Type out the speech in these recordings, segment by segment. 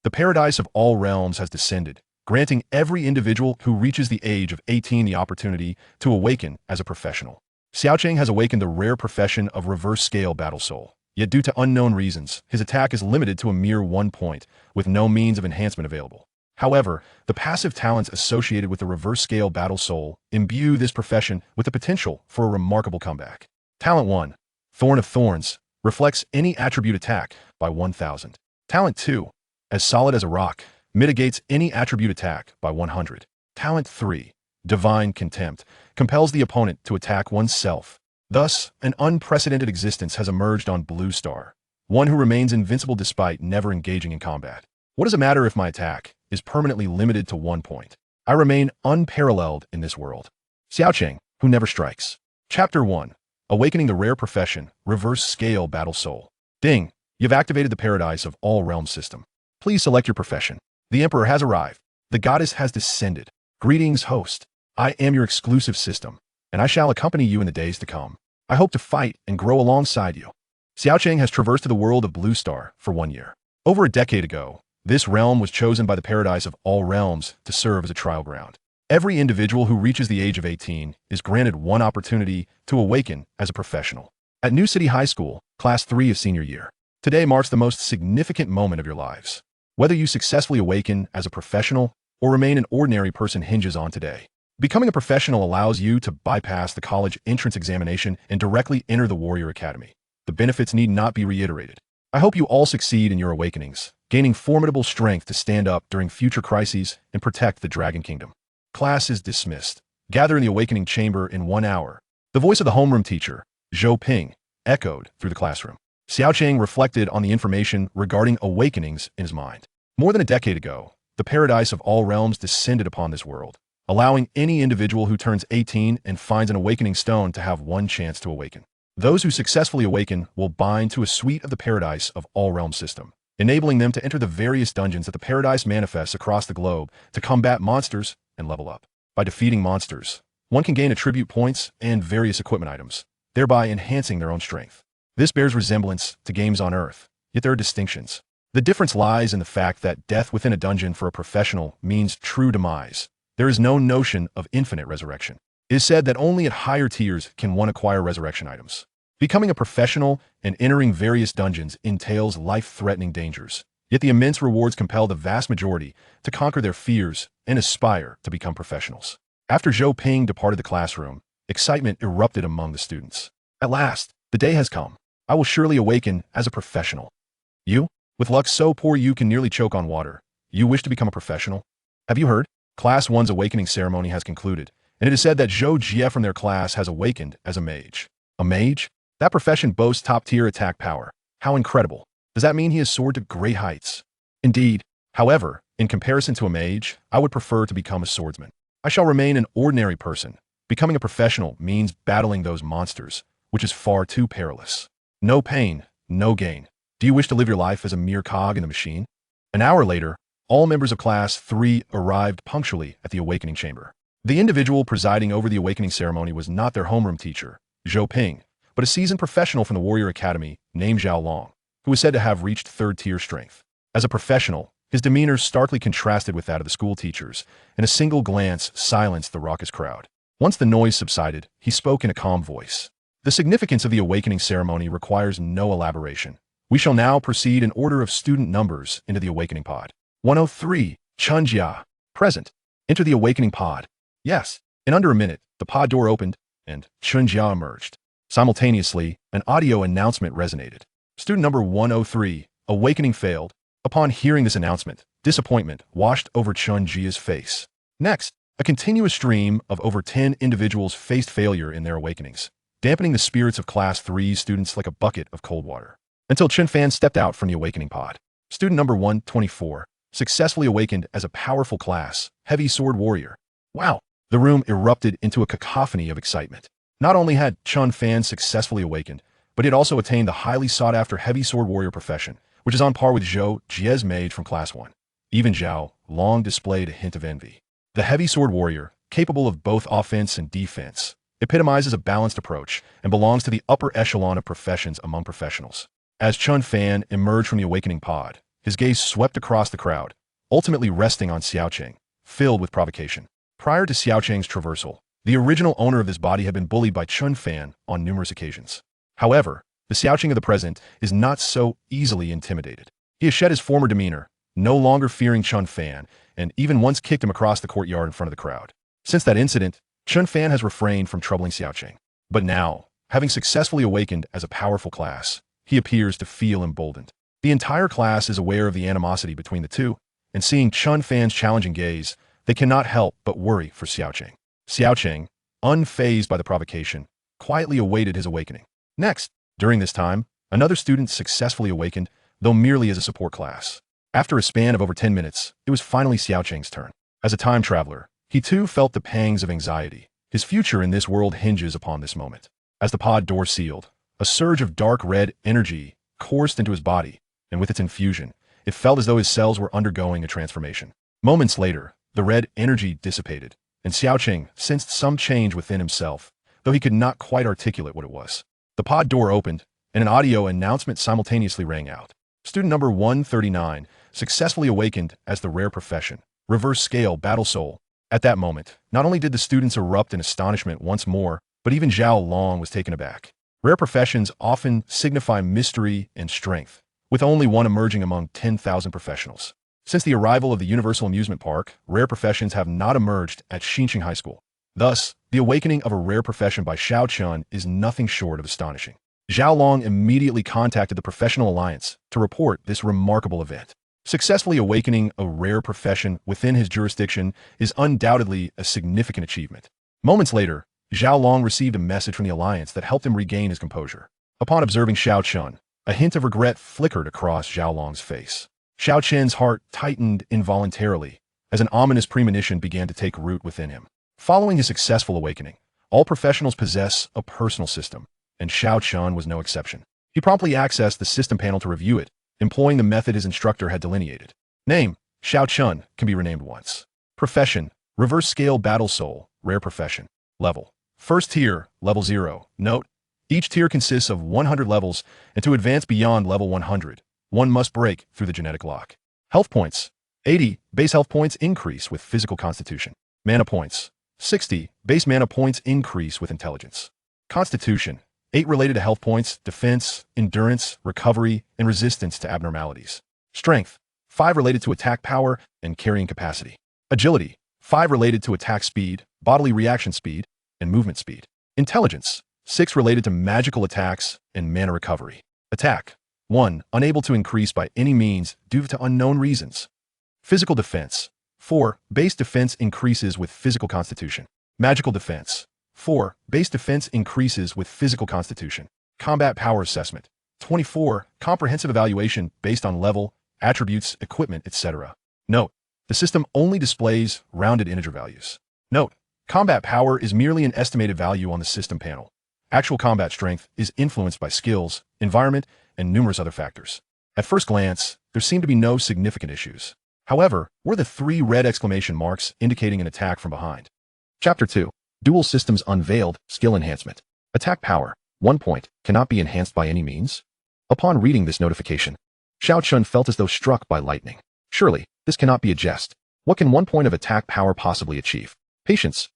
The paradise of all realms has descended, granting every individual who reaches the age of 18 the opportunity to awaken as a professional. Xiao Chen has awakened the rare profession of reverse-scale battle soul. Yet due to unknown reasons, his attack is limited to a mere 1 point, with no means of enhancement available. However, the passive talents associated with the reverse-scale battle soul imbue this profession with the potential for a remarkable comeback. Talent 1, Thorn of Thorns, reflects any attribute attack by 1,000. Talent 2, As Solid as a Rock, mitigates any attribute attack by 100. Talent 3, Divine Contempt, compels the opponent to attack oneself. Thus, an unprecedented existence has emerged on Blue Star, one who remains invincible despite never engaging in combat. What does it matter if my attack is permanently limited to 1 point? I remain unparalleled in this world. Xiao Chen, who never strikes. Chapter 1. Awakening the Rare Profession, Reverse Scale Battle Soul. Ding! You've activated the Paradise of All Realms system. Please select your profession. The Emperor has arrived. The Goddess has descended. Greetings, host. I am your exclusive system, and I shall accompany you in the days to come. I hope to fight and grow alongside you. Xiao Chen has traversed the world of Blue Star for 1 year. Over a decade ago, this realm was chosen by the Paradise of All Realms to serve as a trial ground. Every individual who reaches the age of 18 is granted one opportunity to awaken as a professional. At New City High School, Class 3 of senior year, today marks the most significant moment of your lives. Whether you successfully awaken as a professional or remain an ordinary person hinges on today. Becoming a professional allows you to bypass the college entrance examination and directly enter the Warrior Academy. The benefits need not be reiterated. I hope you all succeed in your awakenings, gaining formidable strength to stand up during future crises and protect the Dragon Kingdom. Class is dismissed. Gather in the awakening chamber in 1 hour. The voice of the homeroom teacher, Zhou Ping, echoed through the classroom. Xiao Chen reflected on the information regarding awakenings in his mind. More than a decade ago, the Paradise of All Realms descended upon this world, allowing any individual who turns 18 and finds an awakening stone to have one chance to awaken. Those who successfully awaken will bind to a suite of the Paradise of All Realms system, enabling them to enter the various dungeons that the Paradise manifests across the globe to combat monsters and level up. By defeating monsters, one can gain attribute points and various equipment items, thereby enhancing their own strength. This bears resemblance to games on Earth, yet there are distinctions. The difference lies in the fact that death within a dungeon for a professional means true demise. There is no notion of infinite resurrection. It is said that only at higher tiers can one acquire resurrection items. Becoming a professional and entering various dungeons entails life-threatening dangers, yet the immense rewards compel the vast majority to conquer their fears and aspire to become professionals. After Zhou Ping departed the classroom, excitement erupted among the students. At last, the day has come. I will surely awaken as a professional. You? With luck so poor you can nearly choke on water. You wish to become a professional? Have you heard? Class 1's awakening ceremony has concluded, and it is said that Zhou Jie from their class has awakened as a mage. A mage? That profession boasts top-tier attack power. How incredible. Does that mean he has soared to great heights? Indeed. However, in comparison to a mage, I would prefer to become a swordsman. I shall remain an ordinary person. Becoming a professional means battling those monsters, which is far too perilous. No pain, no gain. Do you wish to live your life as a mere cog in the machine? An hour later, all members of Class 3 arrived punctually at the awakening chamber. The individual presiding over the awakening ceremony was not their homeroom teacher, Zhou Ping, but a seasoned professional from the Warrior Academy named Zhao Long, who was said to have reached third-tier strength. As a professional, his demeanor starkly contrasted with that of the school teachers, and a single glance silenced the raucous crowd. Once the noise subsided, he spoke in a calm voice. The significance of the awakening ceremony requires no elaboration. We shall now proceed in order of student numbers into the awakening pod. 103, Chunjia, present. Enter the awakening pod. Yes. In under a minute, the pod door opened, and Chunjia emerged. Simultaneously, an audio announcement resonated. Student number 103, awakening failed. Upon hearing this announcement, disappointment washed over Chunjia's face. Next, a continuous stream of over 10 individuals faced failure in their awakenings, dampening the spirits of Class 3 students like a bucket of cold water. Until Chen Fan stepped out from the awakening pod. Student number 124 successfully awakened as a powerful class, heavy sword warrior. Wow! The room erupted into a cacophony of excitement. Not only had Chen Fan successfully awakened, but he had also attained the highly sought-after heavy sword warrior profession, which is on par with Zhou Jie's mage from Class 1. Even Zhao long displayed a hint of envy. The heavy sword warrior, capable of both offense and defense, epitomizes a balanced approach and belongs to the upper echelon of professions among professionals. As Chen Fan emerged from the awakening pod, His gaze swept across the crowd, ultimately resting on Xiao Chen, filled with provocation. Prior to Xiao Chen's traversal, the original owner of this body had been bullied by Chun Fan on numerous occasions. However, the Xiao Chen of the present is not so easily intimidated. He has shed his former demeanor, no longer fearing Chun Fan, and even once kicked him across the courtyard in front of the crowd. Since that incident, Chun Fan has refrained from troubling Xiao Chen. But now, having successfully awakened as a powerful class, he appears to feel emboldened. The entire class is aware of the animosity between the two, and seeing Chun Fan's challenging gaze, they cannot help but worry for Xiao Chen. Xiao Chen, unfazed by the provocation, quietly awaited his awakening. Next, during this time, another student successfully awakened, though merely as a support class. After a span of over 10 minutes, it was finally Xiao Chen's turn. As a time traveler, he too felt the pangs of anxiety. His future in this world hinges upon this moment. As the pod door sealed, a surge of dark red energy coursed into his body, and with its infusion, it felt as though his cells were undergoing a transformation. Moments later, the red energy dissipated, and Xiao Chen sensed some change within himself, though he could not quite articulate what it was. The pod door opened, and an audio announcement simultaneously rang out. Student number 139 successfully awakened as the rare profession, reverse scale battle soul. At that moment, not only did the students erupt in astonishment once more, but even Zhao Long was taken aback. Rare professions often signify mystery and strength, with only one emerging among 10,000 professionals. Since the arrival of the Universal Amusement Park, rare professions have not emerged at Xinqing High School. Thus, the awakening of a rare profession by Xiao Chen is nothing short of astonishing. Zhao Long immediately contacted the Professional Alliance to report this remarkable event. Successfully awakening a rare profession within his jurisdiction is undoubtedly a significant achievement. Moments later, Zhao Long received a message from the Alliance that helped him regain his composure. Upon observing Xiao Chen, a hint of regret flickered across Zhao Long's face. Xiao Chen's heart tightened involuntarily as an ominous premonition began to take root within him. Following his successful awakening, all professionals possess a personal system, and Xiao Chen was no exception. He promptly accessed the system panel to review it, employing the method his instructor had delineated. Name: Xiao Chen, can be renamed once. Profession: Reverse Scale Battle Soul, Rare Profession. Level: First Tier, Level 0. Note: each tier consists of 100 levels, and to advance beyond level 100, one must break through the genetic lock. Health points: 80, base health points increase with physical constitution. Mana points: 60, base mana points increase with intelligence. Constitution: 8 related to health points, defense, endurance, recovery, and resistance to abnormalities. Strength: 5 related to attack power and carrying capacity. Agility: 5 related to attack speed, bodily reaction speed, and movement speed. Intelligence: 6 related to magical attacks and mana recovery. Attack: 1, unable to increase by any means due to unknown reasons. Physical defense: 4, base defense increases with physical constitution. Magical defense: 4, base defense increases with physical constitution. Combat power assessment: 24, comprehensive evaluation based on level, attributes, equipment, etc. Note: the system only displays rounded integer values. Note: combat power is merely an estimated value on the system panel. Actual combat strength is influenced by skills, environment, and numerous other factors. At first glance, there seem to be no significant issues. However, were the 3 red exclamation marks indicating an attack from behind. Chapter 2. Dual Systems Unveiled, Skill Enhancement. Attack power, 1 point, cannot be enhanced by any means. Upon reading this notification, Xiao Chen felt as though struck by lightning. Surely, this cannot be a jest. What can 1 point of attack power possibly achieve? Patience,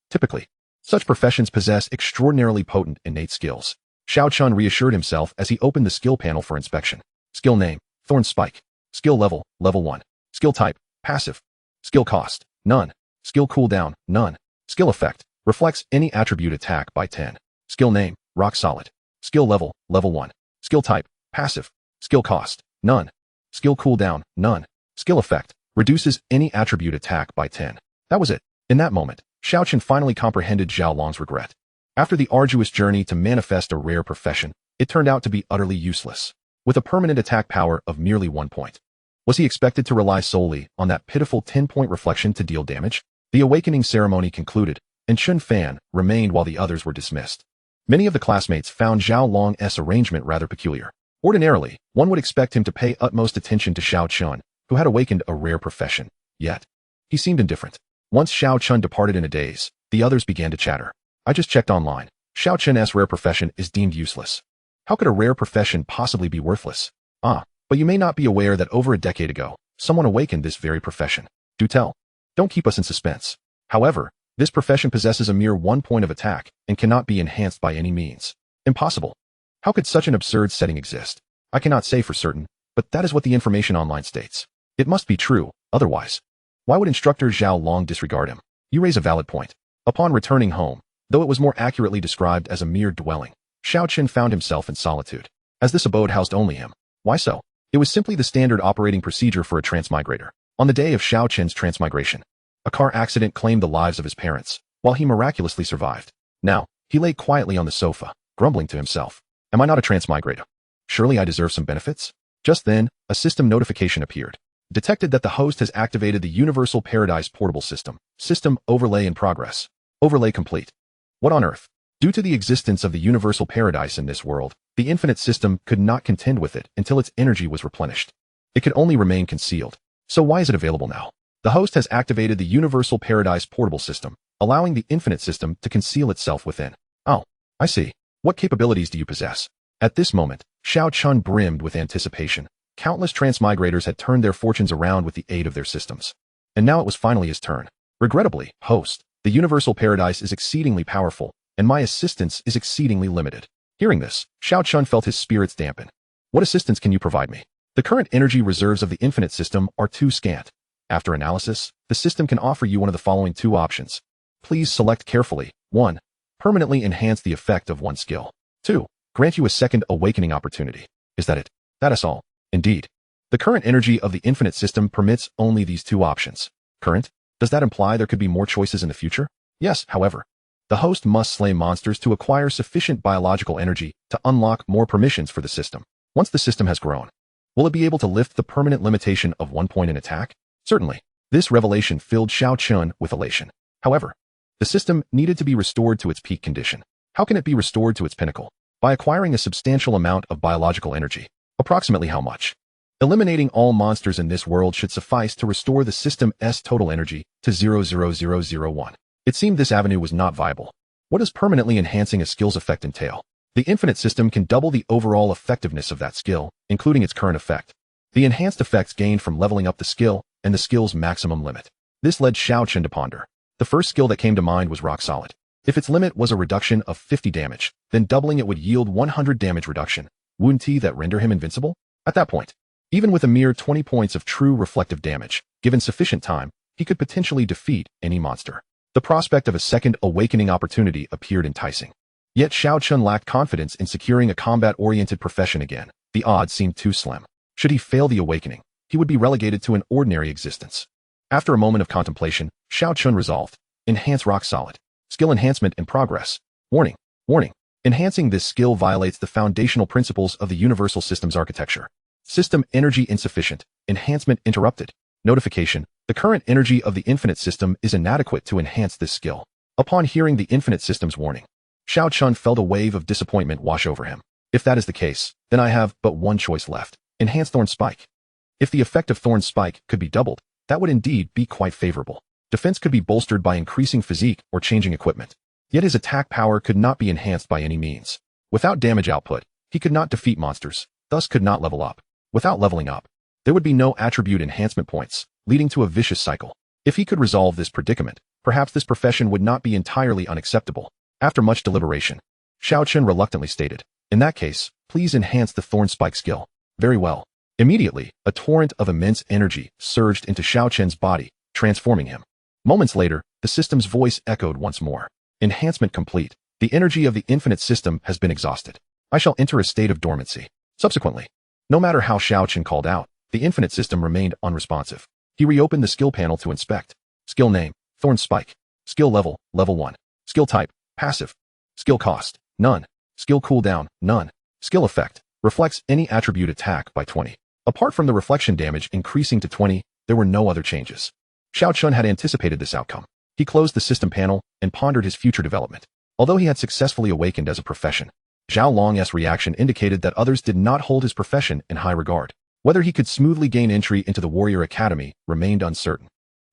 typically. Such professions possess extraordinarily potent innate skills. Xiao Chen reassured himself as he opened the skill panel for inspection. Skill name: Thorn Spike. Skill level: Level 1. Skill type: Passive. Skill cost: None. Skill cooldown: None. Skill effect: Reflects any attribute attack by 10. Skill name: Rock Solid. Skill level: Level 1. Skill type: Passive. Skill cost: None. Skill cooldown: None. Skill effect: Reduces any attribute attack by 10. That was it. In that moment, Xiao Chen finally comprehended Zhao Long's regret. After the arduous journey to manifest a rare profession, it turned out to be utterly useless, with a permanent attack power of merely 1 point. Was he expected to rely solely on that pitiful 10-point reflection to deal damage? The awakening ceremony concluded, and Chun Fan remained while the others were dismissed. Many of the classmates found Zhao Long's arrangement rather peculiar. Ordinarily, one would expect him to pay utmost attention to Xiao Chen, who had awakened a rare profession. Yet, he seemed indifferent. Once Xiao Chen departed in a daze, the others began to chatter. I just checked online. Xiao Chen's rare profession is deemed useless. How could a rare profession possibly be worthless? Ah, But you may not be aware that over a decade ago, someone awakened this very profession. Do tell. Don't keep us in suspense. However, this profession possesses a mere 1 point of attack and cannot be enhanced by any means. Impossible. How could such an absurd setting exist? I cannot say for certain, but that is what the information online states. It must be true, otherwise. Why would instructor Xiao Long disregard him? You raise a valid point. Upon returning home, though it was more accurately described as a mere dwelling, Xiao Chen found himself in solitude, as this abode housed only him. Why so? It was simply the standard operating procedure for a transmigrator. On the day of Xiao Chen's transmigration, a car accident claimed the lives of his parents, while he miraculously survived. Now, he lay quietly on the sofa, grumbling to himself. Am I not a transmigrator? Surely I deserve some benefits? Just then, a system notification appeared. Detected that the host has activated the Universal Paradise portable system. System overlay in progress. Overlay complete. What on earth? Due to the existence of the Universal Paradise in this world, the infinite system could not contend with it until its energy was replenished. It could only remain concealed. So why is it available now? The host has activated the Universal Paradise portable system, allowing the infinite system to conceal itself within. Oh, I see. What capabilities do you possess? At this moment, Xiao Chen brimmed with anticipation. Countless transmigrators had turned their fortunes around with the aid of their systems. And now it was finally his turn. Regrettably, host, the Universal Paradise is exceedingly powerful, and my assistance is exceedingly limited. Hearing this, Xiao Chen felt his spirits dampen. What assistance can you provide me? The current energy reserves of the infinite system are too scant. After analysis, the system can offer you one of the following 2 options. Please select carefully. 1. Permanently enhance the effect of one skill. 2. Grant you a second awakening opportunity. Is that it? That is all. Indeed. The current energy of the infinite system permits only these 2 options. Current? Does that imply there could be more choices in the future? Yes, however. The host must slay monsters to acquire sufficient biological energy to unlock more permissions for the system. Once the system has grown, will it be able to lift the permanent limitation of 1 point in attack? Certainly. This revelation filled Xiao Chen with elation. However, the system needed to be restored to its peak condition. How can it be restored to its pinnacle? By acquiring a substantial amount of biological energy. Approximately how much? Eliminating all monsters in this world should suffice to restore the system's total energy to 0.0001. It seemed this avenue was not viable. What does permanently enhancing a skill's effect entail? The infinite system can double the overall effectiveness of that skill, including its current effect. The enhanced effects gained from leveling up the skill and the skill's maximum limit. This led Xiao Chen to ponder. The first skill that came to mind was rock solid. If its limit was a reduction of 50 damage, then doubling it would yield 100 damage reduction. Wouldn't that render him invincible? At that point, even with a mere 20 points of true reflective damage, given sufficient time, he could potentially defeat any monster. The prospect of a second awakening opportunity appeared enticing. Yet Xiao Chen lacked confidence in securing a combat-oriented profession again. The odds seemed too slim. Should he fail the awakening, he would be relegated to an ordinary existence. After a moment of contemplation, Xiao Chen resolved. Enhance rock solid. Skill enhancement in progress. Warning. Warning. Enhancing this skill violates the foundational principles of the universal system's architecture. System energy insufficient. Enhancement interrupted. Notification. The current energy of the infinite system is inadequate to enhance this skill. Upon hearing the infinite system's warning, Xiao Chen felt a wave of disappointment wash over him. If that is the case, then I have but one choice left. Enhance Thorn Spike. If the effect of Thorn Spike could be doubled, that would indeed be quite favorable. Defense could be bolstered by increasing physique or changing equipment. Yet his attack power could not be enhanced by any means. Without damage output, he could not defeat monsters, thus could not level up. Without leveling up, there would be no attribute enhancement points, leading to a vicious cycle. If he could resolve this predicament, perhaps this profession would not be entirely unacceptable. After much deliberation, Xiao Chen reluctantly stated, in that case, please enhance the Thorn Spike skill. Very well. Immediately, a torrent of immense energy surged into Xiao Chen's body, transforming him. Moments later, the system's voice echoed once more. Enhancement complete. The energy of the infinite system has been exhausted. I shall enter a state of dormancy. Subsequently, no matter how Xiao Chen called out, the infinite system remained unresponsive. He reopened the skill panel to inspect. Skill name, Thorn Spike. Skill level, level 1. Skill type, passive. Skill cost, none. Skill cooldown, none. Skill effect, reflects any attribute attack by 20. Apart from the reflection damage increasing to 20, there were no other changes. Xiao Chen had anticipated this outcome. He closed the system panel and pondered his future development. Although he had successfully awakened as a profession, Xiao Long's reaction indicated that others did not hold his profession in high regard. Whether he could smoothly gain entry into the Warrior Academy remained uncertain.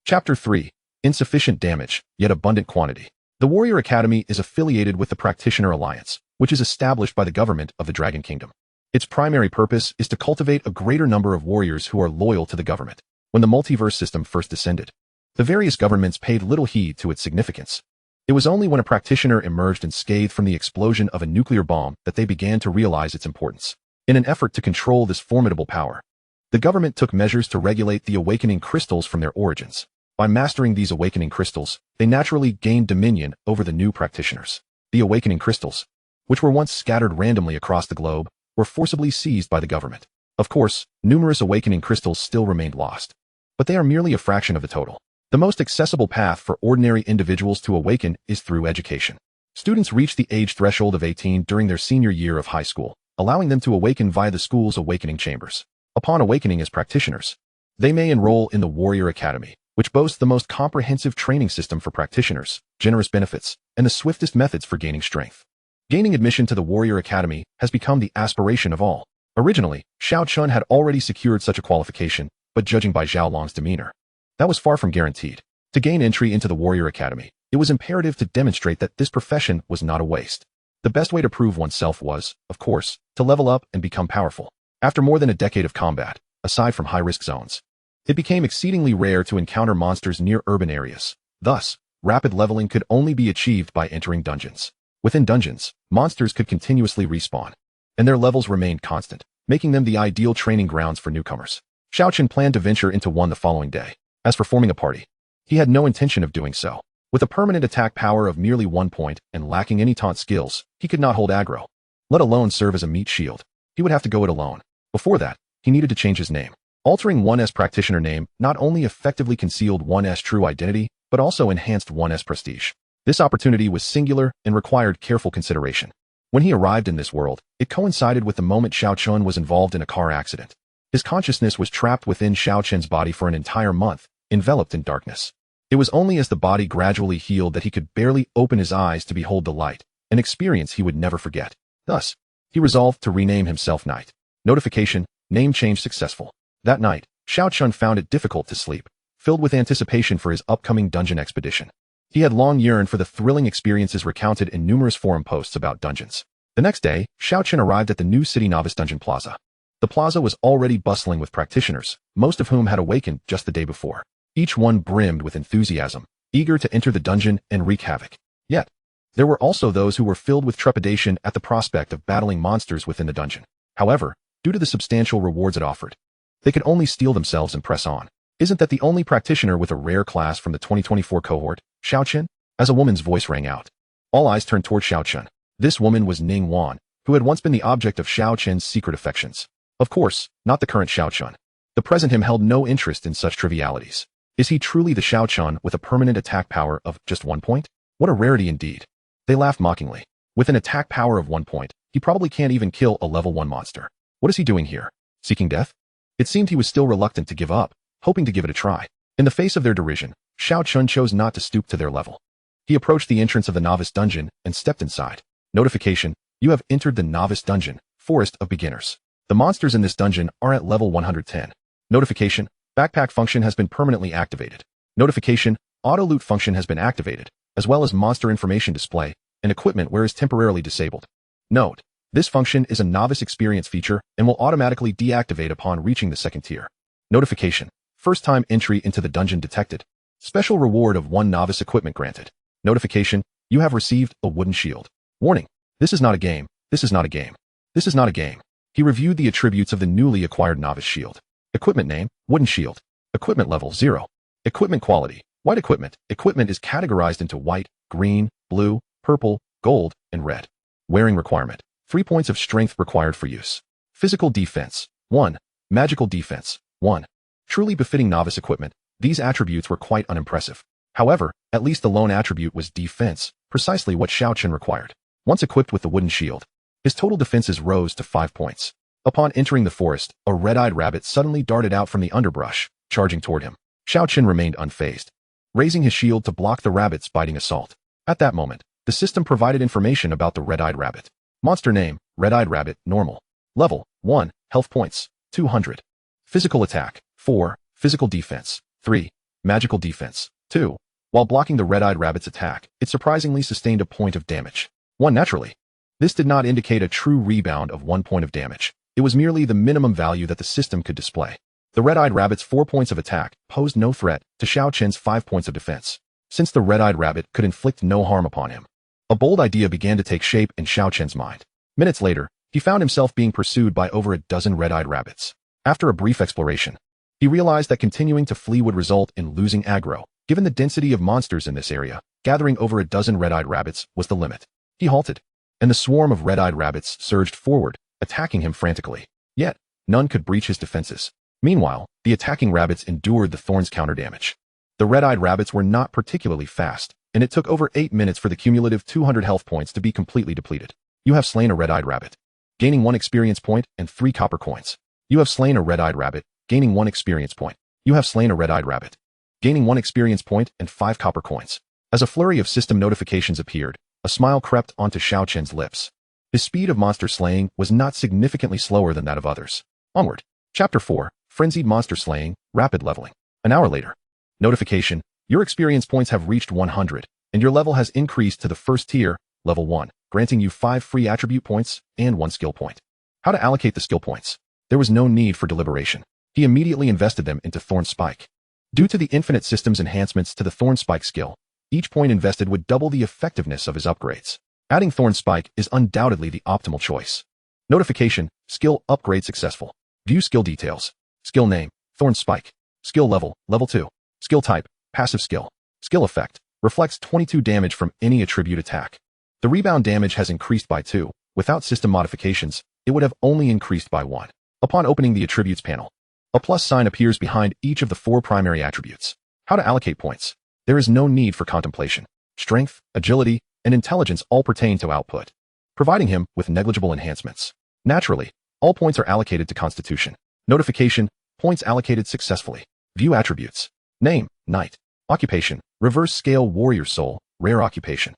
Chapter 3. Insufficient damage, yet abundant quantity. The Warrior Academy is affiliated with the Practitioner Alliance, which is established by the government of the Dragon Kingdom. Its primary purpose is to cultivate a greater number of warriors who are loyal to the government. When the multiverse system first descended, the various governments paid little heed to its significance. It was only when a practitioner emerged unscathed from the explosion of a nuclear bomb that they began to realize its importance. In an effort to control this formidable power, the government took measures to regulate the awakening crystals from their origins. By mastering these awakening crystals, they naturally gained dominion over the new practitioners. The awakening crystals, which were once scattered randomly across the globe, were forcibly seized by the government. Of course, numerous awakening crystals still remained lost, but they are merely a fraction of the total. The most accessible path for ordinary individuals to awaken is through education. Students reach the age threshold of 18 during their senior year of high school, allowing them to awaken via the school's awakening chambers. Upon awakening as practitioners, they may enroll in the Warrior Academy, which boasts the most comprehensive training system for practitioners, generous benefits, and the swiftest methods for gaining strength. Gaining admission to the Warrior Academy has become the aspiration of all. Originally, Xiao Chen had already secured such a qualification, but judging by Zhao Long's demeanor, that was far from guaranteed. To gain entry into the Warrior Academy, it was imperative to demonstrate that this profession was not a waste. The best way to prove oneself was, of course, to level up and become powerful. After more than a decade of combat, aside from high-risk zones, it became exceedingly rare to encounter monsters near urban areas. Thus, rapid leveling could only be achieved by entering dungeons. Within dungeons, monsters could continuously respawn, and their levels remained constant, making them the ideal training grounds for newcomers. Xiao Chen planned to venture into one the following day. As for forming a party, he had no intention of doing so. With a permanent attack power of merely 1 point and lacking any taunt skills, he could not hold aggro, let alone serve as a meat shield. He would have to go it alone. Before that, he needed to change his name. Altering 1's practitioner name not only effectively concealed 1's true identity, but also enhanced 1's prestige. This opportunity was singular and required careful consideration. When he arrived in this world, it coincided with the moment Xiao Chen was involved in a car accident. His consciousness was trapped within Xiao Chen's body for an entire month, enveloped in darkness. It was only as the body gradually healed that he could barely open his eyes to behold the light, an experience he would never forget. Thus, he resolved to rename himself Knight. Notification: name change successful. That night, Xiao Chen found it difficult to sleep, filled with anticipation for his upcoming dungeon expedition. He had long yearned for the thrilling experiences recounted in numerous forum posts about dungeons. The next day, Xiao Chen arrived at the new City Novice Dungeon Plaza. The plaza was already bustling with practitioners, most of whom had awakened just the day before. Each one brimmed with enthusiasm, eager to enter the dungeon and wreak havoc. Yet, there were also those who were filled with trepidation at the prospect of battling monsters within the dungeon. However, due to the substantial rewards it offered, they could only steel themselves and press on. Isn't that the only practitioner with a rare class from the 2024 cohort, Xiao Chen? As a woman's voice rang out, all eyes turned toward Xiao Chen. This woman was Ning Wan, who had once been the object of Xiao Chen's secret affections. Of course, not the current Xiao Chen. The present him held no interest in such trivialities. Is he truly the Xiao Chen with a permanent attack power of just 1 point? What a rarity indeed. They laughed mockingly. With an attack power of 1 point, he probably can't even kill a level 1 monster. What is he doing here? Seeking death? It seemed he was still reluctant to give up, hoping to give it a try. In the face of their derision, Xiao Chen chose not to stoop to their level. He approached the entrance of the novice dungeon and stepped inside. Notification: you have entered the novice dungeon, Forest of Beginners. The monsters in this dungeon are at level 110. Notification: backpack function has been permanently activated. Notification: auto loot function has been activated, as well as monster information display and equipment where is temporarily disabled. Note: this function is a novice experience feature and will automatically deactivate upon reaching the 2nd tier. Notification: first time entry into the dungeon detected. Special reward of 1 novice equipment granted. Notification: you have received a wooden shield. Warning: this is not a game. This is not a game. This is not a game. He reviewed the attributes of the newly acquired novice shield. Equipment name: wooden shield. Equipment level 0. Equipment quality: white equipment. Equipment is categorized into white, green, blue, purple, gold, and red. Wearing requirement: 3 points of strength required for use. Physical defense: 1. Magical defense: 1. Truly befitting novice equipment, these attributes were quite unimpressive. However, at least the lone attribute was defense, precisely what Xiao Chen required. Once equipped with the wooden shield, his total defenses rose to 5 points. Upon entering the forest, a red-eyed rabbit suddenly darted out from the underbrush, charging toward him. Xiao Chen remained unfazed, raising his shield to block the rabbit's biting assault. At that moment, the system provided information about the red-eyed rabbit. Monster name: red-eyed rabbit, normal. Level: 1, health points, 200. Physical attack: 4, physical defense, 3, magical defense, 2. While blocking the red-eyed rabbit's attack, it surprisingly sustained a point of damage. 1 naturally. This did not indicate a true rebound of 1 point of damage. It was merely the minimum value that the system could display. The red-eyed rabbit's 4 points of attack posed no threat to Xiao Chen's 5 points of defense, since the red-eyed rabbit could inflict no harm upon him. A bold idea began to take shape in Xiao Chen's mind. Minutes later, he found himself being pursued by over a dozen red-eyed rabbits. After a brief exploration, he realized that continuing to flee would result in losing aggro. Given the density of monsters in this area, gathering over a dozen red-eyed rabbits was the limit. He halted, and the swarm of red-eyed rabbits surged forward, attacking him frantically. Yet, none could breach his defenses. Meanwhile, the attacking rabbits endured the thorn's counter damage. The red-eyed rabbits were not particularly fast, and it took over 8 minutes for the cumulative 200 health points to be completely depleted. You have slain a red-eyed rabbit, gaining 1 experience point and 3 copper coins. You have slain a red-eyed rabbit, gaining 1 experience point. You have slain a red-eyed rabbit, gaining 1 experience point and 5 copper coins. As a flurry of system notifications appeared, a smile crept onto Xiao Chen's lips. His speed of monster slaying was not significantly slower than that of others. Onward. Chapter 4, Frenzied Monster Slaying, Rapid Leveling. An hour later. Notification, your experience points have reached 100, and your level has increased to the first tier, level 1, granting you 5 free attribute points and 1 skill point. How to allocate the skill points? There was no need for deliberation. He immediately invested them into Thorn Spike. Due to the infinite systems enhancements to the Thorn Spike skill, each point invested would double the effectiveness of his upgrades. Adding Thorn Spike is undoubtedly the optimal choice. Notification, skill upgrade successful. View skill details. Skill name, Thorn Spike. Skill level, level 2. Skill type, passive skill. Skill effect, reflects 22 damage from any attribute attack. The rebound damage has increased by 2. Without system modifications, it would have only increased by 1. Upon opening the attributes panel, a plus sign appears behind each of the 4 primary attributes. How to allocate points? There is no need for contemplation. Strength, agility, and intelligence all pertain to output, providing him with negligible enhancements. Naturally, all points are allocated to Constitution. Notification, points allocated successfully. View attributes. Name, Knight. Occupation, Reverse Scale Warrior Soul, Rare Occupation.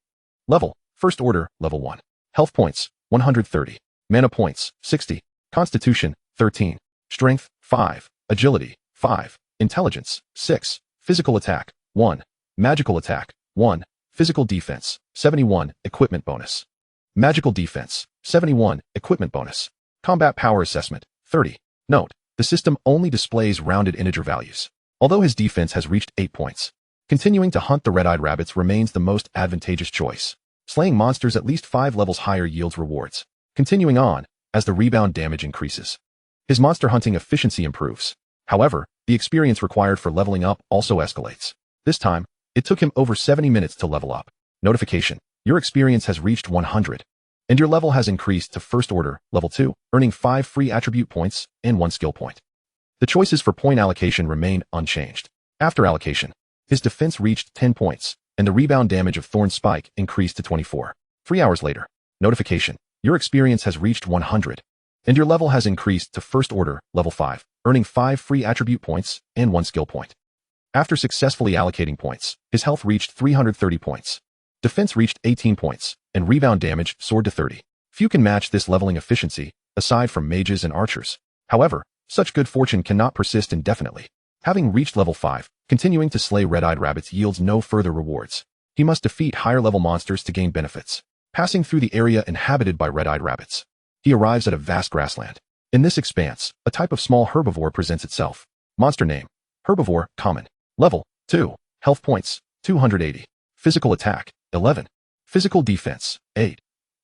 Level, First Order, Level 1. Health points, 130. Mana points, 60. Constitution, 13. Strength, 5. Agility, 5. Intelligence, 6. Physical attack, 1. Magical attack, 1. Physical defense, 71. Equipment bonus. Magical defense, 71. Equipment bonus. Combat power assessment, 30. Note, the system only displays rounded integer values. Although his defense has reached 8 points, continuing to hunt the red-eyed rabbits remains the most advantageous choice. Slaying monsters at least 5 levels higher yields rewards. Continuing on, as the rebound damage increases, his monster hunting efficiency improves. However, the experience required for leveling up also escalates. This time, it took him over 70 minutes to level up. Notification, your experience has reached 100, and your level has increased to First Order, Level 2, earning 5 free attribute points and 1 skill point. The choices for point allocation remain unchanged. After allocation, his defense reached 10 points, and the rebound damage of Thorn Spike increased to 24. 3 hours later. Notification, your experience has reached 100, and your level has increased to First Order, Level 5, earning 5 free attribute points and 1 skill point. After successfully allocating points, his health reached 330 points. Defense reached 18 points, and rebound damage soared to 30. Few can match this leveling efficiency, aside from mages and archers. However, such good fortune cannot persist indefinitely. Having reached level 5, continuing to slay red-eyed rabbits yields no further rewards. He must defeat higher-level monsters to gain benefits. Passing through the area inhabited by red-eyed rabbits, he arrives at a vast grassland. In this expanse, a type of small herbivore presents itself. Monster name, Herbivore, Common. Level, 2. Health points, 280. Physical attack, 11. Physical defense, 8.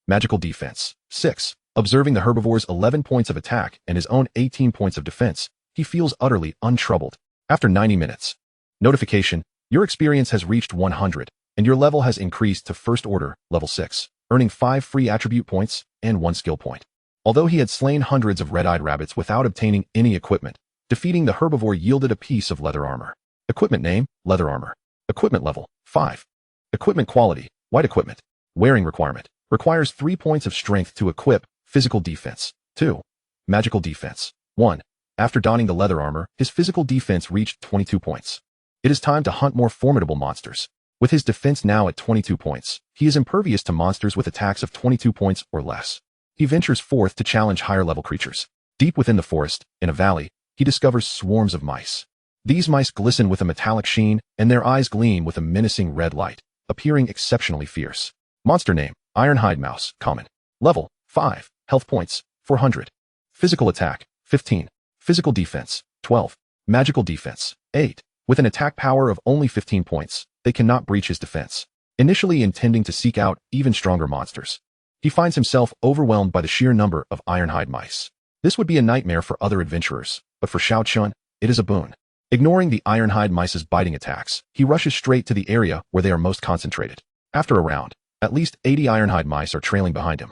Magical defense, 6. Observing the herbivore's 11 points of attack and his own 18 points of defense, he feels utterly untroubled. After 90 minutes. Notification, your experience has reached 100, and your level has increased to First Order, Level 6, earning 5 free attribute points and 1 skill point. Although he had slain hundreds of red-eyed rabbits without obtaining any equipment, defeating the herbivore yielded a piece of leather armor. Equipment name, Leather Armor. Equipment level, 5. Equipment quality, White Equipment. Wearing requirement, requires 3 points of strength to equip. Physical defense, 2. Magical defense, 1. After donning the leather armor, his physical defense reached 22 points. It is time to hunt more formidable monsters. With his defense now at 22 points, he is impervious to monsters with attacks of 22 points or less. He ventures forth to challenge higher-level creatures. Deep within the forest, in a valley, he discovers swarms of mice. These mice glisten with a metallic sheen, and their eyes gleam with a menacing red light, appearing exceptionally fierce. Monster name, Ironhide Mouse, Common. Level, 5. Health points, 400. Physical attack, 15. Physical defense, 12. Magical defense, 8. With an attack power of only 15 points, they cannot breach his defense. Initially intending to seek out even stronger monsters, he finds himself overwhelmed by the sheer number of ironhide mice. This would be a nightmare for other adventurers, but for Xiao Chen, it is a boon. Ignoring the ironhide mice's biting attacks, he rushes straight to the area where they are most concentrated. After a round, at least 80 ironhide mice are trailing behind him.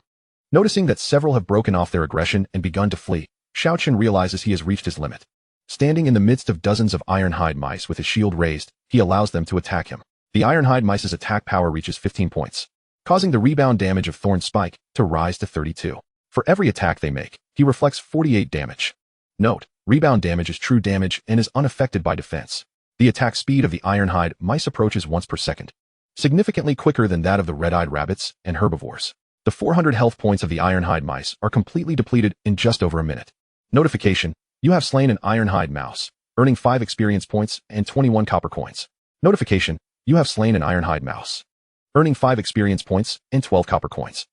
Noticing that several have broken off their aggression and begun to flee, Xiao Chen realizes he has reached his limit. Standing in the midst of dozens of ironhide mice with his shield raised, he allows them to attack him. The ironhide mice's attack power reaches 15 points, causing the rebound damage of Thorn Spike to rise to 32. For every attack they make, he reflects 48 damage. Note, rebound damage is true damage and is unaffected by defense. The attack speed of the ironhide mice approaches once per second, significantly quicker than that of the red-eyed rabbits and herbivores. The 400 health points of the ironhide mice are completely depleted in just over a minute. Notification: you have slain an ironhide mouse, earning 5 experience points and 21 copper coins. Notification: you have slain an ironhide mouse, earning 5 experience points and 12 copper coins.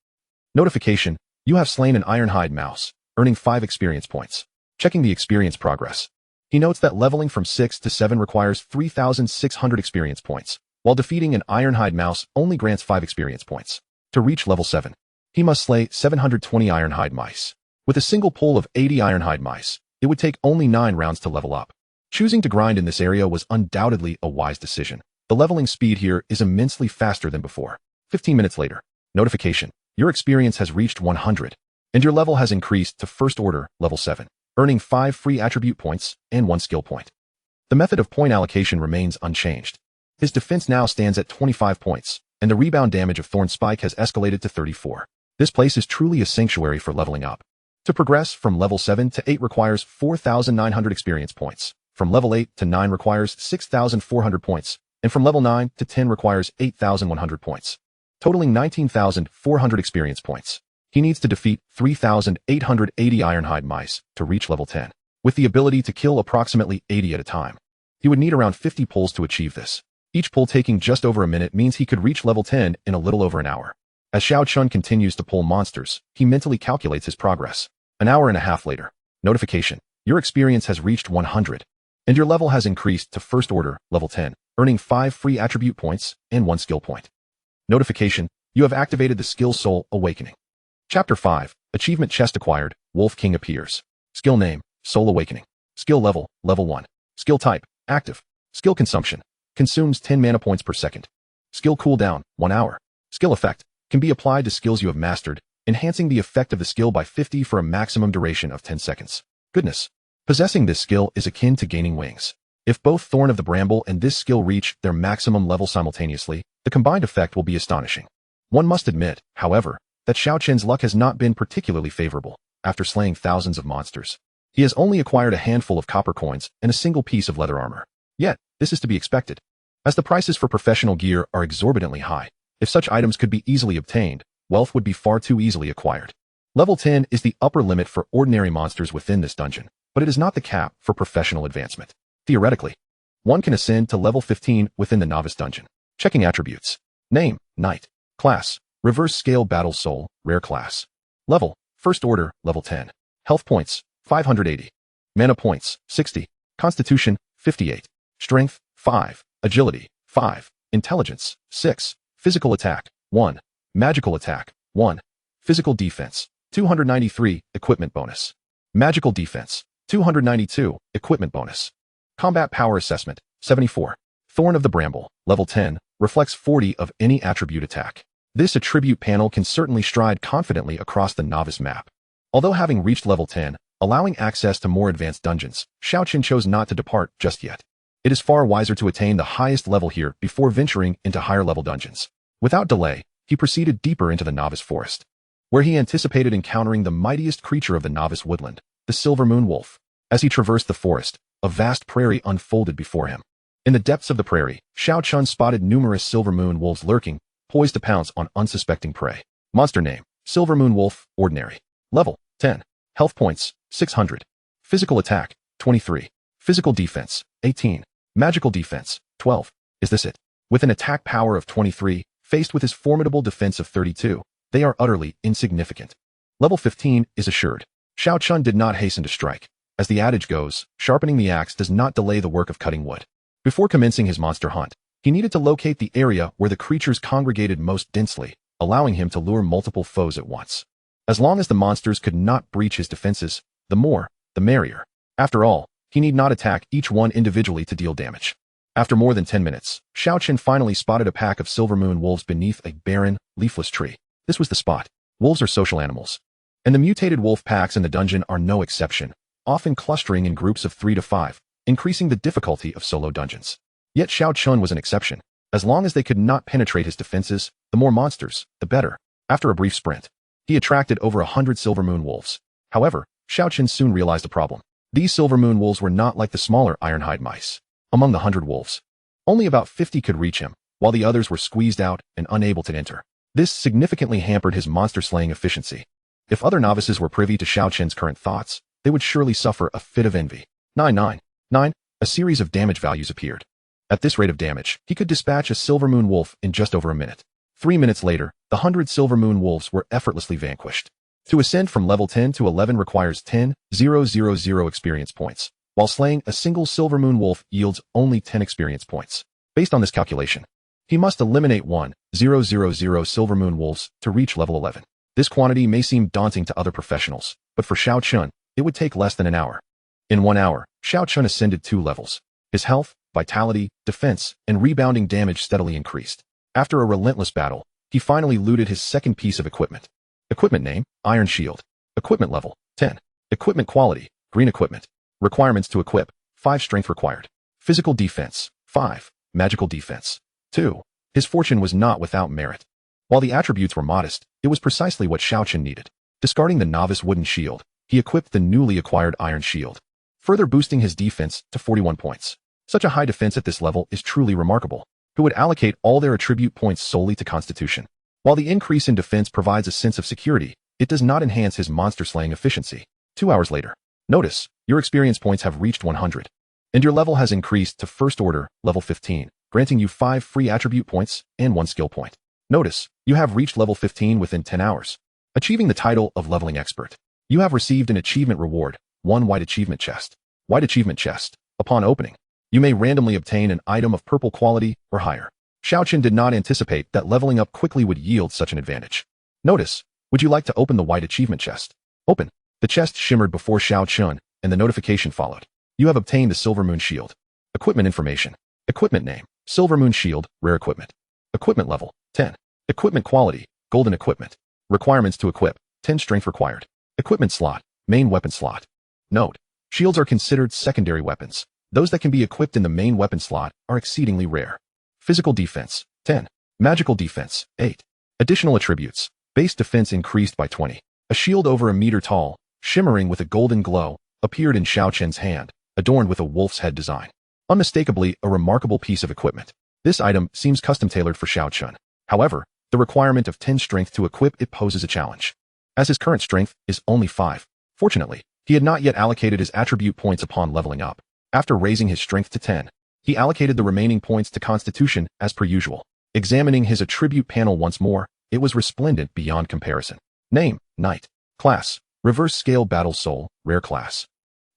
Notification: you have slain an ironhide mouse, earning 5 experience points. Checking the experience progress, he notes that leveling from 6 to 7 requires 3,600 experience points, while defeating an ironhide mouse only grants 5 experience points. To reach level 7, he must slay 720 ironhide mice. With a single pull of 80 ironhide mice, it would take only 9 rounds to level up. Choosing to grind in this area was undoubtedly a wise decision. The leveling speed here is immensely faster than before. 15 minutes later, notification: your experience has reached 100, and your level has increased to First Order, level 7, earning 5 free attribute points and 1 skill point. The method of point allocation remains unchanged. His defense now stands at 25 points, and the rebound damage of Thorn Spike has escalated to 34. This place is truly a sanctuary for leveling up. To progress from level 7 to 8 requires 4,900 experience points. From level 8 to 9 requires 6,400 points, and from level 9 to 10 requires 8,100 points, totaling 19,400 experience points. He needs to defeat 3,880 ironhide mice to reach level 10, with the ability to kill approximately 80 at a time. He would need around 50 pulls to achieve this. Each pull taking just over a minute means he could reach level 10 in a little over an hour. As Xiao Chen continues to pull monsters, he mentally calculates his progress. An hour and a half later, notification: your experience has reached 100, and your level has increased to First Order, level 10, earning 5 free attribute points and 1 skill point. Notification: you have activated the skill Soul Awakening. Chapter 5, Achievement Chest acquired, Wolf King appears. Skill name: Soul Awakening. Skill level: level 1. Skill type: active. Skill consumption: consumes 10 mana points per second. Skill cooldown: 1 hour. Skill effect: can be applied to skills you have mastered, enhancing the effect of the skill by 50 for a maximum duration of 10 seconds. Goodness. Possessing this skill is akin to gaining wings. If both Thorn of the Bramble and this skill reach their maximum level simultaneously, the combined effect will be astonishing. One must admit, however, that Xiao Chen's luck has not been particularly favorable. After slaying thousands of monsters, he has only acquired a handful of copper coins and a single piece of leather armor. Yet, this is to be expected, as the prices for professional gear are exorbitantly high. If such items could be easily obtained, wealth would be far too easily acquired. Level 10 is the upper limit for ordinary monsters within this dungeon, but it is not the cap for professional advancement. Theoretically, one can ascend to level 15 within the novice dungeon. Checking attributes. Name: Knight. Class: Reverse Scale Battle Soul, Rare Class. Level: First Order, level 10. Health points: 580. Mana points: 60. Constitution: 58. Strength: 5. Agility: 5. Intelligence: 6. Physical attack: 1. Magical attack: 1. Physical defense: 293. Equipment bonus. Magical defense: 292. Equipment bonus. Combat power assessment: 74. Thorn of the Bramble, level 10, reflects 40 of any attribute attack. This attribute panel can certainly stride confidently across the novice map. Although having reached level 10, allowing access to more advanced dungeons, Xiao Chen chose not to depart just yet. It is far wiser to attain the highest level here before venturing into higher level dungeons. Without delay, he proceeded deeper into the novice forest, where he anticipated encountering the mightiest creature of the novice woodland, the Silver Moon Wolf. As he traversed the forest, a vast prairie unfolded before him. In the depths of the prairie, Xiao Chen spotted numerous Silver Moon Wolves lurking, poised to pounce on unsuspecting prey. Monster name: Silver Moon Wolf, Ordinary. Level: 10. Health points: 600. Physical attack: 23. Physical defense: 18. Magical defense: 12. Is this it? With an attack power of 23, faced with his formidable defense of 32, they are utterly insignificant. Level 15 is assured. Xiao Chen did not hasten to strike. As the adage goes, sharpening the axe does not delay the work of cutting wood. Before commencing his monster hunt, he needed to locate the area where the creatures congregated most densely, allowing him to lure multiple foes at once. As long as the monsters could not breach his defenses, the more, the merrier. After all, he need not attack each one individually to deal damage. After more than 10 minutes, Xiao Chen finally spotted a pack of silver moon wolves beneath a barren, leafless tree. This was the spot. Wolves are social animals. And the mutated wolf packs in the dungeon are no exception, often clustering in groups of 3 to 5, increasing the difficulty of solo dungeons. Yet Xiao Chen was an exception. As long as they could not penetrate his defenses, the more monsters, the better. After a brief sprint, he attracted over 100 silver moon wolves. However, Xiao Chen soon realized a problem. These silver moon wolves were not like the smaller ironhide mice. Among the 100 wolves, only about 50 could reach him, while the others were squeezed out and unable to enter. This significantly hampered his monster-slaying efficiency. If other novices were privy to Xiao Chen's current thoughts, they would surely suffer a fit of envy. 999. A series of damage values appeared. At this rate of damage, he could dispatch a silver moon wolf in just over a minute. 3 minutes later, the 100 silver moon wolves were effortlessly vanquished. To ascend from level 10 to 11 requires 10,000 experience points, while slaying a single silver moon wolf yields only 10 experience points. Based on this calculation, he must eliminate 1,000 silver moon wolves to reach level 11. This quantity may seem daunting to other professionals, but for Xiao Chen, it would take less than an hour. In 1 hour, Xiao Chen ascended 2 levels. His health, vitality, defense, and rebounding damage steadily increased. After a relentless battle, he finally looted his second piece of equipment. Equipment name, Iron Shield. Equipment level, 10. Equipment quality, green equipment. Requirements to equip, 5 strength required. Physical defense, 5. Magical defense, 2. His fortune was not without merit. While the attributes were modest, it was precisely what Xiao Chen needed. Discarding the novice wooden shield, he equipped the newly acquired iron shield, further boosting his defense to 41 points. Such a high defense at this level is truly remarkable. Who would allocate all their attribute points solely to constitution? While the increase in defense provides a sense of security, it does not enhance his monster-slaying efficiency. 2 hours later. Notice, your experience points have reached 100. And your level has increased to First Order, level 15, granting you 5 free attribute points and 1 skill point. Notice, you have reached level 15 within 10 hours. Achieving the title of Leveling Expert. You have received an achievement reward, 1 white achievement chest. White achievement chest. Upon opening, you may randomly obtain an item of purple quality or higher. Xiao Chen did not anticipate that leveling up quickly would yield such an advantage. Notice, would you like to open the white achievement chest? Open. The chest shimmered before Xiao Chen, and the notification followed. You have obtained the Silver Moon Shield. Equipment information. Equipment name, Silver Moon Shield, rare equipment. Equipment level, 10. Equipment quality, golden equipment. Requirements to equip, 10 strength required. Equipment slot, main weapon slot. Note, shields are considered secondary weapons. Those that can be equipped in the main weapon slot are exceedingly rare. Physical defense, 10. Magical defense, 8. Additional attributes. Base defense increased by 20. A shield over a meter tall, shimmering with a golden glow, appeared in Xiao Chen's hand, adorned with a wolf's head design. Unmistakably a remarkable piece of equipment. This item seems custom-tailored for Xiao Chen. However, the requirement of 10 strength to equip it poses a challenge, as his current strength is only 5. Fortunately, he had not yet allocated his attribute points upon leveling up. After raising his strength to 10, he allocated the remaining points to Constitution as per usual. Examining his attribute panel once more, it was resplendent beyond comparison. Name, Knight. Class, Reverse Scale Battle Soul, Rare Class.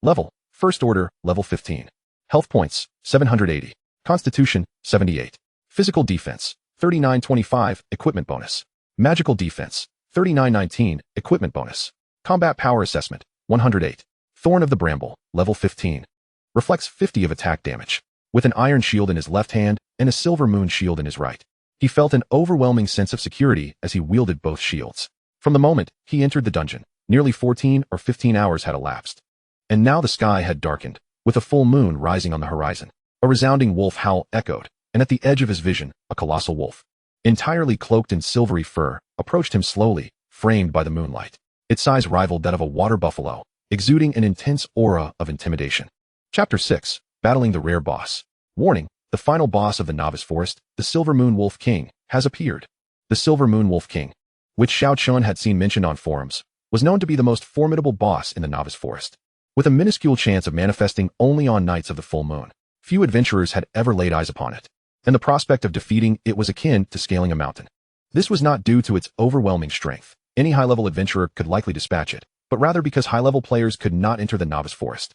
Level, First Order, Level 15. Health points, 780. Constitution, 78. Physical defense, 3925, equipment bonus. Magical defense, 3919, equipment bonus. Combat power assessment, 108. Thorn of the Bramble, level 15. Reflects 50 of attack damage. With an iron shield in his left hand and a silver moon shield in his right, he felt an overwhelming sense of security as he wielded both shields. From the moment he entered the dungeon, nearly 14 or 15 hours had elapsed. And now the sky had darkened, with a full moon rising on the horizon. A resounding wolf howl echoed, and at the edge of his vision, a colossal wolf, entirely cloaked in silvery fur, approached him slowly, framed by the moonlight. Its size rivaled that of a water buffalo, exuding an intense aura of intimidation. Chapter 6. Battling the Rare Boss. Warning, the final boss of the Novice Forest, the Silver Moon Wolf King, has appeared. The Silver Moon Wolf King, which Xiao Chen had seen mentioned on forums, was known to be the most formidable boss in the Novice Forest. With a minuscule chance of manifesting only on nights of the full moon, few adventurers had ever laid eyes upon it, and the prospect of defeating it was akin to scaling a mountain. This was not due to its overwhelming strength. Any high-level adventurer could likely dispatch it, but rather because high-level players could not enter the novice forest,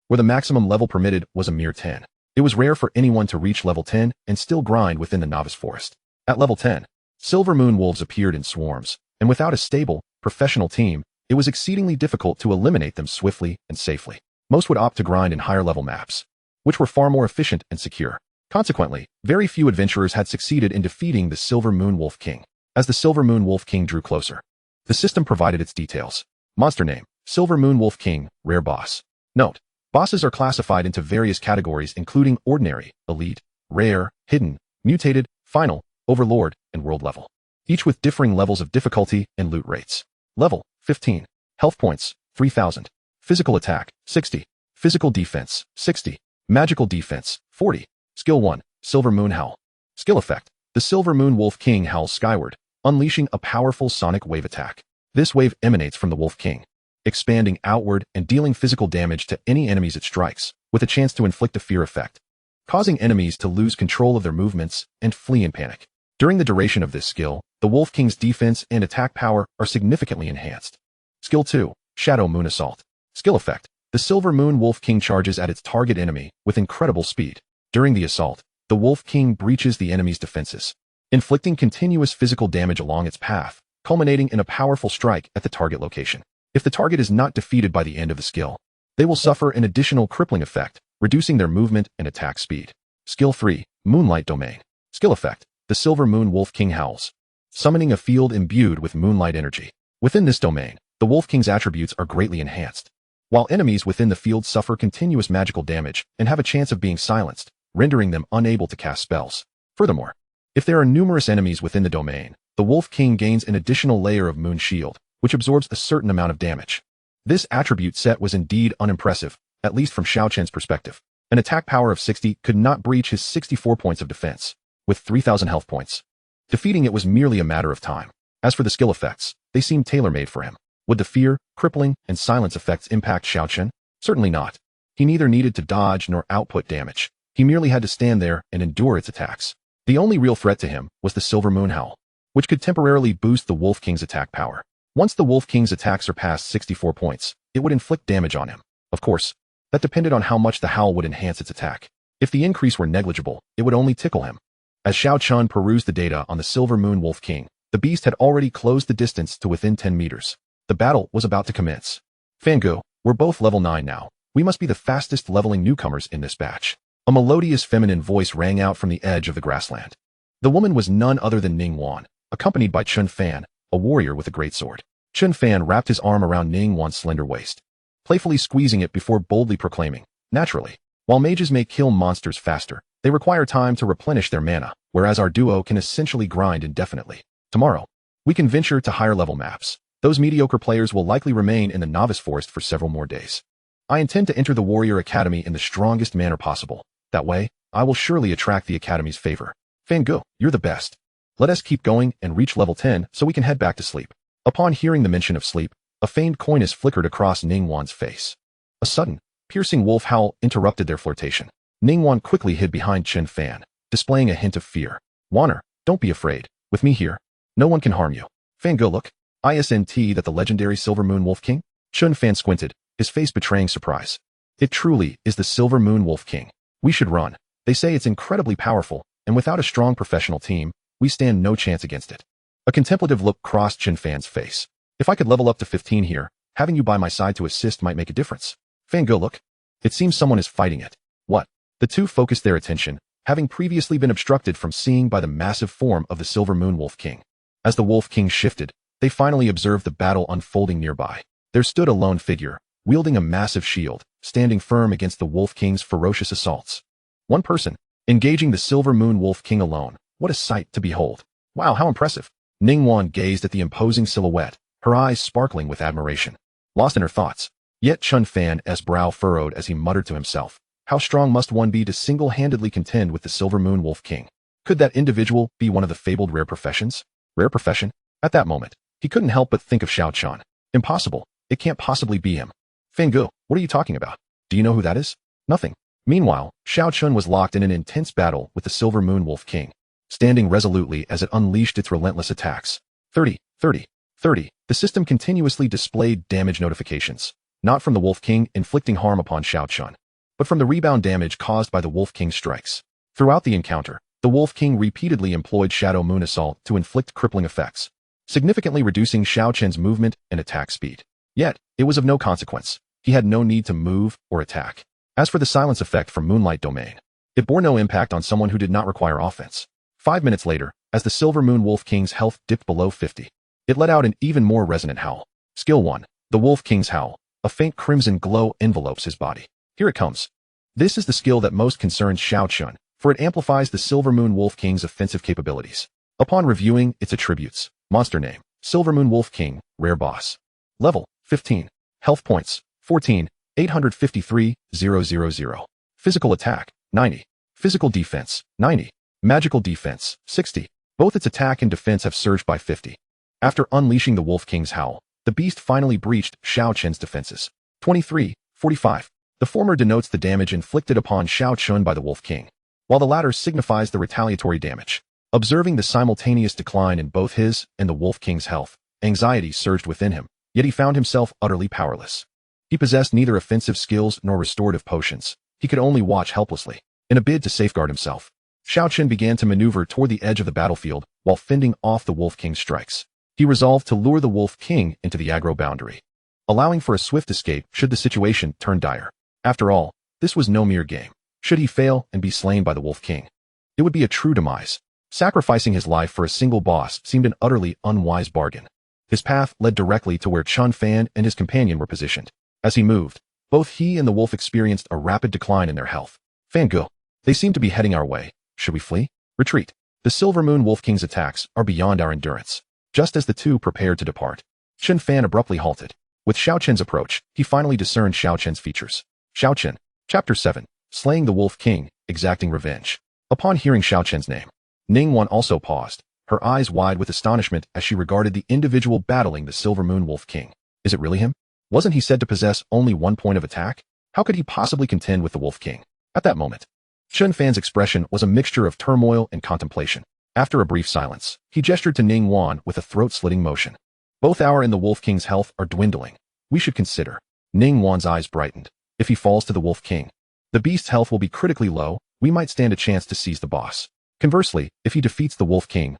where the maximum level permitted was a mere 10. It was rare for anyone to reach level 10 and still grind within the novice forest. At level 10, silver moon wolves appeared in swarms, and without a stable, professional team, it was exceedingly difficult to eliminate them swiftly and safely. Most would opt to grind in higher-level maps, which were far more efficient and secure. Consequently, very few adventurers had succeeded in defeating the Silver Moon Wolf King. As the Silver Moon Wolf King drew closer, the system provided its details. Monster name: Silver Moon Wolf King, rare boss. Note: bosses are classified into various categories including ordinary, elite, rare, hidden, mutated, final, overlord, and world level, each with differing levels of difficulty and loot rates. Level: 15. Health points: 3000. Physical attack: 60. Physical defense: 60. Magical defense: 40. Skill 1. Silver Moon Howl. Skill effect: the Silver Moon Wolf King howls skyward, unleashing a powerful sonic wave attack. This wave emanates from the Wolf King, expanding outward and dealing physical damage to any enemies it strikes, with a chance to inflict a fear effect, causing enemies to lose control of their movements and flee in panic. During the duration of this skill, the Wolf King's defense and attack power are significantly enhanced. Skill 2. Shadow Moon Assault. Skill effect: the Silver Moon Wolf King charges at its target enemy with incredible speed. During the assault, the Wolf King breaches the enemy's defenses, inflicting continuous physical damage along its path, culminating in a powerful strike at the target location. If the target is not defeated by the end of the skill, they will suffer an additional crippling effect, reducing their movement and attack speed. Skill 3. Moonlight Domain. Skill effect: the Silver Moon Wolf King howls, summoning a field imbued with moonlight energy. Within this domain, the Wolf King's attributes are greatly enhanced, while enemies within the field suffer continuous magical damage and have a chance of being silenced, rendering them unable to cast spells. Furthermore, if there are numerous enemies within the domain, the Wolf King gains an additional layer of Moon Shield, which absorbs a certain amount of damage. This attribute set was indeed unimpressive, at least from Xiao Chen's perspective. An attack power of 60 could not breach his 64 points of defense, with 3000 health points. Defeating it was merely a matter of time. As for the skill effects, they seemed tailor-made for him. Would the fear, crippling, and silence effects impact Xiao Chen? Certainly not. He neither needed to dodge nor output damage. He merely had to stand there and endure its attacks. The only real threat to him was the Silver Moon Howl, which could temporarily boost the Wolf King's attack power. Once the Wolf King's attack surpassed 64 points, it would inflict damage on him. Of course, that depended on how much the howl would enhance its attack. If the increase were negligible, it would only tickle him. As Xiao Chen perused the data on the Silver Moon Wolf King, the beast had already closed the distance to within 10 meters. The battle was about to commence. Fangu, we're both level 9 now. We must be the fastest leveling newcomers in this batch. A melodious feminine voice rang out from the edge of the grassland. The woman was none other than Ning Wan, accompanied by Chun Fan, a warrior with a great sword. Chun Fan wrapped his arm around Ning Wan's slender waist, playfully squeezing it before boldly proclaiming, "Naturally, while mages may kill monsters faster, they require time to replenish their mana, whereas our duo can essentially grind indefinitely. Tomorrow, we can venture to higher level maps. Those mediocre players will likely remain in the novice forest for several more days. I intend to enter the warrior academy in the strongest manner possible. That way, I will surely attract the academy's favor. Fangu, you're the best. Let us keep going and reach level 10 so we can head back to sleep." Upon hearing the mention of sleep, a feigned coyness flickered across Ning Wan's face. A sudden, piercing wolf howl interrupted their flirtation. Ning Wan quickly hid behind Chun Fan, displaying a hint of fear. "Wanner, don't be afraid. With me here, no one can harm you." Fangu, look. Isn't that the legendary Silver Moon Wolf King? Chun Fan squinted, his face betraying surprise. "It truly is the Silver Moon Wolf King. We should run. They say it's incredibly powerful, and without a strong professional team, we stand no chance against it." A contemplative look crossed Chun Fan's face. "If I could level up to 15 here, having you by my side to assist might make a difference." Fangu, look. It seems someone is fighting it. What? The two focused their attention, having previously been obstructed from seeing by the massive form of the Silver Moon Wolf King. As the Wolf King shifted, they finally observed the battle unfolding nearby. There stood a lone figure, wielding a massive shield, standing firm against the Wolf King's ferocious assaults. One person, engaging the Silver Moon Wolf King alone. What a sight to behold. Wow, how impressive. Ning Wan gazed at the imposing silhouette, her eyes sparkling with admiration. Lost in her thoughts, yet Chun Fan's brow furrowed as he muttered to himself, how strong must one be to single-handedly contend with the Silver Moon Wolf King? Could that individual be one of the fabled rare professions? Rare profession? At that moment, he couldn't help but think of Xiao Chen. Impossible. It can't possibly be him. Fangu, what are you talking about? Do you know who that is? Nothing. Meanwhile, Xiao Chen was locked in an intense battle with the Silver Moon Wolf King, standing resolutely as it unleashed its relentless attacks. 30, 30, 30. The system continuously displayed damage notifications, not from the Wolf King inflicting harm upon Xiao Chen, but from the rebound damage caused by the Wolf King's strikes. Throughout the encounter, the Wolf King repeatedly employed Shadow Moon Assault to inflict crippling effects, significantly reducing Xiao Chen's movement and attack speed. Yet, it was of no consequence. He had no need to move or attack. As for the silence effect from Moonlight Domain, it bore no impact on someone who did not require offense. 5 minutes later, as the Silver Moon Wolf King's health dipped below 50, it let out an even more resonant howl. Skill 1. The Wolf King's Howl. A faint crimson glow envelopes his body. Here it comes. This is the skill that most concerns Xiao Chen, for it amplifies the Silver Moon Wolf King's offensive capabilities. Upon reviewing its attributes, monster name, Silver Moon Wolf King, rare boss. Level, 15. Health points, 14, 853,000. Physical attack, 90. Physical defense, 90. Magical defense, 60. Both its attack and defense have surged by 50. After unleashing the Wolf King's howl, the beast finally breached Xiao Chen's defenses. 23, 45. The former denotes the damage inflicted upon Xiao Chen by the Wolf King, while the latter signifies the retaliatory damage. Observing the simultaneous decline in both his and the Wolf King's health, anxiety surged within him, yet he found himself utterly powerless. He possessed neither offensive skills nor restorative potions. He could only watch helplessly. In a bid to safeguard himself, Xiao Chen began to maneuver toward the edge of the battlefield while fending off the Wolf King's strikes. He resolved to lure the Wolf King into the aggro boundary, allowing for a swift escape should the situation turn dire. After all, this was no mere game. Should he fail and be slain by the Wolf King, it would be a true demise. Sacrificing his life for a single boss seemed an utterly unwise bargain. His path led directly to where Chun Fan and his companion were positioned. As he moved, both he and the wolf experienced a rapid decline in their health. Fangul, they seem to be heading our way. Should we flee? Retreat. The Silver Moon Wolf King's attacks are beyond our endurance. Just as the two prepared to depart, Chun Fan abruptly halted. With Xiao Chen's approach, he finally discerned Xiao Chen's features. Xiao Chen. Chapter 7. Slaying the Wolf King, Exacting Revenge. Upon hearing Xiao Chen's name, Ningwan also paused, her eyes wide with astonishment as she regarded the individual battling the Silver Moon Wolf King. Is it really him? Wasn't he said to possess only one point of attack? How could he possibly contend with the Wolf King? At that moment, Chun Fan's expression was a mixture of turmoil and contemplation. After a brief silence, he gestured to Ningwan with a throat-slitting motion. Both our and the Wolf King's health are dwindling. We should consider. Ningwan's eyes brightened. If he falls to the Wolf King, the beast's health will be critically low. We might stand a chance to seize the boss. Conversely, if he defeats the Wolf King,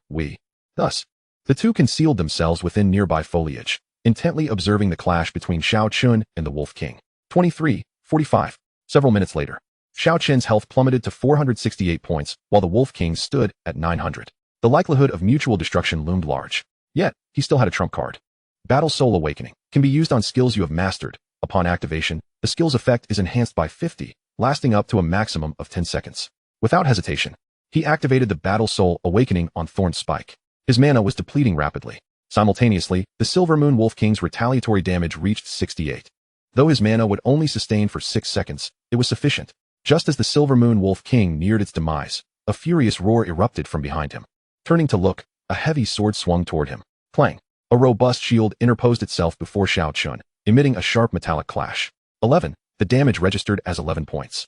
Thus, the two concealed themselves within nearby foliage, intently observing the clash between Xiao Chen and the Wolf King. 23, 45. Several minutes later, Xiao Chen's health plummeted to 468 points, while the Wolf King stood at 900. The likelihood of mutual destruction loomed large. Yet, he still had a trump card. Battle Soul Awakening can be used on skills you have mastered. Upon activation, the skill's effect is enhanced by 50, lasting up to a maximum of 10 seconds. Without hesitation, he activated the Battle Soul Awakening on Thorn Spike. His mana was depleting rapidly. Simultaneously, the Silver Moon Wolf King's retaliatory damage reached 68. Though his mana would only sustain for 6 seconds, it was sufficient. Just as the Silver Moon Wolf King neared its demise, a furious roar erupted from behind him. Turning to look, a heavy sword swung toward him. Clang! A robust shield interposed itself before Xiao Chen, emitting a sharp metallic clash. 11. The damage registered as 11 points.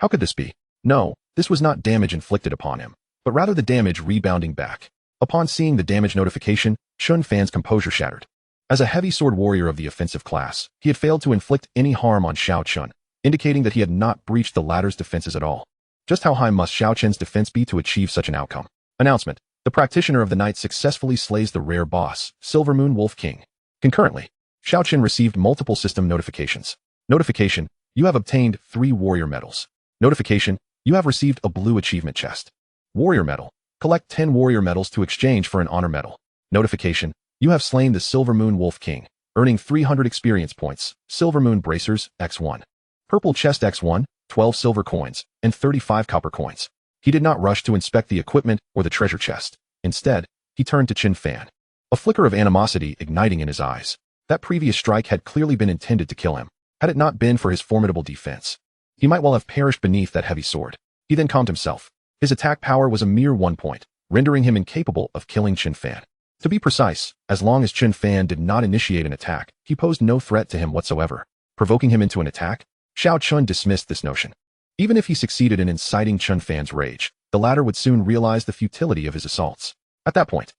How could this be? No, this was not damage inflicted upon him, but rather the damage rebounding back. Upon seeing the damage notification, Chun Fan's composure shattered. As a heavy sword warrior of the offensive class, he had failed to inflict any harm on Xiao Chen, indicating that he had not breached the latter's defenses at all. Just how high must Xiao Chen's defense be to achieve such an outcome? Announcement. The practitioner of the night successfully slays the rare boss, Silver Moon Wolf King. Concurrently, Xiao Chen received multiple system notifications. Notification. You have obtained 3 warrior medals. Notification. You have received a blue achievement chest. Warrior medal. Collect 10 warrior medals to exchange for an honor medal. Notification. You have slain the Silver Moon Wolf King, earning 300 experience points. Silver Moon Bracers, X1. Purple chest X1, 12 silver coins, and 35 copper coins. He did not rush to inspect the equipment or the treasure chest. Instead, he turned to Chun Fan, a flicker of animosity igniting in his eyes. That previous strike had clearly been intended to kill him. Had it not been for his formidable defense, he might well have perished beneath that heavy sword. He then calmed himself. His attack power was a mere 1 point, rendering him incapable of killing Chun Fan. To be precise, as long as Chun Fan did not initiate an attack, he posed no threat to him whatsoever. Provoking him into an attack? Xiao Chen dismissed this notion. Even if he succeeded in inciting Chun Fan's rage, the latter would soon realize the futility of his assaults. At that point,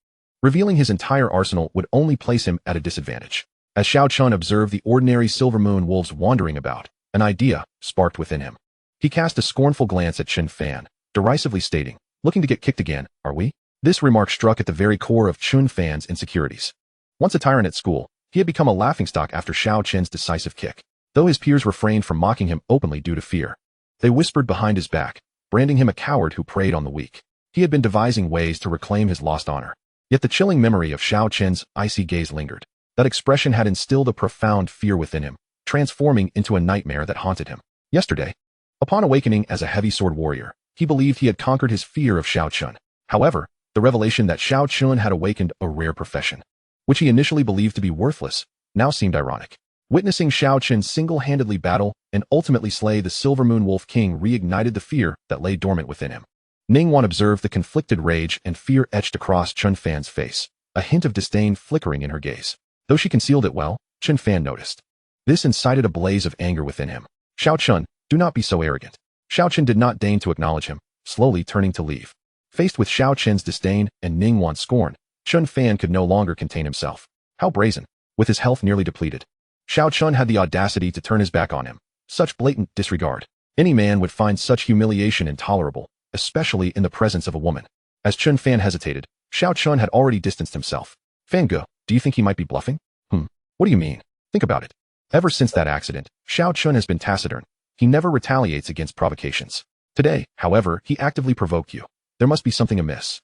Revealing his entire arsenal would only place him at a disadvantage. As Xiao Chen observed the ordinary silver moon wolves wandering about, an idea sparked within him. He cast a scornful glance at Chun Fan, derisively stating, "Looking to get kicked again, are we?" This remark struck at the very core of Chun Fan's insecurities. Once a tyrant at school, he had become a laughingstock after Xiao Chen's decisive kick, though his peers refrained from mocking him openly due to fear. They whispered behind his back, branding him a coward who preyed on the weak. He had been devising ways to reclaim his lost honor. Yet the chilling memory of Xiao Chen's icy gaze lingered. That expression had instilled a profound fear within him, transforming into a nightmare that haunted him. Yesterday, upon awakening as a heavy sword warrior, he believed he had conquered his fear of Xiao Chen. However, the revelation that Xiao Chen had awakened a rare profession, which he initially believed to be worthless, now seemed ironic. Witnessing Xiao Chen single-handedly battle and ultimately slay the Silver Moon Wolf King reignited the fear that lay dormant within him. Ningguan observed the conflicted rage and fear etched across Chun Fan's face, a hint of disdain flickering in her gaze. Though she concealed it well, Chun Fan noticed. This incited a blaze of anger within him. "Xiao Chen, do not be so arrogant." Xiao Chen did not deign to acknowledge him, slowly turning to leave. Faced with Xiao Chen's disdain and Ningguan's scorn, Chun Fan could no longer contain himself. How brazen! With his health nearly depleted, Xiao Chen had the audacity to turn his back on him. Such blatant disregard. Any man would find such humiliation intolerable, especially in the presence of a woman. As Chun Fan hesitated, Xiao Chen had already distanced himself. "Fangge, do you think he might be bluffing?" What do you mean? Think about it. Ever since that accident, Xiao Chen has been taciturn. He never retaliates against provocations. Today, however, he actively provoked you. There must be something amiss."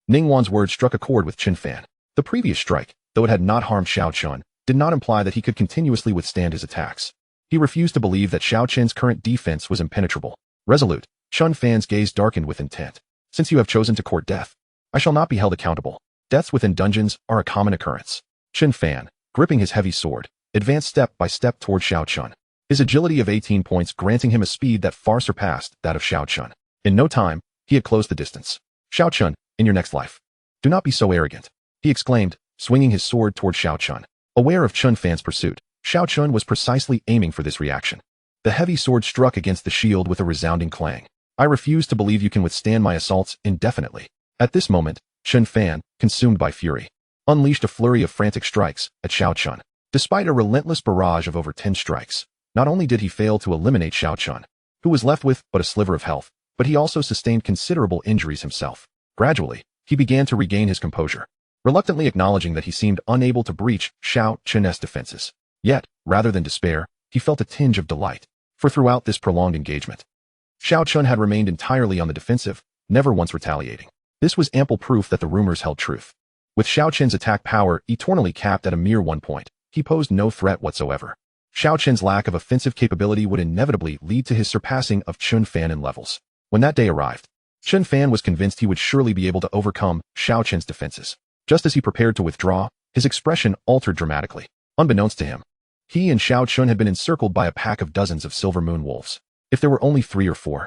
Ningguan's words struck a chord with Chun Fan. The previous strike, though it had not harmed Xiao Chen, did not imply that he could continuously withstand his attacks. He refused to believe that Xiao Chen's current defense was impenetrable. Resolute, Chun Fan's gaze darkened with intent. "Since you have chosen to court death, I shall not be held accountable. Deaths within dungeons are a common occurrence." Chun Fan, gripping his heavy sword, advanced step by step toward Xiao Chen, his agility of 18 points granting him a speed that far surpassed that of Xiao Chen. In no time, he had closed the distance. "Xiao Chen, in your next life, do not be so arrogant," he exclaimed, swinging his sword toward Xiao Chen. Aware of Chun Fan's pursuit, Xiao Chen was precisely aiming for this reaction. The heavy sword struck against the shield with a resounding clang. "I refuse to believe you can withstand my assaults indefinitely." At this moment, Chun Fan, consumed by fury, unleashed a flurry of frantic strikes at Xiao Chen. Despite a relentless barrage of over 10 strikes, not only did he fail to eliminate Xiao Chen, who was left with but a sliver of health, but he also sustained considerable injuries himself. Gradually, he began to regain his composure, reluctantly acknowledging that he seemed unable to breach Xiao Chen's defenses. Yet, rather than despair, he felt a tinge of delight, for throughout this prolonged engagement, Xiao Chen had remained entirely on the defensive, never once retaliating. This was ample proof that the rumors held truth. With Xiao Chen's attack power eternally capped at a mere 1 point, he posed no threat whatsoever. Xiao Chen's lack of offensive capability would inevitably lead to his surpassing of Chun Fan in levels. When that day arrived, Chun Fan was convinced he would surely be able to overcome Xiao Chen's defenses. Just as he prepared to withdraw, his expression altered dramatically. Unbeknownst to him, he and Xiao Chen had been encircled by a pack of dozens of Silver Moon wolves. If there were only 3 or 4,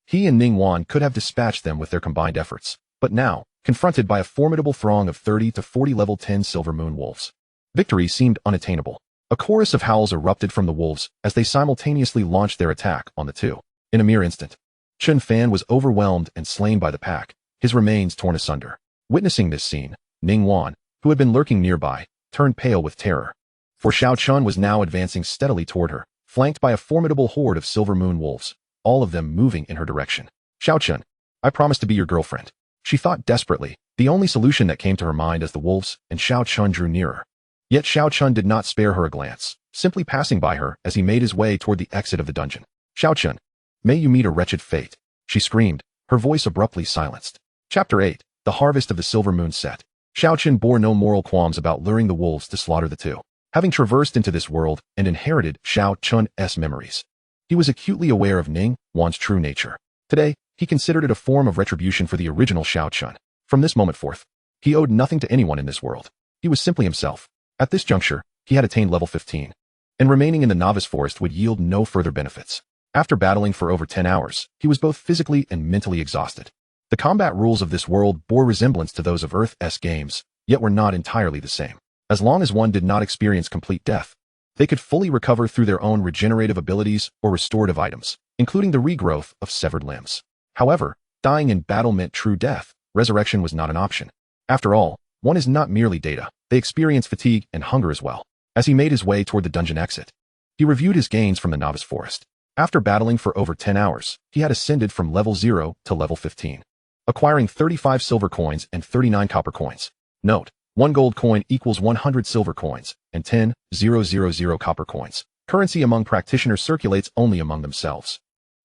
he and Ningguan could have dispatched them with their combined efforts. But now, confronted by a formidable throng of 30 to 40 level 10 Silver Moon wolves, victory seemed unattainable. A chorus of howls erupted from the wolves as they simultaneously launched their attack on the two. In a mere instant, Chun Fan was overwhelmed and slain by the pack, his remains torn asunder. Witnessing this scene, Ningguan, who had been lurking nearby, turned pale with terror. For Xiao Chen was now advancing steadily toward her, flanked by a formidable horde of Silver Moon wolves, all of them moving in her direction. "Xiao Chen, I promise to be your girlfriend," she thought desperately, the only solution that came to her mind as the wolves and Xiao Chen drew nearer. Yet Xiao Chen did not spare her a glance, simply passing by her as he made his way toward the exit of the dungeon. "Xiao Chen, may you meet a wretched fate," she screamed, her voice abruptly silenced. Chapter 8, The Harvest of the Silver Moon Set. Xiao Chen bore no moral qualms about luring the wolves to slaughter the two. Having traversed into this world and inherited Xiao Chen's memories, he was acutely aware of Ningguan's true nature. Today, he considered it a form of retribution for the original Xiao Chen. From this moment forth, he owed nothing to anyone in this world. He was simply himself. At this juncture, he had attained level 15, and remaining in the novice forest would yield no further benefits. After battling for over 10 hours, he was both physically and mentally exhausted. The combat rules of this world bore resemblance to those of Earth's games, yet were not entirely the same. As long as one did not experience complete death, they could fully recover through their own regenerative abilities or restorative items, including the regrowth of severed limbs. However, dying in battle meant true death. Resurrection was not an option. After all, One is not merely data. They experience fatigue and hunger as well. As he made his way toward the dungeon exit, he reviewed his gains from the novice forest. After battling for over 10 hours, he had ascended from level 0 to level 15, acquiring 35 silver coins and 39 copper coins. Note: 1 gold coin equals 100 silver coins, and 10,000 copper coins. Currency among practitioners circulates only among themselves.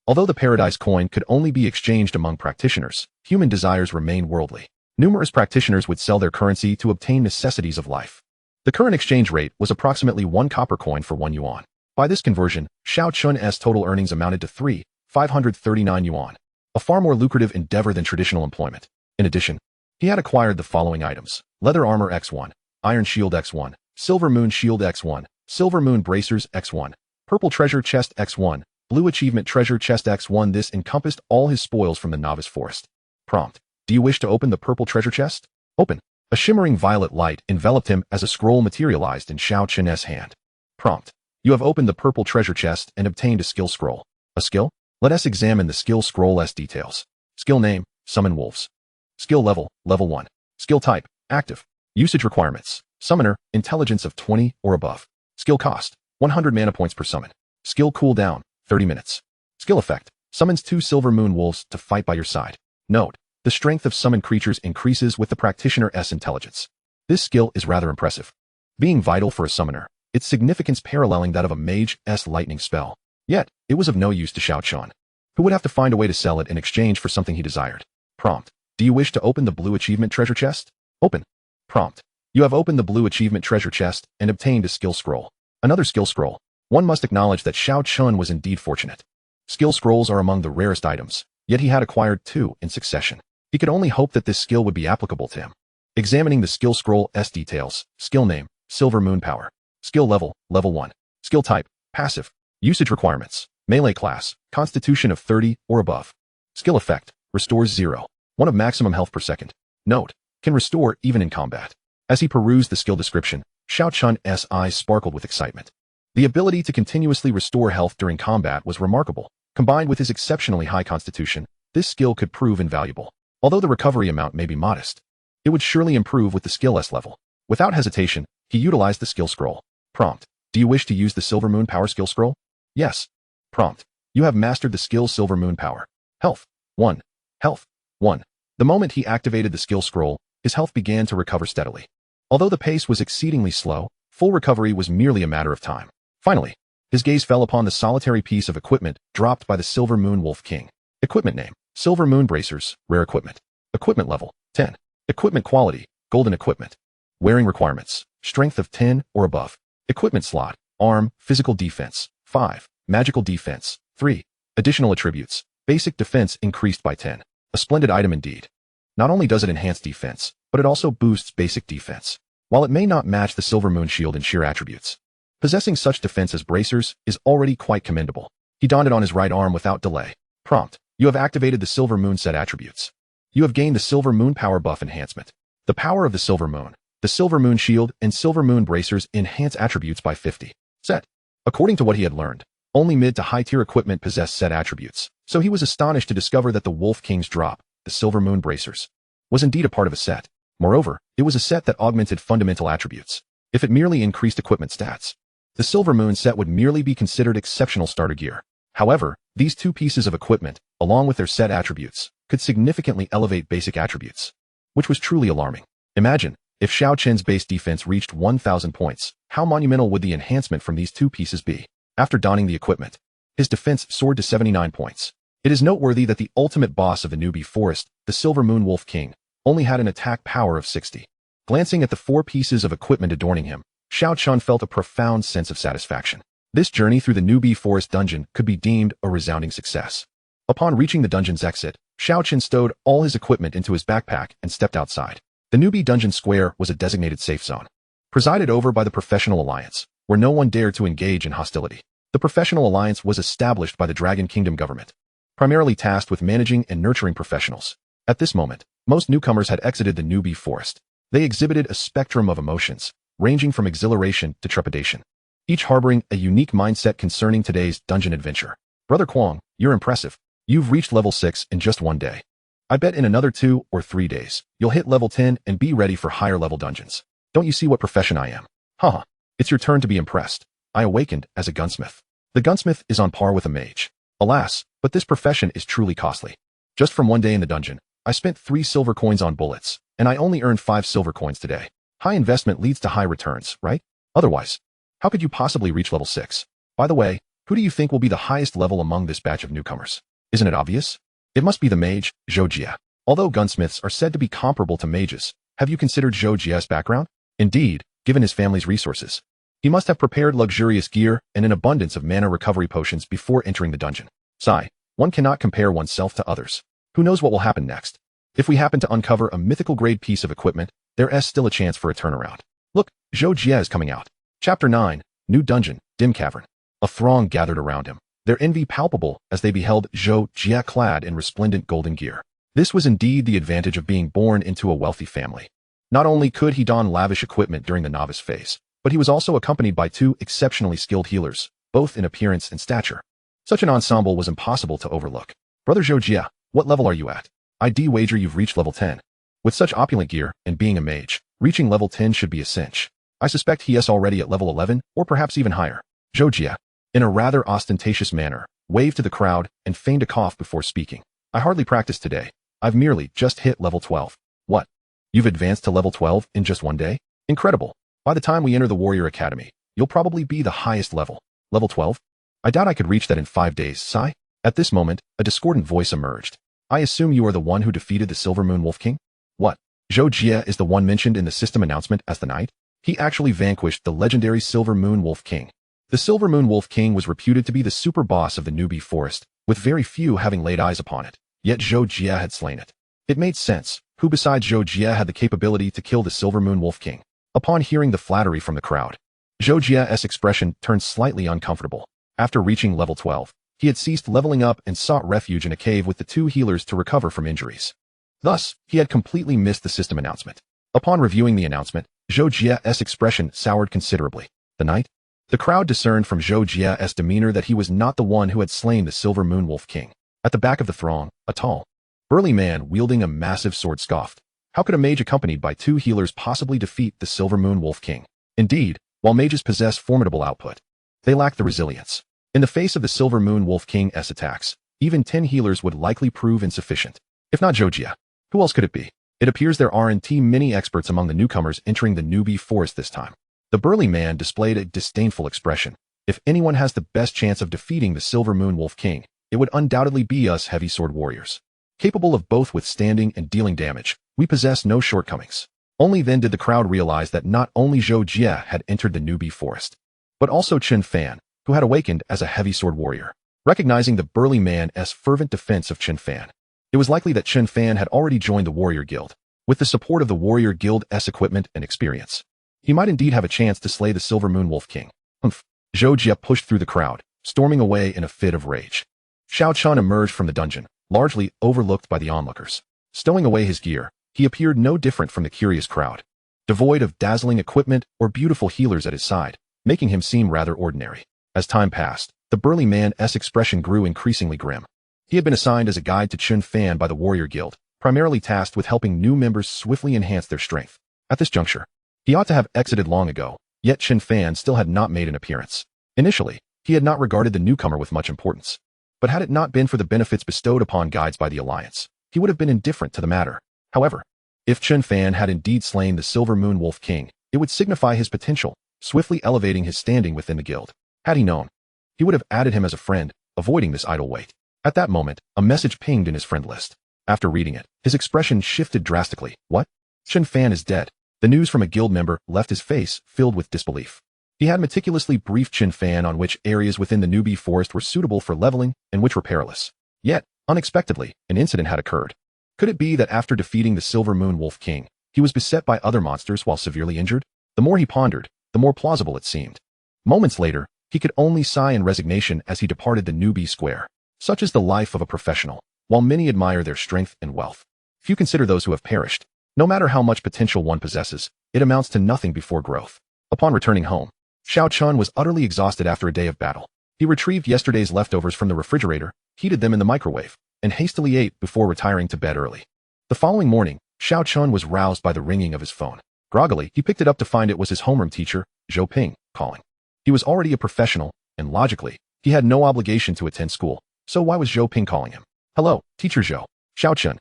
Although the paradise coin could only be exchanged among practitioners, human desires remain worldly. Numerous practitioners would sell their currency to obtain necessities of life. The current exchange rate was approximately 1 copper coin for 1 yuan. By this conversion, Xiao Chen's total earnings amounted to 3,539 yuan, a far more lucrative endeavor than traditional employment. In addition, he had acquired the following items: leather armor X1, iron shield X1, silver moon shield X1, silver moon bracers X1, purple treasure chest X1, blue achievement treasure chest X1. This encompassed all his spoils from the novice forest. Prompt: do you wish to open the purple treasure chest? Open. A shimmering violet light enveloped him as a scroll materialized in Xiao Chen's hand. Prompt: you have opened the purple treasure chest and obtained a skill scroll. A skill? Let us examine the skill scroll's details. Skill name: Summon Wolves. Skill level: Level 1. Skill type: Active. Usage requirements: Summoner, intelligence of 20 or above. Skill cost: 100 mana points per summon. Skill cooldown: 30 minutes. Skill effect: Summons 2 silver moon wolves to fight by your side. Note: the strength of summoned creatures increases with the practitioner's intelligence. This skill is rather impressive, being vital for a summoner, its significance paralleling that of a mage's lightning spell. Yet, it was of no use to Xiao Chen, who would have to find a way to sell it in exchange for something he desired. Prompt: do you wish to open the blue achievement treasure chest? Open. Prompt: you have opened the blue achievement treasure chest and obtained a skill scroll. Another skill scroll. One must acknowledge that Xiao Chen was indeed fortunate. Skill scrolls are among the rarest items, yet he had acquired 2 in succession. He could only hope that this skill would be applicable to him. Examining the skill scroll's details: skill name: Silver Moon Power. Skill level: Level 1. Skill type: Passive. Usage requirements: Melee class, Constitution of 30 or above. Skill effect: Restores 0.1 of maximum health per second. Note: can restore even in combat. As he perused the skill description, Xiao Chen's eyes sparkled with excitement. The ability to continuously restore health during combat was remarkable. Combined with his exceptionally high constitution, this skill could prove invaluable. Although the recovery amount may be modest, it would surely improve with the skill S level. Without hesitation, he utilized the skill scroll. Prompt: do you wish to use the Silver Moon Power skill scroll? Yes. Prompt: you have mastered the skill Silver Moon Power. Health: 1. Health: 1. The moment he activated the skill scroll, his health began to recover steadily. Although the pace was exceedingly slow, full recovery was merely a matter of time. Finally, his gaze fell upon the solitary piece of equipment dropped by the Silver Moon Wolf King. Equipment name: Silver Moon Bracers, Rare Equipment. Equipment level: 10. Equipment quality: Golden Equipment. Wearing requirements: Strength of 10 or above. Equipment slot: Arm, Physical Defense, 5. Magical Defense, 3. Additional attributes: Basic Defense increased by 10. A splendid item indeed. Not only does it enhance defense, but it also boosts basic defense. While it may not match the Silver Moon Shield in sheer attributes, possessing such defense as bracers is already quite commendable. He donned it on his right arm without delay. Prompt: you have activated the Silver Moon set attributes. You have gained the Silver Moon Power buff enhancement. The power of the Silver Moon, the Silver Moon Shield, and Silver Moon Bracers enhance attributes by 50. Set. According to what he had learned, only mid to high tier equipment possessed set attributes, so he was astonished to discover that the Wolf King's drop, the Silver Moon Bracers, was indeed a part of a set. Moreover, it was a set that augmented fundamental attributes. If it merely increased equipment stats, the Silver Moon set would merely be considered exceptional starter gear. However, these 2 pieces of equipment, along with their set attributes, could significantly elevate basic attributes, which was truly alarming. Imagine, if Xiao Chen's base defense reached 1,000 points, how monumental would the enhancement from these 2 pieces be? After donning the equipment, his defense soared to 79 points. It is noteworthy that the ultimate boss of the newbie forest, the Silver Moon Wolf King, only had an attack power of 60. Glancing at the 4 pieces of equipment adorning him, Xiao Chen felt a profound sense of satisfaction. This journey through the newbie forest dungeon could be deemed a resounding success. Upon reaching the dungeon's exit, Xiao Chen stowed all his equipment into his backpack and stepped outside. The newbie dungeon square was a designated safe zone, presided over by the Professional Alliance, where no one dared to engage in hostility. The Professional Alliance was established by the Dragon Kingdom government, primarily tasked with managing and nurturing professionals. At this moment, most newcomers had exited the newbie forest. They exhibited a spectrum of emotions, ranging from exhilaration to trepidation, each harboring a unique mindset concerning today's dungeon adventure. Brother Kwong, you're impressive. You've reached level 6 in just one day. I bet in another 2 or 3 days, you'll hit level 10 and be ready for higher level dungeons. Don't you see what profession I am? Haha, it's your turn to be impressed. I awakened as a gunsmith. The gunsmith is on par with a mage. Alas, but this profession is truly costly. Just from one day in the dungeon, I spent 3 silver coins on bullets, and I only earned 5 silver coins today. High investment leads to high returns, right? Otherwise, how could you possibly reach level 6? By the way, who do you think will be the highest level among this batch of newcomers? Isn't it obvious? It must be the mage, Zhou Jie. Although gunsmiths are said to be comparable to mages, have you considered Zhou Jie's background? Indeed, given his family's resources, he must have prepared luxurious gear and an abundance of mana recovery potions before entering the dungeon. Sigh, one cannot compare oneself to others. Who knows what will happen next? If we happen to uncover a mythical grade piece of equipment, there is still a chance for a turnaround. Look, Zhou Jie is coming out. Chapter 9, New Dungeon, Dim Cavern. A throng gathered around him, their envy palpable as they beheld Zhou Jie clad in resplendent golden gear. This was indeed the advantage of being born into a wealthy family. Not only could he don lavish equipment during the novice phase, but he was also accompanied by 2 exceptionally skilled healers, both in appearance and stature. Such an ensemble was impossible to overlook. Brother Zhou Jie, what level are you at? I'd wager you've reached level 10. With such opulent gear, and being a mage, reaching level 10 should be a cinch. I suspect he is already at level 11, or perhaps even higher. Zhou Jie, in a rather ostentatious manner, waved to the crowd and feigned a cough before speaking. I hardly practiced today. I've merely just hit level 12. What? You've advanced to level 12 in just one day? Incredible. By the time we enter the Warrior Academy, you'll probably be the highest level. Level 12? I doubt I could reach that in 5 days, sigh. At this moment, a discordant voice emerged. I assume you are the one who defeated the Silver Moon Wolf King? What? Zhou Jie is the one mentioned in the system announcement as the knight? He actually vanquished the legendary Silver Moon Wolf King. The Silver Moon Wolf King was reputed to be the super boss of the newbie forest, with very few having laid eyes upon it. Yet Zhou Jie had slain it. It made sense. Who besides Zhou Jie had the capability to kill the Silver Moon Wolf King? Upon hearing the flattery from the crowd, Zhou Jie's expression turned slightly uncomfortable. After reaching level 12, he had ceased leveling up and sought refuge in a cave with the 2 healers to recover from injuries. Thus, he had completely missed the system announcement. Upon reviewing the announcement, Zhou Jie's expression soured considerably. The knight? The crowd discerned from Zhou Jie's demeanor that he was not the one who had slain the Silver Moon Wolf King. At the back of the throng, a tall, burly man wielding a massive sword scoffed. How could a mage accompanied by 2 healers possibly defeat the Silver Moon Wolf King? Indeed, while mages possess formidable output, they lack the resilience. In the face of the Silver Moon Wolf King's attacks, even 10 healers would likely prove insufficient. If not Zhou Jie, who else could it be? It appears there aren't many experts among the newcomers entering the newbie forest this time. The burly man displayed a disdainful expression. If anyone has the best chance of defeating the Silver Moon Wolf King, it would undoubtedly be us heavy sword warriors. Capable of both withstanding and dealing damage, we possess no shortcomings. Only then did the crowd realize that not only Zhou Jie had entered the newbie forest, but also Chen Fan, who had awakened as a heavy sword warrior. Recognizing the burly man's fervent defense of Chen Fan, it was likely that Chen Fan had already joined the warrior guild. With the support of the warrior guild's equipment and experience, he might indeed have a chance to slay the Silver Moon Wolf King. Humph. Zhou Jie pushed through the crowd, storming away in a fit of rage. Xiao Chen emerged from the dungeon, largely overlooked by the onlookers. Stowing away his gear, he appeared no different from the curious crowd, devoid of dazzling equipment or beautiful healers at his side, making him seem rather ordinary. As time passed, the burly man's expression grew increasingly grim. He had been assigned as a guide to Chen Fan by the Warrior Guild, primarily tasked with helping new members swiftly enhance their strength. At this juncture, he ought to have exited long ago, yet Chen Fan still had not made an appearance. Initially, he had not regarded the newcomer with much importance. But had it not been for the benefits bestowed upon guides by the Alliance, he would have been indifferent to the matter. However, if Chen Fan had indeed slain the Silver Moon Wolf King, it would signify his potential, swiftly elevating his standing within the guild. Had he known, he would have added him as a friend, avoiding this idle wait. At that moment, a message pinged in his friend list. After reading it, his expression shifted drastically. What? Chen Fan is dead. The news from a guild member left his face filled with disbelief. He had meticulously briefed Chen Fan on which areas within the newbie forest were suitable for leveling and which were perilous. Yet, unexpectedly, an incident had occurred. Could it be that after defeating the Silver Moon Wolf King, he was beset by other monsters while severely injured? The more he pondered, the more plausible it seemed. Moments later, he could only sigh in resignation as he departed the newbie square. Such is the life of a professional. While many admire their strength and wealth, few consider those who have perished. No matter how much potential one possesses, it amounts to nothing before growth. Upon returning home, Xiao Chen was utterly exhausted after a day of battle. He retrieved yesterday's leftovers from the refrigerator, heated them in the microwave, and hastily ate before retiring to bed early. The following morning, Xiao Chen was roused by the ringing of his phone. Groggily, he picked it up to find it was his homeroom teacher, Zhou Ping, calling. He was already a professional, and logically, he had no obligation to attend school, so why was Zhou Ping calling him? Hello, Teacher Zhou. Xiao Chen.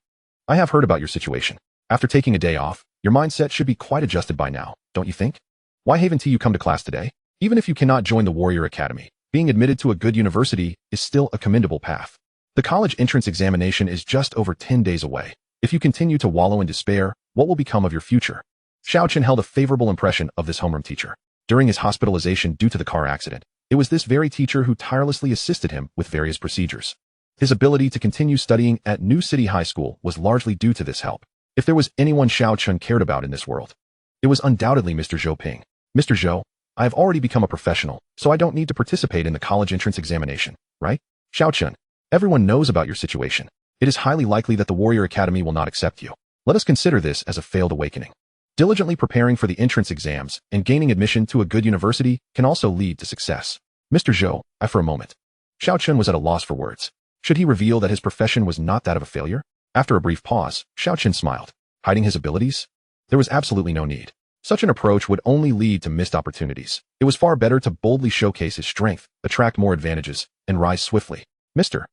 I have heard about your situation. After taking a day off, your mindset should be quite adjusted by now, don't you think? Why haven't you come to class today? Even if you cannot join the Warrior Academy, being admitted to a good university is still a commendable path. The college entrance examination is just over 10 days away. If you continue to wallow in despair, what will become of your future? Xiao Chen held a favorable impression of this homeroom teacher. During his hospitalization due to the car accident, it was this very teacher who tirelessly assisted him with various procedures. His ability to continue studying at New City High School was largely due to this help. If there was anyone Xiao Chen cared about in this world, it was undoubtedly Mr. Zhou Ping. Mr. Zhou, I have already become a professional, so I don't need to participate in the college entrance examination, right? Xiao Chen, everyone knows about your situation. It is highly likely that the Warrior Academy will not accept you. Let us consider this as a failed awakening. Diligently preparing for the entrance exams and gaining admission to a good university can also lead to success. Mr. Zhou, for a moment. Xiao Chen was at a loss for words. Should he reveal that his profession was not that of a failure? After a brief pause, Xiao Chen smiled. Hiding his abilities? There was absolutely no need. Such an approach would only lead to missed opportunities. It was far better to boldly showcase his strength, attract more advantages, and rise swiftly. Mr.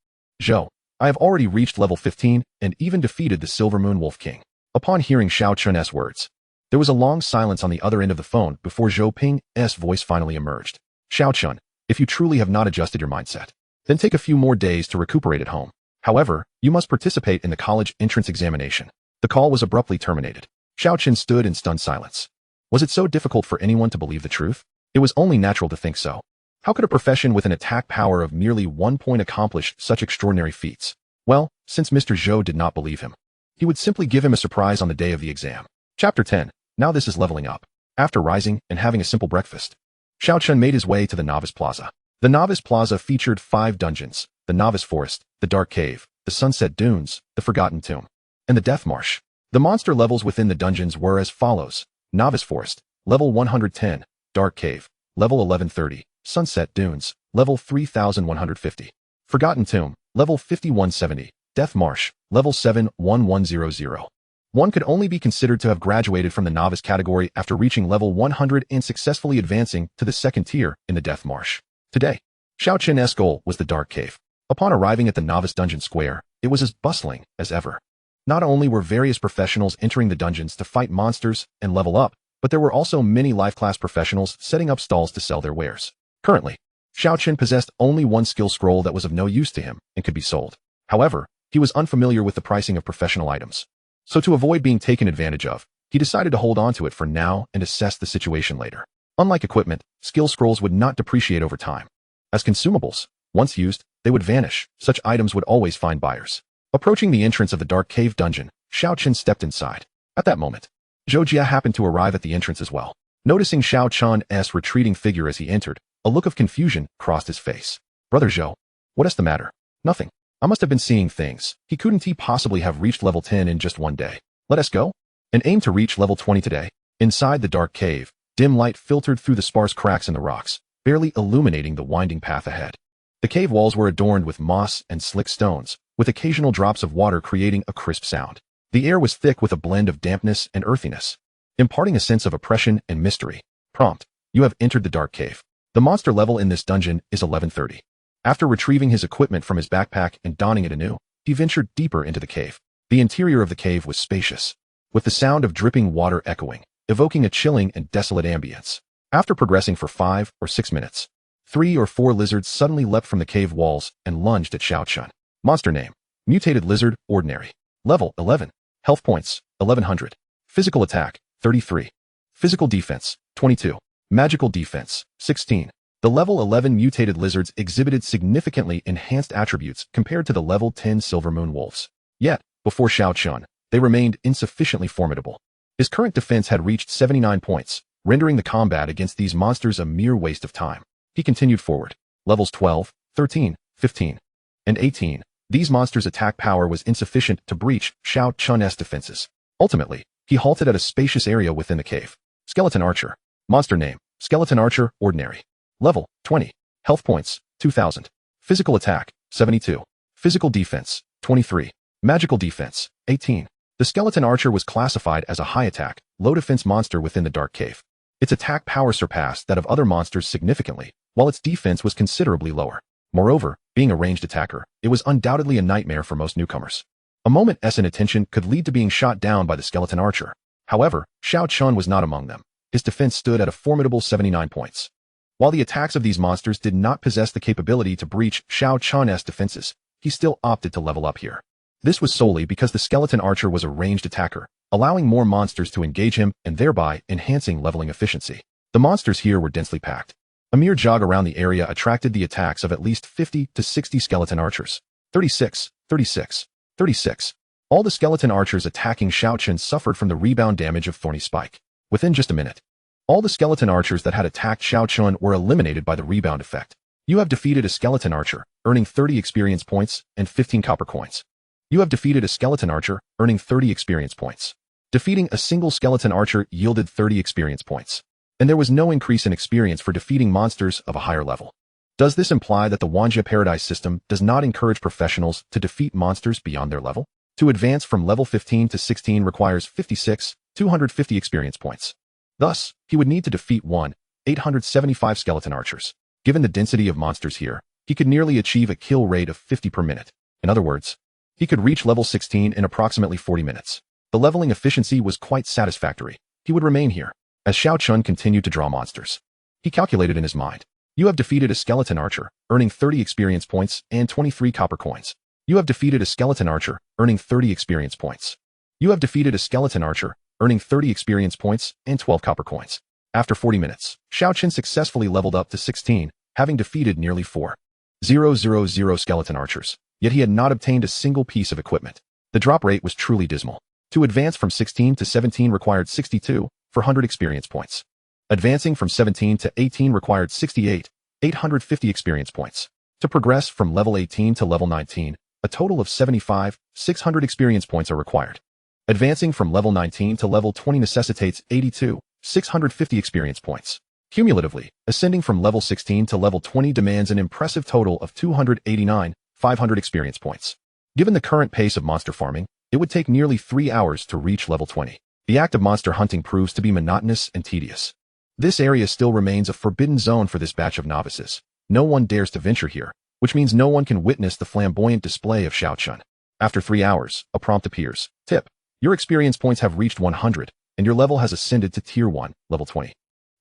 Zhou, I have already reached level 15 and even defeated the Silver Moon Wolf King. Upon hearing Xiao Chen's words, there was a long silence on the other end of the phone before Zhou Ping's voice finally emerged. Xiao Chen, if you truly have not adjusted your mindset, then take a few more days to recuperate at home. However, you must participate in the college entrance examination. The call was abruptly terminated. Xiao Chen stood in stunned silence. Was it so difficult for anyone to believe the truth? It was only natural to think so. How could a profession with an attack power of merely 1 point accomplish such extraordinary feats? Well, since Mr. Zhou did not believe him, he would simply give him a surprise on the day of the exam. Chapter 10. Now this is leveling up. After rising and having a simple breakfast, Xiao Chen made his way to the Novice Plaza. The Novice Plaza featured 5 dungeons: the Novice Forest, the Dark Cave, the Sunset Dunes, the Forgotten Tomb, and the Death Marsh. The monster levels within the dungeons were as follows: Novice Forest, level 110, Dark Cave, level 1130, Sunset Dunes, level 3150, Forgotten Tomb, level 5170, Death Marsh, level 71100. One could only be considered to have graduated from the novice category after reaching level 100 and successfully advancing to the second tier in the Death Marsh. Today, Xiao Chen's goal was the Dark Cave. Upon arriving at the Novice Dungeon Square, it was as bustling as ever. Not only were various professionals entering the dungeons to fight monsters and level up, but there were also many life-class professionals setting up stalls to sell their wares. Currently, Xiao Chen possessed only one skill scroll that was of no use to him and could be sold. However, he was unfamiliar with the pricing of professional items. So to avoid being taken advantage of, he decided to hold on to it for now and assess the situation later. Unlike equipment, skill scrolls would not depreciate over time. As consumables, once used, they would vanish. Such items would always find buyers. Approaching the entrance of the Dark Cave dungeon, Xiao Chen stepped inside. At that moment, Zhou Jia happened to arrive at the entrance as well. Noticing Xiao Chen's retreating figure as he entered, a look of confusion crossed his face. Brother Zhou, what is the matter? Nothing. I must have been seeing things. Couldn't he possibly have reached level 10 in just one day? Let us go and aim to reach level 20 today. Inside the dark cave, dim light filtered through the sparse cracks in the rocks, barely illuminating the winding path ahead. The cave walls were adorned with moss and slick stones, with occasional drops of water creating a crisp sound. The air was thick with a blend of dampness and earthiness, imparting a sense of oppression and mystery. Prompt: you have entered the dark cave. The monster level in this dungeon is 1130. After retrieving his equipment from his backpack and donning it anew, he ventured deeper into the cave. The interior of the cave was spacious, with the sound of dripping water echoing, evoking a chilling and desolate ambience. After progressing for 5 or 6 minutes, 3 or 4 lizards suddenly leapt from the cave walls and lunged at Xiao Chen. Monster name: Mutated Lizard, Ordinary. Level 11. Health points: 1100. Physical attack: 33. Physical defense: 22. Magical defense: 16. The level 11 mutated lizards exhibited significantly enhanced attributes compared to the level 10 Silver Moon wolves. Yet, before Xiao Chen, they remained insufficiently formidable. His current defense had reached 79 points, rendering the combat against these monsters a mere waste of time. He continued forward. Levels 12, 13, 15, and 18. These monsters' attack power was insufficient to breach Xiao Chen's defenses. Ultimately, he halted at a spacious area within the cave. Skeleton Archer. Monster name: Skeleton Archer, Ordinary. Level 20. Health points: 2000. Physical attack: 72. Physical defense: 23. Magical defense. 18. The skeleton archer was classified as a high attack, low defense monster within the dark cave. Its attack power surpassed that of other monsters significantly, while its defense was considerably lower. Moreover, being a ranged attacker, it was undoubtedly a nightmare for most newcomers. A moment's inattention could lead to being shot down by the skeleton archer. However, Xiao Chen was not among them. His defense stood at a formidable 79 points. While the attacks of these monsters did not possess the capability to breach Xiao Chen's defenses, he still opted to level up here. This was solely because the skeleton archer was a ranged attacker, allowing more monsters to engage him and thereby enhancing leveling efficiency. The monsters here were densely packed. A mere jog around the area attracted the attacks of at least 50 to 60 skeleton archers. 36, 36, 36. All the skeleton archers attacking Xiao Chen suffered from the rebound damage of Thorny Spike. Within just a minute, all the skeleton archers that had attacked Xiao Chen were eliminated by the rebound effect. You have defeated a skeleton archer, earning 30 experience points and 15 copper coins. You have defeated a skeleton archer, earning 30 experience points. Defeating a single skeleton archer yielded 30 experience points. And there was no increase in experience for defeating monsters of a higher level. Does this imply that the Wanjia Paradise system does not encourage professionals to defeat monsters beyond their level? To advance from level 15 to 16 requires 250 experience points. Thus, he would need to defeat 875 skeleton archers. Given the density of monsters here, he could nearly achieve a kill rate of 50 per minute. In other words, he could reach level 16 in approximately 40 minutes. The leveling efficiency was quite satisfactory. He would remain here, as Xiao Chen continued to draw monsters. He calculated in his mind. You have defeated a skeleton archer, earning 30 experience points and 23 copper coins. You have defeated a skeleton archer, earning 30 experience points. You have defeated a skeleton archer, earning 30 experience points and 12 copper coins. After 40 minutes, Xiao Chen successfully leveled up to 16, having defeated nearly 4,000 skeleton archers. Yet he had not obtained a single piece of equipment. The drop rate was truly dismal. To advance from 16 to 17 required 6,200 experience points. Advancing from 17 to 18 required 850 experience points. To progress from level 18 to level 19, a total of 600 experience points are required. Advancing from level 19 to level 20 necessitates 650 experience points. Cumulatively, ascending from level 16 to level 20 demands an impressive total of 500 experience points. Given the current pace of monster farming, it would take nearly 3 hours to reach level 20. The act of monster hunting proves to be monotonous and tedious. This area still remains a forbidden zone for this batch of novices. No one dares to venture here, which means no one can witness the flamboyant display of Xiao Chen. After 3 hours, a prompt appears. Tip: your experience points have reached 100, and your level has ascended to Tier 1, level 20,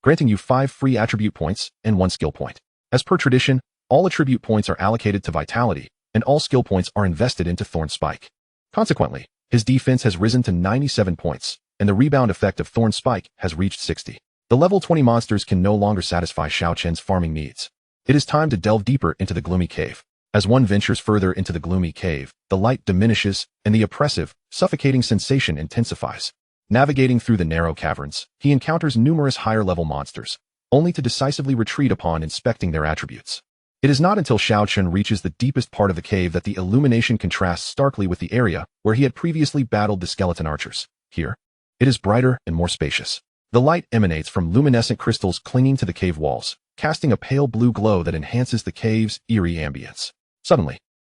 granting you 5 free attribute points and 1 skill point. As per tradition, all attribute points are allocated to Vitality, and all skill points are invested into Thorn Spike. Consequently, his defense has risen to 97 points, and the rebound effect of Thorn Spike has reached 60. The level 20 monsters can no longer satisfy Xiao Chen's farming needs. It is time to delve deeper into the gloomy cave. As one ventures further into the gloomy cave, the light diminishes, and the oppressive, suffocating sensation intensifies. Navigating through the narrow caverns, he encounters numerous higher-level monsters, only to decisively retreat upon inspecting their attributes. It is not until Xiao Chen reaches the deepest part of the cave that the illumination contrasts starkly with the area where he had previously battled the skeleton archers. Here, it is brighter and more spacious. The light emanates from luminescent crystals clinging to the cave walls, casting a pale blue glow that enhances the cave's eerie ambience. Suddenly,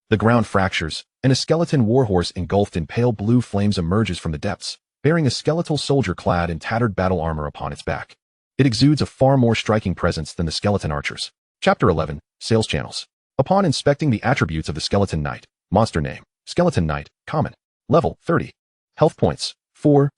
the ground fractures, and a skeleton warhorse engulfed in pale blue flames emerges from the depths, bearing a skeletal soldier clad in tattered battle armor upon its back. It exudes a far more striking presence than the skeleton archers. Chapter 11, Sales Channels. Upon inspecting the attributes of the skeleton knight, monster name, skeleton knight, common, level 30, health points, 4000,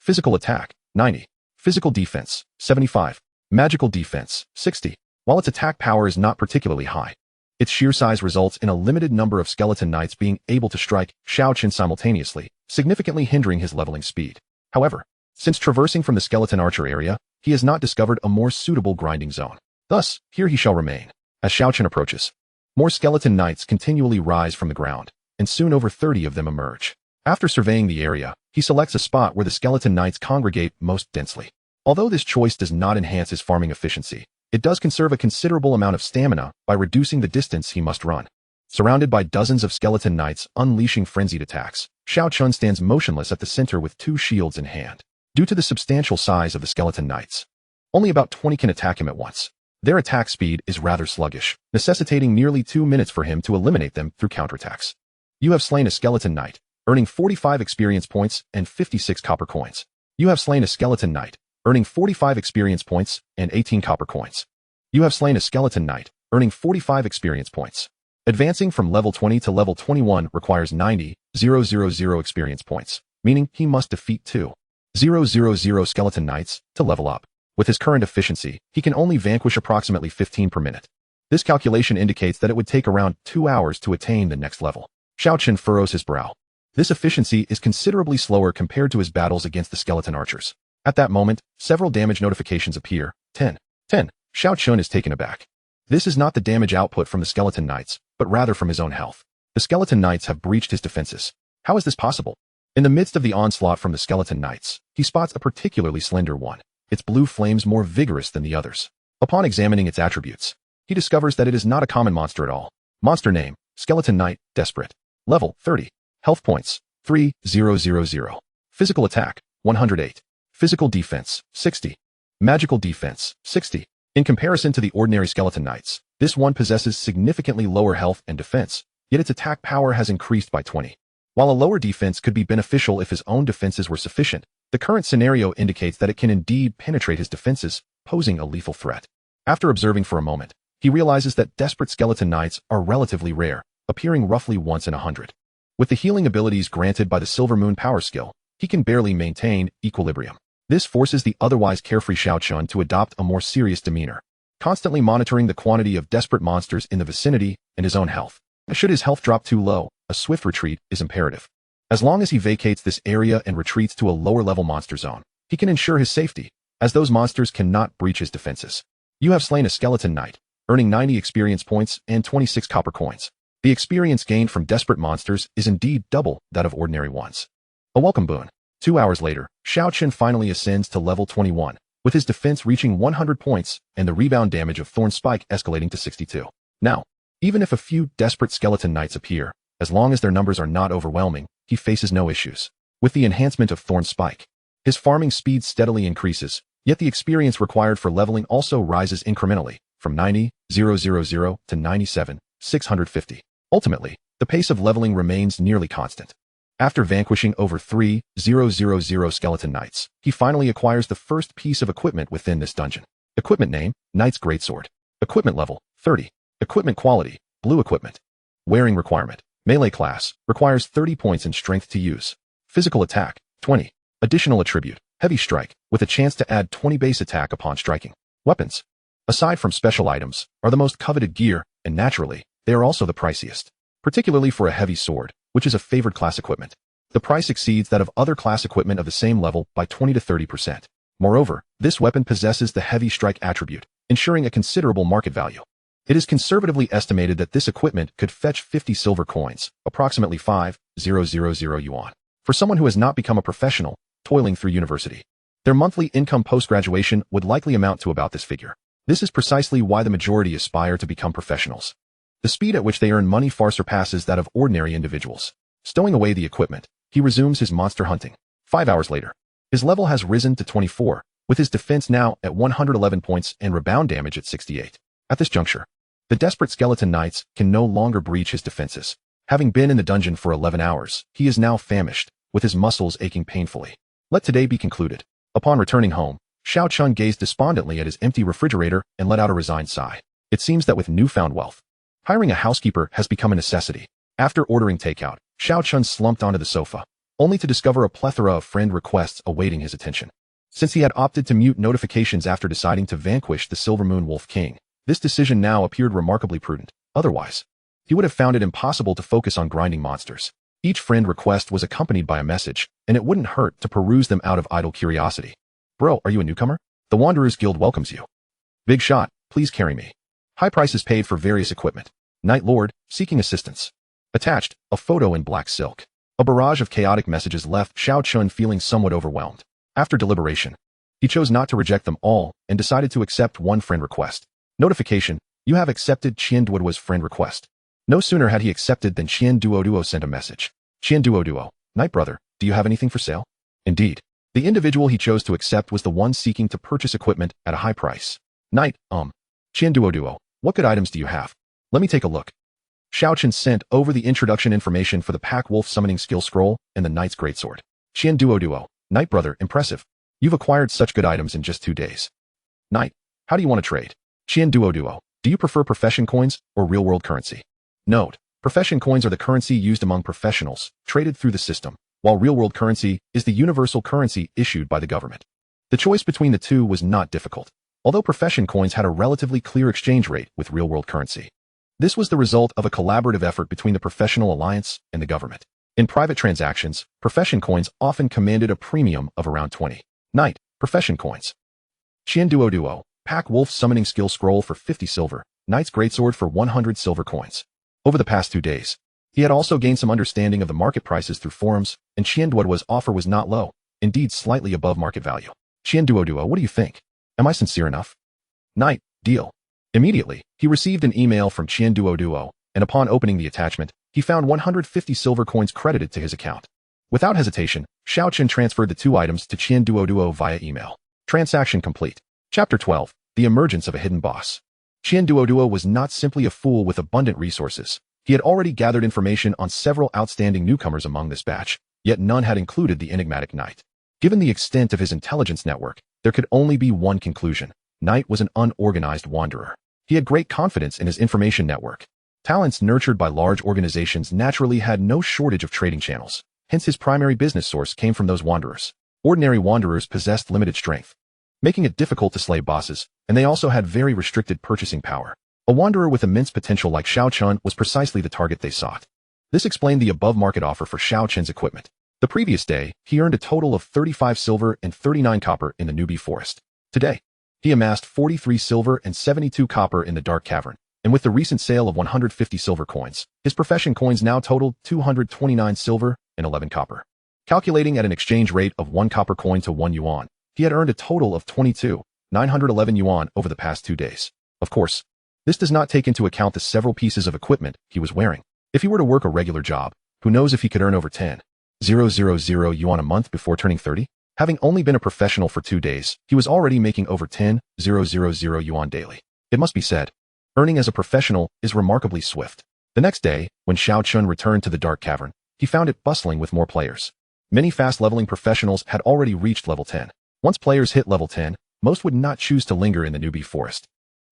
physical attack, 90, physical defense, 75, magical defense, 60. While its attack power is not particularly high, its sheer size results in a limited number of skeleton knights being able to strike Xiao Chen simultaneously, significantly hindering his leveling speed. However, since traversing from the skeleton archer area, he has not discovered a more suitable grinding zone. Thus, here he shall remain. As Xiao Chen approaches, more skeleton knights continually rise from the ground, and soon over 30 of them emerge. After surveying the area, he selects a spot where the skeleton knights congregate most densely. Although this choice does not enhance his farming efficiency, it does conserve a considerable amount of stamina by reducing the distance he must run. Surrounded by dozens of skeleton knights unleashing frenzied attacks, Xiao Chen stands motionless at the center with 2 shields in hand. Due to the substantial size of the skeleton knights, only about 20 can attack him at once. Their attack speed is rather sluggish, necessitating nearly 2 minutes for him to eliminate them through counterattacks. You have slain a skeleton knight, earning 45 experience points and 56 copper coins. You have slain a skeleton knight, earning 45 experience points and 18 copper coins. You have slain a skeleton knight, earning 45 experience points. Advancing from level 20 to level 21 requires 90,000 experience points, meaning he must defeat 2,000 skeleton knights to level up. With his current efficiency, he can only vanquish approximately 15 per minute. This calculation indicates that it would take around 2 hours to attain the next level. Xiao Chen furrows his brow. This efficiency is considerably slower compared to his battles against the skeleton archers. At that moment, several damage notifications appear. 10. Xiao Chen is taken aback. This is not the damage output from the skeleton knights, but rather from his own health. The skeleton knights have breached his defenses. How is this possible? In the midst of the onslaught from the skeleton knights, he spots a particularly slender one, its blue flames more vigorous than the others. Upon examining its attributes, he discovers that it is not a common monster at all. Monster name, Skeleton Knight, Desperate. Level, 30. Health points, 3,000. Physical attack, 108. Physical defense, 60. Magical defense, 60. In comparison to the ordinary skeleton knights, this one possesses significantly lower health and defense, yet its attack power has increased by 20. While a lower defense could be beneficial if his own defenses were sufficient, the current scenario indicates that it can indeed penetrate his defenses, posing a lethal threat. After observing for a moment, he realizes that desperate skeleton knights are relatively rare, appearing roughly once in 100. With the healing abilities granted by the Silver Moon power skill, he can barely maintain equilibrium. This forces the otherwise carefree Xiao Chen to adopt a more serious demeanor, constantly monitoring the quantity of desperate monsters in the vicinity and his own health. Should his health drop too low, a swift retreat is imperative. As long as he vacates this area and retreats to a lower-level monster zone, he can ensure his safety, as those monsters cannot breach his defenses. You have slain a skeleton knight, earning 90 experience points and 26 copper coins. The experience gained from desperate monsters is indeed double that of ordinary ones. A welcome boon. 2 hours later, Xiao Chen finally ascends to level 21, with his defense reaching 100 points and the rebound damage of Thorn Spike escalating to 62. Now, even if a few desperate skeleton knights appear, as long as their numbers are not overwhelming, he faces no issues. With the enhancement of Thorn Spike, his farming speed steadily increases, yet the experience required for leveling also rises incrementally, from 90,000 to 97,650. Ultimately, the pace of leveling remains nearly constant. After vanquishing over 3,000 skeleton knights, he finally acquires the first piece of equipment within this dungeon. Equipment name, Knight's Greatsword. Equipment level, 30. Equipment quality, blue equipment. Wearing requirement, melee class, requires 30 points in strength to use. Physical attack, 20. Additional attribute, heavy strike, with a chance to add 20 base attack upon striking. Weapons, aside from special items, are the most coveted gear, and naturally, they are also the priciest, particularly for a heavy sword, which is a favored class equipment. The price exceeds that of other class equipment of the same level by 20 to 30%. Moreover, this weapon possesses the heavy strike attribute, ensuring a considerable market value. It is conservatively estimated that this equipment could fetch 50 silver coins, approximately 5,000 yuan, for someone who has not become a professional, toiling through university. Their monthly income post-graduation would likely amount to about this figure. This is precisely why the majority aspire to become professionals. The speed at which they earn money far surpasses that of ordinary individuals. Stowing away the equipment, he resumes his monster hunting. 5 hours later, his level has risen to 24, with his defense now at 111 points and rebound damage at 68. At this juncture, the desperate skeleton knights can no longer breach his defenses. Having been in the dungeon for 11 hours, he is now famished, with his muscles aching painfully. Let today be concluded. Upon returning home, Xiao Chen gazed despondently at his empty refrigerator and let out a resigned sigh. It seems that with newfound wealth, hiring a housekeeper has become a necessity. After ordering takeout, Xiao Chen slumped onto the sofa, only to discover a plethora of friend requests awaiting his attention. Since he had opted to mute notifications after deciding to vanquish the Silver Moon Wolf King, this decision now appeared remarkably prudent. Otherwise, he would have found it impossible to focus on grinding monsters. Each friend request was accompanied by a message, and it wouldn't hurt to peruse them out of idle curiosity. Bro, are you a newcomer? The Wanderers Guild welcomes you. Big shot, please carry me. High prices paid for various equipment. Night Lord, seeking assistance. Attached, a photo in black silk. A barrage of chaotic messages left Xiao Chen feeling somewhat overwhelmed. After deliberation, he chose not to reject them all and decided to accept one friend request. Notification, you have accepted Qian Duoduo's friend request. No sooner had he accepted than Qian Duoduo sent a message. Qian Duoduo, Night Brother, do you have anything for sale? Indeed. The individual he chose to accept was the one seeking to purchase equipment at a high price. Night, Qian Duoduo, what good items do you have? Let me take a look. Xiao Chen sent over the introduction information for the Pack Wolf Summoning Skill Scroll and the Knight's Greatsword. Qian Duo, Knight Brother, impressive. You've acquired such good items in just 2 days. Knight, how do you want to trade? Qian Duo, do you prefer profession coins or real-world currency? Note, profession coins are the currency used among professionals, traded through the system, while real-world currency is the universal currency issued by the government. The choice between the two was not difficult, although profession coins had a relatively clear exchange rate with real-world currency. This was the result of a collaborative effort between the professional alliance and the government. In private transactions, profession coins often commanded a premium of around 20. Knight, profession coins. Qian Duo, Pack Wolf Summoning Skill Scroll for 50 silver, Knight's Greatsword for 100 silver coins. Over the past 2 days, he had also gained some understanding of the market prices through forums, and Qian Duo's offer was not low, indeed slightly above market value. Qian Duo, what do you think? Am I sincere enough? Knight, deal. Immediately, he received an email from Qian Duo, and upon opening the attachment, he found 150 silver coins credited to his account. Without hesitation, Xiao Chen transferred the 2 items to Qian Duo via email. Transaction complete. Chapter 12. The Emergence of a Hidden Boss. Qian Duo was not simply a fool with abundant resources. He had already gathered information on several outstanding newcomers among this batch, yet none had included the enigmatic Knight. Given the extent of his intelligence network, there could only be one conclusion. Knight was an unorganized wanderer. He had great confidence in his information network. Talents nurtured by large organizations naturally had no shortage of trading channels. Hence his primary business source came from those wanderers. Ordinary wanderers possessed limited strength, making it difficult to slay bosses, and they also had very restricted purchasing power. A wanderer with immense potential like Xiao Chen was precisely the target they sought. This explained the above-market offer for Xiao Chen's equipment. The previous day, he earned a total of 35 silver and 39 copper in the newbie forest. Today, he amassed 43 silver and 72 copper in the dark cavern, and with the recent sale of 150 silver coins, his profession coins now totaled 229 silver and 11 copper. Calculating at an exchange rate of 1 copper coin to 1 yuan, he had earned a total of 22,911 yuan over the past 2 days. Of course, this does not take into account the several pieces of equipment he was wearing. If he were to work a regular job, who knows if he could earn over 10,000 yuan a month before turning 30? Having only been a professional for 2 days, he was already making over 10,000 yuan daily. It must be said, earning as a professional is remarkably swift. The next day, when Xiao Chen returned to the dark cavern, he found it bustling with more players. Many fast-leveling professionals had already reached level 10. Once players hit level 10, most would not choose to linger in the newbie forest,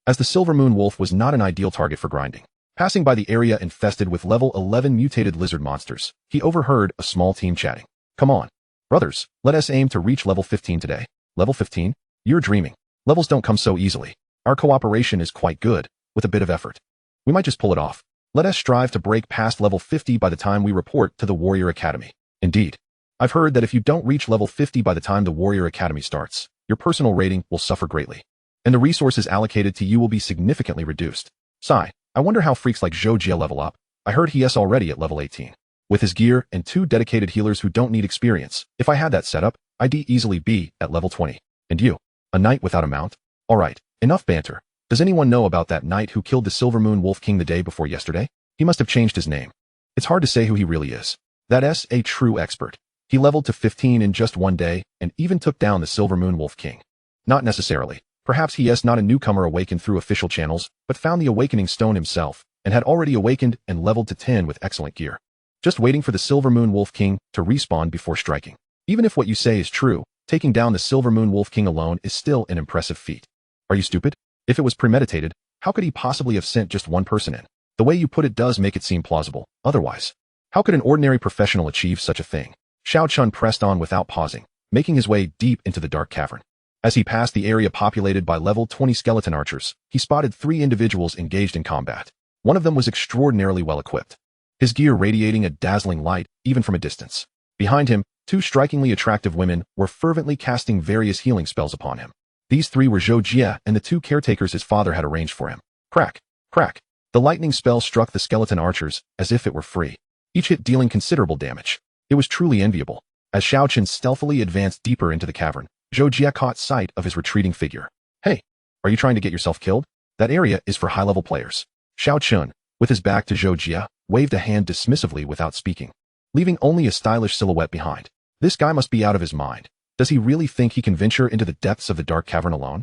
as the Silver Moon Wolf was not an ideal target for grinding. Passing by the area infested with level 11 mutated lizard monsters, he overheard a small team chatting. Come on, brothers, let us aim to reach level 15 today. Level 15? You're dreaming. Levels don't come so easily. Our cooperation is quite good, with a bit of effort. We might just pull it off. Let us strive to break past level 50 by the time we report to the Warrior Academy. Indeed, I've heard that if you don't reach level 50 by the time the Warrior Academy starts, your personal rating will suffer greatly, and the resources allocated to you will be significantly reduced. Sigh, I wonder how freaks like Zhou Jie level up. I heard he is already at level 18. With his gear and 2 dedicated healers who don't need experience, if I had that set up, I'd easily be at level 20. And you, a knight without a mount? Alright, enough banter. Does anyone know about that knight who killed the Silver Moon Wolf King the day before yesterday? He must have changed his name. It's hard to say who he really is. That's a true expert. He leveled to 15 in just 1 day, and even took down the Silver Moon Wolf King. Not necessarily. Perhaps he is not a newcomer awakened through official channels, but found the awakening stone himself, and had already awakened and leveled to 10 with excellent gear. Just waiting for the Silver Moon Wolf King to respawn before striking. Even if what you say is true, taking down the Silver Moon Wolf King alone is still an impressive feat. Are you stupid? If it was premeditated, how could he possibly have sent just one person in? The way you put it does make it seem plausible. Otherwise, how could an ordinary professional achieve such a thing? Xiao Chen pressed on without pausing, making his way deep into the dark cavern. As he passed the area populated by level 20 skeleton archers, he spotted 3 individuals engaged in combat. One of them was extraordinarily well equipped, his gear radiating a dazzling light even from a distance. Behind him, 2 strikingly attractive women were fervently casting various healing spells upon him. These 3 were Zhou Jie and the 2 caretakers his father had arranged for him. Crack, crack. The lightning spell struck the skeleton archers as if it were free, each hit dealing considerable damage. It was truly enviable. As Xiao Chen stealthily advanced deeper into the cavern, Zhou Jie caught sight of his retreating figure. Hey, are you trying to get yourself killed? That area is for high-level players. Xiao Chen, with his back to Zhou Jie, waved a hand dismissively without speaking, leaving only a stylish silhouette behind. This guy must be out of his mind. Does he really think he can venture into the depths of the dark cavern alone?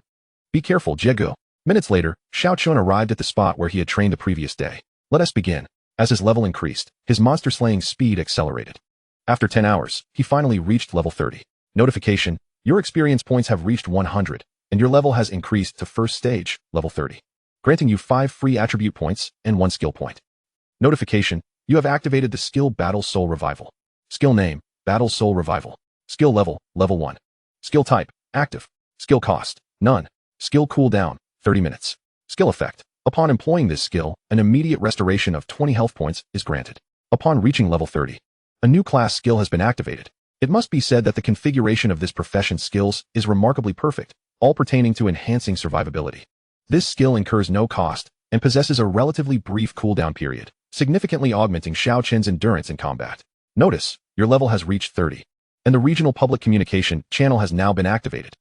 Be careful, Jiegu. Minutes later, Xiao Chen arrived at the spot where he had trained the previous day. Let us begin. As his level increased, his monster-slaying speed accelerated. After 10 hours, he finally reached level 30. Notification: your experience points have reached 100, and your level has increased to first stage, level 30, granting you 5 free attribute points and 1 skill point. Notification: you have activated the skill Battle Soul Revival. Skill name: Battle Soul Revival. Skill level: level 1. Skill type: active. Skill cost: none. Skill cooldown: 30 minutes. Skill effect: upon employing this skill, an immediate restoration of 20 health points is granted. Upon reaching level 30, a new class skill has been activated. It must be said that the configuration of this profession's skills is remarkably perfect, all pertaining to enhancing survivability. This skill incurs no cost and possesses a relatively brief cooldown period, significantly augmenting Xiao Chen's endurance in combat. Notice: your level has reached 30, and the regional public communication channel has now been activated.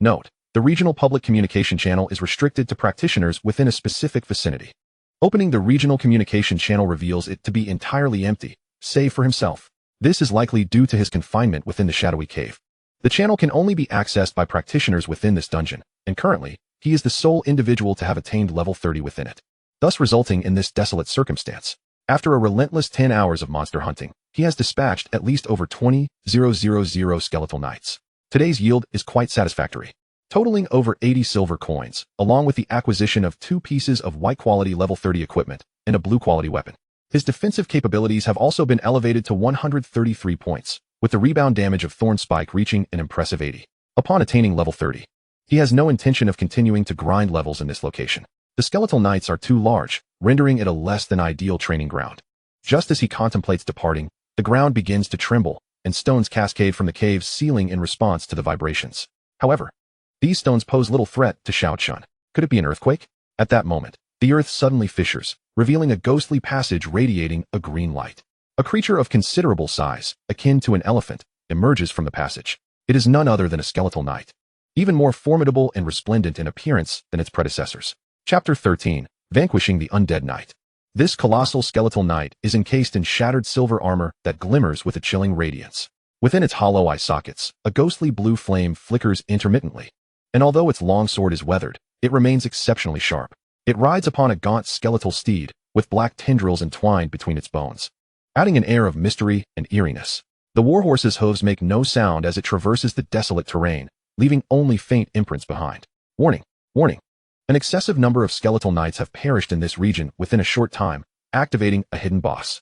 Note: the regional public communication channel is restricted to practitioners within a specific vicinity. Opening the regional communication channel reveals it to be entirely empty, save for himself. This is likely due to his confinement within the shadowy cave. The channel can only be accessed by practitioners within this dungeon, and currently, he is the sole individual to have attained level 30 within it, thus resulting in this desolate circumstance. After a relentless 10 hours of monster hunting, he has dispatched at least over 20,000 skeletal knights. Today's yield is quite satisfactory, totaling over 80 silver coins, along with the acquisition of 2 pieces of white-quality level 30 equipment and a blue-quality weapon. His defensive capabilities have also been elevated to 133 points, with the rebound damage of Thorn Spike reaching an impressive 80. Upon attaining level 30, he has no intention of continuing to grind levels in this location. The skeletal knights are too large, rendering it a less than ideal training ground. Just as he contemplates departing, the ground begins to tremble, and stones cascade from the cave's ceiling in response to the vibrations. However, these stones pose little threat to Xiao Chen. Could it be an earthquake? At that moment, the earth suddenly fissures, revealing a ghostly passage radiating a green light. A creature of considerable size, akin to an elephant, emerges from the passage. It is none other than a skeletal knight, even more formidable and resplendent in appearance than its predecessors. Chapter 13: Vanquishing the Undead Knight. This colossal skeletal knight is encased in shattered silver armor that glimmers with a chilling radiance. Within its hollow eye sockets, a ghostly blue flame flickers intermittently, and although its long sword is weathered, it remains exceptionally sharp. It rides upon a gaunt skeletal steed, with black tendrils entwined between its bones, adding an air of mystery and eeriness. The warhorse's hooves make no sound as it traverses the desolate terrain, leaving only faint imprints behind. Warning! Warning! An excessive number of skeletal knights have perished in this region within a short time, activating a hidden boss.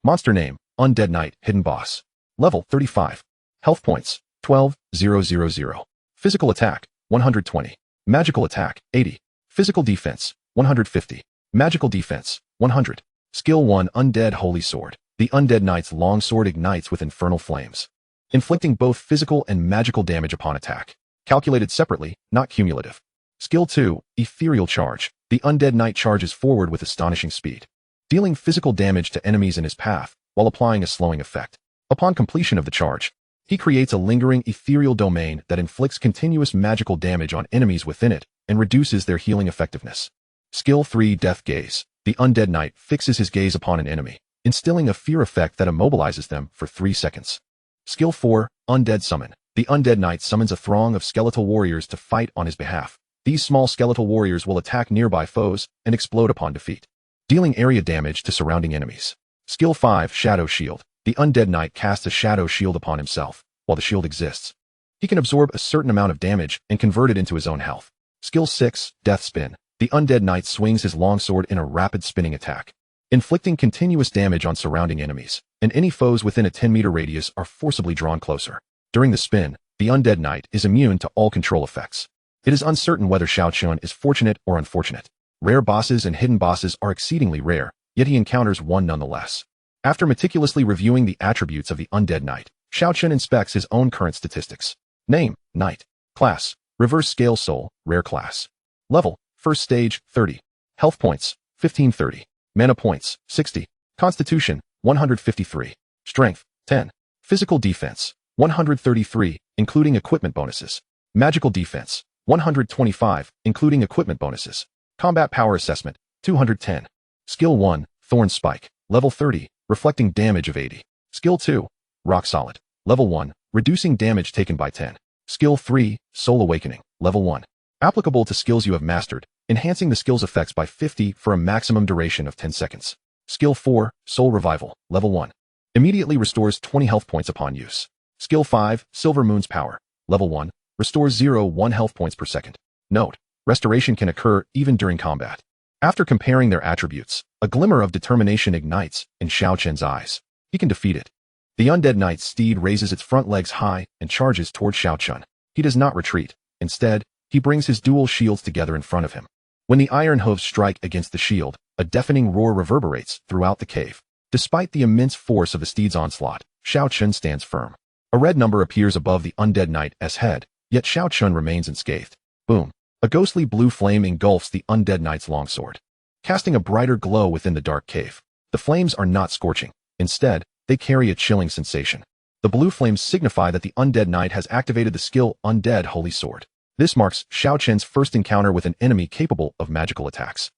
Monster name: Undead Knight Hidden Boss. Level 35. Health points: 12,000. Physical attack: 120. Magical attack: 80. Physical defense: 150. Magical defense: 100. Skill 1: Undead Holy Sword. The Undead Knight's long sword ignites with infernal flames, inflicting both physical and magical damage upon attack. Calculated separately, not cumulative. Skill 2: Ethereal Charge. The Undead Knight charges forward with astonishing speed, dealing physical damage to enemies in his path, while applying a slowing effect. Upon completion of the charge, he creates a lingering ethereal domain that inflicts continuous magical damage on enemies within it and reduces their healing effectiveness. Skill 3: Death Gaze. The Undead Knight fixes his gaze upon an enemy, instilling a fear effect that immobilizes them for 3 seconds. Skill 4: Undead Summon. The Undead Knight summons a throng of skeletal warriors to fight on his behalf. These small skeletal warriors will attack nearby foes and explode upon defeat, dealing area damage to surrounding enemies. Skill 5: Shadow Shield. The Undead Knight casts a shadow shield upon himself. While the shield exists, he can absorb a certain amount of damage and convert it into his own health. Skill 6: Death Spin. The Undead Knight swings his longsword in a rapid spinning attack, inflicting continuous damage on surrounding enemies, and any foes within a 10-meter radius are forcibly drawn closer. During the spin, the Undead Knight is immune to all control effects. It is uncertain whether Xiao Chen is fortunate or unfortunate. Rare bosses and hidden bosses are exceedingly rare, yet he encounters one nonetheless. After meticulously reviewing the attributes of the Undead Knight, Xiao Chen inspects his own current statistics. Name: Knight. Class: Reverse Scale Soul, Rare Class. Level: First Stage, 30. Health points: 1530. Mana points: 60. Constitution: 153. Strength: 10. Physical defense: 133, including equipment bonuses. Magical defense: 125, including equipment bonuses. Combat Power Assessment: 210. Skill 1: Thorn Spike. Level 30, reflecting damage of 80. Skill 2: Rock Solid. Level 1, reducing damage taken by 10. Skill 3: Soul Awakening. Level 1. Applicable to skills you have mastered, enhancing the skill's effects by 50 for a maximum duration of 10 seconds. Skill 4, Soul Revival, Level 1. Immediately restores 20 health points upon use. Skill 5, Silver Moon's Power, Level 1. Restores 0.1 health points per second. Note: restoration can occur even during combat. After comparing their attributes, a glimmer of determination ignites in Xiao Chen's eyes. He can defeat it. The undead knight's steed raises its front legs high and charges toward Xiao Chen. He does not retreat. Instead, he brings his dual shields together in front of him. When the iron hooves strike against the shield, a deafening roar reverberates throughout the cave. Despite the immense force of the steed's onslaught, Xiao Chen stands firm. A red number appears above the undead knight's head, yet Xiao Chen remains unscathed. Boom. A ghostly blue flame engulfs the undead knight's longsword, casting a brighter glow within the dark cave. The flames are not scorching. Instead, they carry a chilling sensation. The blue flames signify that the undead knight has activated the skill Undead Holy Sword. This marks Xiao Chen's first encounter with an enemy capable of magical attacks.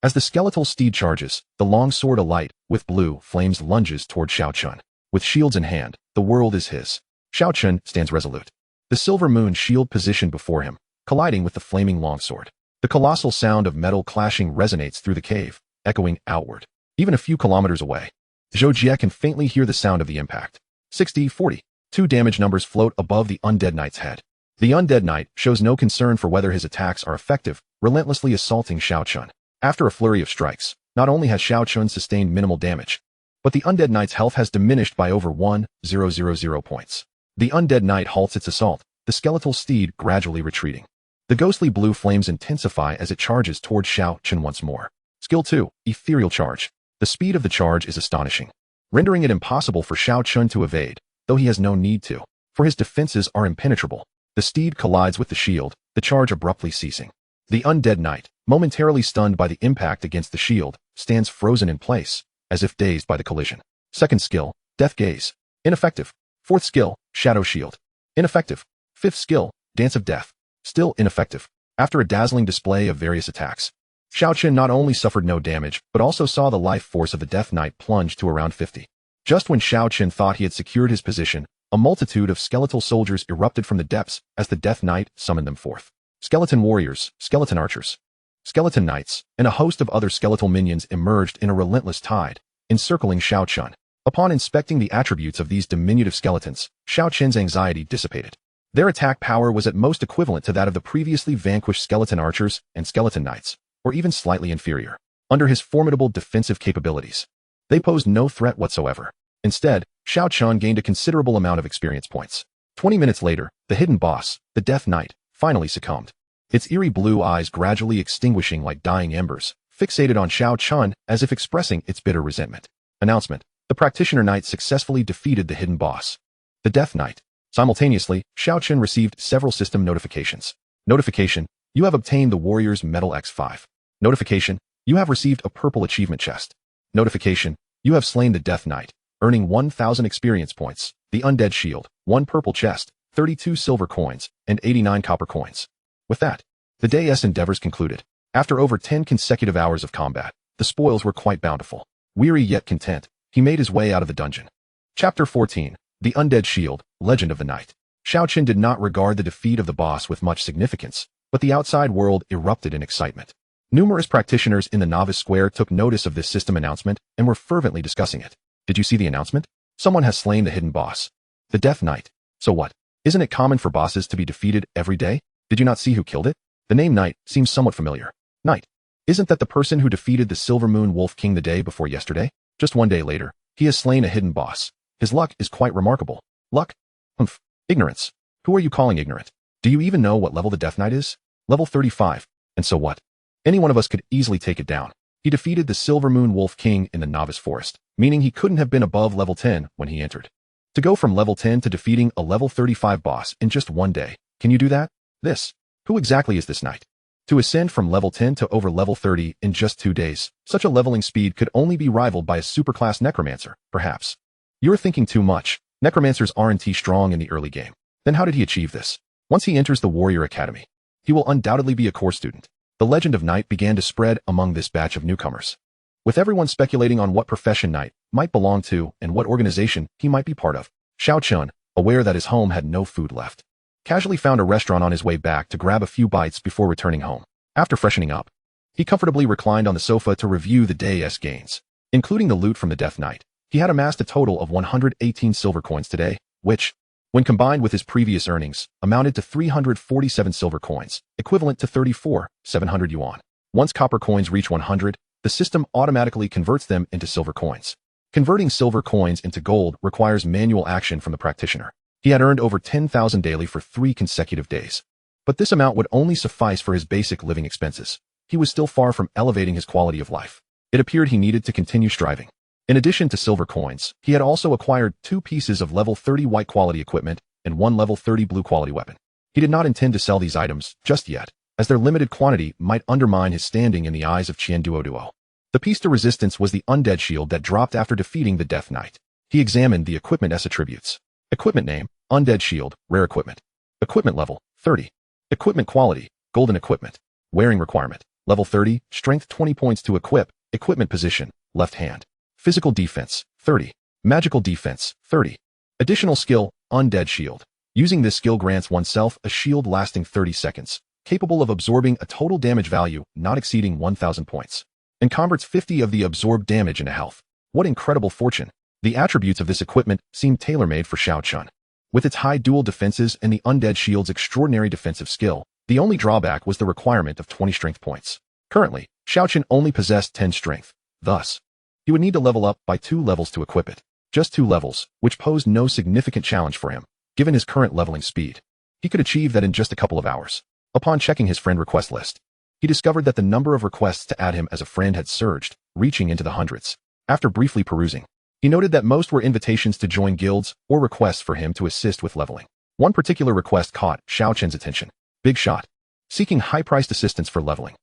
As the skeletal steed charges, the long sword alight with blue flames lunges toward Xiao Chen. With shields in hand, the world is his. Xiao Chen stands resolute. The silver moon shield positioned before him, colliding with the flaming longsword. The colossal sound of metal clashing resonates through the cave, echoing outward. Even a few kilometers away, Zhou Jie can faintly hear the sound of the impact. 60-40. Two damage numbers float above the undead knight's head. The undead knight shows no concern for whether his attacks are effective, relentlessly assaulting Xiao Chen. After a flurry of strikes, not only has Xiao Chen sustained minimal damage, but the undead knight's health has diminished by over 1,000 points. The undead knight halts its assault, the skeletal steed gradually retreating. The ghostly blue flames intensify as it charges toward Xiao Chen once more. Skill 2, Ethereal Charge. The speed of the charge is astonishing, rendering it impossible for Xiao Chen to evade, though he has no need to, for his defenses are impenetrable. The steed collides with the shield, the charge abruptly ceasing. The undead knight, momentarily stunned by the impact against the shield, stands frozen in place, as if dazed by the collision. Second skill, Death Gaze. Ineffective. Fourth skill, Shadow Shield. Ineffective. Fifth skill, Dance of Death. Still ineffective. After a dazzling display of various attacks, Xiao Chen not only suffered no damage, but also saw the life force of the Death Knight plunge to around 50. Just when Xiao Chen thought he had secured his position, a multitude of skeletal soldiers erupted from the depths as the Death Knight summoned them forth. Skeleton warriors, skeleton archers, skeleton knights, and a host of other skeletal minions emerged in a relentless tide, encircling Xiao Chen. Upon inspecting the attributes of these diminutive skeletons, Xiao Chen's anxiety dissipated. Their attack power was at most equivalent to that of the previously vanquished skeleton archers and skeleton knights, or even slightly inferior. Under his formidable defensive capabilities, they posed no threat whatsoever. Instead, Xiao Chen gained a considerable amount of experience points. 20 minutes later, the hidden boss, the Death Knight, finally succumbed. Its eerie blue eyes gradually extinguishing like dying embers, fixated on Xiao Chen as if expressing its bitter resentment. Announcement: the Practitioner Knight successfully defeated the hidden boss, the Death Knight. Simultaneously, Xiao Chen received several system notifications. Notification: you have obtained the Warrior's Medal X5. Notification: you have received a purple achievement chest. Notification: you have slain the Death Knight, earning 1,000 experience points. The Undead Shield, 1 purple chest, 32 silver coins, and 89 copper coins. With that, the day's endeavors concluded. After over 10 consecutive hours of combat, the spoils were quite bountiful. Weary yet content, he made his way out of the dungeon. Chapter 14. The Undead Shield, Legend of the Night. Xiao Chen did not regard the defeat of the boss with much significance, but the outside world erupted in excitement. Numerous practitioners in the Novice Square took notice of this system announcement and were fervently discussing it. Did you see the announcement? Someone has slain the hidden boss, the Death Knight. So what? Isn't it common for bosses to be defeated every day? Did you not see who killed it? The name Knight seems somewhat familiar. Knight. Isn't that the person who defeated the Silver Moon Wolf King the day before yesterday? Just one day later, he has slain a hidden boss. His luck is quite remarkable. Luck? Humph. Ignorance. Who are you calling ignorant? Do you even know what level the Death Knight is? Level 35. And so what? Any one of us could easily take it down. He defeated the Silver Moon Wolf King in the Novice Forest, meaning he couldn't have been above level 10 when he entered. To go from level 10 to defeating a level 35 boss in just one day, can you do that? Who exactly is this knight? To ascend from level 10 to over level 30 in just 2 days, such a leveling speed could only be rivaled by a superclass necromancer, perhaps. You're thinking too much. Necromancers aren't strong in the early game. Then how did he achieve this? Once he enters the Warrior Academy, he will undoubtedly be a core student. The legend of Knight began to spread among this batch of newcomers, with everyone speculating on what profession Knight might belong to and what organization he might be part of. Xiao Chen, aware that his home had no food left, casually found a restaurant on his way back to grab a few bites before returning home. After freshening up, he comfortably reclined on the sofa to review the day's gains. Including the loot from the Death Knight, he had amassed a total of 118 silver coins today, which, when combined with his previous earnings, amounted to 347 silver coins, equivalent to 34,700 yuan. Once copper coins reach 100, the system automatically converts them into silver coins. Converting silver coins into gold requires manual action from the practitioner. He had earned over 10,000 daily for 3 consecutive days. But this amount would only suffice for his basic living expenses. He was still far from elevating his quality of life. It appeared he needed to continue striving. In addition to silver coins, he had also acquired 2 pieces of level 30 white quality equipment and 1 level 30 blue quality weapon. He did not intend to sell these items just yet, as their limited quantity might undermine his standing in the eyes of Qianduoduo. The piece de resistance was the undead shield that dropped after defeating the Death Knight. He examined the equipment S attributes. Equipment name, undead shield, rare equipment. Equipment level, 30. Equipment quality, golden equipment. Wearing requirement, level 30, strength 20 points to equip, equipment position, left hand. Physical defense, 30. Magical defense, 30. Additional skill, undead shield. Using this skill grants oneself a shield lasting 30 seconds, capable of absorbing a total damage value not exceeding 1,000 points, and converts 50 of the absorbed damage into health. What incredible fortune! The attributes of this equipment seem tailor-made for Xiao Chen. With its high dual defenses and the undead shield's extraordinary defensive skill, the only drawback was the requirement of 20 strength points. Currently, Xiao Chen only possessed 10 strength. Thus, he would need to level up by 2 levels to equip it. Just 2 levels, which posed no significant challenge for him, given his current leveling speed. He could achieve that in just a couple of hours. Upon checking his friend request list, he discovered that the number of requests to add him as a friend had surged, reaching into the hundreds. After briefly perusing, he noted that most were invitations to join guilds or requests for him to assist with leveling. One particular request caught Xiao Chen's attention. Big shot. Seeking high-priced assistance for leveling.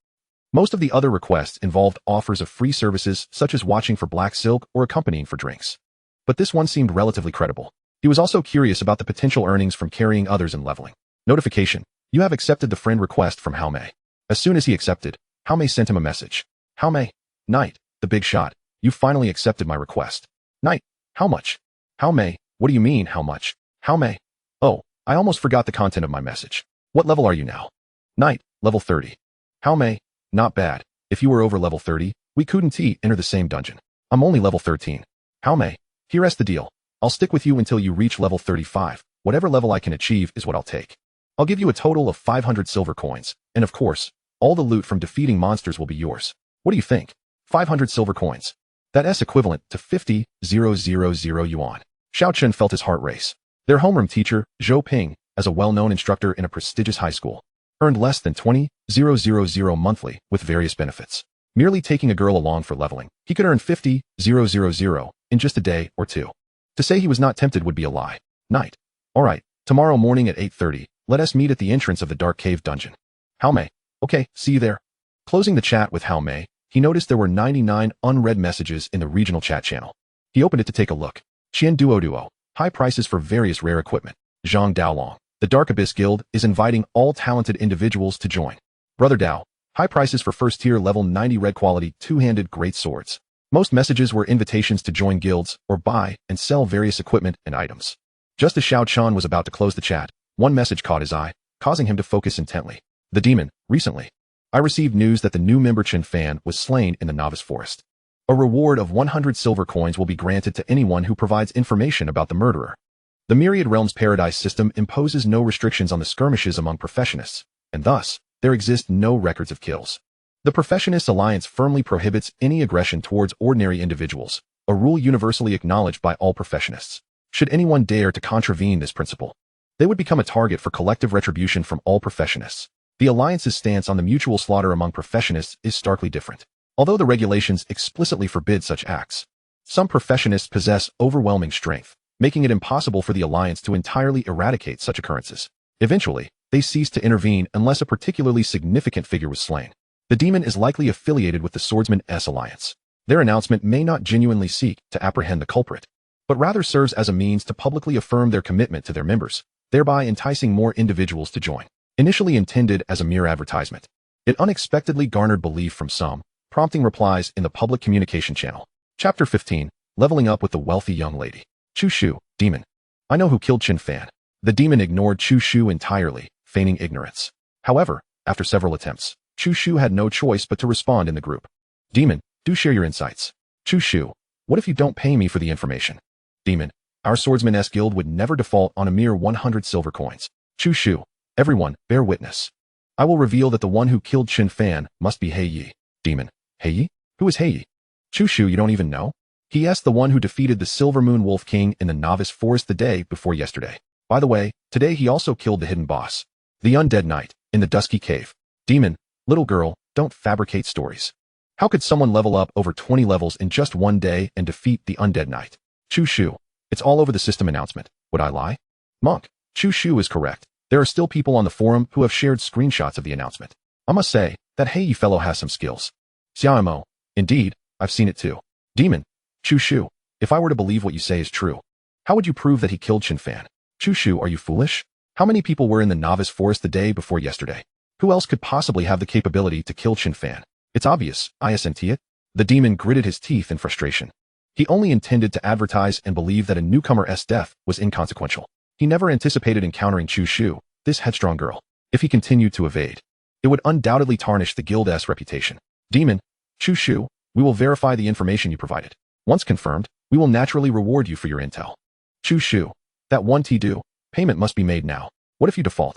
Most of the other requests involved offers of free services such as watching for black silk or accompanying for drinks. But this one seemed relatively credible. He was also curious about the potential earnings from carrying others in leveling. Notification. You have accepted the friend request from Hao Mei. As soon as he accepted, Hao Mei sent him a message. Hao Mei. Knight, the big shot. You finally accepted my request. Knight. How much? Hao Mei. What do you mean, how much? Hao Mei. Oh, I almost forgot the content of my message. What level are you now? Knight, level 30. Hao Mei. Not bad. If you were over level 30, we couldn't enter the same dungeon. I'm only level 13. Hao Mei. Here's the deal. I'll stick with you until you reach level 35. Whatever level I can achieve is what I'll take. I'll give you a total of 500 silver coins, and of course, all the loot from defeating monsters will be yours. What do you think? 500 silver coins. That's equivalent to 50,000 yuan. Xiao Chen felt his heart race. Their homeroom teacher, Zhou Ping, as a well-known instructor in a prestigious high school, earned less than 20,000 monthly with various benefits. Merely taking a girl along for leveling, he could earn 50,000 in just a day or two. To say he was not tempted would be a lie. Knight. Alright, tomorrow morning at 8:30, let us meet at the entrance of the Dark Cave dungeon. Hao Mei. Okay, see you there. Closing the chat with Hao Mei, he noticed there were 99 unread messages in the regional chat channel. He opened it to take a look. Qianduoduo. High prices for various rare equipment. Zhang Daolong. The Dark Abyss Guild is inviting all talented individuals to join. Brother Dao. High prices for first tier level 90 red quality two-handed great swords. Most messages were invitations to join guilds or buy and sell various equipment and items. Just as Xiao Chen was about to close the chat, one message caught his eye, causing him to focus intently. The demon. Recently, I received news that the new member Chen Fan was slain in the Novice Forest. A reward of 100 silver coins will be granted to anyone who provides information about the murderer. The Myriad Realms Paradise system imposes no restrictions on the skirmishes among professionists, and thus, there exist no records of kills. The Professionist Alliance firmly prohibits any aggression towards ordinary individuals, a rule universally acknowledged by all professionists. Should anyone dare to contravene this principle, they would become a target for collective retribution from all professionists. The Alliance's stance on the mutual slaughter among professionists is starkly different. Although the regulations explicitly forbid such acts, some professionists possess overwhelming strength, making it impossible for the Alliance to entirely eradicate such occurrences. Eventually, they cease to intervene unless a particularly significant figure was slain. The demon is likely affiliated with the Swordsman S Alliance. Their announcement may not genuinely seek to apprehend the culprit, but rather serves as a means to publicly affirm their commitment to their members, thereby enticing more individuals to join. Initially intended as a mere advertisement, it unexpectedly garnered belief from some, prompting replies in the public communication channel. Chapter 15, Leveling Up with the Wealthy Young Lady. Chu Shu, Demon. I know who killed Chen Fan. The demon ignored Chu Shu entirely, feigning ignorance. However, after several attempts, Chu Shu had no choice but to respond in the group. Demon, do share your insights. Chu Shu, what if you don't pay me for the information? Demon, our swordsman-s guild would never default on a mere 100 silver coins. Chu Shu, everyone, bear witness. I will reveal that the one who killed Qin Fan must be He Yi. Demon, He Yi? Who is He Yi? Chu Shu, you don't even know? He is the one who defeated the Silver Moon Wolf King in the Novice Forest the day before yesterday. By the way, today he also killed the hidden boss, the Undead Knight, in the Dusky Cave. Demon, little girl, don't fabricate stories. How could someone level up over 20 levels in just one day and defeat the Undead Knight? Chu Shu, it's all over the system announcement. Would I lie? Monk, Chu Shu is correct. There are still people on the forum who have shared screenshots of the announcement. I must say, that He Yi fellow has some skills. Xiao, indeed, I've seen it too. Demon, Chu Shu, if I were to believe what you say is true, how would you prove that he killed Qin Fan? Chu Shu, are you foolish? How many people were in the Novice Forest the day before yesterday? Who else could possibly have the capability to kill Qin Fan? It's obvious, isn't it? The demon gritted his teeth in frustration. He only intended to advertise and believe that a newcomer's death was inconsequential. He never anticipated encountering Chu Shu, this headstrong girl. If he continued to evade, it would undoubtedly tarnish the guild's reputation. Demon, Chu Shu, we will verify the information you provided. Once confirmed, we will naturally reward you for your intel. Chu Shu, that one do, payment must be made now. What if you default?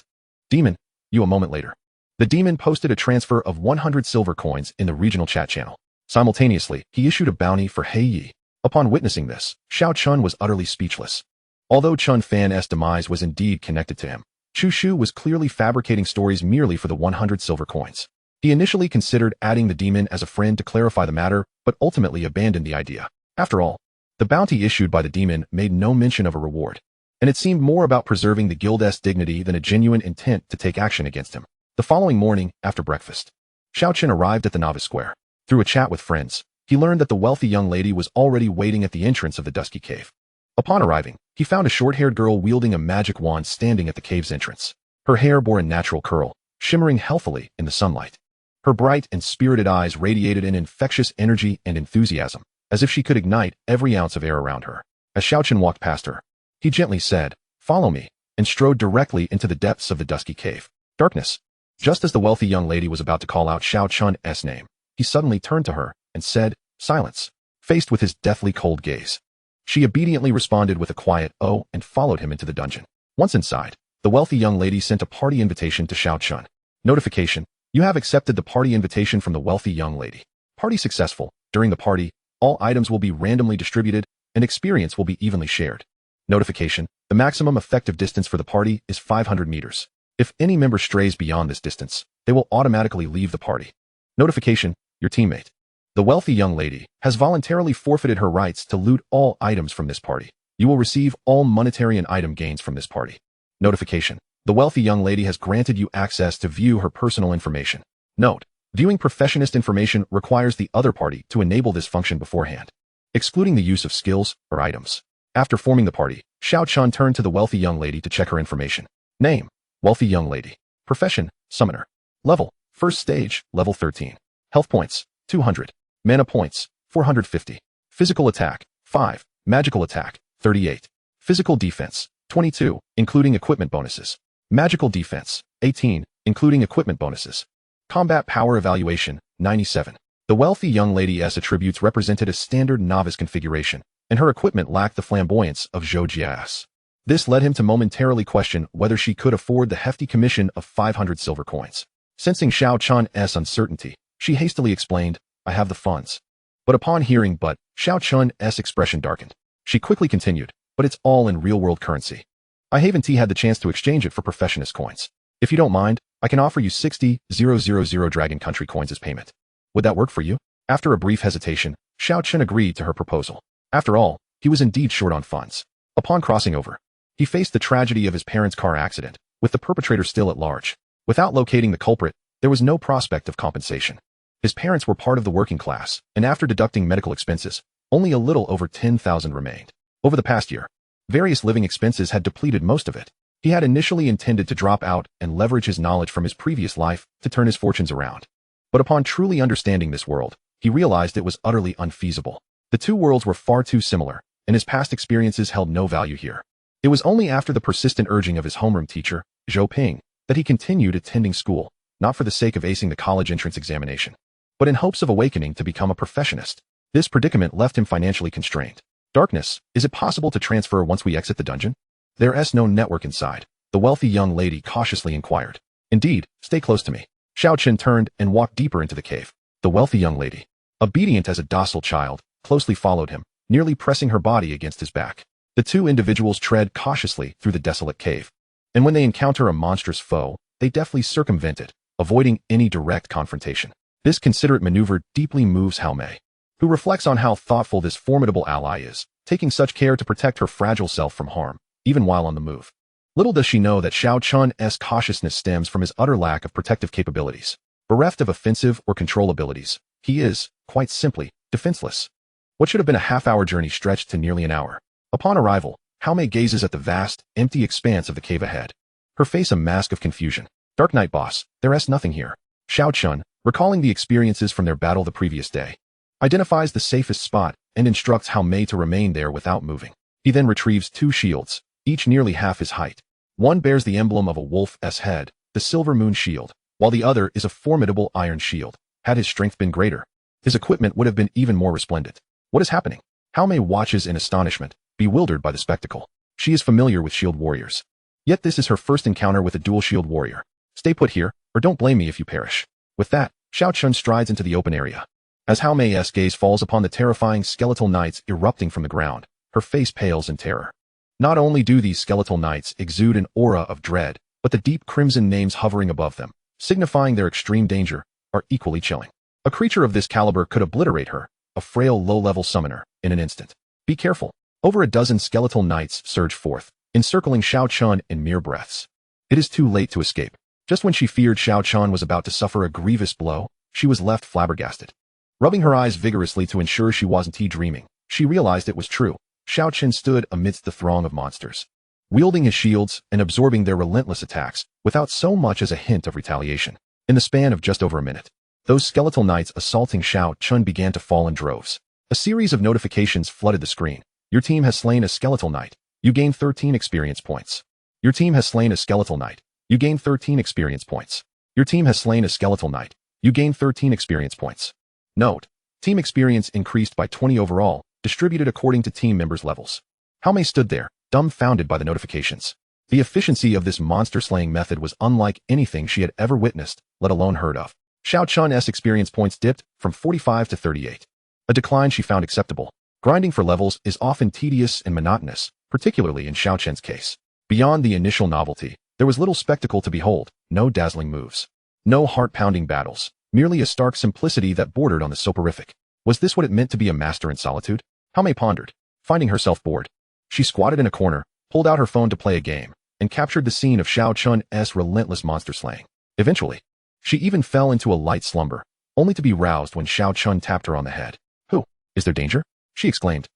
Demon, you a moment later. The demon posted a transfer of 100 silver coins in the regional chat channel. Simultaneously, he issued a bounty for He Yi. Upon witnessing this, Xiao Chen was utterly speechless. Although Qin Fan's demise was indeed connected to him, Chu Shu was clearly fabricating stories merely for the 100 silver coins. He initially considered adding the demon as a friend to clarify the matter, but ultimately abandoned the idea. After all, the bounty issued by the demon made no mention of a reward, and it seemed more about preserving the guild's dignity than a genuine intent to take action against him. The following morning, after breakfast, Xiao Chen arrived at the Novice Square. Through a chat with friends, he learned that the wealthy young lady was already waiting at the entrance of the Dusky Cave. Upon arriving, he found a short-haired girl wielding a magic wand standing at the cave's entrance. Her hair bore a natural curl, shimmering healthily in the sunlight. Her bright and spirited eyes radiated an infectious energy and enthusiasm, as if she could ignite every ounce of air around her. As Xiao Chen walked past her, he gently said, "Follow me," and strode directly into the depths of the Dusky Cave. Darkness. Just as the wealthy young lady was about to call out Xiao Chen's name, he suddenly turned to her and said, "Silence," faced with his deathly cold gaze. She obediently responded with a quiet "oh" and followed him into the dungeon. Once inside, the wealthy young lady sent a party invitation to Xiao Chen. Notification: you have accepted the party invitation from the wealthy young lady. Party successful. During the party, all items will be randomly distributed, and experience will be evenly shared. Notification: the maximum effective distance for the party is 500 meters. If any member strays beyond this distance, they will automatically leave the party. Notification: your teammate, the wealthy young lady, has voluntarily forfeited her rights to loot all items from this party. You will receive all monetary and item gains from this party. Notification: the wealthy young lady has granted you access to view her personal information. Note: viewing professionist information requires the other party to enable this function beforehand, excluding the use of skills or items. After forming the party, Xiao Chen turned to the wealthy young lady to check her information. Name: wealthy young lady. Profession: summoner. Level: first stage, level 13. Health points: 200. Mana points: 450. Physical attack: 5. Magical attack: 38. Physical defense: 22, including equipment bonuses. Magical defense: 18, including equipment bonuses. Combat power evaluation: 97. The wealthy young lady's attributes represented a standard novice configuration, and her equipment lacked the flamboyance of Zhou Jia's. This led him to momentarily question whether she could afford the hefty commission of 500 silver coins. Sensing Xiao Chen's uncertainty, she hastily explained, "I have the funds." But upon hearing "but," Xiao Chen's expression darkened. She quickly continued, "But it's all in real-world currency. I haven't had the chance to exchange it for professionist coins. If you don't mind, I can offer you 60,000 Dragon Country coins as payment. Would that work for you?" After a brief hesitation, Xiao Chen agreed to her proposal. After all, he was indeed short on funds. Upon crossing over, he faced the tragedy of his parents' car accident, with the perpetrator still at large. Without locating the culprit, there was no prospect of compensation. His parents were part of the working class, and after deducting medical expenses, only a little over 10,000 remained. Over the past year, various living expenses had depleted most of it. He had initially intended to drop out and leverage his knowledge from his previous life to turn his fortunes around. But upon truly understanding this world, he realized it was utterly unfeasible. The two worlds were far too similar, and his past experiences held no value here. It was only after the persistent urging of his homeroom teacher, Zhou Ping, that he continued attending school, not for the sake of acing the college entrance examination, but in hopes of awakening to become a professionist. This predicament left him financially constrained. Darkness, is it possible to transfer once we exit the dungeon? There's no network inside, the wealthy young lady cautiously inquired. Indeed, stay close to me. Xiao Chen turned and walked deeper into the cave. The wealthy young lady, obedient as a docile child, closely followed him, nearly pressing her body against his back. The two individuals tread cautiously through the desolate cave. And when they encounter a monstrous foe, they deftly circumvent it, avoiding any direct confrontation. This considerate maneuver deeply moves Hao Mei, who reflects on how thoughtful this formidable ally is, taking such care to protect her fragile self from harm, even while on the move. Little does she know that Xiao Chun's cautiousness stems from his utter lack of protective capabilities. Bereft of offensive or control abilities, he is, quite simply, defenseless. What should have been a half-hour journey stretched to nearly an hour. Upon arrival, Hao Mei gazes at the vast, empty expanse of the cave ahead. Her face a mask of confusion. Dark Knight boss, there's nothing here. Xiao Chen, recalling the experiences from their battle the previous day, identifies the safest spot and instructs Hao Mei to remain there without moving. He then retrieves two shields, each nearly half his height. One bears the emblem of a wolf's head, the Silver Moon Shield, while the other is a formidable iron shield. Had his strength been greater, his equipment would have been even more resplendent. What is happening? Hao Mei watches in astonishment, bewildered by the spectacle. She is familiar with shield warriors. Yet this is her first encounter with a dual shield warrior. Stay put here, or don't blame me if you perish. With that, Xiao Chen strides into the open area. As Hao Mei's gaze falls upon the terrifying skeletal knights erupting from the ground, her face pales in terror. Not only do these skeletal knights exude an aura of dread, but the deep crimson names hovering above them, signifying their extreme danger, are equally chilling. A creature of this caliber could obliterate her, a frail low-level summoner, in an instant. Be careful. Over a dozen skeletal knights surge forth, encircling Xiao Chen in mere breaths. It is too late to escape. Just when she feared Xiao Chen was about to suffer a grievous blow, she was left flabbergasted. Rubbing her eyes vigorously to ensure she wasn't dreaming, she realized it was true. Xiao Chen stood amidst the throng of monsters, wielding his shields and absorbing their relentless attacks, without so much as a hint of retaliation. In the span of just over a minute, those skeletal knights assaulting Xiao Chen began to fall in droves. A series of notifications flooded the screen. Your team has slain a skeletal knight. You gain 13 experience points. Your team has slain a skeletal knight. You gain 13 experience points. Your team has slain a skeletal knight. You gain 13 experience points. Note: team experience increased by 20 overall, distributed according to team members' levels. Hao Mei stood there, dumbfounded by the notifications. The efficiency of this monster-slaying method was unlike anything she had ever witnessed, let alone heard of. Xiao Chun's experience points dipped from 45 to 38. A decline she found acceptable. Grinding for levels is often tedious and monotonous, particularly in Xiao Chen's case. Beyond the initial novelty, there was little spectacle to behold, no dazzling moves, no heart-pounding battles, merely a stark simplicity that bordered on the soporific. Was this what it meant to be a master in solitude? Hao Mei pondered, finding herself bored. She squatted in a corner, pulled out her phone to play a game, and captured the scene of Xiao Chun's relentless monster slaying. Eventually, she even fell into a light slumber, only to be roused when Xiao Chen tapped her on the head. "Who? Is there danger?" she exclaimed,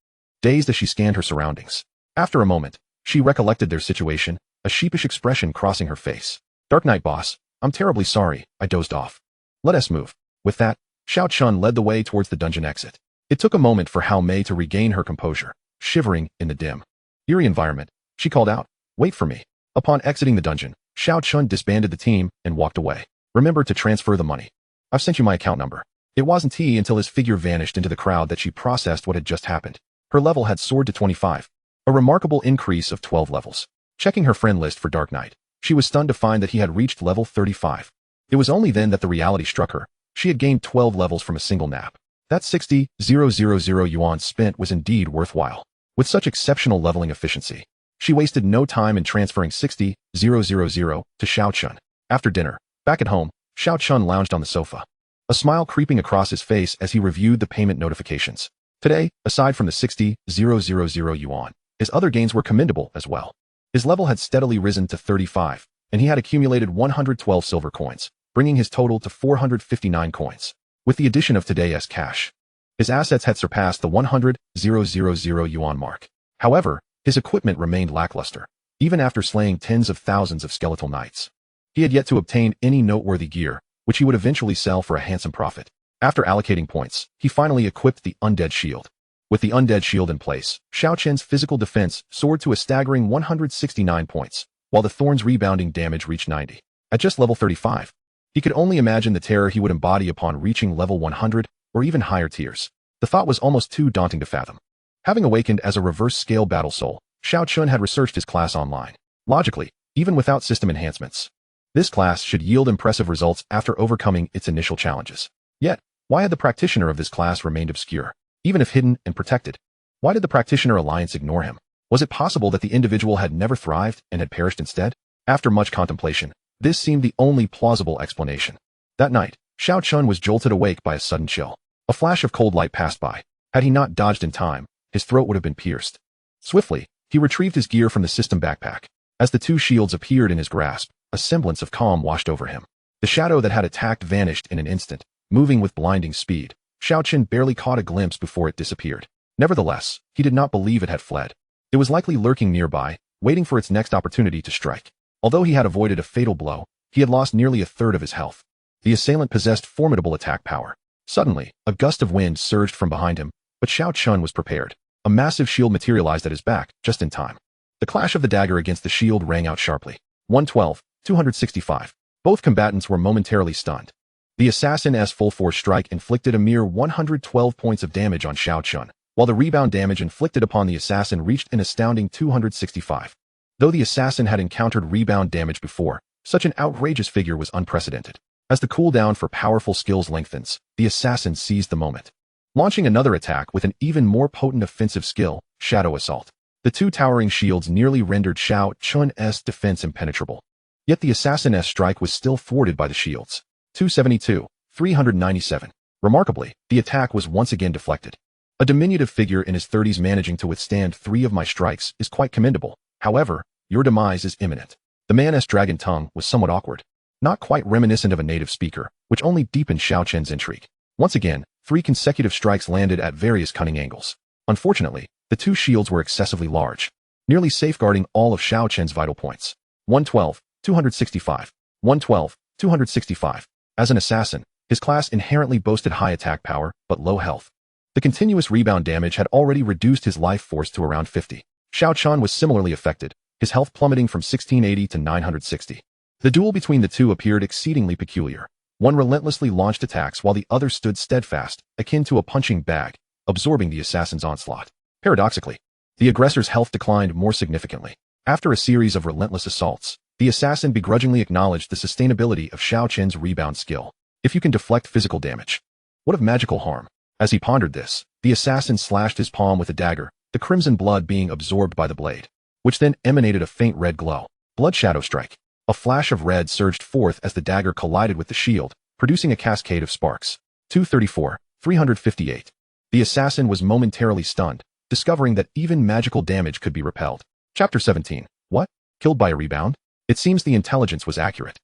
dazed as she scanned her surroundings. After a moment, she recollected their situation, a sheepish expression crossing her face. "Dark Knight boss, I'm terribly sorry, I dozed off. Let us move." With that, Xiao Chen led the way towards the dungeon exit. It took a moment for Hao Mei to regain her composure, shivering in the dim, eerie environment. She called out, "Wait for me." Upon exiting the dungeon, Xiao Chen disbanded the team and walked away. "Remember to transfer the money. I've sent you my account number." It wasn't he until his figure vanished into the crowd that she processed what had just happened. Her level had soared to 25, a remarkable increase of 12 levels. Checking her friend list for Dark Knight, she was stunned to find that he had reached level 35. It was only then that the reality struck her. She had gained 12 levels from a single nap. That 60,000 yuan spent was indeed worthwhile. With such exceptional leveling efficiency, she wasted no time in transferring 60,000 to Xiao Chen. After dinner, back at home, Xiao Chen lounged on the sofa, a smile creeping across his face as he reviewed the payment notifications. Today, aside from the 60,000 yuan, his other gains were commendable as well. His level had steadily risen to 35, and he had accumulated 112 silver coins, bringing his total to 459 coins. With the addition of today's cash, his assets had surpassed the 100,000 yuan mark. However, his equipment remained lackluster, even after slaying tens of thousands of skeletal knights. He had yet to obtain any noteworthy gear, which he would eventually sell for a handsome profit. After allocating points, he finally equipped the undead shield. With the undead shield in place, Xiao Chen's physical defense soared to a staggering 169 points, while the thorn's rebounding damage reached 90. At just level 35, he could only imagine the terror he would embody upon reaching level 100 or even higher tiers. The The thought was almost too daunting to fathom. Having awakened as a reverse-scale battle soul, Xiao Chen had researched his class online. Logically, even without system enhancements, this class should yield impressive results after overcoming its initial challenges. Yet, why had the practitioner of this class remained obscure, even if hidden and protected? Why did the Practitioner Alliance ignore him? Was it possible that the individual had never thrived and had perished instead? After much contemplation, this seemed the only plausible explanation. That night, Xiao Chen was jolted awake by a sudden chill. A flash of cold light passed by. Had he not dodged in time, his throat would have been pierced. Swiftly, he retrieved his gear from the system backpack. As the two shields appeared in his grasp, a semblance of calm washed over him. The shadow that had attacked vanished in an instant, moving with blinding speed. Xiao Chen barely caught a glimpse before it disappeared. Nevertheless, he did not believe it had fled. It was likely lurking nearby, waiting for its next opportunity to strike. Although he had avoided a fatal blow, he had lost nearly a third of his health. The assailant possessed formidable attack power. Suddenly, a gust of wind surged from behind him, but Xiao Chen was prepared. A massive shield materialized at his back, just in time. The clash of the dagger against the shield rang out sharply. 112, 265. Both combatants were momentarily stunned. The assassin's full-force strike inflicted a mere 112 points of damage on Xiao Chen, while the rebound damage inflicted upon the assassin reached an astounding 265. Though the assassin had encountered rebound damage before, such an outrageous figure was unprecedented. As the cooldown for powerful skills lengthens, the assassin seized the moment, launching another attack with an even more potent offensive skill, Shadow Assault. The two towering shields nearly rendered Xiao Chen's defense impenetrable. Yet the assassin's strike was still thwarted by the shields. 272, 397. Remarkably, the attack was once again deflected. A diminutive figure in his 30s managing to withstand 3 of my strikes is quite commendable. However, your demise is imminent. The man's dragon tongue was somewhat awkward, not quite reminiscent of a native speaker, which only deepened Xiao Chen's intrigue. Once again, 3 consecutive strikes landed at various cunning angles. Unfortunately, the two shields were excessively large, nearly safeguarding all of Xiao Chen's vital points. 112, 265. 112, 265. As an assassin, his class inherently boasted high attack power, but low health. The continuous rebound damage had already reduced his life force to around 50. Xiao Chen was similarly affected, his health plummeting from 1680 to 960. The duel between the two appeared exceedingly peculiar. One relentlessly launched attacks while the other stood steadfast, akin to a punching bag, absorbing the assassin's onslaught. Paradoxically, the aggressor's health declined more significantly. After a series of relentless assaults, the assassin begrudgingly acknowledged the sustainability of Xiao Chen's rebound skill. If you can deflect physical damage, what of magical harm? As he pondered this, the assassin slashed his palm with a dagger, the crimson blood being absorbed by the blade, which then emanated a faint red glow. Blood Shadow Strike. A flash of red surged forth as the dagger collided with the shield, producing a cascade of sparks. 234, 358. The assassin was momentarily stunned, discovering that even magical damage could be repelled. Chapter 17. What? Killed by a rebound? It seems the intelligence was accurate.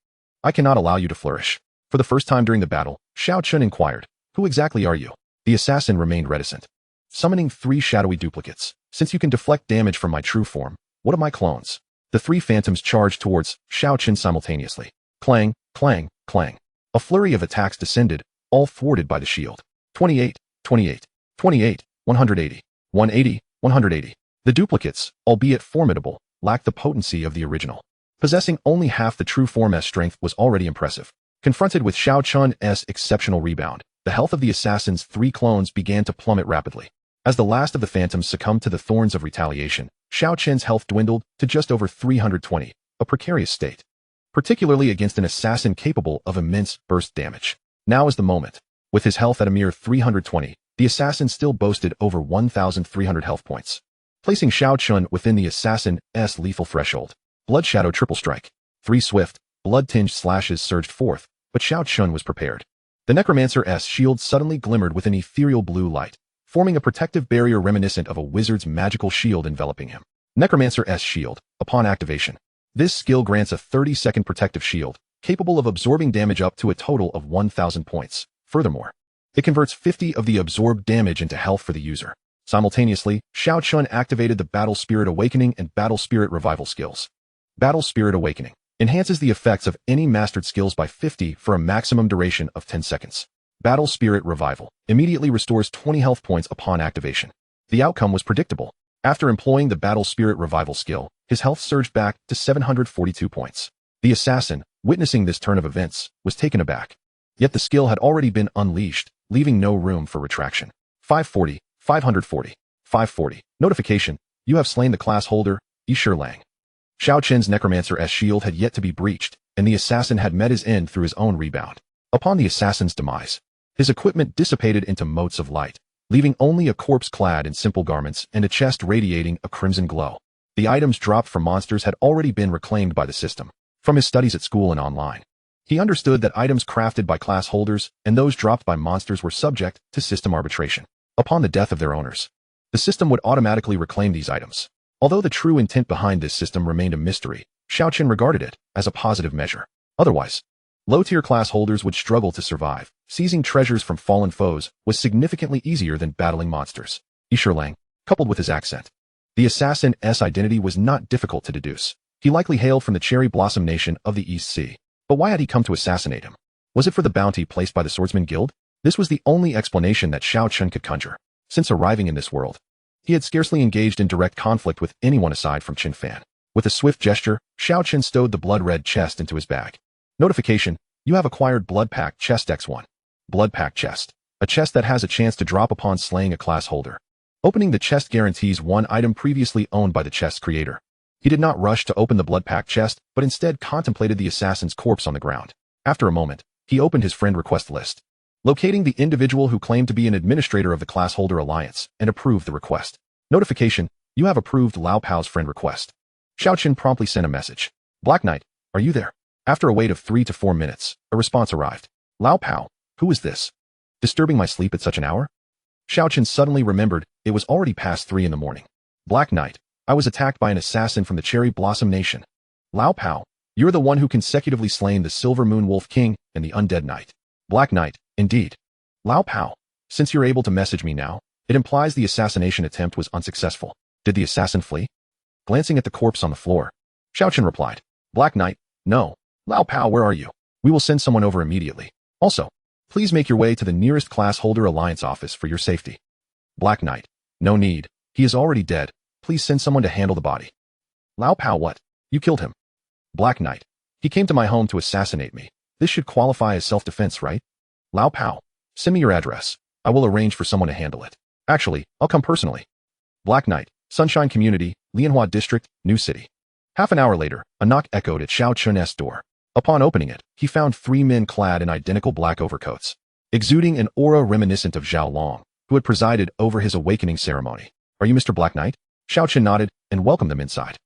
I cannot allow you to flourish. For the first time during the battle, Xiao Chen inquired, who exactly are you? The assassin remained reticent. Summoning 3 shadowy duplicates. Since you can deflect damage from my true form, what of my clones? The 3 phantoms charged towards Xiao Chen simultaneously. Clang, clang, clang. A flurry of attacks descended, all thwarted by the shield. 28, 28, 28, 180, 180, 180. The duplicates, albeit formidable, lacked the potency of the original. Possessing only half the true form's strength was already impressive. Confronted with Xiao Chen's exceptional rebound, the health of the assassin's 3 clones began to plummet rapidly. As the last of the phantoms succumbed to the thorns of retaliation, Xiao Chen's health dwindled to just over 320, a precarious state, particularly against an assassin capable of immense burst damage. Now is the moment. With his health at a mere 320, the assassin still boasted over 1,300 health points, placing Xiao Chen within the assassin's lethal threshold. Blood Shadow Triple Strike. 3 swift, blood-tinged slashes surged forth, but Xiao Chen was prepared. The Necromancer's shield suddenly glimmered with an ethereal blue light, forming a protective barrier reminiscent of a wizard's magical shield enveloping him. Necromancer's Shield. Upon activation, this skill grants a 30-second protective shield, capable of absorbing damage up to a total of 1,000 points. Furthermore, it converts 50 of the absorbed damage into health for the user. Simultaneously, Xiao Chen activated the Battle Spirit Awakening and Battle Spirit Revival skills. Battle Spirit Awakening enhances the effects of any mastered skills by 50 for a maximum duration of 10 seconds. Battle Spirit Revival immediately restores 20 health points upon activation. The outcome was predictable. After employing the Battle Spirit Revival skill, his health surged back to 742 points. The assassin, witnessing this turn of events, was taken aback. Yet the skill had already been unleashed, leaving no room for retraction. 540, 540, 540. Notification. You have slain the class holder, Xiao Chen. Xiao Chen's necromancer's shield had yet to be breached, and the assassin had met his end through his own rebound. Upon the assassin's demise, his equipment dissipated into motes of light, leaving only a corpse clad in simple garments and a chest radiating a crimson glow. The items dropped from monsters had already been reclaimed by the system. From his studies at school and online, he understood that items crafted by class holders and those dropped by monsters were subject to system arbitration. Upon the death of their owners, the system would automatically reclaim these items. Although the true intent behind this system remained a mystery, Xiao Chen regarded it as a positive measure. Otherwise, low-tier class holders would struggle to survive. Seizing treasures from fallen foes was significantly easier than battling monsters. Xiao Chen, coupled with his accent, the assassin's identity was not difficult to deduce. He likely hailed from the Cherry Blossom Nation of the East Sea. But why had he come to assassinate him? Was it for the bounty placed by the Swordsman Guild? This was the only explanation that Xiao Chen could conjure. Since arriving in this world, he had scarcely engaged in direct conflict with anyone aside from Qin Fan. With a swift gesture, Xiao Chen stowed the blood-red chest into his bag. Notification. You have acquired Blood Pact Chest X1. Blood Pact Chest. A chest that has a chance to drop upon slaying a class holder. Opening the chest guarantees one item previously owned by the chest's creator. He did not rush to open the Blood Pact chest, but instead contemplated the assassin's corpse on the ground. After a moment, he opened his friend request list, locating the individual who claimed to be an administrator of the class holder alliance, and approved the request. Notification. You have approved Lao Pao's friend request. Xiao Chen promptly sent a message. Black Knight, are you there? After a wait of 3 to 4 minutes, a response arrived. Lao Pao, who is this? Disturbing my sleep at such an hour? Xiao Chen suddenly remembered it was already past 3 in the morning. Black Knight, I was attacked by an assassin from the Cherry Blossom Nation. Lao Pao, you're the one who consecutively slain the Silver Moon Wolf King and the Undead Knight. Black Knight, indeed. Lao Pao, since you're able to message me now, it implies the assassination attempt was unsuccessful. Did the assassin flee? Glancing at the corpse on the floor, Xiao Chen replied. Black Knight, no. Lao Pao, where are you? We will send someone over immediately. Also, please make your way to the nearest class holder alliance office for your safety. Black Knight, no need. He is already dead. Please send someone to handle the body. Lao Pao, what? You killed him. Black Knight, he came to my home to assassinate me. This should qualify as self-defense, right? Lao Pao, send me your address. I will arrange for someone to handle it. Actually, I'll come personally. Black Knight, Sunshine Community, Lianhua District, New City. Half an hour later, a knock echoed at Xiao Chen's door. Upon opening it, he found 3 men clad in identical black overcoats, exuding an aura reminiscent of Zhao Long, who had presided over his awakening ceremony. Are you Mr. Black Knight? Xiao Chen nodded and welcomed them inside.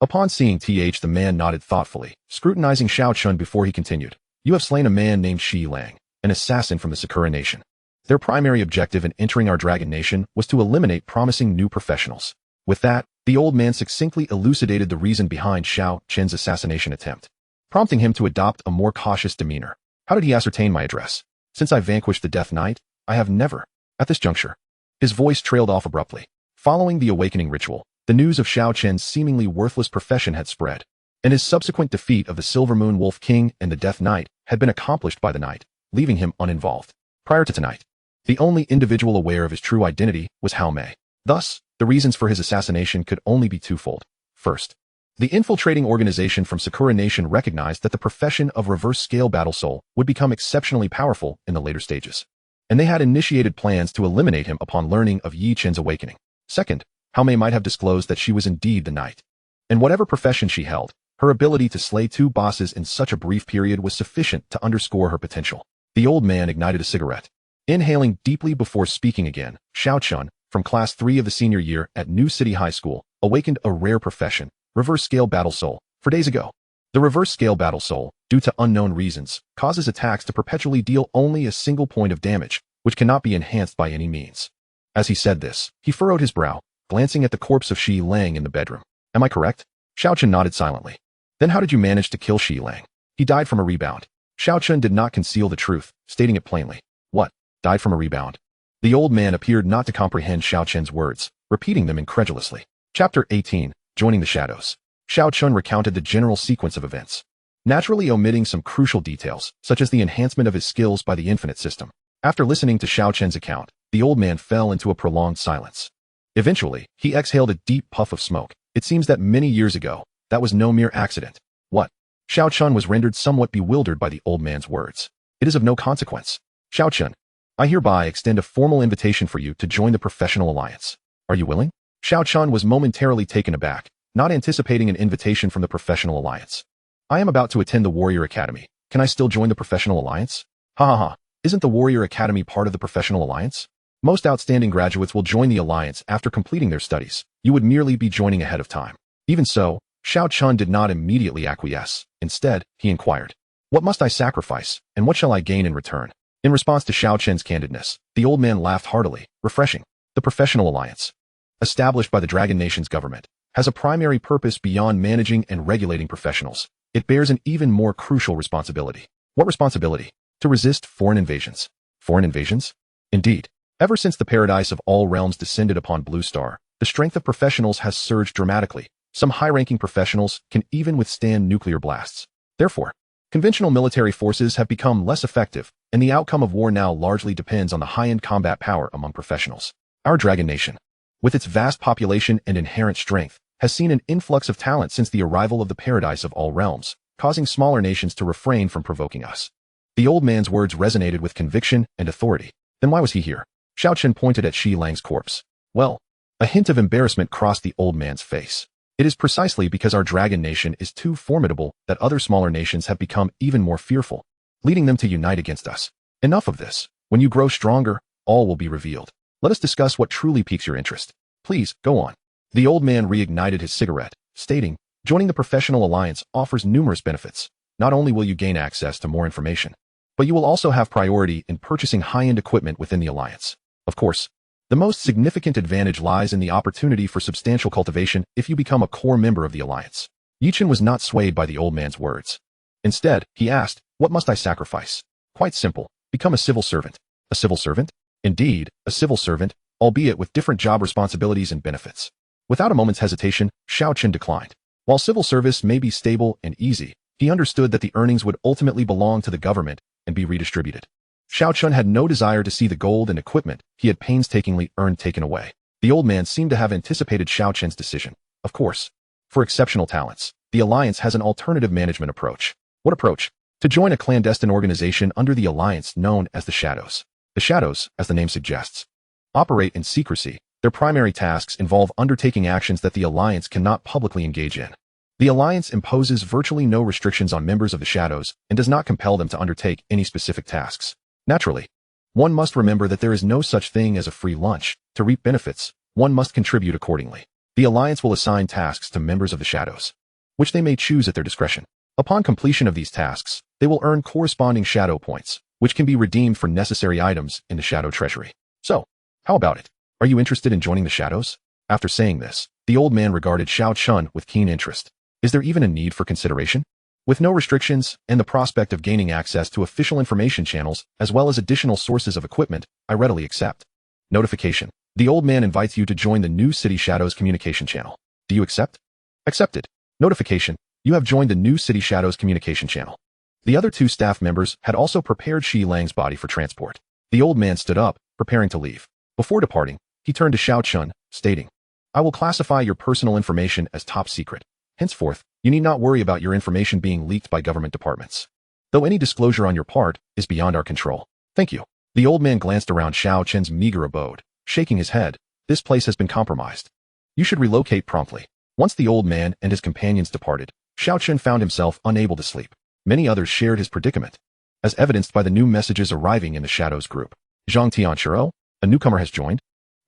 Upon seeing the man nodded thoughtfully, scrutinizing Xiao Chen before he continued. You have slain a man named Shi Lang, an assassin from the Sakura Nation. Their primary objective in entering our Dragon Nation was to eliminate promising new professionals. With that, the old man succinctly elucidated the reason behind Xiao Chen's assassination attempt, prompting him to adopt a more cautious demeanor. How did he ascertain my address? Since I vanquished the Death Knight, I have never. At this juncture, his voice trailed off abruptly. Following the awakening ritual, the news of Xiao Chen's seemingly worthless profession had spread, and his subsequent defeat of the Silver Moon Wolf King and the Death Knight had been accomplished by the Knight, leaving him uninvolved. Prior to tonight, the only individual aware of his true identity was Hao Mei. Thus, the reasons for his assassination could only be twofold. First, the infiltrating organization from Sakura Nation recognized that the profession of reverse-scale battle soul would become exceptionally powerful in the later stages, and they had initiated plans to eliminate him upon learning of Yi Chen's awakening. Second, Hao Mei might have disclosed that she was indeed the Knight. In whatever profession she held, her ability to slay 2 bosses in such a brief period was sufficient to underscore her potential. The old man ignited a cigarette. Inhaling deeply before speaking again, Xiao Chen, from Class 3 of the senior year at New City High School, awakened a rare profession, reverse-scale battle soul, 4 days ago. The reverse-scale battle soul, due to unknown reasons, causes attacks to perpetually deal only a single point of damage, which cannot be enhanced by any means. As he said this, he furrowed his brow, glancing at the corpse of Shi Lang in the bedroom. Am I correct? Xiao Chen nodded silently. Then how did you manage to kill Shi Lang? He died from a rebound. Xiao Chen did not conceal the truth, stating it plainly. What? Died from a rebound? The old man appeared not to comprehend Xiao Chen's words, repeating them incredulously. Chapter 18. Joining the Shadows. Xiao Chen recounted the general sequence of events, naturally omitting some crucial details, such as the enhancement of his skills by the infinite system. After listening to Xiao Chen's account, the old man fell into a prolonged silence. Eventually, he exhaled a deep puff of smoke. It seems that many years ago, that was no mere accident. What? Xiao Chen was rendered somewhat bewildered by the old man's words. It is of no consequence. Xiao Chen, I hereby extend a formal invitation for you to join the professional alliance. Are you willing? Xiao Chen was momentarily taken aback, not anticipating an invitation from the professional alliance. I am about to attend the Warrior Academy. Can I still join the professional alliance? Ha ha ha. Isn't the Warrior Academy part of the professional alliance? Most outstanding graduates will join the alliance after completing their studies. You would merely be joining ahead of time. Even so, Xiao Chen did not immediately acquiesce. Instead, he inquired, what must I sacrifice, and what shall I gain in return? In response to Xiao Chen's candidness, the old man laughed heartily, refreshing. The professional alliance, established by the Dragon Nation's government, has a primary purpose beyond managing and regulating professionals. It bears an even more crucial responsibility. What responsibility? To resist foreign invasions. Foreign invasions? Indeed. Ever since the paradise of all realms descended upon Blue Star, the strength of professionals has surged dramatically. Some high-ranking professionals can even withstand nuclear blasts. Therefore, conventional military forces have become less effective, and the outcome of war now largely depends on the high-end combat power among professionals. Our Dragon Nation, with its vast population and inherent strength, has seen an influx of talent since the arrival of the paradise of all realms, causing smaller nations to refrain from provoking us. The old man's words resonated with conviction and authority. Then why was he here? Xiao Chen pointed at Shi Lang's corpse. Well, a hint of embarrassment crossed the old man's face. It is precisely because our Dragon Nation is too formidable that other smaller nations have become even more fearful, leading them to unite against us. Enough of this. When you grow stronger, all will be revealed. Let us discuss what truly piques your interest. Please, go on. The old man reignited his cigarette, stating, joining the professional alliance offers numerous benefits. Not only will you gain access to more information, but you will also have priority in purchasing high-end equipment within the alliance. Of course, the most significant advantage lies in the opportunity for substantial cultivation if you become a core member of the alliance. Chen was not swayed by the old man's words. Instead, he asked, what must I sacrifice? Quite simple. Become a civil servant. A civil servant? Indeed, a civil servant, albeit with different job responsibilities and benefits. Without a moment's hesitation, Xiao Chen declined. While civil service may be stable and easy, he understood that the earnings would ultimately belong to the government and be redistributed. Xiao Chen had no desire to see the gold and equipment he had painstakingly earned taken away. The old man seemed to have anticipated Xiao Chen's decision. Of course, for exceptional talents, the alliance has an alternative management approach. What approach? To join a clandestine organization under the alliance known as the Shadows. The Shadows, as the name suggests, operate in secrecy. Their primary tasks involve undertaking actions that the alliance cannot publicly engage in. The alliance imposes virtually no restrictions on members of the Shadows and does not compel them to undertake any specific tasks. Naturally, one must remember that there is no such thing as a free lunch. To reap benefits, one must contribute accordingly. The alliance will assign tasks to members of the Shadows, which they may choose at their discretion. Upon completion of these tasks, they will earn corresponding shadow points, which can be redeemed for necessary items in the Shadow Treasury. So, how about it? Are you interested in joining the Shadows? After saying this, the old man regarded Xiao Chen with keen interest. Is there even a need for consideration? With no restrictions and the prospect of gaining access to official information channels as well as additional sources of equipment, I readily accept. Notification. The old man invites you to join the New City Shadows communication channel. Do you accept? Accepted. Notification. You have joined the New City Shadows communication channel. The other two staff members had also prepared Shi Lang's body for transport. The old man stood up, preparing to leave. Before departing, he turned to Xiao Chen, stating, I will classify your personal information as top secret. Henceforth, you need not worry about your information being leaked by government departments, though any disclosure on your part is beyond our control. Thank you. The old man glanced around Xiao Chen's meager abode, shaking his head. This place has been compromised. You should relocate promptly. Once the old man and his companions departed, Xiao Chen found himself unable to sleep. Many others shared his predicament, as evidenced by the new messages arriving in the Shadows group. Zhang Tianchiro, a newcomer has joined.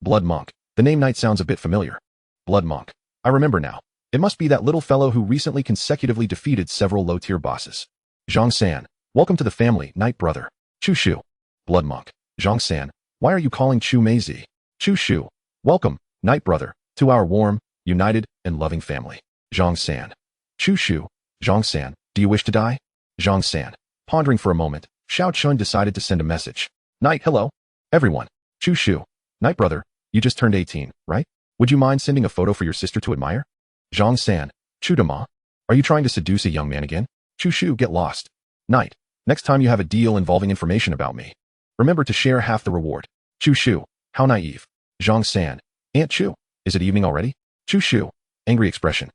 Blood Monk. The name Knight sounds a bit familiar. Blood Monk. I remember now. It must be that little fellow who recently consecutively defeated several low-tier bosses. Zhang San. Welcome to the family, Knight brother. Chu Shu. Blood Monk. Zhang San. Why are you calling Chu Meizi? Chu Shu. Welcome, Knight brother, to our warm, united, and loving family. Zhang San. Chu Shu. Zhang San. Do you wish to die? Zhang San. Pondering for a moment, Xiao Chen decided to send a message. Knight, hello. Everyone. Chu Shu. Knight brother, you just turned 18, right? Would you mind sending a photo for your sister to admire? Zhang San. Chu Dama. Are you trying to seduce a young man again? Chu Shu, get lost. Knight. Next time you have a deal involving information about me, remember to share half the reward. Chu Shu. How naive. Zhang San. Aunt Chu. Is it evening already? Chu Shu. Angry expression.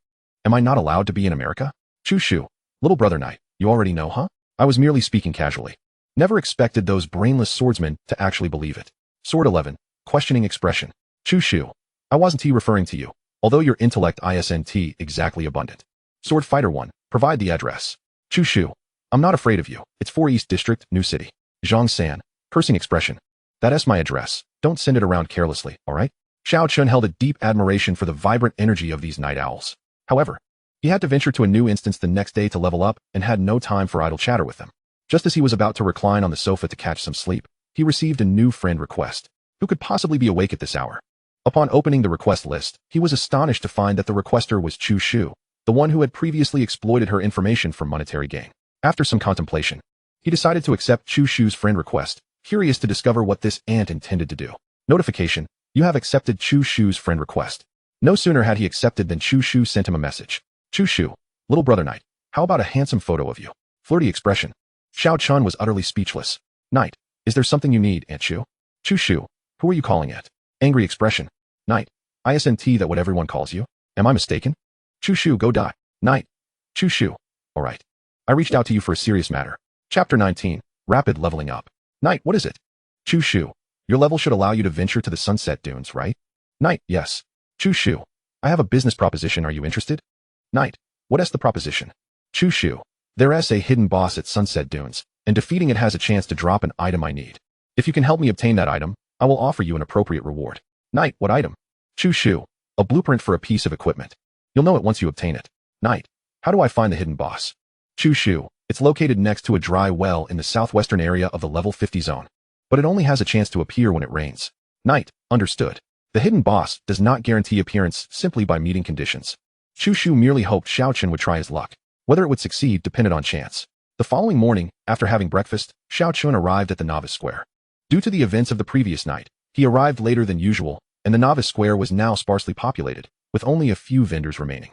Am I not allowed to be in America? Chu Shu. Little brother Knight. You already know, huh? I was merely speaking casually. Never expected those brainless swordsmen to actually believe it. Sword 11. Questioning expression. Chu. I wasn't referring to you, although your intellect isn't exactly abundant. Sword Fighter 1. Provide the address. Chu. I'm not afraid of you. It's 4 East District, New City. Zhang San. Cursing expression. That's my address. Don't send it around carelessly, alright? Xiao Chen held a deep admiration for the vibrant energy of these night owls. However, he had to venture to a new instance the next day to level up and had no time for idle chatter with them. Just as he was about to recline on the sofa to catch some sleep, he received a new friend request. Who could possibly be awake at this hour? Upon opening the request list, he was astonished to find that the requester was Chu Shu, the one who had previously exploited her information for monetary gain. After some contemplation, he decided to accept Chu Shu's friend request, curious to discover what this ant intended to do. Notification: you have accepted Chu Shu's friend request. No sooner had he accepted than Chu Shu sent him a message. Chu Shu, little brother Knight, how about a handsome photo of you? Flirty expression. Xiao Chen was utterly speechless. Knight, is there something you need, Aunt Chu? Chu Shu, who are you calling at? Angry expression. Knight, isn't that what everyone calls you? Am I mistaken? Chu Shu, go die. Knight. Chu Shu, alright. I reached out to you for a serious matter. Chapter 19, Rapid Leveling Up. Knight, what is it? Chu Shu, your level should allow you to venture to the Sunset Dunes, right? Knight, yes. Chu Shu, I have a business proposition, are you interested? Knight, what is the proposition? Chu Shu, there's a hidden boss at Sunset Dunes, and defeating it has a chance to drop an item I need. If you can help me obtain that item, I will offer you an appropriate reward. Knight, what item? Chu Shu, a blueprint for a piece of equipment. You'll know it once you obtain it. Knight, how do I find the hidden boss? Chu Shu, it's located next to a dry well in the southwestern area of the level 50 zone. But it only has a chance to appear when it rains. Knight, understood. The hidden boss does not guarantee appearance simply by meeting conditions. Chu Shu merely hoped Xiao Chen would try his luck. Whether it would succeed depended on chance. The following morning, after having breakfast, Xiao Chen arrived at the Novice Square. Due to the events of the previous night, he arrived later than usual, and the Novice Square was now sparsely populated, with only a few vendors remaining.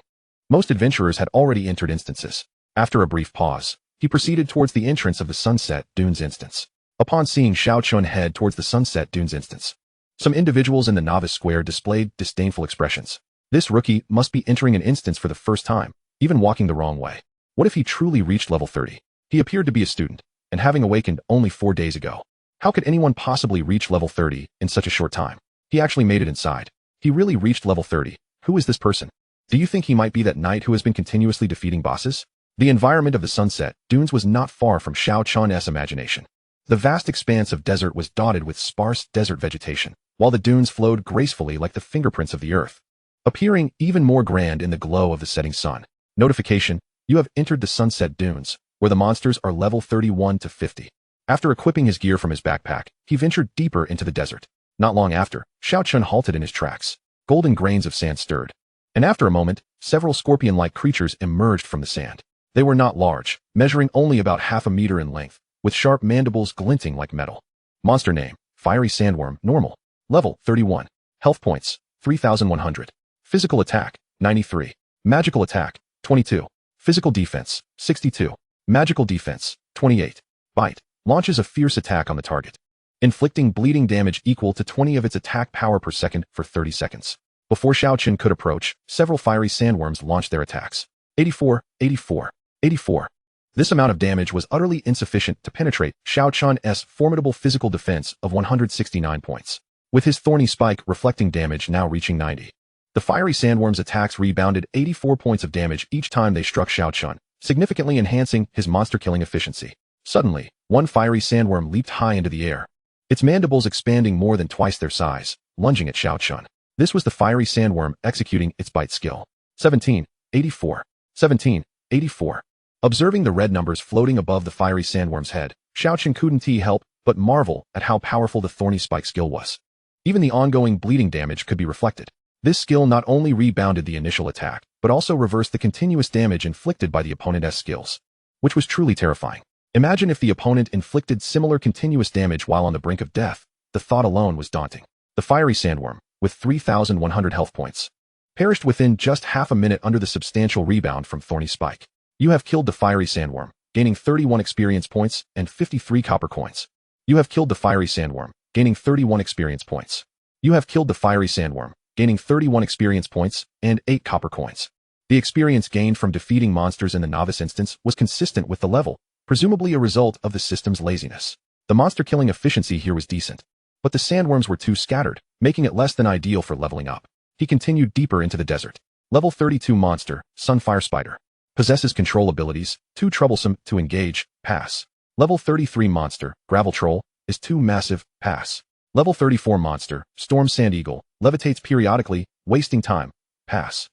Most adventurers had already entered instances. After a brief pause, he proceeded towards the entrance of the Sunset Dunes instance. Upon seeing Xiao Chen head towards the Sunset Dunes instance, some individuals in the Novice Square displayed disdainful expressions. This rookie must be entering an instance for the first time, even walking the wrong way. What if he truly reached level 30? He appeared to be a student, and having awakened only 4 days ago. How could anyone possibly reach level 30 in such a short time? He actually made it inside. He really reached level 30. Who is this person? Do you think he might be that knight who has been continuously defeating bosses? The environment of the Sunset Dunes was not far from Xiao Chen's imagination. The vast expanse of desert was dotted with sparse desert vegetation, while the dunes flowed gracefully like the fingerprints of the earth, appearing even more grand in the glow of the setting sun. Notification: you have entered the Sunset Dunes, where the monsters are level 31 to 50. After equipping his gear from his backpack, he ventured deeper into the desert. Not long after, Xiao Chen halted in his tracks. Golden grains of sand stirred. And after a moment, several scorpion-like creatures emerged from the sand. They were not large, measuring only about half a meter in length, with sharp mandibles glinting like metal. Monster name: Fiery Sandworm, normal. Level 31. Health points: 3,100. Physical attack: 93. Magical attack: 22. Physical defense: 62. Magical defense: 28. Bite: launches a fierce attack on the target, inflicting bleeding damage equal to 20 of its attack power per second for 30 seconds. Before Xiao Chen could approach, several fiery sandworms launched their attacks. 84, 84, 84. This amount of damage was utterly insufficient to penetrate Xiao Chen's formidable physical defense of 169 points, with his thorny spike reflecting damage now reaching 90. The fiery sandworm's attacks rebounded 84 points of damage each time they struck Xiao Chen, significantly enhancing his monster-killing efficiency. Suddenly, one fiery sandworm leaped high into the air, its mandibles expanding more than twice their size, lunging at Xiao Chen. This was the fiery sandworm executing its bite skill. 17, 84, 17, 84. Observing the red numbers floating above the fiery sandworm's head, Xiao Chen couldn't help but marvel at how powerful the thorny spike skill was. Even the ongoing bleeding damage could be reflected. This skill not only rebounded the initial attack, but also reversed the continuous damage inflicted by the opponent's skills, which was truly terrifying. Imagine if the opponent inflicted similar continuous damage while on the brink of death. The thought alone was daunting. The fiery sandworm, with 3,100 health points, perished within just half a minute under the substantial rebound from thorny spike. You have killed the fiery sandworm, gaining 31 experience points and 53 copper coins. You have killed the fiery sandworm, gaining 31 experience points. You have killed the fiery sandworm, gaining 31 experience points and 8 copper coins. The experience gained from defeating monsters in the novice instance was consistent with the level, presumably a result of the system's laziness. The monster-killing efficiency here was decent, but the sandworms were too scattered, making it less than ideal for leveling up. He continued deeper into the desert. Level 32 monster, Sunfire Spider. Possesses control abilities, too troublesome to engage, pass. Level 33 monster, Gravel Troll, is too massive, pass. Level 34 monster, Storm Sand Eagle, levitates periodically, wasting time, pass.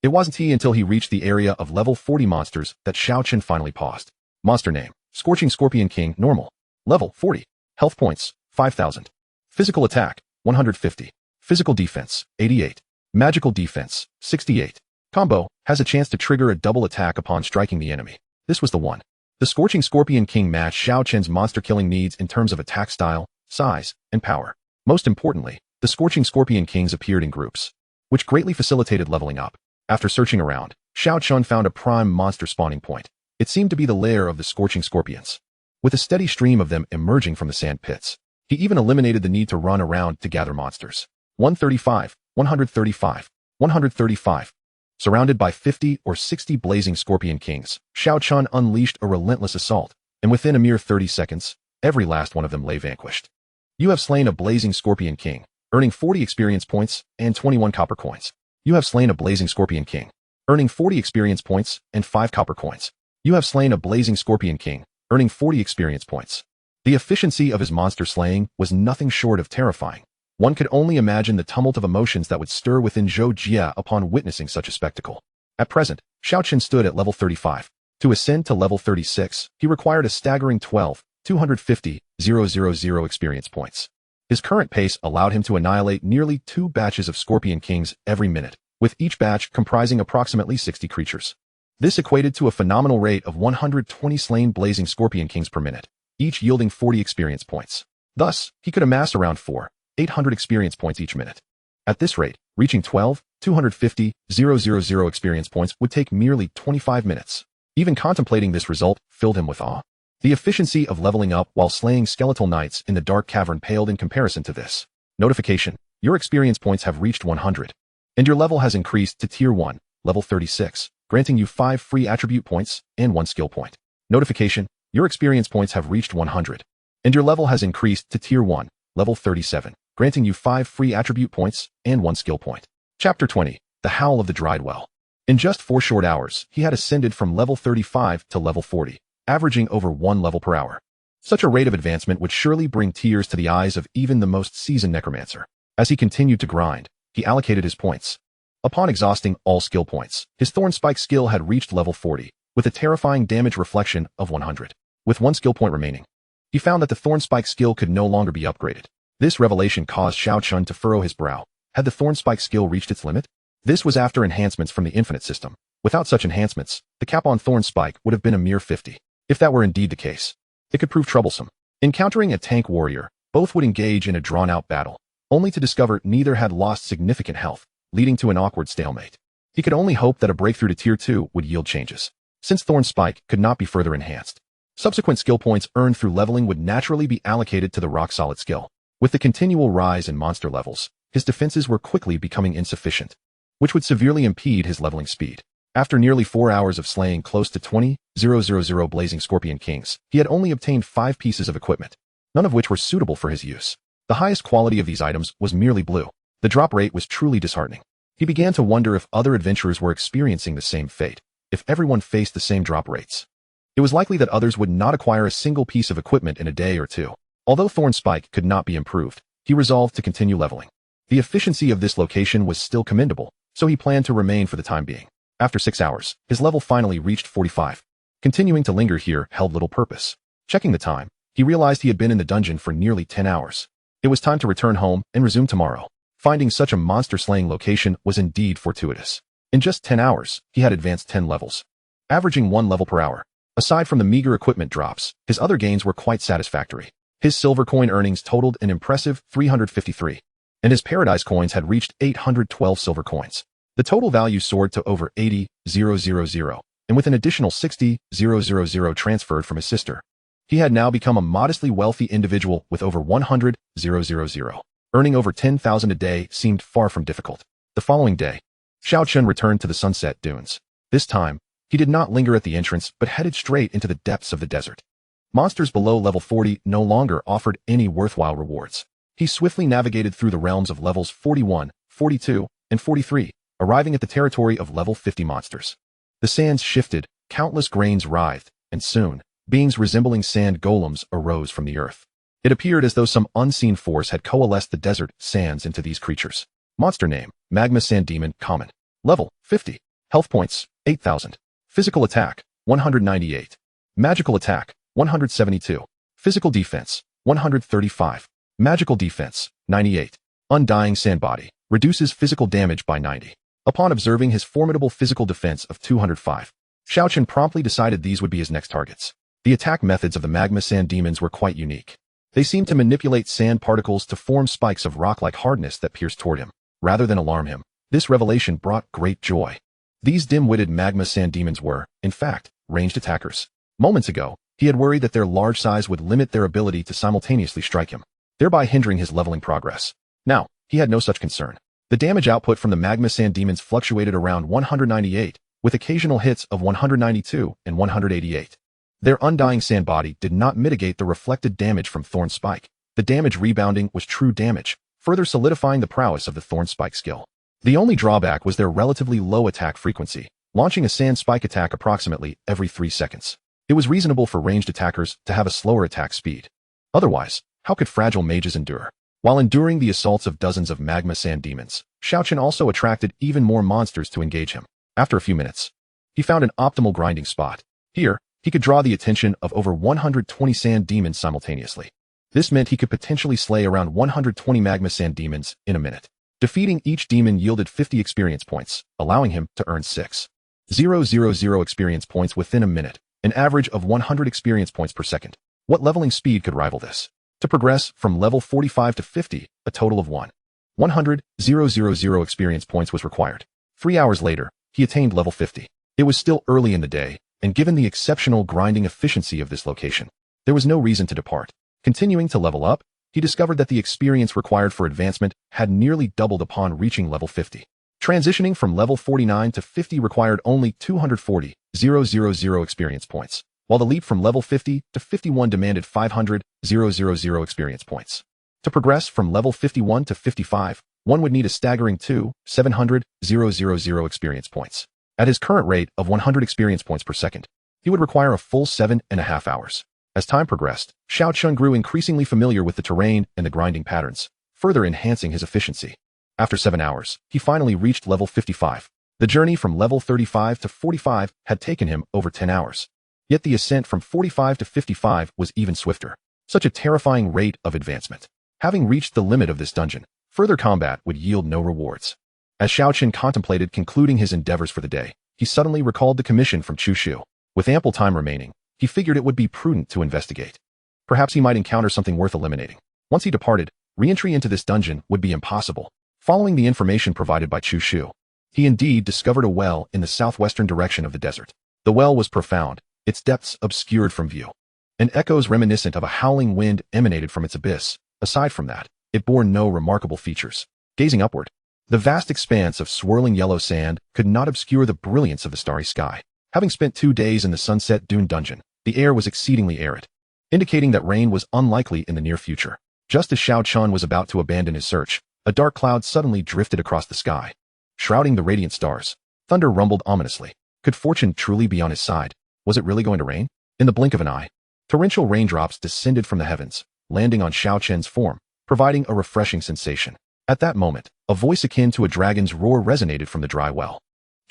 It wasn't until he reached the area of level 40 monsters that Xiao Chen finally paused. Monster name, Scorching Scorpion King, normal. Level 40. Health points, 5,000. Physical attack, 150. Physical defense, 88. Magical defense, 68. Combo, has a chance to trigger a double attack upon striking the enemy. This was the one. The Scorching Scorpion King matched Xiao Chen's monster-killing needs in terms of attack style, size, and power. Most importantly, the Scorching Scorpion Kings appeared in groups, which greatly facilitated leveling up. After searching around, Xiao Chen found a prime monster spawning point. It seemed to be the lair of the Scorching Scorpions, with a steady stream of them emerging from the sand pits. He even eliminated the need to run around to gather monsters. 135, 135, 135. Surrounded by 50 or 60 blazing Scorpion Kings, Xiao Chen unleashed a relentless assault, and within a mere 30 seconds, every last one of them lay vanquished. You have slain a blazing Scorpion King, earning 40 experience points and 21 copper coins. You have slain a blazing Scorpion King, earning 40 experience points and 5 copper coins. You have slain a blazing Scorpion King, earning 40 experience points. The efficiency of his monster slaying was nothing short of terrifying. One could only imagine the tumult of emotions that would stir within Zhou Jia upon witnessing such a spectacle. At present, Xiao Chen stood at level 35. To ascend to level 36, he required a staggering 12,250,000 experience points. His current pace allowed him to annihilate nearly 2 batches of Scorpion Kings every minute, with each batch comprising approximately 60 creatures. This equated to a phenomenal rate of 120 slain blazing Scorpion Kings per minute, each yielding 40 experience points. Thus, he could amass around 4,800 experience points each minute. At this rate, reaching 12,250,000 experience points would take merely 25 minutes. Even contemplating this result filled him with awe. The efficiency of leveling up while slaying skeletal knights in the dark cavern paled in comparison to this. Notification: your experience points have reached 100, and your level has increased to Tier 1, level 36, granting you 5 free attribute points and 1 skill point. Notification: your experience points have reached 100, and your level has increased to Tier 1, level 37, granting you 5 free attribute points and 1 skill point. Chapter 20. The Howl of the Dried Well. In just 4 short hours, he had ascended from level 35 to level 40, averaging over 1 level per hour. Such a rate of advancement would surely bring tears to the eyes of even the most seasoned necromancer. As he continued to grind, he allocated his points. Upon exhausting all skill points, his Thorn Spike skill had reached level 40, with a terrifying damage reflection of 100. With 1 skill point remaining, he found that the Thorn Spike skill could no longer be upgraded. This revelation caused Xiao Chen to furrow his brow. Had the Thorn Spike skill reached its limit? This was after enhancements from the Infinite system. Without such enhancements, the cap on Thorn Spike would have been a mere 50. If that were indeed the case, it could prove troublesome. Encountering a tank warrior, both would engage in a drawn-out battle, only to discover neither had lost significant health, leading to an awkward stalemate. He could only hope that a breakthrough to Tier 2 would yield changes, since Thorn Spike could not be further enhanced. Subsequent skill points earned through leveling would naturally be allocated to the rock-solid skill. With the continual rise in monster levels, his defenses were quickly becoming insufficient, which would severely impede his leveling speed. After nearly 4 hours of slaying close to 20,000 blazing Scorpion Kings, he had only obtained 5 pieces of equipment, none of which were suitable for his use. The highest quality of these items was merely blue. The drop rate was truly disheartening. He began to wonder if other adventurers were experiencing the same fate, if everyone faced the same drop rates. It was likely that others would not acquire a single piece of equipment in a day or two. Although Thorn Spike could not be improved, he resolved to continue leveling. The efficiency of this location was still commendable, so he planned to remain for the time being. After 6 hours, his level finally reached 45. Continuing to linger here held little purpose. Checking the time, he realized he had been in the dungeon for nearly 10 hours. It was time to return home and resume tomorrow. Finding such a monster-slaying location was indeed fortuitous. In just 10 hours, he had advanced 10 levels, averaging 1 level per hour. Aside from the meager equipment drops, his other gains were quite satisfactory. His silver coin earnings totaled an impressive 353, and his paradise coins had reached 812 silver coins. The total value soared to over 80,000, and with an additional 60,000 transferred from his sister, he had now become a modestly wealthy individual with over 100,000. Earning over 10,000 a day seemed far from difficult. The following day, Xiao Chen returned to the Sunset Dunes. This time, He did not linger at the entrance, but headed straight into the depths of the desert. Monsters below level 40 no longer offered any worthwhile rewards. He swiftly navigated through the realms of levels 41, 42, and 43, arriving at the territory of level 50 monsters. The sands shifted, countless grains writhed, and soon, beings resembling sand golems arose from the earth. It appeared as though some unseen force had coalesced the desert sands into these creatures. Monster name, Magma Sand Demon, common. Level, 50. Health points, 8,000. Physical attack, 198. Magical attack, 172. Physical defense, 135. Magical defense, 98. Undying Sand Body, reduces physical damage by 90. Upon observing his formidable physical defense of 205, Xiao Chen promptly decided these would be his next targets. The attack methods of the Magma Sand Demons were quite unique. They seemed to manipulate sand particles to form spikes of rock-like hardness that pierced toward him. Rather than alarm him, this revelation brought great joy. These dim-witted Magma Sand Demons were, in fact, ranged attackers. Moments ago, he had worried that their large size would limit their ability to simultaneously strike him, thereby hindering his leveling progress. Now, he had no such concern. The damage output from the Magma Sand Demons fluctuated around 198, with occasional hits of 192 and 188. Their undying sand body did not mitigate the reflected damage from Thorn Spike. The damage rebounding was true damage, further solidifying the prowess of the Thorn Spike skill. The only drawback was their relatively low attack frequency, launching a sand spike attack approximately every 3 seconds. It was reasonable for ranged attackers to have a slower attack speed. Otherwise, how could fragile mages endure? While enduring the assaults of dozens of Magma Sand Demons, Xiao Chen also attracted even more monsters to engage him. After a few minutes, he found an optimal grinding spot. Here, he could draw the attention of over 120 sand demons simultaneously. This meant he could potentially slay around 120 Magma Sand Demons in a minute. Defeating each demon yielded 50 experience points, allowing him to earn 6,000 experience points within a minute, an average of 100 experience points per second. What leveling speed could rival this? To progress from level 45 to 50, a total of 100,000 experience points was required. 3 hours later, he attained level 50. It was still early in the day, and given the exceptional grinding efficiency of this location, there was no reason to depart. Continuing to level up, he discovered that the experience required for advancement had nearly doubled upon reaching level 50. Transitioning from level 49 to 50 required only 240,000 experience points, while the leap from level 50 to 51 demanded 500,000 experience points. To progress from level 51 to 55, one would need a staggering 700,000 experience points. At his current rate of 100 experience points per second, he would require a full 7.5 hours. As time progressed, Xiao Chen grew increasingly familiar with the terrain and the grinding patterns, further enhancing his efficiency. After 7 hours, he finally reached level 55. The journey from level 35 to 45 had taken him over 10 hours. Yet the ascent from 45 to 55 was even swifter. Such a terrifying rate of advancement. Having reached the limit of this dungeon, further combat would yield no rewards. As Xiao Chen contemplated concluding his endeavors for the day, he suddenly recalled the commission from Chu Shu. With ample time remaining, he figured it would be prudent to investigate. Perhaps he might encounter something worth eliminating. Once he departed, re-entry into this dungeon would be impossible. Following the information provided by Chu Shu, he indeed discovered a well in the southwestern direction of the desert. The well was profound, its depths obscured from view, and echoes reminiscent of a howling wind emanated from its abyss. Aside from that, it bore no remarkable features. Gazing upward, the vast expanse of swirling yellow sand could not obscure the brilliance of the starry sky. Having spent 2 days in the Sunset Dune dungeon, the air was exceedingly arid, indicating that rain was unlikely in the near future. Just as Xiao Chen was about to abandon his search, a dark cloud suddenly drifted across the sky, shrouding the radiant stars. Thunder rumbled ominously. Could fortune truly be on his side? Was it really going to rain? In the blink of an eye, torrential raindrops descended from the heavens, landing on Xiao Chen's form, providing a refreshing sensation. At that moment, a voice akin to a dragon's roar resonated from the dry well.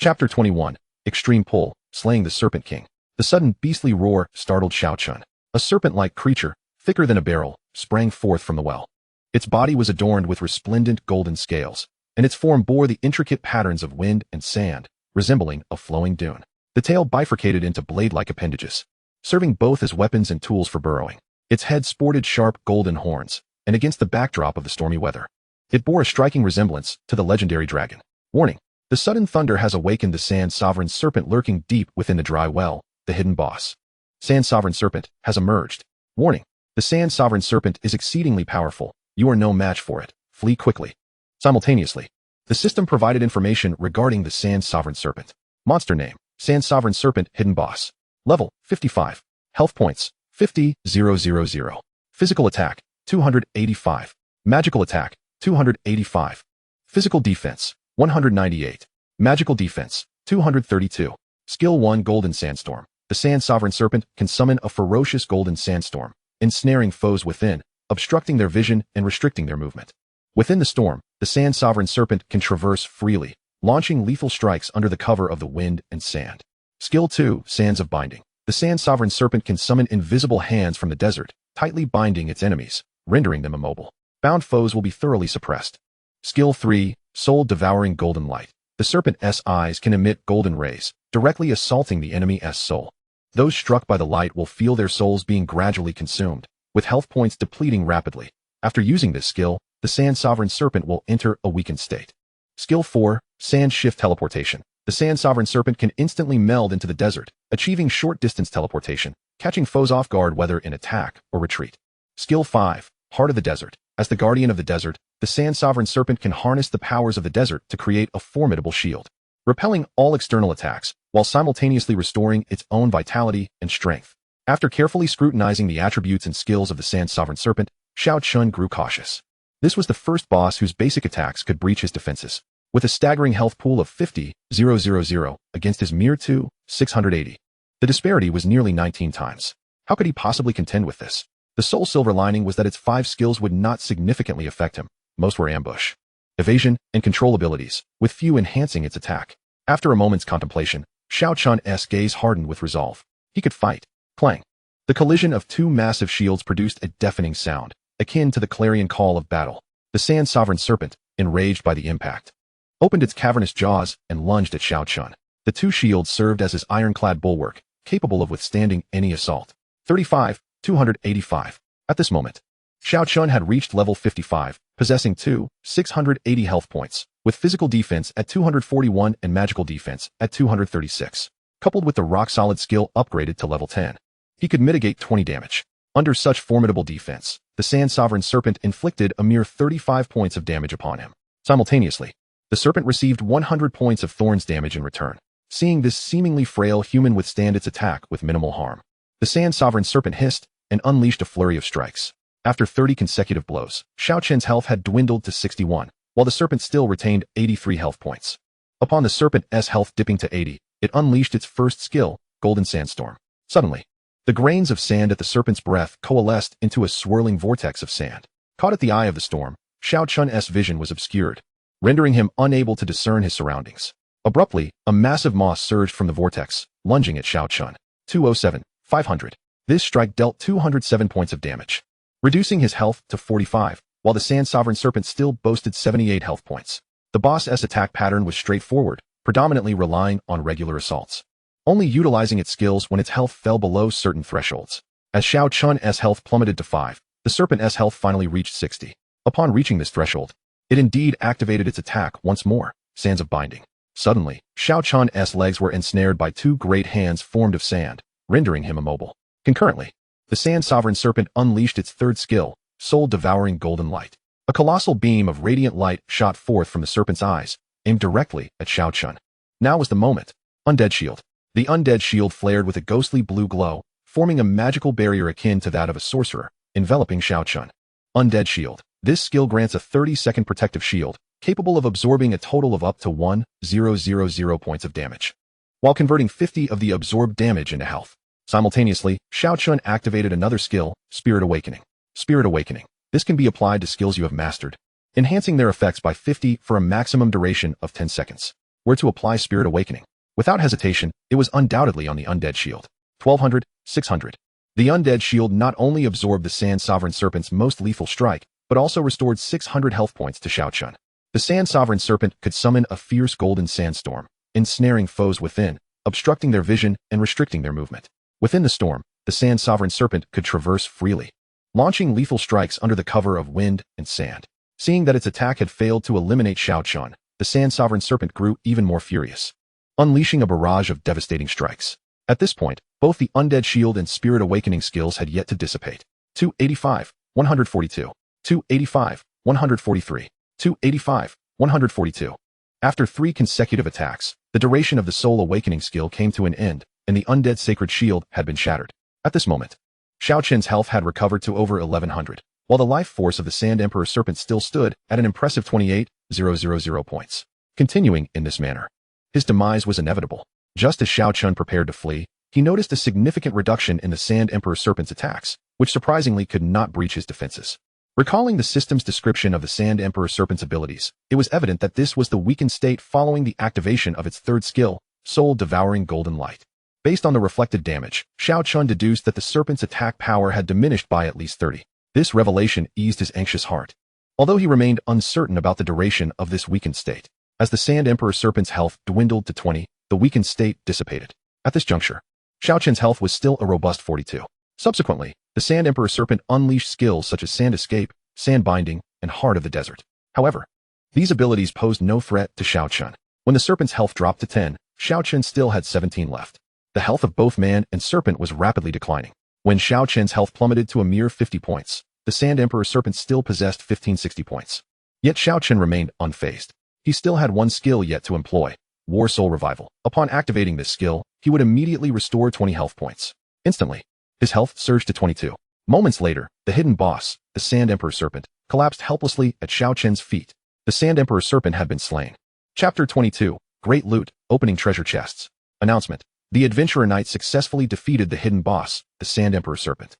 Chapter 21, Extreme Pull, Slaying the Serpent King. The sudden beastly roar startled Xiao Chen. A serpent-like creature, thicker than a barrel, sprang forth from the well. Its body was adorned with resplendent golden scales, and its form bore the intricate patterns of wind and sand, resembling a flowing dune. The tail bifurcated into blade-like appendages, serving both as weapons and tools for burrowing. Its head sported sharp golden horns, and against the backdrop of the stormy weather, it bore a striking resemblance to the legendary dragon. Warning: the sudden thunder has awakened the Sand Sovereign Serpent lurking deep within the dry well, the hidden boss. Sand Sovereign Serpent has emerged. Warning: the Sand Sovereign Serpent is exceedingly powerful. You are no match for it. Flee quickly. Simultaneously, the system provided information regarding the Sand Sovereign Serpent. Monster name: Sand Sovereign Serpent Hidden Boss. Level 55. Health points 50,000. Physical attack 285. Magical attack 285. Physical defense 198. Magical defense 232. Skill 1 Golden Sandstorm. The Sand Sovereign Serpent can summon a ferocious golden sandstorm, ensnaring foes within, obstructing their vision and restricting their movement. Within the storm, the Sand Sovereign Serpent can traverse freely, launching lethal strikes under the cover of the wind and sand. Skill 2 Sands of Binding. The Sand Sovereign Serpent can summon invisible hands from the desert, tightly binding its enemies, rendering them immobile. Bound foes will be thoroughly suppressed. Skill 3 Soul Devouring Golden Light. The serpent's eyes can emit golden rays, directly assaulting the enemy's soul. Those struck by the light will feel their souls being gradually consumed, with health points depleting rapidly. After using this skill, the Sand Sovereign Serpent will enter a weakened state. Skill 4 Sand Shift Teleportation. The Sand Sovereign Serpent can instantly meld into the desert, achieving short-distance teleportation, catching foes off guard whether in attack or retreat. Skill 5 Heart of the Desert. As the guardian of the desert, the Sand Sovereign Serpent can harness the powers of the desert to create a formidable shield, repelling all external attacks while simultaneously restoring its own vitality and strength. After carefully scrutinizing the attributes and skills of the Sand Sovereign Serpent, Xiao Chen grew cautious. This was the first boss whose basic attacks could breach his defenses. With a staggering health pool of 50,000 against his mere 680. The disparity was nearly 19 times. How could he possibly contend with this? The sole silver lining was that its 5 skills would not significantly affect him. Most were ambush, evasion, and control abilities, with few enhancing its attack. After a moment's contemplation, Xiao Chen's gaze hardened with resolve. He could fight. Clang. The collision of 2 massive shields produced a deafening sound, akin to the clarion call of battle. The Sand Sovereign Serpent, enraged by the impact, opened its cavernous jaws and lunged at Xiao Chen. The 2 shields served as his ironclad bulwark, capable of withstanding any assault. 285. At this moment, Xiao Chen had reached level 55, possessing 680 health points, with physical defense at 241 and magical defense at 236. Coupled with the rock-solid skill upgraded to level 10, he could mitigate 20 damage. Under such formidable defense, the Sand Sovereign Serpent inflicted a mere 35 points of damage upon him. Simultaneously, the serpent received 100 points of thorns damage in return. Seeing this seemingly frail human withstand its attack with minimal harm, the Sand Sovereign Serpent hissed and unleashed a flurry of strikes. After 30 consecutive blows, Xiao Chen's health had dwindled to 61, while the serpent still retained 83 health points. Upon the serpent's health dipping to 80, it unleashed its first skill, Golden Sandstorm. Suddenly, the grains of sand at the serpent's breath coalesced into a swirling vortex of sand. Caught at the eye of the storm, Xiao Chen's vision was obscured, rendering him unable to discern his surroundings. Abruptly, a massive moss surged from the vortex, lunging at Xiao Chen. 500. This strike dealt 207 points of damage, reducing his health to 45, while the Sand Sovereign Serpent still boasted 78 health points. The boss's attack pattern was straightforward, predominantly relying on regular assaults, only utilizing its skills when its health fell below certain thresholds. As Xiao Chen's health plummeted to 5, the serpent's health finally reached 60. Upon reaching this threshold, it indeed activated its attack once more, Sands of Binding. Suddenly, Xiao Chen's legs were ensnared by 2 great hands formed of sand, rendering him immobile. Concurrently, the Sand Sovereign Serpent unleashed its third skill, Soul Devouring Golden Light. A colossal beam of radiant light shot forth from the serpent's eyes, aimed directly at Xiao Chen. Now was the moment. Undead Shield. The Undead Shield flared with a ghostly blue glow, forming a magical barrier akin to that of a sorcerer, enveloping Xiao Chen. Undead Shield. This skill grants a 30-second protective shield, capable of absorbing a total of up to 1,000 points of damage, while converting 50 of the absorbed damage into health. Simultaneously, Xiao Chen activated another skill, Spirit Awakening. Spirit Awakening. This can be applied to skills you have mastered, enhancing their effects by 50 for a maximum duration of 10 seconds. Where to apply Spirit Awakening? Without hesitation, it was undoubtedly on the Undead Shield. 600. The Undead Shield not only absorbed the Sand Sovereign Serpent's most lethal strike, but also restored 600 health points to Xiao Chen. The Sand Sovereign Serpent could summon a fierce golden sandstorm, ensnaring foes within, obstructing their vision and restricting their movement. Within the storm, the Sand Sovereign Serpent could traverse freely, launching lethal strikes under the cover of wind and sand. Seeing that its attack had failed to eliminate Xiao Chen, the Sand Sovereign Serpent grew even more furious, unleashing a barrage of devastating strikes. At this point, both the Undead Shield and Spirit Awakening skills had yet to dissipate. 285, 142. 285, 143. 285, 142. After 3 consecutive attacks, The duration of the soul awakening skill came to an end, and the undead sacred shield had been shattered. At this moment, Xiao Chen's health had recovered to over 1100, while the life force of the Sand Emperor Serpent still stood at an impressive 28,000 points. Continuing in this manner, his demise was inevitable. Just as Xiao Chen prepared to flee, he noticed a significant reduction in the Sand Emperor Serpent's attacks, which surprisingly could not breach his defenses. Recalling the system's description of the Sand Emperor Serpent's abilities, it was evident that this was the weakened state following the activation of its third skill, Soul-Devouring Golden Light. Based on the reflected damage, Xiao Chen deduced that the serpent's attack power had diminished by at least 30. This revelation eased his anxious heart, although he remained uncertain about the duration of this weakened state. As the Sand Emperor Serpent's health dwindled to 20, the weakened state dissipated. At this juncture, Xiao Chen's health was still a robust 42. Subsequently, the Sand Emperor Serpent unleashed skills such as Sand Escape, Sand Binding, and Heart of the Desert. However, these abilities posed no threat to Xiao Chen. When the serpent's health dropped to 10, Xiao Chen still had 17 left. The health of both man and serpent was rapidly declining. When Xiao Chen's health plummeted to a mere 50 points, the Sand Emperor Serpent still possessed 1560 points. Yet Xiao Chen remained unfazed. He still had one skill yet to employ, War Soul Revival. Upon activating this skill, he would immediately restore 20 health points. Instantly, his health surged to 22. Moments later, the hidden boss, the Sand Emperor Serpent, collapsed helplessly at Xiao Chen's feet. The Sand Emperor Serpent had been slain. Chapter 22, Great Loot, Opening Treasure Chests. Announcement. The Adventurer Knight successfully defeated the hidden boss, the Sand Emperor Serpent.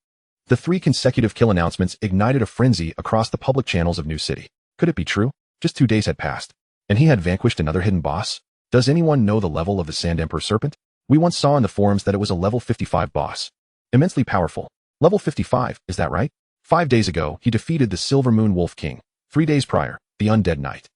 The 3 consecutive kill announcements ignited a frenzy across the public channels of New City. Could it be true? Just 2 days had passed, and he had vanquished another hidden boss? Does anyone know the level of the Sand Emperor Serpent? We once saw in the forums that it was a level 55 boss. Immensely powerful. Level 55, is that right? 5 days ago, he defeated the Silver Moon Wolf King. 3 days prior, the Undead Knight.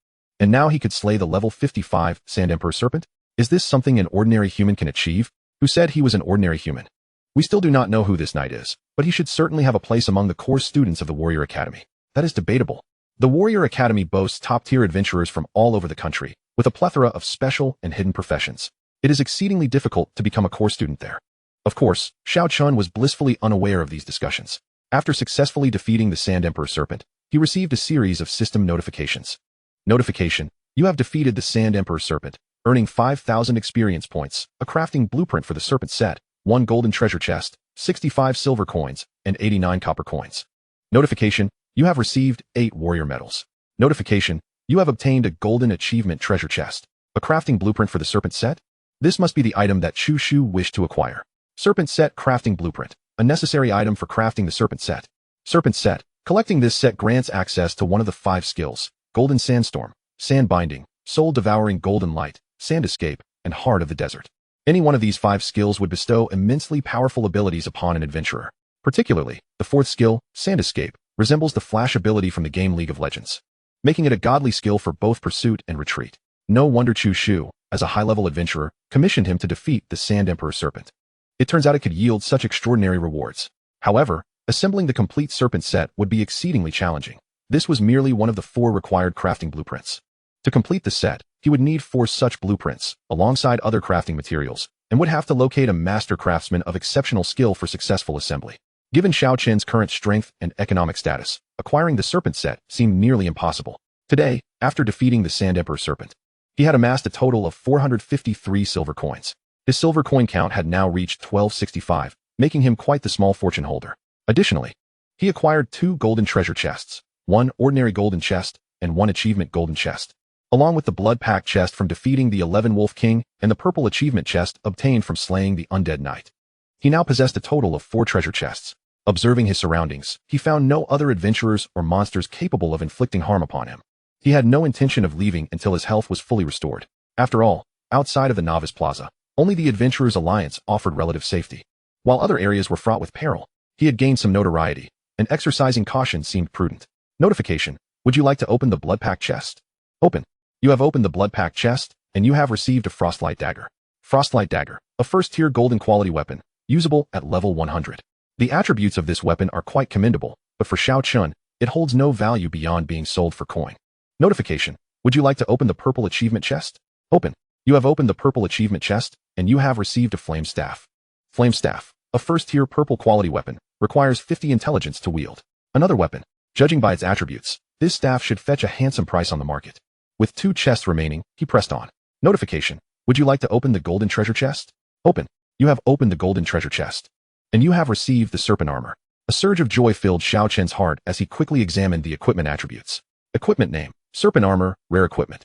And now he could slay the level 55 Sand Emperor Serpent? Is this something an ordinary human can achieve? Who said he was an ordinary human? We still do not know who this knight is, but he should certainly have a place among the core students of the Warrior Academy. That is debatable. The Warrior Academy boasts top-tier adventurers from all over the country, with a plethora of special and hidden professions. It is exceedingly difficult to become a core student there. Of course, Xiao Chen was blissfully unaware of these discussions. After successfully defeating the Sand Emperor Serpent, he received a series of system notifications. Notification: you have defeated the Sand Emperor Serpent, earning 5,000 experience points, a crafting blueprint for the serpent set, 1 golden treasure chest, 65 silver coins, and 89 copper coins. Notification: you have received 8 warrior medals. Notification: you have obtained a golden achievement treasure chest, a crafting blueprint for the serpent set. This must be the item that Chu Shu wished to acquire. Serpent set crafting blueprint, a necessary item for crafting the serpent set. Serpent set. Collecting this set grants access to one of the 5 skills: Golden Sandstorm, Sand Binding, Soul Devouring Golden Light, Sand Escape, and Heart of the Desert. Any one of these 5 skills would bestow immensely powerful abilities upon an adventurer. Particularly, the 4th skill, Sand Escape, resembles the flash ability from the game League of Legends, making it a godly skill for both pursuit and retreat. No wonder Chu Shu, as a high-level adventurer, commissioned him to defeat the Sand Emperor Serpent. It turns out it could yield such extraordinary rewards. However, assembling the complete serpent set would be exceedingly challenging. This was merely one of the 4 required crafting blueprints. To complete the set, he would need 4 such blueprints, alongside other crafting materials, and would have to locate a master craftsman of exceptional skill for successful assembly. Given Xiao Chen's current strength and economic status, acquiring the serpent set seemed nearly impossible. Today, after defeating the Sand Emperor Serpent, he had amassed a total of 453 silver coins. His silver coin count had now reached 1265, making him quite the small fortune holder. Additionally, he acquired 2 golden treasure chests, 1 ordinary golden chest, and 1 achievement golden chest, along with the blood pack chest from defeating the 11 Wolf King and the purple achievement chest obtained from slaying the Undead Knight. He now possessed a total of 4 treasure chests. Observing his surroundings, he found no other adventurers or monsters capable of inflicting harm upon him. He had no intention of leaving until his health was fully restored. After all, outside of the Novice Plaza, only the Adventurers Alliance offered relative safety. While other areas were fraught with peril, he had gained some notoriety, and exercising caution seemed prudent. Notification: would you like to open the blood pack chest? Open. You have opened the blood pack chest, and you have received a Frostlight Dagger. Frostlight Dagger, a first-tier golden quality weapon, usable at level 100. The attributes of this weapon are quite commendable, but for Xiao Chen, it holds no value beyond being sold for coin. Notification: would you like to open the purple achievement chest? Open. You have opened the purple achievement chest, and you have received a Flame Staff. Flame Staff, a first-tier purple quality weapon, requires 50 intelligence to wield. Another weapon. Judging by its attributes, this staff should fetch a handsome price on the market. With 2 chests remaining, he pressed on. Notification: Would you like to open the golden treasure chest? Open. You have opened the golden treasure chest. And you have received the serpent armor. A surge of joy filled Xiao Chen's heart as he quickly examined the equipment attributes. Equipment name, serpent armor, rare equipment.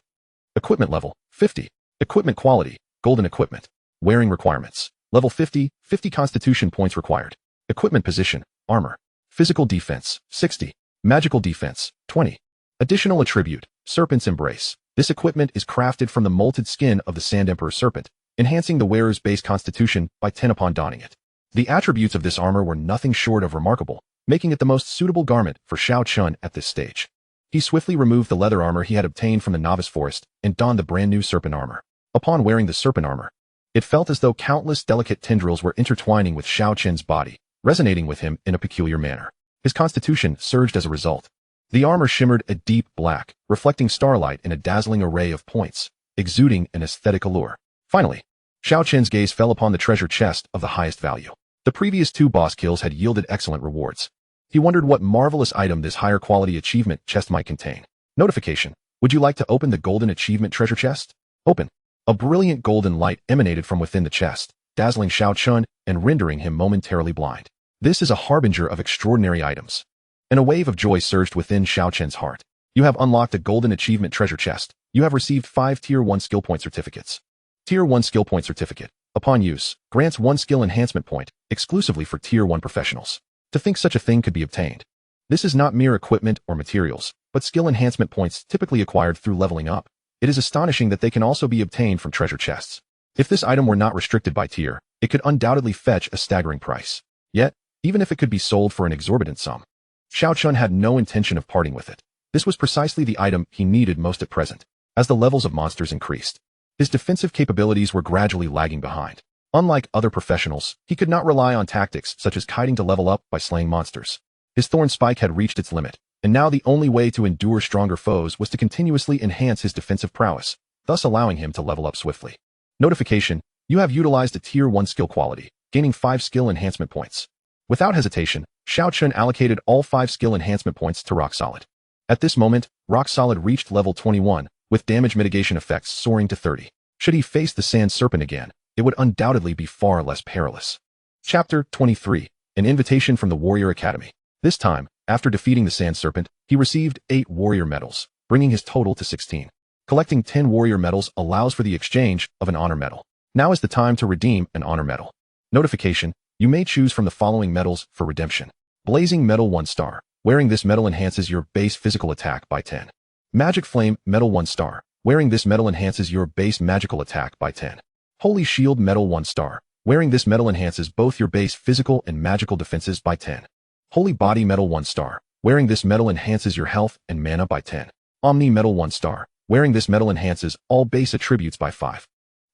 Equipment level, 50. Equipment quality, golden equipment. Wearing requirements, level 50, 50 constitution points required. Equipment position, armor. Physical defense, 60. Magical defense, 20. Additional attribute, serpent's embrace. This equipment is crafted from the molted skin of the Sand Emperor serpent, enhancing the wearer's base constitution by 10 upon donning it. The attributes of this armor were nothing short of remarkable, making it the most suitable garment for Xiao Chen at this stage. He swiftly removed the leather armor he had obtained from the novice forest and donned the brand new serpent armor. Upon wearing the serpent armor, it felt as though countless delicate tendrils were intertwining with Xiao Chen's body, resonating with him in a peculiar manner. His constitution surged as a result. The armor shimmered a deep black, reflecting starlight in a dazzling array of points, exuding an aesthetic allure. Finally, Xiao Chen's gaze fell upon the treasure chest of the highest value. The previous 2 boss kills had yielded excellent rewards. He wondered what marvelous item this higher quality achievement chest might contain. Notification. Would you like to open the golden achievement treasure chest? Open. A brilliant golden light emanated from within the chest, dazzling Xiao Chen and rendering him momentarily blind. This is a harbinger of extraordinary items. And a wave of joy surged within Xiao Chen's heart. You have unlocked a golden achievement treasure chest. You have received 5 Tier 1 skill point certificates. Tier 1 skill point certificate, upon use, grants 1 skill enhancement point, exclusively for Tier 1 professionals. To think such a thing could be obtained. This is not mere equipment or materials, but skill enhancement points typically acquired through leveling up. It is astonishing that they can also be obtained from treasure chests. If this item were not restricted by tier, it could undoubtedly fetch a staggering price. Yet, even if it could be sold for an exorbitant sum, Xiao Chen had no intention of parting with it. This was precisely the item he needed most at present. As the levels of monsters increased, his defensive capabilities were gradually lagging behind. Unlike other professionals, he could not rely on tactics such as kiting to level up by slaying monsters. His thorn spike had reached its limit, and now the only way to endure stronger foes was to continuously enhance his defensive prowess, thus allowing him to level up swiftly. Notification. You have utilized a Tier 1 skill quality, gaining 5 skill enhancement points. Without hesitation, Xiao Chen allocated all 5 skill enhancement points to Rock Solid. At this moment, Rock Solid reached level 21, with damage mitigation effects soaring to 30. Should he face the Sand Serpent again, it would undoubtedly be far less perilous. Chapter 23. An invitation from the Warrior Academy. This time, after defeating the Sand Serpent, he received 8 warrior medals, bringing his total to 16. Collecting 10 warrior medals allows for the exchange of an honor medal. Now is the time to redeem an honor medal. Notification. You may choose from the following medals for redemption. Blazing Medal 1 star. Wearing this medal enhances your base physical attack by 10. Magic Flame Medal 1 star. Wearing this medal enhances your base magical attack by 10. Holy Shield Medal 1 star. Wearing this medal enhances both your base physical and magical defenses by 10. Holy Body Medal 1 star. Wearing this medal enhances your health and mana by 10. Omni Medal 1 star. Wearing this medal enhances all base attributes by 5.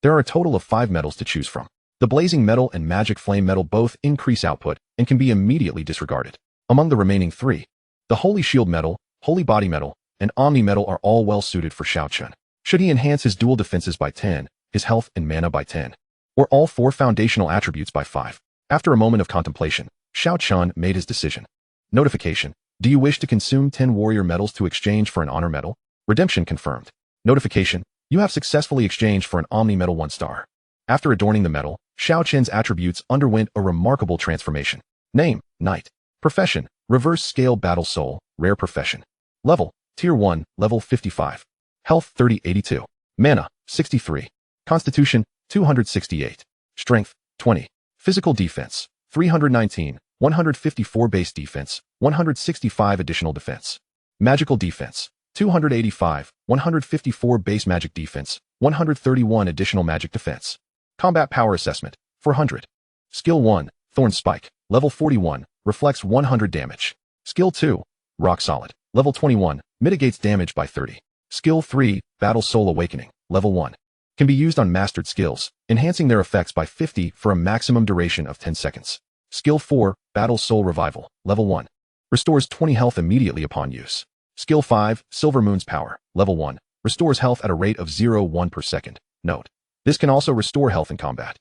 There are a total of 5 medals to choose from. The Blazing Medal and Magic Flame Medal both increase output and can be immediately disregarded. Among the remaining 3, the Holy Shield Medal, Holy Body Medal, and Omni Medal are all well suited for Xiao Chen. Should he enhance his dual defenses by 10, his health and mana by 10, or all 4 foundational attributes by 5? After a moment of contemplation, Xiao Chen made his decision. Notification. Do you wish to consume 10 warrior medals to exchange for an honor medal? Redemption confirmed. Notification. You have successfully exchanged for an Omni Medal 1 star. After adorning the medal, Xiao Chen's attributes underwent a remarkable transformation. Name, Knight. Profession, Reverse Scale Battle Soul, Rare Profession. Level, Tier 1, Level 55. Health 3082. Mana, 63. Constitution, 268. Strength, 20. Physical Defense, 319. 154 base defense, 165 additional defense. Magical defense, 285, 154 base magic defense, 131 additional magic defense. Combat power assessment, 400. Skill 1, Thorn Spike, level 41, reflects 100 damage. Skill 2, Rock Solid, level 21, mitigates damage by 30. Skill 3, Battle Soul Awakening, level 1. Can be used on mastered skills, enhancing their effects by 50 for a maximum duration of 10 seconds. Skill 4, Battle Soul Revival, level 1. Restores 20 health immediately upon use. Skill 5, Silver Moon's Power, level 1. Restores health at a rate of 0.1 per second. Note. This can also restore health in combat.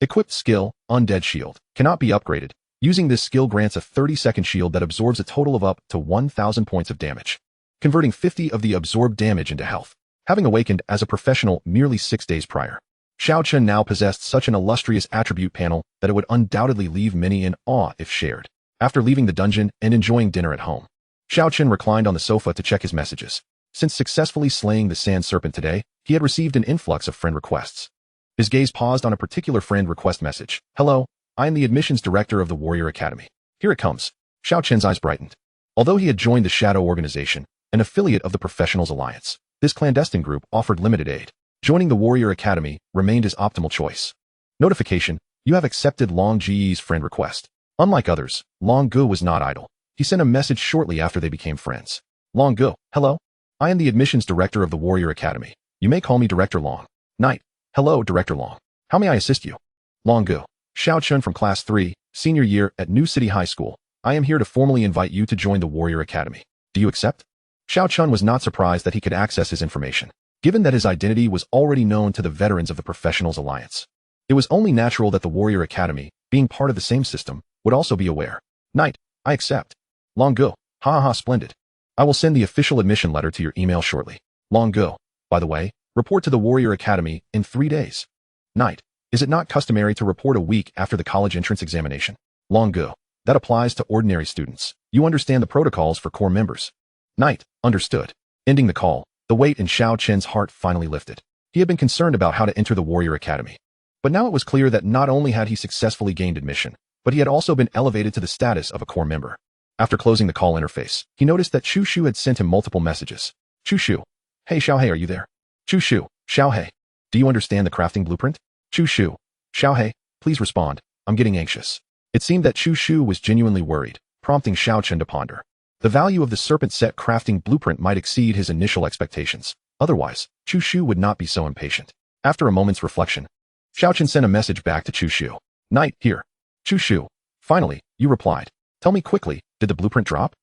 Equipped skill, Undead Shield, cannot be upgraded. Using this skill grants a 30-second shield that absorbs a total of up to 1,000 points of damage, converting 50 of the absorbed damage into health. Having awakened as a professional merely 6 days prior, Xiao Chen now possessed such an illustrious attribute panel that it would undoubtedly leave many in awe if shared. After leaving the dungeon and enjoying dinner at home, Xiao Chen reclined on the sofa to check his messages. Since successfully slaying the sand serpent today, he had received an influx of friend requests. His gaze paused on a particular friend request message. Hello, I am the admissions director of the Warrior Academy. Here it comes. Xiao Chen's eyes brightened. Although he had joined the Shadow Organization, an affiliate of the Professionals Alliance, this clandestine group offered limited aid. Joining the Warrior Academy remained his optimal choice. Notification: you have accepted Long Ge's friend request. Unlike others, Long Ge was not idle. He sent a message shortly after they became friends. Long Ge, hello. I am the admissions director of the Warrior Academy. You may call me Director Long. Knight. Hello, Director Long. How may I assist you? Long Ge. Xiao Chen from Class 3, Senior Year at New City High School. I am here to formally invite you to join the Warrior Academy. Do you accept? Xiao Chen was not surprised that he could access his information, given that his identity was already known to the veterans of the Professionals Alliance. It was only natural that the Warrior Academy, being part of the same system, would also be aware. Knight, I accept. Long Ge. Ha ha, splendid. I will send the official admission letter to your email shortly. Long Ge. By the way, report to the Warrior Academy in 3 days. Knight, is it not customary to report a week after the college entrance examination? Long Ge. That applies to ordinary students. You understand the protocols for core members. Knight, understood. Ending the call, the weight in Xiao Chen's heart finally lifted. He had been concerned about how to enter the Warrior Academy. But now it was clear that not only had he successfully gained admission, but he had also been elevated to the status of a core member. After closing the call interface, he noticed that Chu Shu had sent him multiple messages. Chu Shu. Hey Xiaohei, are you there? Chu Shu. Xiaohei. Do you understand the crafting blueprint? Chu Shu. Xiaohei, please respond. I'm getting anxious. It seemed that Chu Shu was genuinely worried, prompting Xiao Chen to ponder. The value of the serpent set crafting blueprint might exceed his initial expectations. Otherwise, Chu Shu would not be so impatient. After a moment's reflection, Xiao Chen sent a message back to Chu Shu. Knight, here. Chu Shu. Finally, you replied. Tell me quickly, did the blueprint drop?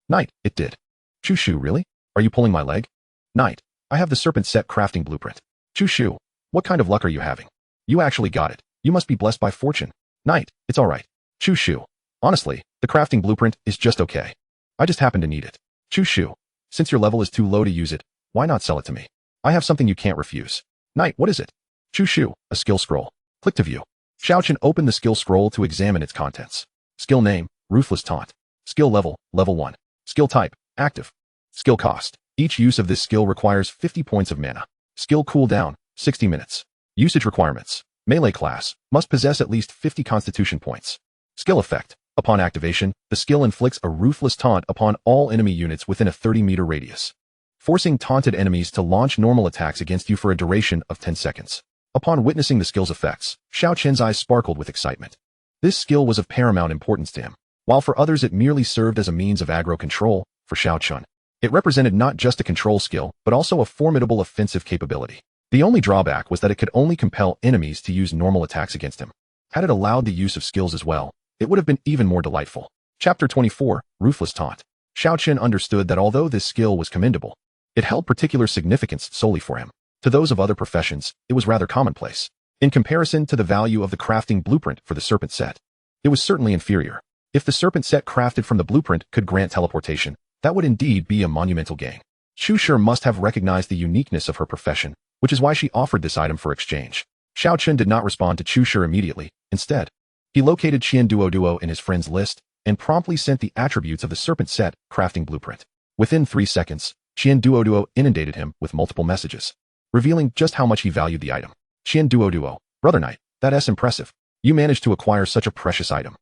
Knight, it did. Chu Shu, really? Are you pulling my leg? Knight, I have the serpent set crafting blueprint. Chu Shu, what kind of luck are you having? You actually got it. You must be blessed by fortune. Knight, it's alright. Chu Shu. Honestly, the crafting blueprint is just okay. I just happen to need it. Chu Shu. Since your level is too low to use it, why not sell it to me? I have something you can't refuse. Knight, what is it? Chu Shu. A skill scroll. Click to view. Xiao Chen opened the skill scroll to examine its contents. Skill name, Ruthless Taunt. Skill level, level 1. Skill type, active. Skill cost. Each use of this skill requires 50 points of mana. Skill cooldown, 60 minutes. Usage requirements. Melee class, must possess at least 50 constitution points. Skill effect. Upon activation, the skill inflicts a ruthless taunt upon all enemy units within a 30-meter radius, forcing taunted enemies to launch normal attacks against you for a duration of 10 seconds. Upon witnessing the skill's effects, Xiao Chen's eyes sparkled with excitement. This skill was of paramount importance to him. While for others it merely served as a means of aggro control, for Xiao Chen, it represented not just a control skill, but also a formidable offensive capability. The only drawback was that it could only compel enemies to use normal attacks against him. Had it allowed the use of skills as well, it would have been even more delightful. Chapter 24, Ruthless Taunt. Xiao Chen understood that although this skill was commendable, it held particular significance solely for him. To those of other professions, it was rather commonplace. In comparison to the value of the crafting blueprint for the serpent set, it was certainly inferior. If the serpent set crafted from the blueprint could grant teleportation, that would indeed be a monumental gain. Chu Shu must have recognized the uniqueness of her profession, which is why she offered this item for exchange. Xiao Chen did not respond to Chu Shu immediately. Instead, he located Qian Duo in his friends list and promptly sent the attributes of the serpent set crafting blueprint. Within 3 seconds, Qian Duo inundated him with multiple messages, revealing just how much he valued the item. Qian Duo, Brother Knight, that's impressive. You managed to acquire such a precious item.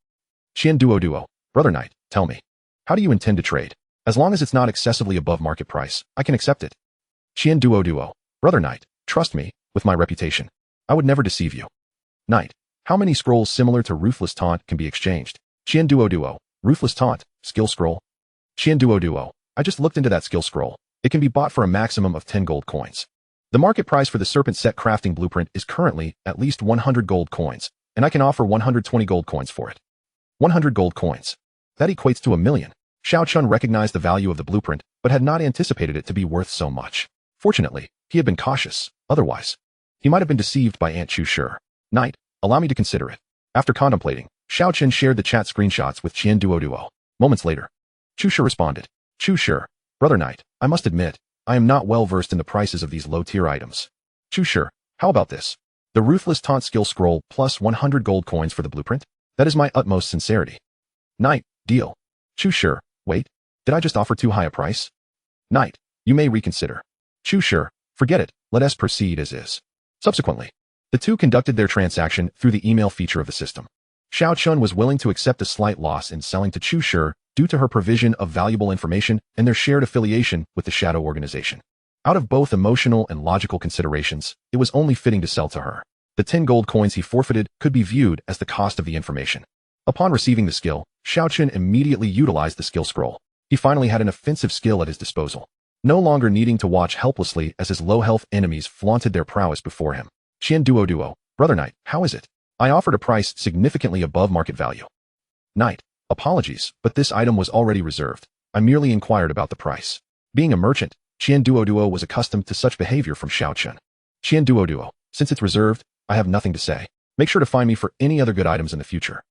Qian Duo, Brother Knight, tell me, how do you intend to trade? As long as it's not excessively above market price, I can accept it. Qian Duo, Brother Knight, trust me, with my reputation, I would never deceive you. Knight, how many scrolls similar to Ruthless Taunt can be exchanged? Qian Duo, Ruthless Taunt, skill scroll. Qian Duo, I just looked into that skill scroll. It can be bought for a maximum of 10 gold coins. The market price for the serpent set crafting blueprint is currently at least 100 gold coins, and I can offer 120 gold coins for it. 100 gold coins. That equates to 1,000,000. Xiao Chen recognized the value of the blueprint, but had not anticipated it to be worth so much. Fortunately, he had been cautious. Otherwise, he might have been deceived by Aunt Chu Shu. Knight, allow me to consider it. After contemplating, Xiao Chen shared the chat screenshots with Qian Duo. Moments later, Chu Shu responded. Chu Shu, Brother Knight, I must admit, I am not well versed in the prices of these low-tier items. Chu Shu, how about this? The ruthless taunt skill scroll plus 100 gold coins for the blueprint? That is my utmost sincerity. Knight, deal. Chu sure, wait, did I just offer too high a price? Knight, you may reconsider. Chu sure, forget it, let us proceed as is. Subsequently, the two conducted their transaction through the email feature of the system. Xiao Chen was willing to accept a slight loss in selling to Chu sure due to her provision of valuable information and their shared affiliation with the Shadow Organization. Out of both emotional and logical considerations, it was only fitting to sell to her. The 10 gold coins he forfeited could be viewed as the cost of the information. Upon receiving the skill, Xiao Chen immediately utilized the skill scroll. He finally had an offensive skill at his disposal, no longer needing to watch helplessly as his low-health enemies flaunted their prowess before him. Qian Duo, Brother Knight, how is it? I offered a price significantly above market value. Knight, apologies, but this item was already reserved. I merely inquired about the price. Being a merchant, Qian Duo was accustomed to such behavior from Xiao Chen. Qian Duo, since it's reserved, I have nothing to say. Make sure to find me for any other good items in the future.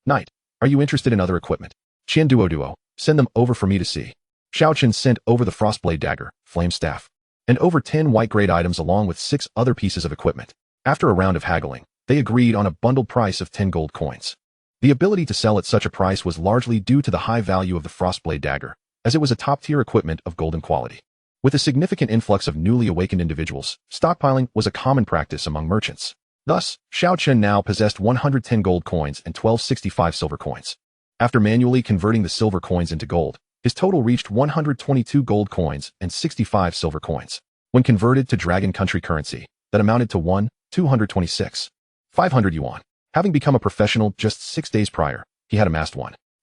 Knight, are you interested in other equipment? Qian Duo, send them over for me to see. Xiao Chen sent over the Frostblade Dagger, Flame Staff, and over 10 white-grade items along with 6 other pieces of equipment. After a round of haggling, they agreed on a bundled price of 10 gold coins. The ability to sell at such a price was largely due to the high value of the Frostblade Dagger, as it was a top-tier equipment of golden quality. With a significant influx of newly awakened individuals, stockpiling was a common practice among merchants. Thus, Xiao Chen now possessed 110 gold coins and 1265 silver coins. After manually converting the silver coins into gold, his total reached 122 gold coins and 65 silver coins. When converted to Dragon Country currency, that amounted to 226. 500 yuan. Having become a professional just 6 days prior, he had amassed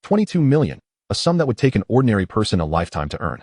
22 million, a sum that would take an ordinary person a lifetime to earn.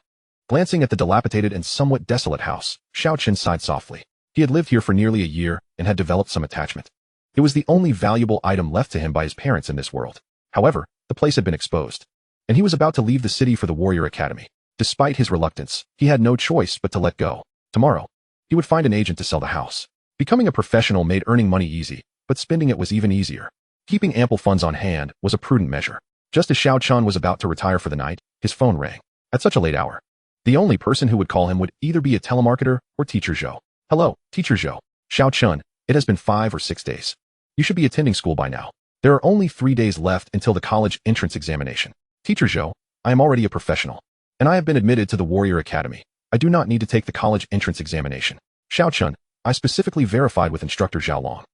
Glancing at the dilapidated and somewhat desolate house, Xiao Chen sighed softly. He had lived here for nearly a year and had developed some attachment. It was the only valuable item left to him by his parents in this world. However, the place had been exposed, and he was about to leave the city for the Warrior Academy. Despite his reluctance, he had no choice but to let go. Tomorrow, he would find an agent to sell the house. Becoming a professional made earning money easy, but spending it was even easier. Keeping ample funds on hand was a prudent measure. Just as Xiao Chen was about to retire for the night, his phone rang. At such a late hour, the only person who would call him would either be a telemarketer or Teacher Zhou. Hello, Teacher Zhou. Xiao Chen, it has been 5 or 6 days. You should be attending school by now. There are only 3 days left until the college entrance examination. Teacher Zhou, I am already a professional, and I have been admitted to the Warrior Academy. I do not need to take the college entrance examination. Xiao Chen, I specifically verified with instructor Zhao Long,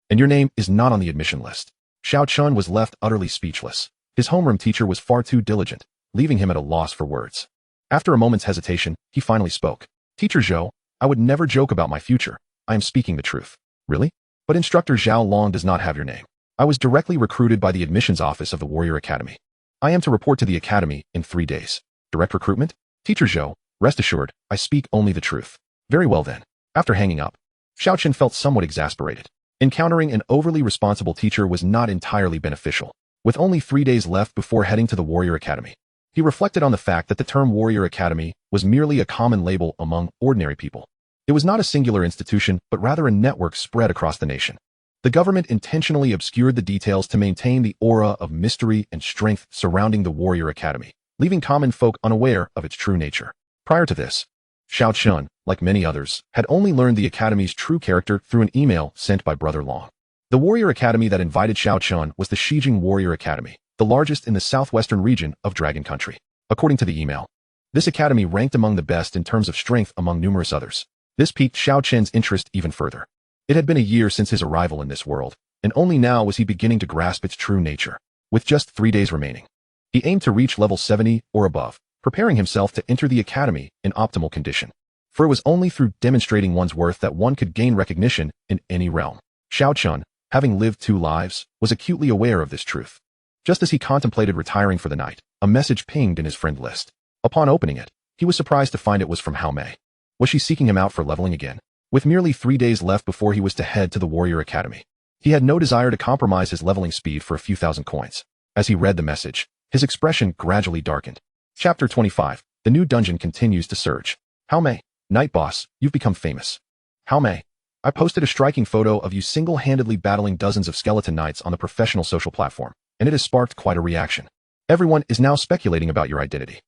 and your name is not on the admission list. Xiao Chen was left utterly speechless. His homeroom teacher was far too diligent, leaving him at a loss for words. After a moment's hesitation, he finally spoke. Teacher Zhou, I would never joke about my future. I am speaking the truth. Really? But instructor Zhao Long does not have your name. I was directly recruited by the admissions office of the Warrior Academy. I am to report to the academy in 3 days. Direct recruitment? Teacher Zhou, rest assured, I speak only the truth. Very well then. After hanging up, Xiao Chen felt somewhat exasperated. Encountering an overly responsible teacher was not entirely beneficial. With only 3 days left before heading to the Warrior Academy, he reflected on the fact that the term Warrior Academy was merely a common label among ordinary people. It was not a singular institution, but rather a network spread across the nation. The government intentionally obscured the details to maintain the aura of mystery and strength surrounding the Warrior Academy, leaving common folk unaware of its true nature. Prior to this, Xiao Chen, like many others, had only learned the Academy's true character through an email sent by Brother Long. The Warrior Academy that invited Xiao Chen was the Shijing Warrior Academy, the largest in the southwestern region of Dragon Country. According to the email, this academy ranked among the best in terms of strength among numerous others. This piqued Xiao Chen's interest even further. It had been a year since his arrival in this world, and only now was he beginning to grasp its true nature. With just 3 days remaining, he aimed to reach level 70 or above, preparing himself to enter the academy in optimal condition. For it was only through demonstrating one's worth that one could gain recognition in any realm. Xiao Chen, having lived 2 lives, was acutely aware of this truth. Just as he contemplated retiring for the night, a message pinged in his friend list. Upon opening it, he was surprised to find it was from Hao Mei. Was she seeking him out for leveling again? With merely 3 days left before he was to head to the Warrior Academy, he had no desire to compromise his leveling speed for a few thousand coins. As he read the message, his expression gradually darkened. Chapter 25. The new dungeon continues to surge. Hao Mei, Night Boss, you've become famous. Hao Mei, I posted a striking photo of you single-handedly battling dozens of skeleton knights on the professional social platform, and it has sparked quite a reaction. Everyone is now speculating about your identity.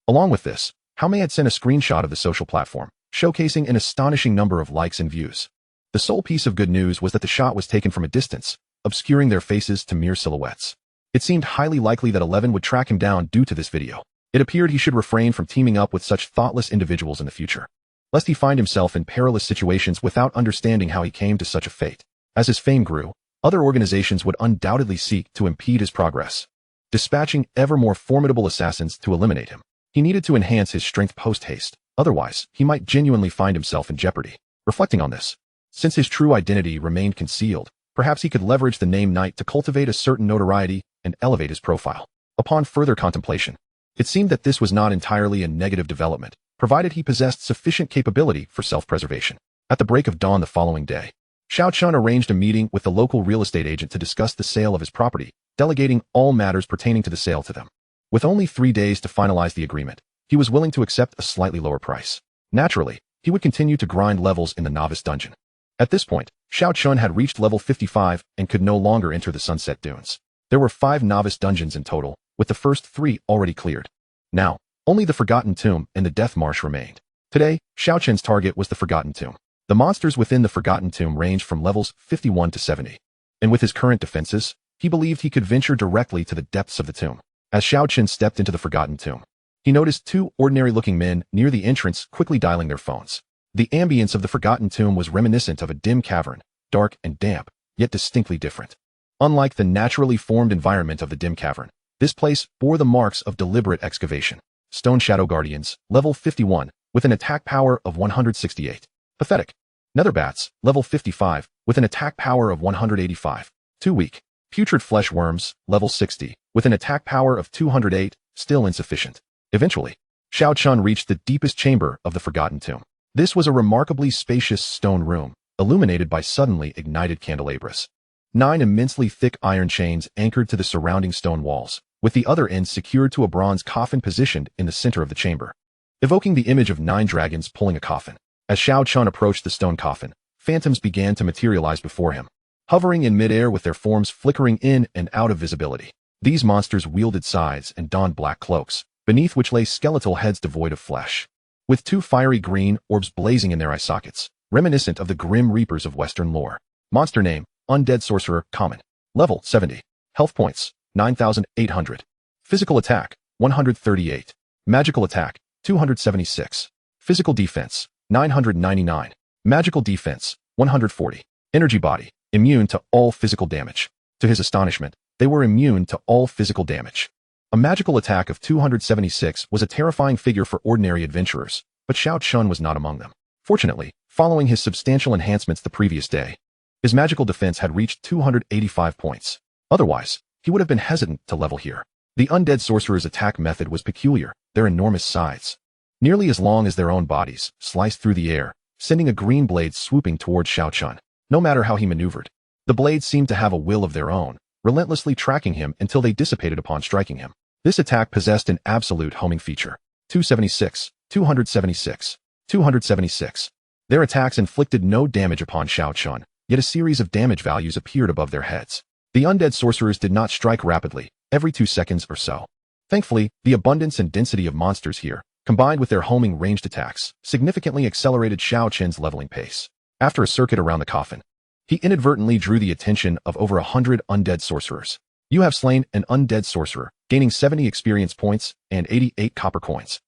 Along with this, Hao Mei had sent a screenshot of the social platform, showcasing an astonishing number of likes and views. The sole piece of good news was that the shot was taken from a distance, obscuring their faces to mere silhouettes. It seemed highly likely that 11 would track him down due to this video. It appeared he should refrain from teaming up with such thoughtless individuals in the future, lest he find himself in perilous situations without understanding how he came to such a fate. As his fame grew, other organizations would undoubtedly seek to impede his progress, dispatching ever more formidable assassins to eliminate him. He needed to enhance his strength post-haste, otherwise he might genuinely find himself in jeopardy. Reflecting on this, since his true identity remained concealed, perhaps he could leverage the name Knight to cultivate a certain notoriety and elevate his profile. Upon further contemplation, it seemed that this was not entirely a negative development, provided he possessed sufficient capability for self-preservation. At the break of dawn the following day, Xiao Chen arranged a meeting with the local real estate agent to discuss the sale of his property, delegating all matters pertaining to the sale to them. With only 3 days to finalize the agreement, he was willing to accept a slightly lower price. Naturally, he would continue to grind levels in the novice dungeon. At this point, Xiao Chen had reached level 55 and could no longer enter the Sunset Dunes. There were 5 novice dungeons in total, with the first 3 already cleared. Now, only the Forgotten Tomb and the Death Marsh remained. Today, Xiao Chen's target was the Forgotten Tomb. The monsters within the Forgotten Tomb ranged from levels 51 to 70. And with his current defenses, he believed he could venture directly to the depths of the tomb. As Xiao Chen stepped into the Forgotten Tomb, he noticed 2 ordinary-looking men near the entrance quickly dialing their phones. The ambience of the Forgotten Tomb was reminiscent of a dim cavern, dark and damp, yet distinctly different. Unlike the naturally formed environment of the dim cavern, this place bore the marks of deliberate excavation. Stone Shadow Guardians, level 51, with an attack power of 168. Pathetic. Netherbats, level 55, with an attack power of 185. Too weak. Putrid Flesh Worms, level 60, with an attack power of 208, still insufficient. Eventually, Xiao Chen reached the deepest chamber of the Forgotten Tomb. This was a remarkably spacious stone room, illuminated by suddenly ignited candelabras. 9 immensely thick iron chains anchored to the surrounding stone walls, with the other ends secured to a bronze coffin positioned in the center of the chamber, evoking the image of 9 dragons pulling a coffin. As Xiao Chen approached the stone coffin, phantoms began to materialize before him, hovering in midair with their forms flickering in and out of visibility. These monsters wielded scythes and donned black cloaks, beneath which lay skeletal heads devoid of flesh, with 2 fiery green orbs blazing in their eye sockets, reminiscent of the grim reapers of Western lore. Monster name, Undead Sorcerer, common. Level, 70. Health points, 9,800. Physical attack, 138. Magical attack, 276. Physical defense, 999. Magical defense, 140. Energy body, immune to all physical damage. To his astonishment, they were immune to all physical damage. A magical attack of 276 was a terrifying figure for ordinary adventurers, but Xiao Chen was not among them. Fortunately, following his substantial enhancements the previous day, his magical defense had reached 285 points. Otherwise, he would have been hesitant to level here. The undead sorcerer's attack method was peculiar, their enormous scythes, nearly as long as their own bodies, sliced through the air, sending a green blade swooping towards Xiao Chen. No matter how he maneuvered, the blades seemed to have a will of their own, relentlessly tracking him until they dissipated upon striking him. This attack possessed an absolute homing feature. 276, 276, 276. Their attacks inflicted no damage upon Xiao Chen, yet a series of damage values appeared above their heads. The undead sorcerers did not strike rapidly, every 2 seconds or so. Thankfully, the abundance and density of monsters here, combined with their homing ranged attacks, significantly accelerated Xiao Chen's leveling pace. After a circuit around the coffin, he inadvertently drew the attention of over 100 undead sorcerers. You have slain an undead sorcerer, gaining 70 experience points and 88 copper coins.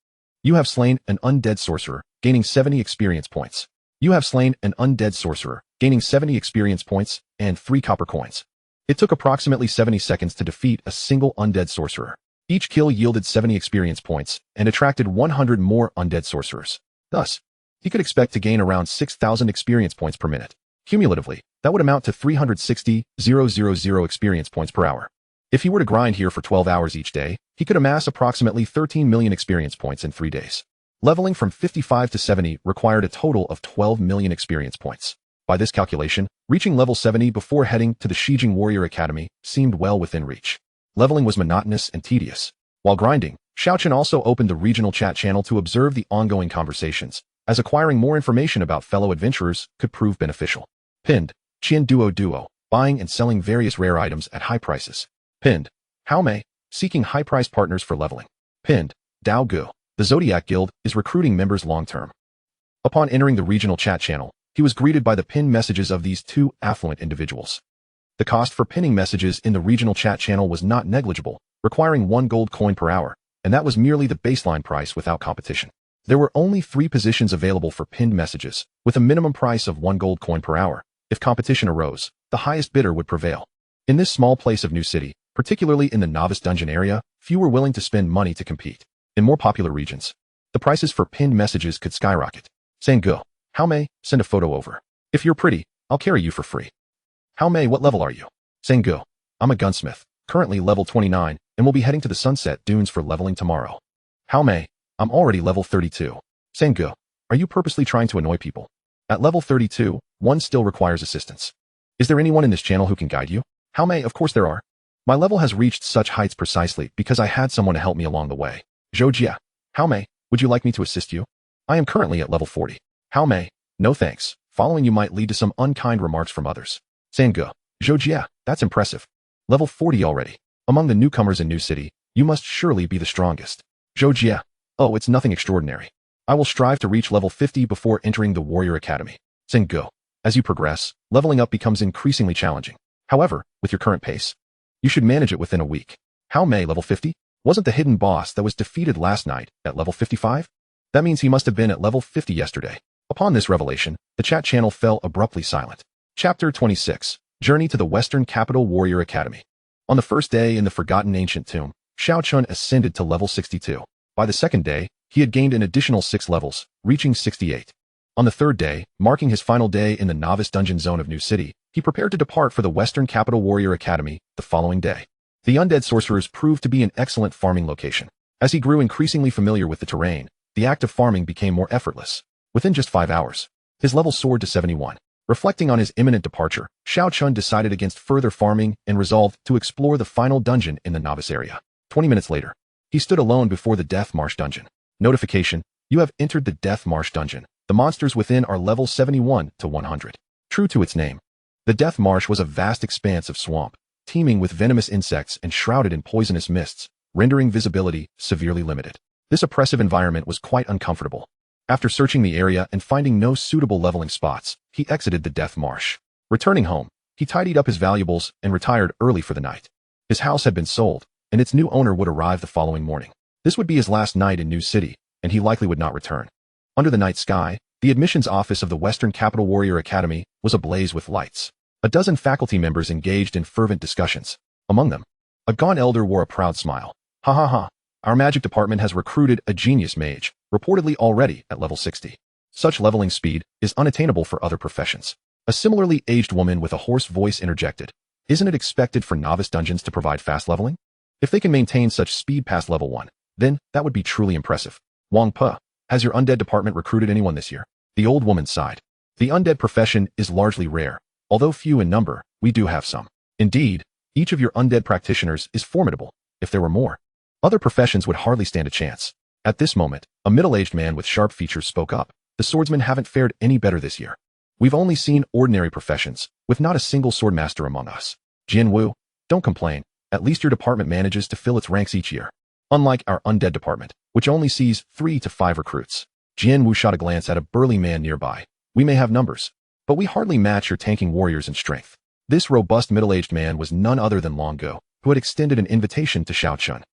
You have slain an undead sorcerer, gaining 70 experience points. You have slain an undead sorcerer, gaining 70 experience points and 3 copper coins. It took approximately 70 seconds to defeat a single undead sorcerer. Each kill yielded 70 experience points and attracted 100 more undead sorcerers. Thus, he could expect to gain around 6,000 experience points per minute. Cumulatively, that would amount to 360,000 experience points per hour. If he were to grind here for 12 hours each day, he could amass approximately 13 million experience points in 3 days. Leveling from 55 to 70 required a total of 12 million experience points. By this calculation, reaching level 70 before heading to the Shijing Warrior Academy seemed well within reach. Leveling was monotonous and tedious. While grinding, Xiao Chen also opened the regional chat channel to observe the ongoing conversations, as acquiring more information about fellow adventurers could prove beneficial. Pinned, Qian Duo, buying and selling various rare items at high prices. Pinned, Hao Mei, seeking high-price partners for leveling. Pinned, Dao Gu, the Zodiac Guild is recruiting members long-term. Upon entering the regional chat channel, he was greeted by the pinned messages of these two affluent individuals. The cost for pinning messages in the regional chat channel was not negligible, requiring 1 gold coin per hour, and that was merely the baseline price without competition. There were only 3 positions available for pinned messages, with a minimum price of 1 gold coin per hour. If competition arose, the highest bidder would prevail. In this small place of New City, particularly in the novice dungeon area, few were willing to spend money to compete. In more popular regions, the prices for pinned messages could skyrocket. Saying go, How may, send a photo over. If you're pretty, I'll carry you for free. How may, what level are you? Saying go, I'm a gunsmith, currently level 29, and will be heading to the Sunset Dunes for leveling tomorrow. How may, I'm already level 32. Saying go, are you purposely trying to annoy people? At level 32, one still requires assistance. Is there anyone in this channel who can guide you? How may, of course there are. My level has reached such heights precisely because I had someone to help me along the way. Zhojia, how may, would you like me to assist you? I am currently at level 40. How may, no thanks. Following you might lead to some unkind remarks from others. Saying go, Zhojia, that's impressive. Level 40 already. Among the newcomers in New City, you must surely be the strongest. Zhojia, oh, it's nothing extraordinary. I will strive to reach level 50 before entering the Warrior Academy. Saying go, as you progress, leveling up becomes increasingly challenging. However, with your current pace, you should manage it within a week. How may, level 50? Wasn't the hidden boss that was defeated last night at level 55? That means he must have been at level 50 yesterday. Upon this revelation, the chat channel fell abruptly silent. Chapter 26. Journey to the Western Capital Warrior Academy. On the first day in the Forgotten Ancient Tomb, Xiao Chen ascended to level 62. By the second day, he had gained an additional 6 levels, reaching 68. On the third day, marking his final day in the Novice Dungeon Zone of New City, he prepared to depart for the Western Capital Warrior Academy the following day. The Undead Sorcerers proved to be an excellent farming location. As he grew increasingly familiar with the terrain, the act of farming became more effortless. Within just 5 hours, his level soared to 71. Reflecting on his imminent departure, Xiao Chen decided against further farming and resolved to explore the final dungeon in the novice area. 20 minutes later, he stood alone before the Death Marsh dungeon. Notification, you have entered the Death Marsh dungeon. The monsters within are level 71 to 100. True to its name, the Death Marsh was a vast expanse of swamp, teeming with venomous insects and shrouded in poisonous mists, rendering visibility severely limited. This oppressive environment was quite uncomfortable. After searching the area and finding no suitable leveling spots, he exited the Death Marsh. Returning home, he tidied up his valuables and retired early for the night. His house had been sold, and its new owner would arrive the following morning. This would be his last night in New City, and he likely would not return. Under the night sky, the admissions office of the Western Capital Warrior Academy was ablaze with lights. A dozen faculty members engaged in fervent discussions. Among them, a gaunt elder wore a proud smile. Ha ha ha, our magic department has recruited a genius mage, reportedly already at level 60. Such leveling speed is unattainable for other professions. A similarly aged woman with a hoarse voice interjected. Isn't it expected for novice dungeons to provide fast leveling? If they can maintain such speed past level 1, then that would be truly impressive. Wang Pe, has your undead department recruited anyone this year? The old woman sighed. The undead profession is largely rare. Although few in number, we do have some. Indeed, each of your undead practitioners is formidable. If there were more, other professions would hardly stand a chance. At this moment, a middle-aged man with sharp features spoke up. The swordsmen haven't fared any better this year. We've only seen ordinary professions, with not a single swordmaster among us. Jin Wu, don't complain. At least your department manages to fill its ranks each year. Unlike our undead department, which only sees 3 to 5 recruits. Jian Wu shot a glance at a burly man nearby. We may have numbers, but we hardly match your tanking warriors in strength. This robust middle-aged man was none other than Long Ge, who had extended an invitation to Xiao Chen.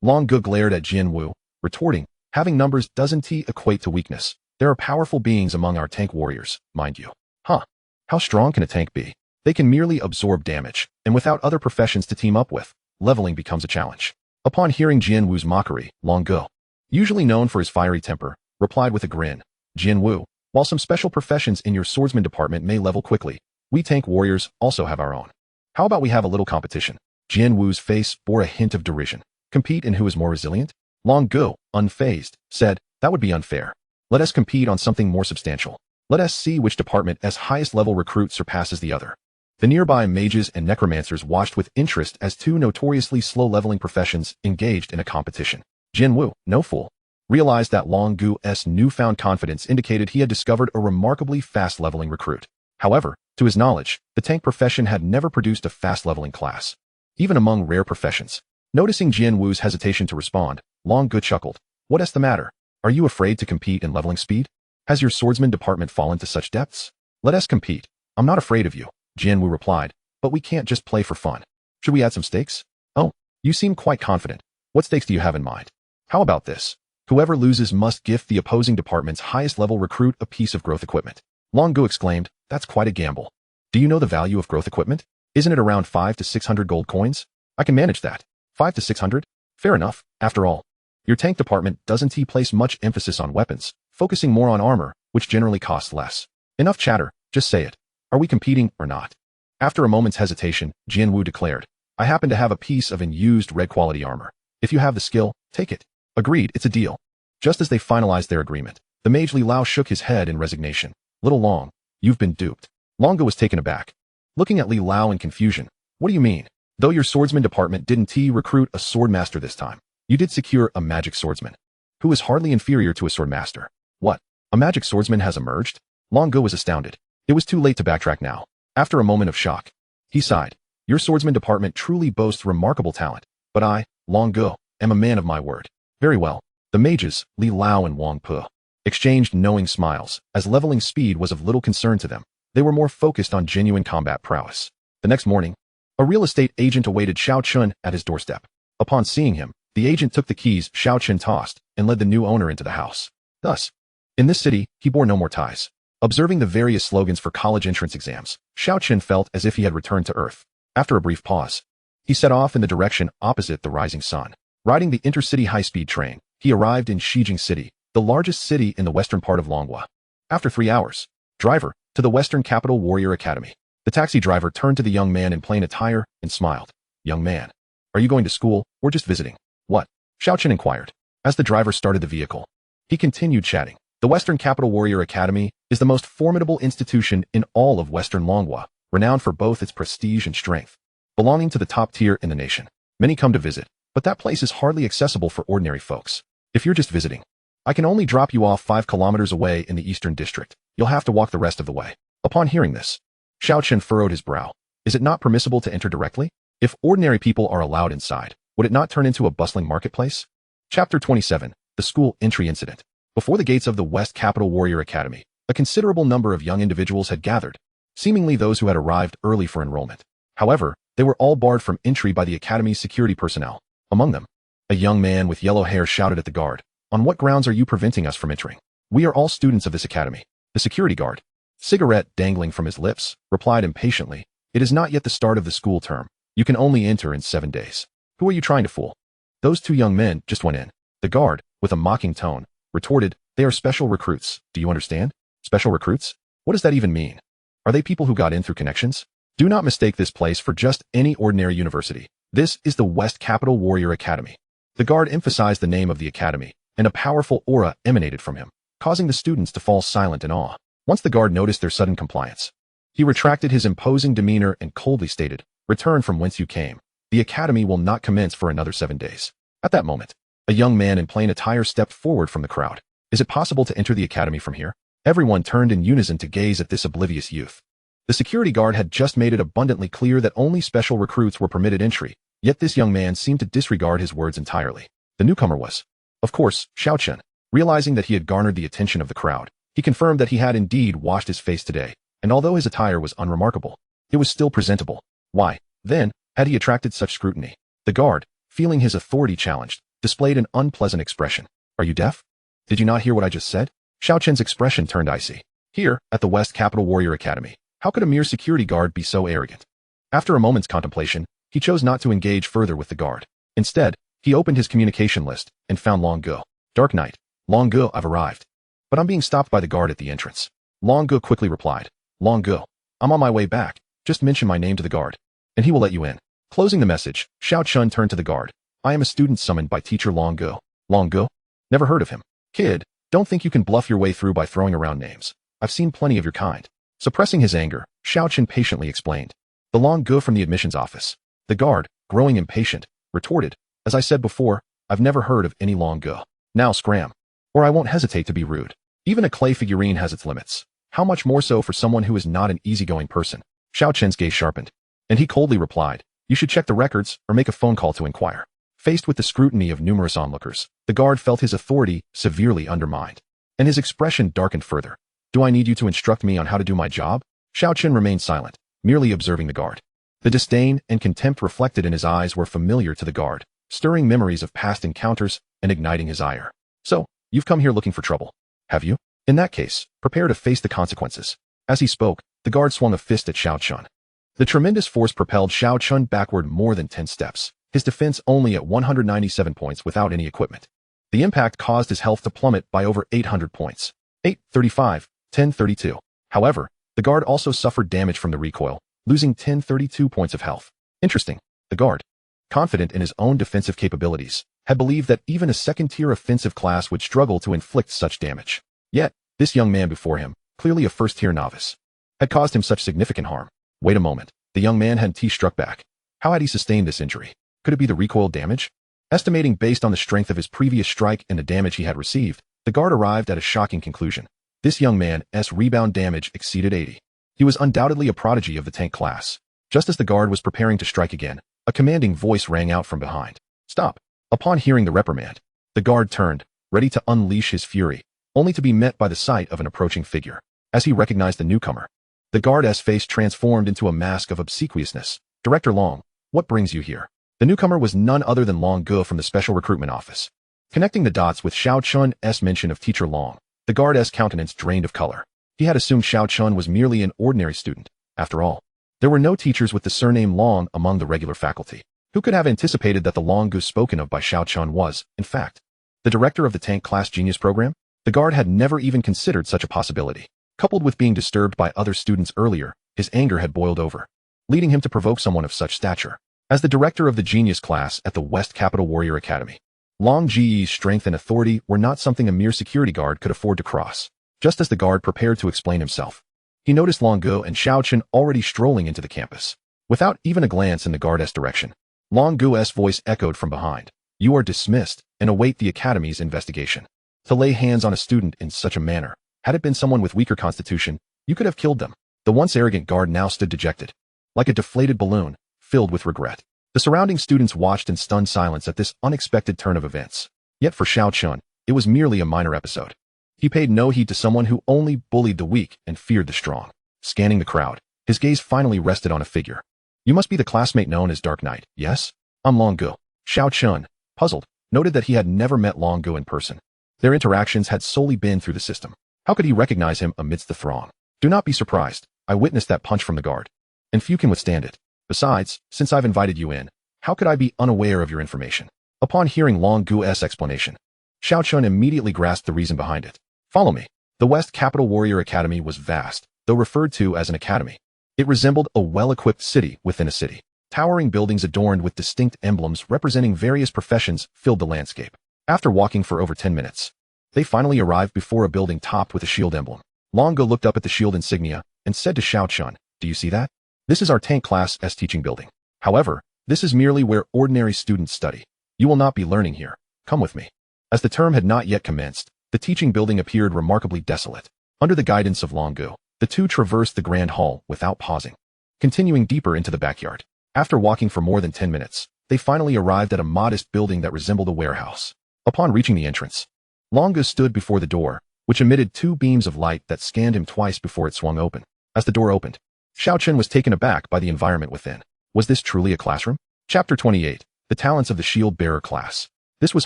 Long Ge glared at Jian Wu, retorting, having numbers doesn't equate to weakness. There are powerful beings among our tank warriors, mind you. Huh. How strong can a tank be? They can merely absorb damage, and without other professions to team up with, leveling becomes a challenge. Upon hearing Jian Wu's mockery, Long Ge, usually known for his fiery temper, replied with a grin. Jian Wu, while some special professions in your swordsman department may level quickly, we tank warriors also have our own. How about we have a little competition? Jian Wu's face bore a hint of derision. Compete in who is more resilient? Long Ge, unfazed, said, that would be unfair. Let us compete on something more substantial. Let us see which department as highest level recruit surpasses the other. The nearby mages and necromancers watched with interest as 2 notoriously slow leveling professions engaged in a competition. Jian Wu, no fool, realized that Long Ge's newfound confidence indicated he had discovered a remarkably fast leveling recruit. However, to his knowledge, the tank profession had never produced a fast leveling class, even among rare professions. Noticing Jian Wu's hesitation to respond, Long Ge chuckled. What's the matter? Are you afraid to compete in leveling speed? Has your swordsman department fallen to such depths? Let us compete. I'm not afraid of you, Jianwu replied, but we can't just play for fun. Should we add some stakes? Oh, you seem quite confident. What stakes do you have in mind? How about this? Whoever loses must gift the opposing department's highest level recruit a piece of growth equipment. Long Gu exclaimed, that's quite a gamble. Do you know the value of growth equipment? Isn't it around 5 to 600 gold coins? I can manage that. 5 to 600? Fair enough, after all. Your tank department doesn't place much emphasis on weapons, focusing more on armor, which generally costs less. Enough chatter, just say it. Are we competing or not? After a moment's hesitation, Jianwu declared, I happen to have a piece of unused red quality armor. If you have the skill, take it. Agreed, it's a deal. Just as they finalized their agreement, the mage Li Lao shook his head in resignation. Little Long, you've been duped. Longo was taken aback. Looking at Li Lao in confusion, what do you mean? Though your swordsman department didn't recruit a swordmaster this time, you did secure a magic swordsman, who is hardly inferior to a swordmaster. What? A magic swordsman has emerged? Longo was astounded. It was too late to backtrack now. After a moment of shock, he sighed. Your swordsman department truly boasts remarkable talent, but I, Longo, am a man of my word. Very well. The mages, Li Lao and Wang Pu, exchanged knowing smiles, as leveling speed was of little concern to them. They were more focused on genuine combat prowess. The next morning, a real estate agent awaited Xiao Chen at his doorstep. Upon seeing him, the agent took the keys Xiao Chen tossed and led the new owner into the house. Thus, in this city, he bore no more ties. Observing the various slogans for college entrance exams, Xiao Chen felt as if he had returned to Earth. After a brief pause, he set off in the direction opposite the rising sun. Riding the intercity high-speed train, he arrived in Shijing City, the largest city in the western part of Longhua. After 3 hours, driver, to the Western Capital Warrior Academy. The taxi driver turned to the young man in plain attire and smiled. Young man, are you going to school or just visiting? What? Xiao Chen inquired. As the driver started the vehicle, he continued chatting. The Western Capital Warrior Academy is the most formidable institution in all of Western Longhua, renowned for both its prestige and strength. Belonging to the top tier in the nation, many come to visit, but that place is hardly accessible for ordinary folks. If you're just visiting, I can only drop you off 5 kilometers away in the Eastern District. You'll have to walk the rest of the way. Upon hearing this, Xiao Chen furrowed his brow. Is it not permissible to enter directly? If ordinary people are allowed inside, would it not turn into a bustling marketplace? Chapter 27, The School Entry Incident. Before the gates of the West Capital Warrior Academy, a considerable number of young individuals had gathered, seemingly those who had arrived early for enrollment. However, they were all barred from entry by the Academy's security personnel. Among them, a young man with yellow hair shouted at the guard, on what grounds are you preventing us from entering? We are all students of this academy. The security guard, cigarette dangling from his lips, replied impatiently, it is not yet the start of the school term. You can only enter in 7 days. Who are you trying to fool? Those 2 young men just went in. The guard, with a mocking tone, retorted, they are special recruits. Do you understand? Special recruits? What does that even mean? Are they people who got in through connections? Do not mistake this place for just any ordinary university. This is the West Capital Warrior Academy. The guard emphasized the name of the academy, and a powerful aura emanated from him, causing the students to fall silent in awe. Once the guard noticed their sudden compliance, he retracted his imposing demeanor and coldly stated, return from whence you came. The academy will not commence for another 7 days. At that moment, a young man in plain attire stepped forward from the crowd. Is it possible to enter the academy from here? Everyone turned in unison to gaze at this oblivious youth. The security guard had just made it abundantly clear that only special recruits were permitted entry, yet this young man seemed to disregard his words entirely. The newcomer was, of course, Xiao Chen. Realizing that he had garnered the attention of the crowd, he confirmed that he had indeed washed his face today, and although his attire was unremarkable, it was still presentable. Why, then, had he attracted such scrutiny? The guard, feeling his authority challenged, displayed an unpleasant expression. Are you deaf? Did you not hear what I just said? Xiao Chen's expression turned icy. Here, at the West Capital Warrior Academy, how could a mere security guard be so arrogant? After a moment's contemplation, he chose not to engage further with the guard. Instead, he opened his communication list and found Long Gu. Dark night. Long Gu, I've arrived. But I'm being stopped by the guard at the entrance. Long Gu quickly replied. Long Gu, I'm on my way back. Just mention my name to the guard, and he will let you in. Closing the message, Xiao Chen turned to the guard. I am a student summoned by teacher Long Gu. Long Gu? Never heard of him. Kid, don't think you can bluff your way through by throwing around names. I've seen plenty of your kind. Suppressing his anger, Xiao Chen patiently explained. The Long Gu from the admissions office. The guard, growing impatient, retorted. As I said before, I've never heard of any Long Gu. Now scram. Or I won't hesitate to be rude. Even a clay figurine has its limits. How much more so for someone who is not an easygoing person? Xiao Chen's gaze sharpened, and he coldly replied, you should check the records or make a phone call to inquire. Faced with the scrutiny of numerous onlookers, the guard felt his authority severely undermined, and his expression darkened further. Do I need you to instruct me on how to do my job? Xiao Chen remained silent, merely observing the guard. The disdain and contempt reflected in his eyes were familiar to the guard, stirring memories of past encounters and igniting his ire. So, you've come here looking for trouble, have you? In that case, prepare to face the consequences. As he spoke, the guard swung a fist at Xiao Chen. The tremendous force propelled Xiao Chen backward more than 10 steps, his defense only at 197 points without any equipment. The impact caused his health to plummet by over 800 points. 835, 1032. However, the guard also suffered damage from the recoil, losing 1032 points of health. Interesting. The guard, confident in his own defensive capabilities, had believed that even a second-tier offensive class would struggle to inflict such damage. Yet, this young man before him, clearly a first-tier novice, had caused him such significant harm. Wait a moment. The young man had struck back. How had he sustained this injury? Could it be the recoil damage? Estimating based on the strength of his previous strike and the damage he had received, the guard arrived at a shocking conclusion. This young man's rebound damage exceeded 80. He was undoubtedly a prodigy of the tank class. Just as the guard was preparing to strike again, a commanding voice rang out from behind. Stop. Upon hearing the reprimand, the guard turned, ready to unleash his fury, only to be met by the sight of an approaching figure. As he recognized the newcomer, the guard's face transformed into a mask of obsequiousness. Director Long, what brings you here? The newcomer was none other than Long Gu from the Special Recruitment Office. Connecting the dots with Xiao Chun's mention of Teacher Long, the guard's countenance drained of color. He had assumed Xiao Chen was merely an ordinary student. After all, there were no teachers with the surname Long among the regular faculty. Who could have anticipated that the Long Gu spoken of by Xiao Chen was, in fact, the director of the tank class genius program? The guard had never even considered such a possibility. Coupled with being disturbed by other students earlier, his anger had boiled over, leading him to provoke someone of such stature. As the director of the genius class at the West Capital Warrior Academy, Long Ji's strength and authority were not something a mere security guard could afford to cross. Just as the guard prepared to explain himself, he noticed Long Gu and Xiao Chen already strolling into the campus. Without even a glance in the guard's direction, Long Gu's voice echoed from behind. You are dismissed and await the academy's investigation. To lay hands on a student in such a manner, had it been someone with weaker constitution, you could have killed them. The once arrogant guard now stood dejected, like a deflated balloon, filled with regret. The surrounding students watched in stunned silence at this unexpected turn of events. Yet for Xiao Chen, it was merely a minor episode. He paid no heed to someone who only bullied the weak and feared the strong. Scanning the crowd, his gaze finally rested on a figure. You must be the classmate known as Dark Knight, yes? I'm Long Gu. Xiao Chen, puzzled, noted that he had never met Long Gu in person. Their interactions had solely been through the system. How could he recognize him amidst the throng? Do not be surprised. I witnessed that punch from the guard, and few can withstand it. Besides, since I've invited you in, how could I be unaware of your information? Upon hearing Long Gu's explanation, Xiao Chen immediately grasped the reason behind it. Follow me. The West Capital Warrior Academy was vast, though referred to as an academy. It resembled a well-equipped city within a city. Towering buildings adorned with distinct emblems representing various professions filled the landscape. After walking for over 10 minutes, they finally arrived before a building topped with a shield emblem. Long Gu looked up at the shield insignia and said to Xiao Chen, do you see that? This is our tank class's teaching building. However, this is merely where ordinary students study. You will not be learning here. Come with me. As the term had not yet commenced, the teaching building appeared remarkably desolate. Under the guidance of Long Gu, the two traversed the grand hall without pausing, continuing deeper into the backyard. After walking for more than 10 minutes, they finally arrived at a modest building that resembled a warehouse. Upon reaching the entrance, Long Gu stood before the door, which emitted two beams of light that scanned him twice before it swung open. As the door opened, Xiao Chen was taken aback by the environment within. Was this truly a classroom? Chapter 28, The Talents of the Shield Bearer Class. This was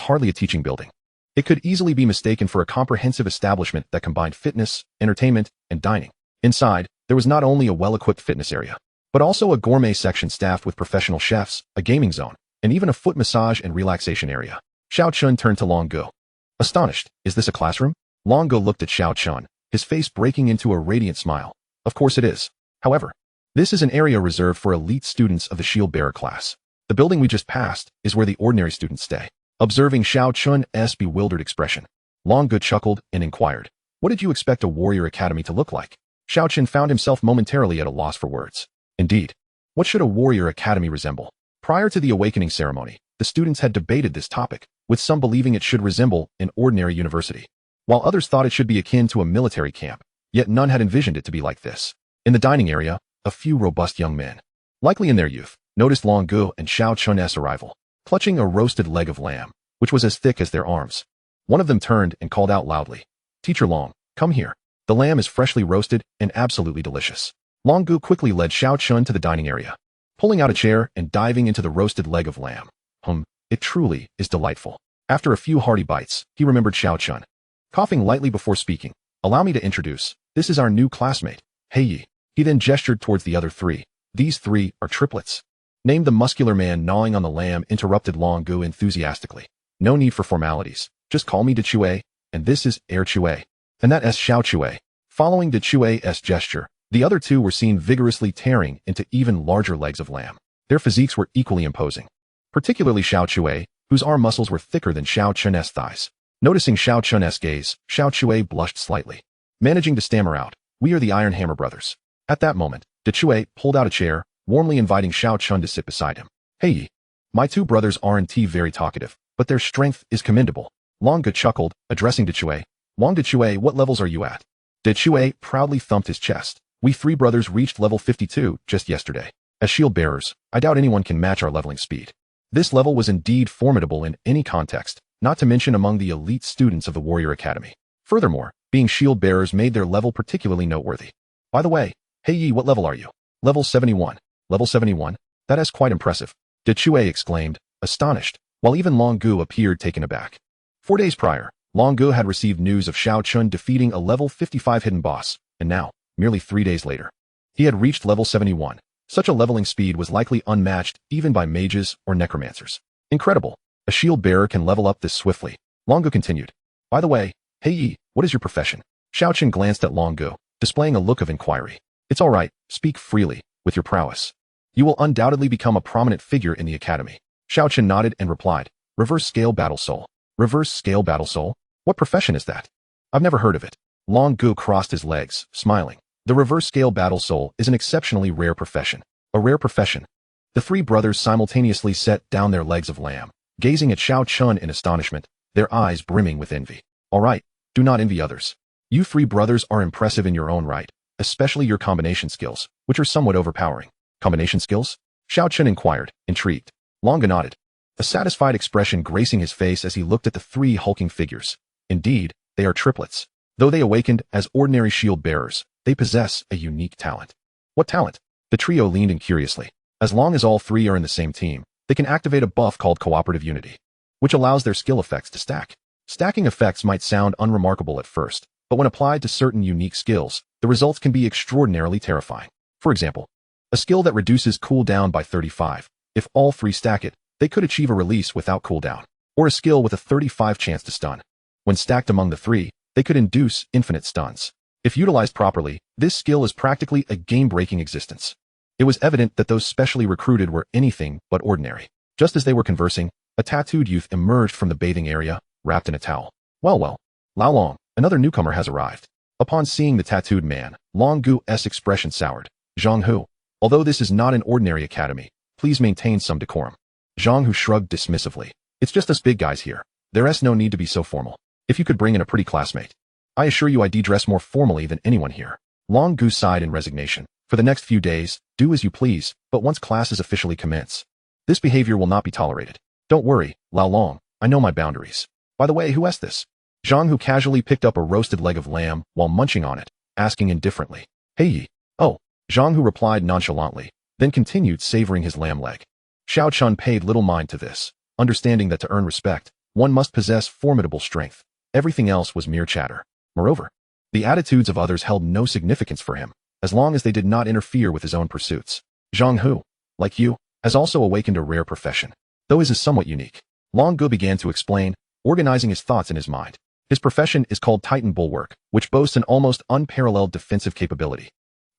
hardly a teaching building. It could easily be mistaken for a comprehensive establishment that combined fitness, entertainment, and dining. Inside, there was not only a well-equipped fitness area, but also a gourmet section staffed with professional chefs, a gaming zone, and even a foot massage and relaxation area. Xiao Chen turned to Long Gu. Astonished, is this a classroom? Long Gu looked at Xiao Chen, his face breaking into a radiant smile. Of course it is. However, this is an area reserved for elite students of the Shield Bearer class. The building we just passed is where the ordinary students stay. Observing Xiao Chun's bewildered expression, Long Gu chuckled and inquired, what did you expect a warrior academy to look like? Xiao Chen found himself momentarily at a loss for words. Indeed, what should a warrior academy resemble? Prior to the awakening ceremony, the students had debated this topic, with some believing it should resemble an ordinary university, while others thought it should be akin to a military camp, yet none had envisioned it to be like this. In the dining area, a few robust young men, likely in their youth, noticed Long Gu and Xiao Chun's arrival, clutching a roasted leg of lamb, which was as thick as their arms. One of them turned and called out loudly, Teacher Long, come here. The lamb is freshly roasted and absolutely delicious. Long Gu quickly led Xiao Chen to the dining area, pulling out a chair and diving into the roasted leg of lamb. It truly is delightful. After a few hearty bites, he remembered Xiao Chen. Coughing lightly before speaking, allow me to introduce, this is our new classmate, Hei Yi. He then gestured towards the other three. These three are triplets. Named the muscular man gnawing on the lamb interrupted Long Gu enthusiastically. No need for formalities. Just call me De Chue, and this is Air Chue. And that is Xiao Chue. Following De Chue's gesture, the other two were seen vigorously tearing into even larger legs of lamb. Their physiques were equally imposing. Particularly Xiao Chue, whose arm muscles were thicker than Xiao Chen's thighs. Noticing Xiao Chen's gaze, Xiao Chue blushed slightly. Managing to stammer out, "We are the Iron Hammer brothers." At that moment, De Chue pulled out a chair, warmly inviting Xiao Chen to sit beside him. "Hey Yi, my two brothers aren't very talkative, but their strength is commendable." Long Gu chuckled, addressing De Chue. "Wang De Chue, what levels are you at?" De Chue proudly thumped his chest. "We three brothers reached level 52 just yesterday. As shield bearers, I doubt anyone can match our leveling speed." This level was indeed formidable in any context, not to mention among the elite students of the Warrior Academy. Furthermore, being shield bearers made their level particularly noteworthy. "By the way, Hei Yi, what level are you?" "Level 71. Level 71? That is quite impressive," De Chue exclaimed, astonished, while even Long Gu appeared taken aback. 4 days prior, Long Gu had received news of Xiao Chen defeating a level 55 hidden boss, and now, merely 3 days later, he had reached level 71. Such a leveling speed was likely unmatched even by mages or necromancers. Incredible. A shield bearer can level up this swiftly. Long Gu continued. "By the way, Hei Yi, what is your profession?" Xiao Chen glanced at Long Gu, displaying a look of inquiry. "It's all right, speak freely, with your prowess. You will undoubtedly become a prominent figure in the academy." Xiao Chen nodded and replied, "Reverse scale battle soul." "Reverse scale battle soul? What profession is that?" "I've never heard of it." Long Gu crossed his legs, smiling. The reverse scale battle soul is an exceptionally rare profession. A rare profession. The three brothers simultaneously set down their legs of lamb, gazing at Xiao Chen in astonishment, their eyes brimming with envy. "All right, do not envy others. You three brothers are impressive in your own right, especially your combination skills, which are somewhat overpowering." "Combination skills?" Xiao Chen inquired, intrigued. Long Gu nodded, a satisfied expression gracing his face as he looked at the three hulking figures. Indeed, they are triplets. Though they awakened as ordinary shield bearers, they possess a unique talent. "What talent?" The trio leaned in curiously. As long as all three are in the same team, they can activate a buff called cooperative unity, which allows their skill effects to stack. Stacking effects might sound unremarkable at first, but when applied to certain unique skills, the results can be extraordinarily terrifying. For example, a skill that reduces cooldown by 35. If all three stack it, they could achieve a release without cooldown. Or a skill with a 35 chance to stun. When stacked among the three, they could induce infinite stuns. If utilized properly, this skill is practically a game-breaking existence. It was evident that those specially recruited were anything but ordinary. Just as they were conversing, a tattooed youth emerged from the bathing area, wrapped in a towel. Well, Lao Long, another newcomer has arrived." Upon seeing the tattooed man, Long Gu's expression soured. "Zhang Hu, although this is not an ordinary academy, please maintain some decorum." Zhang Hu shrugged dismissively. "It's just us big guys here. There's no need to be so formal. If you could bring in a pretty classmate. I assure you I'd dress more formally than anyone here." Long Gu sighed in resignation. "For the next few days, do as you please, but once classes officially commence, this behavior will not be tolerated." "Don't worry, Lao Long, I know my boundaries." "By the way, who asked this?" Zhang Hu casually picked up a roasted leg of lamb while munching on it, asking indifferently, "Hey Yi." "Oh." Zhang Hu replied nonchalantly, then continued savoring his lamb leg. Xiao Chen paid little mind to this, understanding that to earn respect, one must possess formidable strength. Everything else was mere chatter. Moreover, the attitudes of others held no significance for him, as long as they did not interfere with his own pursuits. Zhang Hu, like you, has also awakened a rare profession, though his is somewhat unique. Long Gu began to explain, organizing his thoughts in his mind. His profession is called Titan Bulwark, which boasts an almost unparalleled defensive capability.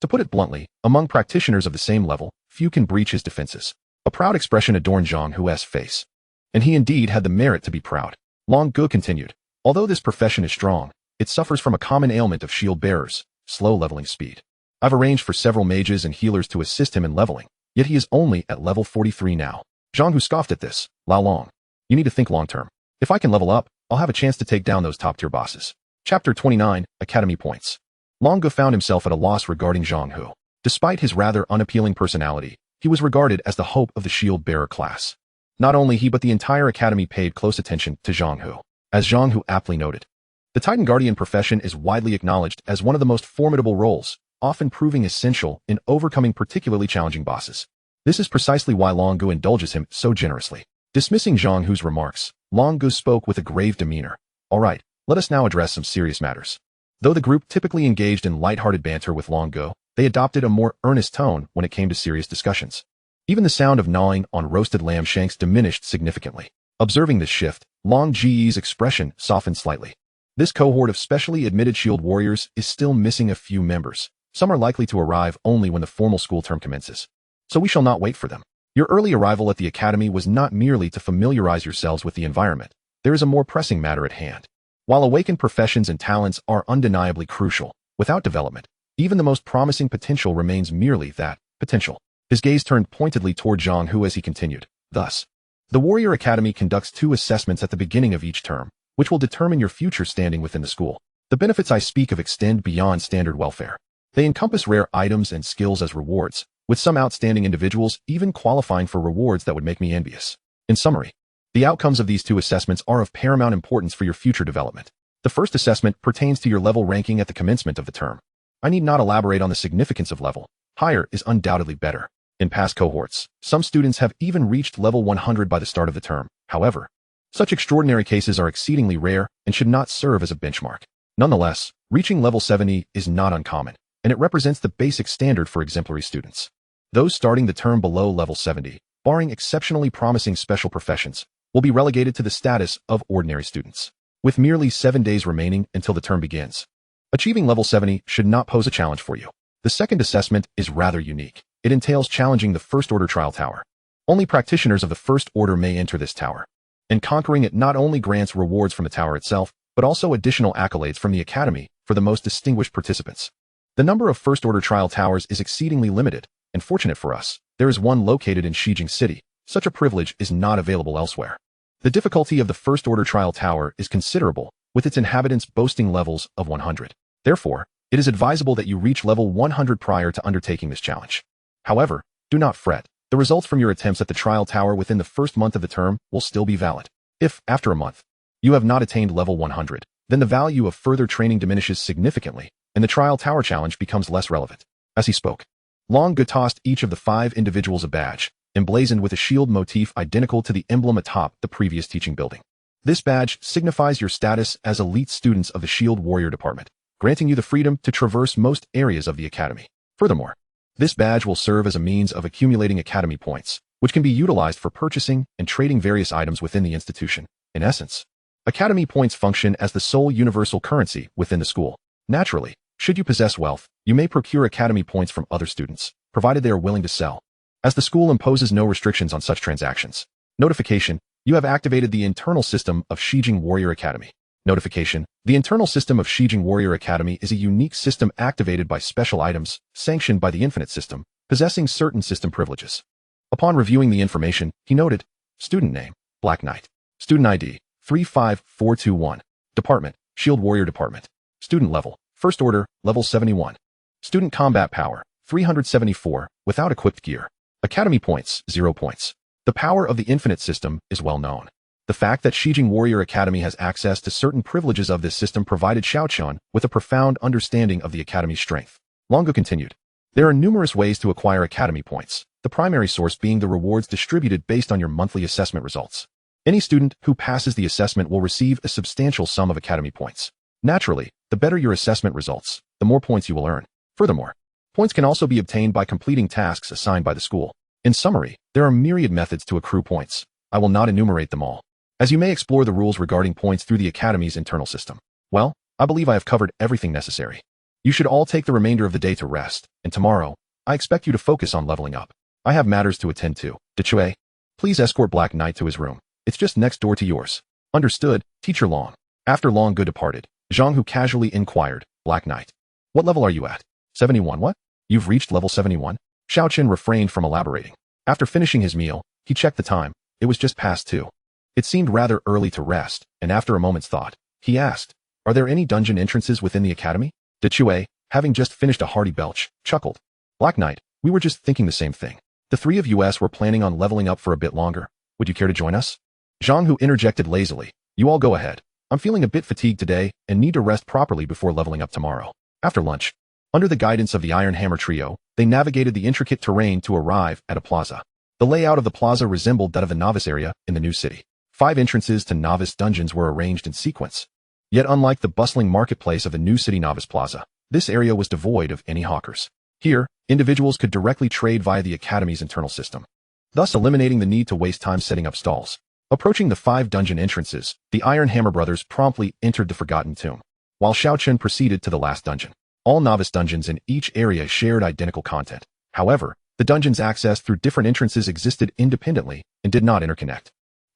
To put it bluntly, among practitioners of the same level, few can breach his defenses. A proud expression adorned Zhang Hu's face. And he indeed had the merit to be proud. Long Gu continued, "Although this profession is strong, it suffers from a common ailment of shield bearers, slow leveling speed. I've arranged for several mages and healers to assist him in leveling, yet he is only at level 43 now." Zhang Hu scoffed at this. "Lao Long, you need to think long term. If I can level up, I'll have a chance to take down those top-tier bosses." Chapter 29, Academy Points. Long Gu found himself at a loss regarding Zhang Hu. Despite his rather unappealing personality, he was regarded as the hope of the shield bearer class. Not only he but the entire academy paid close attention to Zhang Hu. As Zhang Hu aptly noted, The Titan Guardian profession is widely acknowledged as one of the most formidable roles, often proving essential in overcoming particularly challenging bosses. This is precisely why Long Gu indulges him so generously. Dismissing Zhang Hu's remarks, Long Gu spoke with a grave demeanor. All right, let us now address some serious matters. Though the group typically engaged in lighthearted banter with Long Gu, they adopted a more earnest tone when it came to serious discussions. Even the sound of gnawing on roasted lamb shanks diminished significantly. Observing this shift, Long Ji's expression softened slightly. This cohort of specially admitted shield warriors is still missing a few members. Some are likely to arrive only when the formal school term commences. So we shall not wait for them. Your early arrival at the academy was not merely to familiarize yourselves with the environment. There is a more pressing matter at hand. While awakened professions and talents are undeniably crucial, without development, even the most promising potential remains merely that, potential. His gaze turned pointedly toward Zhang Hu as he continued. Thus, the Warrior Academy conducts 2 assessments at the beginning of each term, which will determine your future standing within the school. The benefits I speak of extend beyond standard welfare. They encompass rare items and skills as rewards, with some outstanding individuals even qualifying for rewards that would make me envious. In summary, the outcomes of these 2 assessments are of paramount importance for your future development. The first assessment pertains to your level ranking at the commencement of the term. I need not elaborate on the significance of level. Higher is undoubtedly better. In past cohorts, some students have even reached level 100 by the start of the term. However, such extraordinary cases are exceedingly rare and should not serve as a benchmark. Nonetheless, reaching level 70 is not uncommon, and it represents the basic standard for exemplary students. Those starting the term below level 70, barring exceptionally promising special professions, will be relegated to the status of ordinary students. With merely 7 days remaining until the term begins, achieving level 70 should not pose a challenge for you. The second assessment is rather unique. It entails challenging the First Order Trial Tower. Only practitioners of the First Order may enter this tower, and conquering it not only grants rewards from the tower itself, but also additional accolades from the Academy for the most distinguished participants. The number of First Order Trial Towers is exceedingly limited, and fortunate for us, there is one located in Shijing City. Such a privilege is not available elsewhere. The difficulty of the First Order Trial Tower is considerable, with its inhabitants boasting levels of 100. Therefore, it is advisable that you reach level 100 prior to undertaking this challenge. However, do not fret. The results from your attempts at the trial tower within the first month of the term will still be valid. If, after a month, you have not attained level 100, then the value of further training diminishes significantly, and the trial tower challenge becomes less relevant. As he spoke, Long Gu tossed each of the 5 individuals a badge, emblazoned with a shield motif identical to the emblem atop the previous teaching building. This badge signifies your status as elite students of the Shield Warrior Department, granting you the freedom to traverse most areas of the Academy. Furthermore, this badge will serve as a means of accumulating Academy points, which can be utilized for purchasing and trading various items within the institution. In essence, Academy points function as the sole universal currency within the school. Naturally, should you possess wealth, you may procure Academy points from other students, provided they are willing to sell, as the school imposes no restrictions on such transactions. Notification: you have activated the internal system of Shijing Warrior Academy. Notification: the internal system of Shijing Warrior Academy is a unique system activated by special items, sanctioned by the Infinite System, possessing certain system privileges. Upon reviewing the information, he noted, student name, Black Knight. Student ID, 35421. Department, Shield Warrior Department. Student level, First Order, level 71. Student combat power, 374, without equipped gear. Academy points, 0 points. The power of the Infinite System is well known. The fact that Shijing Warrior Academy has access to certain privileges of this system provided Xiao Chen with a profound understanding of the Academy's strength. Long Gu continued, there are numerous ways to acquire Academy points, the primary source being the rewards distributed based on your monthly assessment results. Any student who passes the assessment will receive a substantial sum of Academy points. Naturally, the better your assessment results, the more points you will earn. Furthermore, points can also be obtained by completing tasks assigned by the school. In summary, there are myriad methods to accrue points. I will not enumerate them all, as you may explore the rules regarding points through the Academy's internal system. Well, I believe I have covered everything necessary. You should all take the remainder of the day to rest, and tomorrow, I expect you to focus on leveling up. I have matters to attend to. Dechue, please escort Black Knight to his room. It's just next door to yours. Understood, Teacher Long. After Long Gu departed, Zhang Hu casually inquired, Black Knight, what level are you at? 71 what? You've reached level 71? Xiao Chen refrained from elaborating. After finishing his meal, he checked the time. It was just past 2. It seemed rather early to rest, and after a moment's thought, he asked, are there any dungeon entrances within the Academy? Dechue, having just finished a hearty belch, chuckled. Black Knight, we were just thinking the same thing. The 3 of us were planning on leveling up for a bit longer. Would you care to join us? Zhang Hu interjected lazily. You all go ahead. I'm feeling a bit fatigued today and need to rest properly before leveling up tomorrow. After lunch, under the guidance of the Iron Hammer trio, they navigated the intricate terrain to arrive at a plaza. The layout of the plaza resembled that of the novice area in the new city. 5 entrances to novice dungeons were arranged in sequence. Yet unlike the bustling marketplace of the new city novice plaza, this area was devoid of any hawkers. Here, individuals could directly trade via the academy's internal system, thus eliminating the need to waste time setting up stalls. Approaching the 5 dungeon entrances, the Iron Hammer brothers promptly entered the Forgotten Tomb, while Xiao Chen proceeded to the last dungeon. All novice dungeons in each area shared identical content. However, the dungeons accessed through different entrances existed independently and did not interconnect.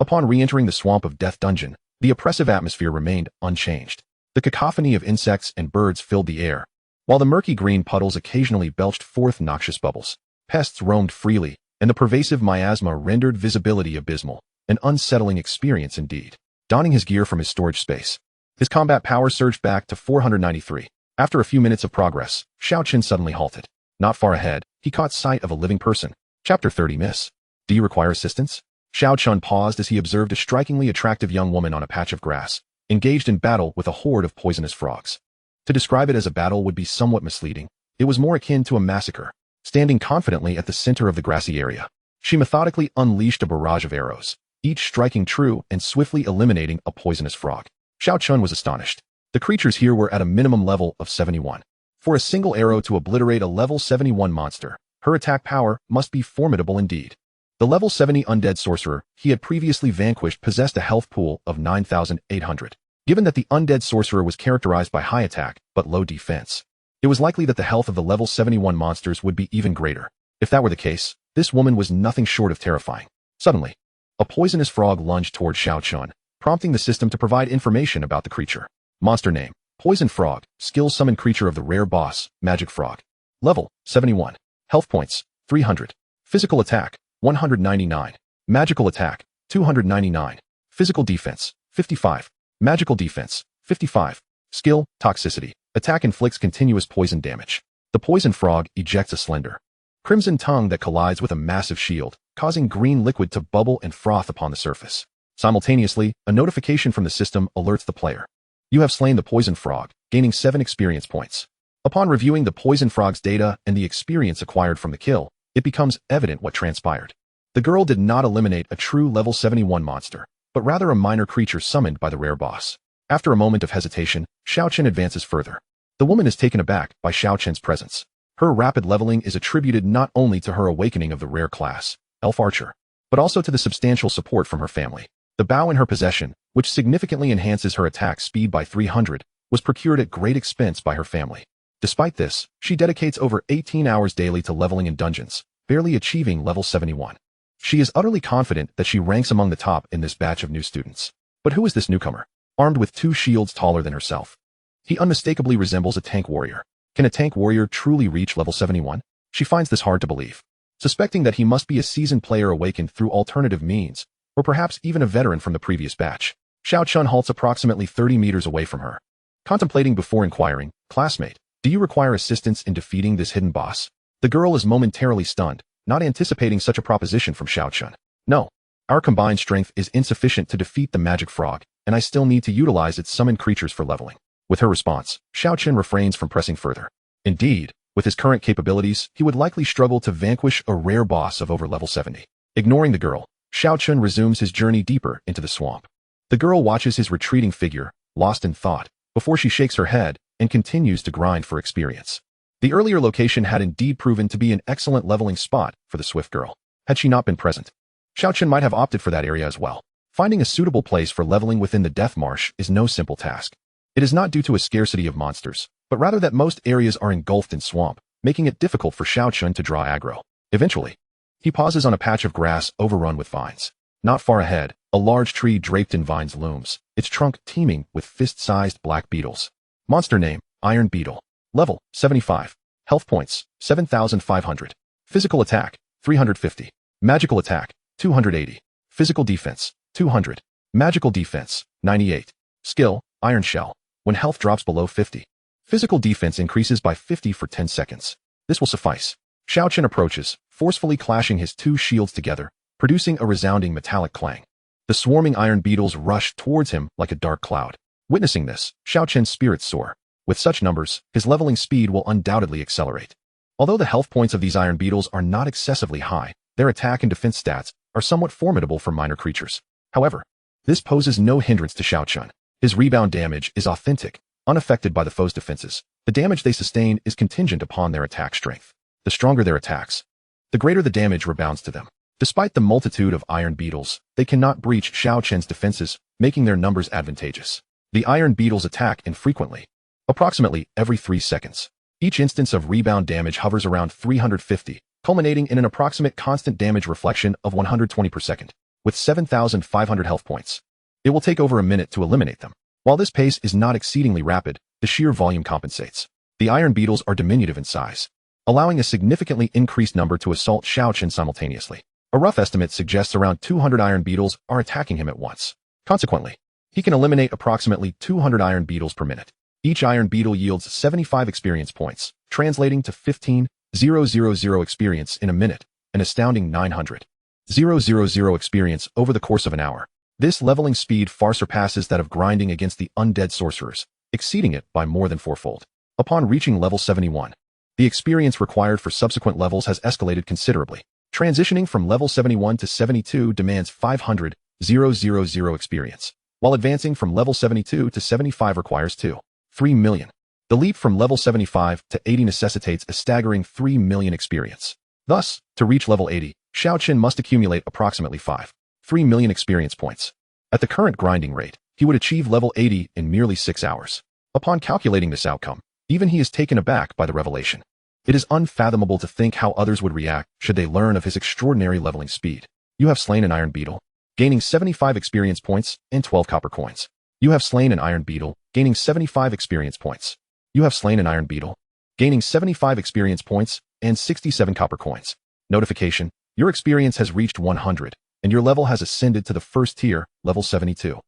Upon re-entering the Swamp of Death dungeon, the oppressive atmosphere remained unchanged. The cacophony of insects and birds filled the air, while the murky green puddles occasionally belched forth noxious bubbles. Pests roamed freely, and the pervasive miasma rendered visibility abysmal, an unsettling experience indeed. Donning his gear from his storage space, his combat power surged back to 493. After a few minutes of progress, Xiao Chen suddenly halted. Not far ahead, he caught sight of a living person. Chapter 30 Miss. Do you require assistance? Xiao Chen paused as he observed a strikingly attractive young woman on a patch of grass, engaged in battle with a horde of poisonous frogs. To describe it as a battle would be somewhat misleading. It was more akin to a massacre. Standing confidently at the center of the grassy area, she methodically unleashed a barrage of arrows, each striking true and swiftly eliminating a poisonous frog. Xiao Chen was astonished. The creatures here were at a minimum level of 71. For a single arrow to obliterate a level 71 monster, her attack power must be formidable indeed. The level 70 undead sorcerer he had previously vanquished possessed a health pool of 9,800. Given that the undead sorcerer was characterized by high attack but low defense, it was likely that the health of the level 71 monsters would be even greater. If that were the case, this woman was nothing short of terrifying. Suddenly, a poisonous frog lunged toward Xiao Chen, prompting the system to provide information about the creature. Monster name: Poison Frog. Skill: Summon creature of the rare boss, Magic Frog. Level: 71. Health points: 300. Physical attack: 199. Magical attack: 299. Physical defense: 55. Magical defense: 55. Skill: Toxicity. Attack inflicts continuous poison damage. The poison frog ejects a slender crimson tongue that collides with a massive shield, causing green liquid to bubble and froth upon the surface. Simultaneously, a notification from the system alerts the player. You have slain the poison frog, gaining 7 experience points. Upon reviewing the poison frog's data and the experience acquired from the kill, it becomes evident what transpired. The girl did not eliminate a true level 71 monster, but rather a minor creature summoned by the rare boss. After a moment of hesitation, Xiao Chen advances further. The woman is taken aback by Xiao Chen's presence. Her rapid leveling is attributed not only to her awakening of the rare class, Elf Archer, but also to the substantial support from her family. The bow in her possession, which significantly enhances her attack speed by 300, was procured at great expense by her family. Despite this, she dedicates over 18 hours daily to leveling in dungeons, barely achieving level 71. She is utterly confident that she ranks among the top in this batch of new students. But who is this newcomer, armed with 2 shields taller than herself? He unmistakably resembles a tank warrior. Can a tank warrior truly reach level 71? She finds this hard to believe. Suspecting that he must be a seasoned player awakened through alternative means, or perhaps even a veteran from the previous batch, Xiao Chen halts approximately 30 meters away from her. Contemplating before inquiring, classmate, do you require assistance in defeating this hidden boss? The girl is momentarily stunned, not anticipating such a proposition from Xiao Chen. No. Our combined strength is insufficient to defeat the magic frog, and I still need to utilize its summoned creatures for leveling. With her response, Xiao Chen refrains from pressing further. Indeed, with his current capabilities, he would likely struggle to vanquish a rare boss of over level 70. Ignoring the girl, Xiao Chen resumes his journey deeper into the swamp. The girl watches his retreating figure, lost in thought, before she shakes her head and continues to grind for experience. The earlier location had indeed proven to be an excellent leveling spot for the swift girl. Had she not been present, Xiao Chen might have opted for that area as well. Finding a suitable place for leveling within the Death Marsh is no simple task. It is not due to a scarcity of monsters, but rather that most areas are engulfed in swamp, making it difficult for Xiao Chen to draw aggro. Eventually, he pauses on a patch of grass overrun with vines. Not far ahead, a large tree draped in vines looms, its trunk teeming with fist-sized black beetles. Monster name: Iron Beetle. Level: 75. Health points: 7,500. Physical attack: 350. Magical attack: 280. Physical defense: 200. Magical defense: 98. Skill: Iron Shell. When health drops below 50, physical defense increases by 50 for 10 seconds. This will suffice. Xiao Chen approaches, forcefully clashing his 2 shields together, producing a resounding metallic clang. The swarming iron beetles rush towards him like a dark cloud. Witnessing this, Xiao Chen's spirits soar. With such numbers, his leveling speed will undoubtedly accelerate. Although the health points of these iron beetles are not excessively high, their attack and defense stats are somewhat formidable for minor creatures. However, this poses no hindrance to Xiao Chen. His rebound damage is authentic, unaffected by the foe's defenses. The damage they sustain is contingent upon their attack strength. The stronger their attacks, the greater the damage rebounds to them. Despite the multitude of iron beetles, they cannot breach Xiao Chen's defenses, making their numbers advantageous. The iron beetles attack infrequently, approximately every 3 seconds. Each instance of rebound damage hovers around 350, culminating in an approximate constant damage reflection of 120 per second. With 7,500 health points, it will take over a minute to eliminate them. While this pace is not exceedingly rapid, the sheer volume compensates. The iron beetles are diminutive in size, allowing a significantly increased number to assault Xiao Chen simultaneously. A rough estimate suggests around 200 iron beetles are attacking him at once. Consequently, he can eliminate approximately 200 iron beetles per minute. Each iron beetle yields 75 experience points, translating to 15,000 experience in a minute, an astounding 900,000 experience over the course of an hour. This leveling speed far surpasses that of grinding against the undead sorcerers, exceeding it by more than fourfold. Upon reaching level 71, the experience required for subsequent levels has escalated considerably. Transitioning from level 71 to 72 demands 500,000 experience, while advancing from level 72 to 75 requires 3 million. The leap from level 75 to 80 necessitates a staggering 3 million experience. Thus, to reach level 80, Xiao Chen must accumulate approximately 3 million experience points. At the current grinding rate, he would achieve level 80 in merely 6 hours. Upon calculating this outcome, even he is taken aback by the revelation. It is unfathomable to think how others would react should they learn of his extraordinary leveling speed. You have slain an iron beetle, gaining 75 experience points and 12 copper coins. You have slain an iron beetle, gaining 75 experience points. You have slain an iron beetle, gaining 75 experience points and 67 copper coins. Notification: your experience has reached 100, and your level has ascended to the first tier, level 72,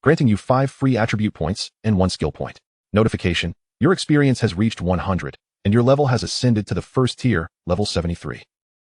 granting you 5 free attribute points and 1 skill point. Notification: your experience has reached 100, and your level has ascended to the first tier, level 73,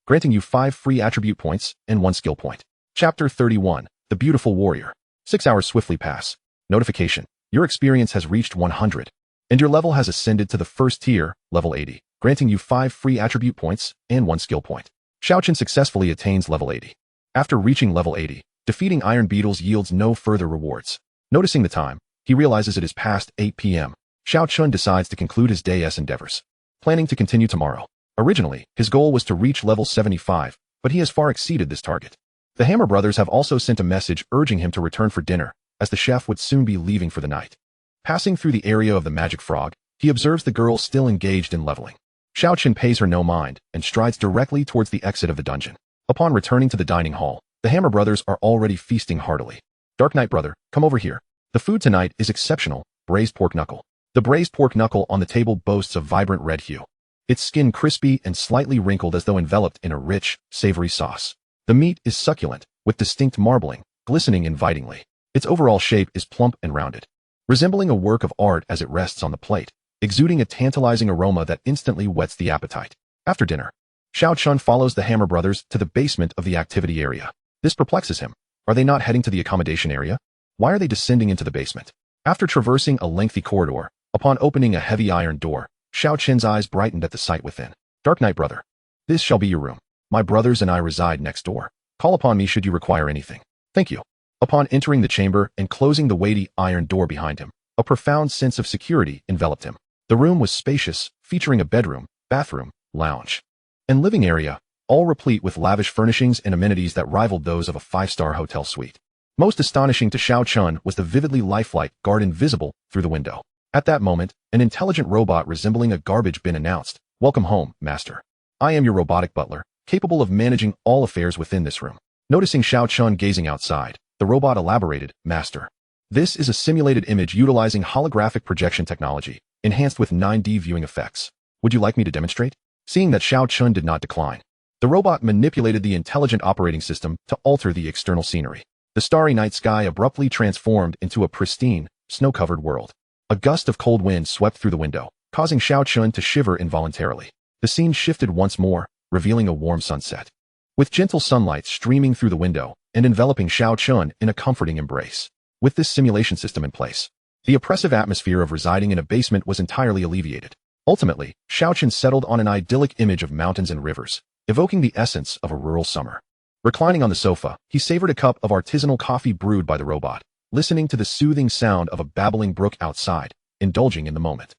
granting you 5 free attribute points and 1 skill point. Chapter 31, The Beautiful Warrior. 6 hours swiftly pass. Notification: your experience has reached 100, and your level has ascended to the first tier, level 80, granting you 5 free attribute points and 1 skill point. Xiao Chen successfully attains level 80. After reaching level 80, defeating iron beetles yields no further rewards. Noticing the time, he realizes it is past 8 p.m. Xiao Chen decides to conclude his day's endeavors, planning to continue tomorrow. Originally, his goal was to reach level 75, but he has far exceeded this target. The Hammer brothers have also sent a message urging him to return for dinner, as the chef would soon be leaving for the night. Passing through the area of the magic frog, he observes the girl still engaged in leveling. Xiao Chen pays her no mind and strides directly towards the exit of the dungeon. Upon returning to the dining hall, the Hammer brothers are already feasting heartily. Dark Knight brother, come over here. The food tonight is exceptional: braised pork knuckle. The braised pork knuckle on the table boasts a vibrant red hue, its skin crispy and slightly wrinkled as though enveloped in a rich, savory sauce. The meat is succulent, with distinct marbling, glistening invitingly. Its overall shape is plump and rounded, resembling a work of art as it rests on the plate, exuding a tantalizing aroma that instantly whets the appetite. After dinner, Xiao Chen follows the Hammer brothers to the basement of the activity area. This perplexes him. Are they not heading to the accommodation area? Why are they descending into the basement? After traversing a lengthy corridor, upon opening a heavy iron door, Xiao Chen's eyes brightened at the sight within. Dark Knight brother, this shall be your room. My brothers and I reside next door. Call upon me should you require anything. Thank you. Upon entering the chamber and closing the weighty iron door behind him, a profound sense of security enveloped him. The room was spacious, featuring a bedroom, bathroom, lounge, and living area, all replete with lavish furnishings and amenities that rivaled those of a 5-star hotel suite. Most astonishing to Xiao Chen was the vividly lifelike garden visible through the window. At that moment, an intelligent robot resembling a garbage bin announced, "Welcome home, master. I am your robotic butler, capable of managing all affairs within this room." Noticing Xiao Chen gazing outside, the robot elaborated, "Master, this is a simulated image utilizing holographic projection technology, enhanced with 9D viewing effects. Would you like me to demonstrate?" Seeing that Xiao Chen did not decline, the robot manipulated the intelligent operating system to alter the external scenery. The starry night sky abruptly transformed into a pristine, snow-covered world. A gust of cold wind swept through the window, causing Xiao Chen to shiver involuntarily. The scene shifted once more, revealing a warm sunset, with gentle sunlight streaming through the window and enveloping Xiao Chen in a comforting embrace. With this simulation system in place, The oppressive atmosphere of residing in a basement was entirely alleviated. Ultimately, Xiao Chen settled on an idyllic image of mountains and rivers, evoking the essence of a rural summer. Reclining on the sofa, he savored a cup of artisanal coffee brewed by the robot, listening to the soothing sound of a babbling brook outside, indulging in the moment.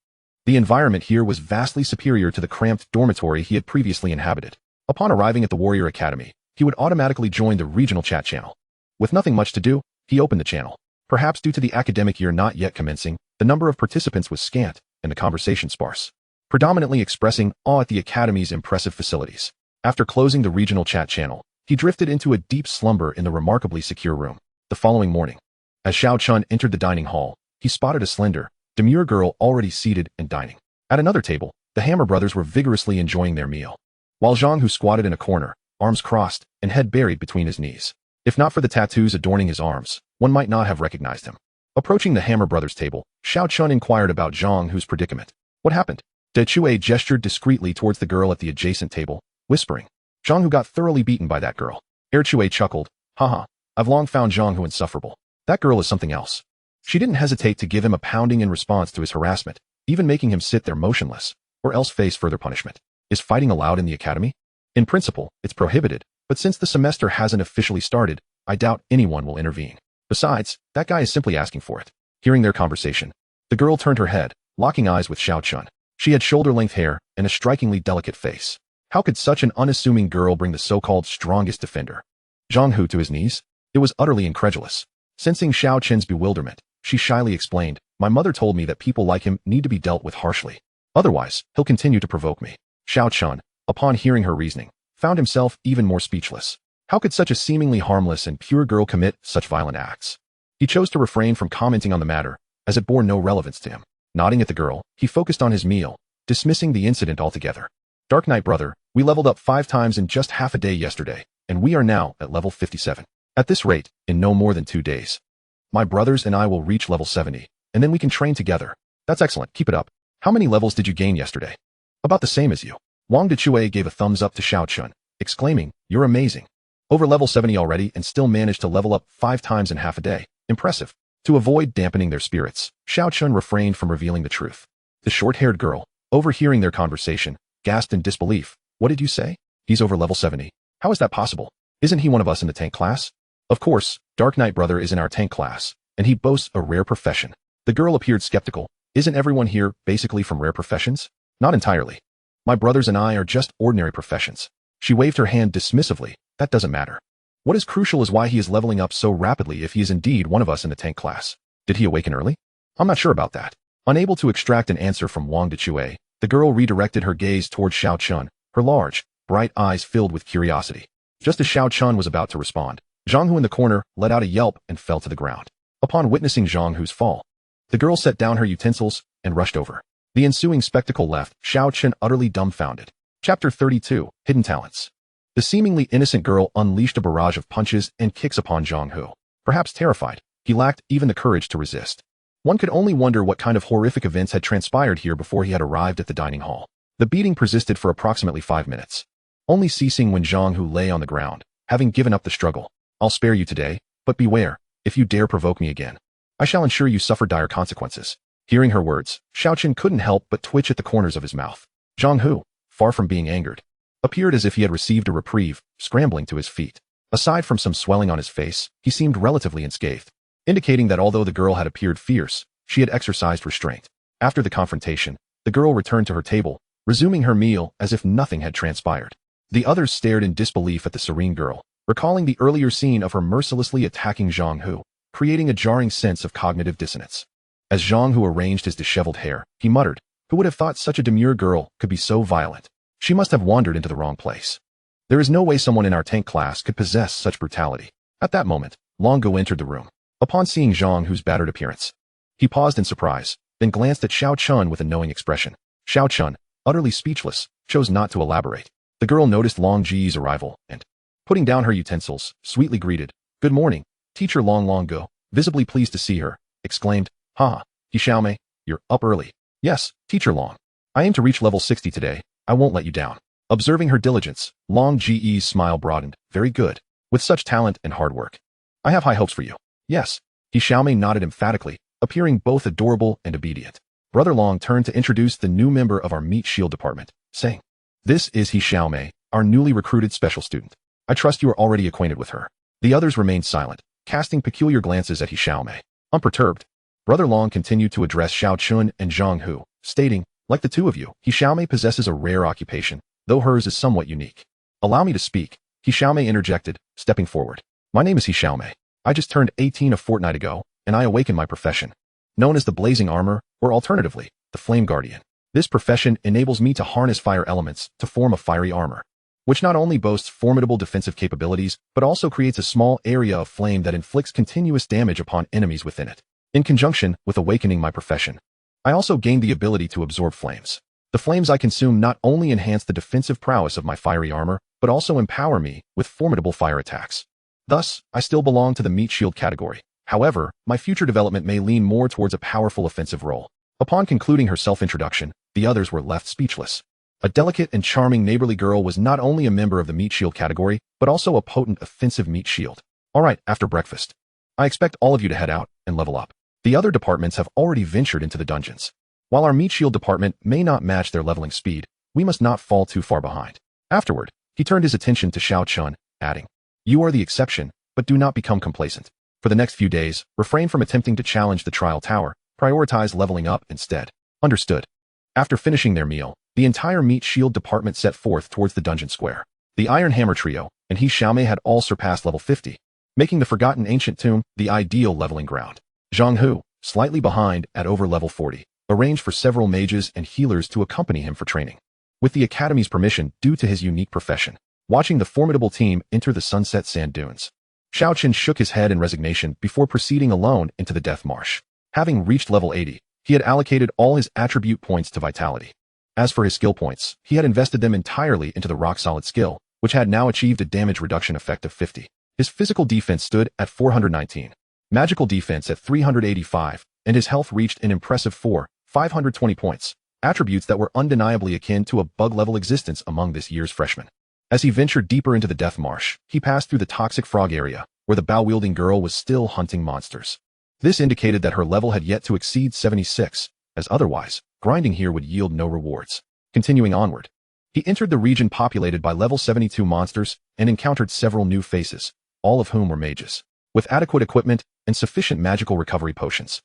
The environment here was vastly superior to the cramped dormitory he had previously inhabited. Upon arriving at the Warrior Academy, he would automatically join the regional chat channel. With nothing much to do, he opened the channel. Perhaps due to the academic year not yet commencing, the number of participants was scant and the conversation sparse, predominantly expressing awe at the Academy's impressive facilities. After closing the regional chat channel, he drifted into a deep slumber in the remarkably secure room. The following morning, as Xiao Chen entered the dining hall, he spotted a slender, demure girl already seated and dining. At another table, the Hammer brothers were vigorously enjoying their meal, while Zhang Hu squatted in a corner, arms crossed and head buried between his knees. If not for the tattoos adorning his arms, one might not have recognized him. Approaching the Hammer brothers' table, Xiao Chen inquired about Zhang Hu's predicament. What happened? De Chue gestured discreetly towards the girl at the adjacent table, whispering, Zhang Hu got thoroughly beaten by that girl. Chue chuckled, haha, I've long found Zhang Hu insufferable. That girl is something else. She didn't hesitate to give him a pounding in response to his harassment, even making him sit there motionless, or else face further punishment. Is fighting allowed in the academy? In principle, it's prohibited, but since the semester hasn't officially started, I doubt anyone will intervene. Besides, that guy is simply asking for it. Hearing their conversation, the girl turned her head, locking eyes with Xiao Chen. She had shoulder-length hair and a strikingly delicate face. How could such an unassuming girl bring the so-called strongest defender, Zhang Hu, to his knees? It was utterly incredulous. Sensing Xiao Chen's bewilderment, she shyly explained, my mother told me that people like him need to be dealt with harshly. Otherwise, he'll continue to provoke me. Xiao Chen, upon hearing her reasoning, found himself even more speechless. How could such a seemingly harmless and pure girl commit such violent acts? He chose to refrain from commenting on the matter, as it bore no relevance to him. Nodding at the girl, he focused on his meal, dismissing the incident altogether. Dark Knight brother, we leveled up 5 times in just half a day yesterday, and we are now at level 57. At this rate, in no more than 2 days, my brothers and I will reach level 70, and then we can train together. That's excellent, keep it up. How many levels did you gain yesterday? About the same as you. Wang Dechue gave a thumbs up to Xiao Chen, exclaiming, you're amazing. Over level 70 already and still managed to level up 5 times in half a day. Impressive. To avoid dampening their spirits, Xiao Chen refrained from revealing the truth. The short-haired girl, overhearing their conversation, gasped in disbelief. What did you say? He's over level 70. How is that possible? Isn't he one of us in the tank class? Of course, Dark Knight brother is in our tank class, and he boasts a rare profession. The girl appeared skeptical. Isn't everyone here basically from rare professions? Not entirely. My brothers and I are just ordinary professions. She waved her hand dismissively. That doesn't matter. What is crucial is why he is leveling up so rapidly if he is indeed one of us in the tank class. Did he awaken early? I'm not sure about that. Unable to extract an answer from Wang Dechue, the girl redirected her gaze towards Xiao Chen, her large, bright eyes filled with curiosity. Just as Xiao Chen was about to respond, Zhang Hu in the corner let out a yelp and fell to the ground. Upon witnessing Zhang Hu's fall, the girl set down her utensils and rushed over. The ensuing spectacle left Xiao Chen utterly dumbfounded. Chapter 32, Hidden Talents. The seemingly innocent girl unleashed a barrage of punches and kicks upon Zhang Hu. Perhaps terrified, he lacked even the courage to resist. One could only wonder what kind of horrific events had transpired here before he had arrived at the dining hall. The beating persisted for approximately 5 minutes, only ceasing when Zhang Hu lay on the ground, having given up the struggle. I'll spare you today, but beware, if you dare provoke me again, I shall ensure you suffer dire consequences. Hearing her words, Xiao Chen couldn't help but twitch at the corners of his mouth. Zhang Hu, far from being angered, appeared as if he had received a reprieve, scrambling to his feet. Aside from some swelling on his face, he seemed relatively unscathed, indicating that although the girl had appeared fierce, she had exercised restraint. After the confrontation, the girl returned to her table, resuming her meal as if nothing had transpired. The others stared in disbelief at the serene girl, recalling the earlier scene of her mercilessly attacking Zhang Hu, creating a jarring sense of cognitive dissonance. As Zhang Hu arranged his disheveled hair, he muttered, who would have thought such a demure girl could be so violent? She must have wandered into the wrong place. There is no way someone in our tank class could possess such brutality. At that moment, Longo entered the room. Upon seeing Zhang Hu's battered appearance, he paused in surprise, then glanced at Xiao Chen with a knowing expression. Xiao Chen, utterly speechless, chose not to elaborate. The girl noticed Long Ji's arrival and, putting down her utensils, sweetly greeted, Good morning, Teacher Longo, visibly pleased to see her, exclaimed, Ha, Xiaomei, you're up early. Yes, Teacher Long. I aim to reach level 60 today. I won't let you down. Observing her diligence, Long Ji's smile broadened. Very good. With such talent and hard work, I have high hopes for you. Yes. Xiaomei nodded emphatically, appearing both adorable and obedient. Brother Long turned to introduce the new member of our Meat Shield department, saying, "This is Xiao, our newly recruited special student. I trust you are already acquainted with her." The others remained silent, casting peculiar glances at Xiao. Unperturbed, Brother Long continued to address Xiao Chen and Zhang Hu, stating, "Like the two of you, Xiao possesses a rare occupation, though hers is somewhat unique." "Allow me to speak," Xiao interjected, stepping forward. "My name is Xiao. I just turned 18 a fortnight ago, and I awakened my profession, known as the Blazing Armor, or alternatively, the Flame Guardian. This profession enables me to harness fire elements to form a fiery armor, which not only boasts formidable defensive capabilities, but also creates a small area of flame that inflicts continuous damage upon enemies within it. In conjunction with awakening my profession, I also gained the ability to absorb flames. The flames I consume not only enhance the defensive prowess of my fiery armor, but also empower me with formidable fire attacks. Thus, I still belong to the Meat Shield category. However, my future development may lean more towards a powerful offensive role." Upon concluding her self-introduction, the others were left speechless. A delicate and charming neighborly girl was not only a member of the Meat Shield category, but also a potent offensive meat shield. "All right, after breakfast, I expect all of you to head out and level up. The other departments have already ventured into the dungeons. While our Meat Shield department may not match their leveling speed, we must not fall too far behind." Afterward, he turned his attention to Xiao Chen, adding, "You are the exception, but do not become complacent. For the next few days, refrain from attempting to challenge the trial tower. Prioritize leveling up instead." "Understood." After finishing their meal, the entire Meat Shield department set forth towards the dungeon square. The Iron Hammer trio and Xiao had all surpassed level 50, making the Forgotten Ancient Tomb the ideal leveling ground. Zhang Hu, slightly behind at over level 40, arranged for several mages and healers to accompany him for training. With the Academy's permission due to his unique profession, watching the formidable team enter the sunset sand dunes, Xiao Chen shook his head in resignation before proceeding alone into the Death Marsh. Having reached level 80, he had allocated all his attribute points to vitality. As for his skill points, he had invested them entirely into the rock-solid skill, which had now achieved a damage reduction effect of 50. His physical defense stood at 419, magical defense at 385, and his health reached an impressive 520 points, attributes that were undeniably akin to a bug-level existence among this year's freshmen. As he ventured deeper into the Death Marsh, he passed through the Toxic Frog area, where the bow-wielding girl was still hunting monsters. This indicated that her level had yet to exceed 76, as otherwise, grinding here would yield no rewards. Continuing onward, he entered the region populated by level 72 monsters and encountered several new faces, all of whom were mages, with adequate equipment and sufficient magical recovery potions.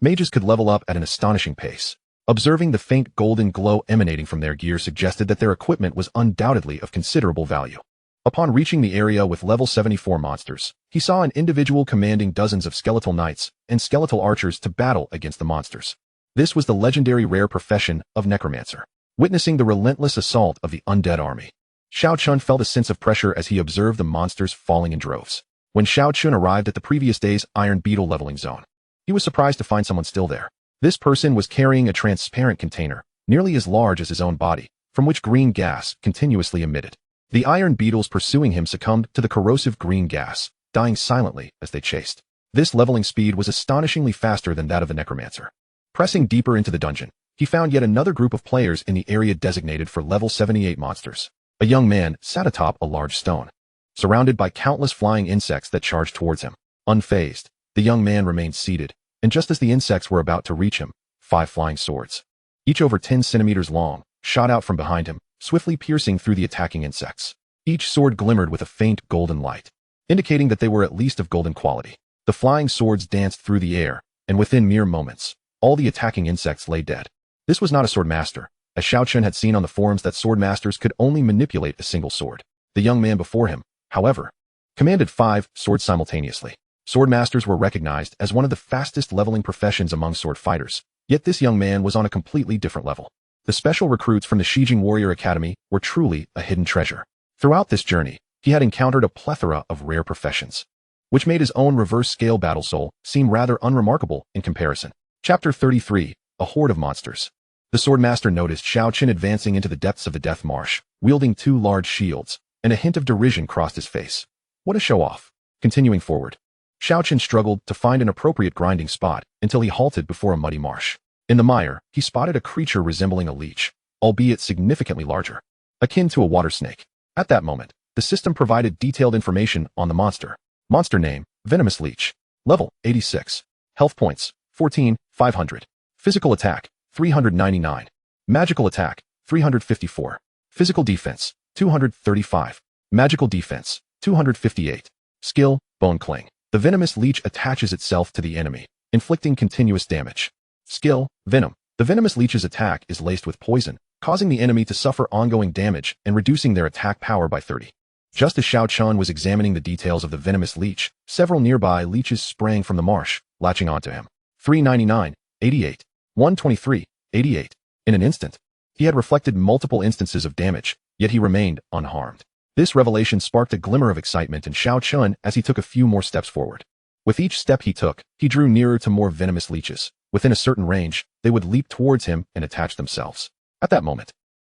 Mages could level up at an astonishing pace. Observing the faint golden glow emanating from their gear suggested that their equipment was undoubtedly of considerable value. Upon reaching the area with level 74 monsters, he saw an individual commanding dozens of skeletal knights and skeletal archers to battle against the monsters. This was the legendary rare profession of necromancer. Witnessing the relentless assault of the undead army, Xiao Chen felt a sense of pressure as he observed the monsters falling in droves. When Xiao Chen arrived at the previous day's Iron Beetle leveling zone, he was surprised to find someone still there. This person was carrying a transparent container, nearly as large as his own body, from which green gas continuously emitted. The iron beetles pursuing him succumbed to the corrosive green gas, dying silently as they chased. This leveling speed was astonishingly faster than that of the necromancer. Pressing deeper into the dungeon, he found yet another group of players in the area designated for level 78 monsters. A young man sat atop a large stone, surrounded by countless flying insects that charged towards him. Unfazed, the young man remained seated, and just as the insects were about to reach him, 5 flying swords, each over 10 centimeters long, shot out from behind him, swiftly piercing through the attacking insects. Each sword glimmered with a faint golden light, indicating that they were at least of golden quality. The flying swords danced through the air, and within mere moments, all the attacking insects lay dead. This was not a sword master, as Xiao Chen had seen on the forums that sword masters could only manipulate a single sword. The young man before him, however, commanded 5 swords simultaneously. Sword masters were recognized as one of the fastest leveling professions among sword fighters, yet this young man was on a completely different level. The special recruits from the Shijing Warrior Academy were truly a hidden treasure. Throughout this journey, he had encountered a plethora of rare professions, which made his own reverse-scale battle soul seem rather unremarkable in comparison. Chapter 33, A Horde of Monsters. The swordmaster noticed Xiao Chen advancing into the depths of the Death Marsh, wielding 2 large shields, and a hint of derision crossed his face. What a show-off. Continuing forward, Xiao Chen struggled to find an appropriate grinding spot until he halted before a muddy marsh. In the mire, he spotted a creature resembling a leech, albeit significantly larger, akin to a water snake. At that moment, the system provided detailed information on the monster. Monster name, Venomous Leech. Level, 86. Health points, 14, 500. Physical attack, 399. Magical attack, 354. Physical defense, 235. Magical defense, 258. Skill, Bone Cling. The venomous leech attaches itself to the enemy, inflicting continuous damage. Skill, Venom. The venomous leech's attack is laced with poison, causing the enemy to suffer ongoing damage and reducing their attack power by 30. Just as Xiao Chen was examining the details of the venomous leech, several nearby leeches sprang from the marsh, latching onto him. 399, 88. 123, 88. In an instant, he had reflected multiple instances of damage, yet he remained unharmed. This revelation sparked a glimmer of excitement in Xiao Chen as he took a few more steps forward. With each step he took, he drew nearer to more venomous leeches. Within a certain range, they would leap towards him and attach themselves. At that moment,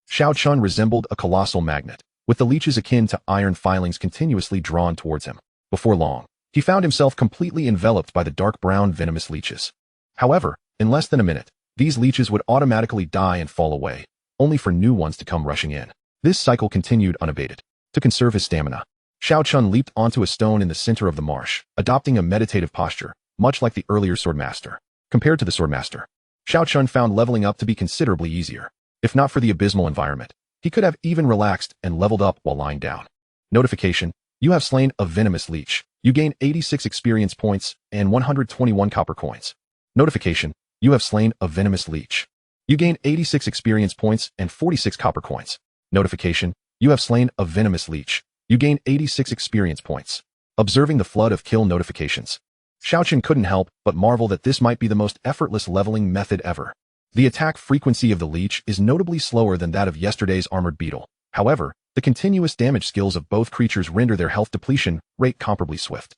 Xiao Chen resembled a colossal magnet, with the leeches akin to iron filings continuously drawn towards him. Before long, he found himself completely enveloped by the dark brown venomous leeches. However, in less than a minute, these leeches would automatically die and fall away, only for new ones to come rushing in. This cycle continued unabated. To conserve his stamina, Xiao Chen leaped onto a stone in the center of the marsh, adopting a meditative posture, much like the earlier swordmaster. Compared to the swordmaster, Xiao Chen found leveling up to be considerably easier. If not for the abysmal environment, he could have even relaxed and leveled up while lying down. Notification: you have slain a venomous leech. You gain 86 experience points and 121 copper coins. Notification: you have slain a venomous leech. You gain 86 experience points and 46 copper coins. Notification: you have slain a venomous leech. You gain 86 experience points. Observing the flood of kill notifications, Xiao Chen couldn't help but marvel that this might be the most effortless leveling method ever. The attack frequency of the leech is notably slower than that of yesterday's armored beetle. However, the continuous damage skills of both creatures render their health depletion rate comparably swift.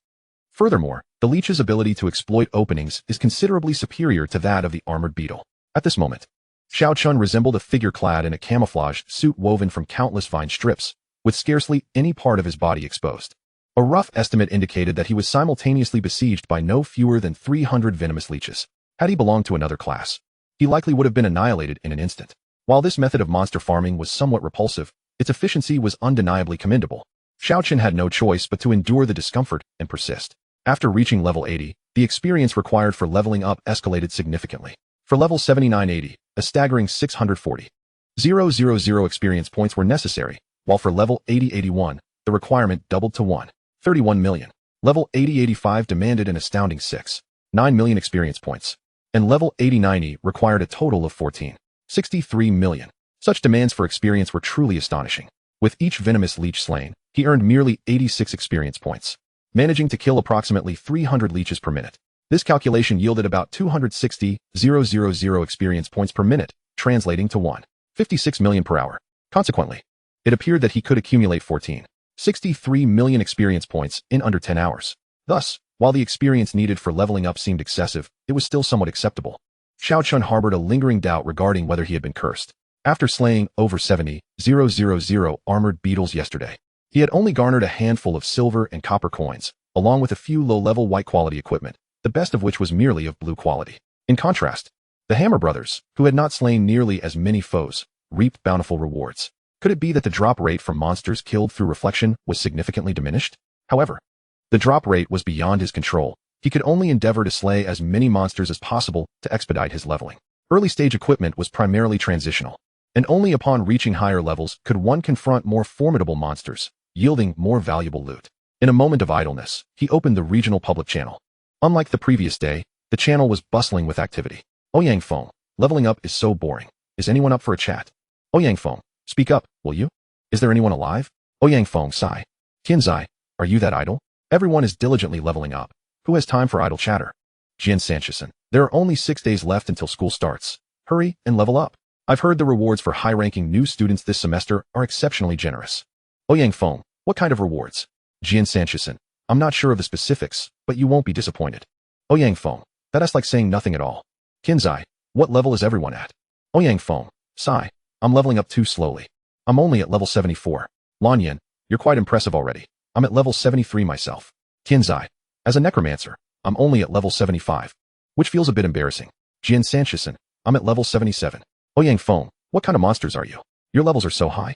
Furthermore, the leech's ability to exploit openings is considerably superior to that of the armored beetle. At this moment, Xiao Chen resembled a figure clad in a camouflage suit woven from countless vine strips, with scarcely any part of his body exposed. A rough estimate indicated that he was simultaneously besieged by no fewer than 300 venomous leeches. Had he belonged to another class, he likely would have been annihilated in an instant. While this method of monster farming was somewhat repulsive, its efficiency was undeniably commendable. Xiao Chen had no choice but to endure the discomfort and persist. After reaching level 80, the experience required for leveling up escalated significantly. For level 79-80, a staggering 640,000 experience points were necessary, while for level 80-81, the requirement doubled to 1.31 million. Level 80-85 demanded an astounding 6.9 million experience points, and level 80-90 required a total of 14.63 million. Such demands for experience were truly astonishing. With each venomous leech slain, he earned merely 86 experience points, managing to kill approximately 300 leeches per minute. This calculation yielded about 260,000 experience points per minute, translating to 1.56 million per hour. Consequently, it appeared that he could accumulate 14.63 million experience points in under 10 hours. Thus, while the experience needed for leveling up seemed excessive, it was still somewhat acceptable. Xiao Chen harbored a lingering doubt regarding whether he had been cursed. After slaying over 70,000 armored beetles yesterday, he had only garnered a handful of silver and copper coins, along with a few low-level white-quality equipment, the best of which was merely of blue quality. In contrast, the Hammer brothers, who had not slain nearly as many foes, reaped bountiful rewards. Could it be that the drop rate from monsters killed through reflection was significantly diminished? However, the drop rate was beyond his control. He could only endeavor to slay as many monsters as possible to expedite his leveling. Early-stage equipment was primarily transitional, and only upon reaching higher levels could one confront more formidable monsters, yielding more valuable loot. In a moment of idleness, he opened the regional public channel. Unlike the previous day, the channel was bustling with activity. Ouyang Feng, leveling up is so boring. Is anyone up for a chat? Ouyang Feng, speak up, will you? Is there anyone alive? Ouyang Feng, sigh. Qinzai, are you that idle? Everyone is diligently leveling up. Who has time for idle chatter? Jian Sanchison, there are only 6 days left until school starts. Hurry and level up. I've heard the rewards for high-ranking new students this semester are exceptionally generous. Ouyang Feng, what kind of rewards? Jian Sanchison, I'm not sure of the specifics, but you won't be disappointed. Ouyang Feng, that's like saying nothing at all. Qinzai, what level is everyone at? Ouyang Feng, sigh, I'm leveling up too slowly. I'm only at level 74. Lanyan, you're quite impressive already. I'm at level 73 myself. Qinzai, as a necromancer, I'm only at level 75, which feels a bit embarrassing. Jian Sanchison, I'm at level 77. Ouyang Feng, what kind of monsters are you? Your levels are so high.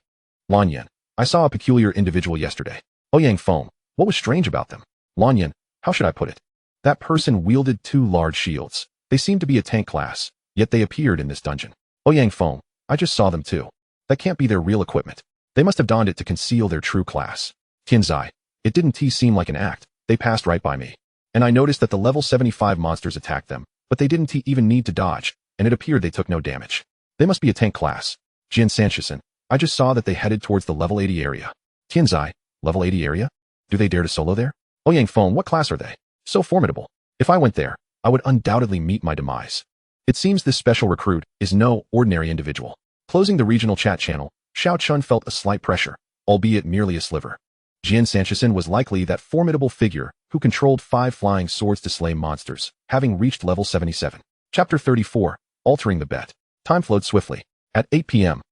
Lanyan, I saw a peculiar individual yesterday. Ouyang Feng, what was strange about them? Lanyan, how should I put it? That person wielded 2 large shields. They seemed to be a tank class, yet they appeared in this dungeon. Ouyang Feng, I just saw them too. That can't be their real equipment. They must have donned it to conceal their true class. Tianzai, it didn't seem like an act. They passed right by me. And I noticed that the level 75 monsters attacked them, but they didn't even need to dodge, and it appeared they took no damage. They must be a tank class. Jin Sanchisen, I just saw that they headed towards the level 80 area. Tianzai, level 80 area? Do they dare to solo there? Ouyang Feng, what class are they? So formidable. If I went there, I would undoubtedly meet my demise. It seems this special recruit is no ordinary individual. Closing the regional chat channel, Xiao Chen felt a slight pressure, albeit merely a sliver. Jin Sanchisen was likely that formidable figure who controlled 5 flying swords to slay monsters, having reached level 77. Chapter 34, Altering the Bet. Time flowed swiftly. At 8 p.m.,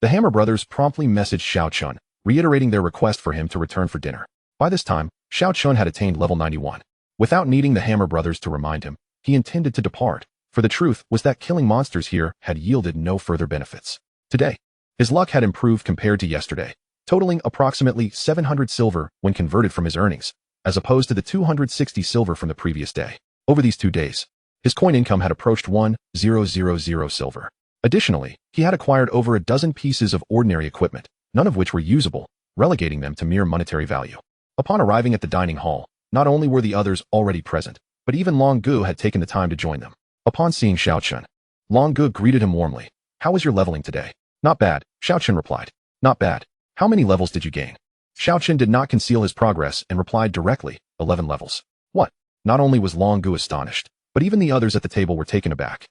the Hammer brothers promptly messaged Xiao Chen, reiterating their request for him to return for dinner. By this time, Xiao Chen had attained level 91. Without needing the Hammer brothers to remind him, he intended to depart, for the truth was that killing monsters here had yielded no further benefits. Today, his luck had improved compared to yesterday, totaling approximately 700 silver when converted from his earnings, as opposed to the 260 silver from the previous day. Over these 2 days, his coin income had approached 1,000 silver. Additionally, he had acquired over a dozen pieces of ordinary equipment, none of which were usable, relegating them to mere monetary value. Upon arriving at the dining hall, not only were the others already present, but even Long Gu had taken the time to join them. Upon seeing Xiao Chen, Long Gu greeted him warmly. How was your leveling today? Not bad, Xiao Chen replied. Not bad. How many levels did you gain? Xiao Chen did not conceal his progress and replied directly, 11 levels. What? Not only was Long Gu astonished, but even the others at the table were taken aback.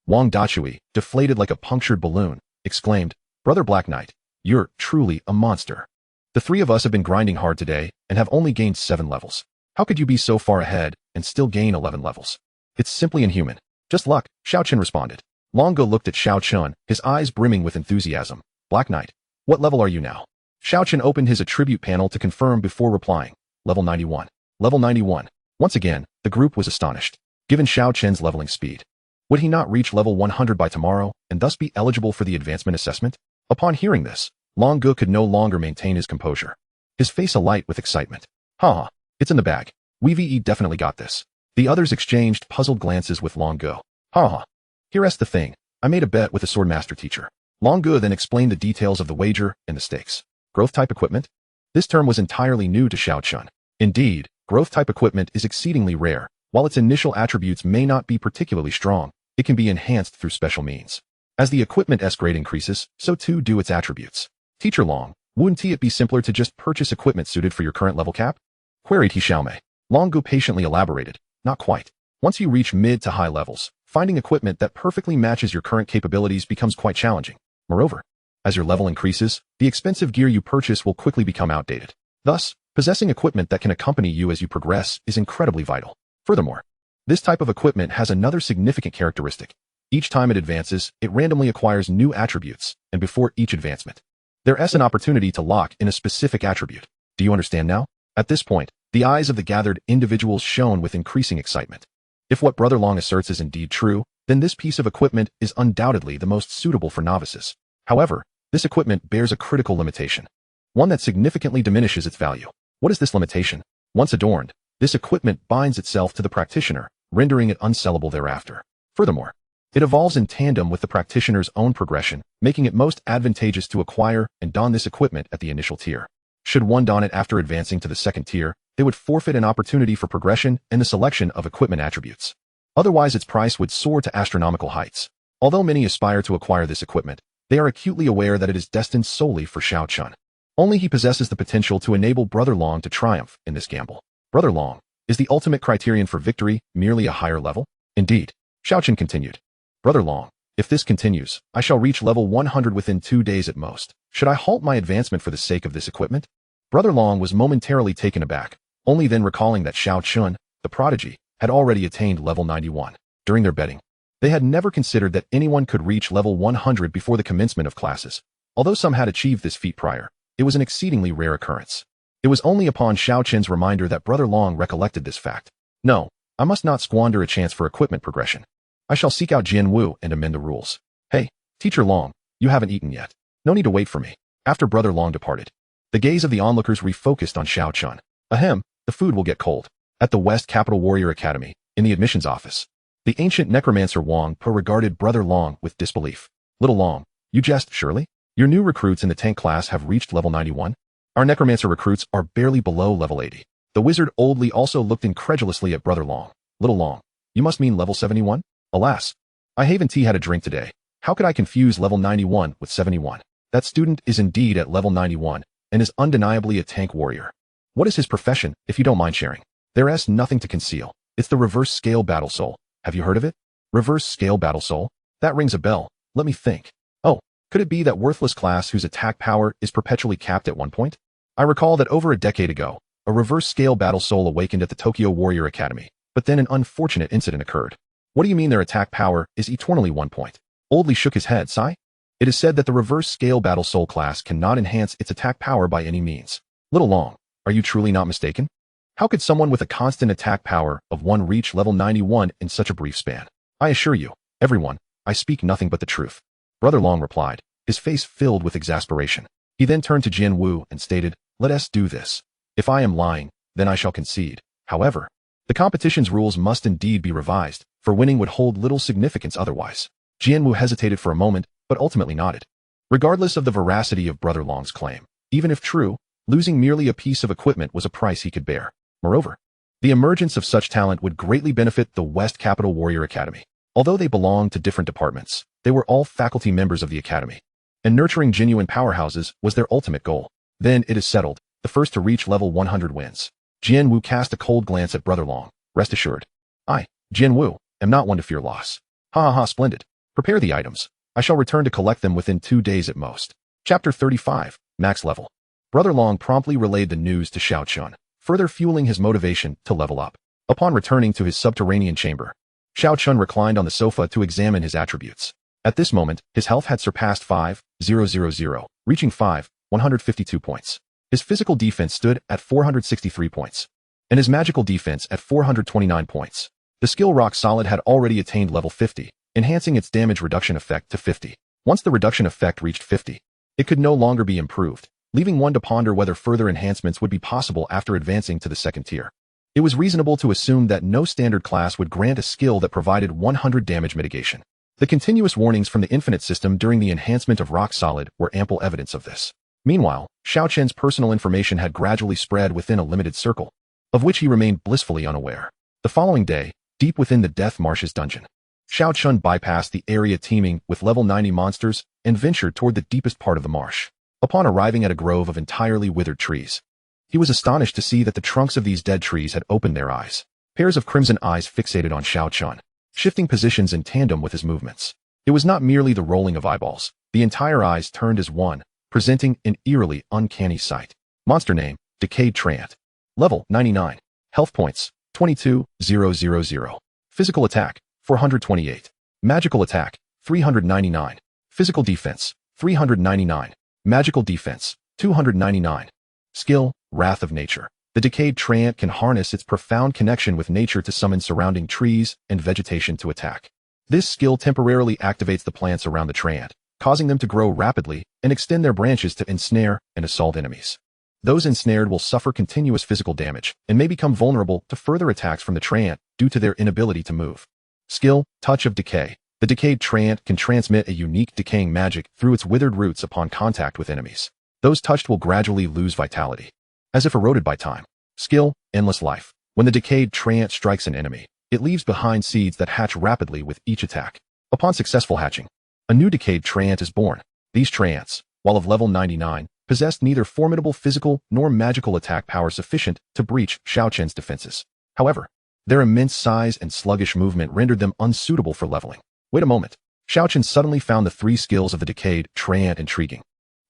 Wang Dachui, deflated like a punctured balloon, exclaimed, Brother Black Knight, you're truly a monster. The 3 of us have been grinding hard today and have only gained 7 levels. How could you be so far ahead and still gain 11 levels? It's simply inhuman. Just luck, Xiao Chen responded. Long Gu looked at Xiao Chen, his eyes brimming with enthusiasm. Black Knight, what level are you now? Xiao Chen opened his attribute panel to confirm before replying. Level 91. Level 91. Once again, the group was astonished. Given Xiao Chen's leveling speed, would he not reach level 100 by tomorrow and thus be eligible for the advancement assessment? Upon hearing this, Long Gu could no longer maintain his composure. His face alight with excitement. Haha, it's in the bag. We definitely got this. The others exchanged puzzled glances with Long Gu. Haha. Here's the thing. I made a bet with the Swordmaster teacher. Long Gu then explained the details of the wager and the stakes. Growth-type equipment? This term was entirely new to Xiao Chen. Indeed, growth-type equipment is exceedingly rare. While its initial attributes may not be particularly strong, it can be enhanced through special means. As the equipment S grade increases, so too do its attributes. Teacher Long, wouldn't it be simpler to just purchase equipment suited for your current level cap? Queried He Xiaomei. Long Gu patiently elaborated. Not quite. Once you reach mid to high levels, finding equipment that perfectly matches your current capabilities becomes quite challenging. Moreover, as your level increases, the expensive gear you purchase will quickly become outdated. Thus, possessing equipment that can accompany you as you progress is incredibly vital. Furthermore, this type of equipment has another significant characteristic. Each time it advances, it randomly acquires new attributes, and before each advancement, there is an opportunity to lock in a specific attribute. Do you understand now? At this point, the eyes of the gathered individuals shone with increasing excitement. If what Brother Long asserts is indeed true, then this piece of equipment is undoubtedly the most suitable for novices. However, this equipment bears a critical limitation, one that significantly diminishes its value. What is this limitation? Once adorned, this equipment binds itself to the practitioner, rendering it unsellable thereafter. Furthermore, it evolves in tandem with the practitioner's own progression, making it most advantageous to acquire and don this equipment at the initial tier. Should one don it after advancing to the second tier, they would forfeit an opportunity for progression and the selection of equipment attributes. Otherwise, its price would soar to astronomical heights. Although many aspire to acquire this equipment, they are acutely aware that it is destined solely for Xiao Chen. Only he possesses the potential to enable Brother Long to triumph in this gamble. Brother Long, is the ultimate criterion for victory merely a higher level? Indeed, Xiao Chen continued. Brother Long, if this continues, I shall reach level 100 within 2 days at most. Should I halt my advancement for the sake of this equipment? Brother Long was momentarily taken aback, only then recalling that Xiao Chen, the prodigy, had already attained level 91. During their betting, they had never considered that anyone could reach level 100 before the commencement of classes. Although some had achieved this feat prior, it was an exceedingly rare occurrence. It was only upon Xiao Chen's reminder that Brother Long recollected this fact. No, I must not squander a chance for equipment progression. I shall seek out Jian Wu and amend the rules. Hey, Teacher Long, you haven't eaten yet. No need to wait for me. After Brother Long departed, the gaze of the onlookers refocused on Xiao Chen. Ahem, the food will get cold. At the West Capital Warrior Academy, in the admissions office, The ancient necromancer Wang Po regarded Brother Long with disbelief. Little Long, you jest, surely? Your new recruits in the tank class have reached level 91? Our necromancer recruits are barely below level 80. The wizard Old Li also looked incredulously at Brother Long. Little Long, you must mean level 71? Alas, I haven't had a drink today. How could I confuse level 91 with 71? That student is indeed at level 91 and is undeniably a tank warrior. What is his profession, if you don't mind sharing? There's nothing to conceal. It's the reverse scale battle soul. Have you heard of it? Reverse scale battle soul? That rings a bell. Let me think. Oh, could it be that worthless class whose attack power is perpetually capped at one point? I recall that over a decade ago, a reverse scale battle soul awakened at the Tokyo Warrior Academy, but then an unfortunate incident occurred. What do you mean their attack power is eternally 1 point? Oldly shook his head, sigh. It is said that the reverse scale battle soul class cannot enhance its attack power by any means. Little Long, are you truly not mistaken? How could someone with a constant attack power of 1 reach level 91 in such a brief span? I assure you, everyone, I speak nothing but the truth. Brother Long replied, his face filled with exasperation. He then turned to Jian Wu and stated, let us do this. If I am lying, then I shall concede. However, the competition's rules must indeed be revised, for winning would hold little significance otherwise. Jian Wu hesitated for a moment, but ultimately nodded. Regardless of the veracity of Brother Long's claim, even if true, losing merely a piece of equipment was a price he could bear. Moreover, the emergence of such talent would greatly benefit the West Capital Warrior Academy. Although they belonged to different departments, they were all faculty members of the academy, and nurturing genuine powerhouses was their ultimate goal. Then it is settled, the first to reach level 100 wins. Jian Wu cast a cold glance at Brother Long. Rest assured, I, Jian Wu, am not one to fear loss. Ha ha ha, splendid. Prepare the items. I shall return to collect them within 2 days at most. Chapter 35, Max Level. Brother Long promptly relayed the news to Xiao Chen, further fueling his motivation to level up. Upon returning to his subterranean chamber, Xiao Chen reclined on the sofa to examine his attributes. At this moment, his health had surpassed 5,000, reaching 152 points. His physical defense stood at 463 points, and his magical defense at 429 points. The skill Rock Solid had already attained level 50, enhancing its damage reduction effect to 50. Once the reduction effect reached 50, it could no longer be improved, leaving one to ponder whether further enhancements would be possible after advancing to the second tier. It was reasonable to assume that no standard class would grant a skill that provided 100 damage mitigation. The continuous warnings from the Infinite system during the enhancement of Rock Solid were ample evidence of this. Meanwhile, Xiao Chen's personal information had gradually spread within a limited circle, of which he remained blissfully unaware. The following day, deep within the Death Marshes dungeon, Xiao Chen bypassed the area teeming with level 90 monsters and ventured toward the deepest part of the marsh. Upon arriving at a grove of entirely withered trees, he was astonished to see that the trunks of these dead trees had opened their eyes. Pairs of crimson eyes fixated on Xiao Chen, shifting positions in tandem with his movements. It was not merely the rolling of eyeballs. The entire eyes turned as one, presenting an eerily uncanny sight. Monster name, Decayed Treant. Level 99. Health points, 22,000. Physical attack, 428. Magical attack, 399. Physical defense, 399. Magical defense, 299. Skill, Wrath of Nature. The Decayed Treant can harness its profound connection with nature to summon surrounding trees and vegetation to attack. This skill temporarily activates the plants around the Treant, causing them to grow rapidly and extend their branches to ensnare and assault enemies. Those ensnared will suffer continuous physical damage and may become vulnerable to further attacks from the Treant due to their inability to move. Skill, Touch of Decay. The Decayed Treant can transmit a unique decaying magic through its withered roots upon contact with enemies. Those touched will gradually lose vitality, as if eroded by time. Skill, Endless Life. When the Decayed Treant strikes an enemy, it leaves behind seeds that hatch rapidly with each attack. Upon successful hatching, a new Decayed Treant is born. These Treants, while of level 99, possessed neither formidable physical nor magical attack power sufficient to breach Xiao Chen's defenses. However, their immense size and sluggish movement rendered them unsuitable for leveling. Wait a moment. Xiao Chen suddenly found the 3 skills of the Decayed Treant intriguing.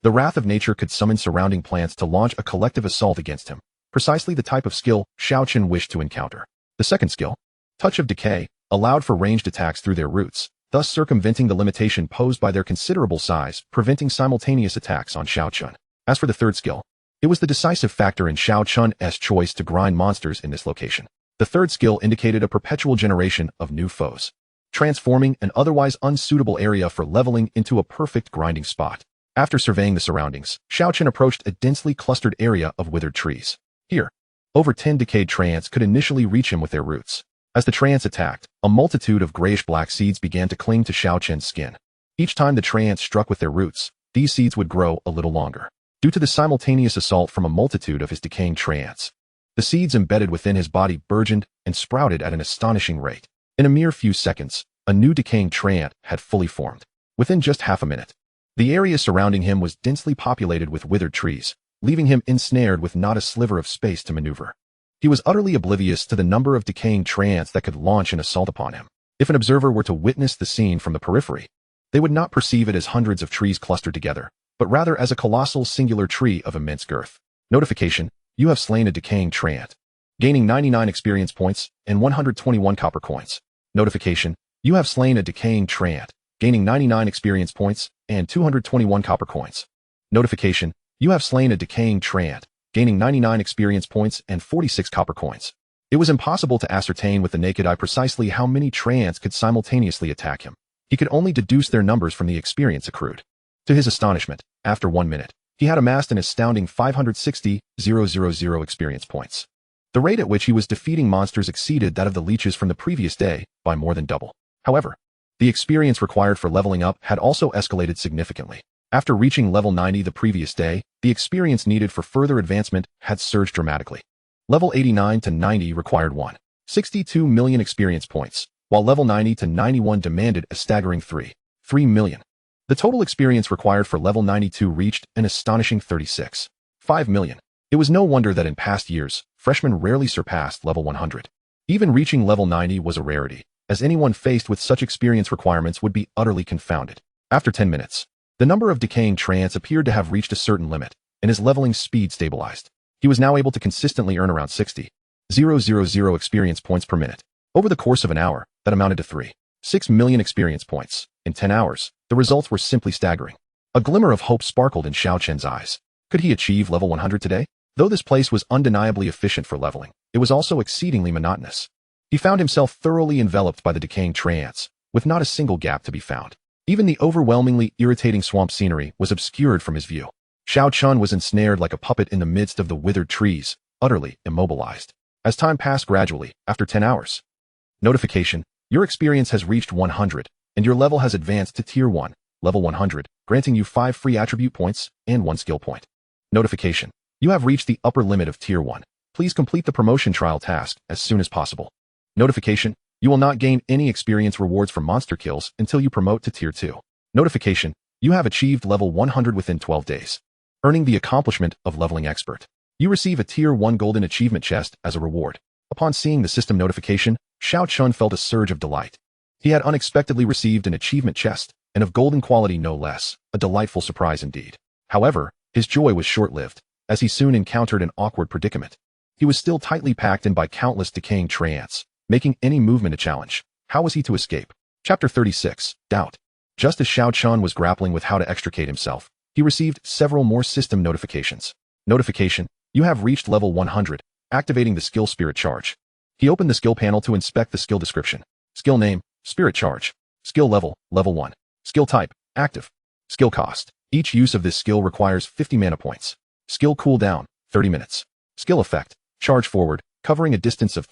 The Wrath of Nature could summon surrounding plants to launch a collective assault against him, precisely the type of skill Xiao Chen wished to encounter. The second skill, Touch of Decay, allowed for ranged attacks through their roots, thus circumventing the limitation posed by their considerable size, preventing simultaneous attacks on Xiao Chen. As for the third skill, it was the decisive factor in Xiao Chen's choice to grind monsters in this location. The third skill indicated a perpetual generation of new foes, transforming an otherwise unsuitable area for leveling into a perfect grinding spot. After surveying the surroundings, Xiao Chen approached a densely clustered area of withered trees. Here, over 10 decayed Treants could initially reach him with their roots. As the trance attacked, a multitude of grayish-black seeds began to cling to Xiao Chen's skin. Each time the trance struck with their roots, these seeds would grow a little longer. Due to the simultaneous assault from a multitude of his decaying trance, the seeds embedded within his body burgeoned and sprouted at an astonishing rate. In a mere few seconds, a new decaying trance had fully formed. Within just half a minute, the area surrounding him was densely populated with withered trees, leaving him ensnared with not a sliver of space to maneuver. He was utterly oblivious to the number of decaying trance that could launch an assault upon him. If an observer were to witness the scene from the periphery, they would not perceive it as hundreds of trees clustered together, but rather as a colossal singular tree of immense girth. Notification: you have slain a decaying trance, gaining 99 experience points and 121 copper coins. Notification: you have slain a decaying trance, gaining 99 experience points and 221 copper coins. Notification: you have slain a decaying trance, gaining 99 experience points and 46 copper coins. It was impossible to ascertain with the naked eye precisely how many trance could simultaneously attack him. He could only deduce their numbers from the experience accrued. To his astonishment, after 1 minute, he had amassed an astounding 560,000 experience points. The rate at which he was defeating monsters exceeded that of the leeches from the previous day by more than double. However, the experience required for leveling up had also escalated significantly. After reaching level 90 the previous day, the experience needed for further advancement had surged dramatically. Level 89 to 90 required 1.62 million experience points, while level 90 to 91 demanded a staggering 3 million. The total experience required for level 92 reached an astonishing 36.5 million. It was no wonder that in past years, freshmen rarely surpassed level 100. Even reaching level 90 was a rarity, as anyone faced with such experience requirements would be utterly confounded. After 10 minutes, the number of decaying trance appeared to have reached a certain limit, and his leveling speed stabilized. He was now able to consistently earn around 60,000 experience points per minute. Over the course of an hour, that amounted to 3.6 million experience points. In 10 hours, the results were simply staggering. A glimmer of hope sparkled in Xiao Chen's eyes. Could he achieve level 100 today? Though this place was undeniably efficient for leveling, it was also exceedingly monotonous. He found himself thoroughly enveloped by the decaying trance, with not a single gap to be found. Even the overwhelmingly irritating swamp scenery was obscured from his view. Xiao Chen was ensnared like a puppet in the midst of the withered trees, utterly immobilized. As time passed gradually, after 10 hours. Notification: your experience has reached 100, and your level has advanced to Tier 1, level 100, granting you 5 free attribute points and 1 skill point. Notification: you have reached the upper limit of Tier 1. Please complete the promotion trial task as soon as possible. Notification: you will not gain any experience rewards for monster kills until you promote to Tier 2. Notification: you have achieved level 100 within 12 days, earning the accomplishment of leveling expert. You receive a Tier 1 golden achievement chest as a reward. Upon seeing the system notification, Xiao Chen felt a surge of delight. He had unexpectedly received an achievement chest, and of golden quality no less, a delightful surprise indeed. However, his joy was short-lived, as he soon encountered an awkward predicament. He was still tightly packed in by countless decaying trance, making any movement a challenge. How was he to escape? Chapter 36, Doubt. Just as Xiao Chen was grappling with how to extricate himself, he received several more system notifications. Notification: you have reached level 100, activating the skill Spirit Charge. He opened the skill panel to inspect the skill description. Skill name: Spirit Charge. Skill level: level 1. Skill type: active. Skill cost: each use of this skill requires 50 mana points. Skill cooldown: 30 minutes. Skill effect: charge forward, covering a distance of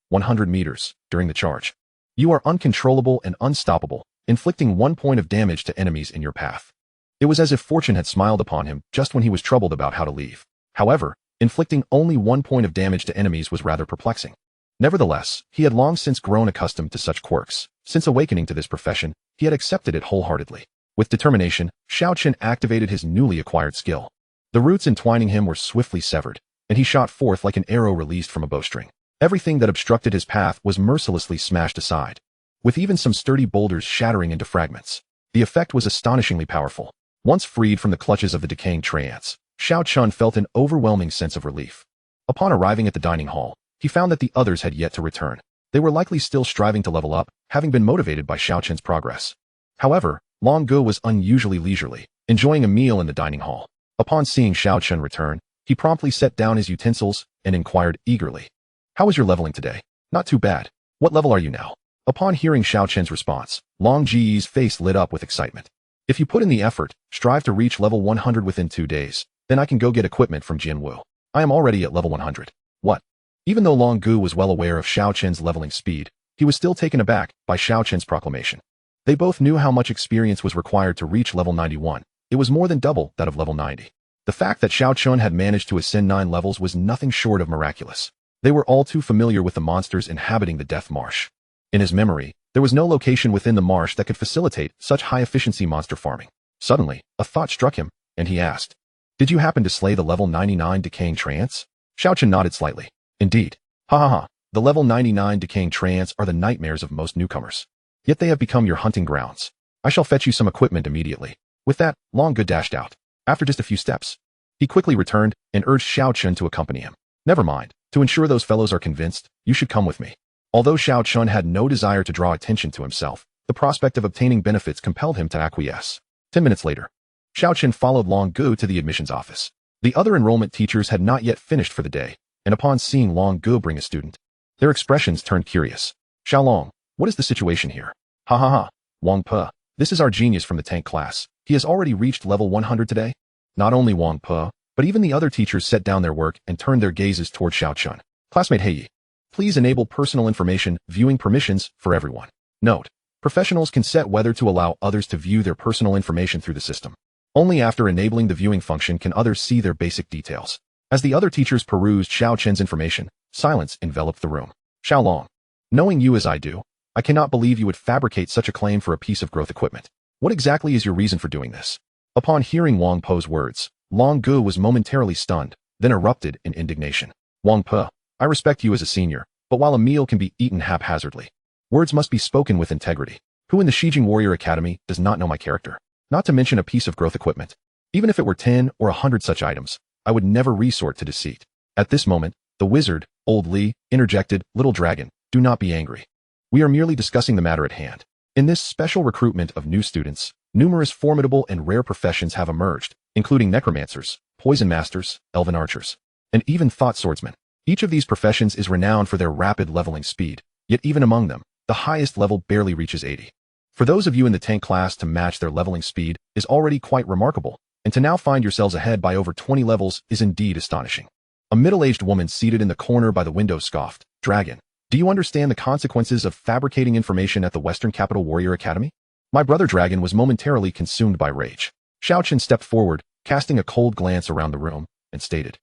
100 meters during the charge. You are uncontrollable and unstoppable, inflicting 1 point of damage to enemies in your path. It was as if fortune had smiled upon him just when he was troubled about how to leave. However, inflicting only 1 point of damage to enemies was rather perplexing. Nevertheless, he had long since grown accustomed to such quirks. Since awakening to this profession, he had accepted it wholeheartedly. With determination, Xiao Chen activated his newly acquired skill. The roots entwining him were swiftly severed, and he shot forth like an arrow released from a bowstring. Everything that obstructed his path was mercilessly smashed aside, with even some sturdy boulders shattering into fragments. The effect was astonishingly powerful. Once freed from the clutches of the decaying trance, Xiao Chen felt an overwhelming sense of relief. Upon arriving at the dining hall, he found that the others had yet to return. They were likely still striving to level up, having been motivated by Xiao Chen's progress. However, Long Gu was unusually leisurely, enjoying a meal in the dining hall. Upon seeing Xiao Chen return, he promptly set down his utensils and inquired eagerly, "How is your leveling today?" "Not too bad. What level are you now?" Upon hearing Xiao Chen's response, Long Ji's face lit up with excitement. "If you put in the effort, strive to reach level 100 within 2 days, then I can go get equipment from Jianwu. I am already at level 100. What? Even though Long Gu was well aware of Xiao Chen's leveling speed, he was still taken aback by Xiao Chen's proclamation. They both knew how much experience was required to reach level 91. It was more than double that of level 90. The fact that Xiao Chen had managed to ascend 9 levels was nothing short of miraculous. They were all too familiar with the monsters inhabiting the Death Marsh. In his memory, there was no location within the marsh that could facilitate such high-efficiency monster farming. Suddenly, a thought struck him, and he asked, "Did you happen to slay the level 99 decaying treants?" Xiao Chen nodded slightly. "Indeed. Ha ha ha. The level 99 decaying treants are the nightmares of most newcomers. Yet they have become your hunting grounds. I shall fetch you some equipment immediately." With that, Long Gu dashed out. After just a few steps, he quickly returned and urged Xiao Chen to accompany him. "Never mind. To ensure those fellows are convinced, you should come with me." Although Xiao Chen had no desire to draw attention to himself, the prospect of obtaining benefits compelled him to acquiesce. 10 minutes later, Xiao Chen followed Long Gu to the admissions office. The other enrollment teachers had not yet finished for the day, and upon seeing Long Gu bring a student, their expressions turned curious. "Xiao Long, what is the situation here?" "Ha ha ha. Wang Pe, this is our genius from the tank class. He has already reached level 100 today." Not only Wang Pe, but even the other teachers set down their work and turned their gazes toward Xiao Chen. "Classmate Hei, please enable personal information viewing permissions for everyone." Note: professionals can set whether to allow others to view their personal information through the system. Only after enabling the viewing function can others see their basic details. As the other teachers perused Xiao Chen's information, silence enveloped the room. "Xiao Long, knowing you as I do, I cannot believe you would fabricate such a claim for a piece of growth equipment. What exactly is your reason for doing this?" Upon hearing Wang Pe's words, Long Gu was momentarily stunned, then erupted in indignation. "Wang Pe, I respect you as a senior, but while a meal can be eaten haphazardly, words must be spoken with integrity. Who in the Shijing Warrior Academy does not know my character? Not to mention a piece of growth equipment. Even if it were 10 or 100 such items, I would never resort to deceit." At this moment, the wizard, Old Li, interjected, "Little dragon, do not be angry. We are merely discussing the matter at hand. In this special recruitment of new students, numerous formidable and rare professions have emerged, including necromancers, poison masters, elven archers, and even thought swordsmen. Each of these professions is renowned for their rapid leveling speed, yet even among them, the highest level barely reaches 80. For those of you in the tank class to match their leveling speed is already quite remarkable, and to now find yourselves ahead by over 20 levels is indeed astonishing." A middle-aged woman seated in the corner by the window scoffed, "Dragon, do you understand the consequences of fabricating information at the Western Capital Warrior Academy?" My brother Dragon was momentarily consumed by rage. Xiao Chen stepped forward, casting a cold glance around the room, and stated,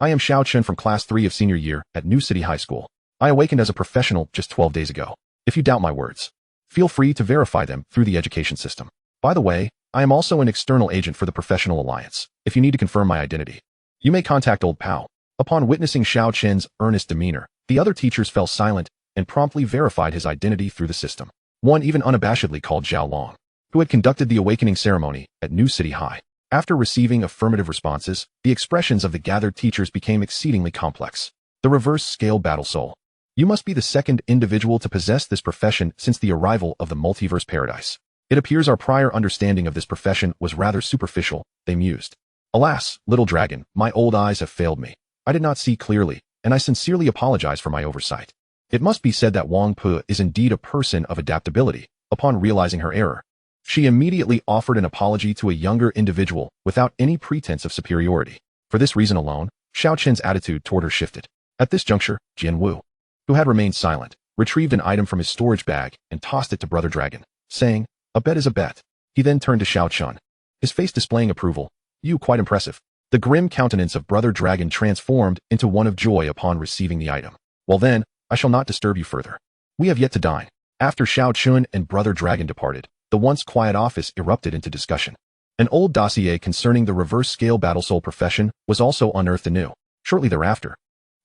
"I am Xiao Chen from Class 3 of Senior Year at New City High School. I awakened as a professional just 12 days ago. If you doubt my words, feel free to verify them through the education system. By the way, I am also an external agent for the Professional Alliance. If you need to confirm my identity, you may contact Old Pao." Upon witnessing Xiao Chen's earnest demeanor, the other teachers fell silent and promptly verified his identity through the system. One even unabashedly called Xiao Long, who had conducted the awakening ceremony at New City High. After receiving affirmative responses, the expressions of the gathered teachers became exceedingly complex. The reverse scale battle soul. You must be the second individual to possess this profession since the arrival of the multiverse paradise. It appears our prior understanding of this profession was rather superficial, they mused. Alas, little dragon, my old eyes have failed me. I did not see clearly, and I sincerely apologize for my oversight. It must be said that Wang Pe is indeed a person of adaptability. Upon realizing her error, she immediately offered an apology to a younger individual without any pretense of superiority. For this reason alone, Xiao Chen's attitude toward her shifted. At this juncture, Jian Wu, who had remained silent, retrieved an item from his storage bag and tossed it to Brother Dragon, saying, "A bet is a bet." He then turned to Xiao Chen, his face displaying approval. "You quite impressive." The grim countenance of Brother Dragon transformed into one of joy upon receiving the item. "Well then, I shall not disturb you further. We have yet to dine." After Xiao Chen and Brother Dragon departed, the once quiet office erupted into discussion. An old dossier concerning the reverse-scale battle soul profession was also unearthed anew. Shortly thereafter,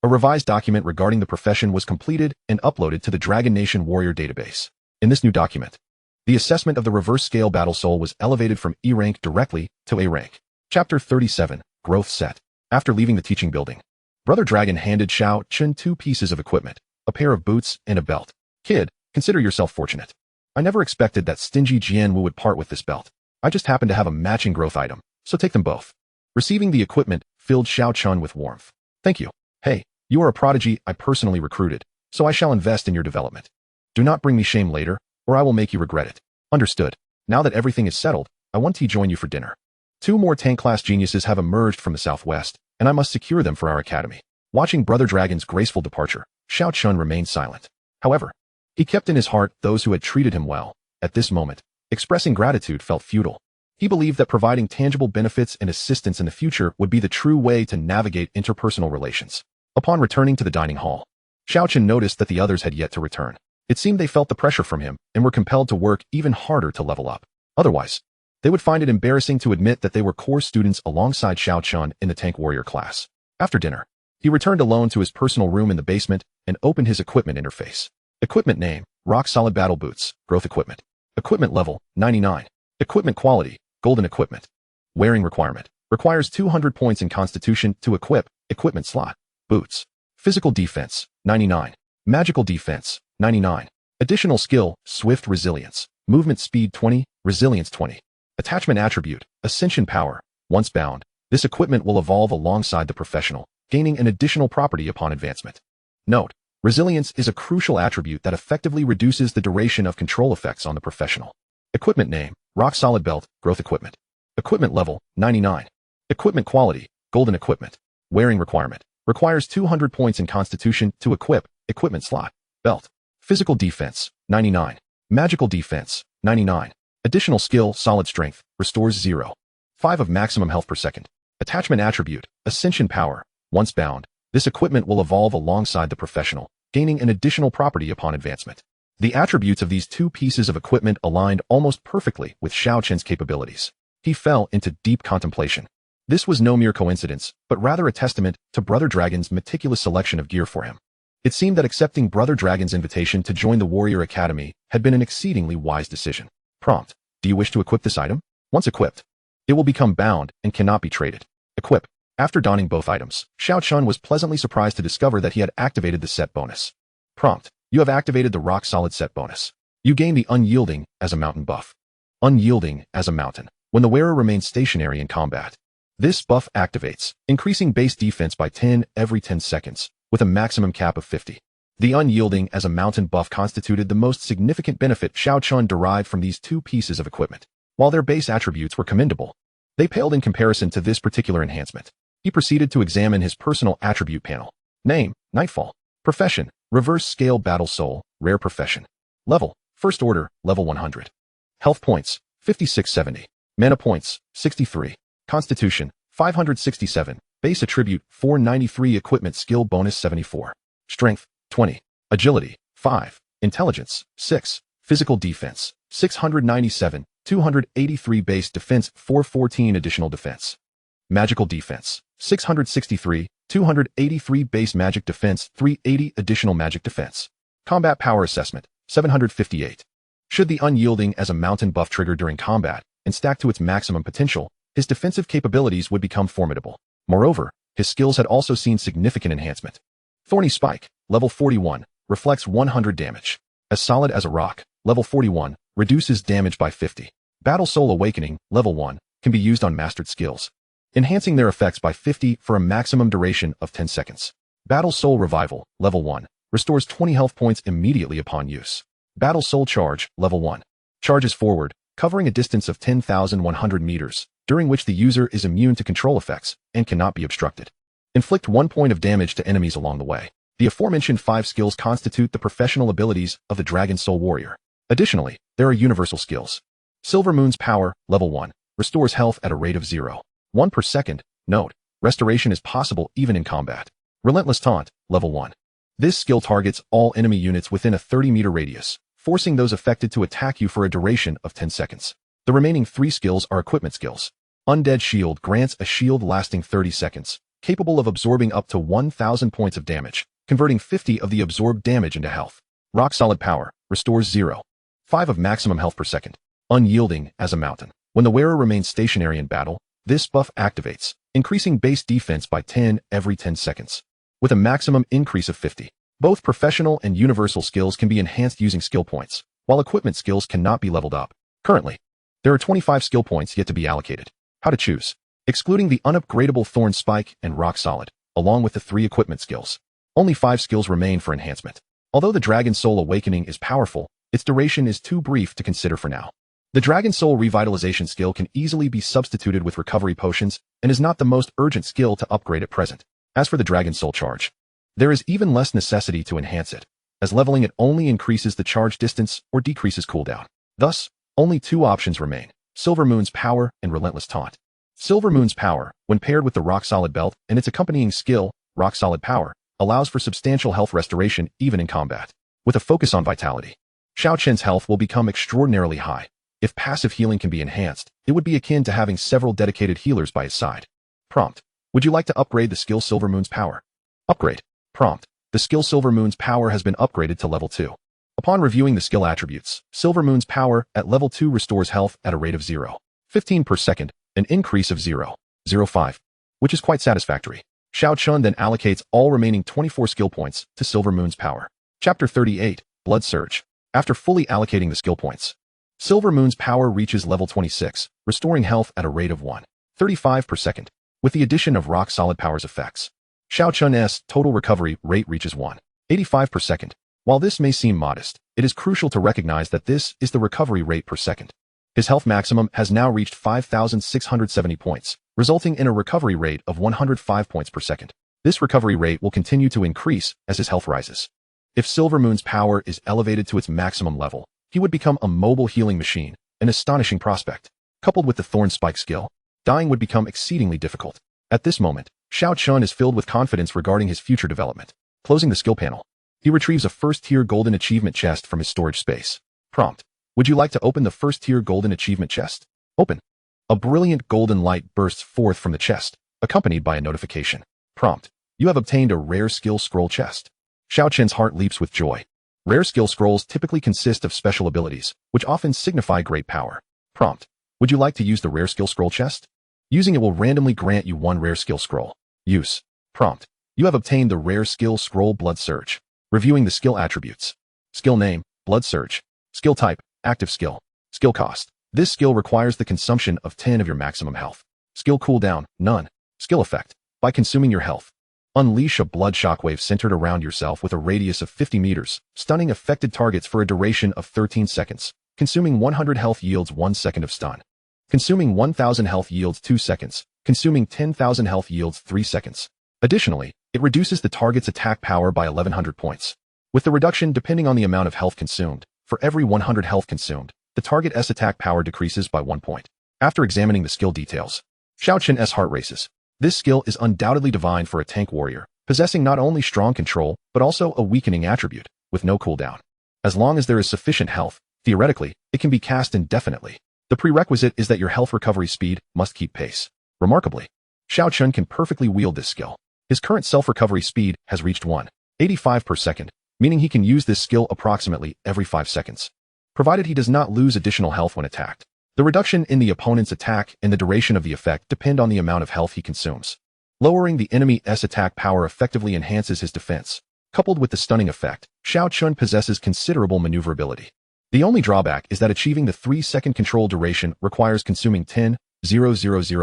a revised document regarding the profession was completed and uploaded to the Dragon Nation Warrior database. In this new document, the assessment of the reverse-scale battle soul was elevated from E rank directly to A rank. Chapter 37, Growth Set. After leaving the teaching building, Brother Dragon handed Xiao Chen 2 pieces of equipment, a pair of boots and a belt. "Kid, consider yourself fortunate. I never expected that stingy Jian Wu would part with this belt. I just happen to have a matching growth item, so take them both." Receiving the equipment filled Xiao Chen with warmth. "Thank you. Hey, you are a prodigy I personally recruited, so I shall invest in your development. Do not bring me shame later, or I will make you regret it." "Understood. Now that everything is settled, I want to join you for dinner. 2 more tank class geniuses have emerged from the southwest, and I must secure them for our academy. Watching Brother Dragon's graceful departure, Xiao Chen remained silent. However, he kept in his heart those who had treated him well. At this moment, expressing gratitude felt futile. He believed that providing tangible benefits and assistance in the future would be the true way to navigate interpersonal relations. Upon returning to the dining hall, Xiao Chen noticed that the others had yet to return. It seemed they felt the pressure from him and were compelled to work even harder to level up. Otherwise, they would find it embarrassing to admit that they were core students alongside Xiao Chen in the tank warrior class. After dinner, he returned alone to his personal room in the basement and opened his equipment interface. Equipment name, Rock Solid Battle Boots, Growth Equipment. Equipment level, 99. Equipment quality, Golden Equipment. Wearing requirement, requires 200 points in Constitution to equip, equipment slot, boots. Physical defense, 99. Magical defense, 99. Additional skill, Swift Resilience. Movement speed 20, Resilience 20. Attachment attribute, Ascension Power. Once bound, this equipment will evolve alongside the professional, gaining an additional property upon advancement. Note, resilience is a crucial attribute that effectively reduces the duration of control effects on the professional. Equipment name, Rock Solid Belt, Growth Equipment. Equipment level, 99. Equipment quality, Golden Equipment. Wearing requirement, requires 200 points in Constitution to equip, equipment slot, belt. Physical defense, 99. Magical defense, 99. Additional skill, Solid Strength, restores 0.5 of maximum health per second. Attachment attribute, Ascension Power. Once bound, this equipment will evolve alongside the professional, gaining an additional property upon advancement. The attributes of these two pieces of equipment aligned almost perfectly with Xiao Chen's capabilities. He fell into deep contemplation. This was no mere coincidence, but rather a testament to Brother Dragon's meticulous selection of gear for him. It seemed that accepting Brother Dragon's invitation to join the Warrior Academy had been an exceedingly wise decision. Prompt: do you wish to equip this item? Once equipped, it will become bound and cannot be traded. Equip. After donning both items, Xiao Chen was pleasantly surprised to discover that he had activated the set bonus. Prompt: you have activated the Rock Solid set bonus. You gain the Unyielding as a mountain buff. Unyielding as a mountain, when the wearer remains stationary in combat. This buff activates, increasing base defense by 10 every 10 seconds, with a maximum cap of 50. The Unyielding as a mountain buff constituted the most significant benefit Xiao Chen derived from these two pieces of equipment. While their base attributes were commendable, they paled in comparison to this particular enhancement. He proceeded to examine his personal attribute panel. Name, Nightfall. Profession, Reverse Scale Battle Soul, Rare Profession. Level, First Order, Level 100. Health points, 5670. Mana points, 63. Constitution, 567. Base attribute, 493. Equipment skill bonus, 74. Strength, 20. Agility, 5. Intelligence, 6. Physical defense, 697. 283. Base defense, 414. Additional defense. Magical defense, 663. 283. Base magic defense, 380. Additional magic defense. Combat power assessment, 758. Should the Unyielding as a mountain buff trigger during combat and stack to its maximum potential, his defensive capabilities would become formidable. Moreover, his skills had also seen significant enhancement. Thorny Spike, level 41, reflects 100 damage. As Solid as a Rock, level 41, reduces damage by 50. Battle Soul Awakening, level 1, can be used on mastered skills, enhancing their effects by 50 for a maximum duration of 10 seconds. Battle Soul Revival, level 1, restores 20 health points immediately upon use. Battle Soul Charge, level 1, charges forward, covering a distance of 10,100 meters, during which the user is immune to control effects and cannot be obstructed. Inflict 1 point of damage to enemies along the way. The aforementioned 5 skills constitute the professional abilities of the Dragon Soul Warrior. Additionally, there are universal skills. Silver Moon's Power, level 1, restores health at a rate of 0.1 per second. Note, restoration is possible even in combat. Relentless Taunt, level 1. This skill targets all enemy units within a 30-meter radius, forcing those affected to attack you for a duration of 10 seconds. The remaining 3 skills are equipment skills. Undead Shield grants a shield lasting 30 seconds, capable of absorbing up to 1,000 points of damage, converting 50 of the absorbed damage into health. Rock Solid Power restores 0.5 of maximum health per second. Unyielding as a mountain. When the wearer remains stationary in battle, this buff activates, increasing base defense by 10 every 10 seconds, with a maximum increase of 50. Both professional and universal skills can be enhanced using skill points, while equipment skills cannot be leveled up. Currently, there are 25 skill points yet to be allocated. How to choose? Excluding the unupgradable Thorn Spike and Rock Solid, along with the 3 equipment skills, only 5 skills remain for enhancement. Although the Dragon Soul Awakening is powerful, its duration is too brief to consider for now. The Dragon Soul Revitalization skill can easily be substituted with recovery potions and is not the most urgent skill to upgrade at present. As for the Dragon Soul charge, there is even less necessity to enhance it, as leveling it only increases the charge distance or decreases cooldown. Thus, only two options remain: Silver Moon's Power and Relentless Taunt. Silver Moon's Power, when paired with the Rock Solid Belt and its accompanying skill, Rock Solid Power, allows for substantial health restoration even in combat. With a focus on vitality, Xiao Chen's health will become extraordinarily high. If passive healing can be enhanced, it would be akin to having several dedicated healers by his side. Prompt: would you like to upgrade the skill Silver Moon's Power? Upgrade. Prompt: the skill Silver Moon's Power has been upgraded to level 2. Upon reviewing the skill attributes, Silver Moon's Power at level 2 restores health at a rate of 0.15 per second, an increase of 0.05, which is quite satisfactory. Xiao Chen then allocates all remaining 24 skill points to Silver Moon's Power. Chapter 38, Blood Surge. After fully allocating the skill points, Silver Moon's Power reaches level 26, restoring health at a rate of 1.35 per second. With the addition of Rock Solid Power's effects, Xiao Chen's total recovery rate reaches 1.85 per second. While this may seem modest, it is crucial to recognize that this is the recovery rate per second. His health maximum has now reached 5,670 points, resulting in a recovery rate of 105 points per second. This recovery rate will continue to increase as his health rises. If Silver Moon's Power is elevated to its maximum level, he would become a mobile healing machine, an astonishing prospect. Coupled with the Thorn Spike skill, dying would become exceedingly difficult. At this moment, Xiao Chen is filled with confidence regarding his future development. Closing the skill panel, he retrieves a first-tier golden achievement chest from his storage space. Prompt: would you like to open the first-tier golden achievement chest? Open. A brilliant golden light bursts forth from the chest, accompanied by a notification. Prompt: you have obtained a rare skill scroll chest. Xiao Chen's heart leaps with joy. Rare skill scrolls typically consist of special abilities, which often signify great power. Prompt: would you like to use the rare skill scroll chest? Using it will randomly grant you one rare skill scroll. Use. Prompt: you have obtained the rare skill scroll Blood Surge. Reviewing the skill attributes. Skill name, Blood Surge. Skill type, active skill. Skill cost. This skill requires the consumption of 10 of your maximum health. Skill cooldown, none. Skill effect. By consuming your health, unleash a blood shockwave centered around yourself with a radius of 50 meters, stunning affected targets for a duration of 13 seconds. Consuming 100 health yields 1 second of stun. Consuming 1,000 health yields 2 seconds. Consuming 10,000 health yields 3 seconds. Additionally, it reduces the target's attack power by 1,100 points. With the reduction depending on the amount of health consumed, for every 100 health consumed, the target's attack power decreases by 1 point. After examining the skill details, Xiao Chen's heart races. This skill is undoubtedly divine for a tank warrior, possessing not only strong control, but also a weakening attribute, with no cooldown. As long as there is sufficient health, theoretically, it can be cast indefinitely. The prerequisite is that your health recovery speed must keep pace. Remarkably, Xiao Chen can perfectly wield this skill. His current self-recovery speed has reached 1.85 per second, meaning he can use this skill approximately every 5 seconds, provided he does not lose additional health when attacked. The reduction in the opponent's attack and the duration of the effect depend on the amount of health he consumes. Lowering the enemy's attack power effectively enhances his defense. Coupled with the stunning effect, Xiao Chen possesses considerable maneuverability. The only drawback is that achieving the 3-second control duration requires consuming 10,000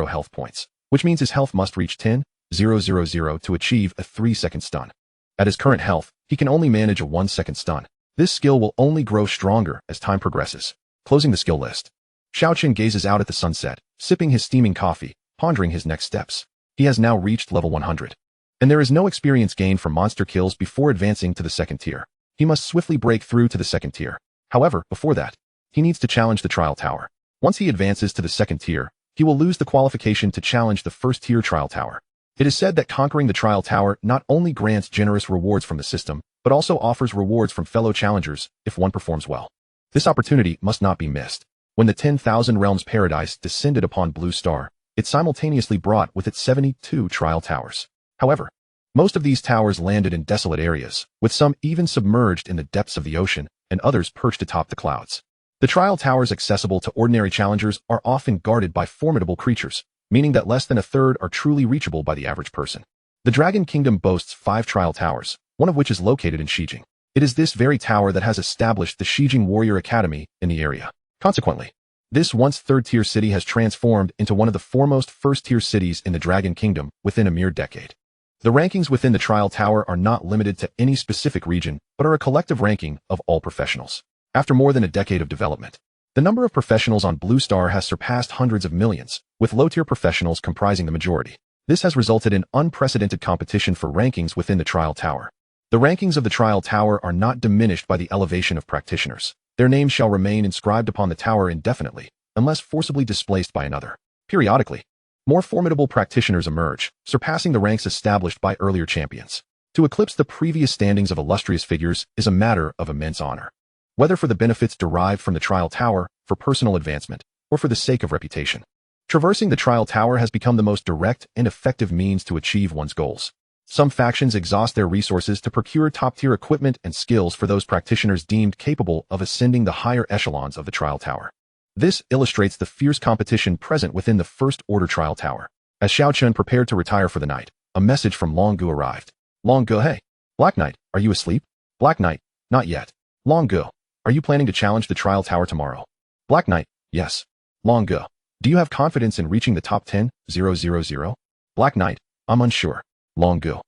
health points, which means his health must reach 10,000 to achieve a 3-second stun. At his current health, he can only manage a 1-second stun. This skill will only grow stronger as time progresses. Closing the skill list, Xiao Chen gazes out at the sunset, sipping his steaming coffee, pondering his next steps. He has now reached level 100, and there is no experience gained from monster kills before advancing to the second tier. He must swiftly break through to the second tier. However, before that, he needs to challenge the trial tower. Once he advances to the second tier, he will lose the qualification to challenge the first tier trial tower. It is said that conquering the trial tower not only grants generous rewards from the system, but also offers rewards from fellow challengers if one performs well. This opportunity must not be missed. When the 10,000 Realms Paradise descended upon Blue Star, it simultaneously brought with it 72 trial towers. However, most of these towers landed in desolate areas, with some even submerged in the depths of the ocean and others perched atop the clouds. The trial towers accessible to ordinary challengers are often guarded by formidable creatures, meaning that less than a third are truly reachable by the average person. The Dragon Kingdom boasts 5 trial towers, one of which is located in Xijing. It is this very tower that has established the Xijing Warrior Academy in the area. Consequently, this once third-tier city has transformed into one of the foremost first-tier cities in the Dragon Kingdom within a mere decade. The rankings within the Trial Tower are not limited to any specific region, but are a collective ranking of all professionals. After more than a decade of development, the number of professionals on Blue Star has surpassed hundreds of millions, with low-tier professionals comprising the majority. This has resulted in unprecedented competition for rankings within the trial tower. The rankings of the trial tower are not diminished by the elevation of practitioners. Their names shall remain inscribed upon the tower indefinitely, unless forcibly displaced by another. Periodically, more formidable practitioners emerge, surpassing the ranks established by earlier champions. To eclipse the previous standings of illustrious figures is a matter of immense honor. Whether for the benefits derived from the trial tower, for personal advancement, or for the sake of reputation. Traversing the trial tower has become the most direct and effective means to achieve one's goals. Some factions exhaust their resources to procure top-tier equipment and skills for those practitioners deemed capable of ascending the higher echelons of the trial tower. This illustrates the fierce competition present within the First Order trial tower. As Xiao Chen prepared to retire for the night, a message from Long Gu arrived. Long Gu, hey. Black Knight, are you asleep? Black Knight, not yet. Long Gu, are you planning to challenge the trial tower tomorrow? Black Knight, yes. Long Gu, do you have confidence in reaching the top 10,000? Black Knight, I'm unsure. Long Gu.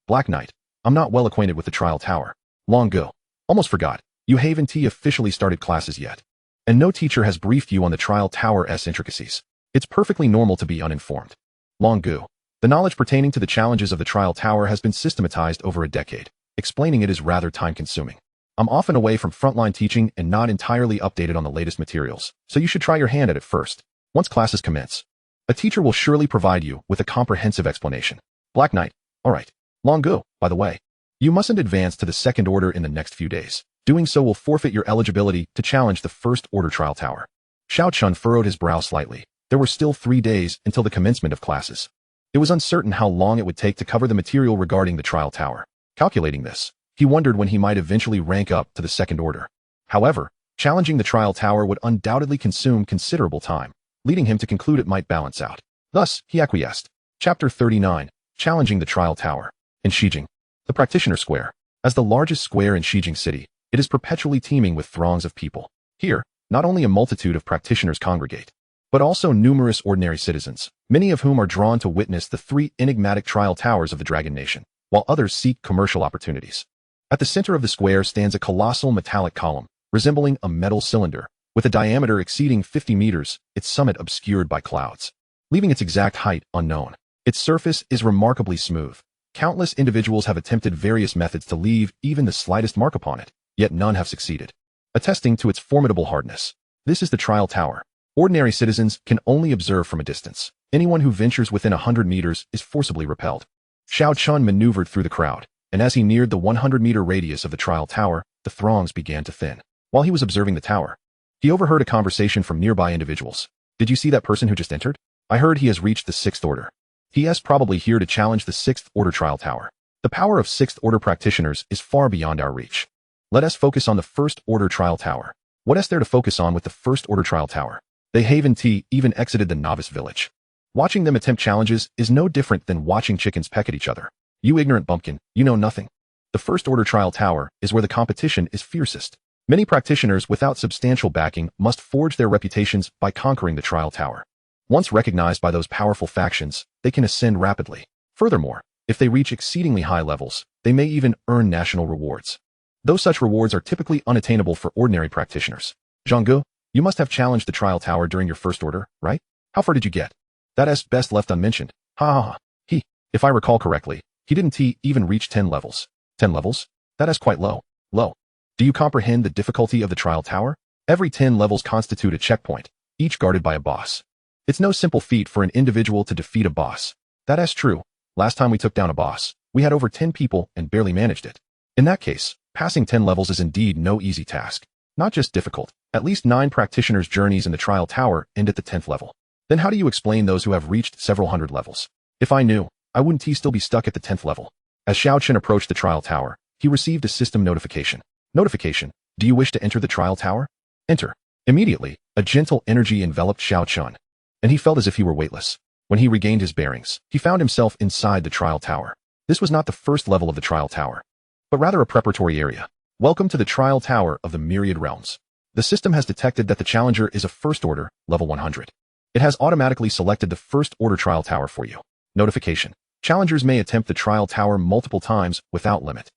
Black Knight, I'm not well acquainted with the trial tower. Long Gu, almost forgot. You haven't officially started classes yet. And no teacher has briefed you on the trial tower's intricacies. It's perfectly normal to be uninformed. Long Gu, the knowledge pertaining to the challenges of the trial tower has been systematized over a decade. Explaining it is rather time-consuming. I'm often away from frontline teaching and not entirely updated on the latest materials, so you should try your hand at it first. Once classes commence, a teacher will surely provide you with a comprehensive explanation. Black Knight, alright. Long Gu, by the way, you mustn't advance to the Second Order in the next few days. Doing so will forfeit your eligibility to challenge the First Order trial tower. Xiao Chen furrowed his brow slightly. There were still 3 days until the commencement of classes. It was uncertain how long it would take to cover the material regarding the trial tower. Calculating this, he wondered when he might eventually rank up to the Second Order. However, challenging the trial tower would undoubtedly consume considerable time, leading him to conclude it might balance out. Thus, he acquiesced. Chapter 39. Challenging the trial tower. In Shijing, the Practitioner Square. As the largest square in Shijing City, it is perpetually teeming with throngs of people. Here, not only a multitude of practitioners congregate, but also numerous ordinary citizens, many of whom are drawn to witness the 3 enigmatic trial towers of the Dragon Nation, while others seek commercial opportunities. At the center of the square stands a colossal metallic column, resembling a metal cylinder, with a diameter exceeding 50 meters, its summit obscured by clouds, leaving its exact height unknown. Its surface is remarkably smooth. Countless individuals have attempted various methods to leave even the slightest mark upon it, yet none have succeeded, attesting to its formidable hardness. This is the trial tower. Ordinary citizens can only observe from a distance. Anyone who ventures within 100 meters is forcibly repelled. Xiao Chen maneuvered through the crowd, and as he neared the 100-meter radius of the trial tower, the throngs began to thin. While he was observing the tower, he overheard a conversation from nearby individuals. Did you see that person who just entered? I heard he has reached the 6th Order. He is probably here to challenge the 6th Order trial tower. The power of 6th Order practitioners is far beyond our reach. Let us focus on the 1st Order trial tower. What is there to focus on with the 1st Order trial tower? They haven't even exited the novice village. Watching them attempt challenges is no different than watching chickens peck at each other. You ignorant bumpkin, you know nothing. The 1st Order trial tower is where the competition is fiercest. Many practitioners without substantial backing must forge their reputations by conquering the trial tower. Once recognized by those powerful factions, they can ascend rapidly. Furthermore, if they reach exceedingly high levels, they may even earn national rewards. Though such rewards are typically unattainable for ordinary practitioners. Zhanggu, you must have challenged the trial tower during your 1st Order, right? How far did you get? That is best left unmentioned. Ha ha ha. If I recall correctly, he didn't even reach 10 levels. 10 levels? That is quite low. Low. Do you comprehend the difficulty of the trial tower? Every 10 levels constitute a checkpoint, each guarded by a boss. It's no simple feat for an individual to defeat a boss. That is true. Last time we took down a boss, we had over 10 people and barely managed it. In that case, passing 10 levels is indeed no easy task. Not just difficult. At least 9 practitioners' journeys in the trial tower end at the 10th level. Then how do you explain those who have reached several hundred levels? If I knew, I wouldn't still be stuck at the 10th level. As Xiao Chen approached the trial tower, he received a system notification. Notification: do you wish to enter the trial tower? Enter. Immediately, a gentle energy enveloped Xiao Chen, and he felt as if he were weightless. When he regained his bearings, he found himself inside the trial tower. This was not the first level of the trial tower, but rather a preparatory area. Welcome to the trial tower of the Myriad Realms. The system has detected that the challenger is a 1st Order, level 100. It has automatically selected the 1st Order trial tower for you. Notification: challengers may attempt the trial tower multiple times without limit.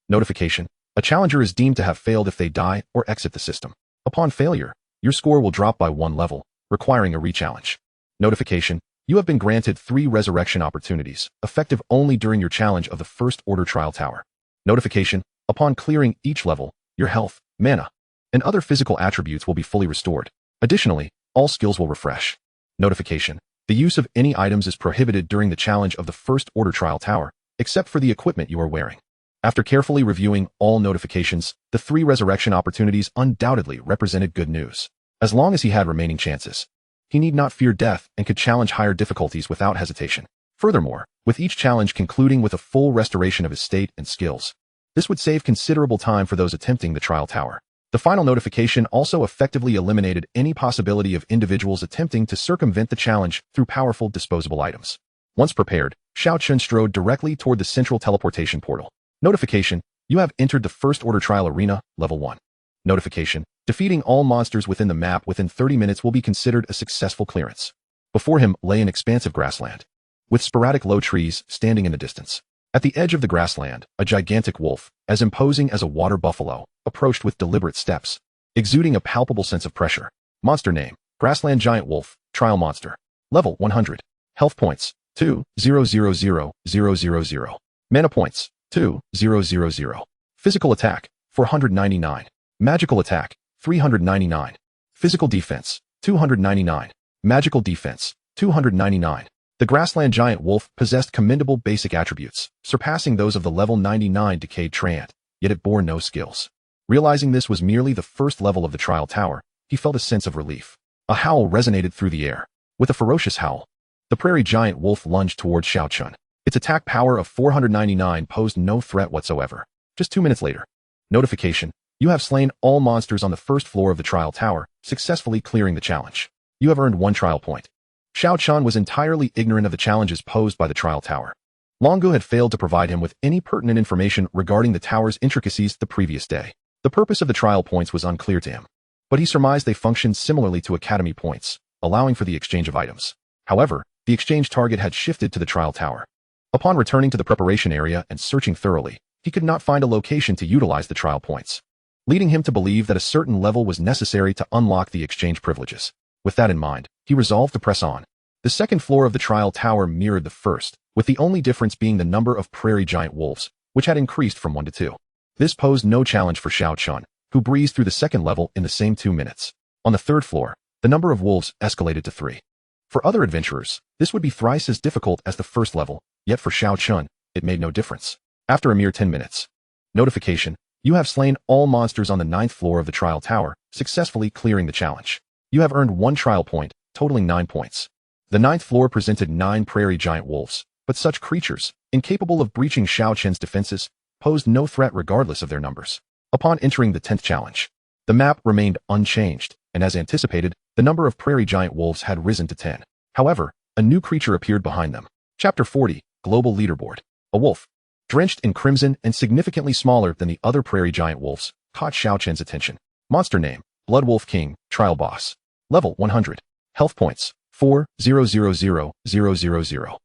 Notification: a challenger is deemed to have failed if they die or exit the system. Upon failure, your score will drop by 1 level, requiring a rechallenge. Notification: You have been granted 3 resurrection opportunities, effective only during your challenge of the First Order Trial Tower. Notification: upon clearing each level, your health, mana, and other physical attributes will be fully restored. Additionally, all skills will refresh. Notification: the use of any items is prohibited during the challenge of the First Order Trial Tower, except for the equipment you are wearing. After carefully reviewing all notifications, the 3 resurrection opportunities undoubtedly represented good news. As long as he had remaining chances, he need not fear death and could challenge higher difficulties without hesitation. Furthermore, with each challenge concluding with a full restoration of his state and skills, this would save considerable time for those attempting the trial tower. The final notification also effectively eliminated any possibility of individuals attempting to circumvent the challenge through powerful disposable items. Once prepared, Xiao Chen strode directly toward the central teleportation portal. Notification: you have entered the First Order Trial Arena, Level 1. Notification: defeating all monsters within the map within 30 minutes will be considered a successful clearance. Before him lay an expansive grassland, with sporadic low trees standing in the distance. At the edge of the grassland, a gigantic wolf, as imposing as a water buffalo, approached with deliberate steps, exuding a palpable sense of pressure. Monster name: Grassland Giant Wolf, Trial Monster. Level 100. Health points: 2,000,000. Mana points: 2,000. Physical attack: 499. Magical attack: 399. Physical defense: 299. Magical defense: 299. The Grassland Giant Wolf possessed commendable basic attributes, surpassing those of the level 99 Decayed Treant, yet it bore no skills. Realizing this was merely the first level of the trial tower, he felt a sense of relief. A howl resonated through the air. With a ferocious howl, the prairie giant wolf lunged toward Xiao Chen. Its attack power of 499 posed no threat whatsoever. Just 2 minutes later. Notification: you have slain all monsters on the first floor of the trial tower, successfully clearing the challenge. You have earned 1 trial point. Xiao Chen was entirely ignorant of the challenges posed by the trial tower. Longo had failed to provide him with any pertinent information regarding the tower's intricacies the previous day. The purpose of the trial points was unclear to him, but he surmised they functioned similarly to academy points, allowing for the exchange of items. However, the exchange target had shifted to the trial tower. Upon returning to the preparation area and searching thoroughly, he could not find a location to utilize the trial points, leading him to believe that a certain level was necessary to unlock the exchange privileges. With that in mind, he resolved to press on. The second floor of the trial tower mirrored the first, with the only difference being the number of prairie giant wolves, which had increased from 1 to 2. This posed no challenge for Xiao Chen, who breezed through the second level in the same 2 minutes. On the third floor, the number of wolves escalated to 3. For other adventurers, this would be thrice as difficult as the first level, yet for Xiao Chen, it made no difference. After a mere 10 minutes. Notification: you have slain all monsters on the 9th floor of the trial tower, successfully clearing the challenge. You have earned 1 trial point, totaling 9 points. The 9th floor presented 9 prairie giant wolves, but such creatures, incapable of breaching Xiao Chen's defenses, posed no threat regardless of their numbers. Upon entering the 10th challenge, the map remained unchanged, and as anticipated, the number of prairie giant wolves had risen to 10. However, a new creature appeared behind them. Chapter 40, Global Leaderboard. A wolf, drenched in crimson and significantly smaller than the other prairie giant wolves, caught Xiao Chen's attention. Monster name: Blood Wolf King, Trial Boss. Level 100. Health points: 4,000,000.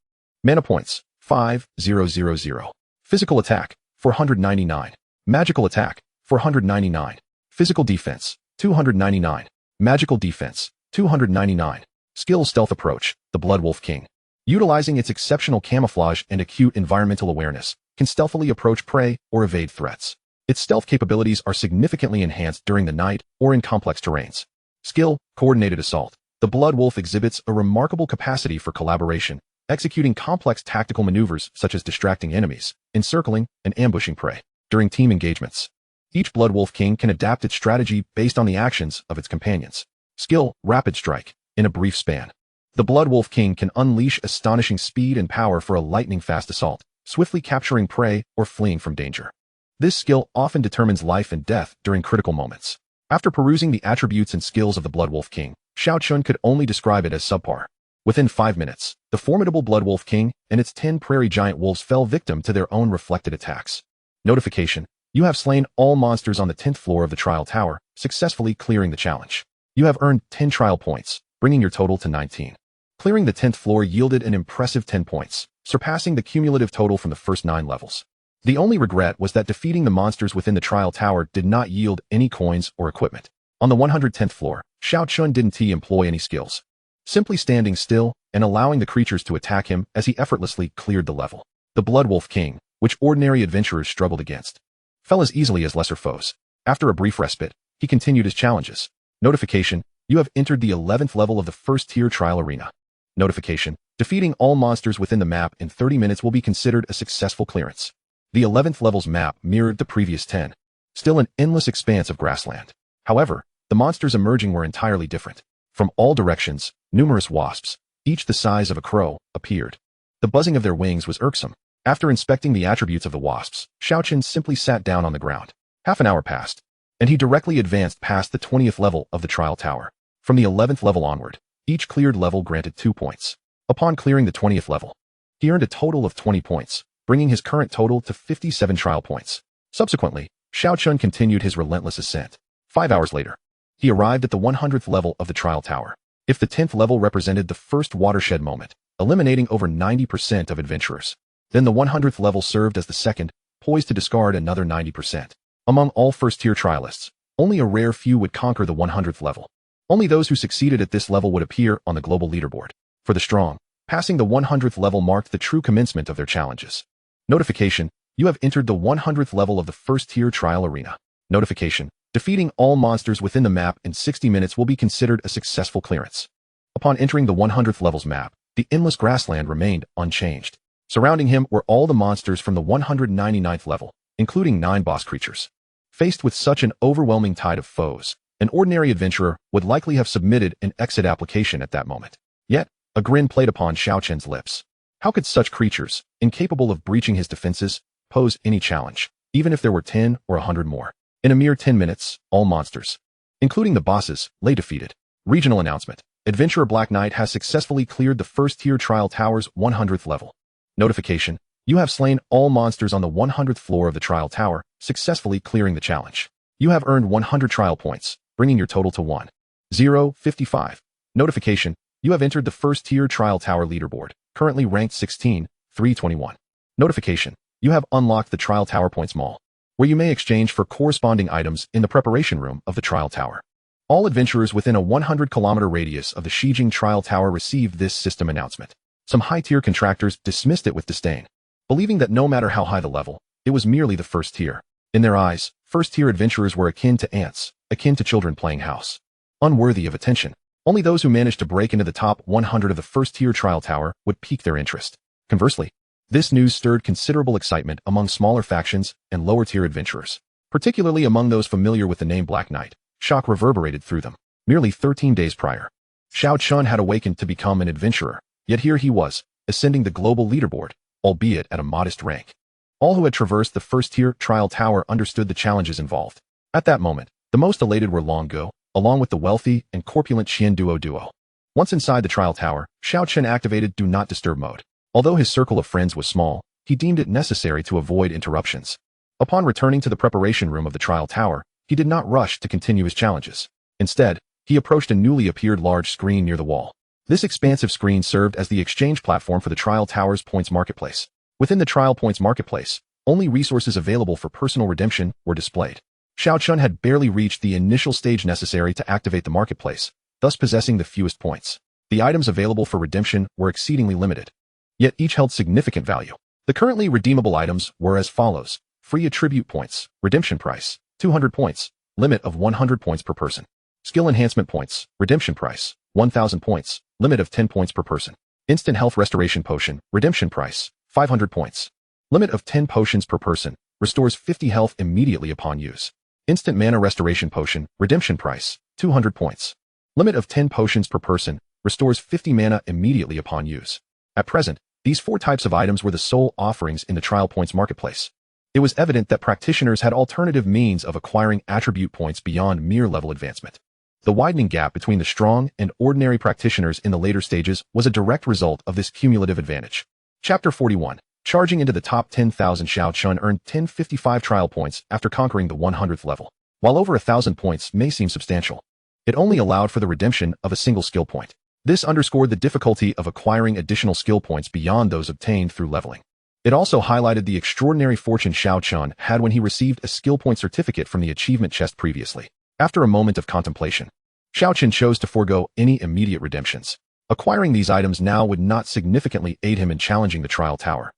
Mana points: 5,000. Physical attack: 499. Magical attack: 499. Physical defense: 299. Magical defense: 299. Skill: Stealth Approach. The Blood Wolf King, utilizing its exceptional camouflage and acute environmental awareness, can stealthily approach prey or evade threats. Its stealth capabilities are significantly enhanced during the night or in complex terrains. Skill: Coordinated Assault. The Blood Wolf exhibits a remarkable capacity for collaboration, executing complex tactical maneuvers such as distracting enemies, encircling, and ambushing prey. During team engagements, each Blood Wolf King can adapt its strategy based on the actions of its companions. Skill: Rapid Strike. In a brief span, the Blood Wolf King can unleash astonishing speed and power for a lightning-fast assault, swiftly capturing prey or fleeing from danger. This skill often determines life and death during critical moments. After perusing the attributes and skills of the Blood Wolf King, Xiao Chen could only describe it as subpar. Within 5 minutes, the formidable Blood Wolf King and its 10 prairie giant wolves fell victim to their own reflected attacks. Notification: you have slain all monsters on the 10th floor of the trial tower, successfully clearing the challenge. You have earned 10 trial points, bringing your total to 19. Clearing the 10th floor yielded an impressive 10 points, surpassing the cumulative total from the first 9 levels. The only regret was that defeating the monsters within the trial tower did not yield any coins or equipment. On the 110th floor, Xiao Chen didn't employ any skills. Simply standing still, and allowing the creatures to attack him as he effortlessly cleared the level. The Blood Wolf King, which ordinary adventurers struggled against, fell as easily as lesser foes. After a brief respite, he continued his challenges. Notification: you have entered the 11th level of the first tier trial arena. Notification: defeating all monsters within the map in 30 minutes will be considered a successful clearance. The 11th level's map mirrored the previous 10. Still an endless expanse of grassland. However, the monsters emerging were entirely different. From all directions, numerous wasps, each the size of a crow, appeared. The buzzing of their wings was irksome. After inspecting the attributes of the wasps, Xiao Chen simply sat down on the ground. Half an hour passed, and he directly advanced past the 20th level of the trial tower. From the 11th level onward, each cleared level granted 2 points. Upon clearing the 20th level, he earned a total of 20 points, bringing his current total to 57 trial points. Subsequently, Xiao Chen continued his relentless ascent. 5 hours later, he arrived at the 100th level of the trial tower. If the 10th level represented the first watershed moment, eliminating over 90% of adventurers, then the 100th level served as the second, poised to discard another 90%. Among all first-tier trialists, only a rare few would conquer the 100th level. Only those who succeeded at this level would appear on the global leaderboard. For the strong, passing the 100th level marked the true commencement of their challenges. Notification: you have entered the 100th level of the first-tier trial arena. Notification: defeating all monsters within the map in 60 minutes will be considered a successful clearance. Upon entering the 100th level's map, the endless grassland remained unchanged. Surrounding him were all the monsters from the 199th level, including 9 boss creatures. Faced with such an overwhelming tide of foes, an ordinary adventurer would likely have submitted an exit application at that moment. Yet, a grin played upon Xiao Chen's lips. How could such creatures, incapable of breaching his defenses, pose any challenge, even if there were 10 or 100 more? In a mere 10 minutes, all monsters, including the bosses, lay defeated. Regional announcement: Adventurer Black Knight has successfully cleared the first-tier trial tower's 100th level. Notification: you have slain all monsters on the 100th floor of the trial tower, successfully clearing the challenge. You have earned 100 trial points, bringing your total to 1,055. Notification: you have entered the first-tier trial tower leaderboard, currently ranked 16, 321. Notification: you have unlocked the trial tower points mall, where you may exchange for corresponding items in the preparation room of the trial tower. All adventurers within a 100-kilometer radius of the Shijing trial tower received this system announcement. Some high-tier contractors dismissed it with disdain, believing that no matter how high the level, it was merely the first tier. In their eyes, first-tier adventurers were akin to ants, akin to children playing house, unworthy of attention. Only those who managed to break into the top 100 of the first-tier trial tower would pique their interest. Conversely, this news stirred considerable excitement among smaller factions and lower-tier adventurers, particularly among those familiar with the name Black Knight. Shock reverberated through them. Merely 13 days prior, Xiao Chen had awakened to become an adventurer, yet here he was, ascending the global leaderboard, albeit at a modest rank. All who had traversed the first-tier trial tower understood the challenges involved. At that moment, the most elated were Long Go, along with the wealthy and corpulent Qian Duo. Once inside the trial tower, Xiao Chen activated Do Not Disturb mode. Although his circle of friends was small, he deemed it necessary to avoid interruptions. Upon returning to the preparation room of the trial tower, he did not rush to continue his challenges. Instead, he approached a newly appeared large screen near the wall. This expansive screen served as the exchange platform for the trial tower's points marketplace. Within the trial points marketplace, only resources available for personal redemption were displayed. Xiao Chen had barely reached the initial stage necessary to activate the marketplace, thus possessing the fewest points. The items available for redemption were exceedingly limited, yet each held significant value. The currently redeemable items were as follows: free attribute points, redemption price, 200 points, limit of 100 points per person. Skill enhancement points, redemption price, 1,000 points, limit of 10 points per person. Instant health restoration potion, redemption price, 500 points. Limit of 10 potions per person, restores 50 health immediately upon use. Instant mana restoration potion, redemption price, 200 points. Limit of 10 potions per person, restores 50 mana immediately upon use. At present, these 4 types of items were the sole offerings in the trial points marketplace. It was evident that practitioners had alternative means of acquiring attribute points beyond mere level advancement. The widening gap between the strong and ordinary practitioners in the later stages was a direct result of this cumulative advantage. Chapter 41. Charging into the top 10,000. Xiao Chen earned 1055 trial points after conquering the 100th level. While over 1,000 points may seem substantial, it only allowed for the redemption of a single skill point. This underscored the difficulty of acquiring additional skill points beyond those obtained through leveling. It also highlighted the extraordinary fortune Xiao Chen had when he received a skill point certificate from the achievement chest previously. After a moment of contemplation, Xiao Chen chose to forego any immediate redemptions. Acquiring these items now would not significantly aid him in challenging the trial tower.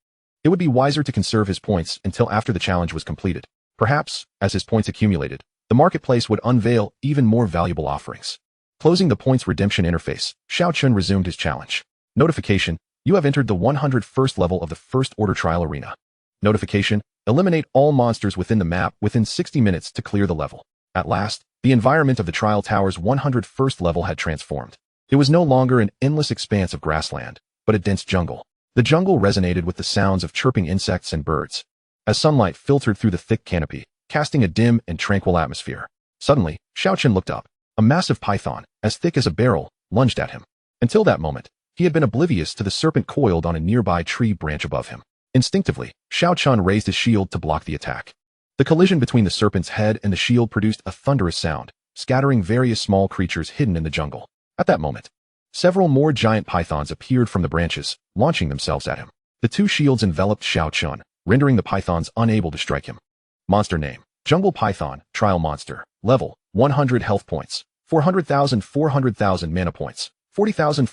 It would be wiser to conserve his points until after the challenge was completed. Perhaps, as his points accumulated, the marketplace would unveil even more valuable offerings. Closing the points redemption interface, Xiao Chen resumed his challenge. Notification: you have entered the 101st level of the First Order Trial Arena. Notification: eliminate all monsters within the map within 60 minutes to clear the level. At last, the environment of the Trial Tower's 101st level had transformed. It was no longer an endless expanse of grassland, but a dense jungle. The jungle resonated with the sounds of chirping insects and birds, as sunlight filtered through the thick canopy, casting a dim and tranquil atmosphere. Suddenly, Xiao Chen looked up. A massive python, as thick as a barrel, lunged at him. Until that moment, he had been oblivious to the serpent coiled on a nearby tree branch above him. Instinctively, Xiao Chen raised his shield to block the attack. The collision between the serpent's head and the shield produced a thunderous sound, scattering various small creatures hidden in the jungle. At that moment, several more giant pythons appeared from the branches, launching themselves at him. The two shields enveloped Xiao Chen, rendering the pythons unable to strike him. Monster name: Jungle Python, Trial Monster. Level: 100 health points, 400,000 mana points, 40,000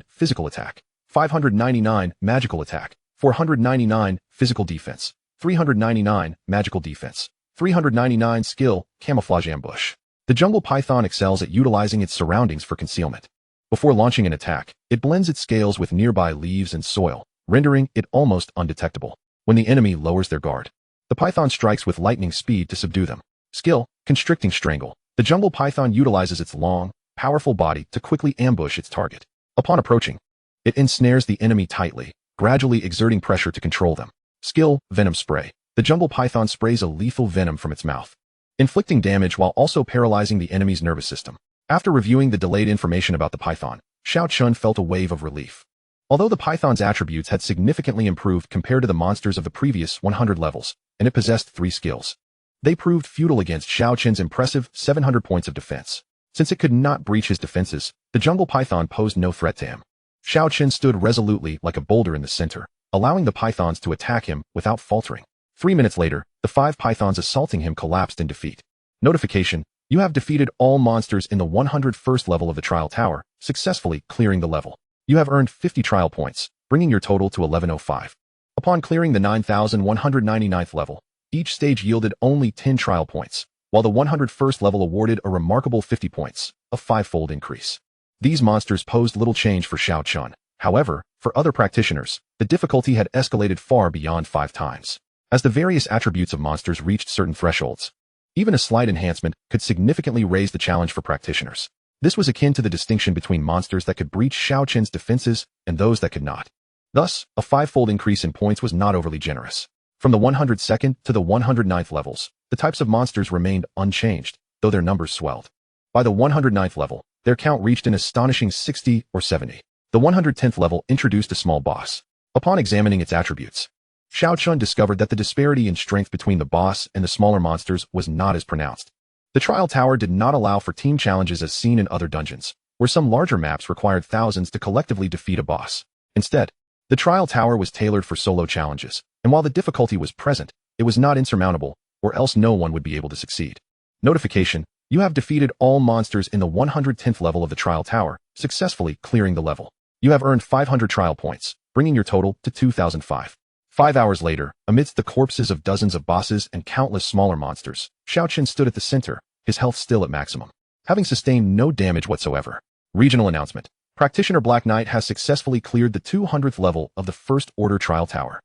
physical attack, 599 magical attack, 499 physical defense, 399 magical defense, 399 skill, camouflage ambush. The jungle python excels at utilizing its surroundings for concealment. Before launching an attack, it blends its scales with nearby leaves and soil, rendering it almost undetectable. When the enemy lowers their guard, the python strikes with lightning speed to subdue them. Skill: constricting strangle. The jungle python utilizes its long, powerful body to quickly ambush its target. Upon approaching, it ensnares the enemy tightly, gradually exerting pressure to control them. Skill: venom spray. The jungle python sprays a lethal venom from its mouth, inflicting damage while also paralyzing the enemy's nervous system. After reviewing the delayed information about the python, Xiao Chen felt a wave of relief. Although the python's attributes had significantly improved compared to the monsters of the previous 100 levels, and it possessed 3 skills, they proved futile against Xiao Chen's impressive 700 points of defense. Since it could not breach his defenses, the jungle python posed no threat to him. Xiao Chen stood resolutely like a boulder in the center, allowing the pythons to attack him without faltering. 3 minutes later, the 5 pythons assaulting him collapsed in defeat. Notification: you have defeated all monsters in the 101st level of the Trial Tower, successfully clearing the level. You have earned 50 trial points, bringing your total to 1105. Upon clearing the 9199th level, each stage yielded only 10 trial points, while the 101st level awarded a remarkable 50 points, a 5-fold increase. These monsters posed little change for Xiao Chen. However, for other practitioners, the difficulty had escalated far beyond 5 times. As the various attributes of monsters reached certain thresholds, even a slight enhancement could significantly raise the challenge for practitioners. This was akin to the distinction between monsters that could breach Xiao Chen's defenses and those that could not. Thus, a 5-fold increase in points was not overly generous. From the 102nd to the 109th levels, the types of monsters remained unchanged, though their numbers swelled. By the 109th level, their count reached an astonishing 60 or 70. The 110th level introduced a small boss. Upon examining its attributes, Xiao Chen discovered that the disparity in strength between the boss and the smaller monsters was not as pronounced. The Trial Tower did not allow for team challenges as seen in other dungeons, where some larger maps required thousands to collectively defeat a boss. Instead, the Trial Tower was tailored for solo challenges, and while the difficulty was present, it was not insurmountable, or else no one would be able to succeed. Notification: you have defeated all monsters in the 110th level of the Trial Tower, successfully clearing the level. You have earned 500 trial points, bringing your total to 2005. 5 hours later, amidst the corpses of dozens of bosses and countless smaller monsters, Xiao Chen stood at the center, his health still at maximum, having sustained no damage whatsoever. Regional announcement: Practitioner Black Knight has successfully cleared the 200th level of the First Order Trial Tower.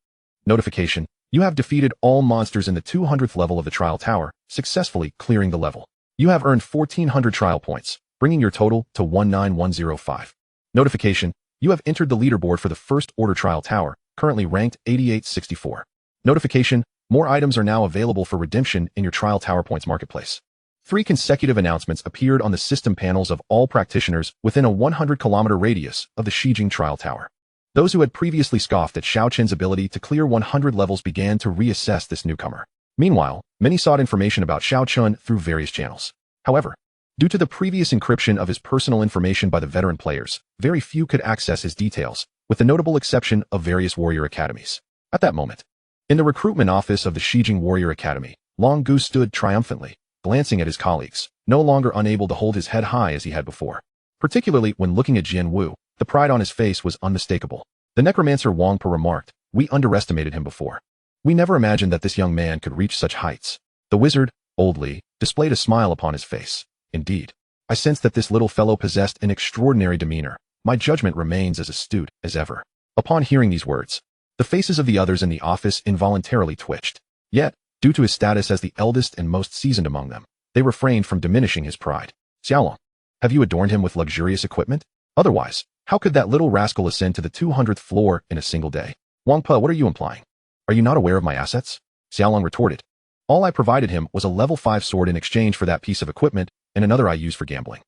Notification: you have defeated all monsters in the 200th level of the Trial Tower, successfully clearing the level. You have earned 1400 trial points, bringing your total to 19105. Notification: you have entered the leaderboard for the First Order Trial Tower, currently ranked 8864. Notification: more items are now available for redemption in your Trial Tower Points Marketplace. 3 consecutive announcements appeared on the system panels of all practitioners within a 100-kilometer radius of the Shijing Trial Tower. Those who had previously scoffed at Xiao Chen's ability to clear 100 levels began to reassess this newcomer. Meanwhile, many sought information about Xiao Chen through various channels. However, due to the previous encryption of his personal information by the veteran players, very few could access his details, with the notable exception of various warrior academies. At that moment, in the recruitment office of the Shijing Warrior Academy, Long Gu stood triumphantly, glancing at his colleagues, no longer unable to hold his head high as he had before. Particularly when looking at Jian Wu, the The pride on his face was unmistakable. The necromancer Wang Po remarked, "We underestimated him before. We never imagined that this young man could reach such heights." The wizard, Old Li, displayed a smile upon his face. "Indeed. I sense that this little fellow possessed an extraordinary demeanor. My judgment remains as astute as ever." Upon hearing these words, the faces of the others in the office involuntarily twitched. Yet, due to his status as the eldest and most seasoned among them, they refrained from diminishing his pride. "Xiaolong, have you adorned him with luxurious equipment? Otherwise, how could that little rascal ascend to the 200th floor in a single day?" "Wang Po, what are you implying? Are you not aware of my assets?" Xiaolong retorted. "All I provided him was a level 5 sword in exchange for that piece of equipment and another I use for gambling.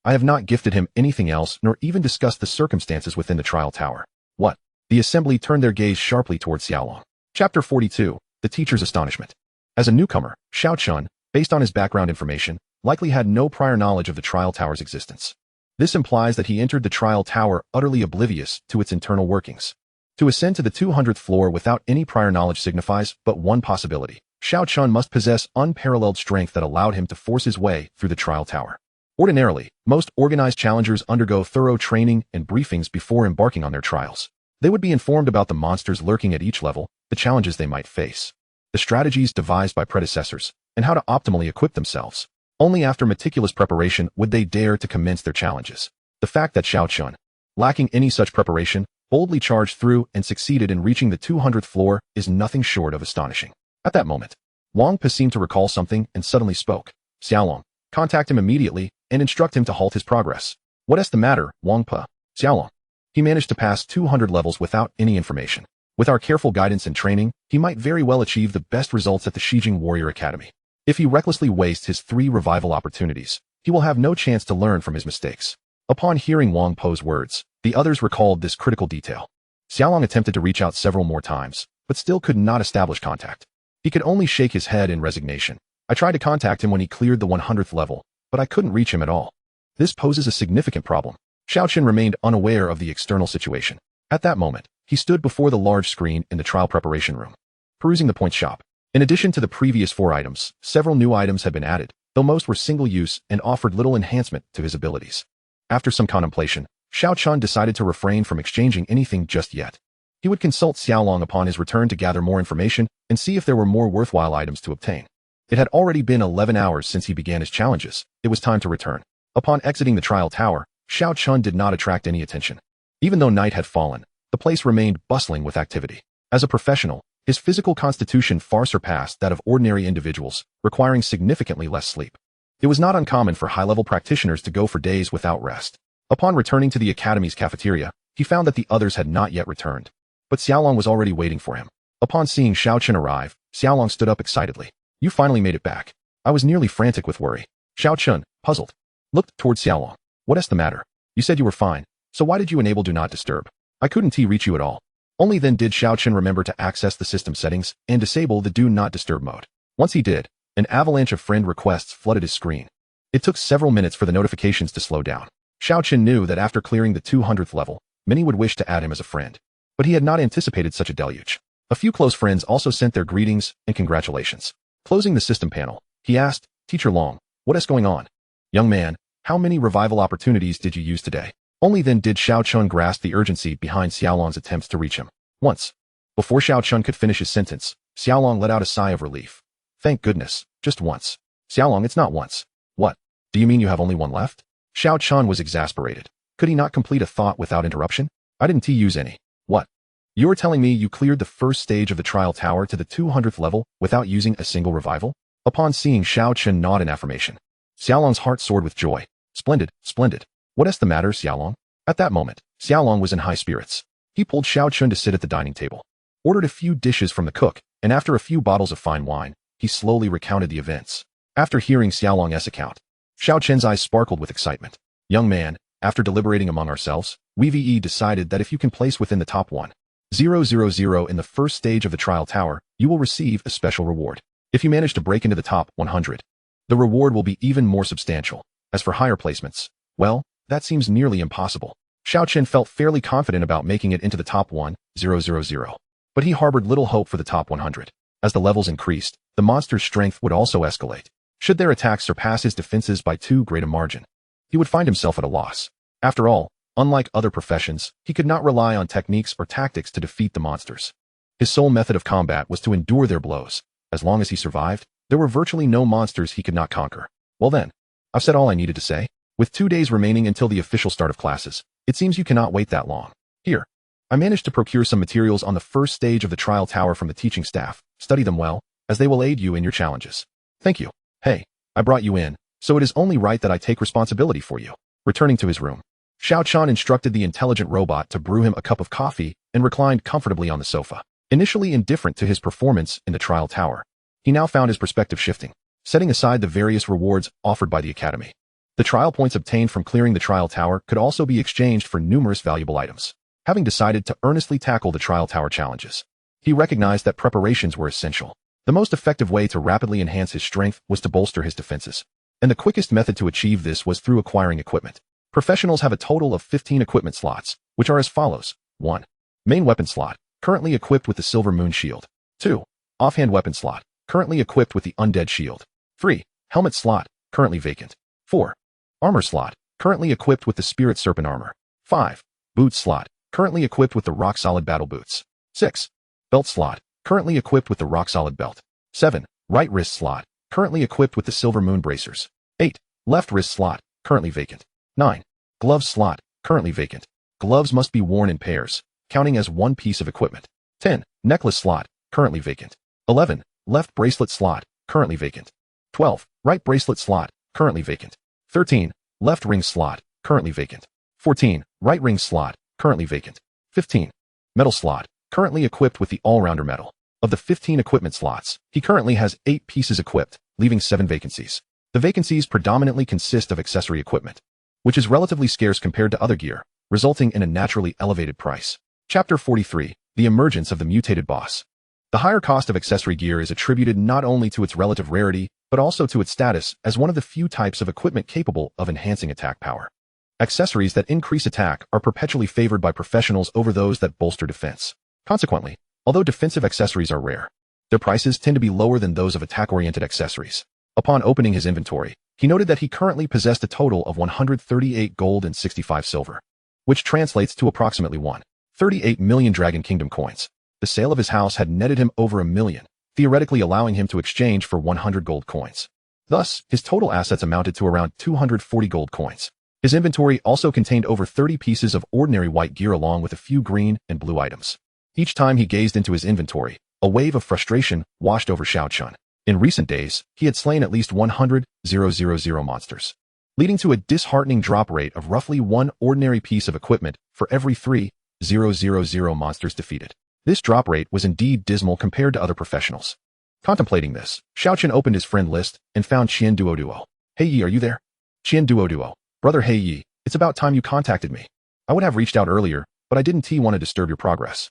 I have not gifted him anything else nor even discussed the circumstances within the trial tower." "What?" The assembly turned their gaze sharply towards Xiaolong. Chapter 42, The Teacher's Astonishment. As a newcomer, Xiao Chen, based on his background information, likely had no prior knowledge of the trial tower's existence. This implies that he entered the trial tower utterly oblivious to its internal workings. To ascend to the 200th floor without any prior knowledge signifies but one possibility. Xiao Chen must possess unparalleled strength that allowed him to force his way through the trial tower. Ordinarily, most organized challengers undergo thorough training and briefings before embarking on their trials. They would be informed about the monsters lurking at each level, the challenges they might face, the strategies devised by predecessors, and how to optimally equip themselves. Only after meticulous preparation would they dare to commence their challenges. The fact that Xiao Chen, lacking any such preparation, boldly charged through and succeeded in reaching the 200th floor is nothing short of astonishing. At that moment, Wang Po seemed to recall something and suddenly spoke. "Xiaolong, contact him immediately and instruct him to halt his progress." "What's the matter, Wang Po?" "Xiaolong, he managed to pass 200 levels without any information. With our careful guidance and training, he might very well achieve the best results at the Shijing Warrior Academy. If he recklessly wastes his 3 revival opportunities, he will have no chance to learn from his mistakes." Upon hearing Wang Po's words, the others recalled this critical detail. Xiaolong attempted to reach out several more times, but still could not establish contact. He could only shake his head in resignation. "I tried to contact him when he cleared the 100th level, but I couldn't reach him at all. This poses a significant problem." Xiao Chen remained unaware of the external situation. At that moment, he stood before the large screen in the trial preparation room, perusing the point shop. In addition to the previous 4 items, several new items had been added, though most were single-use and offered little enhancement to his abilities. After some contemplation, Xiao Chen decided to refrain from exchanging anything just yet. He would consult Xiaolong upon his return to gather more information and see if there were more worthwhile items to obtain. It had already been 11 hours since he began his challenges. It was time to return. Upon exiting the trial tower, Xiao Chen did not attract any attention. Even though night had fallen, the place remained bustling with activity. As a professional, his physical constitution far surpassed that of ordinary individuals, requiring significantly less sleep. It was not uncommon for high-level practitioners to go for days without rest. Upon returning to the academy's cafeteria, he found that the others had not yet returned. But Xiaolong was already waiting for him. Upon seeing Xiao Chen arrive, Xiaolong stood up excitedly. "You finally made it back. I was nearly frantic with worry." Xiao Chen, puzzled, looked towards Xiaolong. "What's the matter? You said you were fine, so why did you enable Do Not Disturb? I couldn't reach you at all." Only then did Xiao Chen remember to access the system settings and disable the Do Not Disturb mode. Once he did, an avalanche of friend requests flooded his screen. It took several minutes for the notifications to slow down. Xiao Chen knew that after clearing the 200th level, many would wish to add him as a friend. But he had not anticipated such a deluge. A few close friends also sent their greetings and congratulations. Closing the system panel, he asked, "Teacher Long, what is going on?" "Young man, how many revival opportunities did you use today?" Only then did Xiao Chen grasp the urgency behind Xiaolong's attempts to reach him. "Once." Before Xiao Chen could finish his sentence, Xiaolong let out a sigh of relief. "Thank goodness, just once." "Xiaolong, it's not once." "What? Do you mean you have only one left?" Xiao Chen was exasperated. Could he not complete a thought without interruption? "I didn't use any." "What? You're telling me you cleared the first stage of the trial tower to the 200th level without using a single revival?" Upon seeing Xiao Chen nod in affirmation, Xiaolong's heart soared with joy. "Splendid, splendid. What's the matter, Xiaolong?" At that moment, Xiaolong was in high spirits. He pulled Xiao Chen to sit at the dining table, ordered a few dishes from the cook, and after a few bottles of fine wine, he slowly recounted the events. After hearing Xiaolong's account, Xiao Chen's eyes sparkled with excitement. "Young man, after deliberating among ourselves, we've decided that if you can place within the top 1,000 in the first stage of the trial tower, you will receive a special reward. If you manage to break into the top 100, the reward will be even more substantial. As for higher placements, well, that seems nearly impossible." Xiao Chen felt fairly confident about making it into the top 1,000, but he harbored little hope for the top 100. As the levels increased, the monster's strength would also escalate. Should their attacks surpass his defenses by too great a margin, he would find himself at a loss. After all, Unlike other professions, he could not rely on techniques or tactics to defeat the monsters. His sole method of combat was to endure their blows. As long as he survived, there were virtually no monsters he could not conquer. Well then, I've said all I needed to say. With 2 days remaining until the official start of classes, it seems you cannot wait that long. Here, I managed to procure some materials on the first stage of the trial tower from the teaching staff. Study them well, as they will aid you in your challenges. Thank you. Hey, I brought you in, so it is only right that I take responsibility for you. Returning to his room, Xiao Chen instructed the intelligent robot to brew him a cup of coffee and reclined comfortably on the sofa. Initially indifferent to his performance in the trial tower, he now found his perspective shifting, setting aside the various rewards offered by the academy. The trial points obtained from clearing the trial tower could also be exchanged for numerous valuable items. Having decided to earnestly tackle the trial tower challenges, he recognized that preparations were essential. The most effective way to rapidly enhance his strength was to bolster his defenses, and the quickest method to achieve this was through acquiring equipment. Professionals have a total of 15 equipment slots, which are as follows. 1. Main weapon slot, currently equipped with the Silver Moon Shield. 2. Offhand weapon slot, currently equipped with the Undead Shield. 3. Helmet slot, currently vacant. 4. Armor slot, currently equipped with the Spirit Serpent Armor. 5. Boot slot, currently equipped with the Rock Solid Battle Boots. 6. Belt slot, currently equipped with the Rock Solid Belt. 7. Right wrist slot, currently equipped with the Silver Moon Bracers. 8. Left wrist slot, currently vacant. 9. Gloves slot, currently vacant. Gloves must be worn in pairs, counting as one piece of equipment. 10. Necklace slot, currently vacant. 11. Left bracelet slot, currently vacant. 12. Right bracelet slot, currently vacant. 13. Left ring slot, currently vacant. 14. Right ring slot, currently vacant. 15. Metal slot, currently equipped with the all-rounder medal. Of the 15 equipment slots, he currently has 8 pieces equipped, leaving 7 vacancies. The vacancies predominantly consist of accessory equipment, which is relatively scarce compared to other gear, resulting in a naturally elevated price. Chapter 43. The Emergence of the Mutated Boss. The higher cost of accessory gear is attributed not only to its relative rarity, but also to its status as one of the few types of equipment capable of enhancing attack power. Accessories that increase attack are perpetually favored by professionals over those that bolster defense. Consequently, although defensive accessories are rare, their prices tend to be lower than those of attack-oriented accessories. Upon opening his inventory, he noted that he currently possessed a total of 138 gold and 65 silver, which translates to approximately 1.38 million Dragon Kingdom coins. The sale of his house had netted him over 1 million, theoretically allowing him to exchange for 100 gold coins. Thus, his total assets amounted to around 240 gold coins. His inventory also contained over 30 pieces of ordinary white gear along with a few green and blue items. Each time he gazed into his inventory, a wave of frustration washed over Xiao Chen. In recent days, he had slain at least 100,000 monsters, leading to a disheartening drop rate of roughly 1 ordinary piece of equipment for every 3,000 monsters defeated. This drop rate was indeed dismal compared to other professionals. Contemplating this, Xiao Chen opened his friend list and found Qian Duoduo. Hey Yi, are you there? Qian Duoduo. Brother Hey Yi, it's about time you contacted me. I would have reached out earlier, but I didn't want to disturb your progress.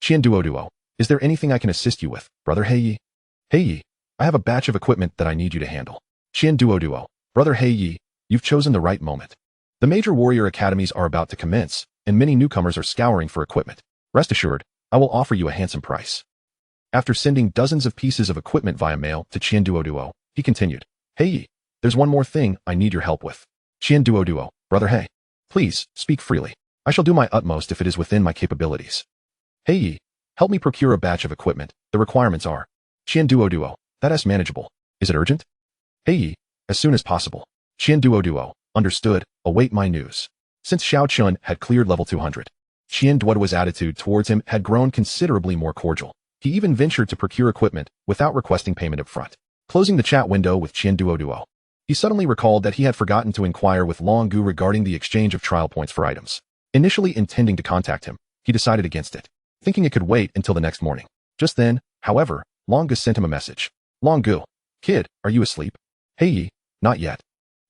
Qian Duoduo. Is there anything I can assist you with, Brother Hey Yi? Hey Yi, I have a batch of equipment that I need you to handle. Qian Duoduo. Brother Hey Yi, you've chosen the right moment. The major warrior academies are about to commence, and many newcomers are scouring for equipment. Rest assured, I will offer you a handsome price. After sending dozens of pieces of equipment via mail to Qian Duoduo, he continued. Hey Yi, there's one more thing I need your help with. Qian Duoduo. Brother Hey, please, speak freely. I shall do my utmost if it is within my capabilities. Hey Yi, help me procure a batch of equipment. The requirements are. Qian Duoduo. That's manageable. Is it urgent? Hey Yi, as soon as possible. Qian Duoduo. Understood. Await my news. Since Xiao Chen had cleared level 200, Qian Duoduo's attitude towards him had grown considerably more cordial. He even ventured to procure equipment without requesting payment up front. Closing the chat window with Qian Duoduo, he suddenly recalled that he had forgotten to inquire with Long Gu regarding the exchange of trial points for items. Initially intending to contact him, he decided against it, thinking it could wait until the next morning. Just then, however, Long Gu sent him a message. Long Gu, kid, are you asleep? Hey Yi, not yet.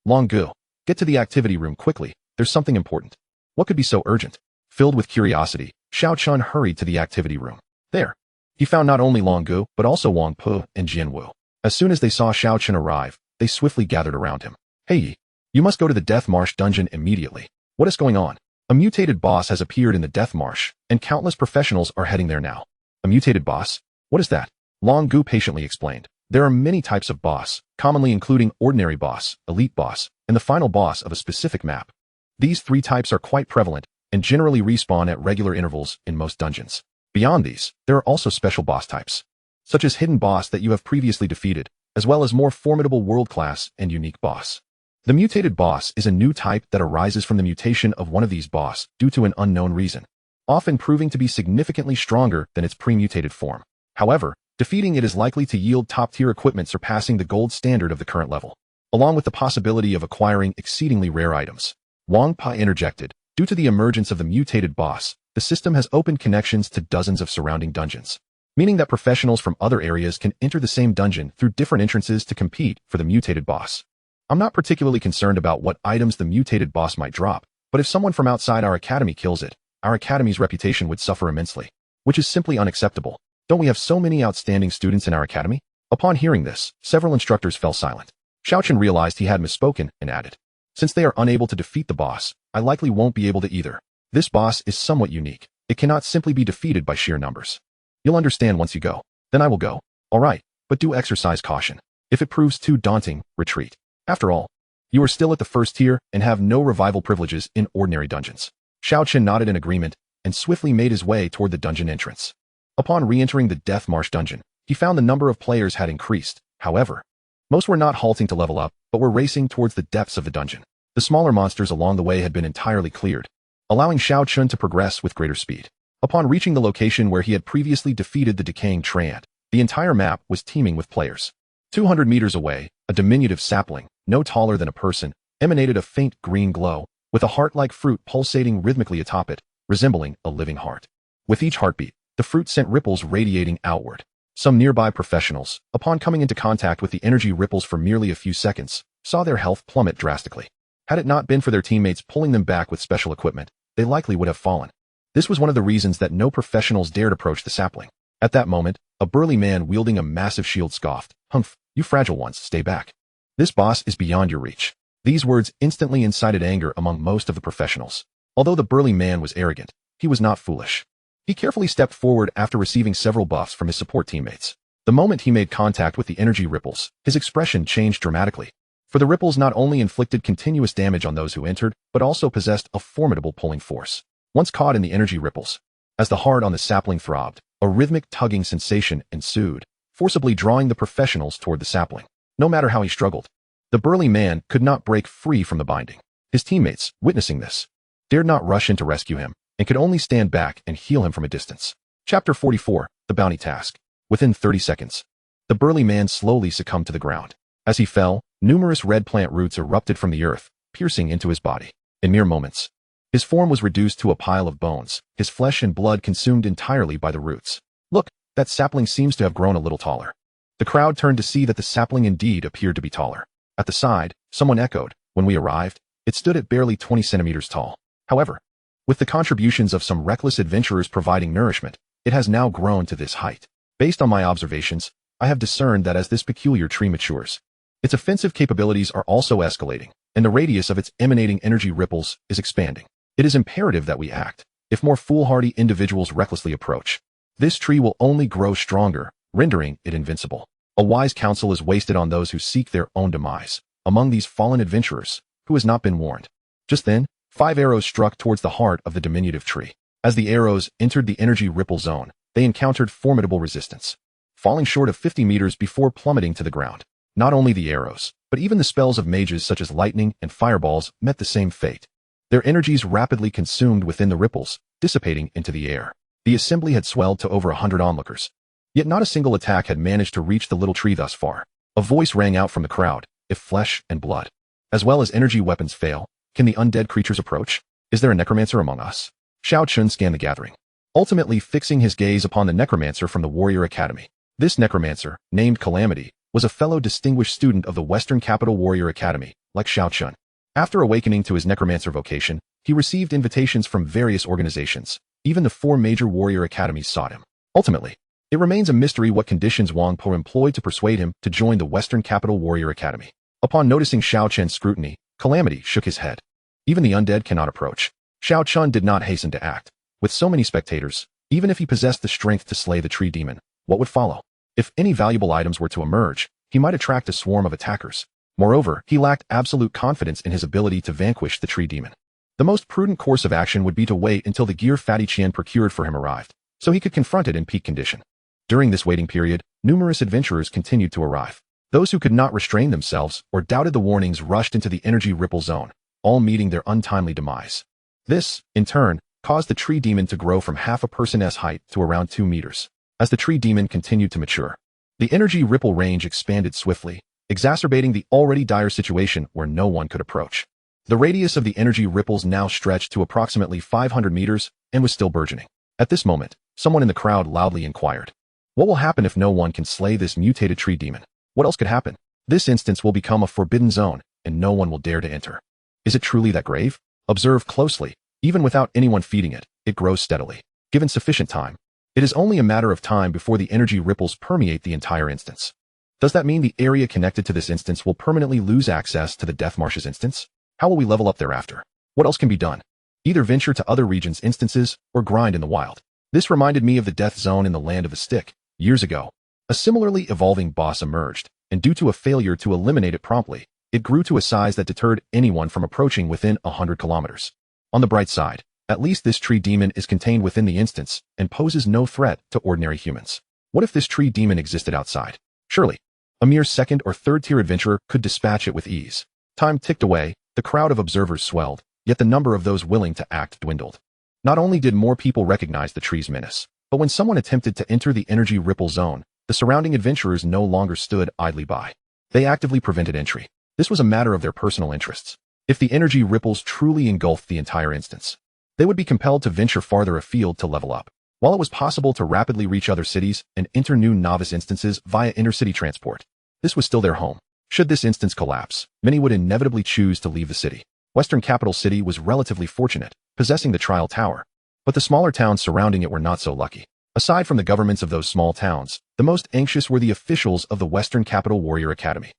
Long Gu, get to the activity room quickly, there's something important. What could be so urgent? Filled with curiosity, Xiao Chen hurried to the activity room. There, he found not only Long Gu, but also Wang Pu and Jian Wu. As soon as they saw Xiao Chen arrive, they swiftly gathered around him. Hey Yi, you must go to the Death Marsh dungeon immediately. What is going on? A mutated boss has appeared in the Death Marsh, and countless professionals are heading there now. A mutated boss? What is that? Long Gu patiently explained. There are many types of boss, commonly including ordinary boss, elite boss, and the final boss of a specific map. These three types are quite prevalent and generally respawn at regular intervals in most dungeons. Beyond these, there are also special boss types, such as hidden boss that you have previously defeated, as well as more formidable world-class and unique boss. The mutated boss is a new type that arises from the mutation of one of these boss due to an unknown reason, often proving to be significantly stronger than its pre-mutated form. However, defeating it is likely to yield top-tier equipment surpassing the gold standard of the current level, along with the possibility of acquiring exceedingly rare items. Wang Pai interjected, due to the emergence of the mutated boss, the system has opened connections to dozens of surrounding dungeons, meaning that professionals from other areas can enter the same dungeon through different entrances to compete for the mutated boss. I'm not particularly concerned about what items the mutated boss might drop, but if someone from outside our academy kills it, our academy's reputation would suffer immensely, which is simply unacceptable. Don't we have so many outstanding students in our academy? Upon hearing this, several instructors fell silent. Xiao Chen realized he had misspoken and added, since they are unable to defeat the boss, I likely won't be able to either. This boss is somewhat unique. It cannot simply be defeated by sheer numbers. You'll understand once you go. Then I will go. All right, but do exercise caution. If it proves too daunting, retreat. After all, you are still at the first tier and have no revival privileges in ordinary dungeons. Xiao Chen nodded in agreement and swiftly made his way toward the dungeon entrance. Upon re-entering the Death Marsh dungeon, he found the number of players had increased. However, most were not halting to level up, but were racing towards the depths of the dungeon. The smaller monsters along the way had been entirely cleared, allowing Xiao Chen to progress with greater speed. Upon reaching the location where he had previously defeated the decaying Trant, the entire map was teeming with players. 200 meters away, a diminutive sapling, no taller than a person, emanated a faint green glow, with a heart-like fruit pulsating rhythmically atop it, resembling a living heart. With each heartbeat, the fruit sent ripples radiating outward. Some nearby professionals, upon coming into contact with the energy ripples for merely a few seconds, saw their health plummet drastically. Had it not been for their teammates pulling them back with special equipment, they likely would have fallen. This was one of the reasons that no professionals dared approach the sapling. At that moment, a burly man wielding a massive shield scoffed, "Humph, you fragile ones, stay back. This boss is beyond your reach." These words instantly incited anger among most of the professionals. Although the burly man was arrogant, he was not foolish. He carefully stepped forward after receiving several buffs from his support teammates. The moment he made contact with the energy ripples, his expression changed dramatically. For the ripples not only inflicted continuous damage on those who entered, but also possessed a formidable pulling force. Once caught in the energy ripples, as the heart on the sapling throbbed, a rhythmic tugging sensation ensued, forcibly drawing the professionals toward the sapling. No matter how he struggled, the burly man could not break free from the binding. His teammates, witnessing this, dared not rush in to rescue him, and could only stand back and heal him from a distance. Chapter 44, The Bounty Task. Within 30 seconds, the burly man slowly succumbed to the ground. As he fell, numerous red plant roots erupted from the earth, piercing into his body. In mere moments, his form was reduced to a pile of bones, his flesh and blood consumed entirely by the roots. Look, that sapling seems to have grown a little taller. The crowd turned to see that the sapling indeed appeared to be taller. At the side, someone echoed, when we arrived, it stood at barely 20 centimeters tall. However, with the contributions of some reckless adventurers providing nourishment, it has now grown to this height. Based on my observations, I have discerned that as this peculiar tree matures, its offensive capabilities are also escalating, and the radius of its emanating energy ripples is expanding. It is imperative that we act. If more foolhardy individuals recklessly approach, this tree will only grow stronger, rendering it invincible. A wise counsel is wasted on those who seek their own demise. Among these fallen adventurers, who has not been warned? Just then, 5 arrows struck towards the heart of the diminutive tree. As the arrows entered the energy ripple zone, they encountered formidable resistance, falling short of 50 meters before plummeting to the ground. Not only the arrows, but even the spells of mages such as lightning and fireballs met the same fate. Their energies rapidly consumed within the ripples, dissipating into the air. The assembly had swelled to over 100 onlookers. Yet not a single attack had managed to reach the little tree thus far. A voice rang out from the crowd, "If flesh and blood, as well as energy weapons fail, can the undead creatures approach? Is there a necromancer among us?" Xiao Chen scanned the gathering, ultimately fixing his gaze upon the necromancer from the Warrior Academy. This necromancer, named Calamity, was a fellow distinguished student of the Western Capital Warrior Academy, like Xiao Chen. After awakening to his necromancer vocation, he received invitations from various organizations. Even the 4 major warrior academies sought him. Ultimately, it remains a mystery what conditions Wang Po employed to persuade him to join the Western Capital Warrior Academy. Upon noticing Xiao Chen's scrutiny, Calamity shook his head. Even the undead cannot approach. Xiao Chen did not hasten to act. With so many spectators, even if he possessed the strength to slay the tree demon, what would follow? If any valuable items were to emerge, he might attract a swarm of attackers. Moreover, he lacked absolute confidence in his ability to vanquish the tree demon. The most prudent course of action would be to wait until the gear Fatty Qian procured for him arrived, so he could confront it in peak condition. During this waiting period, numerous adventurers continued to arrive. Those who could not restrain themselves or doubted the warnings rushed into the energy ripple zone, all meeting their untimely demise. This, in turn, caused the tree demon to grow from half a person's height to around 2 meters. As the tree demon continued to mature, the energy ripple range expanded swiftly, exacerbating the already dire situation where no one could approach. The radius of the energy ripples now stretched to approximately 500 meters and was still burgeoning. At this moment, someone in the crowd loudly inquired, "What will happen if no one can slay this mutated tree demon? What else could happen? This instance will become a forbidden zone, and no one will dare to enter." Is it truly that grave? Observe closely. Even without anyone feeding it, it grows steadily. Given sufficient time, it is only a matter of time before the energy ripples permeate the entire instance. Does that mean the area connected to this instance will permanently lose access to the Death Marshes instance? How will we level up thereafter? What else can be done? Either venture to other regions' instances or grind in the wild. This reminded me of the Death Zone in the Land of the Stick. Years ago, a similarly evolving boss emerged, and due to a failure to eliminate it promptly, it grew to a size that deterred anyone from approaching within 100 kilometers. On the bright side, at least this tree demon is contained within the instance and poses no threat to ordinary humans. What if this tree demon existed outside? Surely, a mere second or third tier adventurer could dispatch it with ease. Time ticked away, the crowd of observers swelled, yet the number of those willing to act dwindled. Not only did more people recognize the tree's menace, but when someone attempted to enter the energy ripple zone, the surrounding adventurers no longer stood idly by. They actively prevented entry. This was a matter of their personal interests. If the energy ripples truly engulfed the entire instance, they would be compelled to venture farther afield to level up. While it was possible to rapidly reach other cities and enter new novice instances via intercity transport, this was still their home. Should this instance collapse, many would inevitably choose to leave the city. Western Capital City was relatively fortunate, possessing the Trial Tower, but the smaller towns surrounding it were not so lucky. Aside from the governments of those small towns, the most anxious were the officials of the Western Capital Warrior Academy.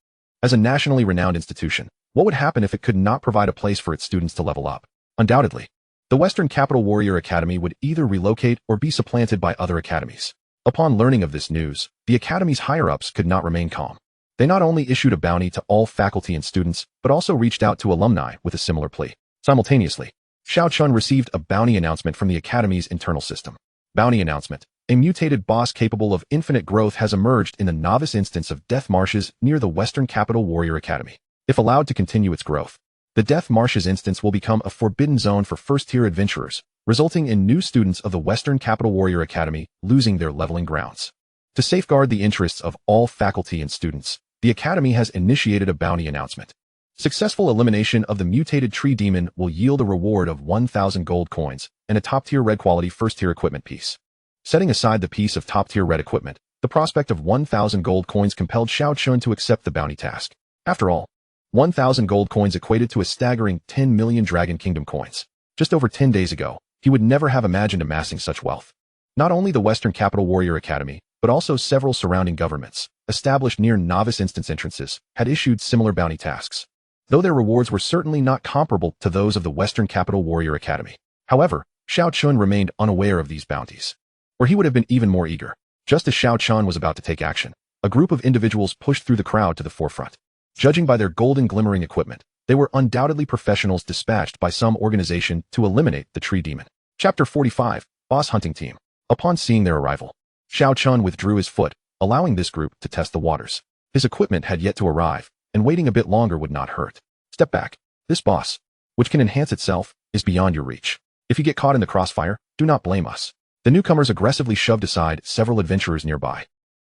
As a nationally renowned institution, what would happen if it could not provide a place for its students to level up? Undoubtedly, the Western Capital Warrior Academy would either relocate or be supplanted by other academies. Upon learning of this news, the academy's higher-ups could not remain calm. They not only issued a bounty to all faculty and students, but also reached out to alumni with a similar plea. Simultaneously, Xiao Chen received a bounty announcement from the academy's internal system. Bounty announcement: a mutated boss capable of infinite growth has emerged in the novice instance of Death Marshes near the Western Capital Warrior Academy. If allowed to continue its growth, the Death Marshes instance will become a forbidden zone for first-tier adventurers, resulting in new students of the Western Capital Warrior Academy losing their leveling grounds. To safeguard the interests of all faculty and students, the Academy has initiated a bounty announcement. Successful elimination of the mutated tree demon will yield a reward of 1,000 gold coins and a top-tier red quality first-tier equipment piece. Setting aside the piece of top-tier red equipment, the prospect of 1,000 gold coins compelled Xiao Chen to accept the bounty task. After all, 1,000 gold coins equated to a staggering 10 million Dragon Kingdom coins. Just over 10 days ago, he would never have imagined amassing such wealth. Not only the Western Capital Warrior Academy, but also several surrounding governments, established near novice instance entrances, had issued similar bounty tasks, though their rewards were certainly not comparable to those of the Western Capital Warrior Academy. However, Xiao Chen remained unaware of these bounties, or he would have been even more eager. Just as Xiao Chen was about to take action, a group of individuals pushed through the crowd to the forefront. Judging by their golden glimmering equipment, they were undoubtedly professionals dispatched by some organization to eliminate the tree demon. Chapter 45, Boss Hunting Team. Upon seeing their arrival, Xiao Chen withdrew his foot, allowing this group to test the waters. His equipment had yet to arrive, and waiting a bit longer would not hurt. Step back. This boss, which can enhance itself, is beyond your reach. If you get caught in the crossfire, do not blame us. The newcomers aggressively shoved aside several adventurers nearby,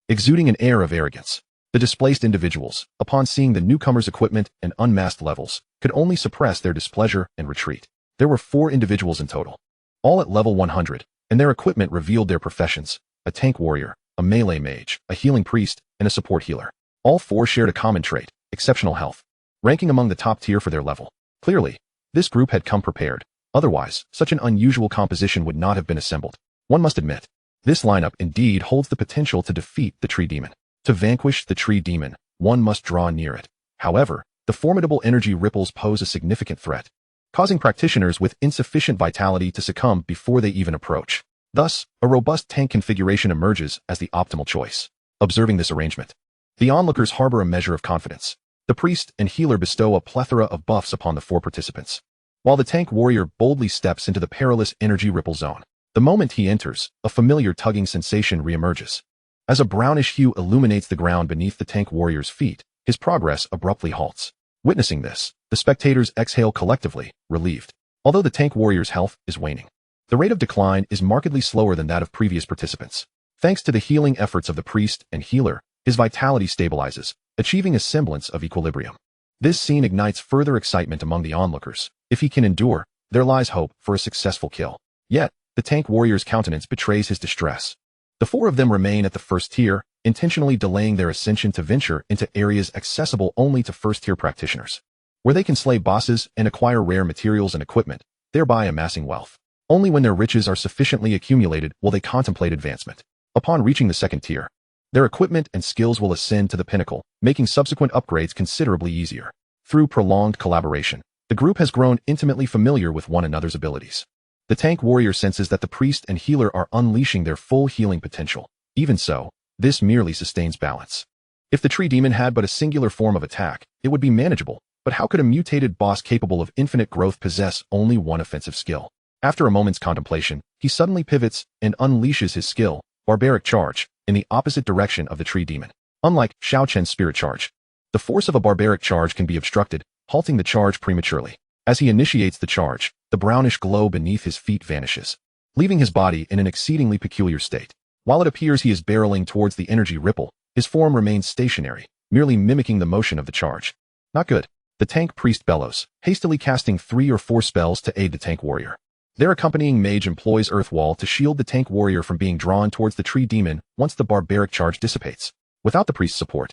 exuding an air of arrogance. The displaced individuals, upon seeing the newcomers' equipment and unmasked levels, could only suppress their displeasure and retreat. There were 4 individuals in total, all at level 100, and their equipment revealed their professions: a tank warrior, a melee mage, a healing priest, and a support healer. All 4 shared a common trait: exceptional health, ranking among the top tier for their level. Clearly, this group had come prepared. Otherwise, such an unusual composition would not have been assembled. One must admit, this lineup indeed holds the potential to defeat the tree demon. To vanquish the tree demon, one must draw near it. However, the formidable energy ripples pose a significant threat, causing practitioners with insufficient vitality to succumb before they even approach. Thus, a robust tank configuration emerges as the optimal choice. Observing this arrangement, the onlookers harbor a measure of confidence. The priest and healer bestow a plethora of buffs upon the 4 participants, while the tank warrior boldly steps into the perilous energy ripple zone. The moment he enters, a familiar tugging sensation reemerges. As a brownish hue illuminates the ground beneath the tank warrior's feet, his progress abruptly halts. Witnessing this, the spectators exhale collectively, relieved. Although the tank warrior's health is waning, the rate of decline is markedly slower than that of previous participants. Thanks to the healing efforts of the priest and healer, his vitality stabilizes, achieving a semblance of equilibrium. This scene ignites further excitement among the onlookers. If he can endure, there lies hope for a successful kill. Yet, the tank warrior's countenance betrays his distress. The four of them remain at the first tier, intentionally delaying their ascension to venture into areas accessible only to first-tier practitioners, where they can slay bosses and acquire rare materials and equipment, thereby amassing wealth. Only when their riches are sufficiently accumulated will they contemplate advancement. Upon reaching the second tier, their equipment and skills will ascend to the pinnacle, making subsequent upgrades considerably easier. Through prolonged collaboration, the group has grown intimately familiar with one another's abilities. The tank warrior senses that the priest and healer are unleashing their full healing potential. Even so, this merely sustains balance. If the tree demon had but a singular form of attack, it would be manageable, but how could a mutated boss capable of infinite growth possess only one offensive skill? After a moment's contemplation, he suddenly pivots and unleashes his skill, Barbaric Charge, in the opposite direction of the tree demon. Unlike Xiao Chen's Spirit Charge, the force of a barbaric charge can be obstructed, halting the charge prematurely. As he initiates the charge, the brownish glow beneath his feet vanishes, leaving his body in an exceedingly peculiar state. While it appears he is barreling towards the energy ripple, his form remains stationary, merely mimicking the motion of the charge. Not good. The tank priest bellows, hastily casting 3 or 4 spells to aid the tank warrior. Their accompanying mage employs Earth Wall to shield the tank warrior from being drawn towards the tree demon once the barbaric charge dissipates. Without the priest's support,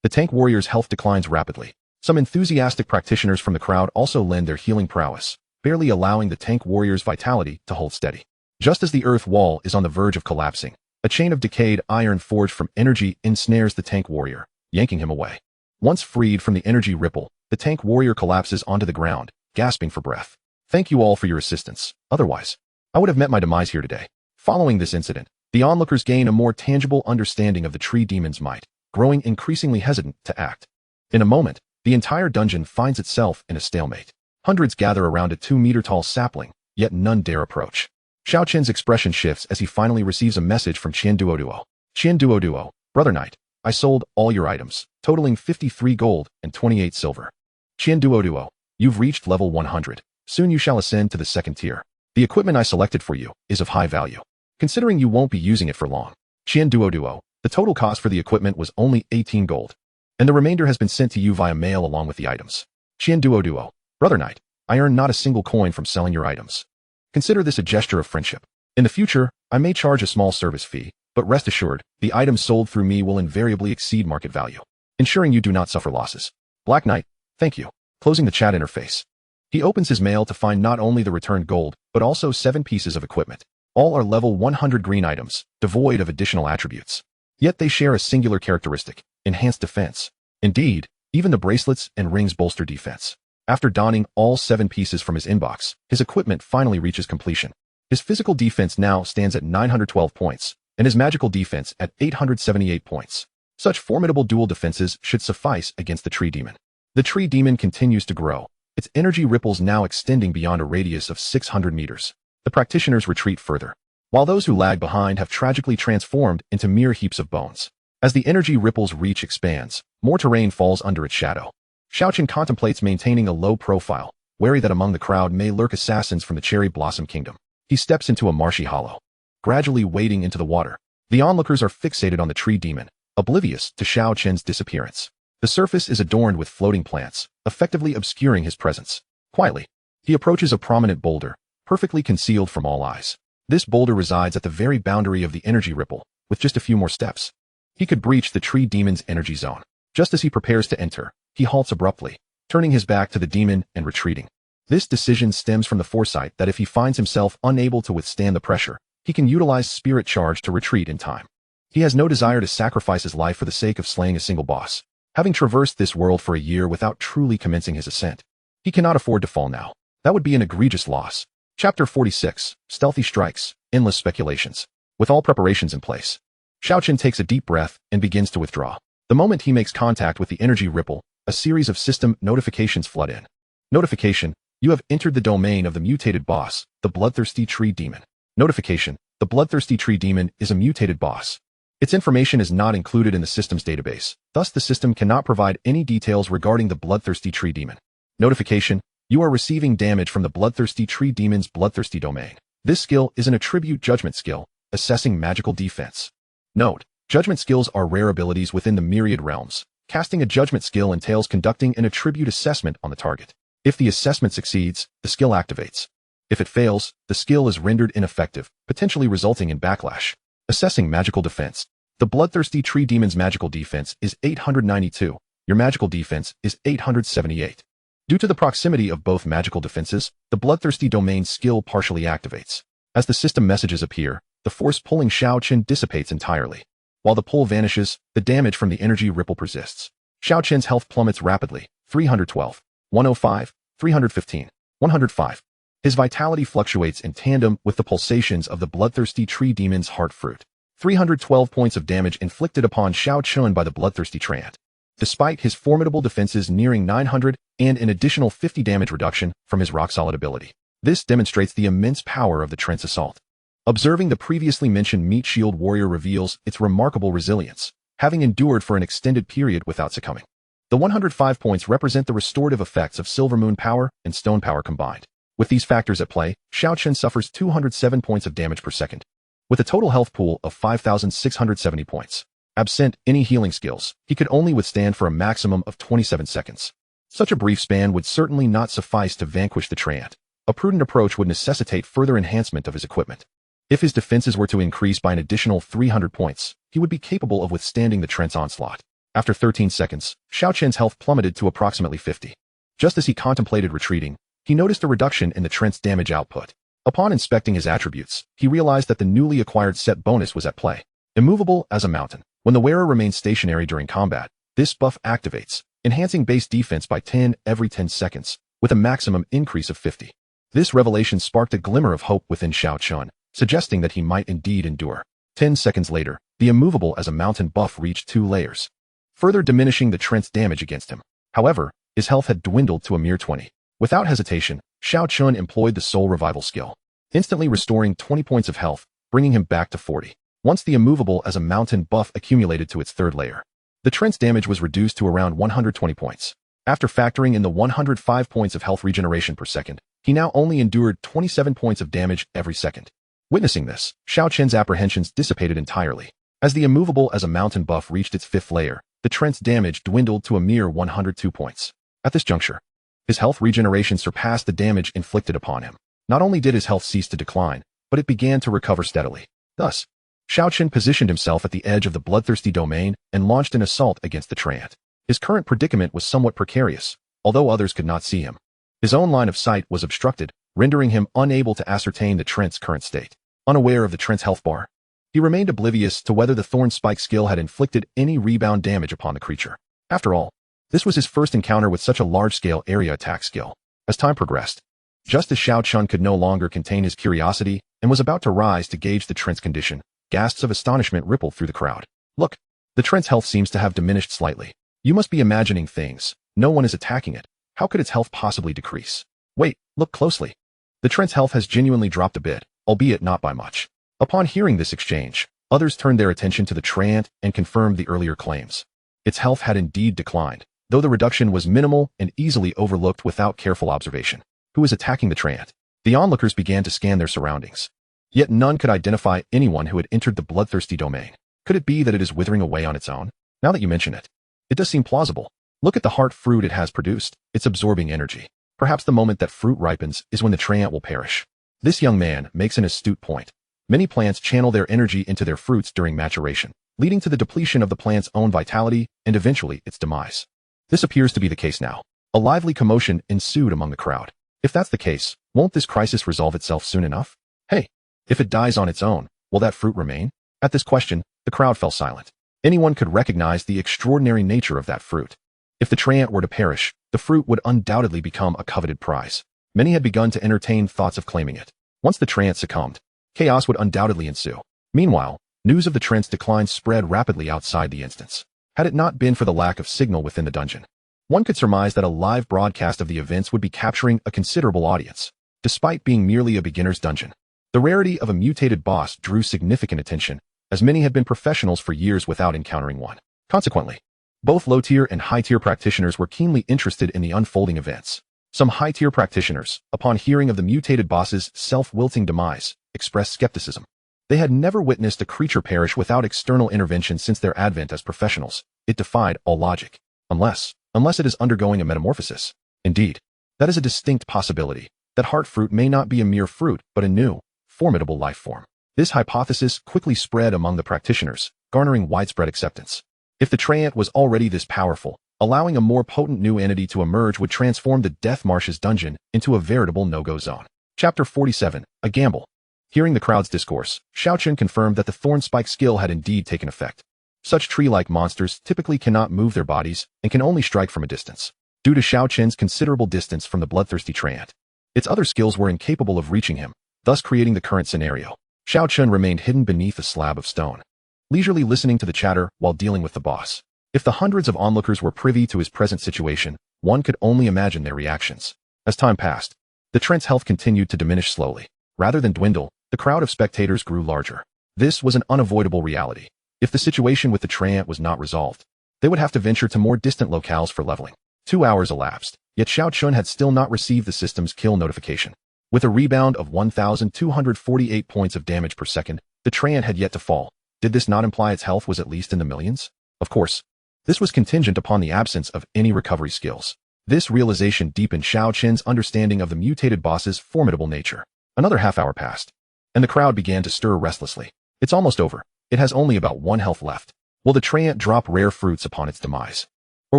the tank warrior's health declines rapidly. Some enthusiastic practitioners from the crowd also lend their healing prowess, barely allowing the tank warrior's vitality to hold steady. Just as the Earth Wall is on the verge of collapsing, a chain of decayed iron forged from energy ensnares the tank warrior, yanking him away. Once freed from the energy ripple, the tank warrior collapses onto the ground, gasping for breath. Thank you all for your assistance. Otherwise, I would have met my demise here today. Following this incident, the onlookers gain a more tangible understanding of the tree demon's might, growing increasingly hesitant to act. In a moment, the entire dungeon finds itself in a stalemate. Hundreds gather around a 2-meter-tall sapling, yet none dare approach. Xiao Chen's expression shifts as he finally receives a message from Qian Duoduo. Qian Duoduo, Brother Knight, I sold all your items, totaling 53 gold and 28 silver. Qian Duoduo, you've reached level 100. Soon you shall ascend to the second tier. The equipment I selected for you is of high value, considering you won't be using it for long. Qian Duoduo, the total cost for the equipment was only 18 gold, and the remainder has been sent to you via mail along with the items. Qian Duoduo, Brother Knight, I earned not a single coin from selling your items. Consider this a gesture of friendship. In the future, I may charge a small service fee, but rest assured, the items sold through me will invariably exceed market value, ensuring you do not suffer losses. Black Knight, thank you. Closing the chat interface, he opens his mail to find not only the returned gold, but also 7 pieces of equipment. All are level 100 green items, devoid of additional attributes. Yet they share a singular characteristic: enhanced defense. Indeed, even the bracelets and rings bolster defense. After donning all 7 pieces from his inbox, his equipment finally reaches completion. His physical defense now stands at 912 points, and his magical defense at 878 points. Such formidable dual defenses should suffice against the tree demon. The tree demon continues to grow, its energy ripples now extending beyond a radius of 600 meters. The practitioners retreat further, while those who lag behind have tragically transformed into mere heaps of bones. As the energy ripple's reach expands, more terrain falls under its shadow. Xiao Chen contemplates maintaining a low profile, wary that among the crowd may lurk assassins from the Cherry Blossom Kingdom. He steps into a marshy hollow, gradually wading into the water. The onlookers are fixated on the tree demon, oblivious to Xiao Chen's disappearance. The surface is adorned with floating plants, effectively obscuring his presence. Quietly, he approaches a prominent boulder, perfectly concealed from all eyes. This boulder resides at the very boundary of the energy ripple. With just a few more steps, he could breach the tree demon's energy zone. Just as he prepares to enter, he halts abruptly, turning his back to the demon and retreating. This decision stems from the foresight that if he finds himself unable to withstand the pressure, he can utilize Spirit Charge to retreat in time. He has no desire to sacrifice his life for the sake of slaying a single boss. Having traversed this world for a year without truly commencing his ascent, he cannot afford to fall now. That would be an egregious loss. Chapter 46, Stealthy Strikes, Endless Speculations. With all preparations in place, Xiao Chen takes a deep breath and begins to withdraw. The moment he makes contact with the energy ripple, a series of system notifications flood in. Notification: You have entered the domain of the mutated boss, the bloodthirsty tree demon. Notification: the bloodthirsty tree demon is a mutated boss. Its information is not included in the system's database, thus the system cannot provide any details regarding the bloodthirsty tree demon. Notification: you are receiving damage from the bloodthirsty tree demon's bloodthirsty domain. This skill is an attribute judgment skill, assessing magical defense. Note: judgment skills are rare abilities within the myriad realms. Casting a judgment skill entails conducting an attribute assessment on the target. If the assessment succeeds, the skill activates. If it fails, the skill is rendered ineffective, potentially resulting in backlash. Assessing magical defense. The bloodthirsty tree demon's magical defense is 892. Your magical defense is 878. Due to the proximity of both magical defenses, the bloodthirsty domain skill partially activates. As the system messages appear, the force pulling Xiao Chen dissipates entirely. While the pull vanishes, the damage from the energy ripple persists. Xiao Chen's health plummets rapidly: 312, 105, 315, 105. His vitality fluctuates in tandem with the pulsations of the bloodthirsty tree demon's heart fruit. 312 points of damage inflicted upon Xiao Chen by the bloodthirsty treant. Despite his formidable defenses nearing 900 and an additional 50 damage reduction from his rock-solid ability. This demonstrates the immense power of the treant's assault. Observing the previously mentioned meat shield warrior reveals its remarkable resilience, having endured for an extended period without succumbing. The 105 points represent the restorative effects of Silver Moon power and Stone power combined. With these factors at play, Xiao Chen suffers 207 points of damage per second, with a total health pool of 5,670 points. Absent any healing skills, he could only withstand for a maximum of 27 seconds. Such a brief span would certainly not suffice to vanquish the treant. A prudent approach would necessitate further enhancement of his equipment. If his defenses were to increase by an additional 300 points, he would be capable of withstanding the treant's onslaught. After 13 seconds, Xiao Chen's health plummeted to approximately 50. Just as he contemplated retreating, he noticed a reduction in the treant's damage output. Upon inspecting his attributes, he realized that the newly acquired set bonus was at play. Immovable as a mountain. When the wearer remains stationary during combat, this buff activates, enhancing base defense by 10 every 10 seconds, with a maximum increase of 50. This revelation sparked a glimmer of hope within Xiao Chen, suggesting that he might indeed endure. 10 seconds later, the immovable as a mountain buff reached 2 layers, further diminishing the treant's damage against him. However, his health had dwindled to a mere 20. Without hesitation, Xiao Chen employed the soul revival skill, instantly restoring 20 points of health, bringing him back to 40. Once the immovable as a mountain buff accumulated to its 3rd layer, the treant's damage was reduced to around 120 points. After factoring in the 105 points of health regeneration per second, he now only endured 27 points of damage every second. Witnessing this, Xiao Chen's apprehensions dissipated entirely. As the immovable as a mountain buff reached its 5th layer, the treant's damage dwindled to a mere 102 points. At this juncture, his health regeneration surpassed the damage inflicted upon him. Not only did his health cease to decline, but it began to recover steadily. Thus, Xiao Chen positioned himself at the edge of the bloodthirsty domain and launched an assault against the treant. His current predicament was somewhat precarious, although others could not see him. His own line of sight was obstructed, rendering him unable to ascertain the treant's current state. Unaware of the treant's health bar, he remained oblivious to whether the thorn spike skill had inflicted any rebound damage upon the creature. After all, this was his first encounter with such a large-scale area attack skill. As time progressed, just as Xiao Chen could no longer contain his curiosity and was about to rise to gauge the treant's condition, gasps of astonishment rippled through the crowd. Look, the treant's health seems to have diminished slightly. You must be imagining things. No one is attacking it. How could its health possibly decrease? Wait, look closely. The treant's health has genuinely dropped a bit, albeit not by much. Upon hearing this exchange, others turned their attention to the treant and confirmed the earlier claims. Its health had indeed declined, though the reduction was minimal and easily overlooked without careful observation. Who is attacking the treant? The onlookers began to scan their surroundings. Yet none could identify anyone who had entered the bloodthirsty domain. Could it be that it is withering away on its own? Now that you mention it, it does seem plausible. Look at the heart fruit it has produced. It's absorbing energy. Perhaps the moment that fruit ripens is when the treant will perish. This young man makes an astute point. Many plants channel their energy into their fruits during maturation, leading to the depletion of the plant's own vitality and eventually its demise. This appears to be the case now. A lively commotion ensued among the crowd. If that's the case, won't this crisis resolve itself soon enough? Hey, if it dies on its own, will that fruit remain? At this question, the crowd fell silent. Anyone could recognize the extraordinary nature of that fruit. If the treant were to perish, the fruit would undoubtedly become a coveted prize. Many had begun to entertain thoughts of claiming it. Once the treant succumbed, chaos would undoubtedly ensue. Meanwhile, news of the treant's decline spread rapidly outside the instance. Had it not been for the lack of signal within the dungeon, One could surmise that a live broadcast of the events would be capturing a considerable audience, despite being merely a beginner's dungeon. The rarity of a mutated boss drew significant attention, as many had been professionals for years without encountering one. Consequently, both low-tier and high-tier practitioners were keenly interested in the unfolding events. Some high-tier practitioners, upon hearing of the mutated boss's self-wilting demise, expressed skepticism. They had never witnessed a creature perish without external intervention since their advent as professionals. It defied all logic. Unless it is undergoing a metamorphosis. Indeed, that is a distinct possibility, that heart fruit may not be a mere fruit, but a new, formidable life form. This hypothesis quickly spread among the practitioners, garnering widespread acceptance. If the treant was already this powerful, allowing a more potent new entity to emerge would transform the Death Marsh's dungeon into a veritable no-go zone. Chapter 47, A Gamble. Hearing the crowd's discourse, Xiao Chen confirmed that the thorn spike skill had indeed taken effect. Such tree-like monsters typically cannot move their bodies and can only strike from a distance, due to Xiao Chen's considerable distance from the bloodthirsty treant. Its other skills were incapable of reaching him, thus creating the current scenario. Xiao Chen remained hidden beneath a slab of stone, leisurely listening to the chatter while dealing with the boss. If the hundreds of onlookers were privy to his present situation, one could only imagine their reactions. As time passed, the treant's health continued to diminish slowly. Rather than dwindle, the crowd of spectators grew larger. This was an unavoidable reality. If the situation with the treant was not resolved, they would have to venture to more distant locales for leveling. 2 hours elapsed, yet Xiao Chen had still not received the system's kill notification. With a rebound of 1,248 points of damage per second, the treant had yet to fall. Did this not imply its health was at least in the millions? Of course, this was contingent upon the absence of any recovery skills. This realization deepened Xiao Chen's understanding of the mutated boss's formidable nature. Another half hour passed, and the crowd began to stir restlessly. It's almost over. It has only about 1 health left. Will the treant drop rare fruits upon its demise? Or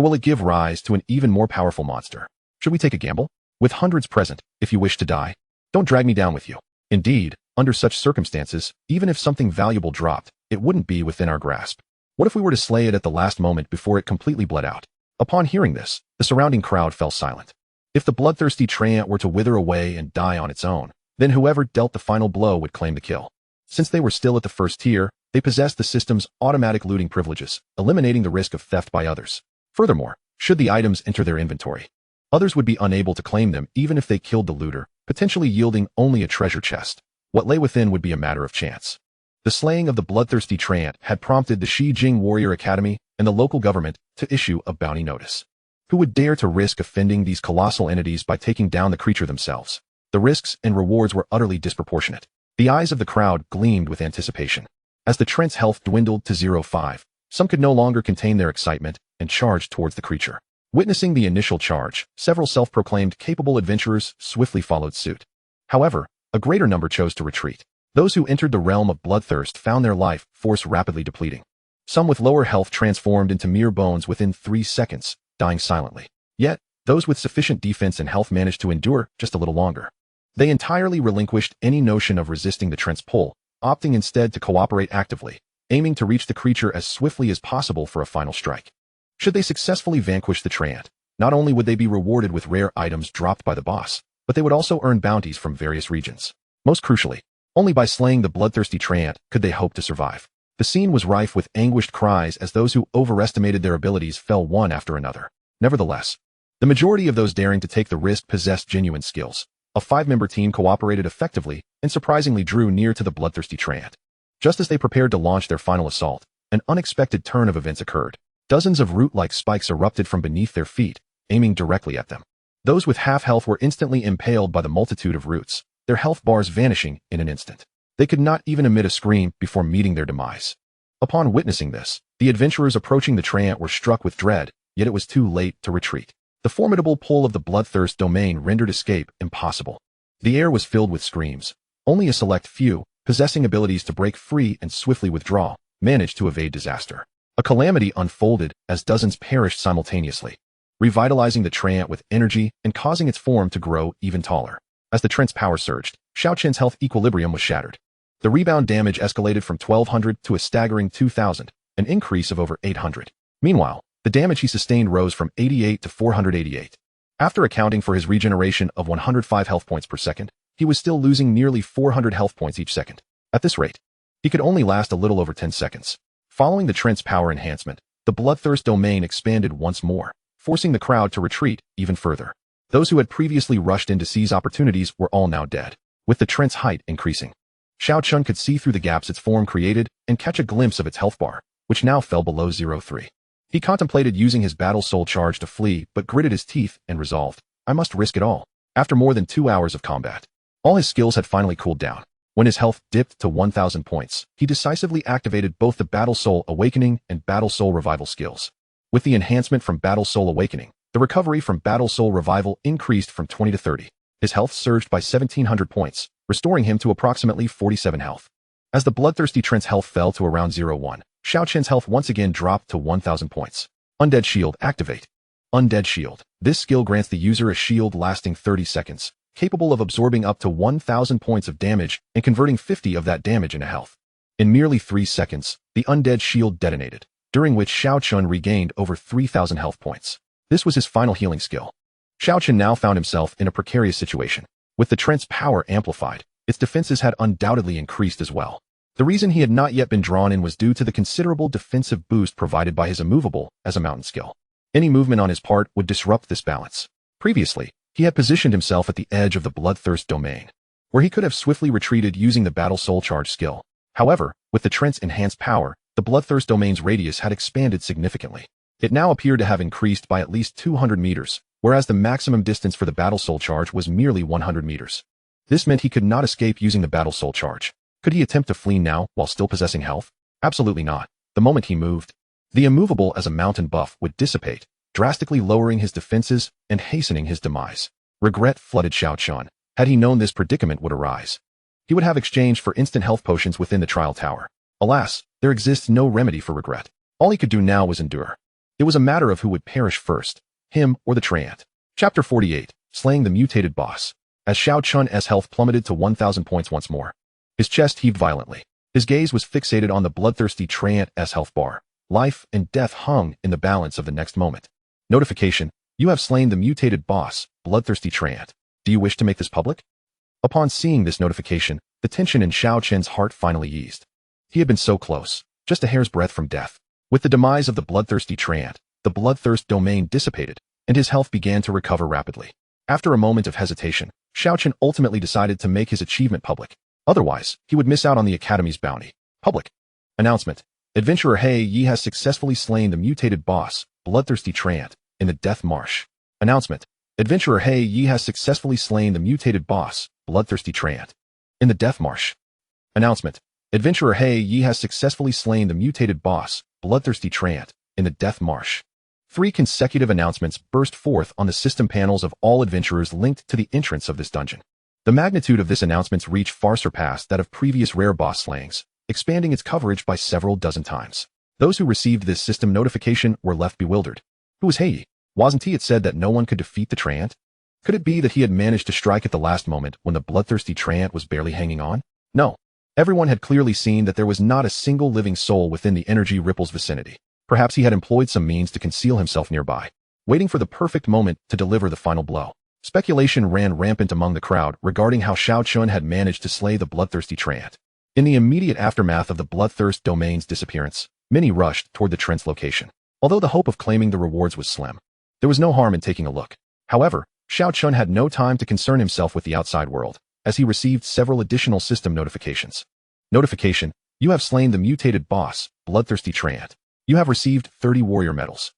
will it give rise to an even more powerful monster? Should we take a gamble? With hundreds present, if you wish to die, don't drag me down with you. Indeed, under such circumstances, even if something valuable dropped, it wouldn't be within our grasp. What if we were to slay it at the last moment before it completely bled out? Upon hearing this, the surrounding crowd fell silent. If the bloodthirsty treant were to wither away and die on its own, then whoever dealt the final blow would claim the kill. Since they were still at the first tier, they possessed the system's automatic looting privileges, eliminating the risk of theft by others. Furthermore, should the items enter their inventory, others would be unable to claim them even if they killed the looter, potentially yielding only a treasure chest. What lay within would be a matter of chance. The slaying of the bloodthirsty treant had prompted the Shijing Warrior Academy and the local government to issue a bounty notice. Who would dare to risk offending these colossal entities by taking down the creature themselves? The risks and rewards were utterly disproportionate. The eyes of the crowd gleamed with anticipation. As the treant's health dwindled to 0.5, some could no longer contain their excitement and charged towards the creature. Witnessing the initial charge, several self-proclaimed capable adventurers swiftly followed suit. However, a greater number chose to retreat. Those who entered the realm of bloodthirst found their life force rapidly depleting. Some with lower health transformed into mere bones within 3 seconds, dying silently. Yet, those with sufficient defense and health managed to endure just a little longer. They entirely relinquished any notion of resisting the treant's pull, opting instead to cooperate actively, aiming to reach the creature as swiftly as possible for a final strike. Should they successfully vanquish the treant, not only would they be rewarded with rare items dropped by the boss, but they would also earn bounties from various regions. Most crucially, only by slaying the bloodthirsty treant could they hope to survive. The scene was rife with anguished cries as those who overestimated their abilities fell one after another. Nevertheless, the majority of those daring to take the risk possessed genuine skills. A 5-member team cooperated effectively and surprisingly drew near to the bloodthirsty treant. Just as they prepared to launch their final assault, an unexpected turn of events occurred. Dozens of root-like spikes erupted from beneath their feet, aiming directly at them. Those with half health were instantly impaled by the multitude of roots, their health bars vanishing in an instant. They could not even emit a scream before meeting their demise. Upon witnessing this, the adventurers approaching the treant were struck with dread, yet it was too late to retreat. The formidable pull of the bloodthirst domain rendered escape impossible. The air was filled with screams. Only a select few, possessing abilities to break free and swiftly withdraw, managed to evade disaster. A calamity unfolded as dozens perished simultaneously, revitalizing the treant with energy and causing its form to grow even taller. As the treant's power surged, Xiao Chen's health equilibrium was shattered. The rebound damage escalated from 1,200 to a staggering 2,000, an increase of over 800. Meanwhile, the damage he sustained rose from 88 to 488. After accounting for his regeneration of 105 health points per second, he was still losing nearly 400 health points each second. At this rate, he could only last a little over 10 seconds. Following the treant's power enhancement, the bloodthirst domain expanded once more, forcing the crowd to retreat even further. Those who had previously rushed in to seize opportunities were all now dead, with the trent's height increasing. Xiao Chen could see through the gaps its form created and catch a glimpse of its health bar, which now fell below 0.3. He contemplated using his battle soul charge to flee, but gritted his teeth and resolved, I must risk it all. After more than 2 hours of combat, all his skills had finally cooled down. When his health dipped to 1,000 points, he decisively activated both the Battle Soul Awakening and Battle Soul Revival skills. With the enhancement from Battle Soul Awakening, the recovery from Battle Soul Revival increased from 20 to 30. His health surged by 1,700 points, restoring him to approximately 47 health. As the bloodthirsty trent's health fell to around 0.1, Xiao Chen's health once again dropped to 1,000 points. Undead Shield activate. Undead Shield. This skill grants the user a shield lasting 30 seconds, capable of absorbing up to 1,000 points of damage and converting 50 of that damage into health. In merely 3 seconds, the Undead Shield detonated, during which Xiao Chen regained over 3,000 health points. This was his final healing skill. Xiao Chen now found himself in a precarious situation. With the trent's power amplified, its defenses had undoubtedly increased as well. The reason he had not yet been drawn in was due to the considerable defensive boost provided by his immovable as a mountain skill. Any movement on his part would disrupt this balance. Previously, he had positioned himself at the edge of the Bloodthirst domain, where he could have swiftly retreated using the Battle Soul Charge skill. However, with the trent's enhanced power, the Bloodthirst domain's radius had expanded significantly. It now appeared to have increased by at least 200 meters, whereas the maximum distance for the Battle Soul Charge was merely 100 meters. This meant he could not escape using the Battle Soul Charge. Could he attempt to flee now while still possessing health? Absolutely not. The moment he moved, the immovable as a mountain buff would dissipate, drastically lowering his defenses and hastening his demise. Regret flooded Xiao Chen. Had he known this predicament would arise, he would have exchanged for instant health potions within the trial tower. Alas, there exists no remedy for regret. All he could do now was endure. It was a matter of who would perish first, him or the treant. Chapter 48, Slaying the Mutated Boss. As Xiao Chun's health plummeted to 1,000 points once more, his chest heaved violently. His gaze was fixated on the bloodthirsty treant's health bar. Life and death hung in the balance of the next moment. Notification: you have slain the mutated boss, bloodthirsty treant. Do you wish to make this public? Upon seeing this notification, the tension in Xiao Chen's heart finally eased. He had been so close, just a hair's breadth from death. With the demise of the bloodthirsty treant, the bloodthirst domain dissipated, and his health began to recover rapidly. After a moment of hesitation, Xiao Chen ultimately decided to make his achievement public. Otherwise, he would miss out on the Academy's bounty. Public announcement: Adventurer He Yi has successfully slain the mutated boss, bloodthirsty treant, in the Death Marsh. Announcement: Adventurer He Yi has successfully slain the mutated boss, bloodthirsty treant, in the Death Marsh. Announcement: Adventurer He Yi has successfully slain the mutated boss, bloodthirsty treant, in the Death Marsh. 3 consecutive announcements burst forth on the system panels of all adventurers linked to the entrance of this dungeon. The magnitude of this announcement's reach far surpassed that of previous rare boss slayings, expanding its coverage by several dozen times. Those who received this system notification were left bewildered. Who was He Yi? Wasn't it said that no one could defeat the treant? Could it be that he had managed to strike at the last moment when the bloodthirsty treant was barely hanging on? No. Everyone had clearly seen that there was not a single living soul within the energy ripple's vicinity. Perhaps he had employed some means to conceal himself nearby, waiting for the perfect moment to deliver the final blow. Speculation ran rampant among the crowd regarding how Xiao Chen had managed to slay the bloodthirsty treant. In the immediate aftermath of the bloodthirst domain's disappearance, many rushed toward the trent's location. Although the hope of claiming the rewards was slim, there was no harm in taking a look. However, Xiao Chen had no time to concern himself with the outside world, as he received several additional system notifications. Notification: you have slain the mutated boss, bloodthirsty treant. You have received 30 warrior medals.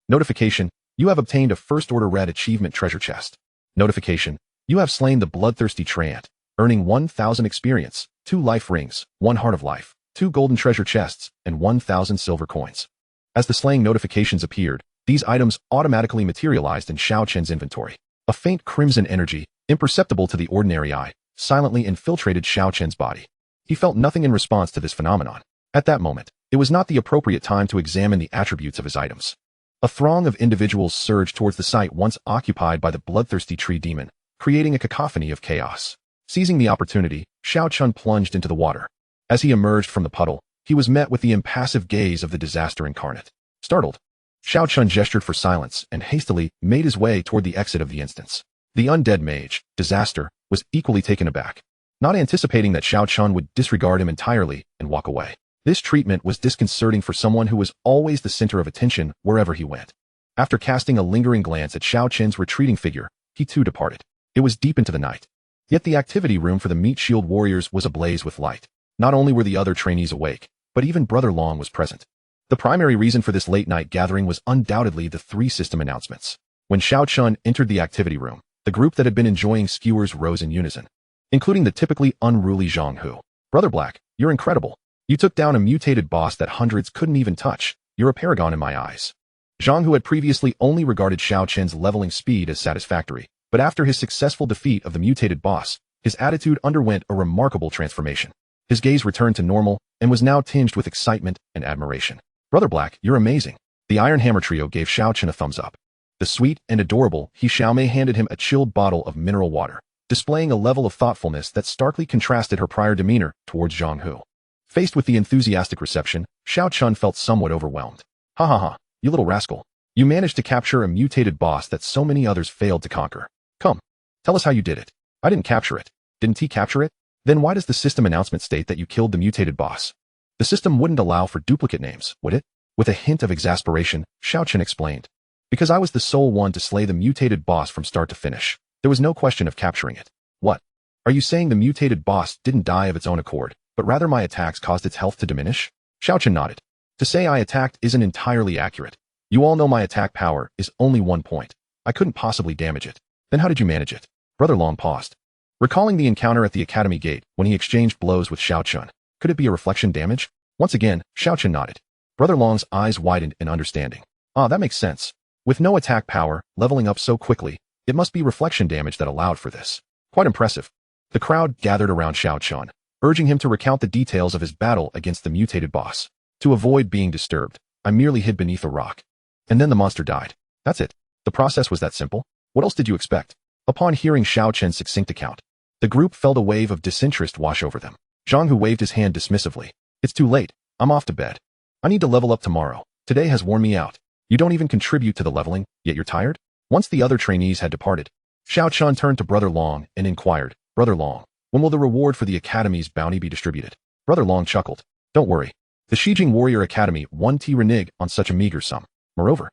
Notification: you have obtained a first-order red achievement treasure chest. Notification: you have slain the bloodthirsty treant, earning 1,000 experience, 2 life rings, 1 heart of life, 2 golden treasure chests, and 1,000 silver coins. As the slaying notifications appeared, these items automatically materialized in Xiao Chen's inventory. A faint crimson energy, imperceptible to the ordinary eye, silently infiltrated Xiao Chen's body. He felt nothing in response to this phenomenon. At that moment, it was not the appropriate time to examine the attributes of his items. A throng of individuals surged towards the site once occupied by the bloodthirsty tree demon, creating a cacophony of chaos. Seizing the opportunity, Xiao Chen plunged into the water. As he emerged from the puddle, he was met with the impassive gaze of the disaster incarnate. Startled, Xiao Chen gestured for silence and hastily made his way toward the exit of the instance. The undead mage, Disaster, was equally taken aback, not anticipating that Xiao Chen would disregard him entirely and walk away. This treatment was disconcerting for someone who was always the center of attention wherever he went. After casting a lingering glance at Xiao Chen's retreating figure, he too departed. It was deep into the night. Yet the activity room for the Meat Shield warriors was ablaze with light. Not only were the other trainees awake, but even Brother Long was present. The primary reason for this late-night gathering was undoubtedly the 3 system announcements. When Xiao Chen entered the activity room, the group that had been enjoying skewers rose in unison, including the typically unruly Zhang Hu. Brother Black, you're incredible. You took down a mutated boss that hundreds couldn't even touch. You're a paragon in my eyes. Zhang Hu had previously only regarded Xiao Chen's leveling speed as satisfactory, but after his successful defeat of the mutated boss, his attitude underwent a remarkable transformation. His gaze returned to normal and was now tinged with excitement and admiration. Brother Black, you're amazing. The Iron Hammer trio gave Xiao Chen a thumbs up. The sweet and adorable He Xiaomei handed him a chilled bottle of mineral water, displaying a level of thoughtfulness that starkly contrasted her prior demeanor towards Zhang Hu. Faced with the enthusiastic reception, Xiao Chen felt somewhat overwhelmed. Ha ha ha, you little rascal. You managed to capture a mutated boss that so many others failed to conquer. Come, tell us how you did it. I didn't capture it. Didn't he capture it? Then why does the system announcement state that you killed the mutated boss? The system wouldn't allow for duplicate names, would it? With a hint of exasperation, Xiao Chen explained. Because I was the sole one to slay the mutated boss from start to finish. There was no question of capturing it. What? Are you saying the mutated boss didn't die of its own accord, but rather my attacks caused its health to diminish? Xiao Chen nodded. To say I attacked isn't entirely accurate. You all know my attack power is only 1 point. I couldn't possibly damage it. Then how did you manage it? Brother Long paused. Recalling the encounter at the academy gate when he exchanged blows with Xiao Chen, could it be a reflection damage? Once again, Xiao Chen nodded. Brother Long's eyes widened in understanding. Ah, that makes sense. With no attack power, leveling up so quickly, it must be reflection damage that allowed for this. Quite impressive. The crowd gathered around Xiao Chen, urging him to recount the details of his battle against the mutated boss. To avoid being disturbed, I merely hid beneath a rock. And then the monster died. That's it. The process was that simple. What else did you expect? Upon hearing Xiao Chen's succinct account, the group felt a wave of disinterest wash over them. Zhang Hu waved his hand dismissively. It's too late. I'm off to bed. I need to level up tomorrow. Today has worn me out. You don't even contribute to the leveling, yet you're tired? Once the other trainees had departed, Xiao Chen turned to Brother Long and inquired, Brother Long, when will the reward for the Academy's bounty be distributed? Brother Long chuckled. Don't worry. The Shijing Warrior Academy won't renege on such a meager sum. Moreover,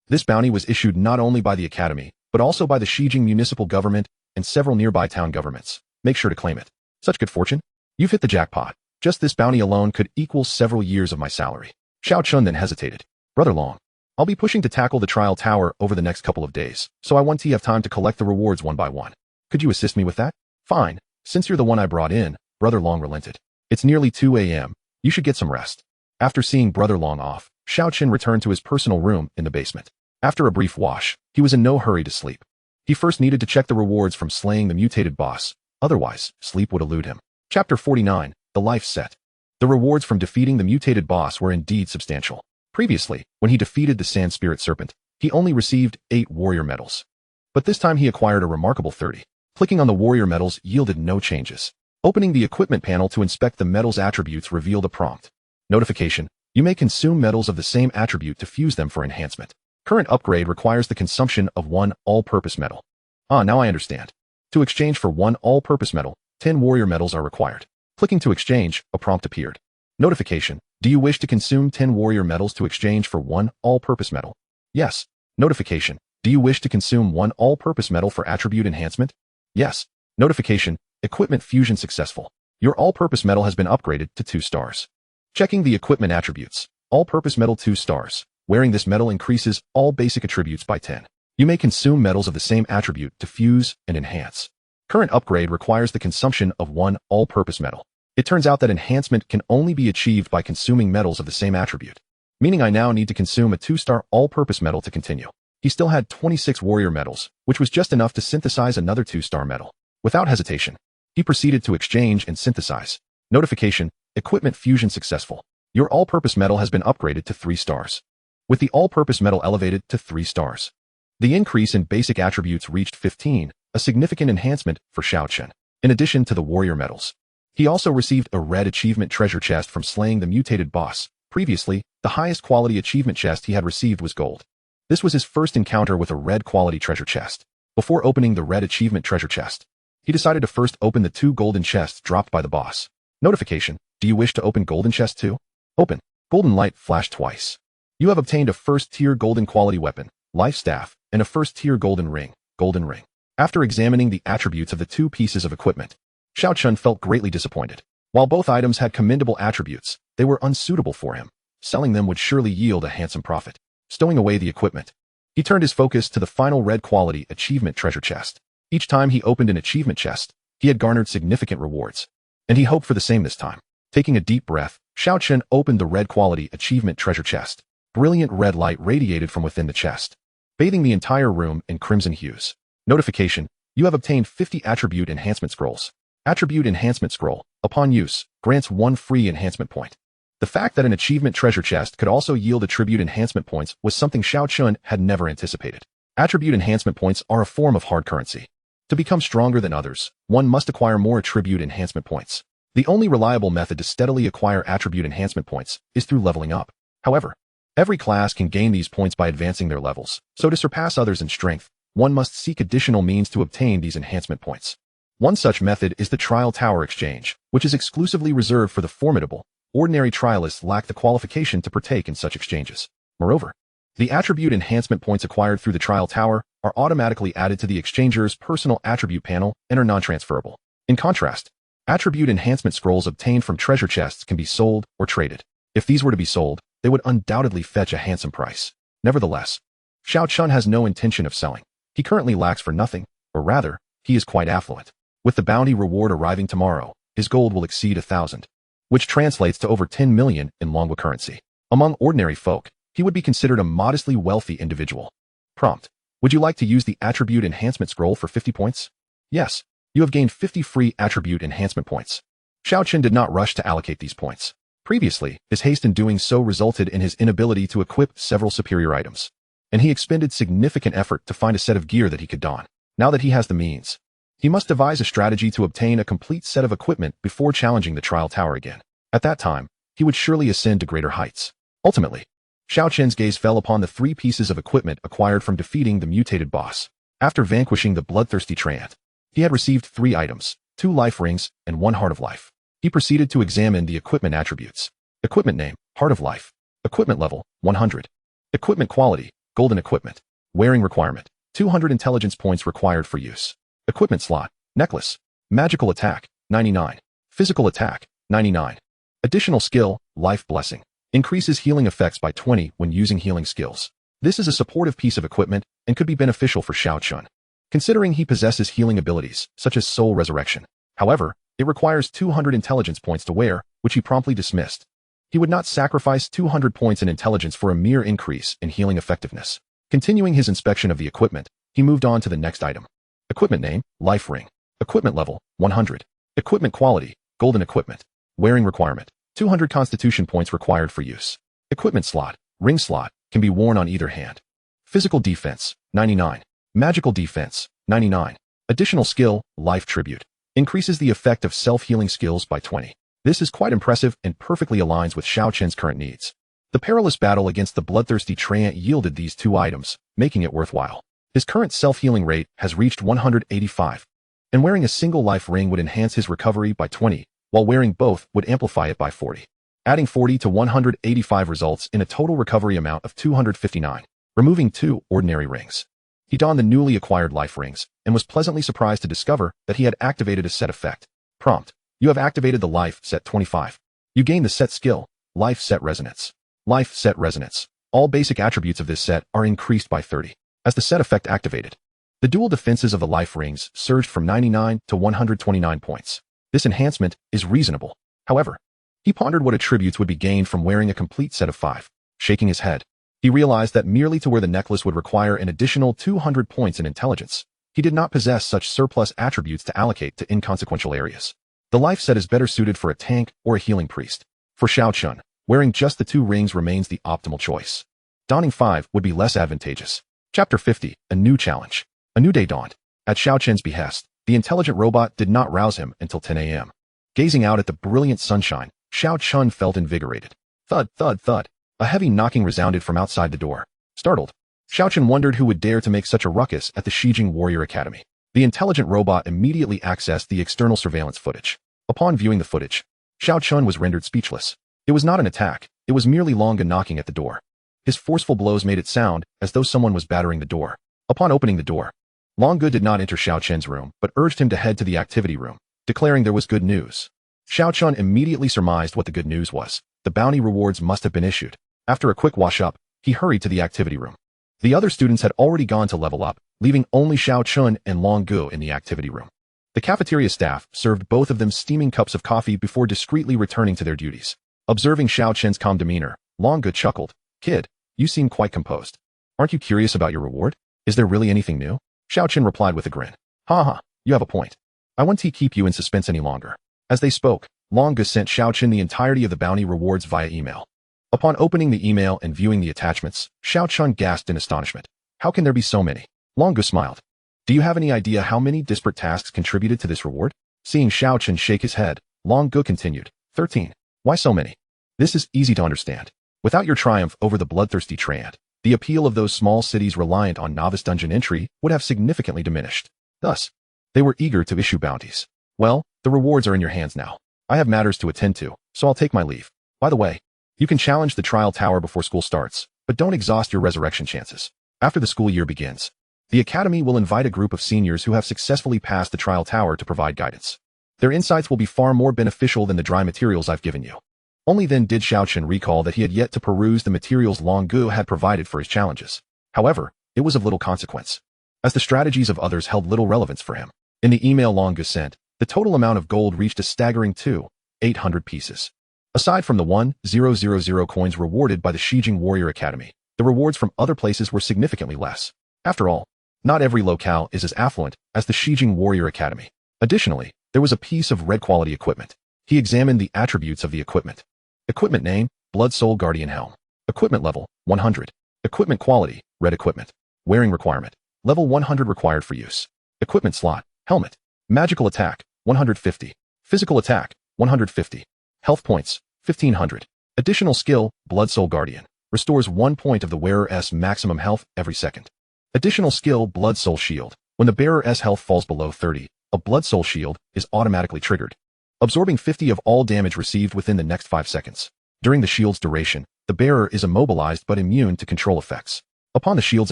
this bounty was issued not only by the Academy, but also by the Shijing municipal government and several nearby town governments. Make sure to claim it. Such good fortune. You've hit the jackpot. Just this bounty alone could equal several years of my salary. Xiao Chen then hesitated. Brother Long, I'll be pushing to tackle the trial tower over the next couple of days, so I want to have time to collect the rewards one by one. Could you assist me with that? Fine. Since you're the one I brought in, Brother Long relented. It's nearly 2 a.m. You should get some rest. After seeing Brother Long off, Xiao Chen returned to his personal room in the basement. After a brief wash, he was in no hurry to sleep. He first needed to check the rewards from slaying the mutated boss, otherwise, sleep would elude him. Chapter 49, The Life Set. The rewards from defeating the mutated boss were indeed substantial. Previously, when he defeated the Sand Spirit Serpent, he only received 8 warrior medals. But this time he acquired a remarkable 30. Clicking on the warrior medals yielded no changes. Opening the equipment panel to inspect the medal's attributes revealed a prompt. Notification: you may consume medals of the same attribute to fuse them for enhancement. Current upgrade requires the consumption of 1 all-purpose medal. Ah, now I understand. To exchange for 1 all-purpose medal, 10 warrior medals are required. Clicking to exchange, a prompt appeared. Notification: do you wish to consume 10 warrior medals to exchange for 1 all-purpose medal? Yes. Notification: do you wish to consume 1 all-purpose medal for attribute enhancement? Yes. Notification: equipment fusion successful. Your all-purpose medal has been upgraded to 2 stars. Checking the equipment attributes. All-purpose medal 2 stars. Wearing this medal increases all basic attributes by 10. You may consume medals of the same attribute to fuse and enhance. Current upgrade requires the consumption of 1 all-purpose medal. It turns out that enhancement can only be achieved by consuming medals of the same attribute, meaning I now need to consume a 2-star all-purpose medal to continue. He still had 26 warrior medals, which was just enough to synthesize another 2-star medal. Without hesitation, he proceeded to exchange and synthesize. Notification: equipment fusion successful. Your all-purpose medal has been upgraded to 3 stars. With the all-purpose medal elevated to 3 stars. The increase in basic attributes reached 15, a significant enhancement for Xiao Chen. In addition to the warrior medals, he also received a red achievement treasure chest from slaying the mutated boss. Previously, the highest quality achievement chest he had received was gold. This was his first encounter with a red quality treasure chest. Before opening the red achievement treasure chest, he decided to first open the 2 golden chests dropped by the boss. Notification: do you wish to open golden chest 2? Open. Golden light flashed twice. You have obtained a first-tier golden quality weapon, life staff, and a first-tier golden ring, golden ring. After examining the attributes of the two pieces of equipment, Xiao Chen felt greatly disappointed. While both items had commendable attributes, they were unsuitable for him. Selling them would surely yield a handsome profit. Stowing away the equipment, he turned his focus to the final red quality achievement treasure chest. Each time he opened an achievement chest, he had garnered significant rewards, and he hoped for the same this time. Taking a deep breath, Xiao Chen opened the red quality achievement treasure chest. Brilliant red light radiated from within the chest, bathing the entire room in crimson hues. Notification: you have obtained 50 attribute enhancement scrolls. Attribute enhancement scroll, upon use, grants 1 free enhancement point. The fact that an achievement treasure chest could also yield attribute enhancement points was something Xiao Chen had never anticipated. Attribute enhancement points are a form of hard currency. To become stronger than others, one must acquire more attribute enhancement points. The only reliable method to steadily acquire attribute enhancement points is through leveling up. However, every class can gain these points by advancing their levels, so to surpass others in strength, one must seek additional means to obtain these enhancement points. One such method is the Trial Tower Exchange, which is exclusively reserved for the formidable. Ordinary trialists lack the qualification to partake in such exchanges. Moreover, the attribute enhancement points acquired through the Trial Tower are automatically added to the exchanger's personal attribute panel and are non-transferable. In contrast, attribute enhancement scrolls obtained from treasure chests can be sold or traded. If these were to be sold, they would undoubtedly fetch a handsome price. Nevertheless, Xiao Chen has no intention of selling. He currently lacks for nothing, or rather, he is quite affluent. With the bounty reward arriving tomorrow, his gold will exceed 1,000, which translates to over 10 million in Manhwa currency. Among ordinary folk, he would be considered a modestly wealthy individual. Prompt: would you like to use the attribute enhancement scroll for 50 points? Yes, you have gained 50 free attribute enhancement points. Xiao Chen did not rush to allocate these points. Previously, his haste in doing so resulted in his inability to equip several superior items, and he expended significant effort to find a set of gear that he could don. Now that he has the means, he must devise a strategy to obtain a complete set of equipment before challenging the Trial Tower again. At that time, he would surely ascend to greater heights. Ultimately, Xiao Chen's gaze fell upon the 3 pieces of equipment acquired from defeating the mutated boss. After vanquishing the bloodthirsty treant, he had received 3 items, 2 life rings, and 1 heart of life. He proceeded to examine the equipment attributes. Equipment name: Heart of Life. Equipment level: 100. Equipment quality: golden equipment. Wearing requirement: 200 intelligence points required for use. Equipment slot: necklace. Magical attack: 99. Physical attack: 99. Additional skill: life blessing. Increases healing effects by 20 when using healing skills. This is a supportive piece of equipment and could be beneficial for Xiao Chen, considering he possesses healing abilities, such as soul resurrection. However, it requires 200 intelligence points to wear, which he promptly dismissed. He would not sacrifice 200 points in intelligence for a mere increase in healing effectiveness. Continuing his inspection of the equipment, he moved on to the next item. Equipment name: Life Ring. Equipment level: 100. Equipment quality: golden equipment. Wearing requirement: 200 constitution points required for use. Equipment slot: ring slot, can be worn on either hand. Physical defense: 99. Magical defense: 99. Additional skill: life tribute. Increases the effect of self-healing skills by 20. This is quite impressive and perfectly aligns with Xiao Chen's current needs. The perilous battle against the bloodthirsty treant yielded these 2 items, making it worthwhile. His current self-healing rate has reached 185, and wearing a single life ring would enhance his recovery by 20, while wearing both would amplify it by 40. Adding 40 to 185 results in a total recovery amount of 259, removing 2 ordinary rings. He donned the newly acquired life rings, and was pleasantly surprised to discover that he had activated a set effect. Prompt: you have activated the Life Set 25. You gain the set skill, Life Set Resonance. Life Set Resonance. All basic attributes of this set are increased by 30. As the set effect activated, the dual defenses of the life rings surged from 99 to 129 points. This enhancement is reasonable. However, he pondered what attributes would be gained from wearing a complete set of 5. Shaking his head, he realized that merely to wear the necklace would require an additional 200 points in intelligence. He did not possess such surplus attributes to allocate to inconsequential areas. The life set is better suited for a tank or a healing priest. For Xiao Chen, wearing just the 2 rings remains the optimal choice. Donning 5 would be less advantageous. Chapter 50, A New Challenge. A new day dawned. At Xiao Chen's behest, the intelligent robot did not rouse him until 10 a.m. Gazing out at the brilliant sunshine, Xiao Chen felt invigorated. Thud, thud, thud. A heavy knocking resounded from outside the door. Startled, Xiao Chen wondered who would dare to make such a ruckus at the Shijing Warrior Academy. The intelligent robot immediately accessed the external surveillance footage. Upon viewing the footage, Xiao Chen was rendered speechless. It was not an attack, it was merely Longa knocking at the door. His forceful blows made it sound as though someone was battering the door. Upon opening the door, Long Gu did not enter Xiao Chen's room, but urged him to head to the activity room, declaring there was good news. Xiao Chen immediately surmised what the good news was. The bounty rewards must have been issued. After a quick wash-up, he hurried to the activity room. The other students had already gone to level up, leaving only Xiao Chen and Long Gu in the activity room. The cafeteria staff served both of them steaming cups of coffee before discreetly returning to their duties. Observing Xiao Chen's calm demeanor, Long Gu chuckled. "Kid, you seem quite composed. Aren't you curious about your reward? Is there really anything new?" Xiao Chen replied with a grin. "Ha, you have a point. I won't keep you in suspense any longer." As they spoke, Long Gu sent Xiao Chen the entirety of the bounty rewards via email. Upon opening the email and viewing the attachments, Xiao Chen gasped in astonishment. "How can there be so many?" Long Gu smiled. "Do you have any idea how many disparate tasks contributed to this reward?" Seeing Xiao Chen shake his head, Long Gu continued. 13. Why so many? This is easy to understand. Without your triumph over the bloodthirsty Trant, the appeal of those small cities reliant on novice dungeon entry would have significantly diminished. Thus, they were eager to issue bounties. Well, the rewards are in your hands now. I have matters to attend to, so I'll take my leave. By the way, you can challenge the trial tower before school starts, but don't exhaust your resurrection chances. After the school year begins, the academy will invite a group of seniors who have successfully passed the trial tower to provide guidance. Their insights will be far more beneficial than the dry materials I've given you. Only then did Xiao Chen recall that he had yet to peruse the materials Long Gu had provided for his challenges. However, it was of little consequence, as the strategies of others held little relevance for him. In the email Long Gu sent, the total amount of gold reached a staggering 2,800 pieces. Aside from the 1,000 coins rewarded by the Shijing Warrior Academy, the rewards from other places were significantly less. After all, not every locale is as affluent as the Shijing Warrior Academy. Additionally, there was a piece of red quality equipment. He examined the attributes of the equipment. Equipment name, Blood Soul Guardian Helm. Equipment level, 100. Equipment quality, red equipment. Wearing requirement, level 100 required for use. Equipment slot, helmet. Magical attack, 150. Physical attack, 150. Health points, 1500. Additional skill, Blood Soul Guardian. Restores 1 point of the wearer's maximum health every second. Additional skill, Blood Soul Shield. When the bearer's health falls below 30, a Blood Soul Shield is automatically triggered, absorbing 50 of all damage received within the next 5 seconds. During the shield's duration, the bearer is immobilized but immune to control effects. Upon the shield's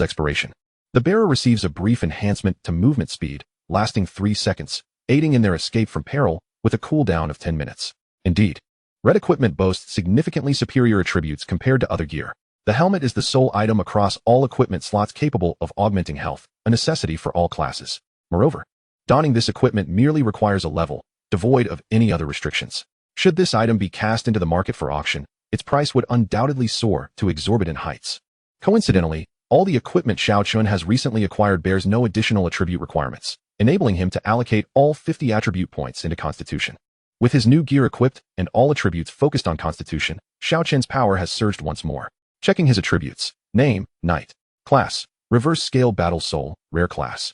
expiration, the bearer receives a brief enhancement to movement speed, lasting 3 seconds, aiding in their escape from peril with a cooldown of 10 minutes. Indeed, red equipment boasts significantly superior attributes compared to other gear. The helmet is the sole item across all equipment slots capable of augmenting health, a necessity for all classes. Moreover, donning this equipment merely requires a level, devoid of any other restrictions. Should this item be cast into the market for auction, its price would undoubtedly soar to exorbitant heights. Coincidentally, all the equipment Xiao Chen has recently acquired bears no additional attribute requirements, enabling him to allocate all 50 attribute points into Constitution. With his new gear equipped and all attributes focused on Constitution, Xiao Chen's power has surged once more. Checking his attributes. Name, Knight. Class, Reverse Scale Battle Soul, Rare Class.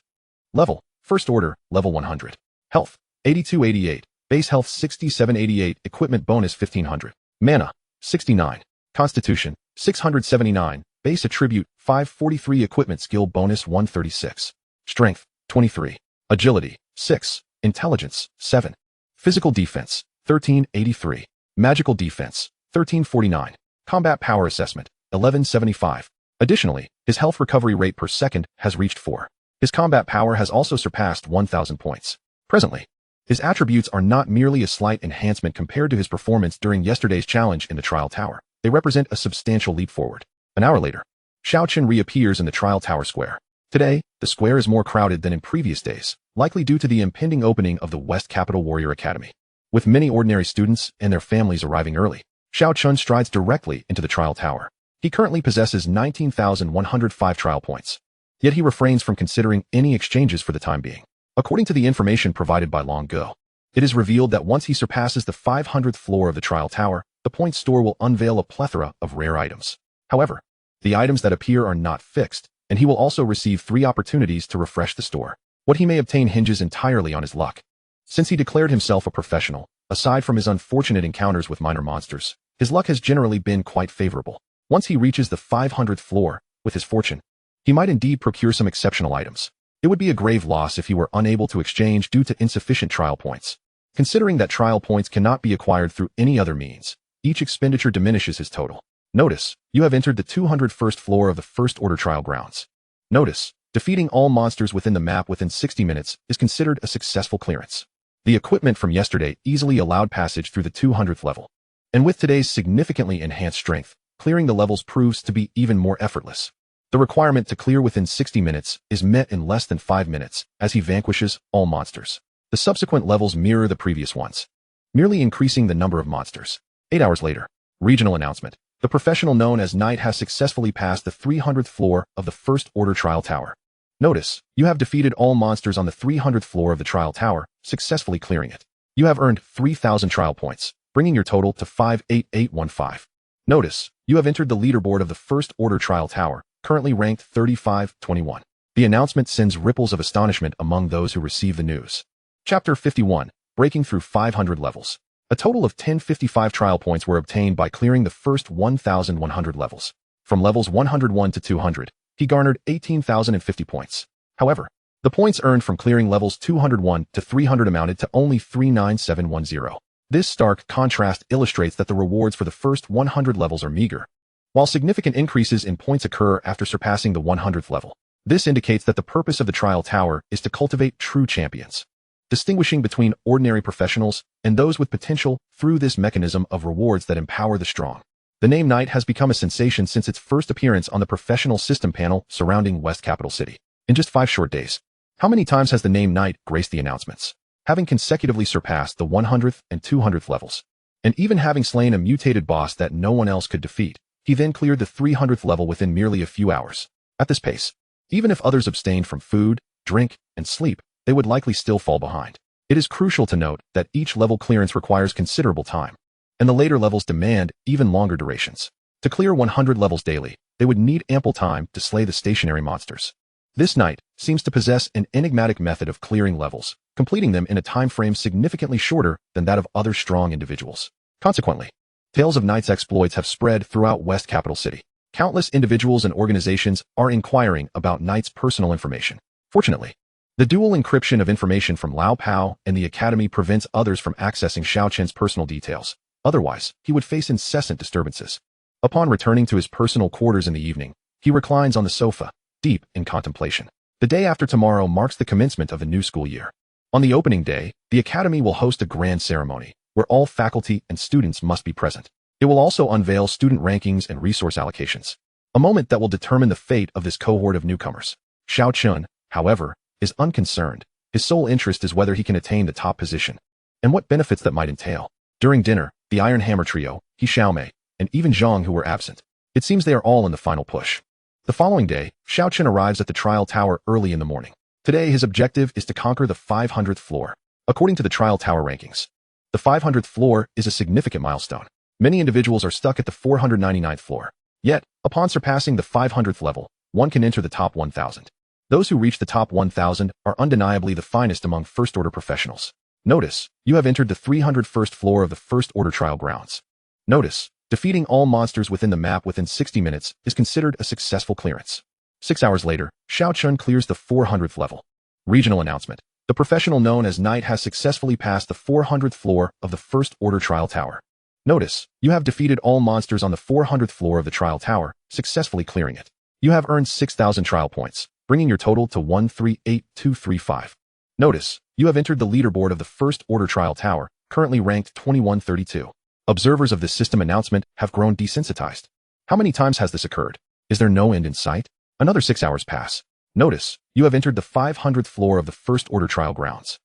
Level, First Order, Level 100. Health, 8288. Base health 6788. Equipment bonus 1500. Mana, 69. Constitution, 679. Base attribute, 543. Equipment skill bonus 136. Strength, 23. Agility, 6. Intelligence, 7. Physical defense, 1383. Magical defense, 1349. Combat power assessment, 1175. Additionally, his health recovery rate per second has reached 4. His combat power has also surpassed 1000 points. Presently, his attributes are not merely a slight enhancement compared to his performance during yesterday's challenge in the trial tower. They represent a substantial leap forward. An hour later, Xiao Chen reappears in the trial tower square. Today, the square is more crowded than in previous days, likely due to the impending opening of the West Capital Warrior Academy. With many ordinary students and their families arriving early, Xiao Chen strides directly into the trial tower. He currently possesses 19,105 trial points. Yet he refrains from considering any exchanges for the time being. According to the information provided by Long Gu, it is revealed that once he surpasses the 500th floor of the trial tower, the point store will unveil a plethora of rare items. However, the items that appear are not fixed, and he will also receive 3 opportunities to refresh the store. What he may obtain hinges entirely on his luck. Since he declared himself a professional, aside from his unfortunate encounters with minor monsters, his luck has generally been quite favorable. Once he reaches the 500th floor, with his fortune, he might indeed procure some exceptional items. It would be a grave loss if he were unable to exchange due to insufficient trial points. Considering that trial points cannot be acquired through any other means, each expenditure diminishes his total. Notice, you have entered the 201st floor of the First Order Trial Grounds. Notice, defeating all monsters within the map within 60 minutes is considered a successful clearance. The equipment from yesterday easily allowed passage through the 200th level. And with today's significantly enhanced strength, clearing the levels proves to be even more effortless. The requirement to clear within 60 minutes is met in less than 5 minutes, as he vanquishes all monsters. The subsequent levels mirror the previous ones, merely increasing the number of monsters. 8 hours later, regional announcement. The professional known as Knight has successfully passed the 300th floor of the First Order Trial Tower. Notice, you have defeated all monsters on the 300th floor of the Trial Tower, successfully clearing it. You have earned 3,000 trial points, bringing your total to 58815. Notice, you have entered the leaderboard of the First Order Trial Tower, currently ranked 3521. The announcement sends ripples of astonishment among those who receive the news. Chapter 51, Breaking Through 500 Levels. A total of 1055 trial points were obtained by clearing the first 1,100 levels. From levels 101 to 200, he garnered 18,050 points. However, the points earned from clearing levels 201 to 300 amounted to only 39710. This stark contrast illustrates that the rewards for the first 100 levels are meager, while significant increases in points occur after surpassing the 100th level. This indicates that the purpose of the Trial Tower is to cultivate true champions, distinguishing between ordinary professionals and those with potential through this mechanism of rewards that empower the strong. The name Knight has become a sensation since its first appearance on the professional system panel surrounding West Capital City. In just 5 short days, how many times has the name Knight graced the announcements? Having consecutively surpassed the 100th and 200th levels, and even having slain a mutated boss that no one else could defeat, he then cleared the 300th level within merely a few hours. At this pace, even if others abstained from food, drink, and sleep, they would likely still fall behind. It is crucial to note that each level clearance requires considerable time, and the later levels demand even longer durations. To clear 100 levels daily, they would need ample time to slay the stationary monsters. This Knight seems to possess an enigmatic method of clearing levels, completing them in a time frame significantly shorter than that of other strong individuals. Consequently, tales of Knight's exploits have spread throughout West Capital City. Countless individuals and organizations are inquiring about Knight's personal information. Fortunately, the dual encryption of information from Lao Pao and the Academy prevents others from accessing Xiao Chen's personal details. Otherwise, he would face incessant disturbances. Upon returning to his personal quarters in the evening, he reclines on the sofa, deep in contemplation. The day after tomorrow marks the commencement of the new school year. On the opening day, the Academy will host a grand ceremony, where all faculty and students must be present. It will also unveil student rankings and resource allocations, a moment that will determine the fate of this cohort of newcomers. Xiao Chen, however, is unconcerned. His sole interest is whether he can attain the top position, and what benefits that might entail. During dinner, the Iron Hammer trio, He Xiaomei, and even Zhang who were absent. It seems they are all in the final push. The following day, Xiao Chen arrives at the Trial Tower early in the morning. Today his objective is to conquer the 500th floor. According to the Trial Tower rankings, the 500th floor is a significant milestone. Many individuals are stuck at the 499th floor. Yet, upon surpassing the 500th level, one can enter the top 1,000. Those who reach the top 1,000 are undeniably the finest among First Order professionals. Notice, you have entered the 301st floor of the First Order Trial Grounds. Notice, defeating all monsters within the map within 60 minutes is considered a successful clearance. 6 hours later, Xiao Chen clears the 400th level. Regional announcement. The professional known as Knight has successfully passed the 400th floor of the First Order Trial Tower. Notice, you have defeated all monsters on the 400th floor of the Trial Tower, successfully clearing it. You have earned 6,000 trial points, bringing your total to 138235. Notice, you have entered the leaderboard of the First Order Trial Tower, currently ranked 2132. Observers of this system announcement have grown desensitized. How many times has this occurred? Is there no end in sight? Another 6 hours pass. Notice, you have entered the 500th floor of the First Order Trial Grounds.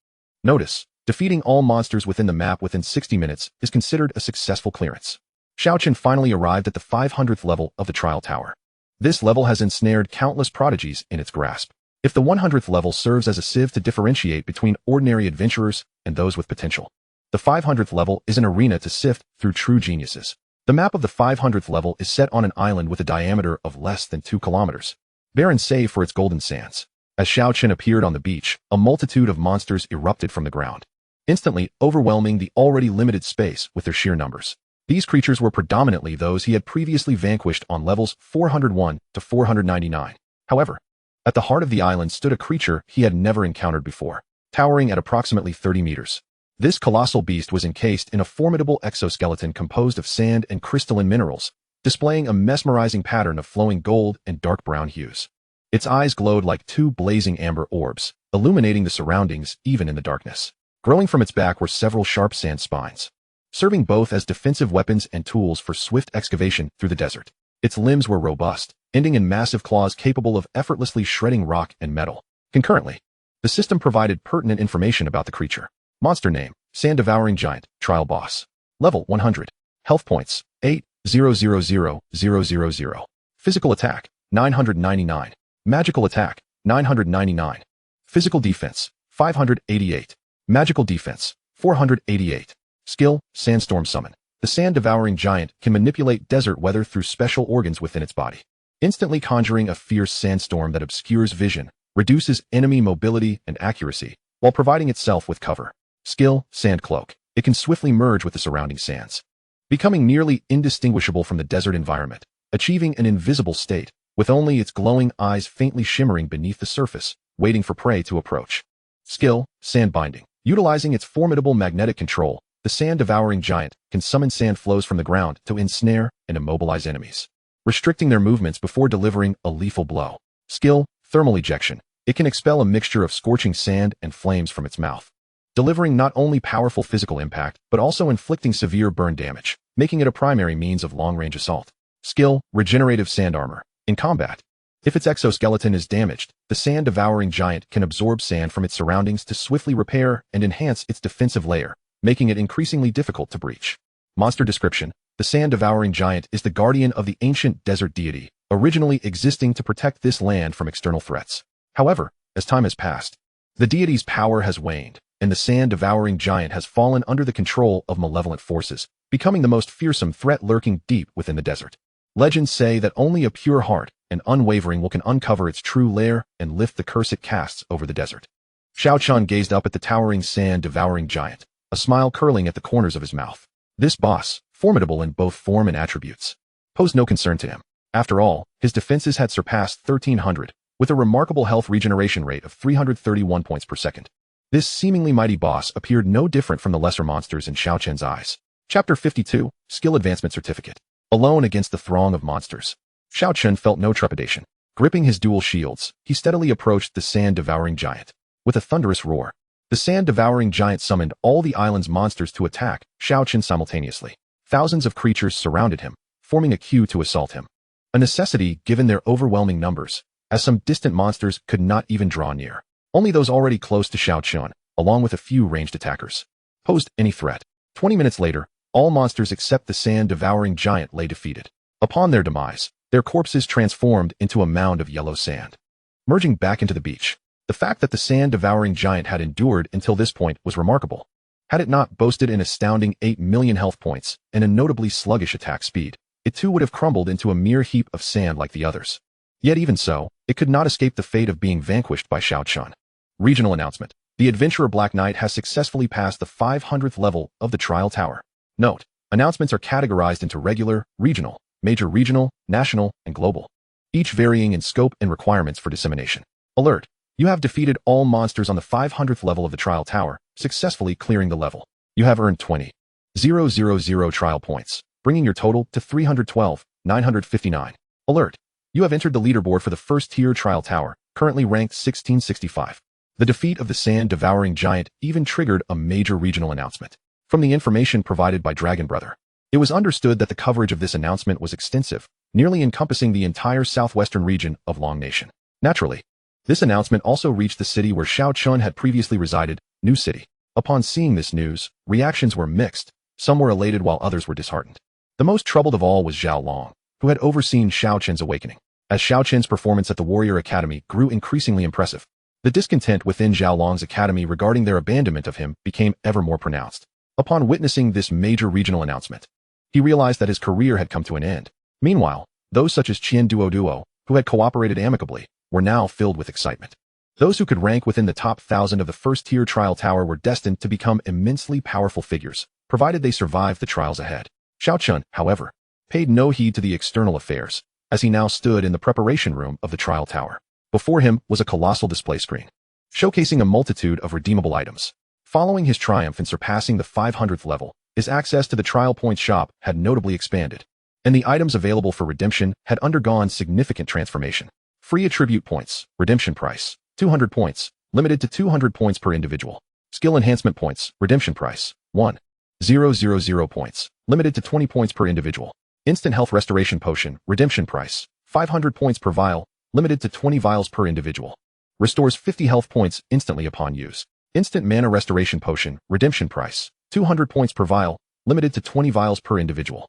Notice, defeating all monsters within the map within 60 minutes is considered a successful clearance. Xiao Chen finally arrived at the 500th level of the Trial Tower. This level has ensnared countless prodigies in its grasp. If the 100th level serves as a sieve to differentiate between ordinary adventurers and those with potential, the 500th level is an arena to sift through true geniuses. The map of the 500th level is set on an island with a diameter of less than 2 kilometers, barren save for its golden sands. As Xiao Chen appeared on the beach, a multitude of monsters erupted from the ground, instantly overwhelming the already limited space with their sheer numbers. These creatures were predominantly those he had previously vanquished on levels 401 to 499. However, at the heart of the island stood a creature he had never encountered before, towering at approximately 30 meters. This colossal beast was encased in a formidable exoskeleton composed of sand and crystalline minerals, displaying a mesmerizing pattern of flowing gold and dark brown hues. Its eyes glowed like two blazing amber orbs, illuminating the surroundings even in the darkness. Growing from its back were several sharp sand spines, serving both as defensive weapons and tools for swift excavation through the desert. Its limbs were robust, ending in massive claws capable of effortlessly shredding rock and metal. Concurrently, the system provided pertinent information about the creature. Monster name, Sand-Devouring Giant, Trial Boss. Level 100. Health points, 8,000,000. Physical attack, 999. Magical attack, 999. Physical defense, 588. Magical defense, 488. Skill, Sandstorm Summon. The sand-devouring giant can manipulate desert weather through special organs within its body, instantly conjuring a fierce sandstorm that obscures vision, reduces enemy mobility and accuracy, while providing itself with cover. Skill, Sand Cloak. It can swiftly merge with the surrounding sands, becoming nearly indistinguishable from the desert environment, achieving an invisible state, with only its glowing eyes faintly shimmering beneath the surface, waiting for prey to approach. Skill, Sand Binding. Utilizing its formidable magnetic control, the sand-devouring giant can summon sand flows from the ground to ensnare and immobilize enemies, restricting their movements before delivering a lethal blow. Skill, Thermal Ejection. It can expel a mixture of scorching sand and flames from its mouth, delivering not only powerful physical impact, but also inflicting severe burn damage, making it a primary means of long-range assault. Skill, Regenerative Sand Armor. In combat, if its exoskeleton is damaged, the sand-devouring giant can absorb sand from its surroundings to swiftly repair and enhance its defensive layer, making it increasingly difficult to breach. Monster description. The sand-devouring giant is the guardian of the ancient desert deity, originally existing to protect this land from external threats. However, as time has passed, the deity's power has waned, and the sand-devouring giant has fallen under the control of malevolent forces, becoming the most fearsome threat lurking deep within the desert. Legends say that only a pure heart and unwavering will can uncover its true lair and lift the curse it casts over the desert. Xiao Chen gazed up at the towering sand-devouring giant, a smile curling at the corners of his mouth. This boss, formidable in both form and attributes, posed no concern to him. After all, his defenses had surpassed 1,300, with a remarkable health regeneration rate of 331 points per second. This seemingly mighty boss appeared no different from the lesser monsters in Xiao Chen's eyes. Chapter 52, Skill Advancement Certificate. Alone against the throng of monsters, Xiao Chen felt no trepidation. Gripping his dual shields, he steadily approached the sand-devouring giant. With a thunderous roar, the sand-devouring giant summoned all the island's monsters to attack Xiao Chen simultaneously. Thousands of creatures surrounded him, forming a queue to assault him. A necessity given their overwhelming numbers, as some distant monsters could not even draw near. Only those already close to Xiao Chen, along with a few ranged attackers, posed any threat. 20 minutes later, all monsters except the sand-devouring giant lay defeated. Upon their demise, their corpses transformed into a mound of yellow sand, merging back into the beach. The fact that the sand-devouring giant had endured until this point was remarkable. Had it not boasted an astounding 8 million health points and a notably sluggish attack speed, it too would have crumbled into a mere heap of sand like the others. Yet even so, it could not escape the fate of being vanquished by Xiao Chen. Regional announcement. The adventurer Black Knight has successfully passed the 500th level of the Trial Tower. Note: announcements are categorized into regular, regional, major regional, national, and global, each varying in scope and requirements for dissemination. Alert: you have defeated all monsters on the 500th level of the Trial Tower, successfully clearing the level. You have earned 20,000 trial points, bringing your total to 312,959. Alert: you have entered the leaderboard for the first tier Trial Tower, currently ranked 1665. The defeat of the sand-devouring giant even triggered a major regional announcement. From the information provided by Dragon Brother, it was understood that the coverage of this announcement was extensive, nearly encompassing the entire southwestern region of Long Nation. Naturally, this announcement also reached the city where Xiao Chen had previously resided, New City. Upon seeing this news, reactions were mixed. Some were elated while others were disheartened. The most troubled of all was Zhao Long, who had overseen Xiao Chen's awakening. As Xiao Chen's performance at the Warrior Academy grew increasingly impressive, the discontent within Zhao Long's academy regarding their abandonment of him became ever more pronounced. Upon witnessing this major regional announcement, he realized that his career had come to an end. Meanwhile, those such as Qian Duo, who had cooperated amicably, were now filled with excitement. Those who could rank within the top 1,000 of the first-tier Trial Tower were destined to become immensely powerful figures, provided they survived the trials ahead. Xiao Chen, however, paid no heed to the external affairs, as he now stood in the preparation room of the Trial Tower. Before him was a colossal display screen, showcasing a multitude of redeemable items. Following his triumph in surpassing the 500th level, his access to the Trial Point shop had notably expanded. and the items available for redemption had undergone significant transformation. Free attribute points, redemption price, 200 points, limited to 200 points per individual. Skill enhancement points, redemption price, 1,000 points, limited to 20 points per individual. Instant health restoration potion, redemption price, 500 points per vial, limited to 20 vials per individual. Restores 50 health points instantly upon use. Instant mana restoration potion, redemption price, 200 points per vial, limited to 20 vials per individual.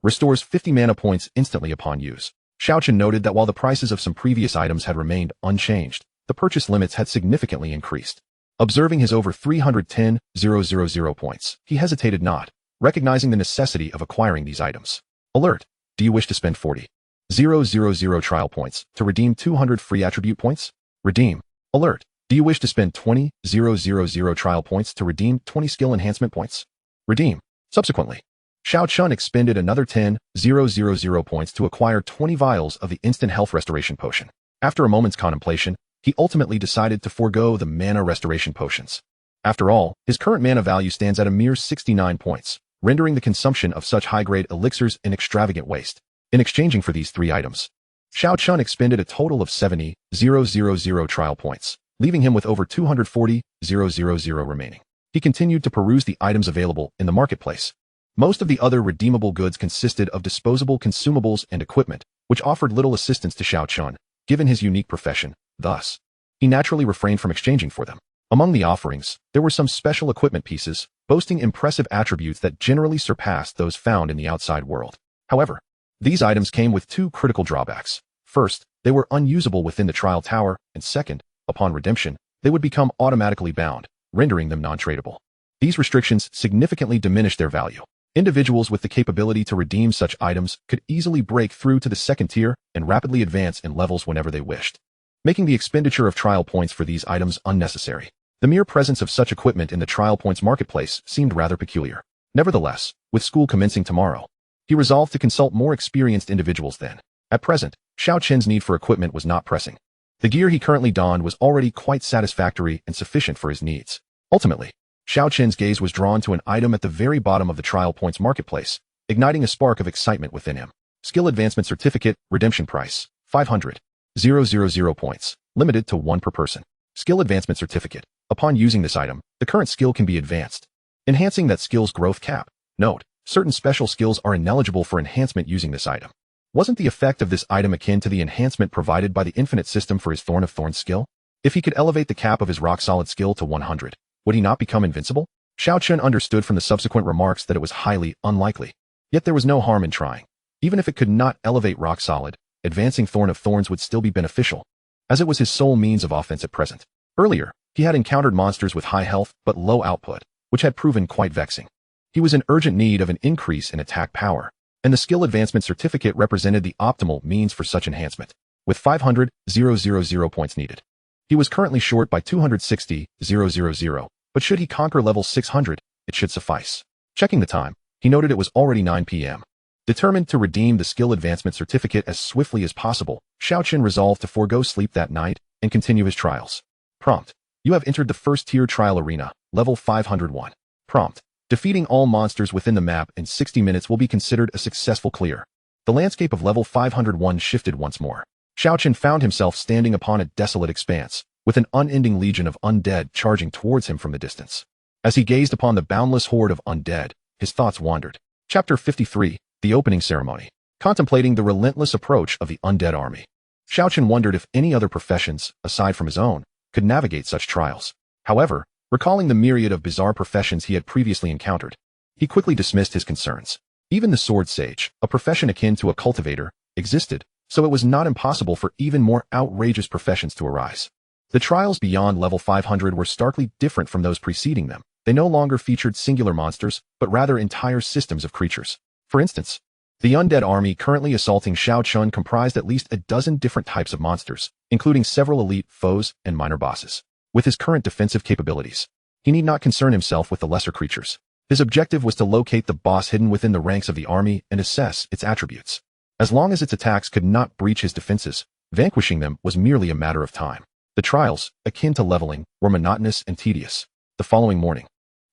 Restores 50 mana points instantly upon use. Xiao Chen noted that while the prices of some previous items had remained unchanged, the purchase limits had significantly increased. Observing his over 310,000 points, he hesitated not, recognizing the necessity of acquiring these items. Alert! Do you wish to spend 40,000 trial points to redeem 200 free attribute points? Redeem. Alert! Do you wish to spend 20,000 trial points to redeem 20 skill enhancement points? Redeem. Subsequently, Xiao Chen expended another 10,000 points to acquire 20 vials of the instant health restoration potion. After a moment's contemplation, he ultimately decided to forego the mana restoration potions. After all, his current mana value stands at a mere 69 points, rendering the consumption of such high-grade elixirs an extravagant waste. In exchanging for these 3 items, Xiao Chen expended a total of 70,000 trial points, leaving him with over 240,000 remaining. He continued to peruse the items available in the marketplace. Most of the other redeemable goods consisted of disposable consumables and equipment, which offered little assistance to Xiao Chen, given his unique profession. Thus, he naturally refrained from exchanging for them. Among the offerings, there were some special equipment pieces, boasting impressive attributes that generally surpassed those found in the outside world. However, these items came with 2 critical drawbacks. First, they were unusable within the trial tower, and second, upon redemption, they would become automatically bound, rendering them non-tradable. These restrictions significantly diminished their value. Individuals with the capability to redeem such items could easily break through to the second tier and rapidly advance in levels whenever they wished, making the expenditure of trial points for these items unnecessary. The mere presence of such equipment in the trial points marketplace seemed rather peculiar. Nevertheless, with school commencing tomorrow, he resolved to consult more experienced individuals then. At present, Xiao Chen's need for equipment was not pressing. The gear he currently donned was already quite satisfactory and sufficient for his needs. Ultimately, Xiao Chen's gaze was drawn to an item at the very bottom of the trial points marketplace, igniting a spark of excitement within him. Skill Advancement Certificate, redemption price, 500,000 points, limited to 1 per person. Skill Advancement Certificate. Upon using this item, the current skill can be advanced, enhancing that skill's growth cap. Note, certain special skills are ineligible for enhancement using this item. Wasn't the effect of this item akin to the enhancement provided by the infinite system for his Thorn of Thorns skill? If he could elevate the cap of his rock-solid skill to 100, would he not become invincible? Xiao Chen understood from the subsequent remarks that it was highly unlikely. Yet there was no harm in trying. Even if it could not elevate rock-solid, advancing Thorn of Thorns would still be beneficial, as it was his sole means of offense at present. Earlier, he had encountered monsters with high health but low output, which had proven quite vexing. He was in urgent need of an increase in attack power, and the Skill Advancement Certificate represented the optimal means for such enhancement, with 500,000 points needed. He was currently short by 260,000, but should he conquer level 600, it should suffice. Checking the time, he noted it was already 9 p.m. Determined to redeem the Skill Advancement Certificate as swiftly as possible, Xiao Chen resolved to forego sleep that night and continue his trials. Prompt. You have entered the first tier trial arena, level 501. Prompt. Defeating all monsters within the map in 60 minutes will be considered a successful clear. The landscape of level 501 shifted once more. Xiao Chen found himself standing upon a desolate expanse, with an unending legion of undead charging towards him from the distance. As he gazed upon the boundless horde of undead, his thoughts wandered. Chapter 53, The Opening Ceremony. Contemplating the relentless approach of the undead army, Xiao Chen wondered if any other professions, aside from his own, could navigate such trials. However, recalling the myriad of bizarre professions he had previously encountered, he quickly dismissed his concerns. Even the sword sage, a profession akin to a cultivator, existed, so it was not impossible for even more outrageous professions to arise. The trials beyond level 500 were starkly different from those preceding them. They no longer featured singular monsters, but rather entire systems of creatures. For instance, the undead army currently assaulting Xiao Chen comprised at least a dozen different types of monsters, including several elite foes and minor bosses. With his current defensive capabilities, he need not concern himself with the lesser creatures. His objective was to locate the boss hidden within the ranks of the army and assess its attributes. As long as its attacks could not breach his defenses, vanquishing them was merely a matter of time. The trials, akin to leveling, were monotonous and tedious. The following morning,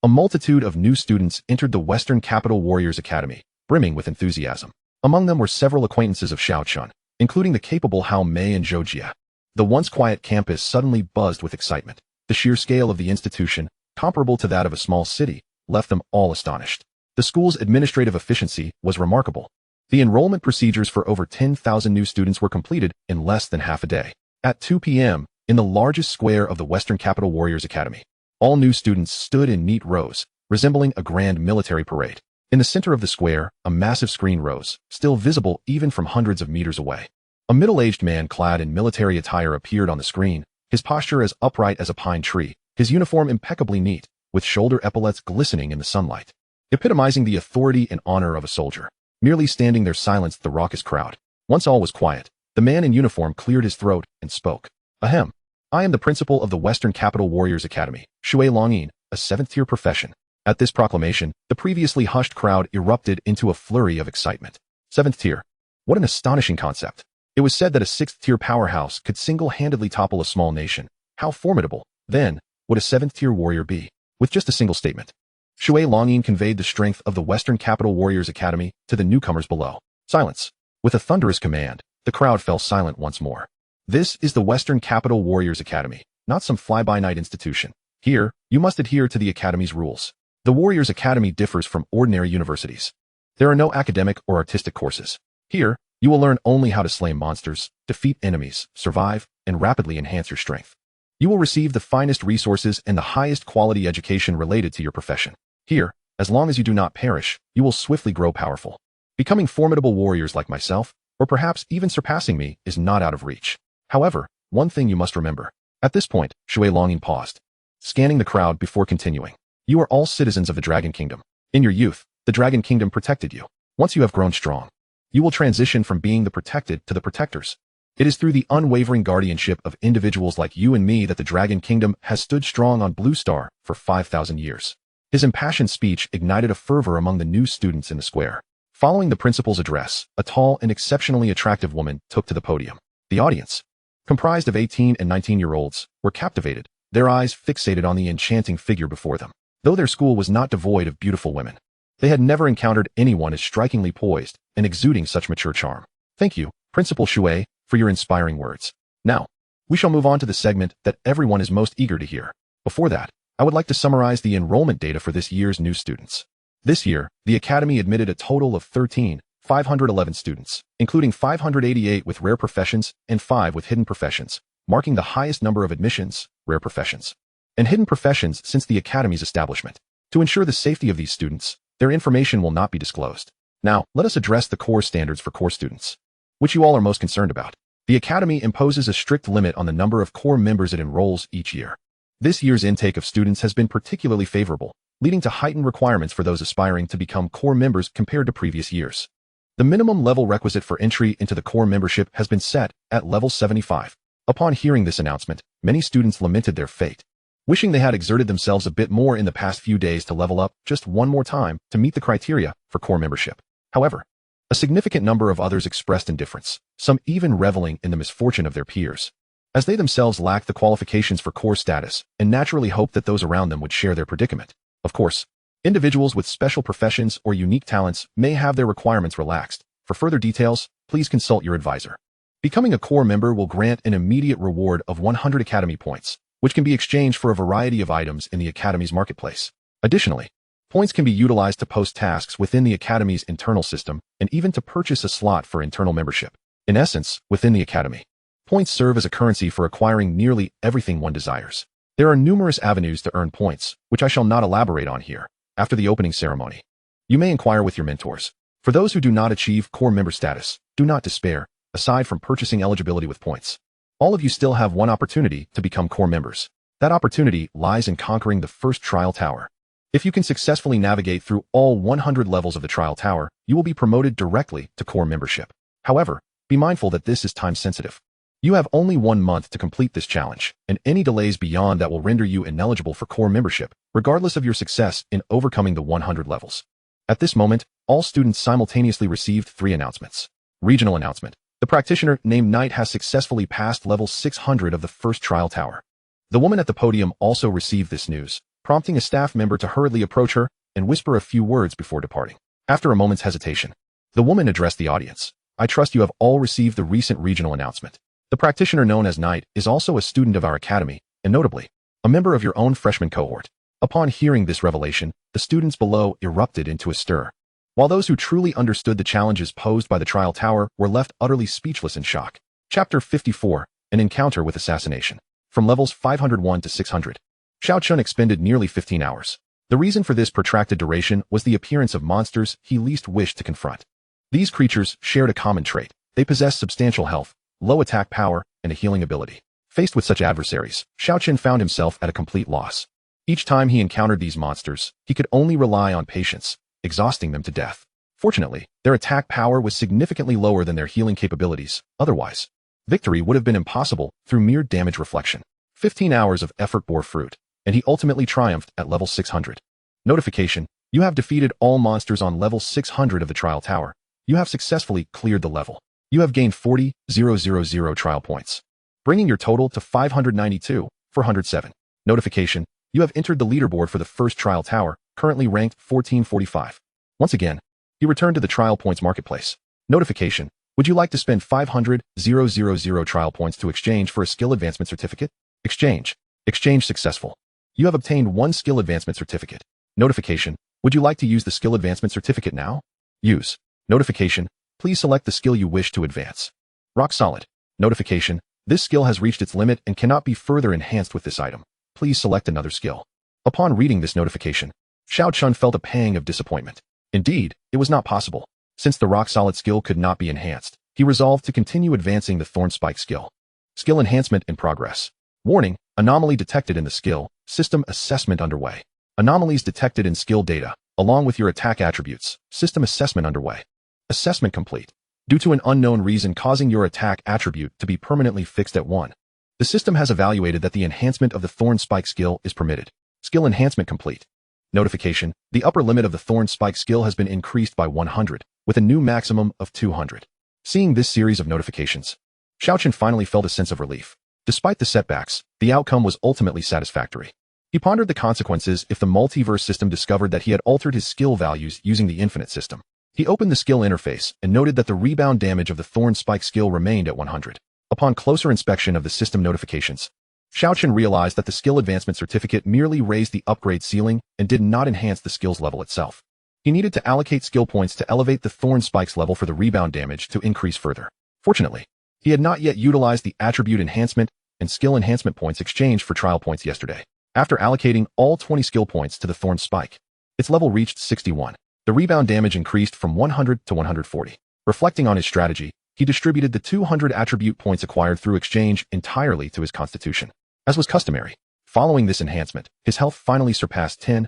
a multitude of new students entered the Western Capital Warriors Academy, brimming with enthusiasm. Among them were several acquaintances of Xiao Chen, including the capable Hao Mei and Zhou Jia. The once quiet campus suddenly buzzed with excitement. The sheer scale of the institution, comparable to that of a small city, left them all astonished. The school's administrative efficiency was remarkable. The enrollment procedures for over 10,000 new students were completed in less than half a day. At 2 p.m., in the largest square of the Western Capital Warriors Academy, all new students stood in neat rows, resembling a grand military parade. In the center of the square, a massive screen rose, still visible even from hundreds of meters away. A middle-aged man clad in military attire appeared on the screen, his posture as upright as a pine tree, his uniform impeccably neat, with shoulder epaulets glistening in the sunlight, epitomizing the authority and honor of a soldier. Merely standing there silenced the raucous crowd. Once all was quiet, the man in uniform cleared his throat and spoke. Ahem. I am the principal of the Western Capital Warriors Academy, Shui Longyin, a 7th-tier profession. At this proclamation, the previously hushed crowd erupted into a flurry of excitement. 7th tier. What an astonishing concept. It was said that a 6th-tier powerhouse could single-handedly topple a small nation. How formidable, then, would a 7th-tier warrior be? With just a single statement, Shui Longyin conveyed the strength of the Western Capital Warriors Academy to the newcomers below. Silence. With a thunderous command, the crowd fell silent once more. This is the Western Capital Warriors Academy, not some fly-by-night institution. Here, you must adhere to the Academy's rules. The Warriors Academy differs from ordinary universities. There are no academic or artistic courses. Here, you will learn only how to slay monsters, defeat enemies, survive, and rapidly enhance your strength. You will receive the finest resources and the highest quality education related to your profession. Here, as long as you do not perish, you will swiftly grow powerful. Becoming formidable warriors like myself, or perhaps even surpassing me, is not out of reach. However, one thing you must remember. At this point, Shui Longyin paused, scanning the crowd before continuing. You are all citizens of the Dragon Kingdom. In your youth, the Dragon Kingdom protected you. Once you have grown strong, you will transition from being the protected to the protectors. It is through the unwavering guardianship of individuals like you and me that the Dragon Kingdom has stood strong on Blue Star for 5,000 years. His impassioned speech ignited a fervor among the new students in the square. Following the principal's address, a tall and exceptionally attractive woman took to the podium. The audience, comprised of 18 and 19-year-olds, were captivated, their eyes fixated on the enchanting figure before them. Though their school was not devoid of beautiful women, they had never encountered anyone as strikingly poised and exuding such mature charm. Thank you, Principal Shui, for your inspiring words. Now, we shall move on to the segment that everyone is most eager to hear. Before that, I would like to summarize the enrollment data for this year's new students. This year, the Academy admitted a total of 13,511 students, including 588 with rare professions and 5 with hidden professions, marking the highest number of admissions, rare professions, and hidden professions since the Academy's establishment. To ensure the safety of these students, their information will not be disclosed. Now, let us address the core standards for core students, which you all are most concerned about. The Academy imposes a strict limit on the number of core members it enrolls each year. This year's intake of students has been particularly favorable, leading to heightened requirements for those aspiring to become core members compared to previous years. The minimum level requisite for entry into the core membership has been set at level 75. Upon hearing this announcement, many students lamented their fate, wishing they had exerted themselves a bit more in the past few days to level up just one more time to meet the criteria for core membership. However, a significant number of others expressed indifference, some even reveling in the misfortune of their peers, as they themselves lacked the qualifications for core status and naturally hoped that those around them would share their predicament. Of course, individuals with special professions or unique talents may have their requirements relaxed. For further details, please consult your advisor. Becoming a core member will grant an immediate reward of 100 Academy points, which can be exchanged for a variety of items in the Academy's marketplace. Additionally, points can be utilized to post tasks within the Academy's internal system and even to purchase a slot for internal membership. In essence, within the Academy, points serve as a currency for acquiring nearly everything one desires. There are numerous avenues to earn points, which I shall not elaborate on here. After the opening ceremony, you may inquire with your mentors. For those who do not achieve core member status, do not despair. Aside from purchasing eligibility with points, all of you still have one opportunity to become core members. That opportunity lies in conquering the first trial tower. If you can successfully navigate through all 100 levels of the trial tower, you will be promoted directly to core membership. However, be mindful that this is time sensitive. You have only 1 month to complete this challenge, and any delays beyond that will render you ineligible for core membership, regardless of your success in overcoming the 100 levels. At this moment, all students simultaneously received 3 announcements. Regional announcement. The practitioner named Knight has successfully passed level 600 of the first trial tower. The woman at the podium also received this news, prompting a staff member to hurriedly approach her and whisper a few words before departing. After a moment's hesitation, The woman addressed the audience. I trust you have all received the recent regional announcement. The practitioner known as Knight is also a student of our academy, and notably, a member of your own freshman cohort. Upon hearing this revelation, the students below erupted into a stir. While those who truly understood the challenges posed by the trial tower were left utterly speechless in shock. Chapter 54, An Encounter with Assassination. From levels 501 to 600. Xiao Chen expended nearly 15 hours. The reason for this protracted duration was the appearance of monsters he least wished to confront. These creatures shared a common trait. They possessed substantial health, low attack power, and a healing ability. Faced with such adversaries, Xiao Chen found himself at a complete loss. Each time he encountered these monsters, he could only rely on patience, exhausting them to death. Fortunately, their attack power was significantly lower than their healing capabilities. Otherwise, victory would have been impossible through mere damage reflection. 15 hours of effort bore fruit, and he ultimately triumphed at level 600. Notification: you have defeated all monsters on level 600 of the trial tower. You have successfully cleared the level. You have gained 40,000 trial points, bringing your total to 592,407. Notification: you have entered the leaderboard for the first trial tower, currently ranked 1445. Once again, you return to the trial points marketplace. Notification: would you like to spend 500,000 trial points to exchange for a skill advancement certificate? Exchange. Exchange successful. You have obtained one skill advancement certificate. Notification: would you like to use the skill advancement certificate now? Use. Notification: please select the skill you wish to advance. Rock solid. Notification: this skill has reached its limit and cannot be further enhanced with this item. Please select another skill. Upon reading this notification, Xiao Chen felt a pang of disappointment. Indeed, it was not possible. Since the rock solid skill could not be enhanced, he resolved to continue advancing the thorn spike skill. Skill enhancement in progress. Warning: anomaly detected in the skill. System assessment underway. Anomalies detected in skill data, along with your attack attributes. System assessment underway. Assessment complete. Due to an unknown reason causing your attack attribute to be permanently fixed at 1, the system has evaluated that the enhancement of the thorn spike skill is permitted. Skill enhancement complete. Notification: the upper limit of the thorn spike skill has been increased by 100, with a new maximum of 200. Seeing this series of notifications, Xiao Chen finally felt a sense of relief. Despite the setbacks, the outcome was ultimately satisfactory. He pondered the consequences if the multiverse system discovered that he had altered his skill values using the infinite system. He opened the skill interface and noted that the rebound damage of the thorn spike skill remained at 100. Upon closer inspection of the system notifications, Xiao Chen realized that the skill advancement certificate merely raised the upgrade ceiling and did not enhance the skill's level itself. He needed to allocate skill points to elevate the thorn spike's level for the rebound damage to increase further. Fortunately, he had not yet utilized the attribute enhancement and skill enhancement points exchanged for trial points yesterday. After allocating all 20 skill points to the thorn spike, its level reached 61. The rebound damage increased from 100 to 140. Reflecting on his strategy, he distributed the 200 attribute points acquired through exchange entirely to his constitution. As was customary, following this enhancement, his health finally surpassed 10,000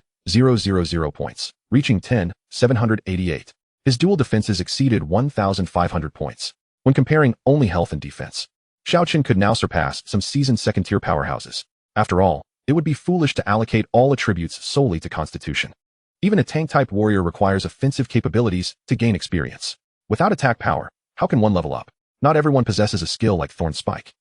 points, reaching 10,788. His dual defenses exceeded 1,500 points. When comparing only health and defense, Xiao Chen could now surpass some seasoned second-tier powerhouses. After all, it would be foolish to allocate all attributes solely to constitution. Even a tank-type warrior requires offensive capabilities to gain experience. Without attack power, how can one level up? Not everyone possesses a skill like Thorn Spike.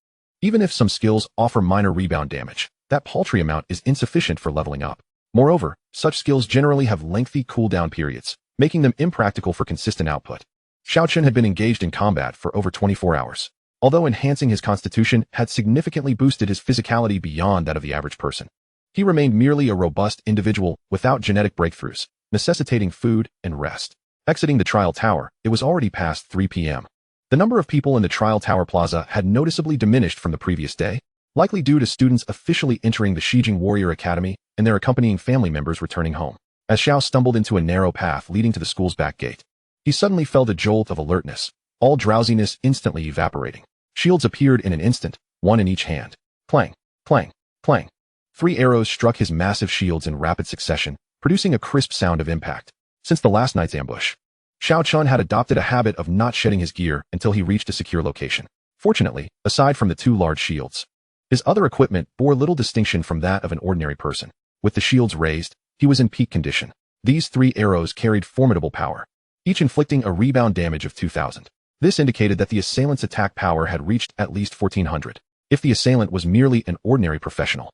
Even if some skills offer minor rebound damage, that paltry amount is insufficient for leveling up. Moreover, such skills generally have lengthy cooldown periods, making them impractical for consistent output. Xiao Chen had been engaged in combat for over 24 hours. Although enhancing his constitution had significantly boosted his physicality beyond that of the average person, he remained merely a robust individual without genetic breakthroughs, necessitating food and rest. Exiting the trial tower, it was already past 3 p.m. The number of people in the trial tower plaza had noticeably diminished from the previous day, likely due to students officially entering the Shijing Warrior Academy and their accompanying family members returning home. As Xiao stumbled into a narrow path leading to the school's back gate, he suddenly felt a jolt of alertness, all drowsiness instantly evaporating. Shields appeared in an instant, one in each hand. Clang, clang, clang. 3 arrows struck his massive shields in rapid succession, producing a crisp sound of impact. Since the last night's ambush, Xiao Chen had adopted a habit of not shedding his gear until he reached a secure location. Fortunately, aside from the 2 large shields, his other equipment bore little distinction from that of an ordinary person. With the shields raised, he was in peak condition. These 3 arrows carried formidable power, each inflicting a rebound damage of 2,000. This indicated that the assailant's attack power had reached at least 1,400. If the assailant was merely an ordinary professional,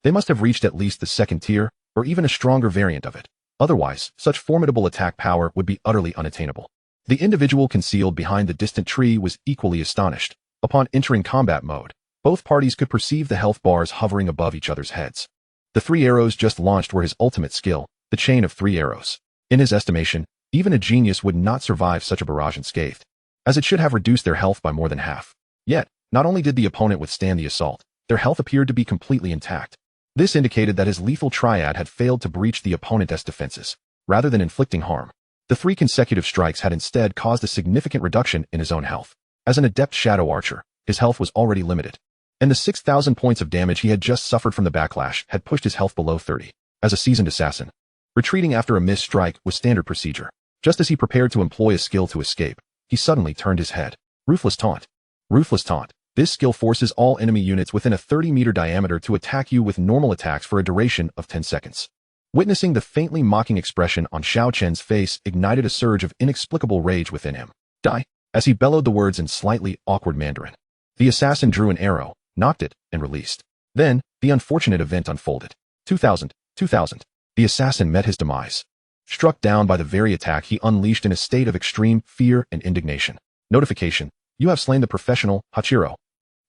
they must have reached at least the 2nd tier, or even a stronger variant of it. Otherwise, such formidable attack power would be utterly unattainable. The individual concealed behind the distant tree was equally astonished. Upon entering combat mode, both parties could perceive the health bars hovering above each other's heads. The 3 arrows just launched were his ultimate skill, the chain of 3 arrows. In his estimation, even a genius would not survive such a barrage unscathed, as it should have reduced their health by more than half. Yet, not only did the opponent withstand the assault, their health appeared to be completely intact. This indicated that his lethal triad had failed to breach the opponent's defenses, rather than inflicting harm. The 3 consecutive strikes had instead caused a significant reduction in his own health. As an adept shadow archer, his health was already limited, and the 6,000 points of damage he had just suffered from the backlash had pushed his health below 30. As a seasoned assassin, retreating after a missed strike was standard procedure. Just as he prepared to employ a skill to escape, he suddenly turned his head. Ruthless Taunt. Ruthless Taunt. This skill forces all enemy units within a 30-meter diameter to attack you with normal attacks for a duration of 10 seconds. Witnessing the faintly mocking expression on Xiao Chen's face ignited a surge of inexplicable rage within him. Die! As he bellowed the words in slightly awkward Mandarin. The assassin drew an arrow, knocked it, and released. Then, the unfortunate event unfolded. 2000. The assassin met his demise. Struck down by the very attack he unleashed in a state of extreme fear and indignation. Notification: you have slain the professional, Hachiro.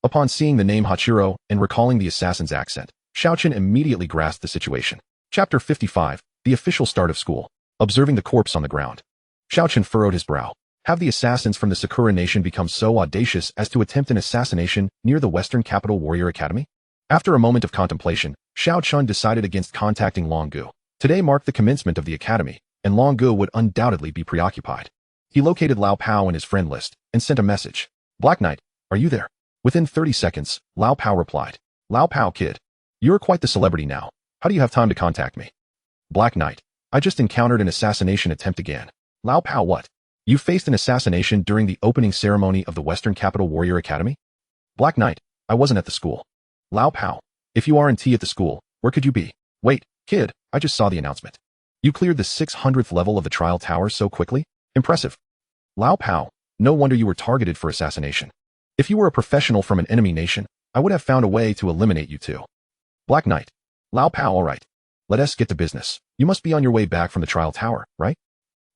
Upon seeing the name Hachiro and recalling the assassin's accent, Xiao Chen immediately grasped the situation. Chapter 55, the official start of school. Observing the corpse on the ground, Xiao Chen furrowed his brow. Have the assassins from the Sakura Nation become so audacious as to attempt an assassination near the Western Capital Warrior Academy? After a moment of contemplation, Xiao Chen decided against contacting Long Gu. Today marked the commencement of the academy, and Long Gu would undoubtedly be preoccupied. He located Lao Pao in his friend list and sent a message. Black Knight, are you there? Within 30 seconds, Lao Pao replied. Lao Pao, kid. You're quite the celebrity now. How do you have time to contact me? Black Knight, I just encountered an assassination attempt again. Lao Pao, what? You faced an assassination during the opening ceremony of the Western Capital Warrior Academy? Black Knight, I wasn't at the school. Lao Pao, if you aren't at the school, where could you be? Wait, kid, I just saw the announcement. You cleared the 600th level of the trial tower so quickly? Impressive. Lao Pao, no wonder you were targeted for assassination. If you were a professional from an enemy nation, I would have found a way to eliminate you too. Black Knight, Lao Pao, alright. Let us get to business. You must be on your way back from the trial tower, right?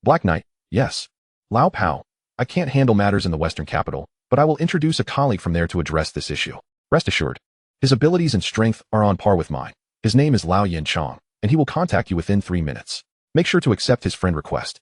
Black Knight, yes. Lao Pao, I can't handle matters in the Western capital, but I will introduce a colleague from there to address this issue. Rest assured, his abilities and strength are on par with mine. His name is Lao Yanchong, and he will contact you within 3 minutes. Make sure to accept his friend request.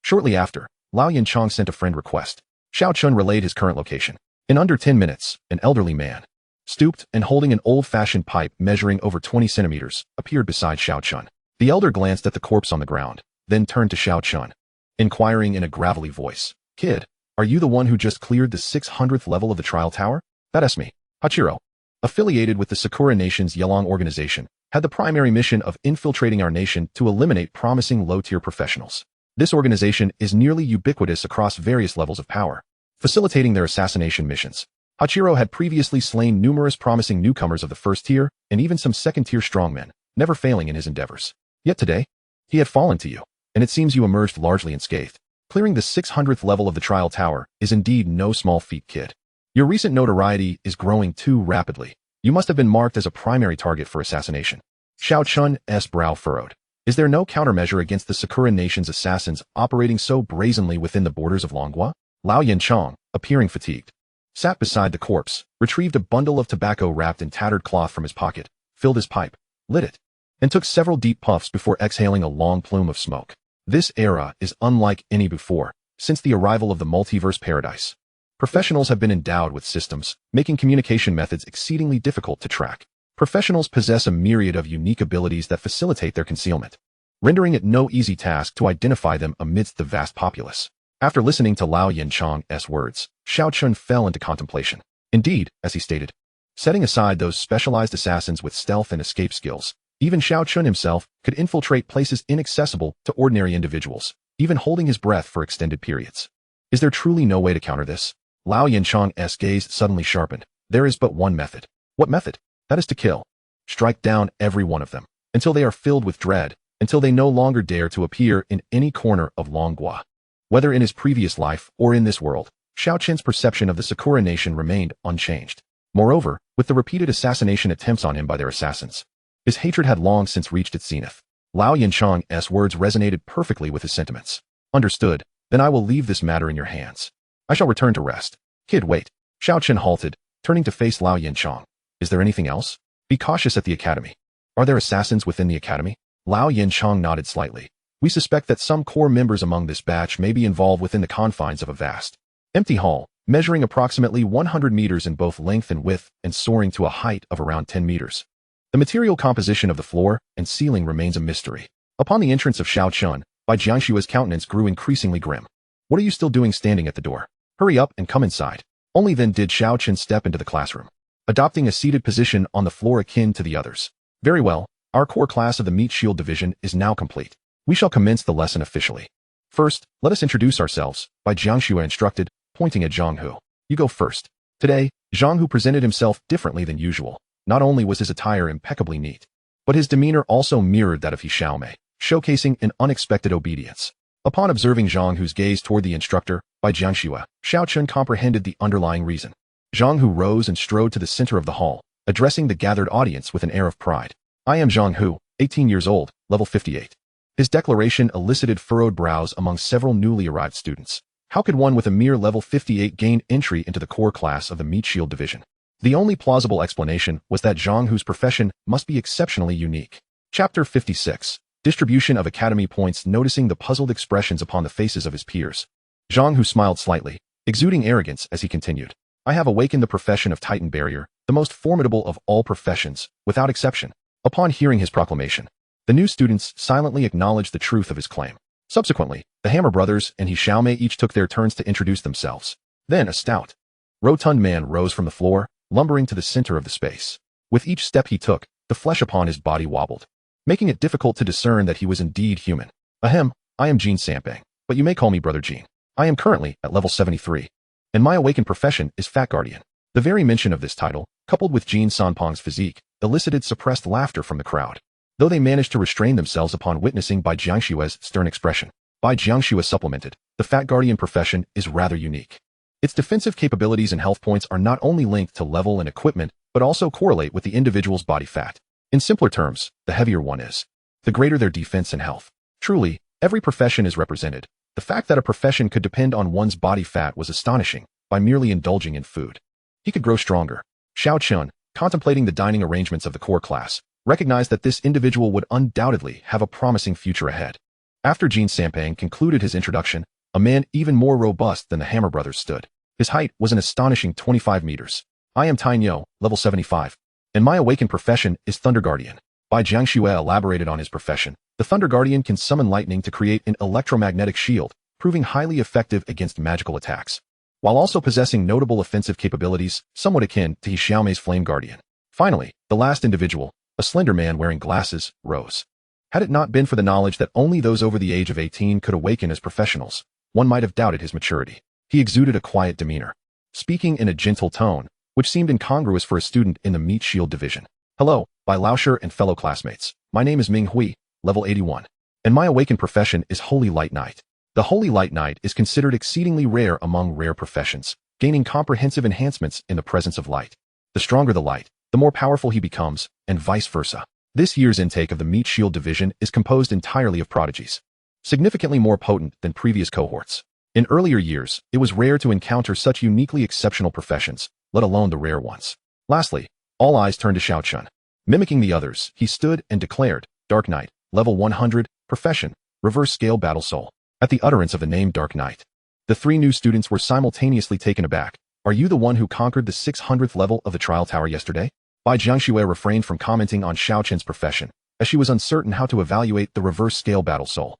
Shortly after, Lao Yanchong sent a friend request. Xiao Chen relayed his current location. In under 10 minutes, an elderly man, stooped and holding an old-fashioned pipe measuring over 20 centimeters, appeared beside Xiao Chen. The elder glanced at the corpse on the ground, then turned to Xiao Chen, inquiring in a gravelly voice. Kid, are you the one who just cleared the 600th level of the trial tower? That's me. Hachiro, affiliated with the Sakura Nation's Yelong organization, had the primary mission of infiltrating our nation to eliminate promising low-tier professionals. This organization is nearly ubiquitous across various levels of power, facilitating their assassination missions. Hachiro had previously slain numerous promising newcomers of the first tier and even some second-tier strongmen, never failing in his endeavors. Yet today, he had fallen to you, and it seems you emerged largely unscathed. Clearing the 600th level of the trial tower is indeed no small feat, kid. Your recent notoriety is growing too rapidly. You must have been marked as a primary target for assassination. Xiao Chun's brow furrowed. Is there no countermeasure against the Sakura Nation's assassins operating so brazenly within the borders of Longhua? Lao Yanchong, appearing fatigued, sat beside the corpse, retrieved a bundle of tobacco wrapped in tattered cloth from his pocket, filled his pipe, lit it, and took several deep puffs before exhaling a long plume of smoke. This era is unlike any before, since the arrival of the multiverse paradise. Professionals have been endowed with systems, making communication methods exceedingly difficult to track. Professionals possess a myriad of unique abilities that facilitate their concealment, rendering it no easy task to identify them amidst the vast populace. After listening to Lao Yanchong's words, Xiao Chen fell into contemplation. Indeed, as he stated, setting aside those specialized assassins with stealth and escape skills, even Xiao Chen himself could infiltrate places inaccessible to ordinary individuals, even holding his breath for extended periods. Is there truly no way to counter this? Lao Yanchong's gaze suddenly sharpened. There is but one method. What method? That is to kill. Strike down every one of them, until they are filled with dread, until they no longer dare to appear in any corner of Longhua. Whether in his previous life or in this world, Xiao Chen's perception of the Sakura Nation remained unchanged. Moreover, with the repeated assassination attempts on him by their assassins, his hatred had long since reached its zenith. Lao Yanchong's words resonated perfectly with his sentiments. Understood, Then I will leave this matter in your hands. I shall return to rest. Kid, wait. Xiao Chen halted, turning to face Lao Yanchong. Is there anything else? Be cautious at the academy. Are there assassins within the academy? Lao Yanchong nodded slightly. We suspect that some core members among this batch may be involved within the confines of a vast, empty hall, measuring approximately 100 meters in both length and width and soaring to a height of around 10 meters. The material composition of the floor and ceiling remains a mystery. Upon the entrance of Xiao Chen, Bai Jiangshua's countenance grew increasingly grim. What are you still doing standing at the door? Hurry up and come inside. Only then did Xiao Chen step into the classroom, adopting a seated position on the floor akin to the others. Very well, our core class of the Meat Shield Division is now complete. We shall commence the lesson officially. First, let us introduce ourselves, Bai Jiangshua instructed, pointing at Zhang Hu. You go first. Today, Zhang Hu presented himself differently than usual. Not only was his attire impeccably neat, but his demeanor also mirrored that of He Xiaomei, showcasing an unexpected obedience. Upon observing Zhang Hu's gaze toward the instructor, Bai Jiangshua, Xiao Chen comprehended the underlying reason. Zhang Hu rose and strode to the center of the hall, addressing the gathered audience with an air of pride. I am Zhang Hu, 18 years old, level 58. His declaration elicited furrowed brows among several newly arrived students. How could one with a mere level 58 gain entry into the core class of the Meat Shield Division? The only plausible explanation was that Zhang Hu's profession must be exceptionally unique. Chapter 56. Distribution of Academy Points. Noticing the puzzled expressions upon the faces of his peers, Zhang Hu smiled slightly, exuding arrogance as he continued. I have awakened the profession of Titan Barrier, the most formidable of all professions, without exception. Upon hearing his proclamation, the new students silently acknowledged the truth of his claim. Subsequently, the Hammer brothers and He Xiaomei each took their turns to introduce themselves. Then a stout, rotund man rose from the floor, lumbering to the center of the space. With each step he took, the flesh upon his body wobbled, making it difficult to discern that he was indeed human. Ahem, I am Jean Sampang, but you may call me Brother Jean. I am currently at level 73, and my awakened profession is Fat Guardian. The very mention of this title, coupled with Jean Sanpang's physique, elicited suppressed laughter from the crowd, though they managed to restrain themselves upon witnessing Bai Jiangshua's stern expression. Bai Jiangshua supplemented, the Fat Guardian profession is rather unique. Its defensive capabilities and health points are not only linked to level and equipment, but also correlate with the individual's body fat. In simpler terms, the heavier one is, the greater their defense and health. Truly, every profession is represented. The fact that a profession could depend on one's body fat was astonishing. By merely indulging in food, he could grow stronger. Xiao Chen, contemplating the dining arrangements of the core class, recognized that this individual would undoubtedly have a promising future ahead. After Jean Sampang concluded his introduction, a man even more robust than the Hammer brothers stood. His height was an astonishing 25 meters. I am Tyne Yo, level 75, and my awakened profession is Thunder Guardian. Bai Jiangshua elaborated on his profession. The Thunder Guardian can summon lightning to create an electromagnetic shield, proving highly effective against magical attacks, while also possessing notable offensive capabilities, somewhat akin to He Xiaomei's Flame Guardian. Finally, the last individual, a slender man wearing glasses, rose. Had it not been for the knowledge that only those over the age of 18 could awaken as professionals, one might have doubted his maturity. He exuded a quiet demeanor, speaking in a gentle tone, which seemed incongruous for a student in the Meat Shield Division. Hello, Bai Laosher and fellow classmates. My name is Ming Hui, level 81, and my awakened profession is Holy Light Knight. The Holy Light Knight is considered exceedingly rare among rare professions, gaining comprehensive enhancements in the presence of light. The stronger the light, the more powerful he becomes, and vice versa. This year's intake of the Meat Shield Division is composed entirely of prodigies, significantly more potent than previous cohorts. In earlier years, it was rare to encounter such uniquely exceptional professions, let alone the rare ones. Lastly, all eyes turned to Xiao Chen. Mimicking the others, he stood and declared, Dark Knight, level 100, profession, reverse scale battle soul. At the utterance of the name Dark Knight, the three new students were simultaneously taken aback. Are you the one who conquered the 600th level of the trial tower yesterday? Bai Jiangshua refrained from commenting on Xiao Chen's profession, as she was uncertain how to evaluate the reverse scale battle soul.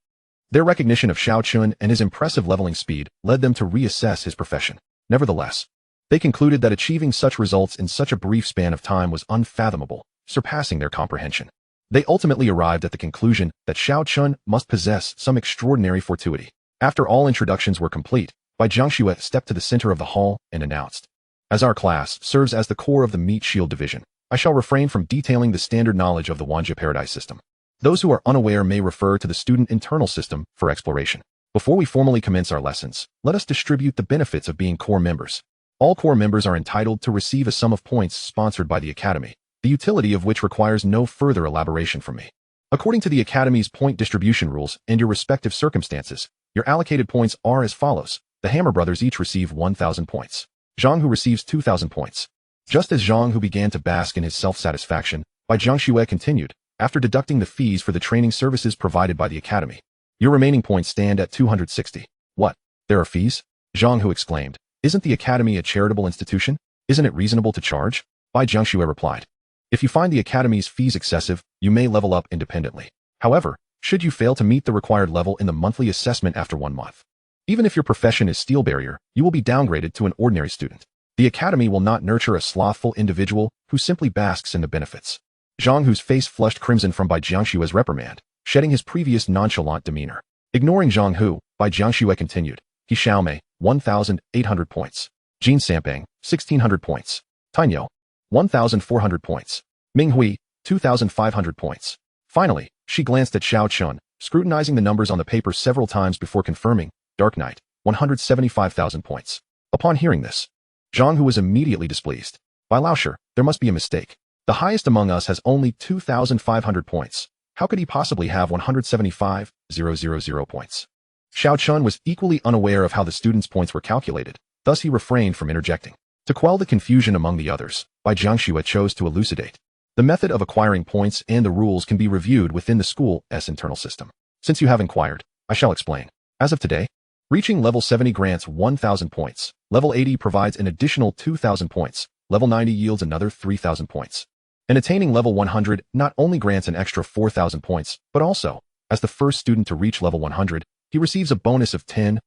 Their recognition of Xiao Chen and his impressive leveling speed led them to reassess his profession. Nevertheless, they concluded that achieving such results in such a brief span of time was unfathomable, surpassing their comprehension. They ultimately arrived at the conclusion that Xiao Chen must possess some extraordinary fortuity. After all introductions were complete, Bai Jiangshua stepped to the center of the hall and announced, as our class serves as the core of the Meat Shield Division, I shall refrain from detailing the standard knowledge of the Wanja Paradise system. Those who are unaware may refer to the student internal system for exploration. Before we formally commence our lessons, let us distribute the benefits of being core members. All core members are entitled to receive a sum of points sponsored by the Academy, the utility of which requires no further elaboration from me. According to the Academy's point distribution rules and your respective circumstances, Your allocated points are as follows. The Hammer brothers each receive 1,000 points. Zhang Hu receives 2,000 points. Just as Zhang Hu began to bask in his self-satisfaction, Bai Jiangxue continued, after deducting the fees for the training services provided by the academy. Your remaining points stand at 260. What? There are fees? Zhang Hu exclaimed. Isn't the academy a charitable institution? Isn't it reasonable to charge? Bai Jiangxue replied. If you find the academy's fees excessive, you may level up independently. However, should you fail to meet the required level in the monthly assessment after 1 month, even if your profession is steel barrier, you will be downgraded to an ordinary student. The academy will not nurture a slothful individual who simply basks in the benefits. Zhang Hu's face flushed crimson from Bai Jiangxue's reprimand, shedding his previous nonchalant demeanor. Ignoring Zhang Hu, Bai Jiangxue continued. He Xiaomei, 1,800 points. Jin Sampang, 1,600 points. Tainyo, 1,400 points. Minghui, 2,500 points. Finally, she glanced at Xiao Chen, scrutinizing the numbers on the paper several times before confirming, Dark Knight, 175,000 points. Upon hearing this, Zhang Hu was immediately displeased. By Laosher, there must be a mistake. The highest among us has only 2,500 points. How could he possibly have 175,000 points? Xiao Chen was equally unaware of how the students' points were calculated, thus he refrained from interjecting. To quell the confusion among the others, Bai Jiangxue chose to elucidate. The method of acquiring points and the rules can be reviewed within the school's internal system. Since you have inquired, I shall explain. As of today, reaching level 70 grants 1,000 points, level 80 provides an additional 2,000 points, level 90 yields another 3,000 points. And attaining level 100 not only grants an extra 4,000 points, but also, as the first student to reach level 100, he receives a bonus of 10,000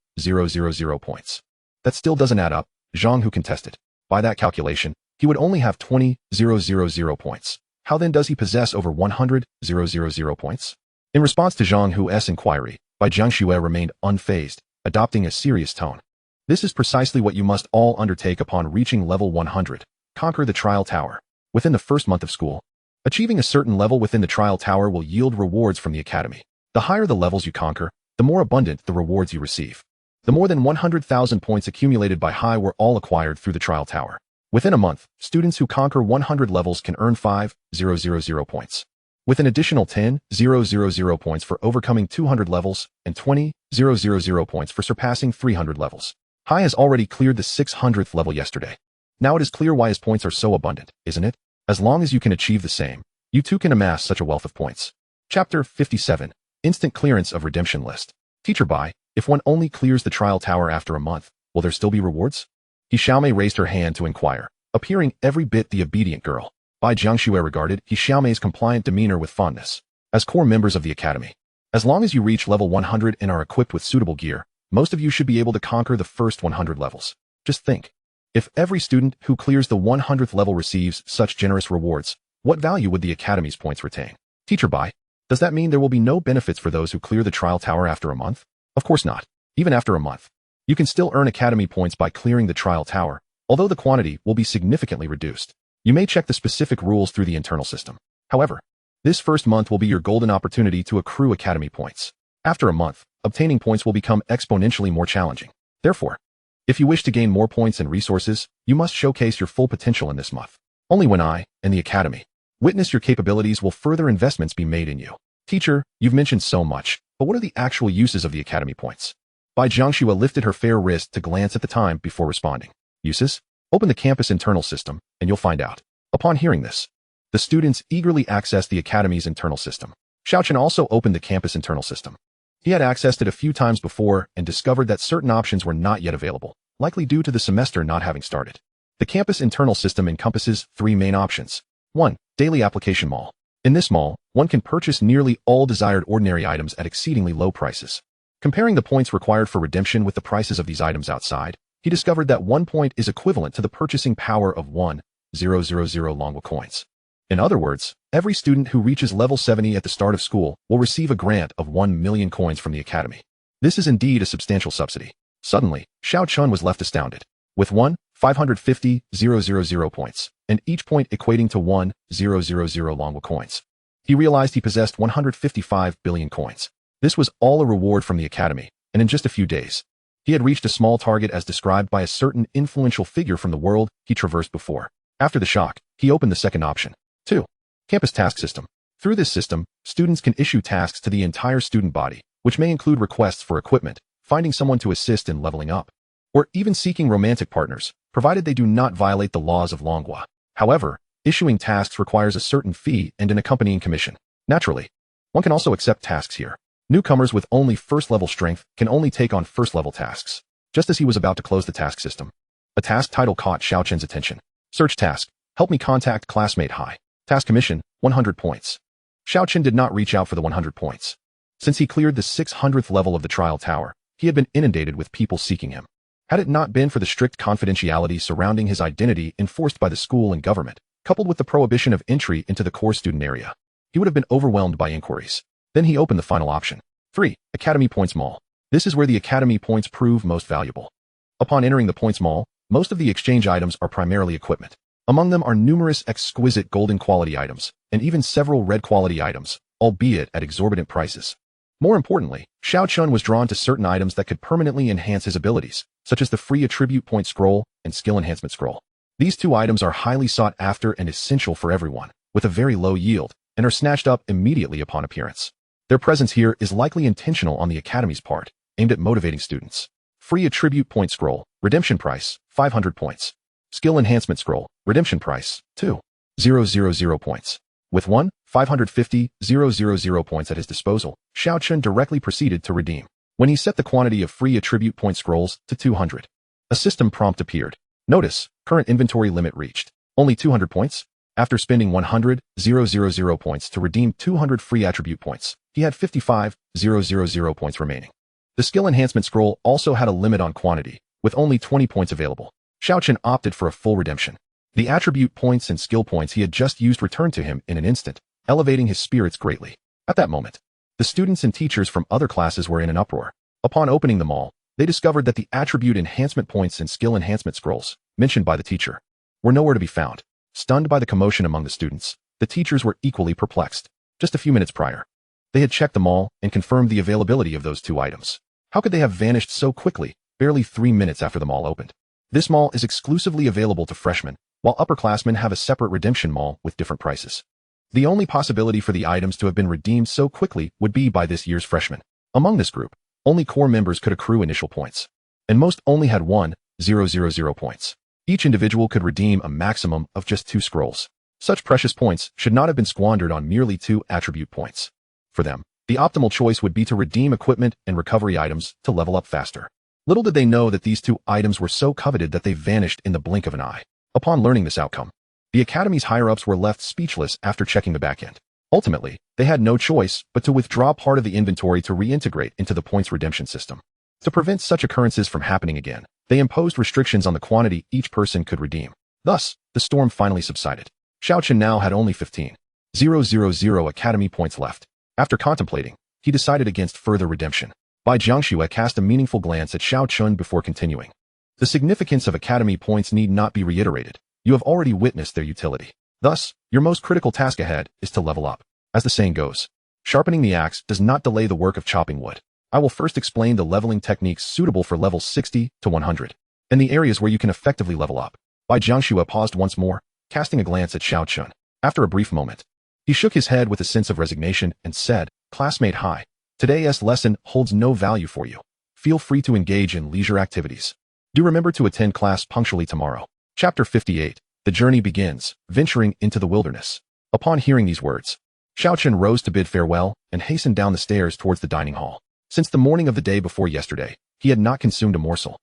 points. That still doesn't add up, Zhang Hu contested. By that calculation, he would only have 20,000 points. How then does he possess over 100,000 points? In response to Zhang Hu's inquiry, Bai Jiangxue remained unfazed, adopting a serious tone. This is precisely what you must all undertake upon reaching level 100. Conquer the trial tower. Within the first month of school, achieving a certain level within the trial tower will yield rewards from the academy. The higher the levels you conquer, the more abundant the rewards you receive. The more than 100,000 points accumulated by Hai were all acquired through the trial tower. Within a month, students who conquer 100 levels can earn 5,000 points, with an additional 10,000 points for overcoming 200 levels and 20,000 points for surpassing 300 levels. Hai has already cleared the 600th level yesterday. Now it is clear why his points are so abundant, isn't it? As long as you can achieve the same, you too can amass such a wealth of points. Chapter 57. Instant Clearance of Redemption List. Teacher Bai, if one only clears the trial tower after a month, will there still be rewards? He Xiaomei raised her hand to inquire, appearing every bit the obedient girl. Bai Jiangxue regarded He Xiaomei's compliant demeanor with fondness. As core members of the academy, as long as you reach level 100 and are equipped with suitable gear, most of you should be able to conquer the first 100 levels. Just think. If every student who clears the 100th level receives such generous rewards, what value would the academy's points retain? Teacher Bai, does that mean there will be no benefits for those who clear the trial tower after a month? Of course not. Even after a month, you can still earn academy points by clearing the trial tower, although the quantity will be significantly reduced. You may check the specific rules through the internal system. However, this first month will be your golden opportunity to accrue academy points. After a month, obtaining points will become exponentially more challenging. Therefore, if you wish to gain more points and resources, you must showcase your full potential in this month. Only when I, and the academy, witness your capabilities will further investments be made in you. Teacher, you've mentioned so much, but what are the actual uses of the academy points? Bai Jiangxue lifted her fair wrist to glance at the time before responding. Uses? Open the campus internal system, and you'll find out. Upon hearing this, the students eagerly accessed the academy's internal system. Xiao Chen also opened the campus internal system. He had accessed it a few times before and discovered that certain options were not yet available, likely due to the semester not having started. The campus internal system encompasses 3 main options. 1. Daily application mall. In this mall, one can purchase nearly all desired ordinary items at exceedingly low prices. Comparing the points required for redemption with the prices of these items outside, he discovered that 1 point is equivalent to the purchasing power of 1,000 Longwa coins. In other words, every student who reaches level 70 at the start of school will receive a grant of 1 million coins from the academy. This is indeed a substantial subsidy. Suddenly, Xiao Chen was left astounded. With 1,550,000 points, and each point equating to 1,000 Longwa coins, he realized he possessed 155 billion coins. This was all a reward from the academy, and in just a few days, he had reached a small target as described by a certain influential figure from the world he traversed before. After the shock, he opened the second option. 2. Campus task system. Through this system, students can issue tasks to the entire student body, which may include requests for equipment, finding someone to assist in leveling up, or even seeking romantic partners, provided they do not violate the laws of Manhwa. However, issuing tasks requires a certain fee and an accompanying commission. Naturally, one can also accept tasks here. Newcomers with only first-level strength can only take on first-level tasks. Just as he was about to close the task system, a task title caught Xiao Chen's attention. Search task. Help me contact classmate Hai. Task commission, 100 points. Xiao Chen did not reach out for the 100 points. Since he cleared the 600th level of the trial tower, he had been inundated with people seeking him. Had it not been for the strict confidentiality surrounding his identity enforced by the school and government, coupled with the prohibition of entry into the core student area, he would have been overwhelmed by inquiries. Then he opened the final option. 3. Academy Points Mall. This is where the Academy points prove most valuable. Upon entering the Points Mall, most of the exchange items are primarily equipment. Among them are numerous exquisite golden quality items, and even several red quality items, albeit at exorbitant prices. More importantly, Xiao Chen was drawn to certain items that could permanently enhance his abilities, such as the free attribute point scroll and skill enhancement scroll. These two items are highly sought after and essential for everyone, with a very low yield, and are snatched up immediately upon appearance. Their presence here is likely intentional on the Academy's part, aimed at motivating students. Free attribute point scroll, redemption price, 500 points. Skill enhancement scroll, redemption price, 2,000 points. With 550,000 points at his disposal, Xiao Chen directly proceeded to redeem. When he set the quantity of free attribute point scrolls to 200, a system prompt appeared. Notice, current inventory limit reached. Only 200 points? After spending 100,000 points to redeem 200 free attribute points, he had 55,000 points remaining. The skill enhancement scroll also had a limit on quantity, with only 20 points available. Xiao Chen opted for a full redemption. The attribute points and skill points he had just used returned to him in an instant, elevating his spirits greatly. At that moment, the students and teachers from other classes were in an uproar. Upon opening them all, they discovered that the attribute enhancement points and skill enhancement scrolls, mentioned by the teacher, were nowhere to be found. Stunned by the commotion among the students, the teachers were equally perplexed. Just a few minutes prior, they had checked them all and confirmed the availability of those two items. How could they have vanished so quickly, barely 3 minutes after the mall opened? This mall is exclusively available to freshmen, while upperclassmen have a separate redemption mall with different prices. The only possibility for the items to have been redeemed so quickly would be by this year's freshmen. Among this group, only core members could accrue initial points, and most only had 1,000 points. Each individual could redeem a maximum of just 2 scrolls. Such precious points should not have been squandered on merely 2 attribute points. For them, the optimal choice would be to redeem equipment and recovery items to level up faster. Little did they know that these 2 items were so coveted that they vanished in the blink of an eye. Upon learning this outcome, the Academy's higher-ups were left speechless after checking the back end. Ultimately, they had no choice but to withdraw part of the inventory to reintegrate into the points redemption system. To prevent such occurrences from happening again, they imposed restrictions on the quantity each person could redeem. Thus, the storm finally subsided. Xiao Chen now had only 15,000 Academy points left. After contemplating, he decided against further redemption. Bai Jiangxue cast a meaningful glance at Xiao Chen before continuing. The significance of Academy points need not be reiterated. You have already witnessed their utility. Thus, your most critical task ahead is to level up. As the saying goes, sharpening the axe does not delay the work of chopping wood. I will first explain the leveling techniques suitable for levels 60 to 100, and the areas where you can effectively level up. Bai Jiangxue paused once more, casting a glance at Xiao Chen. After a brief moment, he shook his head with a sense of resignation and said, "Classmate Hai, today's lesson holds no value for you. Feel free to engage in leisure activities. Do remember to attend class punctually tomorrow." Chapter 58. The journey begins, venturing into the wilderness. Upon hearing these words, Xiao Chen rose to bid farewell and hastened down the stairs towards the dining hall. Since the morning of the day before yesterday, he had not consumed a morsel.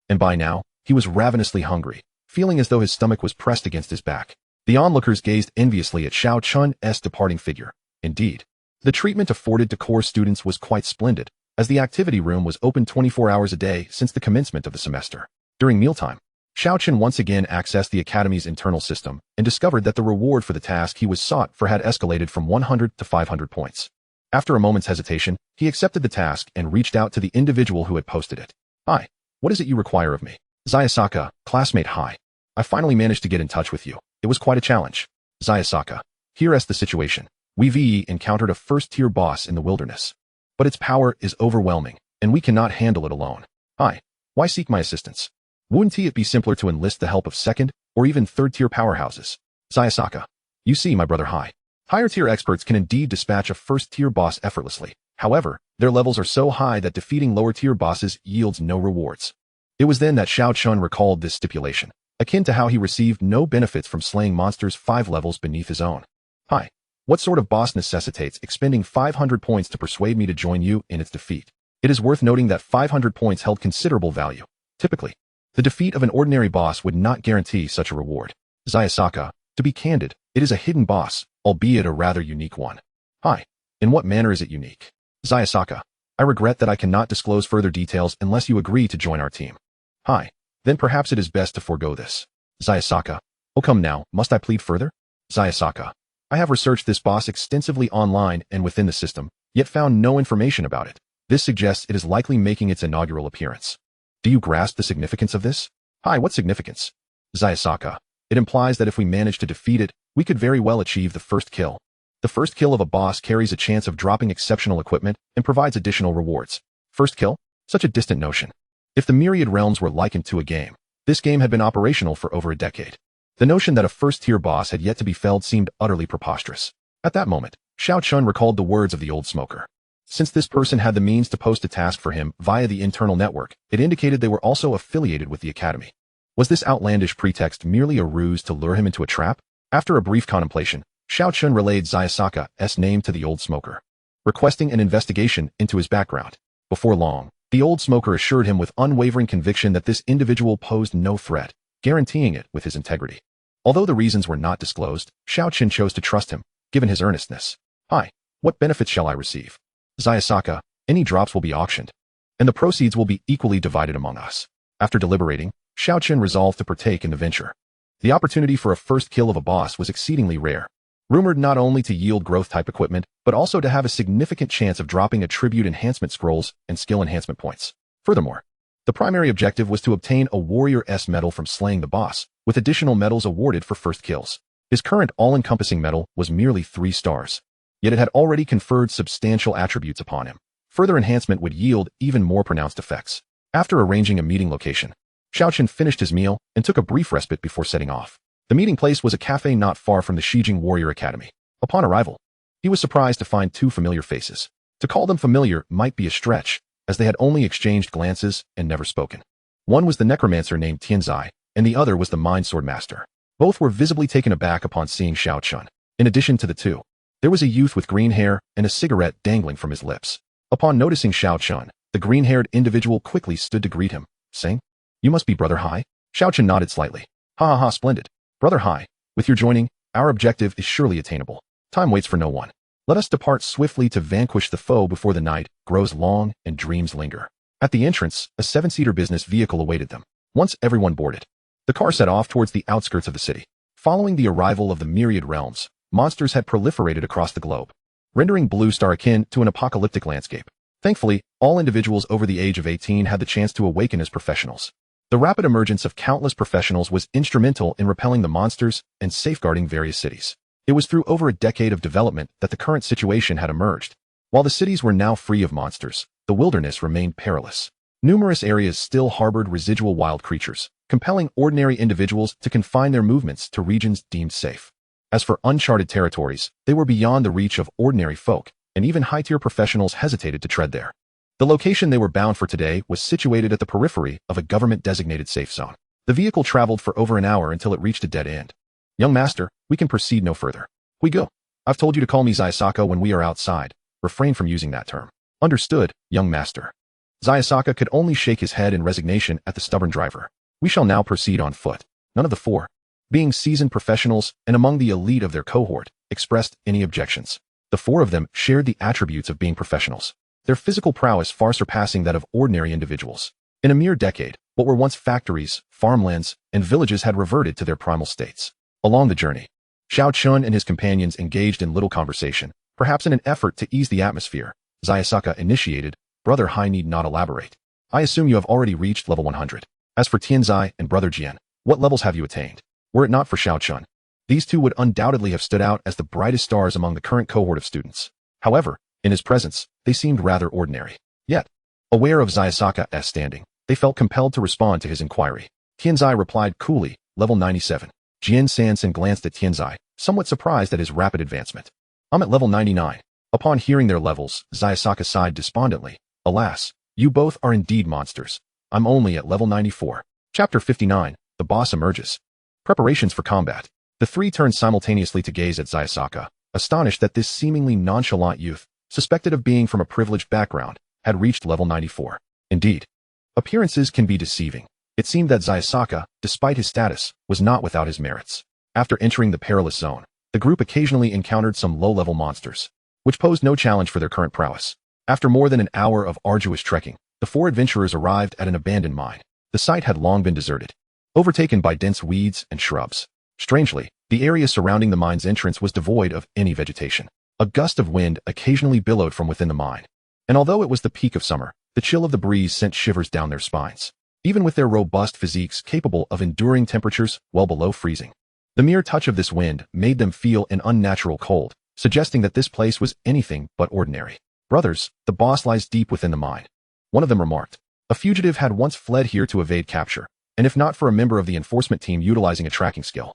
And by now, he was ravenously hungry, feeling as though his stomach was pressed against his back. The onlookers gazed enviously at Xiao Chen's departing figure. Indeed, the treatment afforded to core students was quite splendid, as the activity room was open 24 hours a day since the commencement of the semester. During mealtime, Xiao Chen once again accessed the Academy's internal system and discovered that the reward for the task he was sought for had escalated from 100 to 500 points. After a moment's hesitation, he accepted the task and reached out to the individual who had posted it. "Hi, what is it you require of me?" "Zayasaka, classmate Hai. I finally managed to get in touch with you. It was quite a challenge." "Zayasaka, here's the situation. We've encountered a first-tier boss in the wilderness. But its power is overwhelming, and we cannot handle it alone. Hai, why seek my assistance? Wouldn't it be simpler to enlist the help of second or even third-tier powerhouses?" "Zayasaka, you see, my brother Hai, Higher-tier experts can indeed dispatch a first-tier boss effortlessly. However, their levels are so high that defeating lower-tier bosses yields no rewards. It was then that Xiao Chen recalled this stipulation, akin to how he received no benefits from slaying monsters 5 levels beneath his own. Hi. What sort of boss necessitates expending 500 points to persuade me to join you in its defeat? It is worth noting that 500 points held considerable value. Typically, the defeat of an ordinary boss would not guarantee such a reward. Zayasaka, to be candid, it is a hidden boss, albeit a rather unique one. Hi. In what manner is it unique? Zayasaka, I regret that I cannot disclose further details unless you agree to join our team. Hi. Then perhaps it is best to forego this. Zayasaka, oh come now, must I plead further? Zayasaka, I have researched this boss extensively online and within the system, yet found no information about it. This suggests it is likely making its inaugural appearance. Do you grasp the significance of this? Hi, what significance? Zayasaka, it implies that if we manage to defeat it, we could very well achieve the first kill. The first kill of a boss carries a chance of dropping exceptional equipment and provides additional rewards. First kill? Such a distant notion. If the myriad realms were likened to a game, this game had been operational for over a decade. The notion that a first-tier boss had yet to be felled seemed utterly preposterous. At that moment, Xiao Chen recalled the words of the old smoker. Since this person had the means to post a task for him via the internal network, it indicated they were also affiliated with the academy. Was this outlandish pretext merely a ruse to lure him into a trap? After a brief contemplation, Xiao Chen relayed Zayasaka's name to the old smoker, requesting an investigation into his background. Before long, the old smoker assured him with unwavering conviction that this individual posed no threat, guaranteeing it with his integrity. Although the reasons were not disclosed, Xiao Chen chose to trust him, given his earnestness. Hi. What benefits shall I receive? Zayasaka, any drops will be auctioned, and the proceeds will be equally divided among us. After deliberating, Xiao Chen resolved to partake in the venture. The opportunity for a first kill of a boss was exceedingly rare, rumored not only to yield growth-type equipment, but also to have a significant chance of dropping attribute enhancement scrolls and skill enhancement points. Furthermore, the primary objective was to obtain a Warrior-S medal from slaying the boss, with additional medals awarded for first kills. His current all-encompassing medal was merely 3 stars, yet it had already conferred substantial attributes upon him. Further enhancement would yield even more pronounced effects. After arranging a meeting location, Xiao Chen finished his meal and took a brief respite before setting off. The meeting place was a cafe not far from the Shijing Warrior Academy. Upon arrival, he was surprised to find 2 familiar faces. To call them familiar might be a stretch, as they had only exchanged glances and never spoken. One was the necromancer named Tianzai, and the other was the mind sword master. Both were visibly taken aback upon seeing Xiao Chen. In addition to the 2, there was a youth with green hair and a cigarette dangling from his lips. Upon noticing Xiao Chen, the green-haired individual quickly stood to greet him, saying, "You must be Brother Hai?" Xiao Chen nodded slightly. "Ha ha ha, splendid. Brother Hai, with your joining, our objective is surely attainable. Time waits for no one. Let us depart swiftly to vanquish the foe before the night grows long and dreams linger." At the entrance, a 7-seater business vehicle awaited them. Once everyone boarded, the car set off towards the outskirts of the city. Following the arrival of the myriad realms, monsters had proliferated across the globe, rendering Blue Star akin to an apocalyptic landscape. Thankfully, all individuals over the age of 18 had the chance to awaken as professionals. The rapid emergence of countless professionals was instrumental in repelling the monsters and safeguarding various cities. It was through over a decade of development that the current situation had emerged. While the cities were now free of monsters, the wilderness remained perilous. Numerous areas still harbored residual wild creatures, compelling ordinary individuals to confine their movements to regions deemed safe. As for uncharted territories, they were beyond the reach of ordinary folk, and even high-tier professionals hesitated to tread there. The location they were bound for today was situated at the periphery of a government-designated safe zone. The vehicle traveled for over an hour until it reached a dead end. "Young master, we can proceed no further. We go. I've told you to call me Zayasaka when we are outside. Refrain from using that term." "Understood, young master." Zayasaka could only shake his head in resignation at the stubborn driver. "We shall now proceed on foot." None of the 4, being seasoned professionals and among the elite of their cohort, expressed any objections. The 4 of them shared the attributes of being professionals, their physical prowess far surpassing that of ordinary individuals. In a mere decade, what were once factories, farmlands, and villages had reverted to their primal states. Along the journey, Xiao Chen and his companions engaged in little conversation, perhaps in an effort to ease the atmosphere. Zayasaka initiated, "Brother Hai need not elaborate. I assume you have already reached level 100. As for Tianzai and Brother Jian, what levels have you attained?" Were it not for Xiao Chen, these 2 would undoubtedly have stood out as the brightest stars among the current cohort of students. However, in his presence, they seemed rather ordinary. Yet, aware of Zayasaka's standing, they felt compelled to respond to his inquiry. Tianzai replied coolly, "Level 97. Jian Sansen glanced at Tianzai, somewhat surprised at his rapid advancement. I'm at level 99. Upon hearing their levels, Zayasaka sighed despondently. Alas, you both are indeed monsters. I'm only at level 94. Chapter 59, The Boss Emerges. Preparations for combat. The three turned simultaneously to gaze at Zayasaka, astonished that this seemingly nonchalant youth, suspected of being from a privileged background, had reached level 94. Indeed, appearances can be deceiving. It seemed that Zayasaka, despite his status, was not without his merits. After entering the perilous zone, the group occasionally encountered some low-level monsters, which posed no challenge for their current prowess. After more than an hour of arduous trekking, the four adventurers arrived at an abandoned mine. The site had long been deserted, overtaken by dense weeds and shrubs. Strangely, the area surrounding the mine's entrance was devoid of any vegetation. A gust of wind occasionally billowed from within the mine, and although it was the peak of summer, the chill of the breeze sent shivers down their spines, even with their robust physiques capable of enduring temperatures well below freezing. The mere touch of this wind made them feel an unnatural cold, suggesting that this place was anything but ordinary. Brothers, the boss lies deep within the mine, one of them remarked. A fugitive had once fled here to evade capture, and if not for a member of the enforcement team utilizing a tracking skill,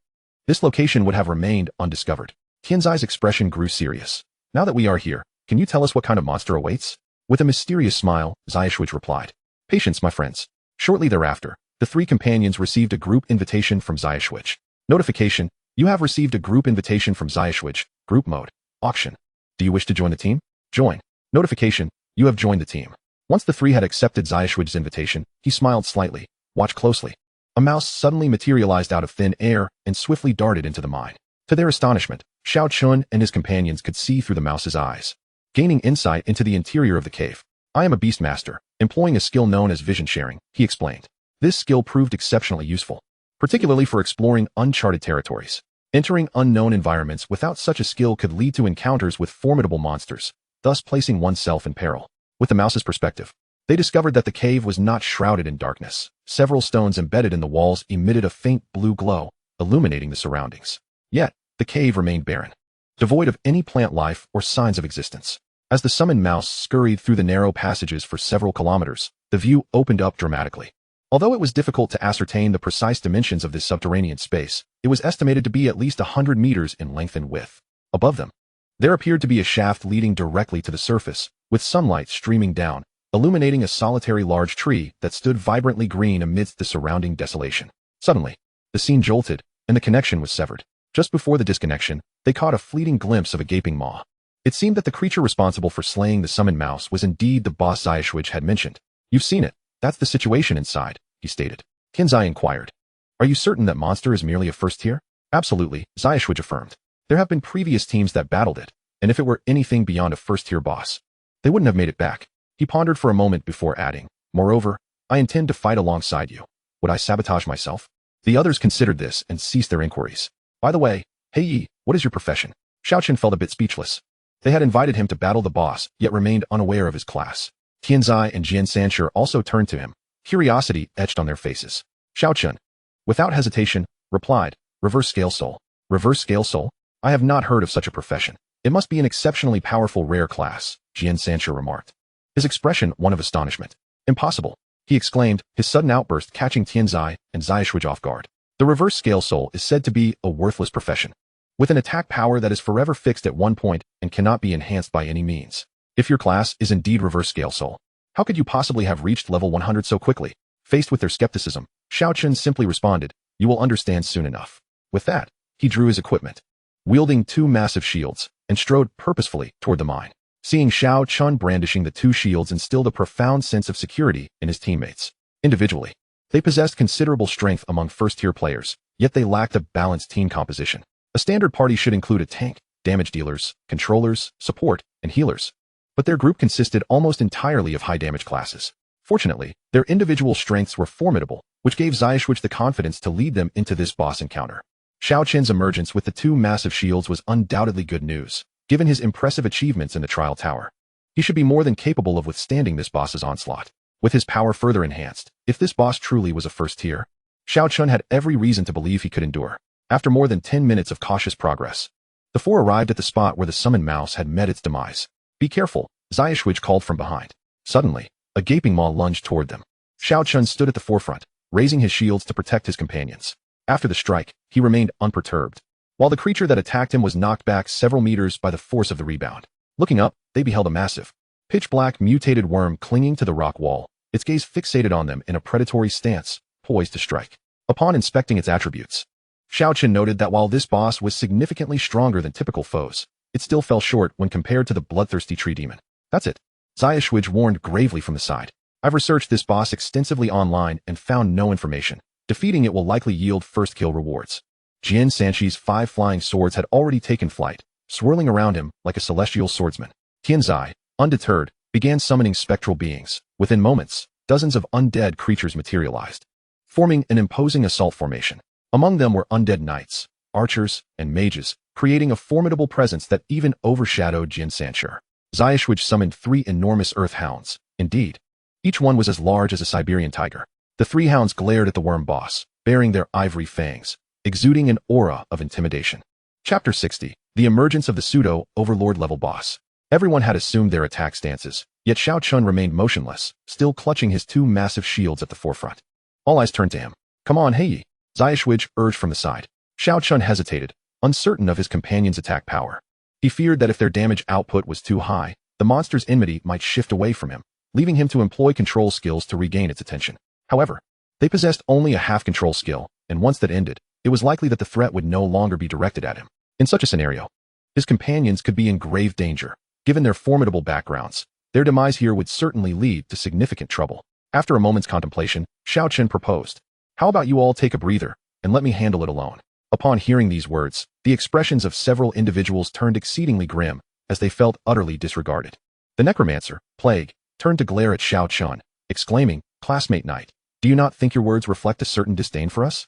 this location would have remained undiscovered. Tianzai's expression grew serious. Now that we are here, can you tell us what kind of monster awaits? With a mysterious smile, Zayashwich replied. Patience, my friends. Shortly thereafter, the three companions received a group invitation from Zayashwich. Notification: you have received a group invitation from Zayashwich. Group mode. Auction. Do you wish to join the team? Join. Notification: you have joined the team. Once the three had accepted Zayashwich's invitation, he smiled slightly. Watch closely. A mouse suddenly materialized out of thin air and swiftly darted into the mine. To their astonishment, Xiao Chen and his companions could see through the mouse's eyes, gaining insight into the interior of the cave. I am a beastmaster, employing a skill known as vision sharing, he explained. This skill proved exceptionally useful, particularly for exploring uncharted territories. Entering unknown environments without such a skill could lead to encounters with formidable monsters, thus placing oneself in peril. With the mouse's perspective, they discovered that the cave was not shrouded in darkness. Several stones embedded in the walls emitted a faint blue glow, illuminating the surroundings. Yet, the cave remained barren, devoid of any plant life or signs of existence. As the summoned mouse scurried through the narrow passages for several kilometers, the view opened up dramatically. Although it was difficult to ascertain the precise dimensions of this subterranean space, it was estimated to be at least 100 meters in length and width. Above them, there appeared to be a shaft leading directly to the surface, with sunlight streaming down, illuminating a solitary large tree that stood vibrantly green amidst the surrounding desolation. Suddenly, the scene jolted, and the connection was severed. Just before the disconnection, they caught a fleeting glimpse of a gaping maw. It seemed that the creature responsible for slaying the summoned mouse was indeed the boss Zayashwich had mentioned. You've seen it. That's the situation inside, he stated. Tianzai inquired. Are you certain that monster is merely a first tier? Absolutely, Zayashwich affirmed. There have been previous teams that battled it, and if it were anything beyond a first tier boss, they wouldn't have made it back. He pondered for a moment before adding, moreover, I intend to fight alongside you. Would I sabotage myself? The others considered this and ceased their inquiries. By the way, hey Yi, what is your profession? Xiao Chen felt a bit speechless. They had invited him to battle the boss, yet remained unaware of his class. Tianzai and Jian Sanshur also turned to him, curiosity etched on their faces. Xiao Chen, without hesitation, replied, Reverse Scale Soul. Reverse Scale Soul? I have not heard of such a profession. It must be an exceptionally powerful rare class, Jian Sanshur remarked, his expression one of astonishment. Impossible, he exclaimed, his sudden outburst catching Tianzai and Zayashwich off guard. The Reverse Scale Soul is said to be a worthless profession, with an attack power that is forever fixed at one point and cannot be enhanced by any means. If your class is indeed Reverse Scale Soul, how could you possibly have reached level 100 so quickly? Faced with their skepticism, Xiao Chen simply responded, you will understand soon enough. With that, he drew his equipment, wielding two massive shields, and strode purposefully toward the mine. Seeing Xiao Chen brandishing the two shields instilled a profound sense of security in his teammates. Individually, they possessed considerable strength among first-tier players, yet they lacked a balanced team composition. A standard party should include a tank, damage dealers, controllers, support, and healers. But their group consisted almost entirely of high-damage classes. Fortunately, their individual strengths were formidable, which gave Zayashwich the confidence to lead them into this boss encounter. Xiao Chen's emergence with the two massive shields was undoubtedly good news, given his impressive achievements in the trial tower. He should be more than capable of withstanding this boss's onslaught. With his power further enhanced, if this boss truly was a first tier, Xiao Chen had every reason to believe he could endure. After more than 10 minutes of cautious progress, the four arrived at the spot where the summoned mouse had met its demise. Be careful, Zayashwich called from behind. Suddenly, a gaping maw lunged toward them. Xiao Chen stood at the forefront, raising his shields to protect his companions. After the strike, he remained unperturbed, while the creature that attacked him was knocked back several meters by the force of the rebound. Looking up, they beheld a massive, pitch-black mutated worm clinging to the rock wall, its gaze fixated on them in a predatory stance, poised to strike. Upon inspecting its attributes, Xiao Chen noted that while this boss was significantly stronger than typical foes, it still fell short when compared to the bloodthirsty tree demon. That's it. Xiao warned gravely from the side. I've researched this boss extensively online and found no information. Defeating it will likely yield first kill rewards. Jian Sanxi's 5 flying swords had already taken flight, swirling around him like a celestial swordsman. Tianzai, undeterred, began summoning spectral beings. Within moments, dozens of undead creatures materialized, forming an imposing assault formation. Among them were undead knights, archers, and mages, creating a formidable presence that even overshadowed Jian Sanshi. Xiao summoned 3 enormous earth hounds. Indeed, each one was as large as a Siberian tiger. The 3 hounds glared at the worm boss, bearing their ivory fangs, exuding an aura of intimidation. Chapter 60. The emergence of the pseudo-overlord level boss. Everyone had assumed their attack stances, yet Xiao Chen remained motionless, still clutching his 2 massive shields at the forefront. All eyes turned to him. Come on, hey! Xiao urged from the side. Xiao Chen hesitated, uncertain of his companion's attack power. He feared that if their damage output was too high, the monster's enmity might shift away from him, leaving him to employ control skills to regain its attention. However, they possessed only a half-control skill, and once that ended, it was likely that the threat would no longer be directed at him. In such a scenario, his companions could be in grave danger. Given their formidable backgrounds, their demise here would certainly lead to significant trouble. After a moment's contemplation, Xiao Chen proposed, "How about you all take a breather, and let me handle it alone?" Upon hearing these words, the expressions of several individuals turned exceedingly grim, as they felt utterly disregarded. The necromancer, Plague, turned to glare at Xiao Chen, exclaiming, "Classmate Knight, do you not think your words reflect a certain disdain for us?"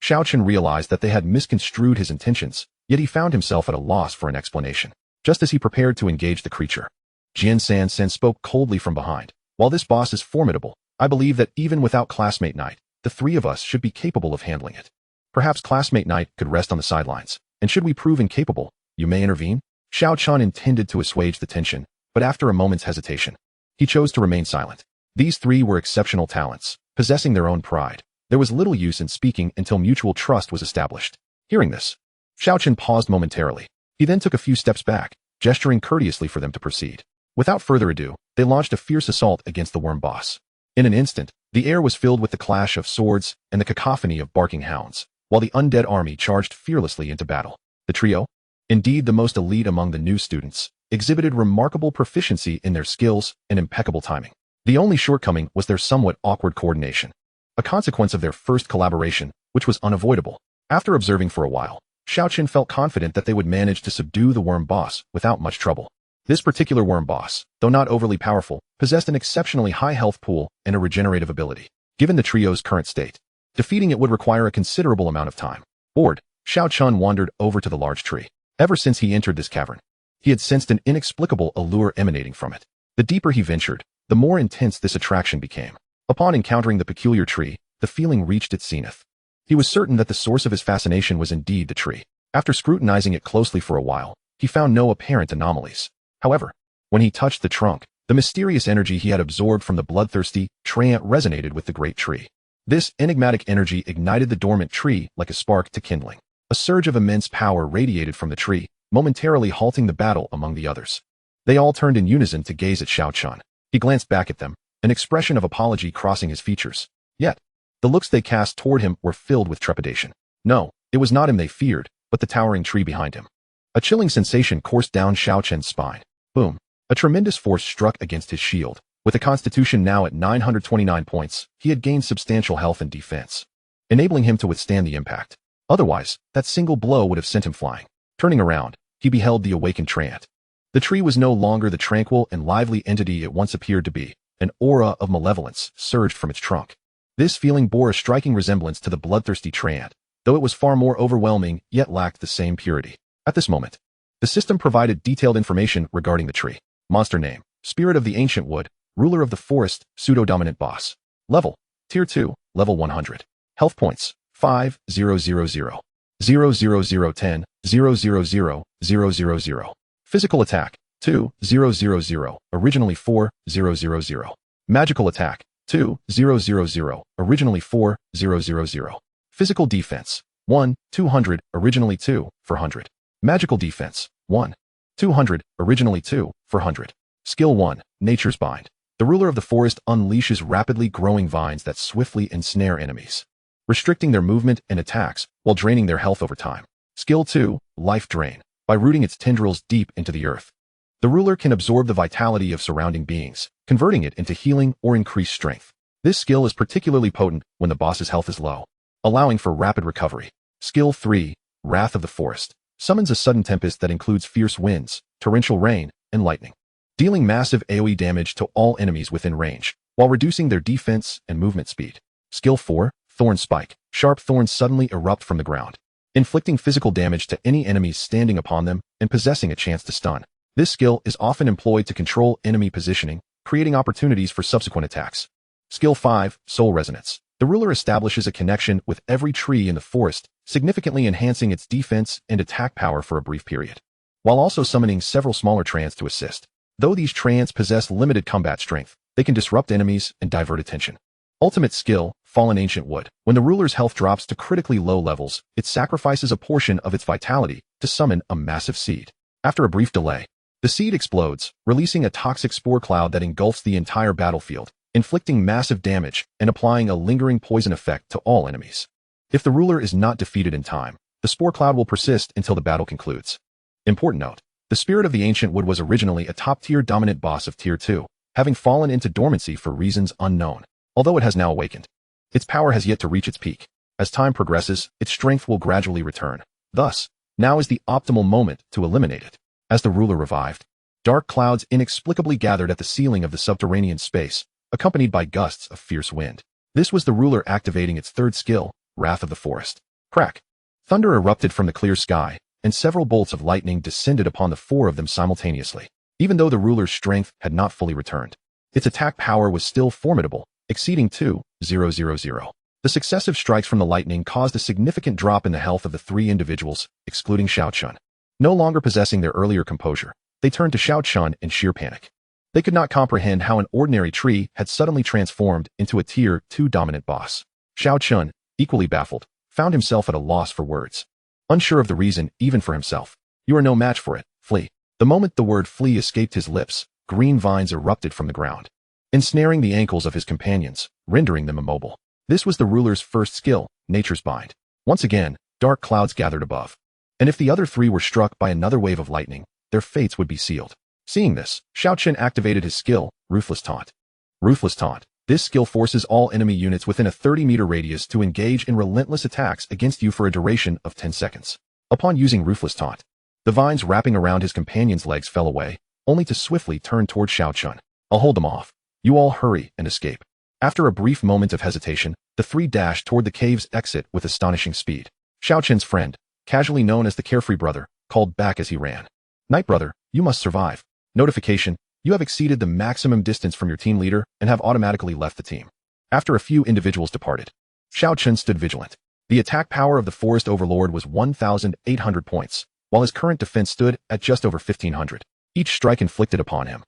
Xiao Chen realized that they had misconstrued his intentions, yet he found himself at a loss for an explanation. Just as he prepared to engage the creature, Jian Sanshi spoke coldly from behind. "While this boss is formidable, I believe that even without Classmate Knight, the 3 of us should be capable of handling it. Perhaps Classmate Knight could rest on the sidelines, and should we prove incapable, you may intervene?" Xiao Chen intended to assuage the tension, but after a moment's hesitation, he chose to remain silent. These 3 were exceptional talents, possessing their own pride. There was little use in speaking until mutual trust was established. Hearing this, Xiao Chen paused momentarily. He then took a few steps back, gesturing courteously for them to proceed. Without further ado, they launched a fierce assault against the worm boss. In an instant, the air was filled with the clash of swords and the cacophony of barking hounds, while the undead army charged fearlessly into battle. The trio, indeed the most elite among the new students, exhibited remarkable proficiency in their skills and impeccable timing. The only shortcoming was their somewhat awkward coordination, a consequence of their first collaboration, which was unavoidable. After observing for a while, Xiao Chen felt confident that they would manage to subdue the worm boss without much trouble. This particular worm boss, though not overly powerful, possessed an exceptionally high health pool and a regenerative ability. Given the trio's current state, defeating it would require a considerable amount of time. Bored, Xiao Chen wandered over to the large tree. Ever since he entered this cavern, he had sensed an inexplicable allure emanating from it. The deeper he ventured, the more intense this attraction became. Upon encountering the peculiar tree, the feeling reached its zenith. He was certain that the source of his fascination was indeed the tree. After scrutinizing it closely for a while, he found no apparent anomalies. However, when he touched the trunk, the mysterious energy he had absorbed from the bloodthirsty treant resonated with the great tree. This enigmatic energy ignited the dormant tree like a spark to kindling. A surge of immense power radiated from the tree, momentarily halting the battle among the others. They all turned in unison to gaze at Xiao Chen. He glanced back at them, an expression of apology crossing his features. Yet, the looks they cast toward him were filled with trepidation. No, it was not him they feared, but the towering tree behind him. A chilling sensation coursed down Xiao Chen's spine. Boom. A tremendous force struck against his shield. With a constitution now at 929 points, he had gained substantial health and defense, enabling him to withstand the impact. Otherwise, that single blow would have sent him flying. Turning around, he beheld the awakened treant. The tree was no longer the tranquil and lively entity it once appeared to be. An aura of malevolence surged from its trunk. This feeling bore a striking resemblance to the bloodthirsty treant, though it was far more overwhelming yet lacked the same purity. At this moment, the system provided detailed information regarding the tree. Monster name: Spirit of the Ancient Wood, Ruler of the Forest, Pseudo-Dominant Boss. Level: Tier 2, Level 100. Health points: 5,000, 00010, 000, Physical attack: 2,000, originally 4,000. Magical attack: 2,000, originally 4,000. Physical defense: 1, 200, originally 2, for 100. Magical defense, 1, 200, originally 2, for 100. Skill 1, Nature's Bind. The ruler of the forest unleashes rapidly growing vines that swiftly ensnare enemies, restricting their movement and attacks while draining their health over time. Skill 2, Life Drain. By rooting its tendrils deep into the earth, the ruler can absorb the vitality of surrounding beings, converting it into healing or increased strength. This skill is particularly potent when the boss's health is low, allowing for rapid recovery. Skill 3, Wrath of the Forest. Summons a sudden tempest that includes fierce winds, torrential rain, and lightning, dealing massive AoE damage to all enemies within range, while reducing their defense and movement speed. Skill 4, Thorn Spike. Sharp thorns suddenly erupt from the ground, inflicting physical damage to any enemies standing upon them and possessing a chance to stun. This skill is often employed to control enemy positioning, creating opportunities for subsequent attacks. Skill 5, Soul Resonance. The ruler establishes a connection with every tree in the forest, significantly enhancing its defense and attack power for a brief period, while also summoning several smaller trants to assist. Though these trants possess limited combat strength, they can disrupt enemies and divert attention. Ultimate skill, Fallen Ancient Wood. When the ruler's health drops to critically low levels, it sacrifices a portion of its vitality to summon a massive seed. After a brief delay, the seed explodes, releasing a toxic spore cloud that engulfs the entire battlefield, inflicting massive damage and applying a lingering poison effect to all enemies. If the ruler is not defeated in time, the spore cloud will persist until the battle concludes. Important note, the Spirit of the Ancient Wood was originally a top-tier dominant boss of Tier 2, having fallen into dormancy for reasons unknown, although it has now awakened. Its power has yet to reach its peak. As time progresses, its strength will gradually return. Thus, now is the optimal moment to eliminate it. As the ruler revived, dark clouds inexplicably gathered at the ceiling of the subterranean space, accompanied by gusts of fierce wind. This was the ruler activating its third skill, Wrath of the Forest. Crack! Thunder erupted from the clear sky, and several bolts of lightning descended upon the four of them simultaneously. Even though the ruler's strength had not fully returned, its attack power was still formidable, exceeding 2,000. The successive strikes from the lightning caused a significant drop in the health of the three individuals, excluding Xiao Chen. No longer possessing their earlier composure, they turned to Xiao Chen in sheer panic. They could not comprehend how an ordinary tree had suddenly transformed into a Tier 2 dominant boss. Xiao Chen, equally baffled, found himself at a loss for words. Unsure of the reason, even for himself. You are no match for it, flee. The moment the word flee escaped his lips, green vines erupted from the ground, ensnaring the ankles of his companions, rendering them immobile. This was the ruler's first skill, Nature's Bind. Once again, dark clouds gathered above, and if the other three were struck by another wave of lightning, their fates would be sealed. Seeing this, Xiao Chen activated his skill, Ruthless Taunt. Ruthless Taunt. This skill forces all enemy units within a 30-meter radius to engage in relentless attacks against you for a duration of 10 seconds. Upon using Ruthless Taunt, the vines wrapping around his companion's legs fell away, only to swiftly turn toward Xiao Chen. I'll hold them off. You all hurry and escape. After a brief moment of hesitation, the three dashed toward the cave's exit with astonishing speed. Xiao Chen's friend, casually known as the Carefree Brother, called back as he ran. Night Brother, you must survive. Notification, you have exceeded the maximum distance from your team leader and have automatically left the team. After a few individuals departed, Xiao Chen stood vigilant. The attack power of the Forest Overlord was 1,800 points, while his current defense stood at just over 1,500. Each strike inflicted upon him,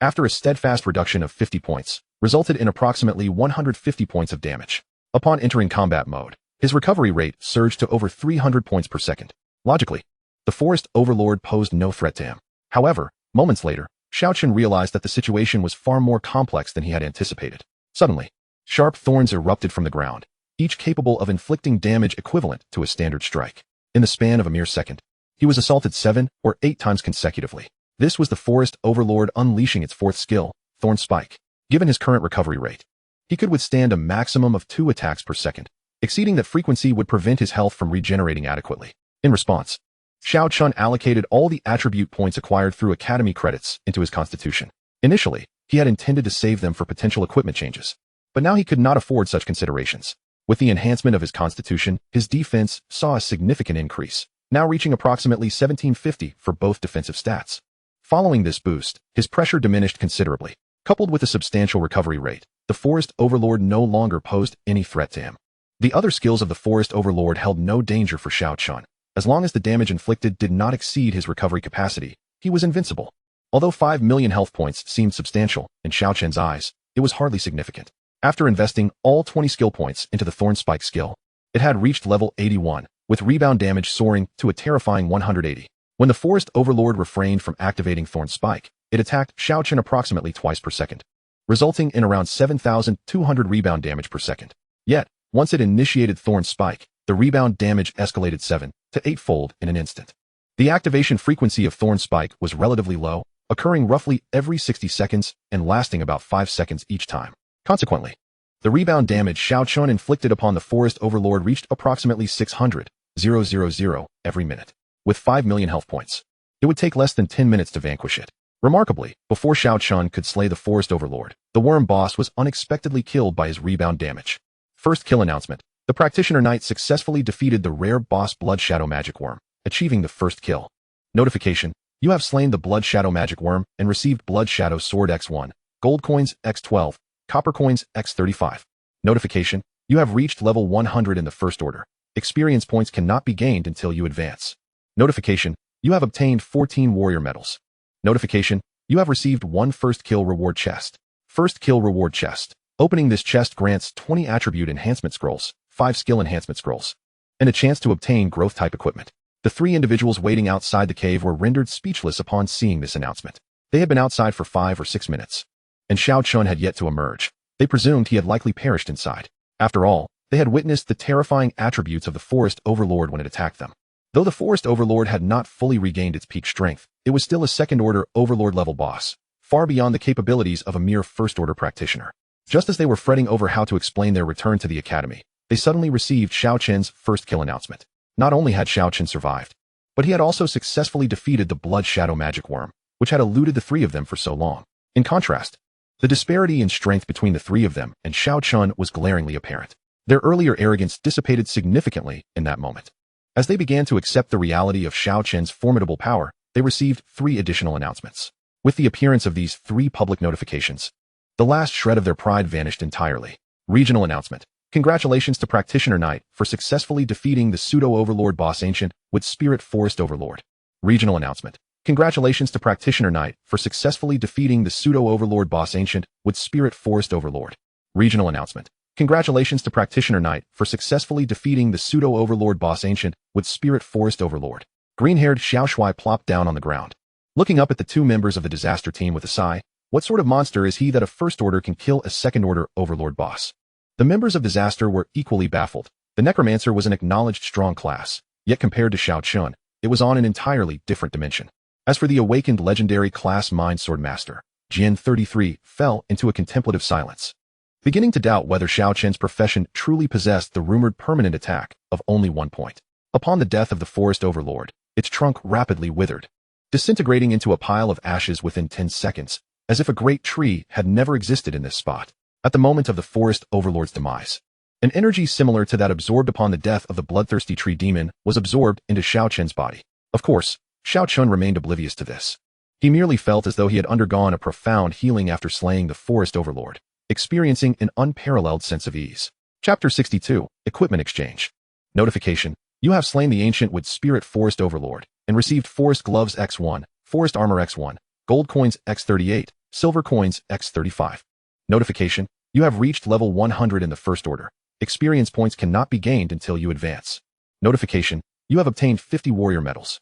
after a steadfast reduction of 50 points, resulted in approximately 150 points of damage. Upon entering combat mode, his recovery rate surged to over 300 points per second. Logically, the Forest Overlord posed no threat to him. However, moments later, Xiao Chen realized that the situation was far more complex than he had anticipated. Suddenly, sharp thorns erupted from the ground, each capable of inflicting damage equivalent to a standard strike. In the span of a mere second, he was assaulted 7 or 8 times consecutively. This was the Forest Overlord unleashing its fourth skill, Thorn Spike. Given his current recovery rate, he could withstand a maximum of 2 attacks per second. Exceeding that frequency would prevent his health from regenerating adequately. In response, Xiao Chen allocated all the attribute points acquired through Academy credits into his constitution. Initially, he had intended to save them for potential equipment changes, but now he could not afford such considerations. With the enhancement of his constitution, his defense saw a significant increase, now reaching approximately 1750 for both defensive stats. Following this boost, his pressure diminished considerably. Coupled with a substantial recovery rate, the Forest Overlord no longer posed any threat to him. The other skills of the Forest Overlord held no danger for Xiao Chen. As long as the damage inflicted did not exceed his recovery capacity, he was invincible. Although 5 million health points seemed substantial in Xiao Chen's eyes, it was hardly significant. After investing all 20 skill points into the Thorn Spike skill, it had reached level 81, with rebound damage soaring to a terrifying 180. When the Forest Overlord refrained from activating Thorn Spike, it attacked Xiao Chen approximately twice per second, resulting in around 7,200 rebound damage per second. Yet, once it initiated Thorn Spike, the rebound damage escalated 7 to 8-fold in an instant. The activation frequency of Thorn Spike was relatively low, occurring roughly every 60 seconds and lasting about 5 seconds each time. Consequently, the rebound damage Xiao Chen inflicted upon the Forest Overlord reached approximately 600,000 every minute. With 5 million health points, it would take less than 10 minutes to vanquish it. Remarkably, before Xiao Chen could slay the Forest Overlord, the worm boss was unexpectedly killed by his rebound damage. First kill announcement. The Practitioner Knight successfully defeated the rare boss Blood Shadow Magic Worm, achieving the first kill. Notification. You have slain the Blood Shadow Magic Worm and received Blood Shadow Sword X1, Gold Coins X12, Copper Coins X35. Notification. You have reached level 100 in the First Order. Experience points cannot be gained until you advance. Notification. You have obtained 14 Warrior Medals. Notification. You have received 1 First Kill Reward Chest. First Kill Reward Chest. Opening this chest grants 20 Attribute Enhancement Scrolls, 5 Skill Enhancement Scrolls, and a chance to obtain Growth-type equipment. The 3 individuals waiting outside the cave were rendered speechless upon seeing this announcement. They had been outside for 5 or 6 minutes, and Xiao Chen had yet to emerge. They presumed he had likely perished inside. After all, they had witnessed the terrifying attributes of the Forest Overlord when it attacked them. Though the Forest Overlord had not fully regained its peak strength, it was still a second-order Overlord-level boss, far beyond the capabilities of a mere first-order practitioner. Just as they were fretting over how to explain their return to the academy, they suddenly received Xiao Chen's first kill announcement. Not only had Xiao Chen survived, but he had also successfully defeated the Blood Shadow Magic Worm, which had eluded the 3 of them for so long. In contrast, the disparity in strength between the 3 of them and Xiao Chen was glaringly apparent. Their earlier arrogance dissipated significantly in that moment. As they began to accept the reality of Xiao Chen's formidable power, they received 3 additional announcements. With the appearance of these 3 public notifications, the last shred of their pride vanished entirely. Regional announcement. Congratulations to Practitioner Knight for successfully defeating the pseudo-overlord boss Ancient with Spirit Forest Overlord. Regional announcement. Congratulations to Practitioner Knight for successfully defeating the pseudo-overlord boss Ancient with Spirit Forest Overlord. Regional announcement. Congratulations to Practitioner Knight for successfully defeating the pseudo-overlord boss Ancient with Spirit Forest Overlord. Green-haired Xiao Shui plopped down on the ground, looking up at the 2 members of the disaster team with a sigh. What sort of monster is he that a first order can kill a second order overlord boss? The members of disaster were equally baffled. The necromancer was an acknowledged strong class, yet compared to Xiao Chen, it was on an entirely different dimension. As for the awakened legendary class Mind Sword Master, Jin 33 fell into a contemplative silence, beginning to doubt whether Xiao Chen's profession truly possessed the rumored permanent attack of only 1 point. Upon the death of the Forest Overlord, its trunk rapidly withered, disintegrating into a pile of ashes within 10 seconds, as if a great tree had never existed in this spot. At the moment of the Forest Overlord's demise, an energy similar to that absorbed upon the death of the bloodthirsty tree demon was absorbed into Xiao Chen's body. Of course, Xiao Chen remained oblivious to this. He merely felt as though he had undergone a profound healing after slaying the Forest Overlord, experiencing an unparalleled sense of ease. Chapter 62, Equipment Exchange. Notification. You have slain the Ancient with Spirit Forest Overlord, and received Forest Gloves X1, Forest Armor X1, Gold Coins X38, Silver Coins X35. Notification. You have reached level 100 in the First Order. Experience points cannot be gained until you advance. Notification. You have obtained 50 Warrior Medals.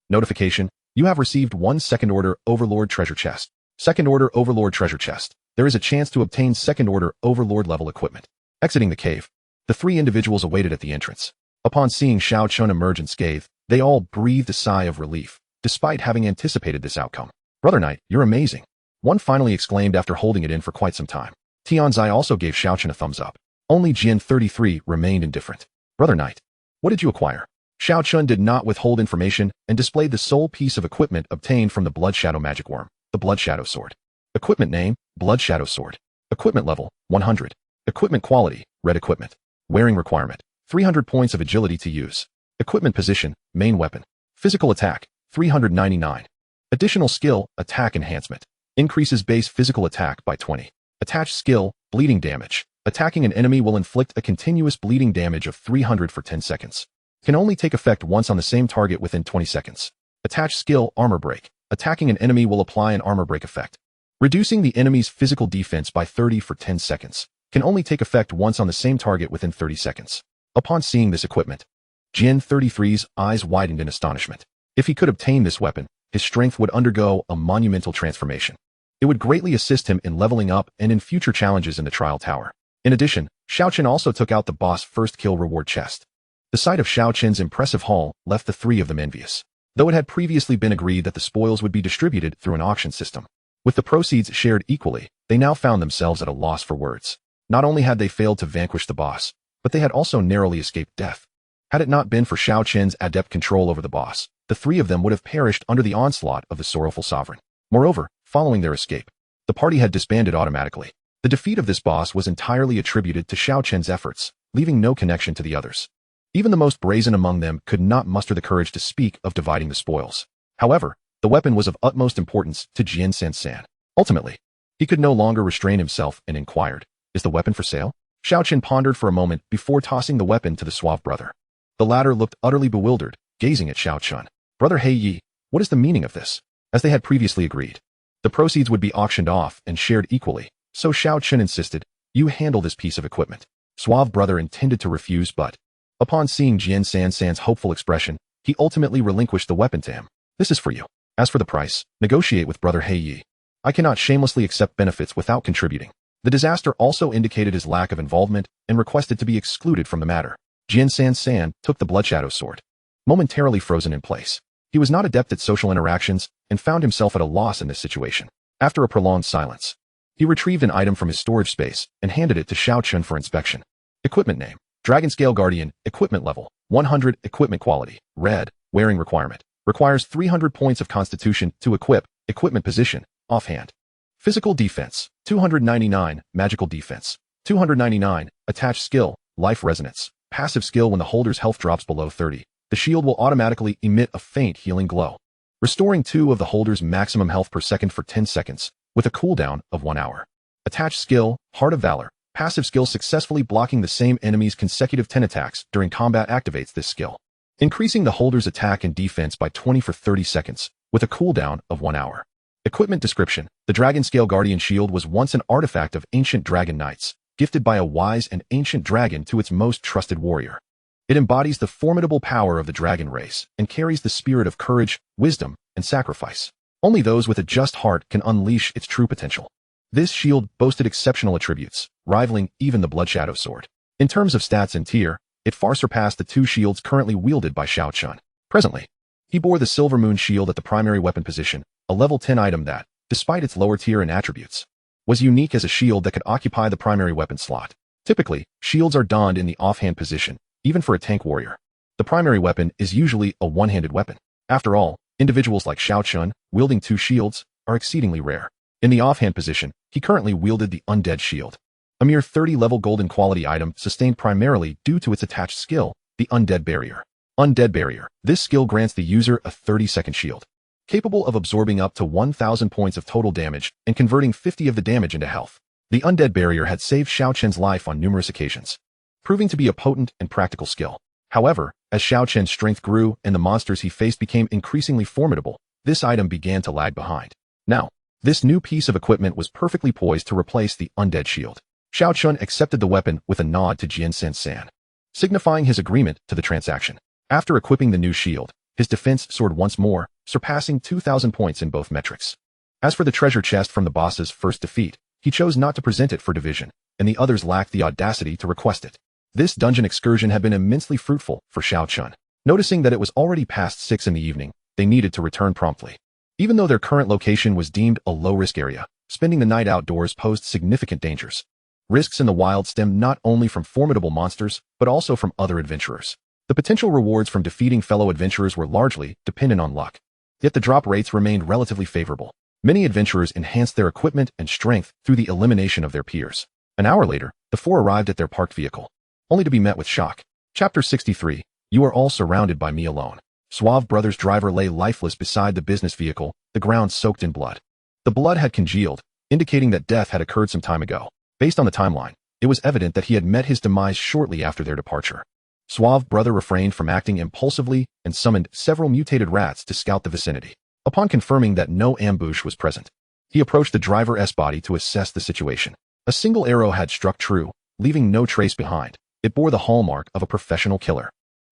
Notification. You have received 1 Second Order Overlord Treasure Chest. Second Order Overlord Treasure Chest. There is a chance to obtain Second Order Overlord level equipment. Exiting the cave, the 3 individuals awaited at the entrance. Upon seeing Xiao Chen emerge unscathed, they all breathed a sigh of relief, despite having anticipated this outcome. Brother Knight, you're amazing. One finally exclaimed after holding it in for quite some time. Tianzai also gave Xiao Chen a thumbs up. Only Jin 33 remained indifferent. Brother Knight, what did you acquire? Xiao Chen did not withhold information and displayed the sole piece of equipment obtained from the Blood Shadow Magic Worm, the Blood Shadow Sword. Equipment name, Blood Shadow Sword. Equipment level, 100. Equipment quality, red equipment. Wearing requirement, 300 points of agility to use. Equipment position, main weapon. Physical attack, 399. Additional skill, attack enhancement. Increases base physical attack by 20. Attached skill, bleeding damage. Attacking an enemy will inflict a continuous bleeding damage of 300 for 10 seconds. Can only take effect once on the same target within 20 seconds. Attached skill, armor break. Attacking an enemy will apply an armor break effect, reducing the enemy's physical defense by 30 for 10 seconds. Can only take effect once on the same target within 30 seconds. Upon seeing this equipment, Jin 33's eyes widened in astonishment. If he could obtain this weapon, his strength would undergo a monumental transformation. It would greatly assist him in leveling up and in future challenges in the trial tower. In addition, Xiao Chen also took out the boss first kill reward chest. The sight of Xiao Chen's impressive haul left the three of them envious. Though it had previously been agreed that the spoils would be distributed through an auction system, with the proceeds shared equally, they now found themselves at a loss for words. Not only had they failed to vanquish the boss, but they had also narrowly escaped death. Had it not been for Xiao Chen's adept control over the boss, the three of them would have perished under the onslaught of the sorrowful sovereign. Moreover, following their escape, the party had disbanded automatically. The defeat of this boss was entirely attributed to Xiao Chen's efforts, leaving no connection to the others. Even the most brazen among them could not muster the courage to speak of dividing the spoils. However, the weapon was of utmost importance to Jian San. Ultimately, he could no longer restrain himself and inquired, "Is the weapon for sale?" Xiao Chen pondered for a moment before tossing the weapon to the suave brother. The latter looked utterly bewildered, gazing at Xiao Chen. "Brother He Yi, what is the meaning of this?" As they had previously agreed, the proceeds would be auctioned off and shared equally, so Xiao Chen insisted, "You handle this piece of equipment." Suave brother intended to refuse, but upon seeing Jian San's hopeful expression, he ultimately relinquished the weapon to him. "This is for you. As for the price, negotiate with brother He Yi. I cannot shamelessly accept benefits without contributing." The disaster also indicated his lack of involvement and requested to be excluded from the matter. Jian San took the Bloodshadow sword, momentarily frozen in place. He was not adept at social interactions and found himself at a loss in this situation. After a prolonged silence, he retrieved an item from his storage space and handed it to Xiao Chen for inspection. Equipment name: Dragonscale Guardian. Equipment level: 100. Equipment quality: red. Wearing requirement: requires 300 points of constitution to equip. Equipment position: offhand. Physical defense: 299. Magical defense: 299. Attached skill: life resonance. Passive skill: when the holder's health drops below 30, the shield will automatically emit a faint healing glow, restoring 2 of the holder's maximum health per second for 10 seconds, with a cooldown of 1 hour. Attached skill: Heart of Valor. Passive skill: successfully blocking the same enemy's consecutive 10 attacks during combat activates this skill, increasing the holder's attack and defense by 20 for 30 seconds, with a cooldown of 1 hour. Equipment description: the Dragonscale Guardian Shield was once an artifact of ancient dragon knights, gifted by a wise and ancient dragon to its most trusted warrior. It embodies the formidable power of the dragon race and carries the spirit of courage, wisdom, and sacrifice. Only those with a just heart can unleash its true potential. This shield boasted exceptional attributes, rivaling even the Bloodshadow sword. In terms of stats and tier, it far surpassed the 2 shields currently wielded by Xiao Chen. Presently, he bore the Silver Moon Shield at the primary weapon position, a level 10 item that, despite its lower tier and attributes, was unique as a shield that could occupy the primary weapon slot. Typically, shields are donned in the offhand position, even for a tank warrior. The primary weapon is usually a one-handed weapon. After all, individuals like Xiao Chen, wielding 2 shields, are exceedingly rare. In the offhand position, he currently wielded the Undead Shield, a mere 30-level golden quality item sustained primarily due to its attached skill, the Undead Barrier. Undead Barrier. This skill grants the user a 30-second shield, capable of absorbing up to 1,000 points of total damage and converting 50 of the damage into health. The Undead Barrier had saved Xiao Chen's life on numerous occasions, proving to be a potent and practical skill. However, as Xiao Chen's strength grew and the monsters he faced became increasingly formidable, this item began to lag behind. Now, this new piece of equipment was perfectly poised to replace the Undead Shield. Xiao Chen accepted the weapon with a nod to Jian San, signifying his agreement to the transaction. After equipping the new shield, his defense soared once more, surpassing 2,000 points in both metrics. As for the treasure chest from the boss's first defeat, he chose not to present it for division, and the others lacked the audacity to request it. This dungeon excursion had been immensely fruitful for Xiao Chen. Noticing that it was already past 6 in the evening, they needed to return promptly. Even though their current location was deemed a low-risk area, spending the night outdoors posed significant dangers. Risks in the wild stemmed not only from formidable monsters, but also from other adventurers. The potential rewards from defeating fellow adventurers were largely dependent on luck. Yet the drop rates remained relatively favorable. Many adventurers enhanced their equipment and strength through the elimination of their peers. An hour later, the 4 arrived at their parked vehicle, only to be met with shock. Chapter 63. You are all surrounded by me alone. Suave Brothers' driver lay lifeless beside the business vehicle, the ground soaked in blood. The blood had congealed, indicating that death had occurred some time ago. Based on the timeline, it was evident that he had met his demise shortly after their departure. Suave Brother refrained from acting impulsively and summoned several mutated rats to scout the vicinity. Upon confirming that no ambush was present, he approached the driver's body to assess the situation. A single arrow had struck true, leaving no trace behind. It bore the hallmark of a professional killer.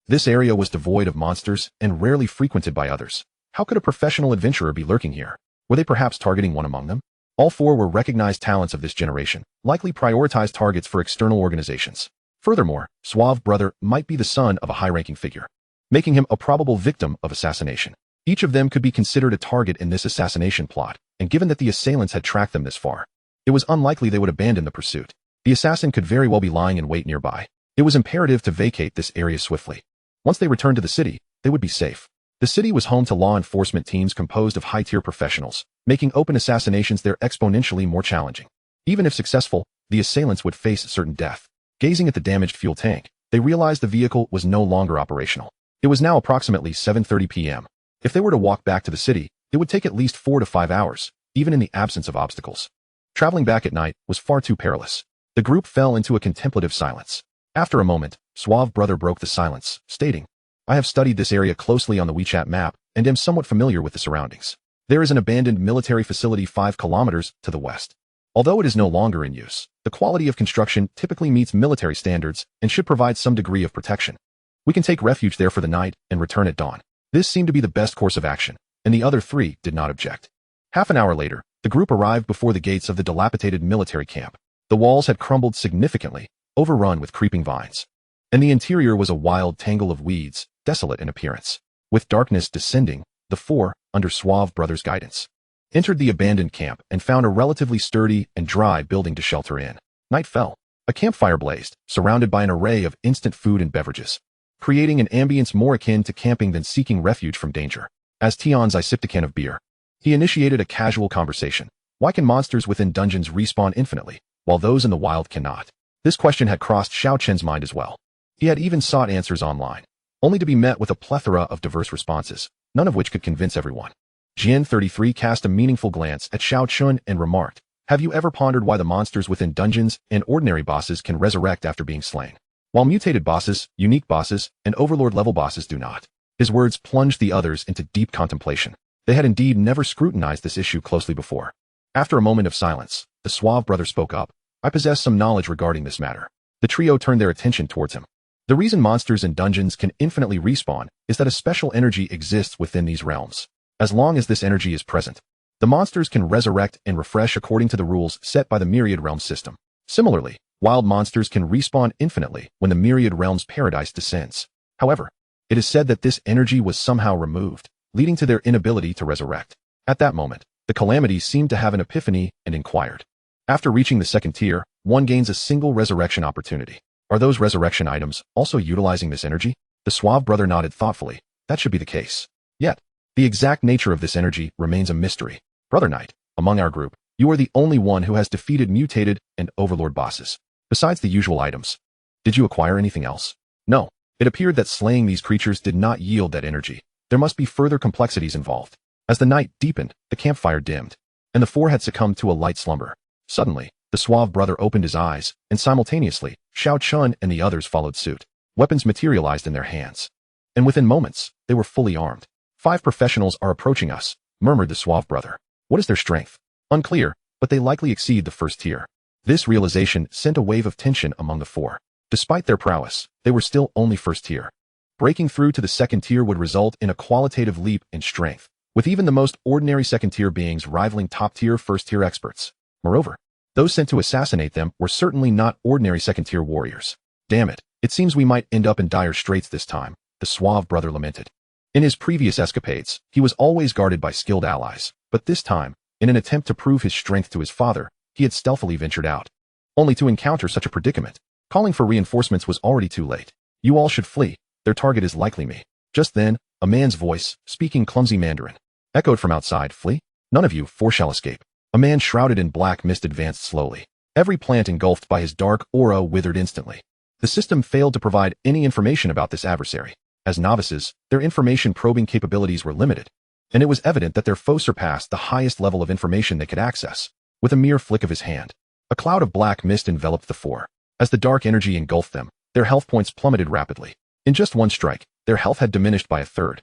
This area was devoid of monsters and rarely frequented by others. How could a professional adventurer be lurking here? Were they perhaps targeting one among them? All four were recognized talents of this generation, likely prioritized targets for external organizations. Furthermore, Suave Brother might be the son of a high-ranking figure, making him a probable victim of assassination. Each of them could be considered a target in this assassination plot, and given that the assailants had tracked them this far, it was unlikely they would abandon the pursuit. The assassin could very well be lying in wait nearby. It was imperative to vacate this area swiftly. Once they returned to the city, they would be safe. The city was home to law enforcement teams composed of high-tier professionals, making open assassinations there exponentially more challenging. Even if successful, the assailants would face certain death. Gazing at the damaged fuel tank, they realized the vehicle was no longer operational. It was now approximately 7:30 p.m. If they were to walk back to the city, it would take at least 4 to 5 hours, even in the absence of obstacles. Traveling back at night was far too perilous. The group fell into a contemplative silence. After a moment, Suave Brother broke the silence, stating, "I have studied this area closely on the WeChat map and am somewhat familiar with the surroundings. There is an abandoned military facility 5 kilometers to the west. Although it is no longer in use, the quality of construction typically meets military standards and should provide some degree of protection. We can take refuge there for the night and return at dawn." This seemed to be the best course of action, and the other 3 did not object. Half an hour later, the group arrived before the gates of the dilapidated military camp. The walls had crumbled significantly, overrun with creeping vines, and the interior was a wild tangle of weeds, desolate in appearance. With darkness descending, the 4, under Suave Brother's guidance, entered the abandoned camp and found a relatively sturdy and dry building to shelter in. Night fell. A campfire blazed, surrounded by an array of instant food and beverages, creating an ambience more akin to camping than seeking refuge from danger. As Tion's sipped a can of beer, he initiated a casual conversation. Why can monsters within dungeons respawn infinitely, while those in the wild cannot? This question had crossed Xiao Chen's mind as well. He had even sought answers online, only to be met with a plethora of diverse responses, none of which could convince everyone. Jian 33 cast a meaningful glance at Xiao Chen and remarked, "Have you ever pondered why the monsters within dungeons and ordinary bosses can resurrect after being slain, while mutated bosses, unique bosses, and overlord-level bosses do not?" His words plunged the others into deep contemplation. They had indeed never scrutinized this issue closely before. After a moment of silence, the Suave Brother spoke up. "I possess some knowledge regarding this matter." The trio turned their attention towards him. The reason monsters in dungeons can infinitely respawn is that a special energy exists within these realms. As long as this energy is present, the monsters can resurrect and refresh according to the rules set by the Myriad Realm system. Similarly, wild monsters can respawn infinitely when the Myriad Realm's paradise descends. However, it is said that this energy was somehow removed, leading to their inability to resurrect. At that moment, the Calamity seemed to have an epiphany and inquired. After reaching the second tier, one gains a single resurrection opportunity. Are those resurrection items also utilizing this energy? The Suave Brother nodded thoughtfully. That should be the case. Yet, the exact nature of this energy remains a mystery. Brother Knight, among our group, you are the only one who has defeated mutated and overlord bosses. Besides the usual items, did you acquire anything else? No. It appeared that slaying these creatures did not yield that energy. There must be further complexities involved. As the night deepened, the campfire dimmed, and the 4 had succumbed to a light slumber. Suddenly, the Suave Brother opened his eyes, and simultaneously, Xiao Chen and the others followed suit. Weapons materialized in their hands, and within moments, they were fully armed. 5 professionals are approaching us, murmured the Suave Brother. What is their strength? Unclear, but they likely exceed the first tier. This realization sent a wave of tension among the 4. Despite their prowess, they were still only first tier. Breaking through to the second tier would result in a qualitative leap in strength, with even the most ordinary second-tier beings rivaling top-tier first-tier experts. Moreover, those sent to assassinate them were certainly not ordinary second-tier warriors. Damn it, it seems we might end up in dire straits this time, the Suave Brother lamented. In his previous escapades, he was always guarded by skilled allies, but this time, in an attempt to prove his strength to his father, he had stealthily ventured out, only to encounter such a predicament. Calling for reinforcements was already too late. You all should flee. Their target is likely me. Just then, a man's voice, speaking clumsy Mandarin, echoed from outside. Flee? None of you 4 shall escape. A man shrouded in black mist advanced slowly. Every plant engulfed by his dark aura withered instantly. The system failed to provide any information about this adversary. As novices, their information-probing capabilities were limited, and it was evident that their foe surpassed the highest level of information they could access. With a mere flick of his hand, a cloud of black mist enveloped the 4. As the dark energy engulfed them, their health points plummeted rapidly. In just one strike, their health had diminished by a third.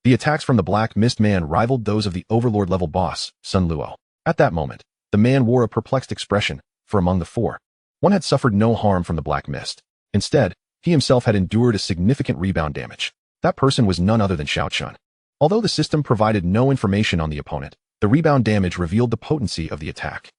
The attacks from the Black Mist Man rivaled those of the Overlord-level boss, Sun Luo. At that moment, the man wore a perplexed expression, for among the 4, one had suffered no harm from the Black Mist. Instead, He himself had endured a significant rebound damage. That person was none other than Xiao Chen. Although the system provided no information on the opponent, the rebound damage revealed the potency of the attack.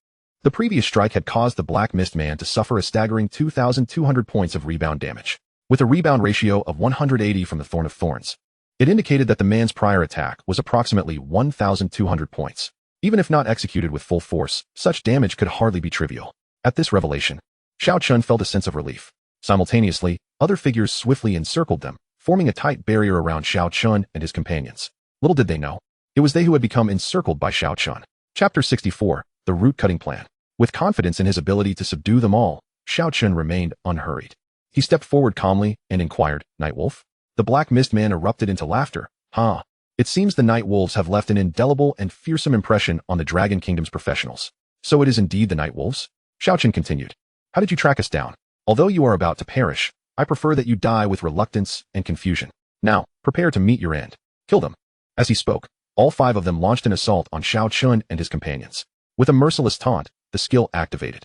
The previous strike had caused the Black Mist Man to suffer a staggering 2,200 points of rebound damage, with a rebound ratio of 180 from the Thorn of Thorns. It indicated that the man's prior attack was approximately 1,200 points. Even if not executed with full force, such damage could hardly be trivial. At this revelation, Xiao Chen felt a sense of relief. Simultaneously, other figures swiftly encircled them, forming a tight barrier around Xiao Chen and his companions. Little did they know, it was they who had become encircled by Xiao Chen. Chapter 64, The Root-Cutting Plan. With confidence in his ability to subdue them all, Xiao Chen remained unhurried. He stepped forward calmly and inquired, "Nightwolf?" The Black Mist Man erupted into laughter. "Huh. It seems the Night Wolves have left an indelible and fearsome impression on the Dragon Kingdom's professionals. So it is indeed the Night Wolves?" Xiao Chen continued. "How did you track us down? Although you are about to perish, I prefer that you die with reluctance and confusion. Now, prepare to meet your end. Kill them." As he spoke, all 5 of them launched an assault on Xiao Chen and his companions. With a merciless taunt, the skill activated,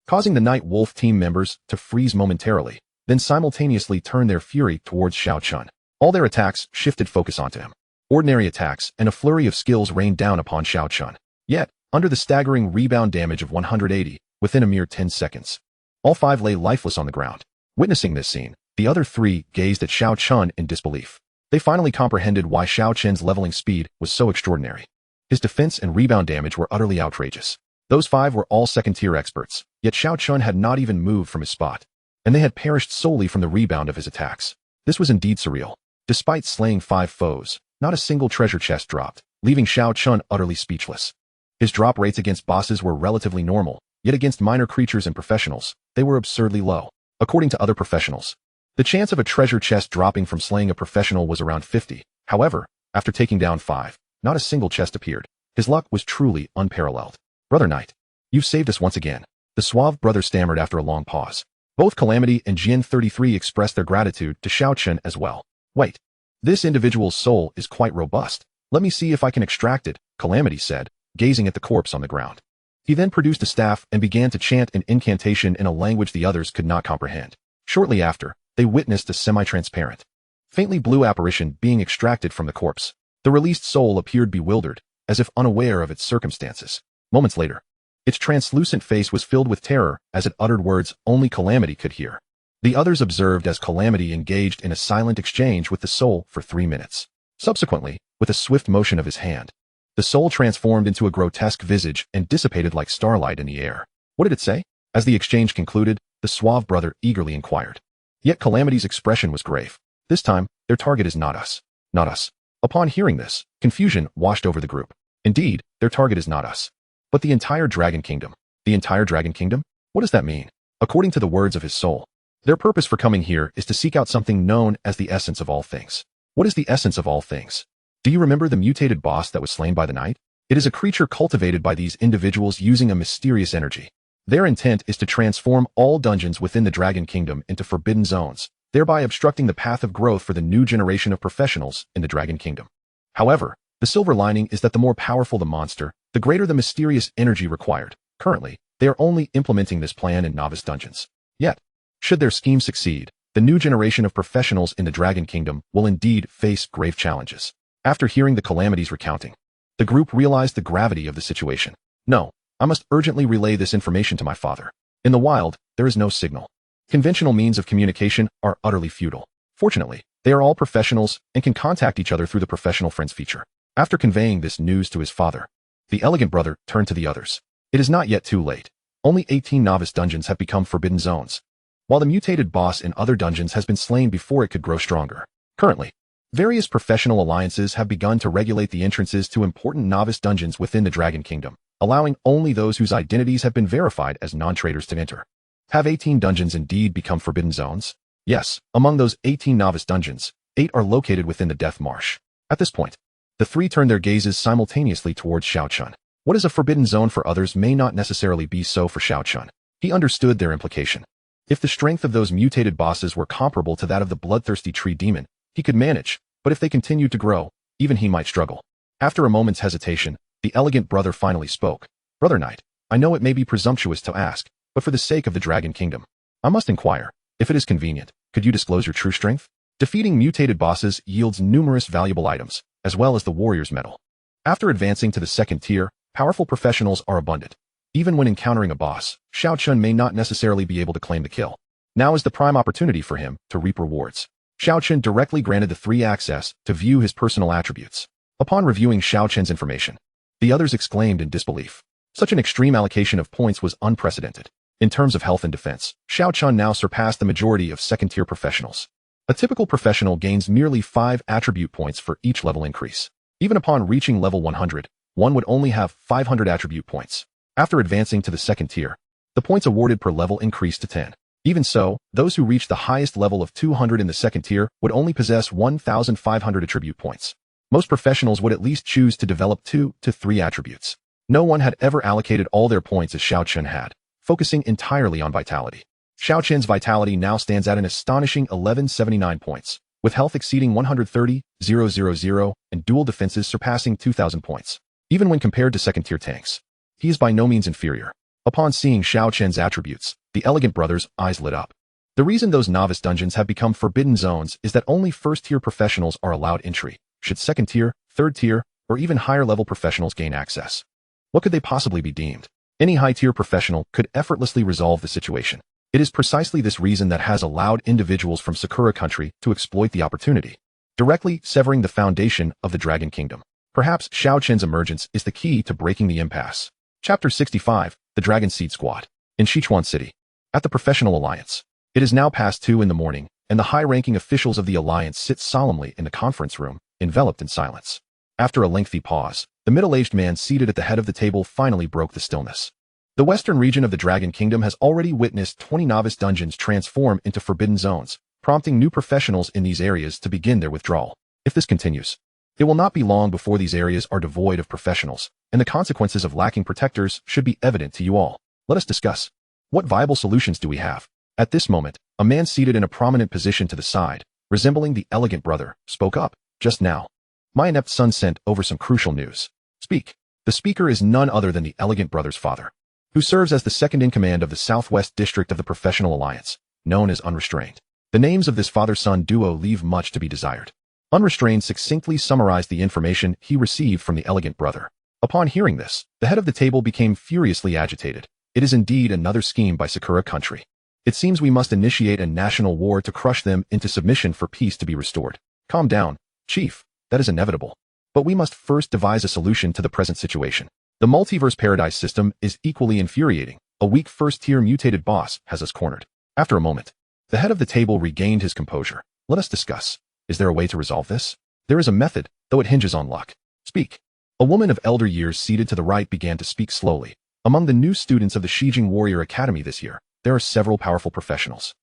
causing the Night Wolf team members to freeze momentarily, then simultaneously turn their fury towards Xiao Chen. All their attacks shifted focus onto him. Ordinary attacks and a flurry of skills rained down upon Xiao Chen. Yet, under the staggering rebound damage of 180, within a mere 10 seconds, all 5 lay lifeless on the ground. Witnessing this scene, the other 3 gazed at Xiao Chen in disbelief. They finally comprehended why Xiao Chen's leveling speed was so extraordinary. His defense and rebound damage were utterly outrageous. Those 5 were all second-tier experts, yet Xiao Chen had not even moved from his spot, and they had perished solely from the rebound of his attacks. This was indeed surreal. Despite slaying 5 foes, not a single treasure chest dropped, leaving Xiao Chen utterly speechless. His drop rates against bosses were relatively normal, yet against minor creatures and professionals, they were absurdly low. According to other professionals, the chance of a treasure chest dropping from slaying a professional was around 50. However, after taking down 5, not a single chest appeared. His luck was truly unparalleled. "Brother Knight, you've saved us once again," the suave brother stammered after a long pause. Both Calamity and Jin 33 expressed their gratitude to Xiao Chen as well. "Wait. This individual's soul is quite robust. Let me see if I can extract it," Calamity said, gazing at the corpse on the ground. He then produced a staff and began to chant an incantation in a language the others could not comprehend. Shortly after, they witnessed a semi-transparent, faintly blue apparition being extracted from the corpse. The released soul appeared bewildered, as if unaware of its circumstances. Moments later, its translucent face was filled with terror as it uttered words only Calamity could hear. The others observed as Calamity engaged in a silent exchange with the soul for 3 minutes. Subsequently, with a swift motion of his hand, the soul transformed into a grotesque visage and dissipated like starlight in the air. What did it say? As the exchange concluded, the suave brother eagerly inquired. Yet Calamity's expression was grave. "This time, their target is not us. Not us." Upon hearing this, confusion washed over the group. Indeed, their target is not us, but the entire Dragon Kingdom. The entire Dragon Kingdom? What does that mean? According to the words of his soul, their purpose for coming here is to seek out something known as the essence of all things. What is the essence of all things? Do you remember the mutated boss that was slain by the night? It is a creature cultivated by these individuals using a mysterious energy. Their intent is to transform all dungeons within the Dragon Kingdom into forbidden zones, thereby obstructing the path of growth for the new generation of professionals in the Dragon Kingdom. However, the silver lining is that the more powerful the monster, the greater the mysterious energy required. Currently, they are only implementing this plan in novice dungeons. Yet, should their scheme succeed, the new generation of professionals in the Dragon Kingdom will indeed face grave challenges. After hearing the Calamity's recounting, the group realized the gravity of the situation. "No, I must urgently relay this information to my father. In the wild, there is no signal. Conventional means of communication are utterly futile. Fortunately, they are all professionals and can contact each other through the professional friends feature." After conveying this news to his father, the elegant brother turned to the others. "It is not yet too late. Only 18 novice dungeons have become forbidden zones, while the mutated boss in other dungeons has been slain before it could grow stronger. Currently, various professional alliances have begun to regulate the entrances to important novice dungeons within the Dragon Kingdom, allowing only those whose identities have been verified as non-traders to enter." Have 18 dungeons indeed become forbidden zones? Yes, among those 18 novice dungeons, 8 are located within the Death Marsh. At this point, the 3 turned their gazes simultaneously towards Xiao Chen. What is a forbidden zone for others may not necessarily be so for Xiao Chen. He understood their implication. If the strength of those mutated bosses were comparable to that of the bloodthirsty tree demon, he could manage, but if they continued to grow, even he might struggle. After a moment's hesitation, the elegant brother finally spoke. "Brother Knight, I know it may be presumptuous to ask, but for the sake of the Dragon Kingdom, I must inquire, if it is convenient, Could you disclose your true strength? Defeating mutated bosses yields numerous valuable items, as well as the warrior's medal. After advancing to the second tier, powerful professionals are abundant. Even when encountering a boss, Xiao Chen may not necessarily be able to claim the kill. Now is the prime opportunity for him to reap rewards. Xiao Chen directly granted the 3 access to view his personal attributes. Upon reviewing Xiao Chen's information, the others exclaimed in disbelief. Such an extreme allocation of points was unprecedented. In terms of health and defense, Xiao Chen now surpassed the majority of second-tier professionals. A typical professional gains merely 5 attribute points for each level increase. Even upon reaching level 100, one would only have 500 attribute points. After advancing to the second tier, the points awarded per level increased to 10. Even so, those who reach the highest level of 200 in the second tier would only possess 1,500 attribute points. Most professionals would at least choose to develop 2 to 3 attributes. No one had ever allocated all their points as Xiao Chen had, focusing entirely on vitality. Xiao Chen's vitality now stands at an astonishing 1179 points, with health exceeding 130,000 and dual defenses surpassing 2,000 points. Even when compared to second-tier tanks, he is by no means inferior. Upon seeing Xiao Chen's attributes, the elegant brothers' eyes lit up. The reason those novice dungeons have become forbidden zones is that only first-tier professionals are allowed entry. Should second-tier, third-tier, or even higher-level professionals gain access, what could they possibly be deemed? Any high-tier professional could effortlessly resolve the situation. It is precisely this reason that has allowed individuals from Sakura country to exploit the opportunity, directly severing the foundation of the Dragon Kingdom. Perhaps Xiao Chen's emergence is the key to breaking the impasse. Chapter 65, The Dragon Seed Squad. In Sichuan City, at the Professional Alliance. It is now past 2 in the morning, and the high-ranking officials of the Alliance sit solemnly in the conference room, enveloped in silence. After a lengthy pause, the middle-aged man seated at the head of the table finally broke the stillness. The western region of the Dragon Kingdom has already witnessed 20 novice dungeons transform into forbidden zones, prompting new professionals in these areas to begin their withdrawal. If this continues, it will not be long before these areas are devoid of professionals, and the consequences of lacking protectors should be evident to you all. Let us discuss. What viable solutions do we have? At this moment, a man seated in a prominent position to the side, resembling the elegant brother, spoke up. Just now, my inept son sent over some crucial news. Speak. The speaker is none other than the elegant brother's father, who serves as the second-in-command of the Southwest District of the Professional Alliance, known as Unrestrained. The names of this father-son duo leave much to be desired. Unrestrained succinctly summarized the information he received from the elegant brother. Upon hearing this, the head of the table became furiously agitated. It is indeed another scheme by Sakura country. It seems we must initiate a national war to crush them into submission for peace to be restored. Calm down, Chief. That is inevitable. But we must first devise a solution to the present situation. The multiverse paradise system is equally infuriating. A weak first-tier mutated boss has us cornered. After a moment, the head of the table regained his composure. Let us discuss. Is there a way to resolve this? There is a method, though it hinges on luck. Speak. A woman of elder years seated to the right began to speak slowly. Among the new students of the Shijing Warrior Academy this year, there are several powerful professionals.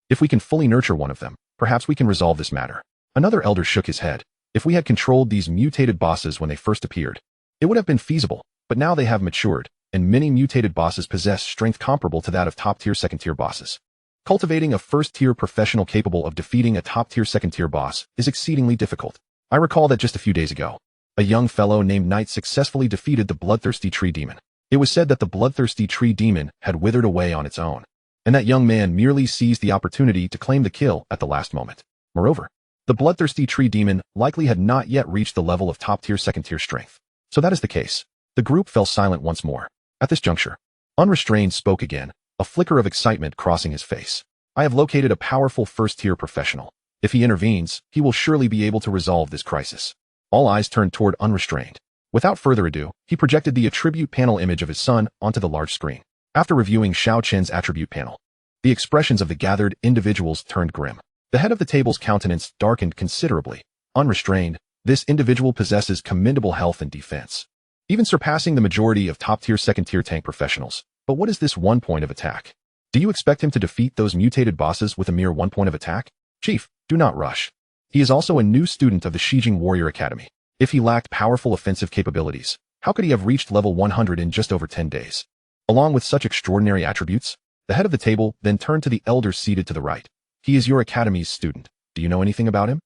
If we can fully nurture one of them, perhaps we can resolve this matter. Another elder shook his head. If we had controlled these mutated bosses when they first appeared, it would have been feasible, but now they have matured, and many mutated bosses possess strength comparable to that of top-tier second-tier bosses. Cultivating a first-tier professional capable of defeating a top-tier second-tier boss is exceedingly difficult. I recall that just a few days ago, a young fellow named Knight successfully defeated the bloodthirsty tree demon. It was said that the bloodthirsty tree demon had withered away on its own, and that young man merely seized the opportunity to claim the kill at the last moment. Moreover, the bloodthirsty tree demon likely had not yet reached the level of top-tier second-tier strength. So that is the case. The group fell silent once more. At this juncture, Unrestrained spoke again, a flicker of excitement crossing his face. I have located a powerful first-tier professional. If he intervenes, he will surely be able to resolve this crisis. All eyes turned toward Unrestrained. Without further ado, he projected the attribute panel image of his son onto the large screen. After reviewing Xiao Chen's attribute panel, the expressions of the gathered individuals turned grim. The head of the table's countenance darkened considerably. Unrestrained, this individual possesses commendable health and defense, even surpassing the majority of top-tier second-tier tank professionals. But what is this 1 point of attack? Do you expect him to defeat those mutated bosses with a mere 1 point of attack? Chief, do not rush. He is also a new student of the Shijing Warrior Academy. If he lacked powerful offensive capabilities, how could he have reached level 100 in just over 10 days? Along with such extraordinary attributes, the head of the table then turned to the elder seated to the right. He is your academy's student. Do you know anything about him?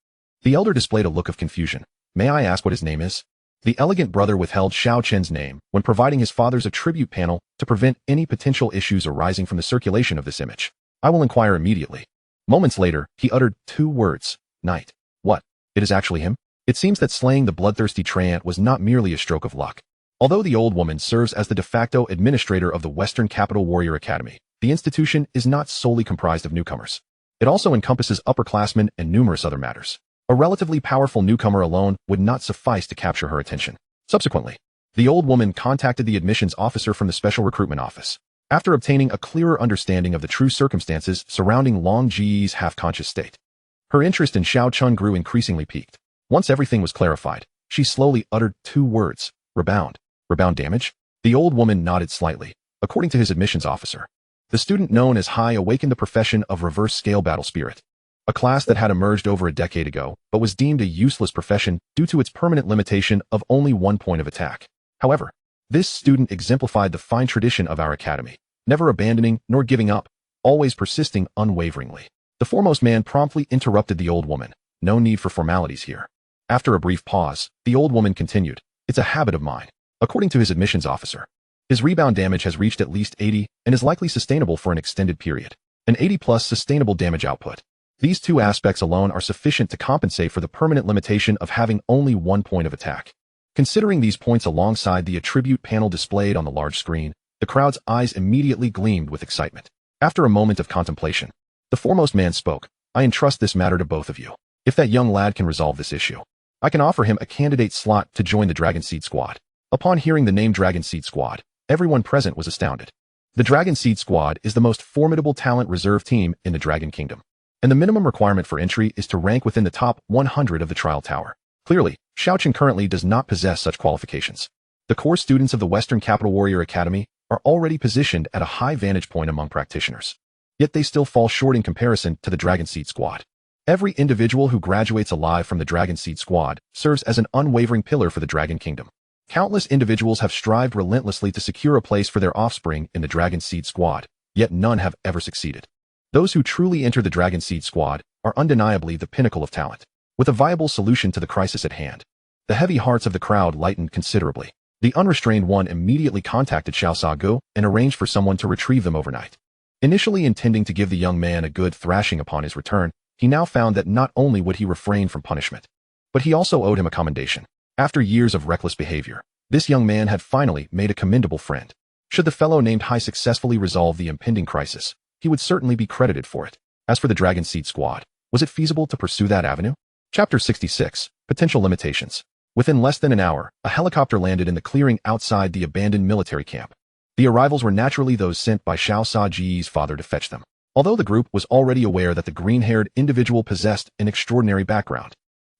The elder displayed a look of confusion. May I ask what his name is? The elegant brother withheld Xiao Chen's name when providing his father's attribute panel to prevent any potential issues arising from the circulation of this image. I will inquire immediately. Moments later, he uttered 2 words, "Knight." What? It is actually him? It seems that slaying the bloodthirsty treant was not merely a stroke of luck. Although the old woman serves as the de facto administrator of the Western Capital Warrior Academy, the institution is not solely comprised of newcomers. It also encompasses upperclassmen and numerous other matters. A relatively powerful newcomer alone would not suffice to capture her attention. Subsequently, the old woman contacted the admissions officer from the Special Recruitment Office. After obtaining a clearer understanding of the true circumstances surrounding Long Ji's half-conscious state, her interest in Xiao Chen grew increasingly piqued. Once everything was clarified, she slowly uttered 2 words, "Rebound." Rebound damage? The old woman nodded slightly. According to his admissions officer, the student known as Hai awakened the profession of reverse scale battle spirit, a class that had emerged over a decade ago, but was deemed a useless profession due to its permanent limitation of only 1 point of attack. However, this student exemplified the fine tradition of our academy, never abandoning nor giving up, always persisting unwaveringly. The foremost man promptly interrupted the old woman. No need for formalities here. After a brief pause, the old woman continued, "It's a habit of mine." According to his admissions officer, his rebound damage has reached at least 80 and is likely sustainable for an extended period. An 80+ sustainable damage output. These 2 aspects alone are sufficient to compensate for the permanent limitation of having only 1 point of attack. Considering these points alongside the attribute panel displayed on the large screen, the crowd's eyes immediately gleamed with excitement. After a moment of contemplation, the foremost man spoke, "I entrust this matter to both of you. If that young lad can resolve this issue, I can offer him a candidate slot to join the Dragon Seed Squad." Upon hearing the name Dragon Seed Squad, everyone present was astounded. The Dragon Seed Squad is the most formidable talent reserve team in the Dragon Kingdom, and the minimum requirement for entry is to rank within the top 100 of the Trial Tower. Clearly, Xiao Chen currently does not possess such qualifications. The core students of the Western Capital Warrior Academy are already positioned at a high vantage point among practitioners. Yet they still fall short in comparison to the Dragon Seed Squad. Every individual who graduates alive from the Dragon Seed Squad serves as an unwavering pillar for the Dragon Kingdom. Countless individuals have strived relentlessly to secure a place for their offspring in the Dragon Seed Squad, yet none have ever succeeded. Those who truly enter the Dragon Seed Squad are undeniably the pinnacle of talent. With a viable solution to the crisis at hand, the heavy hearts of the crowd lightened considerably. The unrestrained one immediately contacted Xiao Sagu and arranged for someone to retrieve them overnight. Initially intending to give the young man a good thrashing upon his return, he now found that not only would he refrain from punishment, but he also owed him a commendation. After years of reckless behavior, this young man had finally made a commendable friend. Should the fellow named Hai successfully resolve the impending crisis, he would certainly be credited for it. As for the Dragon Seed Squad, was it feasible to pursue that avenue? Chapter 66, Potential Limitations. Within less than an hour, a helicopter landed in the clearing outside the abandoned military camp. The arrivals were naturally those sent by Xiao Saji's father to fetch them. Although the group was already aware that the green-haired individual possessed an extraordinary background,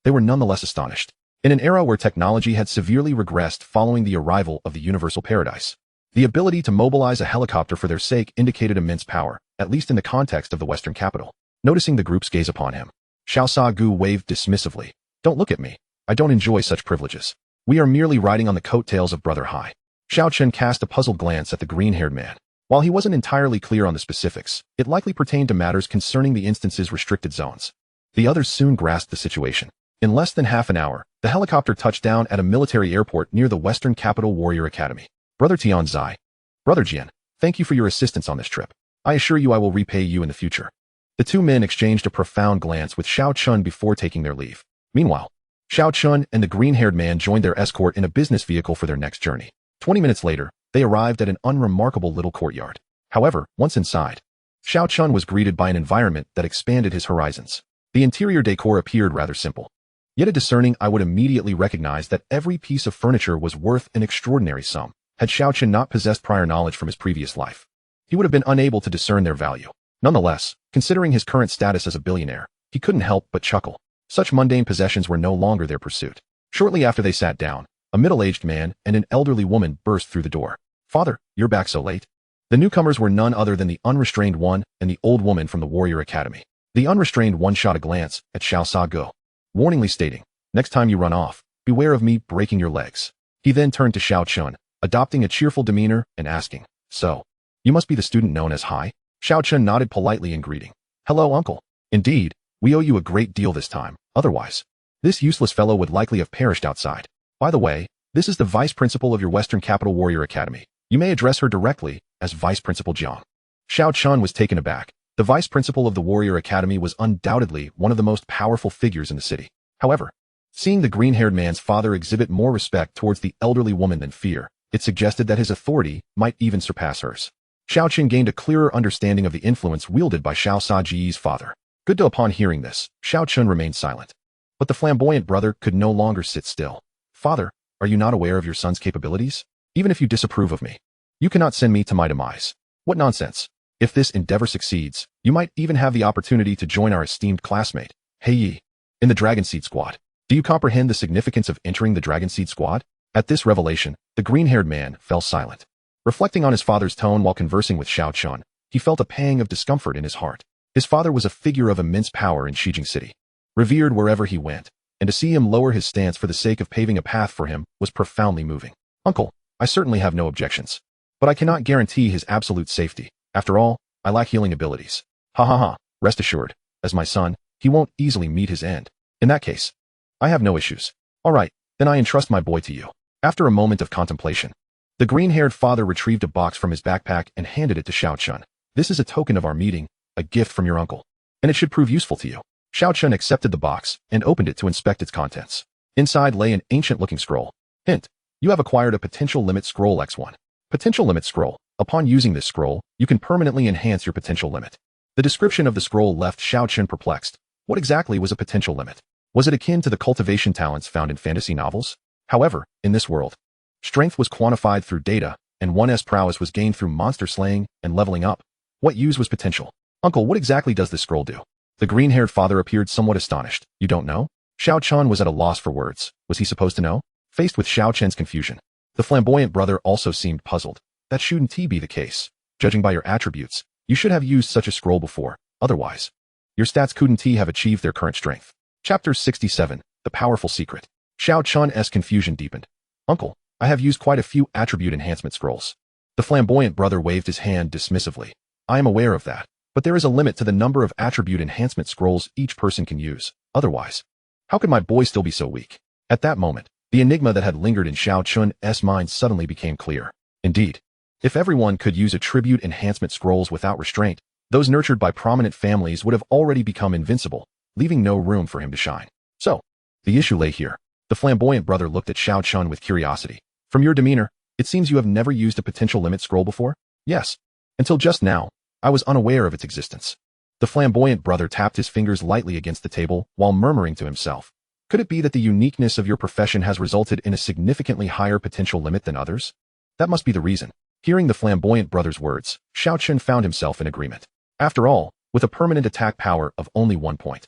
they were nonetheless astonished. In an era where technology had severely regressed following the arrival of the Universal Paradise, the ability to mobilize a helicopter for their sake indicated immense power, at least in the context of the Western capital. Noticing the group's gaze upon him, Xiao Sagu waved dismissively. "Don't look at me. I don't enjoy such privileges. We are merely riding on the coattails of Brother Hai." Xiao Chen cast a puzzled glance at the green-haired man. While he wasn't entirely clear on the specifics, it likely pertained to matters concerning the instance's restricted zones. The others soon grasped the situation. In less than half an hour, the helicopter touched down at a military airport near the Western Capital Warrior Academy. "Brother Tianzai, Brother Jian, thank you for your assistance on this trip. I assure you I will repay you in the future." The 2 men exchanged a profound glance with Xiao Chen before taking their leave. Meanwhile, Xiao Chen and the green-haired man joined their escort in a business vehicle for their next journey. 20 minutes later, they arrived at an unremarkable little courtyard. However, once inside, Xiao Chen was greeted by an environment that expanded his horizons. The interior decor appeared rather simple. Yet a discerning eye would immediately recognize that every piece of furniture was worth an extraordinary sum. Had Xiao Chen not possessed prior knowledge from his previous life, he would have been unable to discern their value. Nonetheless, considering his current status as a billionaire, he couldn't help but chuckle. Such mundane possessions were no longer their pursuit. Shortly after they sat down, a middle-aged man and an elderly woman burst through the door. "Father, you're back so late?" The newcomers were none other than the unrestrained one and the old woman from the Warrior Academy. The unrestrained one shot a glance at Xiao Sagu, warningly stating, "Next time you run off, beware of me breaking your legs." He then turned to Xiao Chen, adopting a cheerful demeanor and asking, "So, you must be the student known as Hai?" Xiao Chen nodded politely in greeting. "Hello, uncle. Indeed, we owe you a great deal this time. Otherwise, this useless fellow would likely have perished outside. By the way, this is the vice principal of your Western Capital Warrior Academy. You may address her directly as Vice Principal Jiang." Xiao Chen was taken aback. The vice principal of the Warrior Academy was undoubtedly one of the most powerful figures in the city. However, seeing the green-haired man's father exhibit more respect towards the elderly woman than fear, it suggested that his authority might even surpass hers. Xiao Chen gained a clearer understanding of the influence wielded by Xiao Saji's father. Good. Upon hearing this, Xiao Chen remained silent. But the flamboyant brother could no longer sit still. Father, are you not aware of your son's capabilities? Even if you disapprove of me, you cannot send me to my demise. What nonsense. If this endeavor succeeds, you might even have the opportunity to join our esteemed classmate, Hei Yi, in the Dragon Seed Squad. Do you comprehend the significance of entering the Dragon Seed Squad? At this revelation, the green-haired man fell silent. Reflecting on his father's tone while conversing with Xiao Chen, he felt a pang of discomfort in his heart. His father was a figure of immense power in Shijing City, revered wherever he went, and to see him lower his stance for the sake of paving a path for him was profoundly moving. Uncle, I certainly have no objections, but I cannot guarantee his absolute safety. After all, I lack healing abilities. Ha ha ha, rest assured, as my son, he won't easily meet his end. In that case, I have no issues. All right, then I entrust my boy to you. After a moment of contemplation, the green-haired father retrieved a box from his backpack and handed it to Xiao Chen. This is a token of our meeting, a gift from your uncle, and it should prove useful to you. Xiao Chen accepted the box and opened it to inspect its contents. Inside lay an ancient-looking scroll. Hint, you have acquired a potential limit scroll X1. Potential limit scroll. Upon using this scroll, you can permanently enhance your potential limit. The description of the scroll left Xiao Chen perplexed. What exactly was a potential limit? Was it akin to the cultivation talents found in fantasy novels? However, in this world, strength was quantified through data, and one's prowess was gained through monster slaying and leveling up. What use was potential? Uncle, what exactly does this scroll do? The green-haired father appeared somewhat astonished. You don't know? Xiao Chen was at a loss for words. Was he supposed to know? Faced with Xiao Chen's confusion, the flamboyant brother also seemed puzzled. That shouldn't be the case. Judging by your attributes, you should have used such a scroll before. Otherwise, your stats couldn't have achieved their current strength. Chapter 67, The Powerful Secret. Xiao Chen's confusion deepened. Uncle, I have used quite a few attribute enhancement scrolls. The flamboyant brother waved his hand dismissively. I am aware of that, but there is a limit to the number of attribute enhancement scrolls each person can use. Otherwise, how could my boy still be so weak? At that moment, the enigma that had lingered in Xiao Chen's mind suddenly became clear. Indeed, if everyone could use attribute enhancement scrolls without restraint, those nurtured by prominent families would have already become invincible, leaving no room for him to shine. So, the issue lay here. The flamboyant brother looked at Xiao Chen with curiosity. From your demeanor, it seems you have never used a potential limit scroll before? Yes. Until just now, I was unaware of its existence. The flamboyant brother tapped his fingers lightly against the table while murmuring to himself. Could it be that the uniqueness of your profession has resulted in a significantly higher potential limit than others? That must be the reason. Hearing the flamboyant brother's words, Xiao Chen found himself in agreement. After all, with a permanent attack power of only 1 point,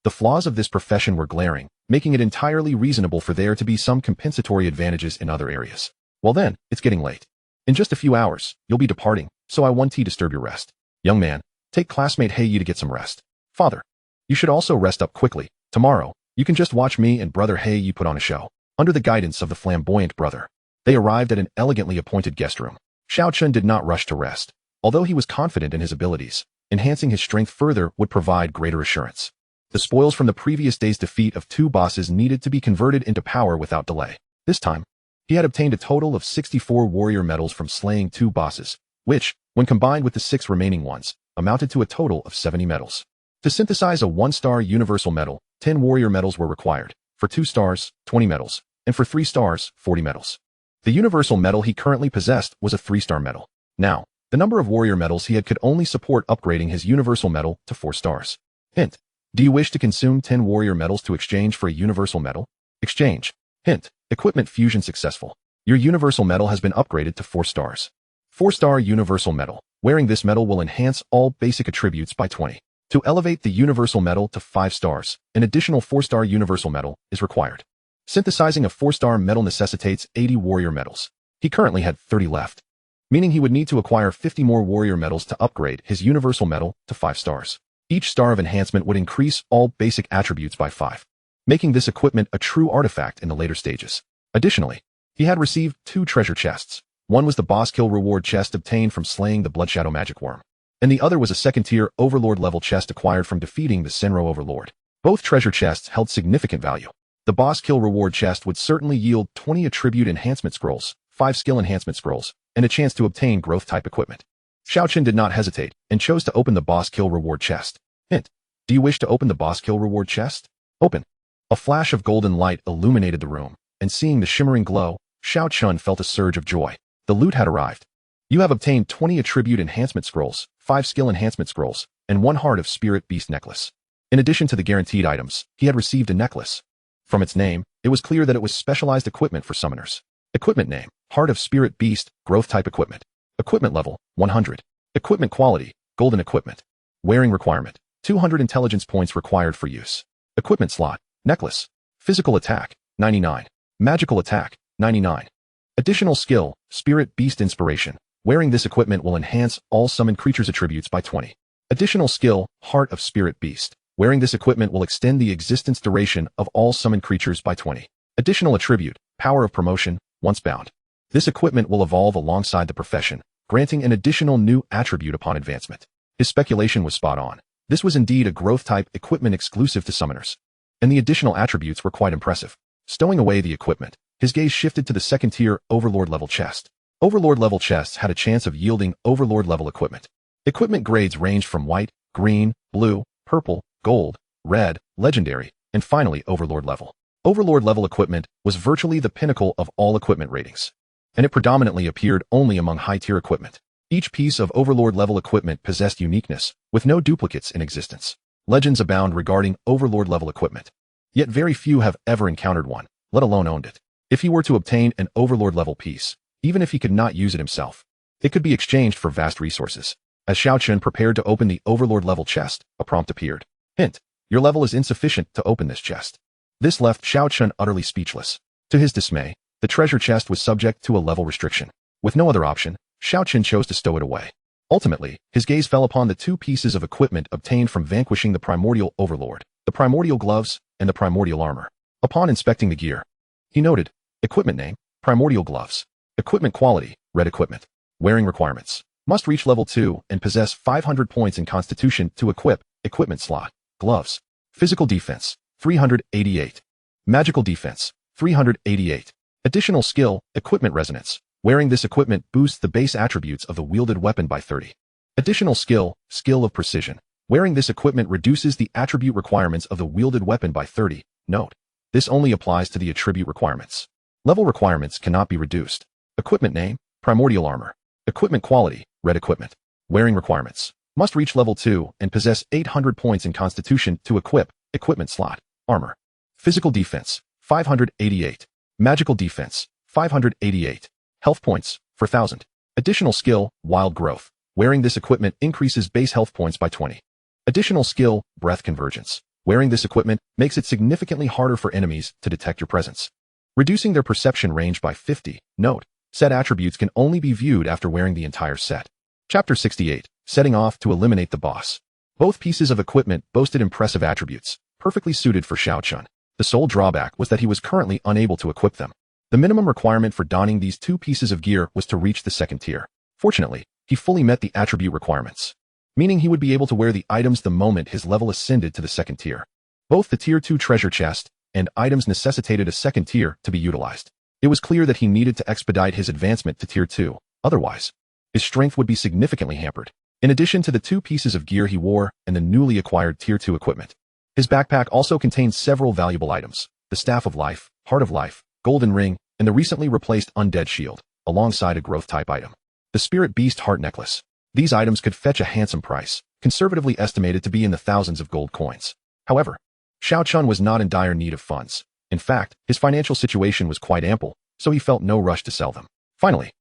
the flaws of this profession were glaring, making it entirely reasonable for there to be some compensatory advantages in other areas. Well then, it's getting late. In just a few hours, you'll be departing, so I won't disturb your rest. Young man, take classmate Hei Yi to get some rest. Father, you should also rest up quickly. Tomorrow, you can just watch me and brother Hei Yi put on a show. Under the guidance of the flamboyant brother, they arrived at an elegantly appointed guest room. Xiao Chen did not rush to rest. Although he was confident in his abilities, enhancing his strength further would provide greater assurance. The spoils from the previous day's defeat of 2 bosses needed to be converted into power without delay. This time, he had obtained a total of 64 warrior medals from slaying 2 bosses, which, when combined with the 6 remaining ones, amounted to a total of 70 medals. To synthesize a 1-star universal medal, 10 warrior medals were required. For 2 stars, 20 medals, and for 3 stars, 40 medals. The universal medal he currently possessed was a 3-star medal. Now, the number of warrior medals he had could only support upgrading his universal medal to 4 stars. Hint. Do you wish to consume 10 warrior medals to exchange for a universal medal? Exchange. Hint. Equipment fusion successful. Your universal medal has been upgraded to 4 stars. 4-star universal medal. Wearing this medal will enhance all basic attributes by 20. To elevate the universal medal to 5 stars, an additional 4-star universal medal is required. Synthesizing a 4-star medal necessitates 80 warrior medals. He currently had 30 left, meaning he would need to acquire 50 more warrior medals to upgrade his universal medal to 5 stars. Each star of enhancement would increase all basic attributes by 5, making this equipment a true artifact in the later stages. Additionally, he had received 2 treasure chests. One was the boss kill reward chest obtained from slaying the Bloodshadow magic worm, and the other was a second-tier overlord level chest acquired from defeating the Senro overlord. Both treasure chests held significant value. The boss kill reward chest would certainly yield 20 attribute enhancement scrolls, 5 skill enhancement scrolls, and a chance to obtain growth type equipment. Xiao Chen did not hesitate and chose to open the boss kill reward chest. Hint: do you wish to open the boss kill reward chest? Open. A flash of golden light illuminated the room, and seeing the shimmering glow, Xiao Chen felt a surge of joy. The loot had arrived. You have obtained 20 attribute enhancement scrolls, 5 skill enhancement scrolls, and 1 heart of spirit beast necklace. In addition to the guaranteed items, he had received a necklace. From its name, it was clear that it was specialized equipment for summoners. Equipment name: Heart of Spirit Beast, growth type equipment. Equipment level: 100. Equipment quality: golden equipment. Wearing requirement: 200 intelligence points required for use. Equipment slot: necklace. Physical attack: 99. Magical attack: 99. Additional skill: Spirit Beast Inspiration. Wearing this equipment will enhance all summoned creatures' attributes by 20. Additional skill: Heart of Spirit Beast. Wearing this equipment will extend the existence duration of all summoned creatures by 20. Additional attribute: Power of Promotion, once bound. This equipment will evolve alongside the profession, granting an additional new attribute upon advancement. His speculation was spot on. This was indeed a growth type equipment exclusive to summoners. And the additional attributes were quite impressive. Stowing away the equipment, his gaze shifted to the second tier Overlord level chest. Overlord level chests had a chance of yielding Overlord level equipment. Equipment grades ranged from white, green, blue, purple, gold, red, legendary, and finally Overlord level. Overlord level equipment was virtually the pinnacle of all equipment ratings, and it predominantly appeared only among high-tier equipment. Each piece of Overlord level equipment possessed uniqueness, with no duplicates in existence. Legends abound regarding Overlord level equipment, yet very few have ever encountered one, let alone owned it. If he were to obtain an Overlord level piece, even if he could not use it himself, it could be exchanged for vast resources. As Xiao Chen prepared to open the Overlord level chest, a prompt appeared. Hint: your level is insufficient to open this chest. This left Xiao Chen utterly speechless. To his dismay, the treasure chest was subject to a level restriction. With no other option, Xiao Chen chose to stow it away. Ultimately, his gaze fell upon the 2 pieces of equipment obtained from vanquishing the primordial overlord, the primordial gloves and the primordial armor. Upon inspecting the gear, he noted: equipment name: Primordial gloves. Equipment quality: red equipment. Wearing requirements: must reach level 2 and possess 500 points in constitution to equip. Equipment slot: gloves. Physical defense: 388. Magical defense: 388. Additional skill: equipment resonance. Wearing this equipment boosts the base attributes of the wielded weapon by 30. Additional skill: skill of precision. Wearing this equipment reduces the attribute requirements of the wielded weapon by 30. Note: this only applies to the attribute requirements. Level requirements cannot be reduced. Equipment name: Primordial armor. Equipment quality: red equipment. Wearing requirements: must reach level 2 and possess 800 points in constitution to equip. Equipment slot: armor. Physical defense: 588. Magical defense: 588. Health points: 4,000. Additional skill: wild growth. Wearing this equipment increases base health points by 20. Additional skill: breath convergence. Wearing this equipment makes it significantly harder for enemies to detect your presence, reducing their perception range by 50. Note: said attributes can only be viewed after wearing the entire set. Chapter 68. Setting off to eliminate the boss. Both pieces of equipment boasted impressive attributes, perfectly suited for Xiao Chen. The sole drawback was that he was currently unable to equip them. The minimum requirement for donning these 2 pieces of gear was to reach the second tier. Fortunately, he fully met the attribute requirements, meaning he would be able to wear the items the moment his level ascended to the second tier. Both the tier 2 treasure chest and items necessitated a second tier to be utilized. It was clear that he needed to expedite his advancement to tier 2, otherwise, his strength would be significantly hampered. In addition to the 2 pieces of gear he wore and the newly acquired tier 2 equipment, his backpack also contained several valuable items: the Staff of Life, Heart of Life, Golden Ring, and the recently replaced Undead Shield, alongside a growth type item, the Spirit Beast Heart Necklace. These items could fetch a handsome price, conservatively estimated to be in the thousands of gold coins. However, Xiao Chen was not in dire need of funds. In fact, his financial situation was quite ample, so he felt no rush to sell them. Finally,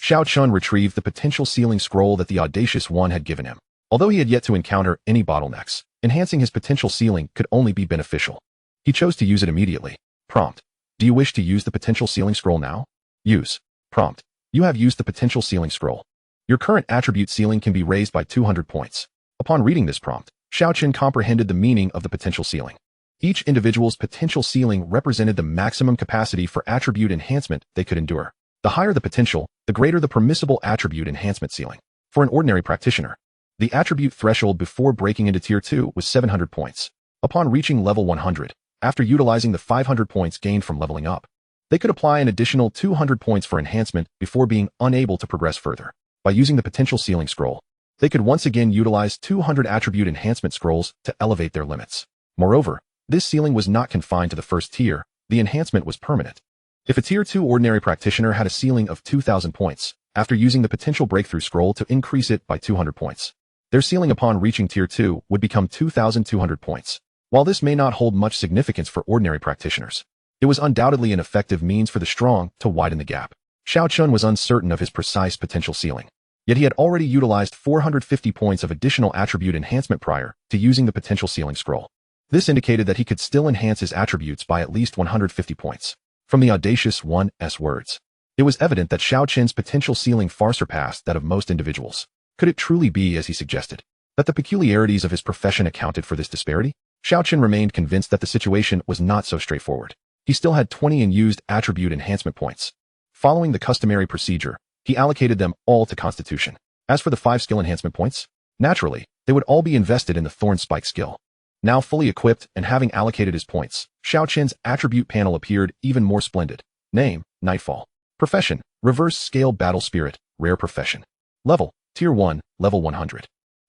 Xiao Chen retrieved the potential sealing scroll that the Audacious One had given him. Although he had yet to encounter any bottlenecks, enhancing his potential sealing could only be beneficial. He chose to use it immediately. Prompt: do you wish to use the potential sealing scroll now? Use. Prompt: you have used the potential sealing scroll. Your current attribute ceiling can be raised by 200 points. Upon reading this prompt, Xiao Chen comprehended the meaning of the potential ceiling. Each individual's potential ceiling represented the maximum capacity for attribute enhancement they could endure. The higher the potential, the greater the permissible attribute enhancement ceiling. For an ordinary practitioner, the attribute threshold before breaking into tier 2 was 700 points. Upon reaching level 100, after utilizing the 500 points gained from leveling up, they could apply an additional 200 points for enhancement before being unable to progress further. By using the potential ceiling scroll, they could once again utilize 200 attribute enhancement scrolls to elevate their limits. Moreover, this ceiling was not confined to the first tier, the enhancement was permanent. If a Tier 2 ordinary practitioner had a ceiling of 2,000 points, after using the potential breakthrough scroll to increase it by 200 points, their ceiling upon reaching Tier 2 would become 2,200 points. While this may not hold much significance for ordinary practitioners, it was undoubtedly an effective means for the strong to widen the gap. Xiao Chen was uncertain of his precise potential ceiling, yet he had already utilized 450 points of additional attribute enhancement prior to using the potential ceiling scroll. This indicated that he could still enhance his attributes by at least 150 points. From the audacious one's words, it was evident that Xiao Chen's potential ceiling far surpassed that of most individuals. Could it truly be, as he suggested, that the peculiarities of his profession accounted for this disparity? Xiao Chen remained convinced that the situation was not so straightforward. He still had 20 unused attribute enhancement points. Following the customary procedure, he allocated them all to Constitution. As for the 5 skill enhancement points, naturally, they would all be invested in the Thorn Spike skill. Now fully equipped and having allocated his points, Xiao Chen's attribute panel appeared even more splendid. Name, Nightfall. Profession, Reverse Scale Battle Spirit, Rare Profession. Level, Tier 1, Level 100.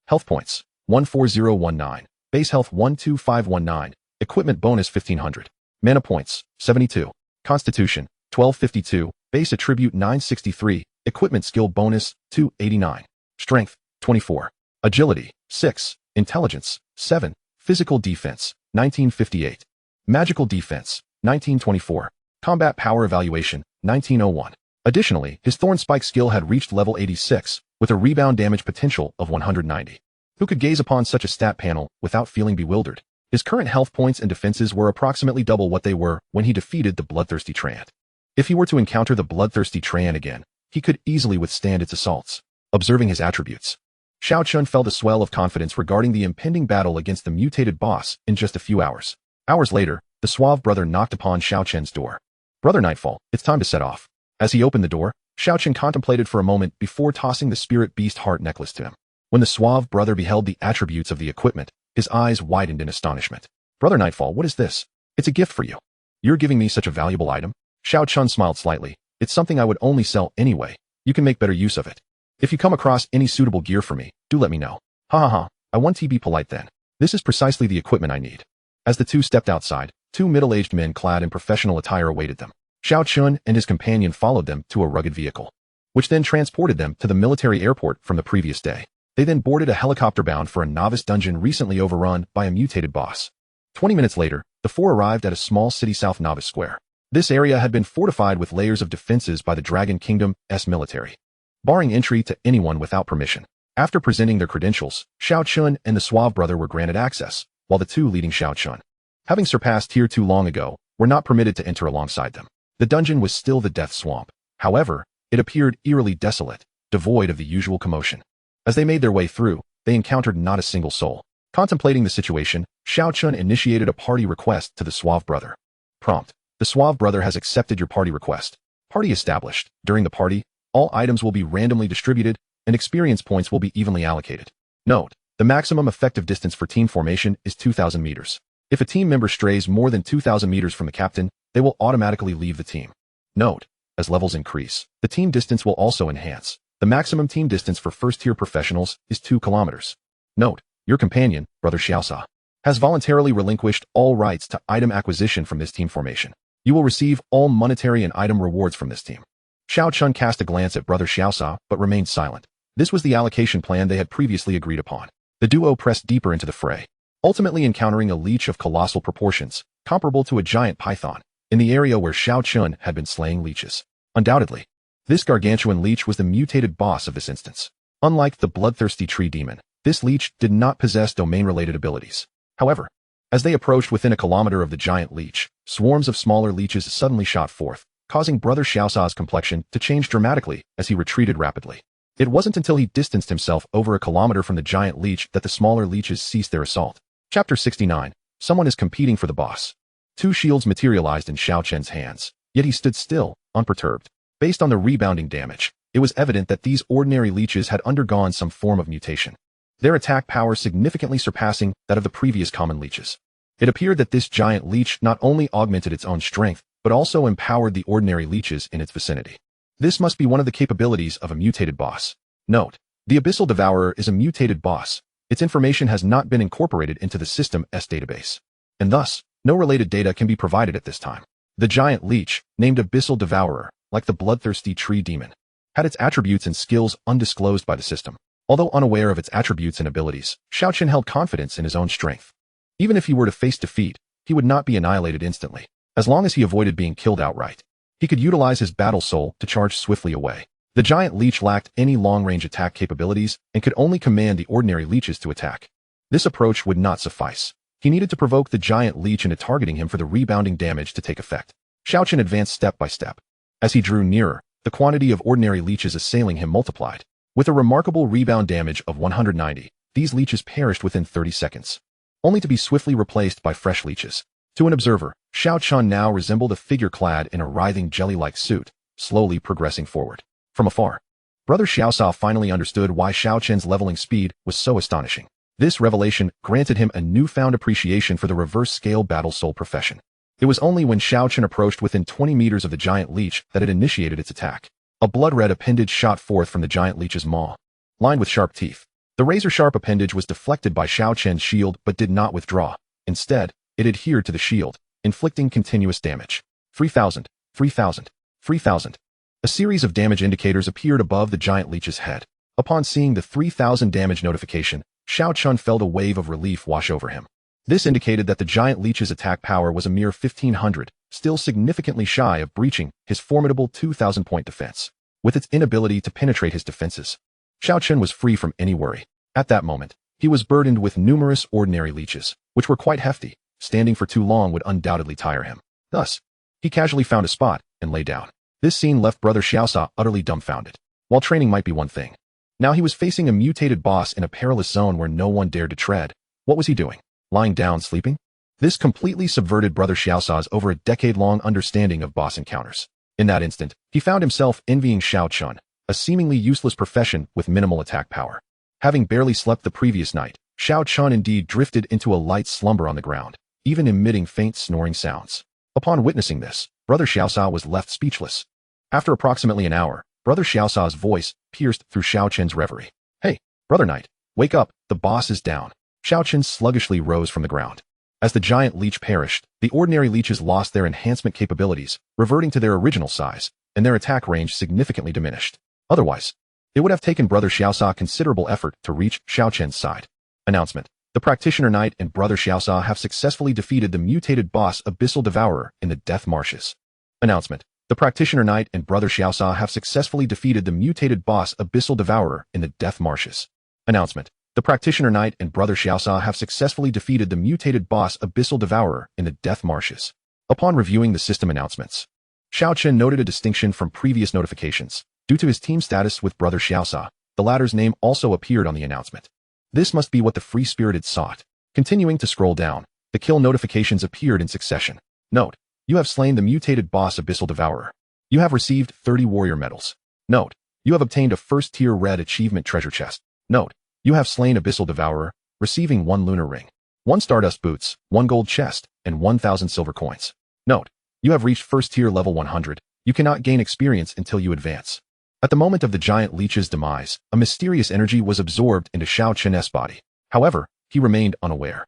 Health points, 14019. Base health 12519. Equipment bonus 1500. Mana points, 72. Constitution, 1252. Base attribute 963. Equipment skill bonus, 289. Strength, 24. Agility, 6. Intelligence, 7. Physical defense, 1958. Magical defense, 1924. Combat power evaluation, 1901. Additionally, his Thorn Spike skill had reached level 86, with a rebound damage potential of 190. Who could gaze upon such a stat panel without feeling bewildered? His current health points and defenses were approximately double what they were when he defeated the bloodthirsty Treant. If he were to encounter the bloodthirsty Treant again, he could easily withstand its assaults. Observing his attributes, Xiao Chen felt a swell of confidence regarding the impending battle against the mutated boss in just a few hours. Hours later, the suave brother knocked upon Xiao Chen's door. "Brother Nightfall, it's time to set off." As he opened the door, Xiao Chen contemplated for a moment before tossing the spirit beast heart necklace to him. When the suave brother beheld the attributes of the equipment, his eyes widened in astonishment. "Brother Nightfall, what is this?" "It's a gift for you. You're giving me such a valuable item?" Xiao Chen smiled slightly. "It's something I would only sell anyway. You can make better use of it. If you come across any suitable gear for me, do let me know." "Ha ha ha, I want to be polite then. This is precisely the equipment I need." As the two stepped outside, 2 middle-aged men clad in professional attire awaited them. Xiao Chen and his companion followed them to a rugged vehicle, which then transported them to the military airport from the previous day. They then boarded a helicopter bound for a novice dungeon recently overrun by a mutated boss. 20 minutes later, the four arrived at a small city south novice square. This area had been fortified with layers of defenses by the Dragon Kingdom's military, barring entry to anyone without permission. After presenting their credentials, Xiao Chen and the suave brother were granted access, while the two leading Xiao Chen, having surpassed Tier 2 long ago, were not permitted to enter alongside them. The dungeon was still the Death Swamp. However, it appeared eerily desolate, devoid of the usual commotion. As they made their way through, they encountered not a single soul. Contemplating the situation, Xiao Chen initiated a party request to the suave brother. Prompt: the suave brother has accepted your party request. Party established. During the party, all items will be randomly distributed, and experience points will be evenly allocated. Note: the maximum effective distance for team formation is 2,000 meters. If a team member strays more than 2,000 meters from the captain, they will automatically leave the team. Note: as levels increase, the team distance will also enhance. The maximum team distance for first-tier professionals is 2 kilometers. Note: your companion, Brother Xiaosa, has voluntarily relinquished all rights to item acquisition from this team formation. You will receive all monetary and item rewards from this team. Xiao Chen cast a glance at Brother Xiaosa but remained silent. This was the allocation plan they had previously agreed upon. The duo pressed deeper into the fray, ultimately encountering a leech of colossal proportions, comparable to a giant python, in the area where Xiao Chen had been slaying leeches. Undoubtedly, this gargantuan leech was the mutated boss of this instance. Unlike the bloodthirsty tree demon, this leech did not possess domain-related abilities. However, as they approached within a kilometer of the giant leech, swarms of smaller leeches suddenly shot forth, causing Brother Xiaosa's complexion to change dramatically as he retreated rapidly. It wasn't until he distanced himself over a kilometer from the giant leech that the smaller leeches ceased their assault. Chapter 69. Someone is competing for the boss. 2 shields materialized in Xiao Chen's hands, yet he stood still, unperturbed. Based on the rebounding damage, it was evident that these ordinary leeches had undergone some form of mutation, their attack power significantly surpassing that of the previous common leeches. It appeared that this giant leech not only augmented its own strength, but also empowered the ordinary leeches in its vicinity. This must be one of the capabilities of a mutated boss. Note: the Abyssal Devourer is a mutated boss. Its information has not been incorporated into the system's database, and thus, no related data can be provided at this time. The giant leech, named Abyssal Devourer, like the bloodthirsty tree demon, had its attributes and skills undisclosed by the system. Although unaware of its attributes and abilities, Xiao Chen held confidence in his own strength. Even if he were to face defeat, he would not be annihilated instantly. As long as he avoided being killed outright, he could utilize his battle soul to charge swiftly away. The giant leech lacked any long-range attack capabilities and could only command the ordinary leeches to attack. This approach would not suffice. He needed to provoke the giant leech into targeting him for the rebounding damage to take effect. Xiao Chen advanced step by step. As he drew nearer, the quantity of ordinary leeches assailing him multiplied. With a remarkable rebound damage of 190, these leeches perished within 30 seconds, only to be swiftly replaced by fresh leeches. To an observer, Xiao Chen now resembled a figure clad in a writhing jelly-like suit, slowly progressing forward. From afar, Brother Xiaosao finally understood why Xiao Chen's leveling speed was so astonishing. This revelation granted him a newfound appreciation for the reverse-scale battle soul profession. It was only when Xiao Chen approached within 20 meters of the giant leech that it initiated its attack. A blood-red appendage shot forth from the giant leech's maw, lined with sharp teeth. The razor-sharp appendage was deflected by Xiao Chen's shield but did not withdraw. Instead, it adhered to the shield, inflicting continuous damage. 3,000, 3,000, 3,000. A series of damage indicators appeared above the giant leech's head. Upon seeing the 3,000 damage notification, Xiao Chen felt a wave of relief wash over him. This indicated that the giant leech's attack power was a mere 1,500, still significantly shy of breaching his formidable 2,000-point defense. With its inability to penetrate his defenses, Xiao Chen was free from any worry. At that moment, he was burdened with numerous ordinary leeches, which were quite hefty. Standing for too long would undoubtedly tire him. Thus, he casually found a spot and lay down. This scene left Brother Xiaosao utterly dumbfounded. While training might be one thing, now he was facing a mutated boss in a perilous zone where no one dared to tread. What was he doing? Lying down sleeping? This completely subverted Brother Xiaosao's over a decade-long understanding of boss encounters. In that instant, he found himself envying Xiao Chen, a seemingly useless profession with minimal attack power. Having barely slept the previous night, Xiao Chen indeed drifted into a light slumber on the ground, even emitting faint snoring sounds. Upon witnessing this, Brother Xiaosao was left speechless. After approximately an hour, Brother Xiaosao's voice pierced through Xiao Chen's reverie. "Hey, Brother Knight, wake up, the boss is down." Xiao Chen sluggishly rose from the ground. As the giant leech perished, the ordinary leeches lost their enhancement capabilities, reverting to their original size, and their attack range significantly diminished. Otherwise, it would have taken Brother Xiaosao considerable effort to reach Xiao Chen's side. Announcement: the Practitioner Knight and Brother Xiaosao have successfully defeated the mutated boss Abyssal Devourer in the Death Marshes. Announcement: the Practitioner Knight and Brother Xiaosao have successfully defeated the mutated boss Abyssal Devourer in the Death Marshes. Announcement: the Practitioner Knight and Brother Xiaosao have successfully defeated the mutated boss Abyssal Devourer in the Death Marshes. Upon reviewing the system announcements, Xiao Chen noted a distinction from previous notifications. Due to his team status with Brother Xiaosao, the latter's name also appeared on the announcement. This must be what the free-spirited sought. Continuing to scroll down, the kill notifications appeared in succession. Note: you have slain the mutated boss Abyssal Devourer. You have received 30 warrior medals. Note: you have obtained a first-tier red achievement treasure chest. Note: you have slain Abyssal Devourer, receiving 1 lunar ring, 1 stardust boots, 1 gold chest, and 1,000 silver coins. Note: you have reached first-tier level 100. You cannot gain experience until you advance. At the moment of the giant leech's demise, a mysterious energy was absorbed into Xiao Chen's body. However, he remained unaware.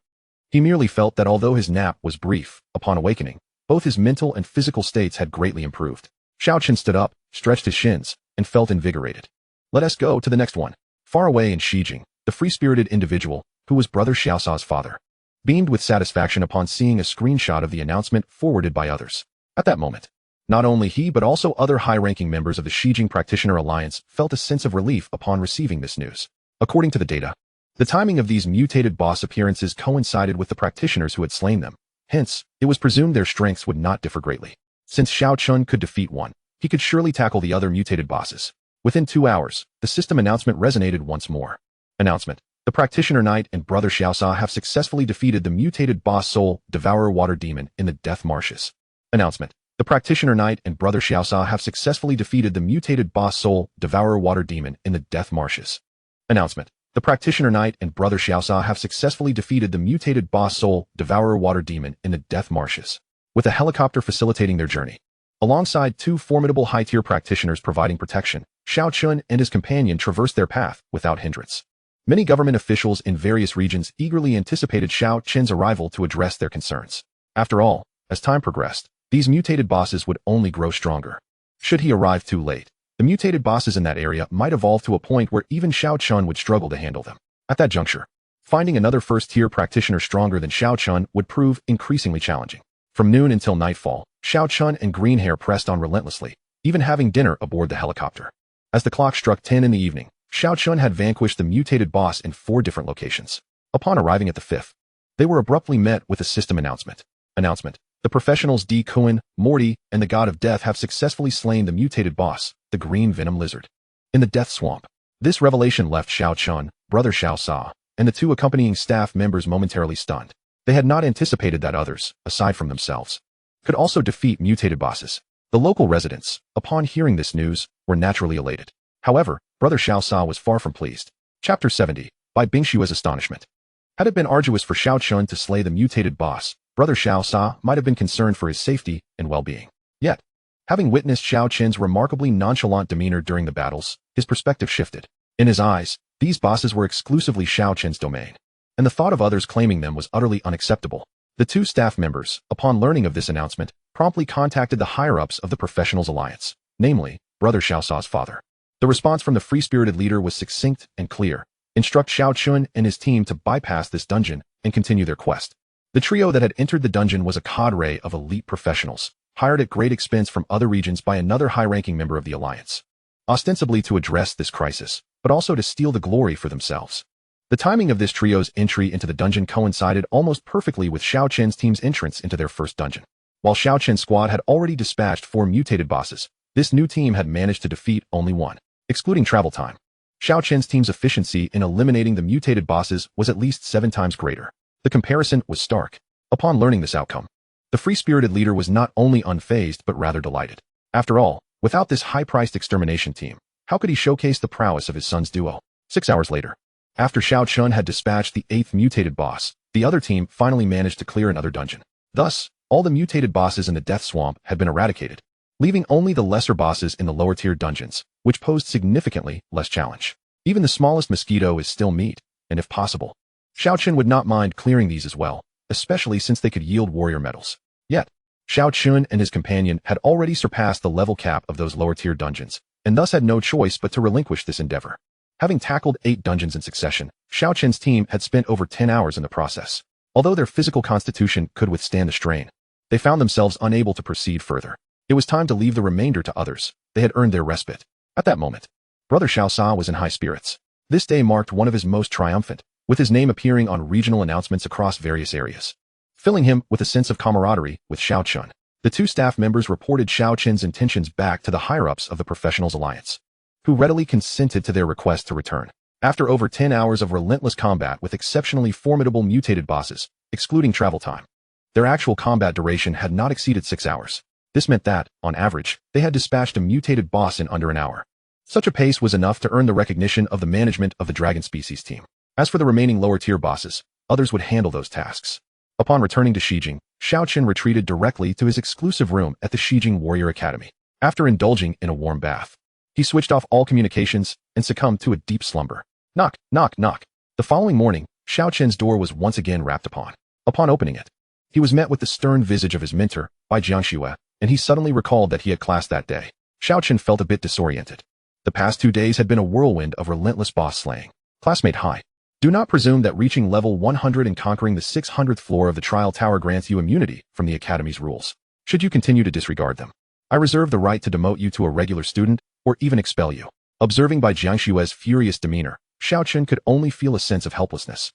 He merely felt that although his nap was brief, upon awakening, both his mental and physical states had greatly improved. Xiao Chen stood up, stretched his shins, and felt invigorated. Let us go to the next one. Far away in Shijing, the free-spirited individual, who was Brother Xiaosao's father, beamed with satisfaction upon seeing a screenshot of the announcement forwarded by others. At that moment, not only he but also other high-ranking members of the Shijing Practitioner Alliance felt a sense of relief upon receiving this news. According to the data, the timing of these mutated boss appearances coincided with the practitioners who had slain them. Hence, it was presumed their strengths would not differ greatly. Since Xiao Chen could defeat one, he could surely tackle the other mutated bosses. Within 2 hours, the system announcement resonated once more. Announcement: the Practitioner Knight and Brother Xiaosao have successfully defeated the mutated boss Soul Devourer Water Demon in the Death Marshes. Announcement: the Practitioner Knight and Brother Xiaosao have successfully defeated the mutated boss Soul Devourer Water Demon in the Death Marshes. Announcement: the Practitioner Knight and Brother Xiaosao have successfully defeated the mutated boss Soul Devourer Water Demon in the Death Marshes. With a helicopter facilitating their journey, alongside 2 formidable high-tier practitioners providing protection, Xiao Chen and his companion traversed their path without hindrance. Many government officials in various regions eagerly anticipated Xiao Chen's arrival to address their concerns. After all, as time progressed, these mutated bosses would only grow stronger. Should he arrive too late, the mutated bosses in that area might evolve to a point where even Xiao Chen would struggle to handle them. At that juncture, finding another first-tier practitioner stronger than Xiao Chen would prove increasingly challenging. From noon until nightfall, Xiao Chen and Greenhair pressed on relentlessly, even having dinner aboard the helicopter. As the clock struck 10 in the evening, Xiao Chen had vanquished the mutated boss in 4 different locations. Upon arriving at the 5th, they were abruptly met with a system announcement. The professionals D. Kuan, Morty, and the God of Death have successfully slain the mutated boss, the Green Venom Lizard, in the Death Swamp. This revelation left Xiao Chen, brother Xiao Sa, and the 2 accompanying staff members momentarily stunned. They had not anticipated that others, aside from themselves, could also defeat mutated bosses. The local residents, upon hearing this news, were naturally elated. However, brother Xiao Sa was far from pleased. Chapter 70, by Bingshua's Astonishment. Had it been arduous for Xiao Chen to slay the mutated boss, brother Xiao Sa might have been concerned for his safety and well-being. Yet, having witnessed Xiao Chen's remarkably nonchalant demeanor during the battles, his perspective shifted. In his eyes, these bosses were exclusively Xiao Chen's domain, and the thought of others claiming them was utterly unacceptable. The 2 staff members, upon learning of this announcement, promptly contacted the higher-ups of the Professionals Alliance, namely, brother Xiao Sa's father. The response from the free-spirited leader was succinct and clear. Instruct Xiao Chen and his team to bypass this dungeon and continue their quest. The trio that had entered the dungeon was a cadre of elite professionals, hired at great expense from other regions by another high-ranking member of the Alliance, ostensibly to address this crisis, but also to steal the glory for themselves. The timing of this trio's entry into the dungeon coincided almost perfectly with Xiao Chen's team's entrance into their first dungeon. While Xiao Chen's squad had already dispatched 4 mutated bosses, this new team had managed to defeat only 1. Excluding travel time, Xiao Chen's team's efficiency in eliminating the mutated bosses was at least 7 times greater. The comparison was stark. Upon learning this outcome, the free-spirited leader was not only unfazed but rather delighted. After all, without this high-priced extermination team, how could he showcase the prowess of his son's duo? 6 hours later, after Xiao Chen had dispatched the 8th mutated boss, the other team finally managed to clear another dungeon. Thus, all the mutated bosses in the Death Swamp had been eradicated, leaving only the lesser bosses in the lower-tier dungeons, which posed significantly less challenge. Even the smallest mosquito is still meat, and if possible, Xiao Chen would not mind clearing these as well, especially since they could yield warrior medals. Yet, Xiao Chen and his companion had already surpassed the level cap of those lower-tier dungeons, and thus had no choice but to relinquish this endeavor. Having tackled 8 dungeons in succession, Xiao Chen's team had spent over 10 hours in the process. Although their physical constitution could withstand the strain, they found themselves unable to proceed further. It was time to leave the remainder to others. They had earned their respite. At that moment, brother Xiao Sa was in high spirits. This day marked one of his most triumphant, with his name appearing on regional announcements across various areas, filling him with a sense of camaraderie with Xiao Chen. The 2 staff members reported Xiao Chen's intentions back to the higher-ups of the Professionals Alliance, who readily consented to their request to return. After over 10 hours of relentless combat with exceptionally formidable mutated bosses, excluding travel time, their actual combat duration had not exceeded 6 hours. This meant that, on average, they had dispatched a mutated boss in under an hour. Such a pace was enough to earn the recognition of the management of the Dragon Species team. As for the remaining lower-tier bosses, others would handle those tasks. Upon returning to Shijing, Xiao Chen retreated directly to his exclusive room at the Shijing Warrior Academy. After indulging in a warm bath, he switched off all communications and succumbed to a deep slumber. Knock, knock, knock. The following morning, Xiao Chen's door was once again rapped upon. Upon opening it, he was met with the stern visage of his mentor, Bai Jiangxue, and he suddenly recalled that he had class that day. Xiao Chen felt a bit disoriented. The past 2 days had been a whirlwind of relentless boss slaying. Classmate Hai, do not presume that reaching level 100 and conquering the 600th floor of the trial tower grants you immunity from the Academy's rules. Should you continue to disregard them, I reserve the right to demote you to a regular student, or even expel you. Observing Bai Jiangshue's furious demeanor, Xiao Chen could only feel a sense of helplessness.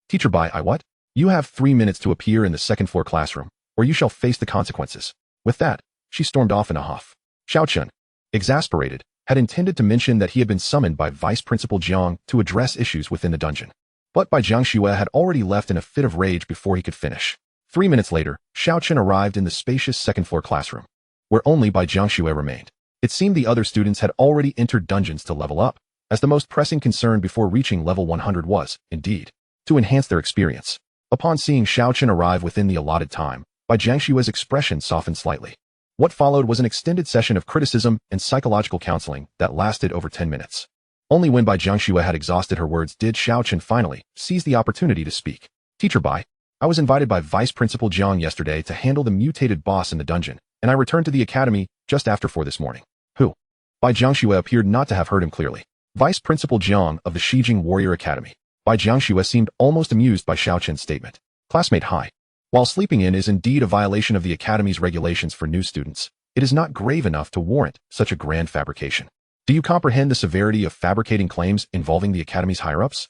Teacher Bai, I what? You have 3 minutes to appear in the 2nd floor classroom, or you shall face the consequences. With that, she stormed off in a huff. Xiao Chen, exasperated, had intended to mention that he had been summoned by Vice Principal Jiang to address issues within the dungeon. But Bai Jiangxue had already left in a fit of rage before he could finish. 3 minutes later, Xiao Chen arrived in the spacious 2nd floor classroom, where only Bai Jiangxue remained. It seemed the other students had already entered dungeons to level up, as the most pressing concern before reaching level 100 was, indeed, to enhance their experience. Upon seeing Xiao Chen arrive within the allotted time, Bai Jiangshue's expression softened slightly. What followed was an extended session of criticism and psychological counseling that lasted over 10 minutes. Only when Bai Jiangxue had exhausted her words did Xiao Chen finally seize the opportunity to speak. Teacher Bai, I was invited by Vice Principal Jiang yesterday to handle the mutated boss in the dungeon, and I returned to the academy just after 4 this morning. Who? Bai Jiangxue appeared not to have heard him clearly. Vice Principal Jiang of the Shijing Warrior Academy. Bai Jiangxue seemed almost amused by Xiao Chen's statement. Classmate hi. While sleeping in is indeed a violation of the academy's regulations for new students, it is not grave enough to warrant such a grand fabrication. Do you comprehend the severity of fabricating claims involving the academy's higher-ups?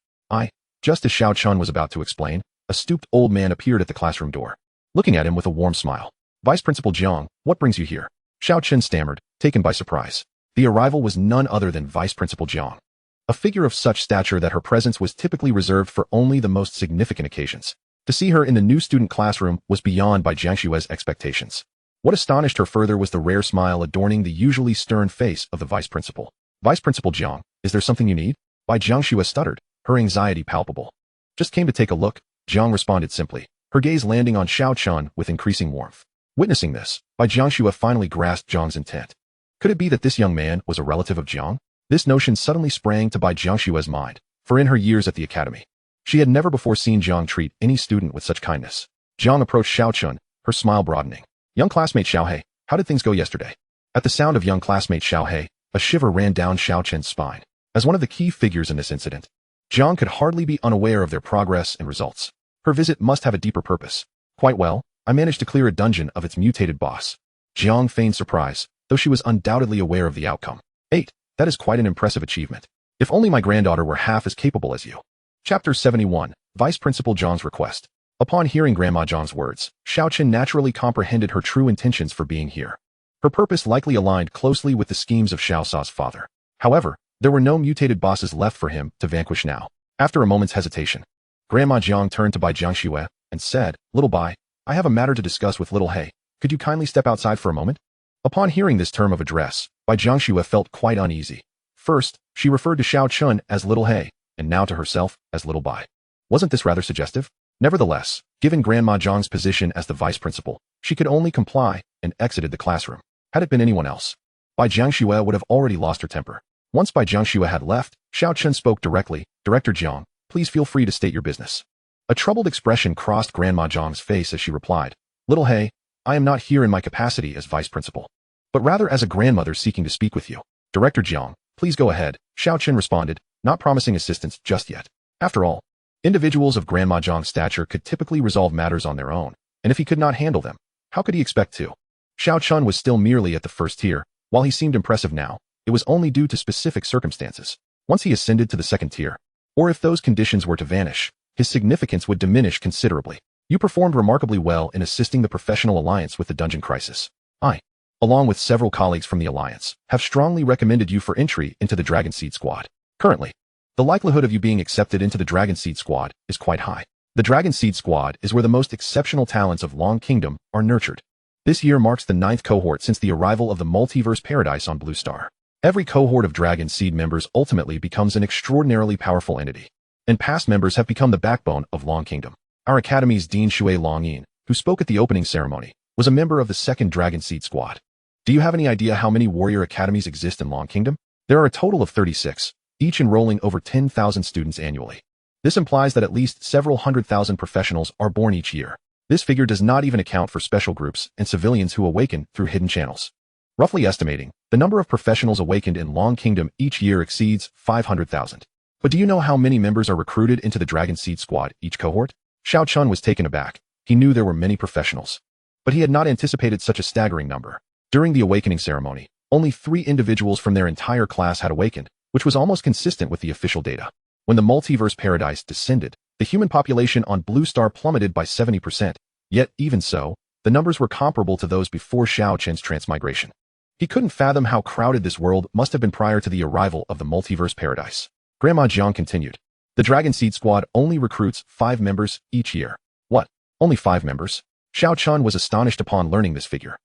Just as Xiao Chen was about to explain, a stooped old man appeared at the classroom door, looking at him with a warm smile. Vice Principal Jiang, what brings you here? Xiao Chen stammered, taken by surprise. The arrival was none other than Vice Principal Jiang, a figure of such stature that her presence was typically reserved for only the most significant occasions. To see her in the new student classroom was beyond Bai Jiangxue's expectations. What astonished her further was the rare smile adorning the usually stern face of the vice principal. Vice Principal Jiang, is there something you need? Bai Jiangxue stuttered, her anxiety palpable. Just came to take a look, Jiang responded simply, her gaze landing on Xiao Chen with increasing warmth. Witnessing this, Bai Jiangxue finally grasped Jiang's intent. Could it be that this young man was a relative of Jiang? This notion suddenly sprang to Bai Jiangxue's mind, for in her years at the academy, she had never before seen Jiang treat any student with such kindness. Jiang approached Xiao Chen, her smile broadening. Young classmate Xiao He, how did things go yesterday? At the sound of young classmate Xiao He, a shiver ran down Xiao Chen's spine. As one of the key figures in this incident, Jiang could hardly be unaware of their progress and results. Her visit must have a deeper purpose. Quite well, I managed to clear a dungeon of its mutated boss. Jiang feigned surprise, though she was undoubtedly aware of the outcome. 8. That is quite an impressive achievement. If only my granddaughter were half as capable as you. Chapter 71, Vice Principal Jiang's Request. Upon hearing Grandma Jiang's words, Xiao Chen naturally comprehended her true intentions for being here. Her purpose likely aligned closely with the schemes of Xiao Sa's father. However, there were no mutated bosses left for him to vanquish now. After a moment's hesitation, Grandma Jiang turned to Bai Jiangxue and said, Little Bai, I have a matter to discuss with Little He. Could you kindly step outside for a moment? Upon hearing this term of address, Bai Jiangxue felt quite uneasy. First, she referred to Xiao Chen as Little He, and now to herself as Little Bai. Wasn't this rather suggestive? Nevertheless, given Grandma Jiang's position as the vice principal, she could only comply and exited the classroom. Had it been anyone else, Bai Jiangxue would have already lost her temper. Once Bai Jiangxue had left, Xiao Chen spoke directly, Director Jiang, please feel free to state your business. A troubled expression crossed Grandma Jiang's face as she replied, Little He, I am not here in my capacity as vice principal, but rather as a grandmother seeking to speak with you. Director Jiang, please go ahead, Xiao Chen responded, not promising assistance just yet. After all, individuals of Grandma Jiang's stature could typically resolve matters on their own, and if he could not handle them, how could he expect to? Xiao Chen was still merely at the first tier. While he seemed impressive now, it was only due to specific circumstances. Once he ascended to the second tier, or if those conditions were to vanish, his significance would diminish considerably. You performed remarkably well in assisting the professional alliance with the dungeon crisis. I, along with several colleagues from the alliance, have strongly recommended you for entry into the Dragon Seed Squad. Currently, the likelihood of you being accepted into the Dragon Seed Squad is quite high. The Dragon Seed Squad is where the most exceptional talents of Long Kingdom are nurtured. This year marks the 9th cohort since the arrival of the Multiverse Paradise on Blue Star. Every cohort of Dragon Seed members ultimately becomes an extraordinarily powerful entity, and past members have become the backbone of Long Kingdom. Our Academy's Dean Shui Longyin, who spoke at the opening ceremony, was a member of the 2nd Dragon Seed Squad. Do you have any idea how many warrior academies exist in Long Kingdom? There are a total of 36, each enrolling over 10,000 students annually. This implies that at least several 100,000 professionals are born each year. This figure does not even account for special groups and civilians who awaken through hidden channels. Roughly estimating, the number of professionals awakened in Long Kingdom each year exceeds 500,000. But do you know how many members are recruited into the Dragon Seed Squad each cohort? Xiao Chen was taken aback. He knew there were many professionals, but he had not anticipated such a staggering number. During the awakening ceremony, only 3 individuals from their entire class had awakened, which was almost consistent with the official data. When the Multiverse Paradise descended, the human population on Blue Star plummeted by 70%, yet even so, the numbers were comparable to those before Xiao Chen's transmigration. He couldn't fathom how crowded this world must have been prior to the arrival of the Multiverse Paradise. Grandma Jiang continued, the Dragon Seed Squad only recruits 5 members each year. What? Only 5 members? Xiao Chen was astonished upon learning this figure.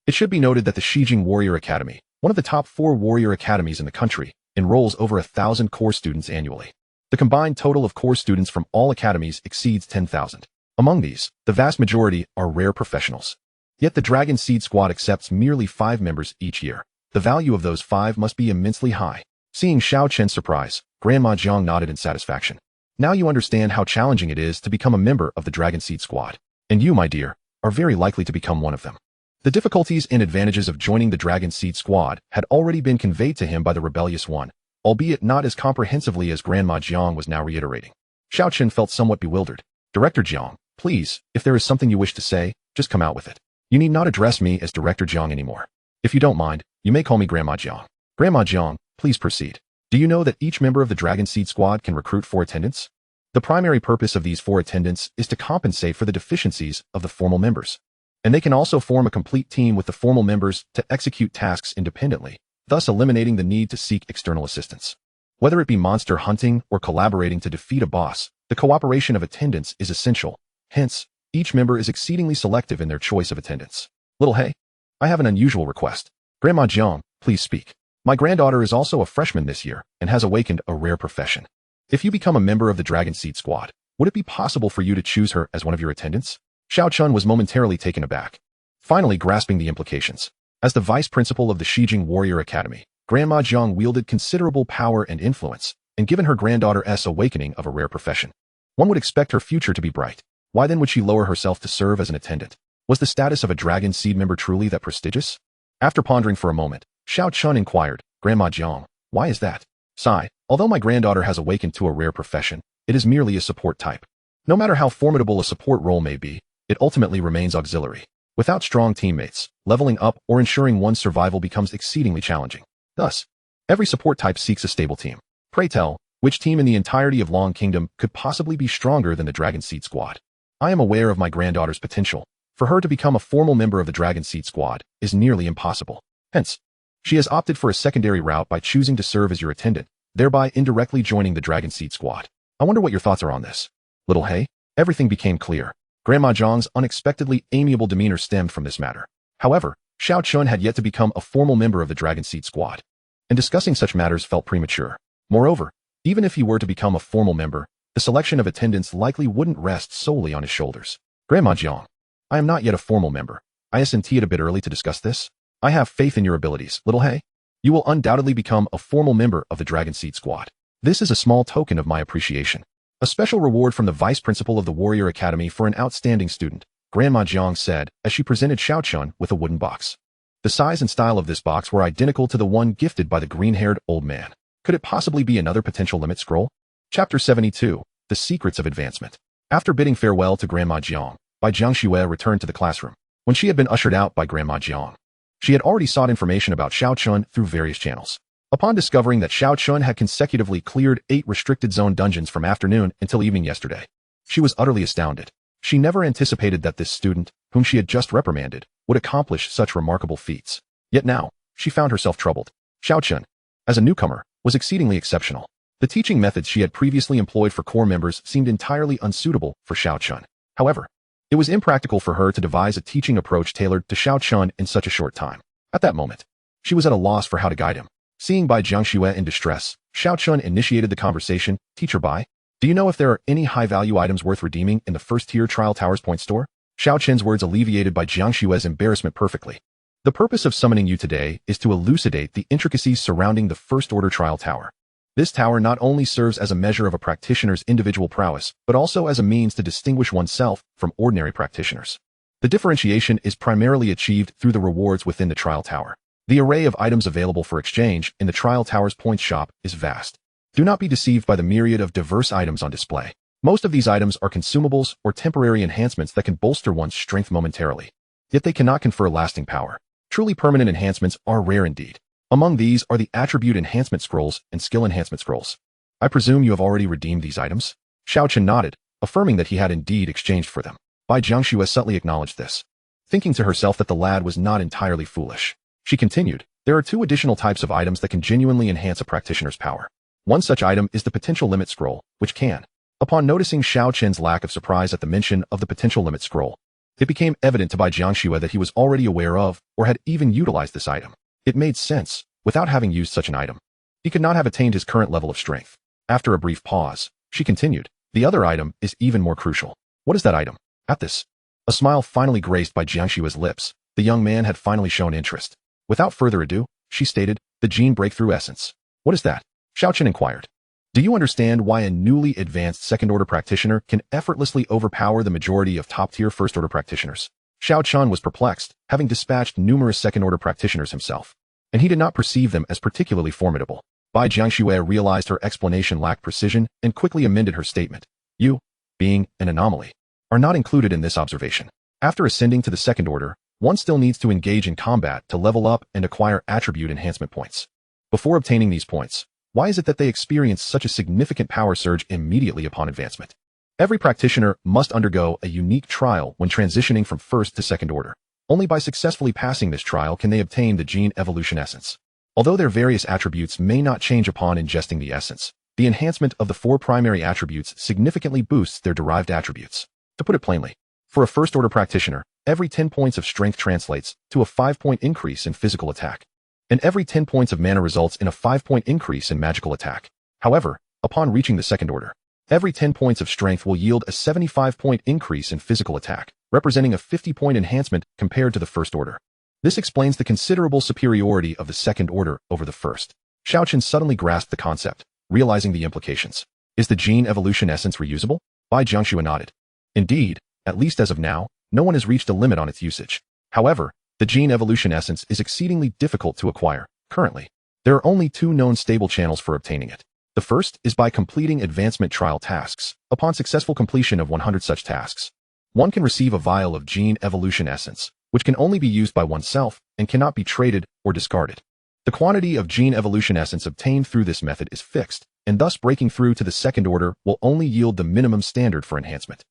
It should be noted that the Shijing Warrior Academy, one of the top 4 warrior academies in the country, enrolls over 1,000 core students annually. The combined total of core students from all academies exceeds 10,000. Among these, the vast majority are rare professionals. Yet the Dragon Seed Squad accepts merely 5 members each year. The value of those 5 must be immensely high. Seeing Xiao Chen's surprise, Grandma Jiang nodded in satisfaction. Now you understand how challenging it is to become a member of the Dragon Seed Squad. And you, my dear, are very likely to become one of them. The difficulties and advantages of joining the Dragon Seed Squad had already been conveyed to him by the rebellious one, albeit not as comprehensively as Grandma Jiang was now reiterating. Xiao Chen felt somewhat bewildered. Director Jiang, please, if there is something you wish to say, just come out with it. You need not address me as Director Jiang anymore. If you don't mind, you may call me Grandma Jiang. Grandma Jiang, please proceed. Do you know that each member of the Dragon Seed Squad can recruit 4 attendants? The primary purpose of these 4 attendants is to compensate for the deficiencies of the formal members. And they can also form a complete team with the formal members to execute tasks independently, thus eliminating the need to seek external assistance. Whether it be monster hunting or collaborating to defeat a boss, the cooperation of attendants is essential. Hence, each member is exceedingly selective in their choice of attendants. Little Hey, I have an unusual request. Grandma Jiang, please speak. My granddaughter is also a freshman this year and has awakened a rare profession. If you become a member of the Dragon Seed Squad, would it be possible for you to choose her as one of your attendants? Xiao Chen was momentarily taken aback, finally grasping the implications. As the vice principal of the Shijing Warrior Academy, Grandma Jiang wielded considerable power and influence, and given her granddaughter's awakening of a rare profession, one would expect her future to be bright. Why then would she lower herself to serve as an attendant? Was the status of a Dragon Seed member truly that prestigious? After pondering for a moment, Xiao Chen inquired, Grandma Jiang, why is that? Sigh, although my granddaughter has awakened to a rare profession, it is merely a support type. No matter how formidable a support role may be, it ultimately remains auxiliary. Without strong teammates, leveling up or ensuring one's survival becomes exceedingly challenging. Thus, every support type seeks a stable team. Pray tell, which team in the entirety of Long Kingdom could possibly be stronger than the Dragon Seed Squad? I am aware of my granddaughter's potential. For her to become a formal member of the Dragon Seed Squad is nearly impossible. Hence, she has opted for a secondary route by choosing to serve as your attendant, thereby indirectly joining the Dragon Seed Squad. I wonder what your thoughts are on this. Little Hey, everything became clear. Grandma Jiang's unexpectedly amiable demeanor stemmed from this matter. However, Xiao Chen had yet to become a formal member of the Dragon Seed Squad, and discussing such matters felt premature. Moreover, even if he were to become a formal member, the selection of attendants likely wouldn't rest solely on his shoulders. Grandma Jiang, I am not yet a formal member. Isn't it a bit early to discuss this? I have faith in your abilities, Little Hey. You will undoubtedly become a formal member of the Dragon Seed Squad. This is a small token of my appreciation. A special reward from the vice principal of the Warrior Academy for an outstanding student, Grandma Jiang said as she presented Xiao Chen with a wooden box. The size and style of this box were identical to the one gifted by the green-haired old man. Could it possibly be another potential limit scroll? Chapter 72, The Secrets of Advancement. After bidding farewell to Grandma Jiang, Bai Jiangxue returned to the classroom. When she had been ushered out by Grandma Jiang, she had already sought information about Xiao Chen through various channels. Upon discovering that Xiao Chen had consecutively cleared 8 restricted zone dungeons from afternoon until evening yesterday, she was utterly astounded. She never anticipated that this student, whom she had just reprimanded, would accomplish such remarkable feats. Yet now, she found herself troubled. Xiao Chen, as a newcomer, was exceedingly exceptional. The teaching methods she had previously employed for core members seemed entirely unsuitable for Xiao Chen. However, it was impractical for her to devise a teaching approach tailored to Xiao Chen in such a short time. At that moment, she was at a loss for how to guide him. Seeing Bai Jiangxue in distress, Xiao Chen initiated the conversation. Teacher Bai, do you know if there are any high-value items worth redeeming in the first-tier Trial Towers point store? Xiao Chen's words alleviated Bai Jiangxue's embarrassment perfectly. The purpose of summoning you today is to elucidate the intricacies surrounding the First-Order Trial Tower. This tower not only serves as a measure of a practitioner's individual prowess, but also as a means to distinguish oneself from ordinary practitioners. The differentiation is primarily achieved through the rewards within the Trial Tower. The array of items available for exchange in the Trial Tower's points shop is vast. Do not be deceived by the myriad of diverse items on display. Most of these items are consumables or temporary enhancements that can bolster one's strength momentarily. Yet they cannot confer lasting power. Truly permanent enhancements are rare indeed. Among these are the attribute enhancement scrolls and skill enhancement scrolls. I presume you have already redeemed these items? Xiao Chen nodded, affirming that he had indeed exchanged for them. Bai Jiangxue subtly acknowledged this, thinking to herself that the lad was not entirely foolish. She continued, there are 2 additional types of items that can genuinely enhance a practitioner's power. One such item is the potential limit scroll, which can. Upon noticing Xiao Chen's lack of surprise at the mention of the potential limit scroll, it became evident to Bai Jiangxue that he was already aware of or had even utilized this item. It made sense. Without having used such an item, he could not have attained his current level of strength. After a brief pause, she continued, the other item is even more crucial. What is that item? At this, A smile finally graced by Jiangshua's lips. The young man had finally shown interest. Without further ado, she stated, the gene breakthrough essence. What is that? Xiao Chen inquired. Do you understand why a newly advanced second-order practitioner can effortlessly overpower the majority of top-tier first-order practitioners? Xiao Chen was perplexed, having dispatched numerous second-order practitioners himself, and he did not perceive them as particularly formidable. Bai Jiangxue realized her explanation lacked precision and quickly amended her statement. You, being an anomaly, are not included in this observation. After ascending to the second order, one still needs to engage in combat to level up and acquire attribute enhancement points. Before obtaining these points, why is it that they experience such a significant power surge immediately upon advancement? Every practitioner must undergo a unique trial when transitioning from first to second order. Only by successfully passing this trial can they obtain the gene evolution essence. Although their various attributes may not change upon ingesting the essence, the enhancement of the 4 primary attributes significantly boosts their derived attributes. To put it plainly, for a first-order practitioner, every 10 points of strength translates to a 5-point increase in physical attack, and every 10 points of mana results in a 5-point increase in magical attack. However, upon reaching the second order, every 10 points of strength will yield a 75-point increase in physical attack, representing a 50-point enhancement compared to the first order. This explains the considerable superiority of the second order over the first. Xiao Chen suddenly grasped the concept, realizing the implications. Is the gene evolution essence reusable? Bai Jiangxue nodded. Indeed, at least as of now, no one has reached a limit on its usage. However, the gene evolution essence is exceedingly difficult to acquire. Currently, there are only 2 known stable channels for obtaining it. The first is by completing advancement trial tasks. Upon successful completion of 100 such tasks, one can receive a vial of gene evolution essence, which can only be used by oneself and cannot be traded or discarded. The quantity of gene evolution essence obtained through this method is fixed, and thus breaking through to the second order will only yield the minimum standard for enhancement,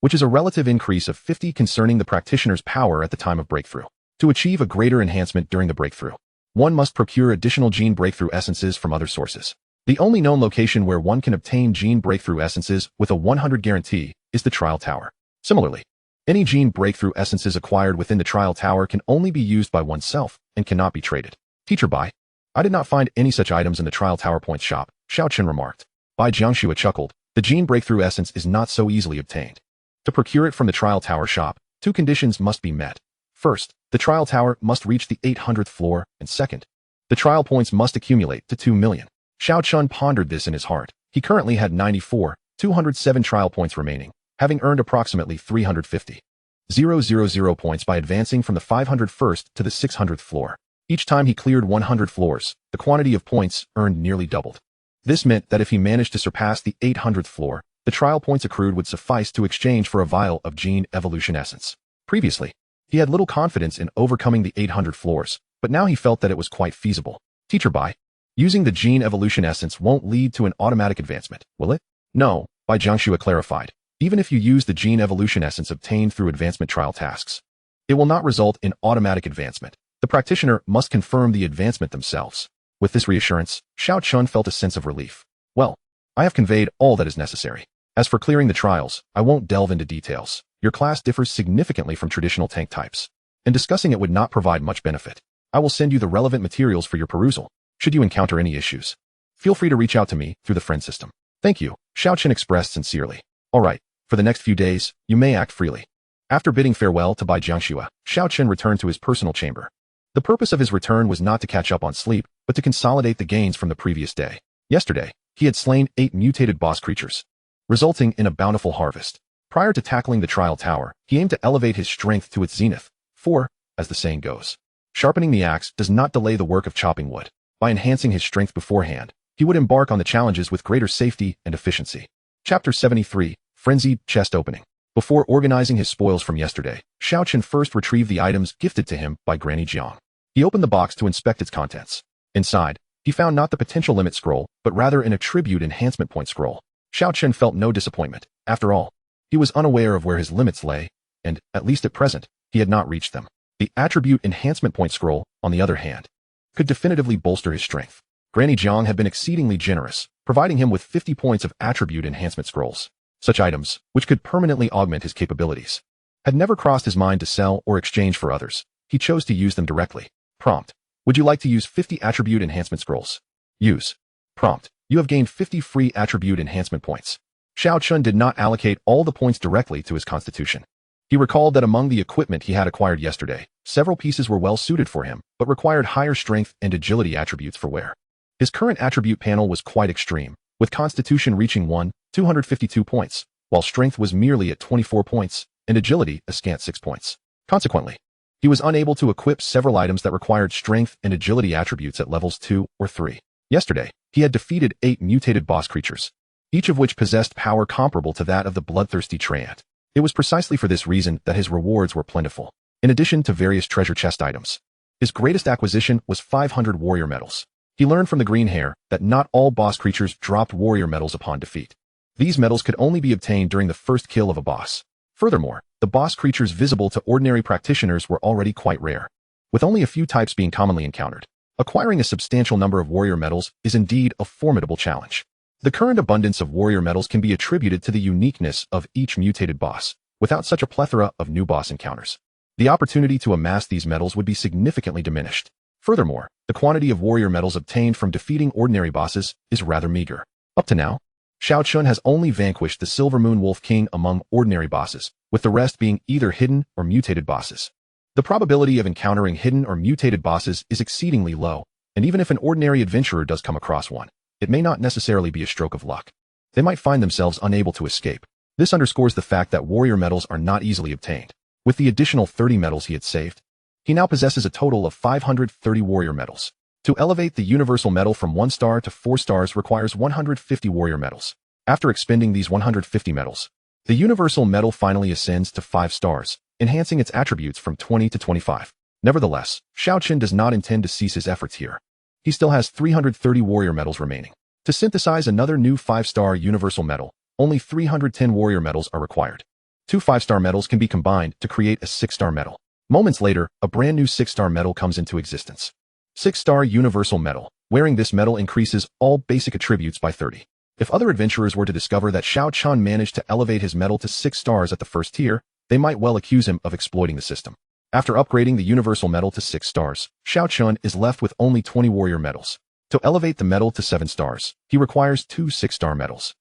which is a relative increase of 50 concerning the practitioner's power at the time of breakthrough. To achieve a greater enhancement during the breakthrough, one must procure additional gene breakthrough essences from other sources. The only known location where one can obtain gene breakthrough essences with a 100 guarantee is the trial tower. Similarly, any gene breakthrough essences acquired within the trial tower can only be used by oneself and cannot be traded. Teacher Bai, I did not find any such items in the trial tower points shop, Xiao Chen remarked. Bai Jiangxue chuckled. The gene breakthrough essence is not so easily obtained. To procure it from the trial tower shop, 2 conditions must be met. First, the trial tower must reach the 800th floor, and second, the trial points must accumulate to 2 million. Xiao Chen pondered this in his heart. He currently had 94,207 trial points remaining, having earned approximately 350,000 points by advancing from the 501st to the 600th floor. Each time he cleared 100 floors, the quantity of points earned nearly doubled. This meant that if he managed to surpass the 800th floor, the trial points accrued would suffice to exchange for a vial of gene evolution essence. Previously, he had little confidence in overcoming the 800 floors, but now he felt that it was quite feasible. Teacher Bai, using the gene evolution essence won't lead to an automatic advancement, will it? No, Bai Jiangxue clarified. Even if you use the gene evolution essence obtained through advancement trial tasks, it will not result in automatic advancement. The practitioner must confirm the advancement themselves. With this reassurance, Xiao Chen felt a sense of relief. Well, I have conveyed all that is necessary. As for clearing the trials, I won't delve into details. Your class differs significantly from traditional tank types, and discussing it would not provide much benefit. I will send you the relevant materials for your perusal. Should you encounter any issues, feel free to reach out to me through the friend system. Thank you, Xiao Chen expressed sincerely. All right, for the next few days, you may act freely. After bidding farewell to Bai Jiangxue, Xiao Chen returned to his personal chamber. The purpose of his return was not to catch up on sleep, but to consolidate the gains from the previous day. Yesterday, he had slain 8 mutated boss creatures, resulting in a bountiful harvest. Prior to tackling the trial tower, he aimed to elevate his strength to its zenith, for, as the saying goes, sharpening the axe does not delay the work of chopping wood. By enhancing his strength beforehand, he would embark on the challenges with greater safety and efficiency. Chapter 73, Frenzied Chest Opening. Before organizing his spoils from yesterday, Xiao Chen first retrieved the items gifted to him by Granny Jiang. He opened the box to inspect its contents. Inside, he found not the potential limit scroll, but rather an attribute enhancement point scroll. Xiao Chen felt no disappointment. After all, he was unaware of where his limits lay, and, at least at present, he had not reached them. The attribute enhancement point scroll, on the other hand, could definitively bolster his strength. Granny Jiang had been exceedingly generous, providing him with 50 points of attribute enhancement scrolls. Such items, which could permanently augment his capabilities, had never crossed his mind to sell or exchange for others. He chose to use them directly. Prompt. Would you like to use 50 attribute enhancement scrolls? Use. Prompt. You have gained 50 free attribute enhancement points. Xiao Chen did not allocate all the points directly to his constitution. He recalled that among the equipment he had acquired yesterday, several pieces were well suited for him, but required higher strength and agility attributes for wear. His current attribute panel was quite extreme, with Constitution reaching 252 points, while strength was merely at 24 points, and agility a scant 6 points. Consequently, he was unable to equip several items that required strength and agility attributes at levels 2 or 3. Yesterday, he had defeated 8 mutated boss creatures, each of which possessed power comparable to that of the bloodthirsty Treant. It was precisely for this reason that his rewards were plentiful, in addition to various treasure chest items. His greatest acquisition was 500 warrior medals. He learned from the green hair that not all boss creatures dropped warrior medals upon defeat. These medals could only be obtained during the first kill of a boss. Furthermore, the boss creatures visible to ordinary practitioners were already quite rare, with only a few types being commonly encountered. Acquiring a substantial number of warrior medals is indeed a formidable challenge. The current abundance of warrior medals can be attributed to the uniqueness of each mutated boss. Without such a plethora of new boss encounters, the opportunity to amass these medals would be significantly diminished. Furthermore, the quantity of warrior medals obtained from defeating ordinary bosses is rather meager. Up to now, Xiao Chen has only vanquished the Silver Moon Wolf King among ordinary bosses, with the rest being either hidden or mutated bosses. The probability of encountering hidden or mutated bosses is exceedingly low, and even if an ordinary adventurer does come across one, it may not necessarily be a stroke of luck. They might find themselves unable to escape. This underscores the fact that warrior medals are not easily obtained. With the additional 30 medals he had saved, he now possesses a total of 530 warrior medals. To elevate the universal medal from 1 star to 4 stars requires 150 warrior medals. After expending these 150 medals, the universal medal finally ascends to 5 stars, enhancing its attributes from 20 to 25. Nevertheless, Xiao Chen does not intend to cease his efforts here. He still has 330 warrior medals remaining. To synthesize another new 5-star universal medal, only 310 warrior medals are required. 2 5-star medals can be combined to create a 6-star medal. Moments later, a brand new 6-star medal comes into existence. 6-star universal medal. Wearing this medal increases all basic attributes by 30. If other adventurers were to discover that Xiao Chen managed to elevate his medal to 6 stars at the first tier, they might well accuse him of exploiting the system. After upgrading the universal medal to 6 stars, Xiao Chen is left with only 20 warrior medals. To elevate the medal to 7 stars, he requires 2 6-star medals,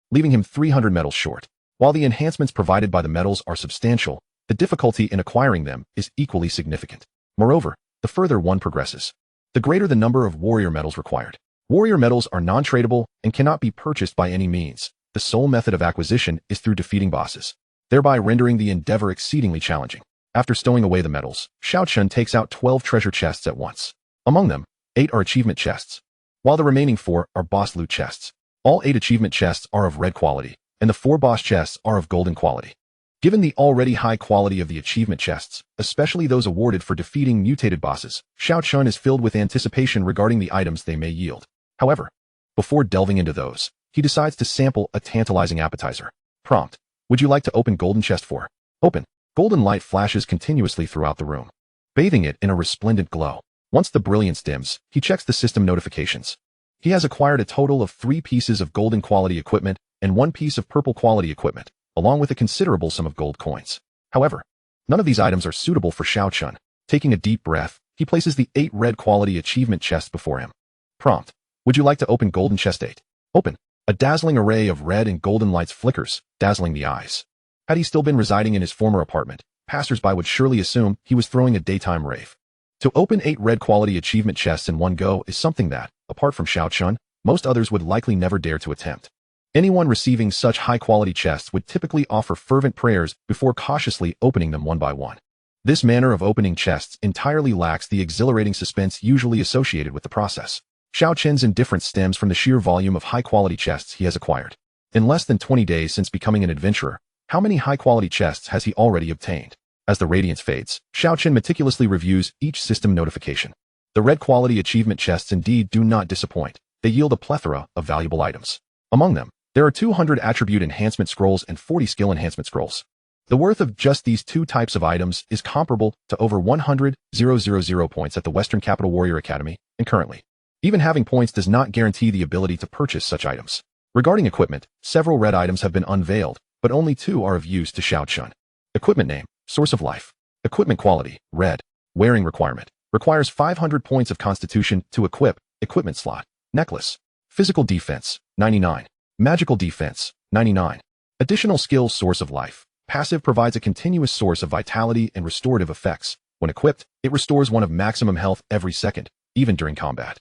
leaving him 300 medals short. While the enhancements provided by the medals are substantial, the difficulty in acquiring them is equally significant. Moreover, the further one progresses, the greater the number of warrior medals required. Warrior medals are non-tradable and cannot be purchased by any means. The sole method of acquisition is through defeating bosses, thereby rendering the endeavor exceedingly challenging. After stowing away the medals, Xiao Chen takes out 12 treasure chests at once. Among them, 8 are achievement chests, while the remaining 4 are boss loot chests. All 8 achievement chests are of red quality, and the 4 boss chests are of golden quality. Given the already high quality of the achievement chests, especially those awarded for defeating mutated bosses, Xiao Chen is filled with anticipation regarding the items they may yield. However, before delving into those, he decides to sample a tantalizing appetizer. Prompt: would you like to open golden chest 4? Open. Golden light flashes continuously throughout the room, bathing it in a resplendent glow. Once the brilliance dims, he checks the system notifications. He has acquired a total of 3 pieces of golden quality equipment and 1 piece of purple quality equipment, along with a considerable sum of gold coins. However, none of these items are suitable for Xiao Chen. Taking a deep breath, he places the 8 red quality achievement chests before him. Prompt: would you like to open golden chest 8? Open. A dazzling array of red and golden lights flickers, dazzling the eyes. Had he still been residing in his former apartment, passers-by would surely assume he was throwing a daytime rave. To open 8 red quality achievement chests in one go is something that, apart from Xiao Chen, most others would likely never dare to attempt. Anyone receiving such high-quality chests would typically offer fervent prayers before cautiously opening them one by one. This manner of opening chests entirely lacks the exhilarating suspense usually associated with the process. Xiao Chen's indifference stems from the sheer volume of high-quality chests he has acquired. In less than 20 days since becoming an adventurer, how many high-quality chests has he already obtained? As the radiance fades, Xiao Chen meticulously reviews each system notification. The red quality achievement chests indeed do not disappoint. They yield a plethora of valuable items. Among them, there are 200 attribute enhancement scrolls and 40 skill enhancement scrolls. The worth of just these 2 types of items is comparable to over 100,000 points at the Western Capital Warrior Academy, and currently, even having points does not guarantee the ability to purchase such items. Regarding equipment, several red items have been unveiled, but only 2 are of use to Xiao Chen. Equipment name: Source of Life. Equipment quality: red. Wearing requirement: requires 500 points of constitution to equip. Equipment slot: necklace. Physical defense: 99. Magical defense: 99. Additional skill: Source of Life. passive provides a continuous source of vitality and restorative effects. When equipped, it restores one of maximum health every second, even during combat.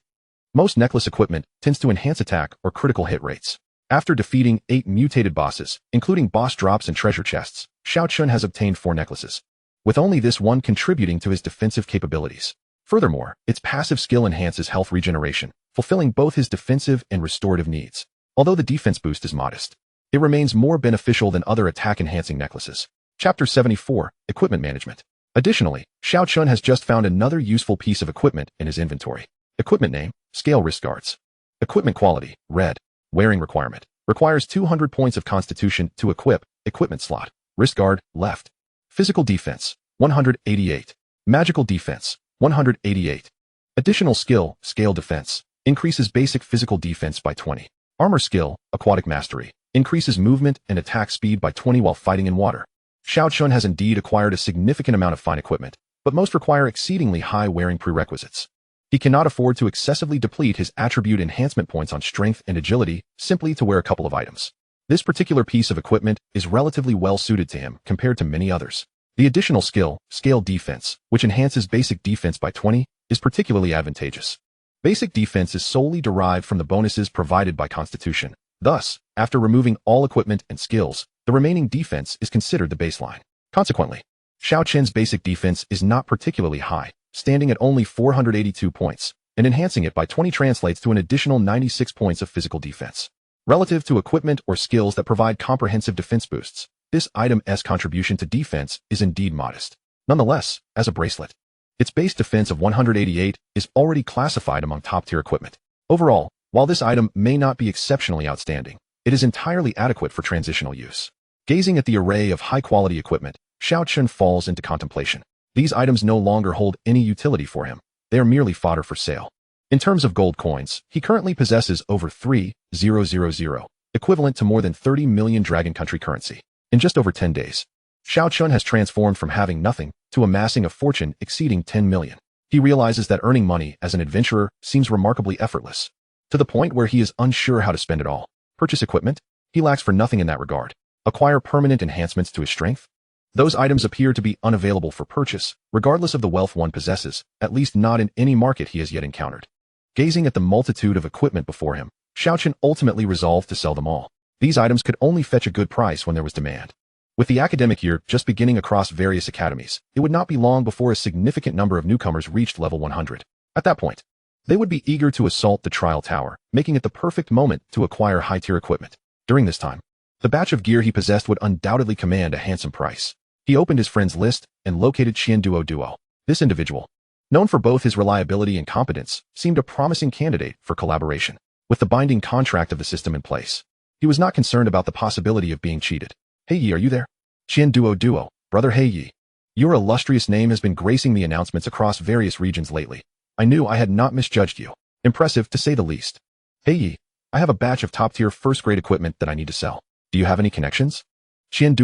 Most necklace equipment tends to enhance attack or critical hit rates. After defeating 8 mutated bosses, including boss drops and treasure chests, Xiao Chen has obtained 4 necklaces, with only this one contributing to his defensive capabilities. Furthermore, its passive skill enhances health regeneration, fulfilling both his defensive and restorative needs. Although the defense boost is modest, it remains more beneficial than other attack-enhancing necklaces. Chapter 74, Equipment Management. Additionally, Xiao Chen has just found another useful piece of equipment in his inventory. Equipment name, Scale Wrist Guards. Equipment quality, red. Wearing requirement, requires 200 points of constitution to equip. Equipment slot, wrist guard, left. Physical defense, 188. Magical defense, 188. Additional skill, scale defense, increases basic physical defense by 20. Armor skill, aquatic mastery, increases movement and attack speed by 20 while fighting in water. Xiao Chen has indeed acquired a significant amount of fine equipment, but most require exceedingly high wearing prerequisites. He cannot afford to excessively deplete his attribute enhancement points on strength and agility simply to wear a couple of items. This particular piece of equipment is relatively well suited to him compared to many others. The additional skill, Scale Defense, which enhances basic defense by 20, is particularly advantageous. Basic defense is solely derived from the bonuses provided by Constitution. Thus, after removing all equipment and skills, the remaining defense is considered the baseline. Consequently, Xiao Chen's basic defense is not particularly high, standing at only 482 points, and enhancing it by 20 translates to an additional 96 points of physical defense. Relative to equipment or skills that provide comprehensive defense boosts, this item's contribution to defense is indeed modest. Nonetheless, as a bracelet, its base defense of 188 is already classified among top-tier equipment. Overall, while this item may not be exceptionally outstanding, it is entirely adequate for transitional use. Gazing at the array of high-quality equipment, Xiao Chen falls into contemplation. These items no longer hold any utility for him. They are merely fodder for sale. In terms of gold coins, he currently possesses over 3,000, equivalent to more than 30 million Dragon Country currency. In just over 10 days, Xiao Chen has transformed from having nothing to amassing a fortune exceeding 10 million. He realizes that earning money as an adventurer seems remarkably effortless, to the point where he is unsure how to spend it all. Purchase equipment? He lacks for nothing in that regard. Acquire permanent enhancements to his strength? Those items appear to be unavailable for purchase, regardless of the wealth one possesses, at least not in any market he has yet encountered. Gazing at the multitude of equipment before him, Xiao Chen ultimately resolved to sell them all. These items could only fetch a good price when there was demand. With the academic year just beginning across various academies, it would not be long before a significant number of newcomers reached level 100. At that point, they would be eager to assault the trial tower, making it the perfect moment to acquire high-tier equipment. During this time, the batch of gear he possessed would undoubtedly command a handsome price. He opened his friends list and located Xian. This individual, known for both his reliability and competence, seemed a promising candidate for collaboration. With the binding contract of the system in place, he was not concerned about the possibility of being cheated. Hey Yi, are you there? Xian, brother Hey Yi. Your illustrious name has been gracing the announcements across various regions lately. I knew I had not misjudged you. Impressive, to say the least. Hey Yi, I have a batch of top-tier first-grade equipment that I need to sell. Do you have any connections? Xian,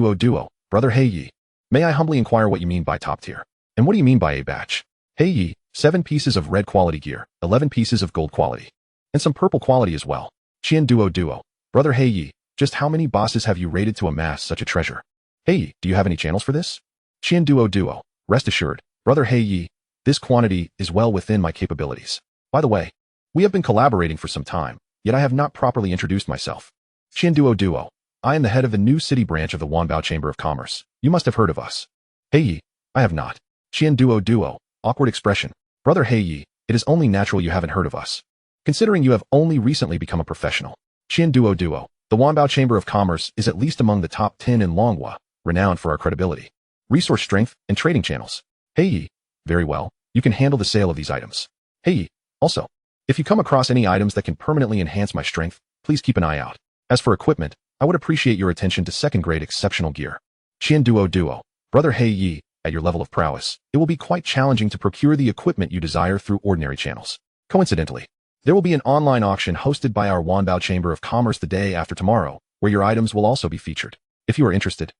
brother Hey Yi. May I humbly inquire what you mean by top tier? And what do you mean by a batch? Hey Yi, 7 pieces of red quality gear, 11 pieces of gold quality, and some purple quality as well. Xian, brother Hey Yi, just how many bosses have you raided to amass such a treasure? Hey Yi, do you have any channels for this? Xian, rest assured, brother Hey Yi, this quantity is well within my capabilities. By the way, we have been collaborating for some time, yet I have not properly introduced myself. Xian, I am the head of the new city branch of the Wanbao Chamber of Commerce. You must have heard of us. Hey Yi, I have not. Xian, awkward expression. Brother Hey Yi, it is only natural you haven't heard of us, considering you have only recently become a professional. Xian, the Wanbao Chamber of Commerce is at least among the top 10 in Longhua, renowned for our credibility, resource strength, and trading channels. Hey Yi, very well, you can handle the sale of these items. Hey Yi, also, if you come across any items that can permanently enhance my strength, please keep an eye out. As for equipment, I would appreciate your attention to second-grade exceptional gear. Xian, brother Hey Yi, at your level of prowess, it will be quite challenging to procure the equipment you desire through ordinary channels. Coincidentally, there will be an online auction hosted by our Wanbao Chamber of Commerce the day after tomorrow, where your items will also be featured. If you are interested,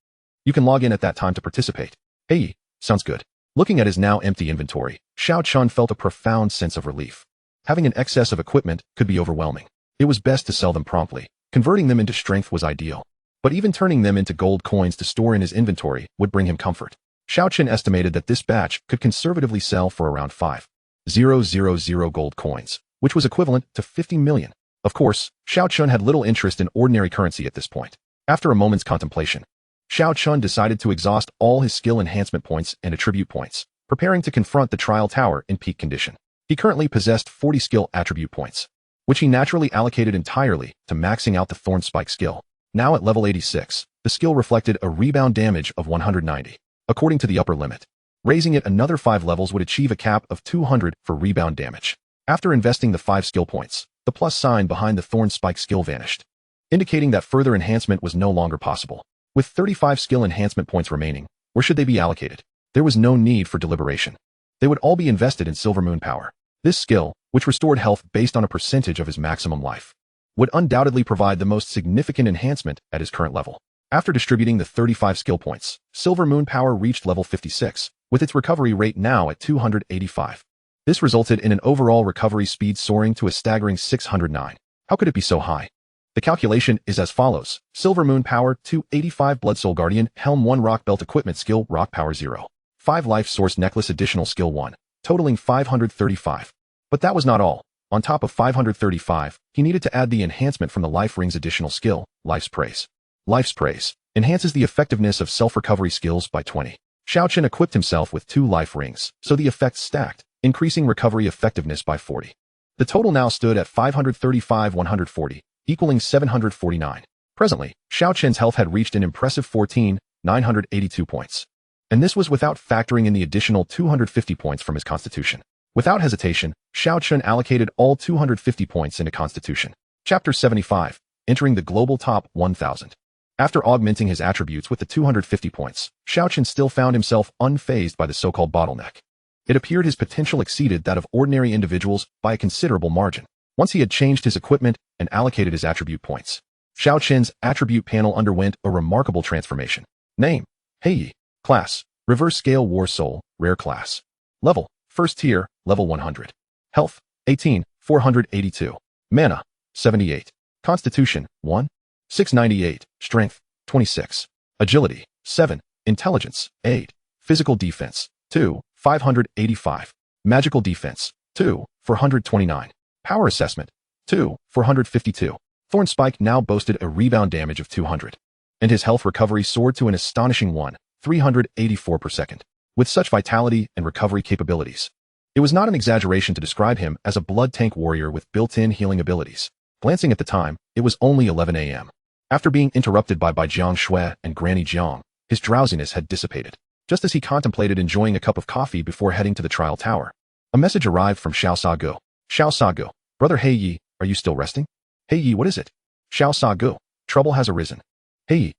you can log in at that time to participate. Hey Yi, sounds good. Looking at his now empty inventory, Xiao Chen felt a profound sense of relief. Having an excess of equipment could be overwhelming. It was best to sell them promptly. Converting them into strength was ideal. but even turning them into gold coins to store in his inventory would bring him comfort. Xiao Chen estimated that this batch could conservatively sell for around 5,000 gold coins, which was equivalent to 50 million. Of course, Xiao Chen had little interest in ordinary currency at this point. After a moment's contemplation, Xiao Chen decided to exhaust all his skill enhancement points and attribute points, preparing to confront the trial tower in peak condition. He currently possessed 40 skill attribute points, which he naturally allocated entirely to maxing out the Thorn Spike skill. Now at level 86, the skill reflected a rebound damage of 190, according to the upper limit. Raising it another 5 levels would achieve a cap of 200 for rebound damage. After investing the 5 skill points, the plus sign behind the Thorn Spike skill vanished, indicating that further enhancement was no longer possible. With 35 skill enhancement points remaining, where should they be allocated? There was no need for deliberation. They would all be invested in Silver Moon Power. This skill, which restored health based on a percentage of his maximum life, would undoubtedly provide the most significant enhancement at his current level. After distributing the 35 skill points, Silver Moon Power reached level 56, with its recovery rate now at 285. This resulted in an overall recovery speed soaring to a staggering 609. How could it be so high? The calculation is as follows. Silver Moon Power 285 Blood Soul Guardian Helm 1 Rock Belt Equipment Skill Rock Power 0. 5 Life Source Necklace Additional Skill 1, totaling 535. But that was not all. On top of 535, he needed to add the enhancement from the Life Ring's additional skill, Life's Praise. Life's Praise enhances the effectiveness of self-recovery skills by 20. Xiao Chen equipped himself with 2 Life Rings, so the effects stacked, increasing recovery effectiveness by 40. The total now stood at 535-140. Equaling 749. Presently, Xiao Chen's health had reached an impressive 14,982 points. And this was without factoring in the additional 250 points from his constitution. Without hesitation, Xiao Chen allocated all 250 points into constitution. Chapter 75. Entering the global top 1000. After augmenting his attributes with the 250 points, Xiao Chen still found himself unfazed by the so-called bottleneck. It appeared his potential exceeded that of ordinary individuals by a considerable margin. Once he had changed his equipment and allocated his attribute points, Xiao Chen's attribute panel underwent a remarkable transformation. Name: Heiyi. Class: Reverse Scale War Soul, Rare Class. Level: First Tier, Level 100. Health: 18, 482. Mana: 78. Constitution: 1. 698. Strength: 26. Agility: 7. Intelligence: 8. Physical Defense: 2, 585. Magical Defense: 2, 429. Power Assessment: 2, 452. Thorn Spike now boasted a rebound damage of 200, and his health recovery soared to an astonishing 384 per second. With such vitality and recovery capabilities, it was not an exaggeration to describe him as a blood tank warrior with built-in healing abilities. Glancing at the time, it was only 11 a.m. After being interrupted by Jiang Shui and Granny Jiang, his drowsiness had dissipated. Just as he contemplated enjoying a cup of coffee before heading to the trial tower, a message arrived from Xiao Sago. Xiao Sago. Brother Heiyi, are you still resting? Heiyi, what is it? Xiao Sago. Trouble has arisen. Heiyi,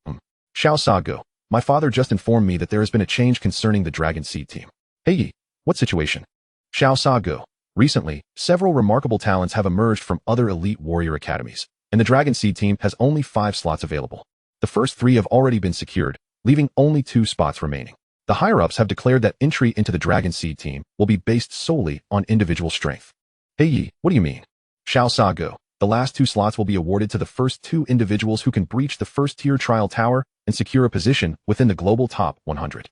Xiao Sago. My father just informed me that there has been a change concerning the Dragon Seed team. Heiyi, what situation? Xiao Sago. Recently, several remarkable talents have emerged from other elite warrior academies, and the Dragon Seed team has only 5 slots available. The first 3 have already been secured, leaving only 2 spots remaining. The higher-ups have declared that entry into the Dragon Seed team will be based solely on individual strength. Heiyi, what do you mean? Xiao Sago. The last 2 slots will be awarded to the first 2 individuals who can breach the first-tier trial tower and secure a position within the global top 100.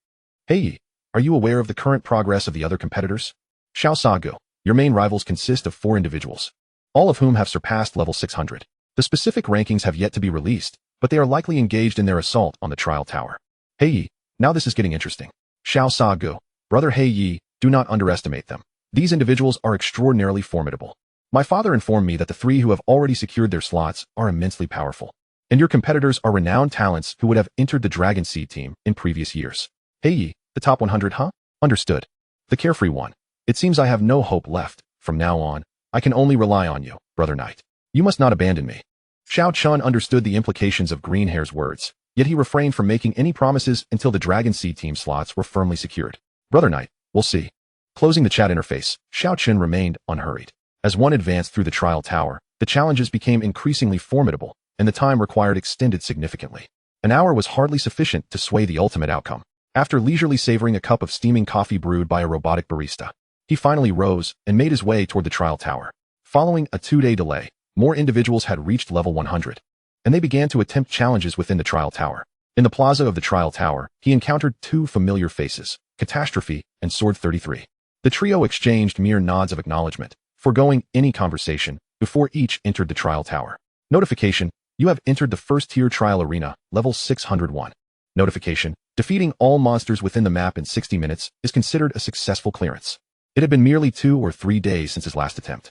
Heiyi, are you aware of the current progress of the other competitors? Xiao Sago. Your main rivals consist of 4 individuals, all of whom have surpassed level 600. The specific rankings have yet to be released, but they are likely engaged in their assault on the trial tower. Heiyi, now this is getting interesting. Xiao Sago. Brother Heiyi, do not underestimate them. These individuals are extraordinarily formidable. My father informed me that the 3 who have already secured their slots are immensely powerful, and your competitors are renowned talents who would have entered the Dragon Seed team in previous years. Heiyi, the top 100, huh? Understood. The carefree one. It seems I have no hope left. From now on, I can only rely on you, Brother Knight. You must not abandon me. Xiao Chen understood the implications of Greenhair's words, yet he refrained from making any promises until the Dragon Seed team slots were firmly secured. Brother Knight, we'll see. Closing the chat interface, Xiao Chen remained unhurried. As one advanced through the trial tower, the challenges became increasingly formidable, and the time required extended significantly. An hour was hardly sufficient to sway the ultimate outcome. After leisurely savoring a cup of steaming coffee brewed by a robotic barista, he finally rose and made his way toward the trial tower. Following a 2-day delay, more individuals had reached level 100, and they began to attempt challenges within the trial tower. In the plaza of the trial tower, he encountered two familiar faces, Catastrophe and Sword 33. The trio exchanged mere nods of acknowledgement, foregoing any conversation, before each entered the trial tower. Notification: you have entered the first-tier trial arena, level 601. Notification: defeating all monsters within the map in 60 minutes is considered a successful clearance. It had been merely 2 or 3 days since his last attempt.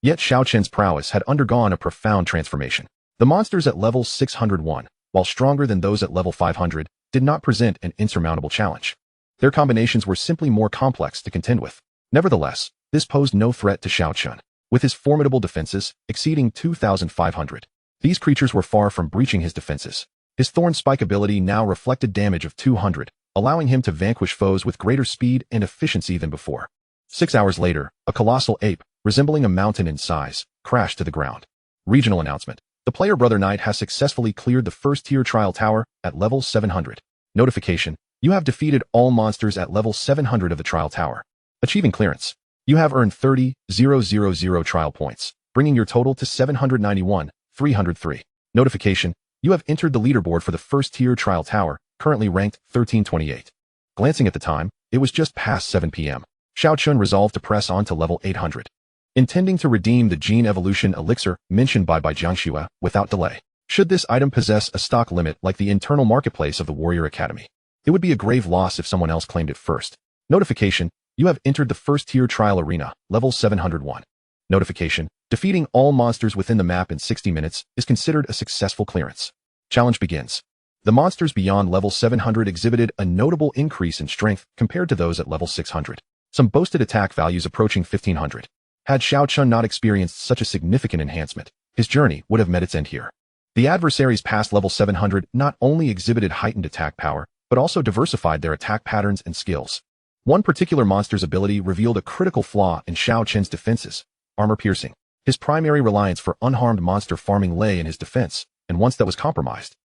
Yet Xiao Chen's prowess had undergone a profound transformation. The monsters at level 601, while stronger than those at level 500, did not present an insurmountable challenge. Their combinations were simply more complex to contend with. Nevertheless, this posed no threat to Xiao Chen. With his formidable defenses, exceeding 2,500, these creatures were far from breaching his defenses. His Thorn Spike ability now reflected damage of 200, allowing him to vanquish foes with greater speed and efficiency than before. 6 hours later, a colossal ape, resembling a mountain in size, crashed to the ground. Regional announcement: the player Brother Knight has successfully cleared the first-tier trial tower at level 700. Notification: you have defeated all monsters at level 700 of the trial tower. Achieving clearance: you have earned 30,000 trial points, bringing your total to 791,303. Notification: you have entered the leaderboard for the first-tier trial tower, currently ranked 1328. Glancing at the time, it was just past 7 p.m. Xiao Chen resolved to press on to level 800, intending to redeem the gene evolution elixir mentioned by Jiangxue without delay. Should this item possess a stock limit like the internal marketplace of the Warrior Academy, it would be a grave loss if someone else claimed it first. Notification: you have entered the first-tier trial arena, level 701. Notification: defeating all monsters within the map in 60 minutes is considered a successful clearance. Challenge begins. The monsters beyond level 700 exhibited a notable increase in strength compared to those at level 600. Some boasted attack values approaching 1,500. Had Xiao Chen not experienced such a significant enhancement, his journey would have met its end here. The adversaries past level 700 not only exhibited heightened attack power, but also diversified their attack patterns and skills. One particular monster's ability revealed a critical flaw in Xiao Chen's defenses: armor piercing. His primary reliance for unharmed monster farming lay in his defense, and once that was compromised,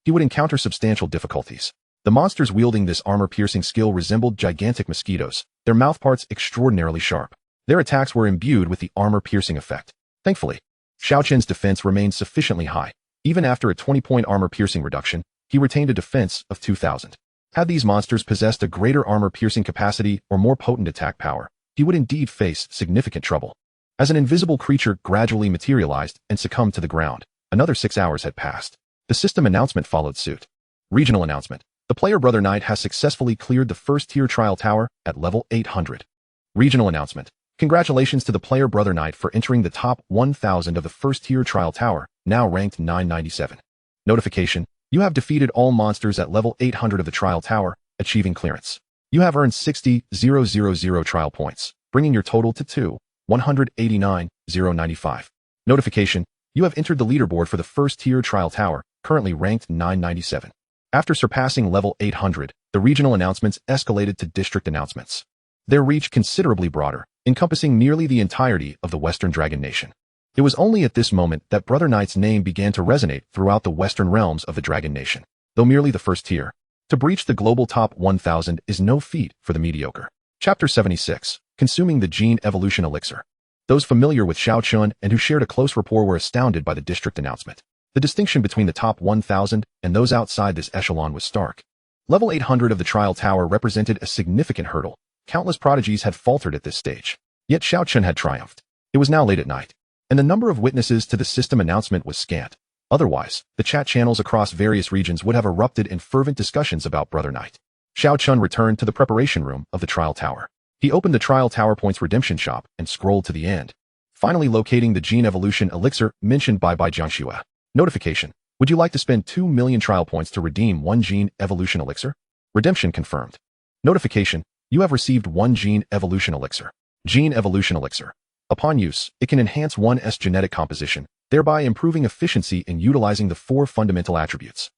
he would encounter substantial difficulties. The monsters wielding this armor-piercing skill resembled gigantic mosquitoes, their mouthparts extraordinarily sharp. Their attacks were imbued with the armor-piercing effect. Thankfully, Xiao Chen's defense remained sufficiently high. Even after a 20-point armor-piercing reduction, he retained a defense of 2,000. Had these monsters possessed a greater armor-piercing capacity or more potent attack power, he would indeed face significant trouble. As an invisible creature gradually materialized and succumbed to the ground, another 6 hours had passed. The system announcement followed suit. Regional announcement: the player Brother Knight has successfully cleared the first-tier trial tower at level 800. Regional announcement: congratulations to the player Brother Knight for entering the top 1,000 of the first-tier trial tower, now ranked 997. Notification: you have defeated all monsters at level 800 of the trial tower, achieving clearance. You have earned 60,000 trial points, bringing your total to 189,095. Notification: you have entered the leaderboard for the first-tier trial tower, currently ranked 997. After surpassing level 800, the regional announcements escalated to district announcements. Their reach considerably broader, encompassing nearly the entirety of the Western Dragon Nation. It was only at this moment that Brother Knight's name began to resonate throughout the western realms of the Dragon Nation. Though merely the first tier, to breach the global top 1,000 is no feat for the mediocre. Chapter 76. Consuming the Gene Evolution Elixir. Those familiar with Xiao Chen and who shared a close rapport were astounded by the district announcement. The distinction between the top 1,000 and those outside this echelon was stark. Level 800 of the trial tower represented a significant hurdle. Countless prodigies had faltered at this stage. Yet Xiao Chen had triumphed. It was now late at night, and the number of witnesses to the system announcement was scant. Otherwise, the chat channels across various regions would have erupted in fervent discussions about Brother Knight. Xiao Chen returned to the preparation room of the trial tower. He opened the trial tower points redemption shop and scrolled to the end, finally locating the gene evolution elixir mentioned by Jiangxue. Notification: would you like to spend 2 million trial points to redeem 1 gene evolution elixir? Redemption confirmed. Notification: you have received 1 gene evolution elixir. Gene evolution elixir. Upon use, it can enhance one's genetic composition, thereby improving efficiency in utilizing the 4 fundamental attributes.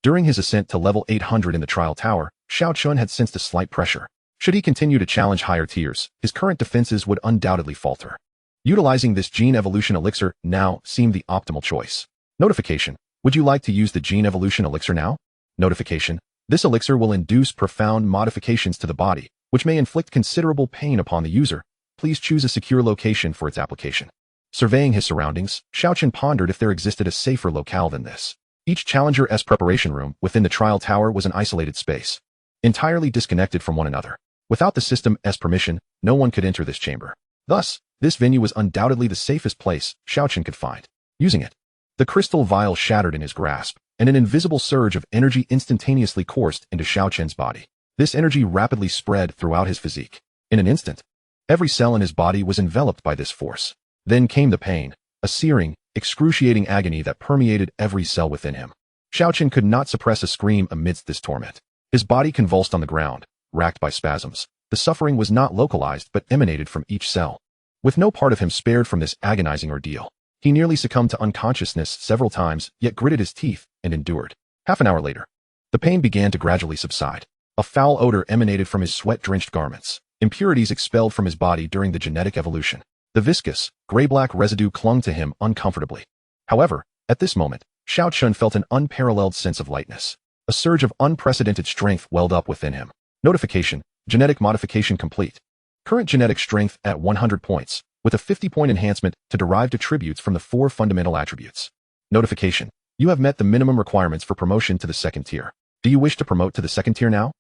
During his ascent to level 800 in the trial tower, Xiao Chen had sensed a slight pressure. Should he continue to challenge higher tiers, his current defenses would undoubtedly falter. Utilizing this gene evolution elixir now seemed the optimal choice. Notification: would you like to use the gene evolution elixir now? Notification: this elixir will induce profound modifications to the body, which may inflict considerable pain upon the user. Please choose a secure location for its application. Surveying his surroundings, Xiao Chen pondered if there existed a safer locale than this. Each Challenger's preparation room within the trial tower was an isolated space, entirely disconnected from one another. Without the system's permission, no one could enter this chamber. Thus, this venue was undoubtedly the safest place Xiao Chen could find. Using it, the crystal vial shattered in his grasp, and an invisible surge of energy instantaneously coursed into Xiao Chen's body. This energy rapidly spread throughout his physique. In an instant, every cell in his body was enveloped by this force. Then came the pain, a searing, excruciating agony that permeated every cell within him. Xiao Chen could not suppress a scream amidst this torment. His body convulsed on the ground, racked by spasms. The suffering was not localized but emanated from each cell. With no part of him spared from this agonizing ordeal, he nearly succumbed to unconsciousness several times, yet gritted his teeth and endured. Half an hour later, the pain began to gradually subside. A foul odor emanated from his sweat-drenched garments, impurities expelled from his body during the genetic evolution. The viscous, gray-black residue clung to him uncomfortably. However, at this moment, Xiao Chen felt an unparalleled sense of lightness. A surge of unprecedented strength welled up within him. Notification: genetic modification complete. Current genetic strength at 100 points, with a 50-point enhancement to derived attributes from the 4 fundamental attributes. Notification: you have met the minimum requirements for promotion to the 2nd tier. Do you wish to promote to the 2nd tier now?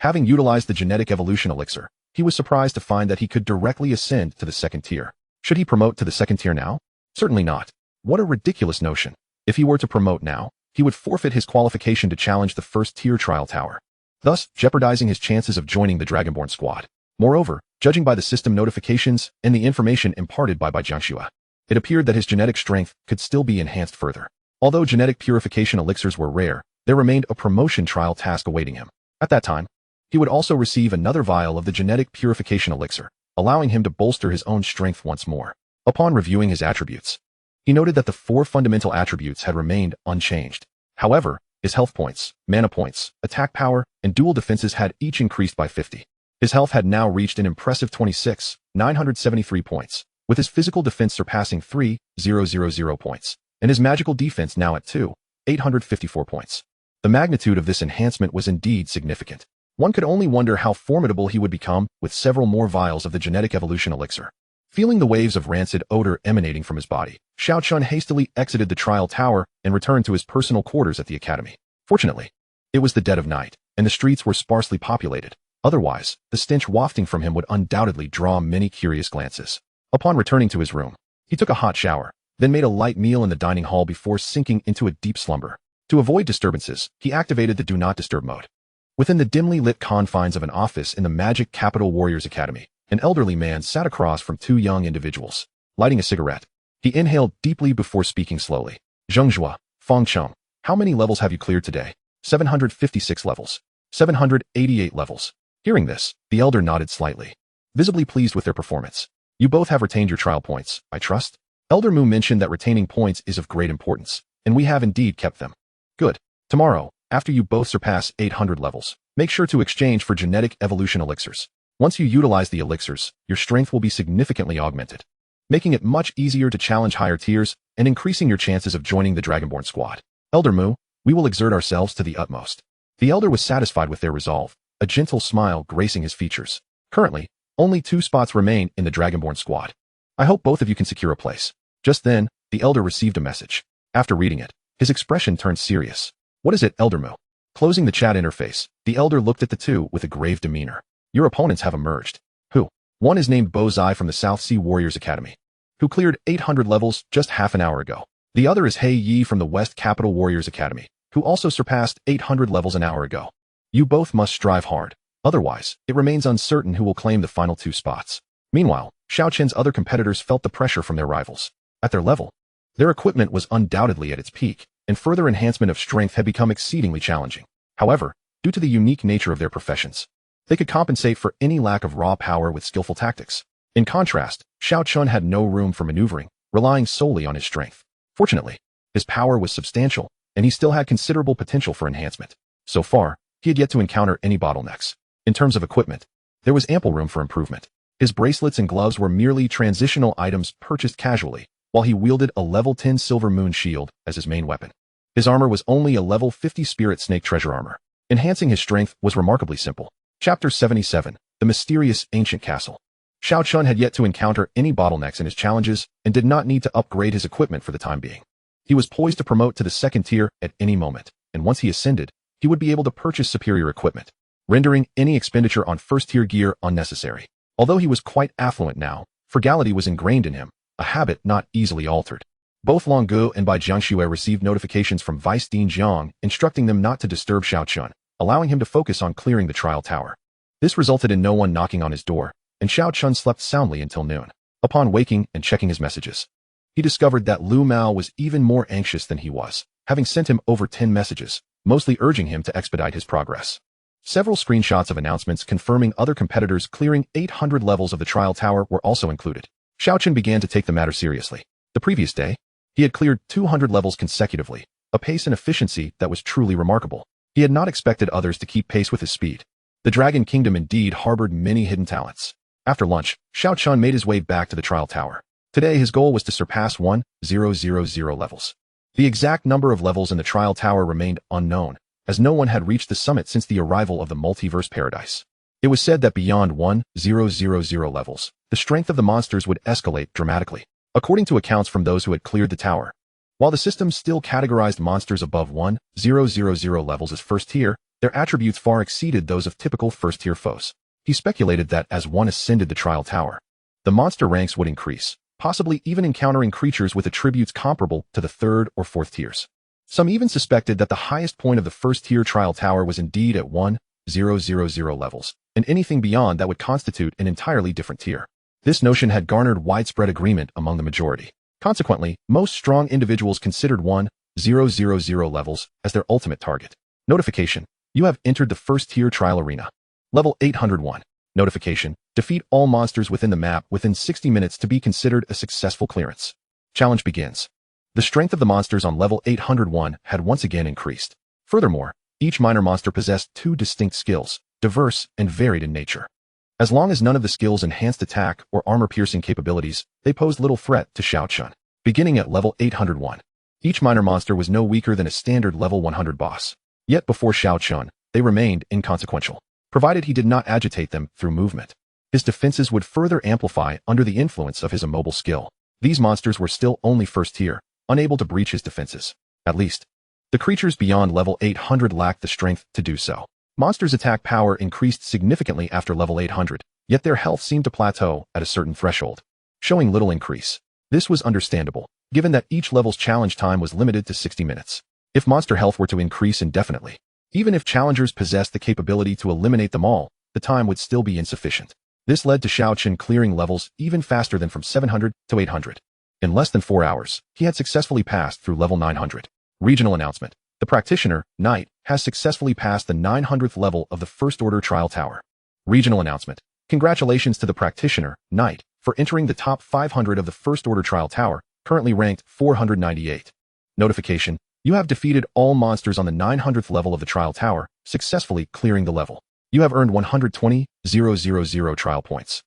Having utilized the genetic evolution elixir, he was surprised to find that he could directly ascend to the 2nd tier. Should he promote to the 2nd tier now? Certainly not. What a ridiculous notion. If he were to promote now, he would forfeit his qualification to challenge the 1st tier trial tower, thus jeopardizing his chances of joining the Dragonborn squad. Moreover, judging by the system notifications and the information imparted by Jiangxue, it appeared that his genetic strength could still be enhanced further. Although genetic purification elixirs were rare, there remained a promotion trial task awaiting him. At that time, he would also receive another vial of the genetic purification elixir, allowing him to bolster his own strength once more. Upon reviewing his attributes, he noted that the 4 fundamental attributes had remained unchanged. However, his health points, mana points, attack power, and dual defenses had each increased by 50. His health had now reached an impressive 26,973 points, with his physical defense surpassing 3,000 points, and his magical defense now at 2,854 points. The magnitude of this enhancement was indeed significant. One could only wonder how formidable he would become with several more vials of the genetic evolution elixir. Feeling the waves of rancid odor emanating from his body, Xiao Chen hastily exited the trial tower and returned to his personal quarters at the academy. Fortunately, it was the dead of night, and the streets were sparsely populated. Otherwise, the stench wafting from him would undoubtedly draw many curious glances. Upon returning to his room, he took a hot shower, then made a light meal in the dining hall before sinking into a deep slumber. To avoid disturbances, he activated the Do Not Disturb mode. Within the dimly lit confines of an office in the Magic Capital Warriors Academy, an elderly man sat across from 2 young individuals. Lighting a cigarette, he inhaled deeply before speaking slowly. Zhengzhua, Fengcheng, how many levels have you cleared today? 756 levels. 788 levels. Hearing this, the elder nodded slightly, visibly pleased with their performance. You both have retained your trial points, I trust? Elder Mu mentioned that retaining points is of great importance, and we have indeed kept them. Good. Tomorrow, after you both surpass 800 levels, make sure to exchange for genetic evolution elixirs. Once you utilize the elixirs, your strength will be significantly augmented, making it much easier to challenge higher tiers and increasing your chances of joining the Dragonborn squad. Elder Mu, we will exert ourselves to the utmost. The elder was satisfied with their resolve, a gentle smile gracing his features. Currently, only 2 spots remain in the Dragonborn squad. I hope both of you can secure a place. Just then, the elder received a message. After reading it, his expression turned serious. What is it, Elder Mu? Closing the chat interface, the elder looked at the 2 with a grave demeanor. Your opponents have emerged. Who? One is named Bozai from the South Sea Warriors Academy, who cleared 800 levels just half an hour ago. The other is Hei Yi from the West Capital Warriors Academy, who also surpassed 800 levels an hour ago. You both must strive hard. Otherwise, it remains uncertain who will claim the final 2 spots. Meanwhile, Xiao Chen's other competitors felt the pressure from their rivals. At their level, their equipment was undoubtedly at its peak, and further enhancement of strength had become exceedingly challenging. However, due to the unique nature of their professions, they could compensate for any lack of raw power with skillful tactics. In contrast, Xiao Chen had no room for maneuvering, relying solely on his strength. Fortunately, his power was substantial, and he still had considerable potential for enhancement. So far, he had yet to encounter any bottlenecks. In terms of equipment, there was ample room for improvement. His bracelets and gloves were merely transitional items purchased casually, while he wielded a level 10 Silver Moon shield as his main weapon. His armor was only a level 50 Spirit Snake treasure armor. Enhancing his strength was remarkably simple. Chapter 77, The Mysterious Ancient Castle. Xiao Chen had yet to encounter any bottlenecks in his challenges and did not need to upgrade his equipment for the time being. He was poised to promote to the second tier at any moment, and once he ascended, he would be able to purchase superior equipment, rendering any expenditure on first-tier gear unnecessary. Although he was quite affluent now, frugality was ingrained in him, a habit not easily altered. Both Long Gu and Bai Jiangxue received notifications from Vice Dean Jiang instructing them not to disturb Xiao Chen, allowing him to focus on clearing the trial tower. This resulted in no one knocking on his door, and Xiao Chen slept soundly until noon. Upon waking and checking his messages, he discovered that Lu Mao was even more anxious than he was, having sent him over 10 messages, mostly urging him to expedite his progress. Several screenshots of announcements confirming other competitors clearing 800 levels of the trial tower were also included. Xiao Chen began to take the matter seriously. The previous day, he had cleared 200 levels consecutively, a pace and efficiency that was truly remarkable. He had not expected others to keep pace with his speed. The Dragon Kingdom indeed harbored many hidden talents. After lunch, Xiao Chen made his way back to the trial tower. Today his goal was to surpass 1000 levels. The exact number of levels in the trial tower remained unknown, as no one had reached the summit since the arrival of the multiverse paradise. It was said that beyond 1000 levels, the strength of the monsters would escalate dramatically, according to accounts from those who had cleared the tower. While the system still categorized monsters above 1000 levels as first tier, their attributes far exceeded those of typical first-tier foes. He speculated that as one ascended the trial tower, the monster ranks would increase, possibly even encountering creatures with attributes comparable to the third or fourth tiers. Some even suspected that the highest point of the first-tier trial tower was indeed at 1000 levels, and anything beyond that would constitute an entirely different tier. This notion had garnered widespread agreement among the majority. Consequently, most strong individuals considered 1000 levels as their ultimate target. Notification: you have entered the first-tier trial arena. Level 801. Notification: defeat all monsters within the map within 60 minutes to be considered a successful clearance. Challenge begins. The strength of the monsters on level 801 had once again increased. Furthermore, each minor monster possessed 2 distinct skills, diverse and varied in nature. As long as none of the skills enhanced attack or armor-piercing capabilities, they posed little threat to Xiao Chen. Beginning at level 801, each minor monster was no weaker than a standard level 100 boss. Yet before Xiao Chen, they remained inconsequential, provided he did not agitate them through movement. His defenses would further amplify under the influence of his immobile skill. These monsters were still only first tier, unable to breach his defenses. At least, the creatures beyond level 800 lacked the strength to do so. Monsters' attack power increased significantly after level 800, yet their health seemed to plateau at a certain threshold, showing little increase. This was understandable, given that each level's challenge time was limited to 60 minutes. If monster health were to increase indefinitely, even if challengers possessed the capability to eliminate them all, the time would still be insufficient. This led to Xiao Chen clearing levels even faster than from 700 to 800. In less than 4 hours, he had successfully passed through level 900. Regional announcement: the practitioner, Knight, has successfully passed the 900th level of the First Order Trial Tower. Regional announcement: congratulations to the practitioner, Knight, for entering the top 500 of the First Order Trial Tower, currently ranked 498. Notification: you have defeated all monsters on the 900th level of the Trial Tower, successfully clearing the level. You have earned 120,000 trial points,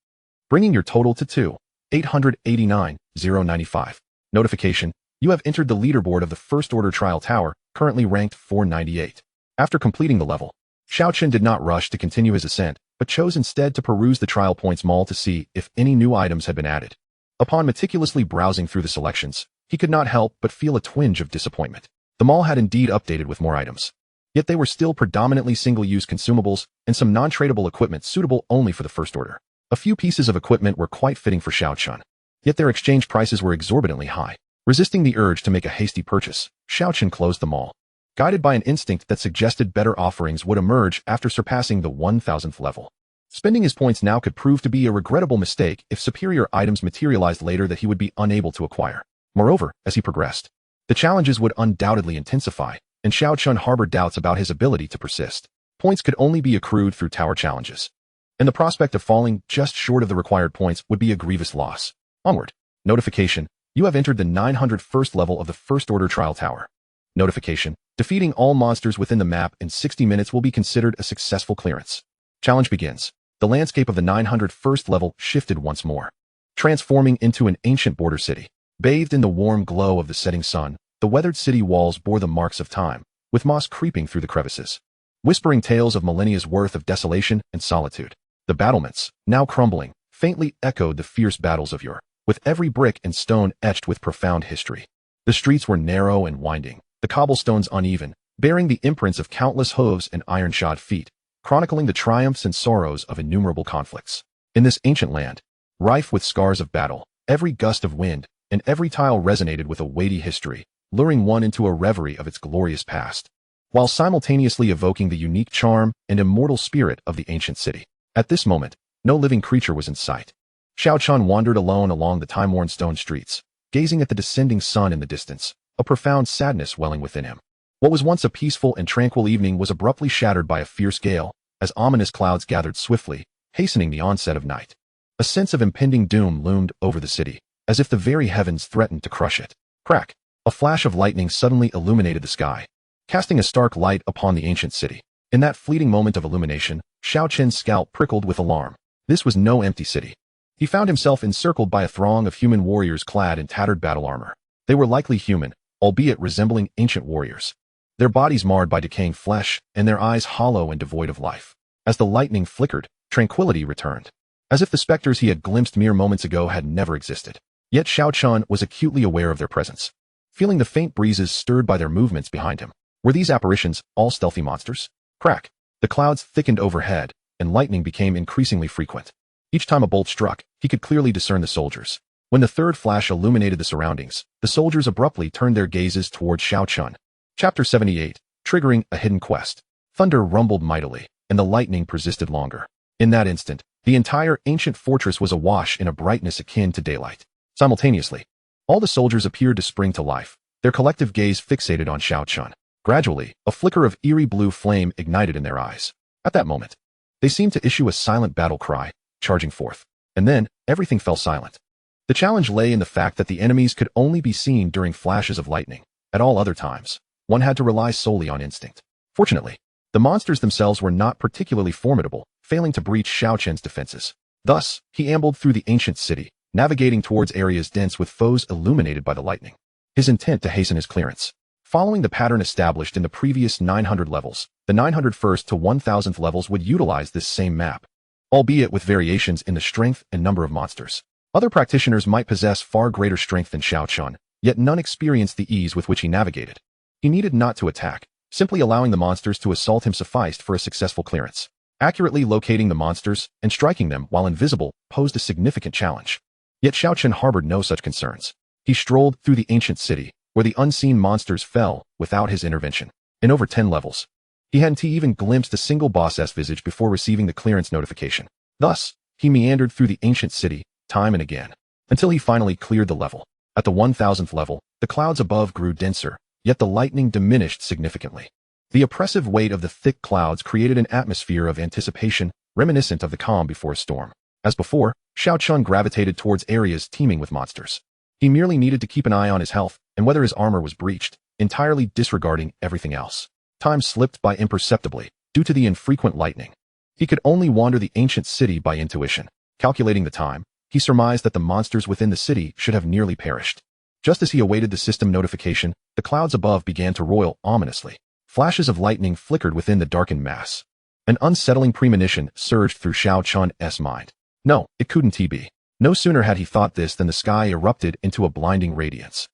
bringing your total to 889,095. Notification: you have entered the leaderboard of the First Order Trial Tower, currently ranked 498. After completing the level, Xiao Chen did not rush to continue his ascent, but chose instead to peruse the trial points mall to see if any new items had been added. Upon meticulously browsing through the selections, he could not help but feel a twinge of disappointment. The mall had indeed updated with more items, yet they were still predominantly single-use consumables and some non-tradable equipment suitable only for the First Order. A few pieces of equipment were quite fitting for Xiao Chen, yet their exchange prices were exorbitantly high. Resisting the urge to make a hasty purchase, Xiao Chen closed the mall, guided by an instinct that suggested better offerings would emerge after surpassing the 1000th level. Spending his points now could prove to be a regrettable mistake if superior items materialized later that he would be unable to acquire. Moreover, as he progressed, the challenges would undoubtedly intensify, and Xiao Chen harbored doubts about his ability to persist. Points could only be accrued through tower challenges, and the prospect of falling just short of the required points would be a grievous loss. Onward. Notification: you have entered the 901st level of the First Order Trial Tower. Notification: defeating all monsters within the map in 60 minutes will be considered a successful clearance. Challenge begins. The landscape of the 901st level shifted once more, transforming into an ancient border city. Bathed in the warm glow of the setting sun, the weathered city walls bore the marks of time, with moss creeping through the crevices, whispering tales of millennia's worth of desolation and solitude. The battlements, now crumbling, faintly echoed the fierce battles of yore, with every brick and stone etched with profound history. The The streets were narrow and winding, the cobblestones uneven, bearing the imprints of countless hooves and iron-shod feet, chronicling the triumphs and sorrows of innumerable conflicts. In this ancient land, rife with scars of battle, every gust of wind and every tile resonated with a weighty history, luring one into a reverie of its glorious past, while simultaneously evoking the unique charm and immortal spirit of the ancient city. At this moment, no living creature was in sight. Xiao Chen wandered alone along the time-worn stone streets, gazing at the descending sun in the distance, a profound sadness welling within him. What was once a peaceful and tranquil evening was abruptly shattered by a fierce gale, as ominous clouds gathered swiftly, hastening the onset of night. A sense of impending doom loomed over the city, as if the very heavens threatened to crush it. Crack! A flash of lightning suddenly illuminated the sky, casting a stark light upon the ancient city. In that fleeting moment of illumination, Xiao Chen's scalp prickled with alarm. This was no empty city. He found himself encircled by a throng of human warriors clad in tattered battle armor. They were likely human, albeit resembling ancient warriors, their bodies marred by decaying flesh and their eyes hollow and devoid of life. As the lightning flickered, tranquility returned, as if the specters he had glimpsed mere moments ago had never existed. Yet Xiao Chen was acutely aware of their presence, feeling the faint breezes stirred by their movements behind him. Were these apparitions all stealthy monsters? Crack! The clouds thickened overhead, and lightning became increasingly frequent. Each time a bolt struck, he could clearly discern the soldiers. When the third flash illuminated the surroundings, the soldiers abruptly turned their gazes toward Xiao Chen. Chapter 78, triggering a hidden quest. Thunder rumbled mightily, and the lightning persisted longer. In that instant, the entire ancient fortress was awash in a brightness akin to daylight. Simultaneously, all the soldiers appeared to spring to life, their collective gaze fixated on Xiao Chen. Gradually, a flicker of eerie blue flame ignited in their eyes. At that moment, they seemed to issue a silent battle cry, charging forth. And then, everything fell silent. The challenge lay in the fact that the enemies could only be seen during flashes of lightning. At all other times, one had to rely solely on instinct. Fortunately, the monsters themselves were not particularly formidable, failing to breach Xiao Chen's defenses. Thus, he ambled through the ancient city, navigating towards areas dense with foes illuminated by the lightning, his intent to hasten his clearance. Following the pattern established in the previous 900 levels, the 901st to 1000th levels would utilize this same map, albeit with variations in the strength and number of monsters. Other practitioners might possess far greater strength than Xiao Chen, yet none experienced the ease with which he navigated. He needed not to attack, simply allowing the monsters to assault him sufficed for a successful clearance. Accurately locating the monsters and striking them while invisible posed a significant challenge. Yet Xiao Chen harbored no such concerns. He strolled through the ancient city, where the unseen monsters fell without his intervention. In over 10 levels, he hadn't even glimpsed a single boss-s visage before receiving the clearance notification. Thus, he meandered through the ancient city, time and again, until he finally cleared the level. At the 1000th level, the clouds above grew denser, yet the lightning diminished significantly. The oppressive weight of the thick clouds created an atmosphere of anticipation, reminiscent of the calm before a storm. As before, Xiao Chen gravitated towards areas teeming with monsters. He merely needed to keep an eye on his health and whether his armor was breached, entirely disregarding everything else. Time slipped by imperceptibly, due to the infrequent lightning. He could only wander the ancient city by intuition. Calculating the time, he surmised that the monsters within the city should have nearly perished. Just as he awaited the system notification, the clouds above began to roil ominously. Flashes of lightning flickered within the darkened mass. An unsettling premonition surged through Xiao Chen's mind. No, it couldn't be. No sooner had he thought this than the sky erupted into a blinding radiance.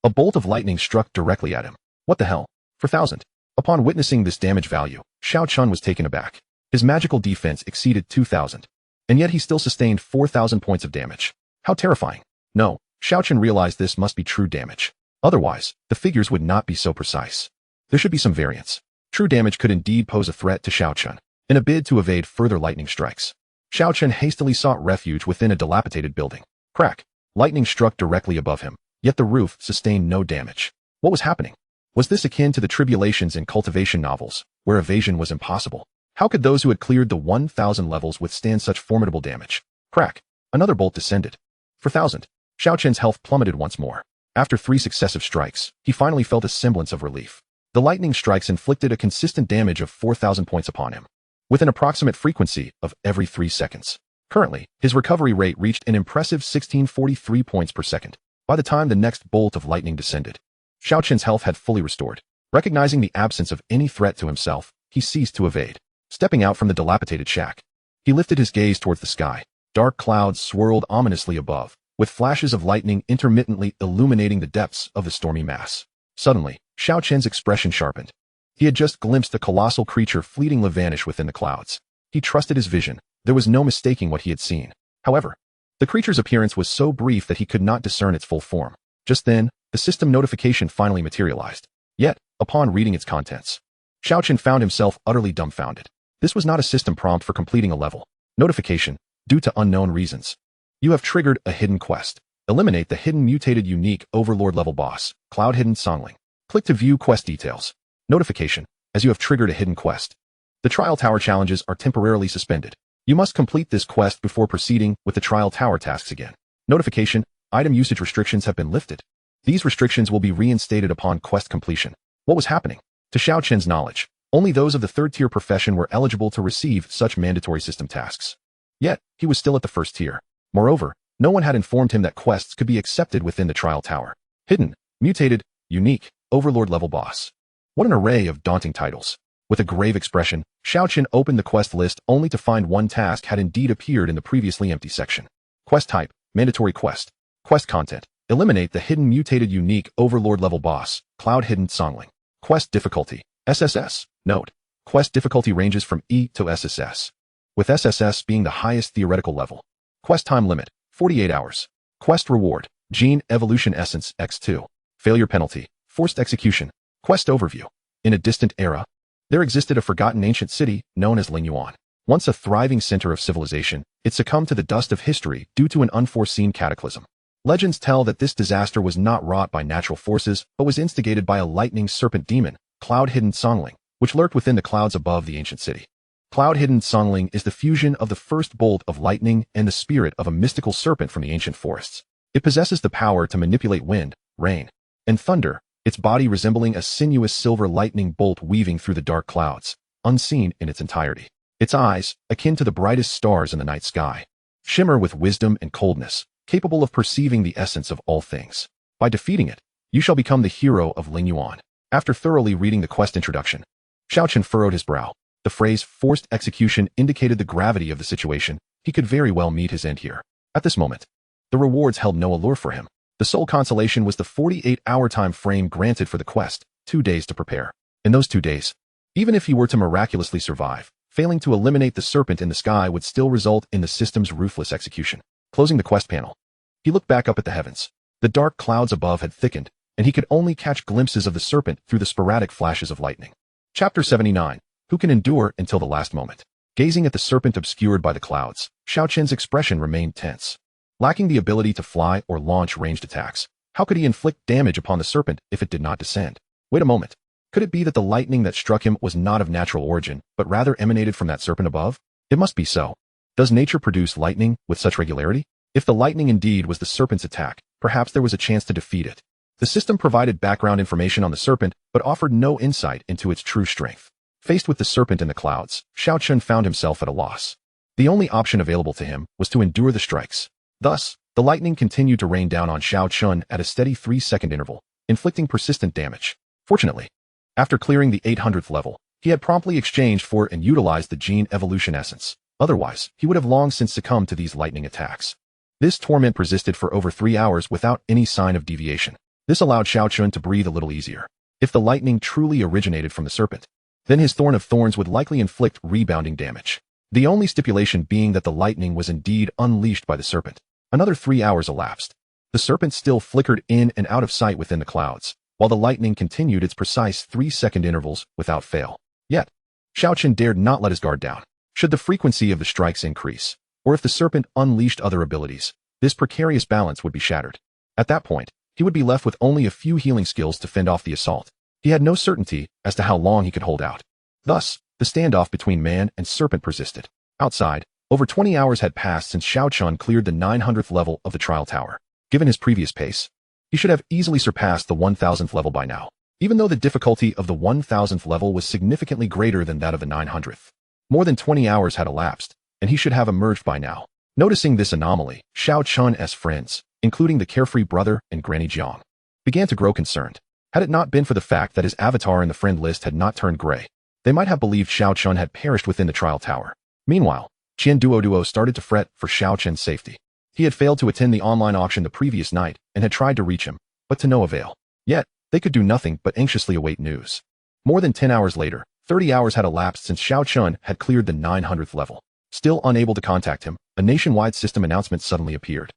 A bolt of lightning struck directly at him. What the hell? 4,000. Upon witnessing this damage value, Xiao Chen was taken aback. His magical defense exceeded 2,000. And yet he still sustained 4,000 points of damage. How terrifying. No, Xiao Chen realized this must be true damage. Otherwise, the figures would not be so precise. There should be some variance. True damage could indeed pose a threat to Xiao Chen. In a bid to evade further lightning strikes, Xiao Chen hastily sought refuge within a dilapidated building. Crack! Lightning struck directly above him, yet the roof sustained no damage. What was happening? Was this akin to the tribulations in cultivation novels, where evasion was impossible? How could those who had cleared the 1,000 levels withstand such formidable damage? Crack! Another bolt descended. 4,000. Xiao Chen's health plummeted once more. After 3 successive strikes, he finally felt a semblance of relief. The lightning strikes inflicted a consistent damage of 4,000 points upon him, with an approximate frequency of every 3 seconds. Currently, his recovery rate reached an impressive 1643 points per second. By the time the next bolt of lightning descended, Xiao Chen's health had fully restored. Recognizing the absence of any threat to himself, he ceased to evade. Stepping out from the dilapidated shack, he lifted his gaze towards the sky. Dark clouds swirled ominously above, with flashes of lightning intermittently illuminating the depths of the stormy mass. Suddenly, Xiao Chen's expression sharpened. He had just glimpsed the colossal creature fleetingly vanish within the clouds. He trusted his vision. There was no mistaking what he had seen. However, the creature's appearance was so brief that he could not discern its full form. Just then, the system notification finally materialized. Yet, upon reading its contents, Xiao Chen found himself utterly dumbfounded. This was not a system prompt for completing a level. Notification, due to unknown reasons. You have triggered a hidden quest. Eliminate the hidden mutated unique overlord level boss, Cloud Hidden Songling. Click to view quest details. Notification, as you have triggered a hidden quest. The Trial Tower challenges are temporarily suspended. You must complete this quest before proceeding with the Trial Tower tasks again. Notification, item usage restrictions have been lifted. These restrictions will be reinstated upon quest completion. What was happening? To Xiao Chen's knowledge, only those of the third-tier profession were eligible to receive such mandatory system tasks. Yet, he was still at the first tier. Moreover, no one had informed him that quests could be accepted within the Trial Tower. Hidden, mutated, unique, overlord level boss. What an array of daunting titles. With a grave expression, Xiao Chen opened the quest list only to find one task had indeed appeared in the previously empty section. Quest type, mandatory quest. Quest content, eliminate the hidden mutated unique overlord level boss, Cloud Hidden Songling. Quest difficulty, SSS. Note, quest difficulty ranges from E to SSS, with SSS being the highest theoretical level. Quest time limit, 48 hours. Quest reward, Gene Evolution Essence X2. Failure penalty, forced execution. Quest overview. In a distant era, there existed a forgotten ancient city known as Lingyuan. Once a thriving center of civilization, it succumbed to the dust of history due to an unforeseen cataclysm. Legends tell that this disaster was not wrought by natural forces, but was instigated by a lightning serpent demon, Cloud Hidden Songling, which lurked within the clouds above the ancient city. Cloud Hidden Songling is the fusion of the first bolt of lightning and the spirit of a mystical serpent from the ancient forests. It possesses the power to manipulate wind, rain, and thunder, its body resembling a sinuous silver lightning bolt weaving through the dark clouds, unseen in its entirety. Its eyes, akin to the brightest stars in the night sky, shimmer with wisdom and coldness, capable of perceiving the essence of all things. By defeating it, you shall become the hero of Lingyuan. After thoroughly reading the quest introduction, Xiao Chen furrowed his brow. The phrase forced execution indicated the gravity of the situation. He could very well meet his end here. At this moment, the rewards held no allure for him. The sole consolation was the 48-hour time frame granted for the quest, 2 days to prepare. In those 2 days, even if he were to miraculously survive, failing to eliminate the serpent in the sky would still result in the system's ruthless execution. Closing the quest panel, he looked back up at the heavens. The dark clouds above had thickened, and he could only catch glimpses of the serpent through the sporadic flashes of lightning. Chapter 79. Who can endure until the last moment? Gazing at the serpent obscured by the clouds, Xiao Chen's expression remained tense. Lacking the ability to fly or launch ranged attacks, how could he inflict damage upon the serpent if it did not descend? Wait a moment. Could it be that the lightning that struck him was not of natural origin, but rather emanated from that serpent above? It must be so. Does nature produce lightning with such regularity? If the lightning indeed was the serpent's attack, perhaps there was a chance to defeat it. The system provided background information on the serpent, but offered no insight into its true strength. Faced with the serpent in the clouds, Xiao Chen found himself at a loss. The only option available to him was to endure the strikes. Thus, the lightning continued to rain down on Xiao Chen at a steady 3-second interval, inflicting persistent damage. Fortunately, after clearing the 800th level, he had promptly exchanged for and utilized the Gene Evolution Essence. Otherwise, he would have long since succumbed to these lightning attacks. This torment persisted for over 3 hours without any sign of deviation. This allowed Xiao Chen to breathe a little easier. If the lightning truly originated from the serpent, then his Thorn of Thorns would likely inflict rebounding damage. The only stipulation being that the lightning was indeed unleashed by the serpent. Another 3 hours elapsed. The serpent still flickered in and out of sight within the clouds, while the lightning continued its precise 3-second intervals without fail. Yet, Xiao Chen dared not let his guard down. Should the frequency of the strikes increase, or if the serpent unleashed other abilities, this precarious balance would be shattered. At that point, he would be left with only a few healing skills to fend off the assault. He had no certainty as to how long he could hold out. Thus, the standoff between man and serpent persisted. Outside, over 20 hours had passed since Xiao Chen cleared the 900th level of the Trial Tower. Given his previous pace, he should have easily surpassed the 1000th level by now, even though the difficulty of the 1000th level was significantly greater than that of the 900th. More than 20 hours had elapsed, and he should have emerged by now. Noticing this anomaly, Xiao Chen's friends, including the carefree brother and Granny Jiang, began to grow concerned. Had it not been for the fact that his avatar in the friend list had not turned gray, they might have believed Xiao Chen had perished within the Trial Tower. Meanwhile, Qian Duo started to fret for Xiao Chen's safety. He had failed to attend the online auction the previous night and had tried to reach him, but to no avail. Yet, they could do nothing but anxiously await news. More than 10 hours later, 30 hours had elapsed since Xiao Chen had cleared the 900th level. Still unable to contact him, a nationwide system announcement suddenly appeared.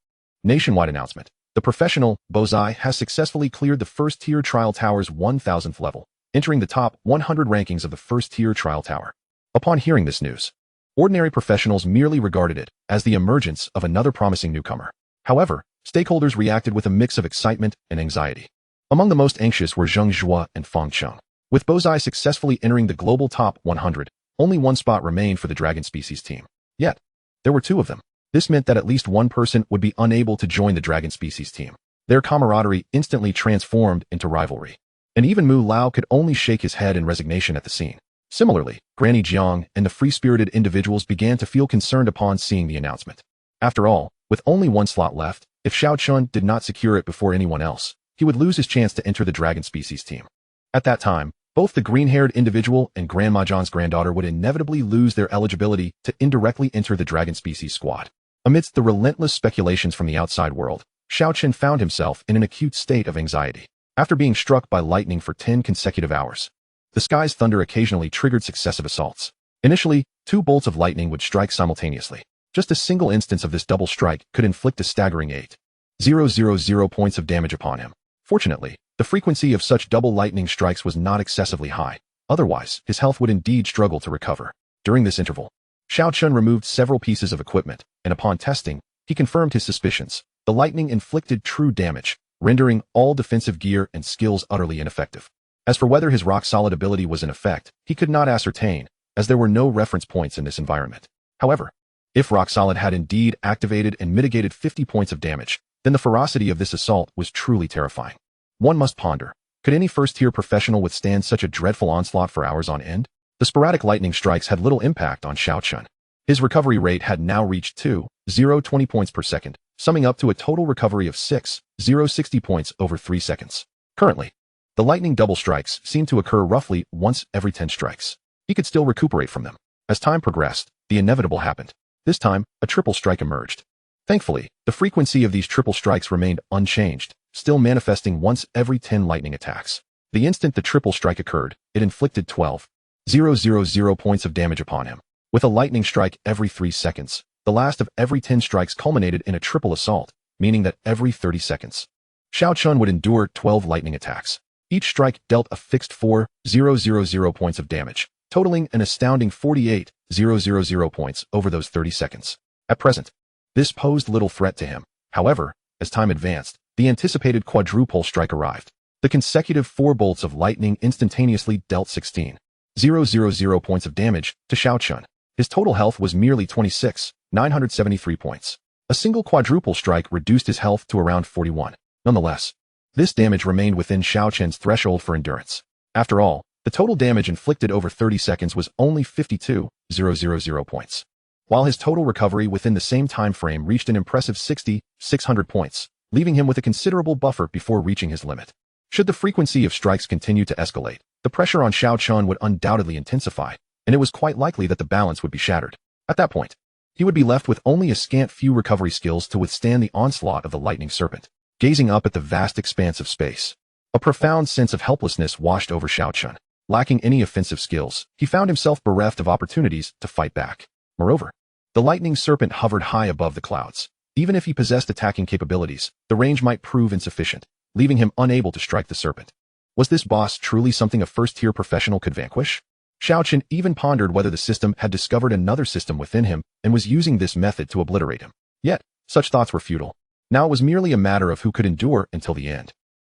Nationwide announcement. The professional, Bozai, has successfully cleared the first-tier trial tower's 1000th level, entering the top 100 rankings of the first-tier trial tower. Upon hearing this news, ordinary professionals merely regarded it as the emergence of another promising newcomer. However, stakeholders reacted with a mix of excitement and anxiety. Among the most anxious were Zheng Zhuo and Feng Cheng. With Bozai successfully entering the global top 100, only one spot remained for the dragon species team. Yet, there were two of them. This meant that at least one person would be unable to join the dragon species team. Their camaraderie instantly transformed into rivalry. And even Mu Lao could only shake his head in resignation at the scene. Similarly, Granny Jiang and the free-spirited individuals began to feel concerned upon seeing the announcement. After all, with only one slot left, if Xiao Chen did not secure it before anyone else, he would lose his chance to enter the dragon species team. At that time, both the green-haired individual and Grandma Zhang's granddaughter would inevitably lose their eligibility to indirectly enter the dragon species squad. Amidst the relentless speculations from the outside world, Xiao Chen found himself in an acute state of anxiety. After being struck by lightning for 10 consecutive hours, the sky's thunder occasionally triggered successive assaults. Initially, 2 bolts of lightning would strike simultaneously. Just a single instance of this double strike could inflict a staggering 8,000 points of damage upon him. Fortunately, the frequency of such double lightning strikes was not excessively high. Otherwise, his health would indeed struggle to recover. During this interval, Xiao Chen removed several pieces of equipment, and upon testing, he confirmed his suspicions. The lightning inflicted true damage, rendering all defensive gear and skills utterly ineffective. As for whether his rock-solid ability was in effect, he could not ascertain, as there were no reference points in this environment. However, if rock-solid had indeed activated and mitigated 50 points of damage, then the ferocity of this assault was truly terrifying. One must ponder, could any first-tier professional withstand such a dreadful onslaught for hours on end? The sporadic lightning strikes had little impact on Xiao Chen. His recovery rate had now reached 2,020 points per second, summing up to a total recovery of 6,060 points over 3 seconds. Currently, the lightning double strikes seemed to occur roughly once every 10 strikes. He could still recuperate from them. As time progressed, the inevitable happened. This time, a triple strike emerged. Thankfully, the frequency of these triple strikes remained unchanged, still manifesting once every 10 lightning attacks. The instant the triple strike occurred, it inflicted 12,000 points of damage upon him. With a lightning strike every 3 seconds, the last of every 10 strikes culminated in a triple assault, meaning that every 30 seconds, Xiao Chen would endure 12 lightning attacks. Each strike dealt a fixed 4,000 points of damage, totaling an astounding 48,000 points over those 30 seconds. At present, this posed little threat to him. However, as time advanced, the anticipated quadruple strike arrived. The consecutive 4 bolts of lightning instantaneously dealt 16,000 points of damage to Xiao Chen. His total health was merely 26,973 points. A single quadruple strike reduced his health to around 41. Nonetheless, this damage remained within Xiao Chen's threshold for endurance. After all, the total damage inflicted over 30 seconds was only 52,000 points, while his total recovery within the same time frame reached an impressive 6,600 points, leaving him with a considerable buffer before reaching his limit. Should the frequency of strikes continue to escalate, the pressure on Xiao Chen would undoubtedly intensify, and it was quite likely that the balance would be shattered. At that point, he would be left with only a scant few recovery skills to withstand the onslaught of the lightning serpent. Gazing up at the vast expanse of space, a profound sense of helplessness washed over Xiao Chen. Lacking any offensive skills, he found himself bereft of opportunities to fight back. Moreover, the lightning serpent hovered high above the clouds. Even if he possessed attacking capabilities, the range might prove insufficient, leaving him unable to strike the serpent. Was this boss truly something a first-tier professional could vanquish? Xiao Chen even pondered whether the system had discovered another system within him and was using this method to obliterate him. Yet, such thoughts were futile. Now it was merely a matter of who could endure until the end.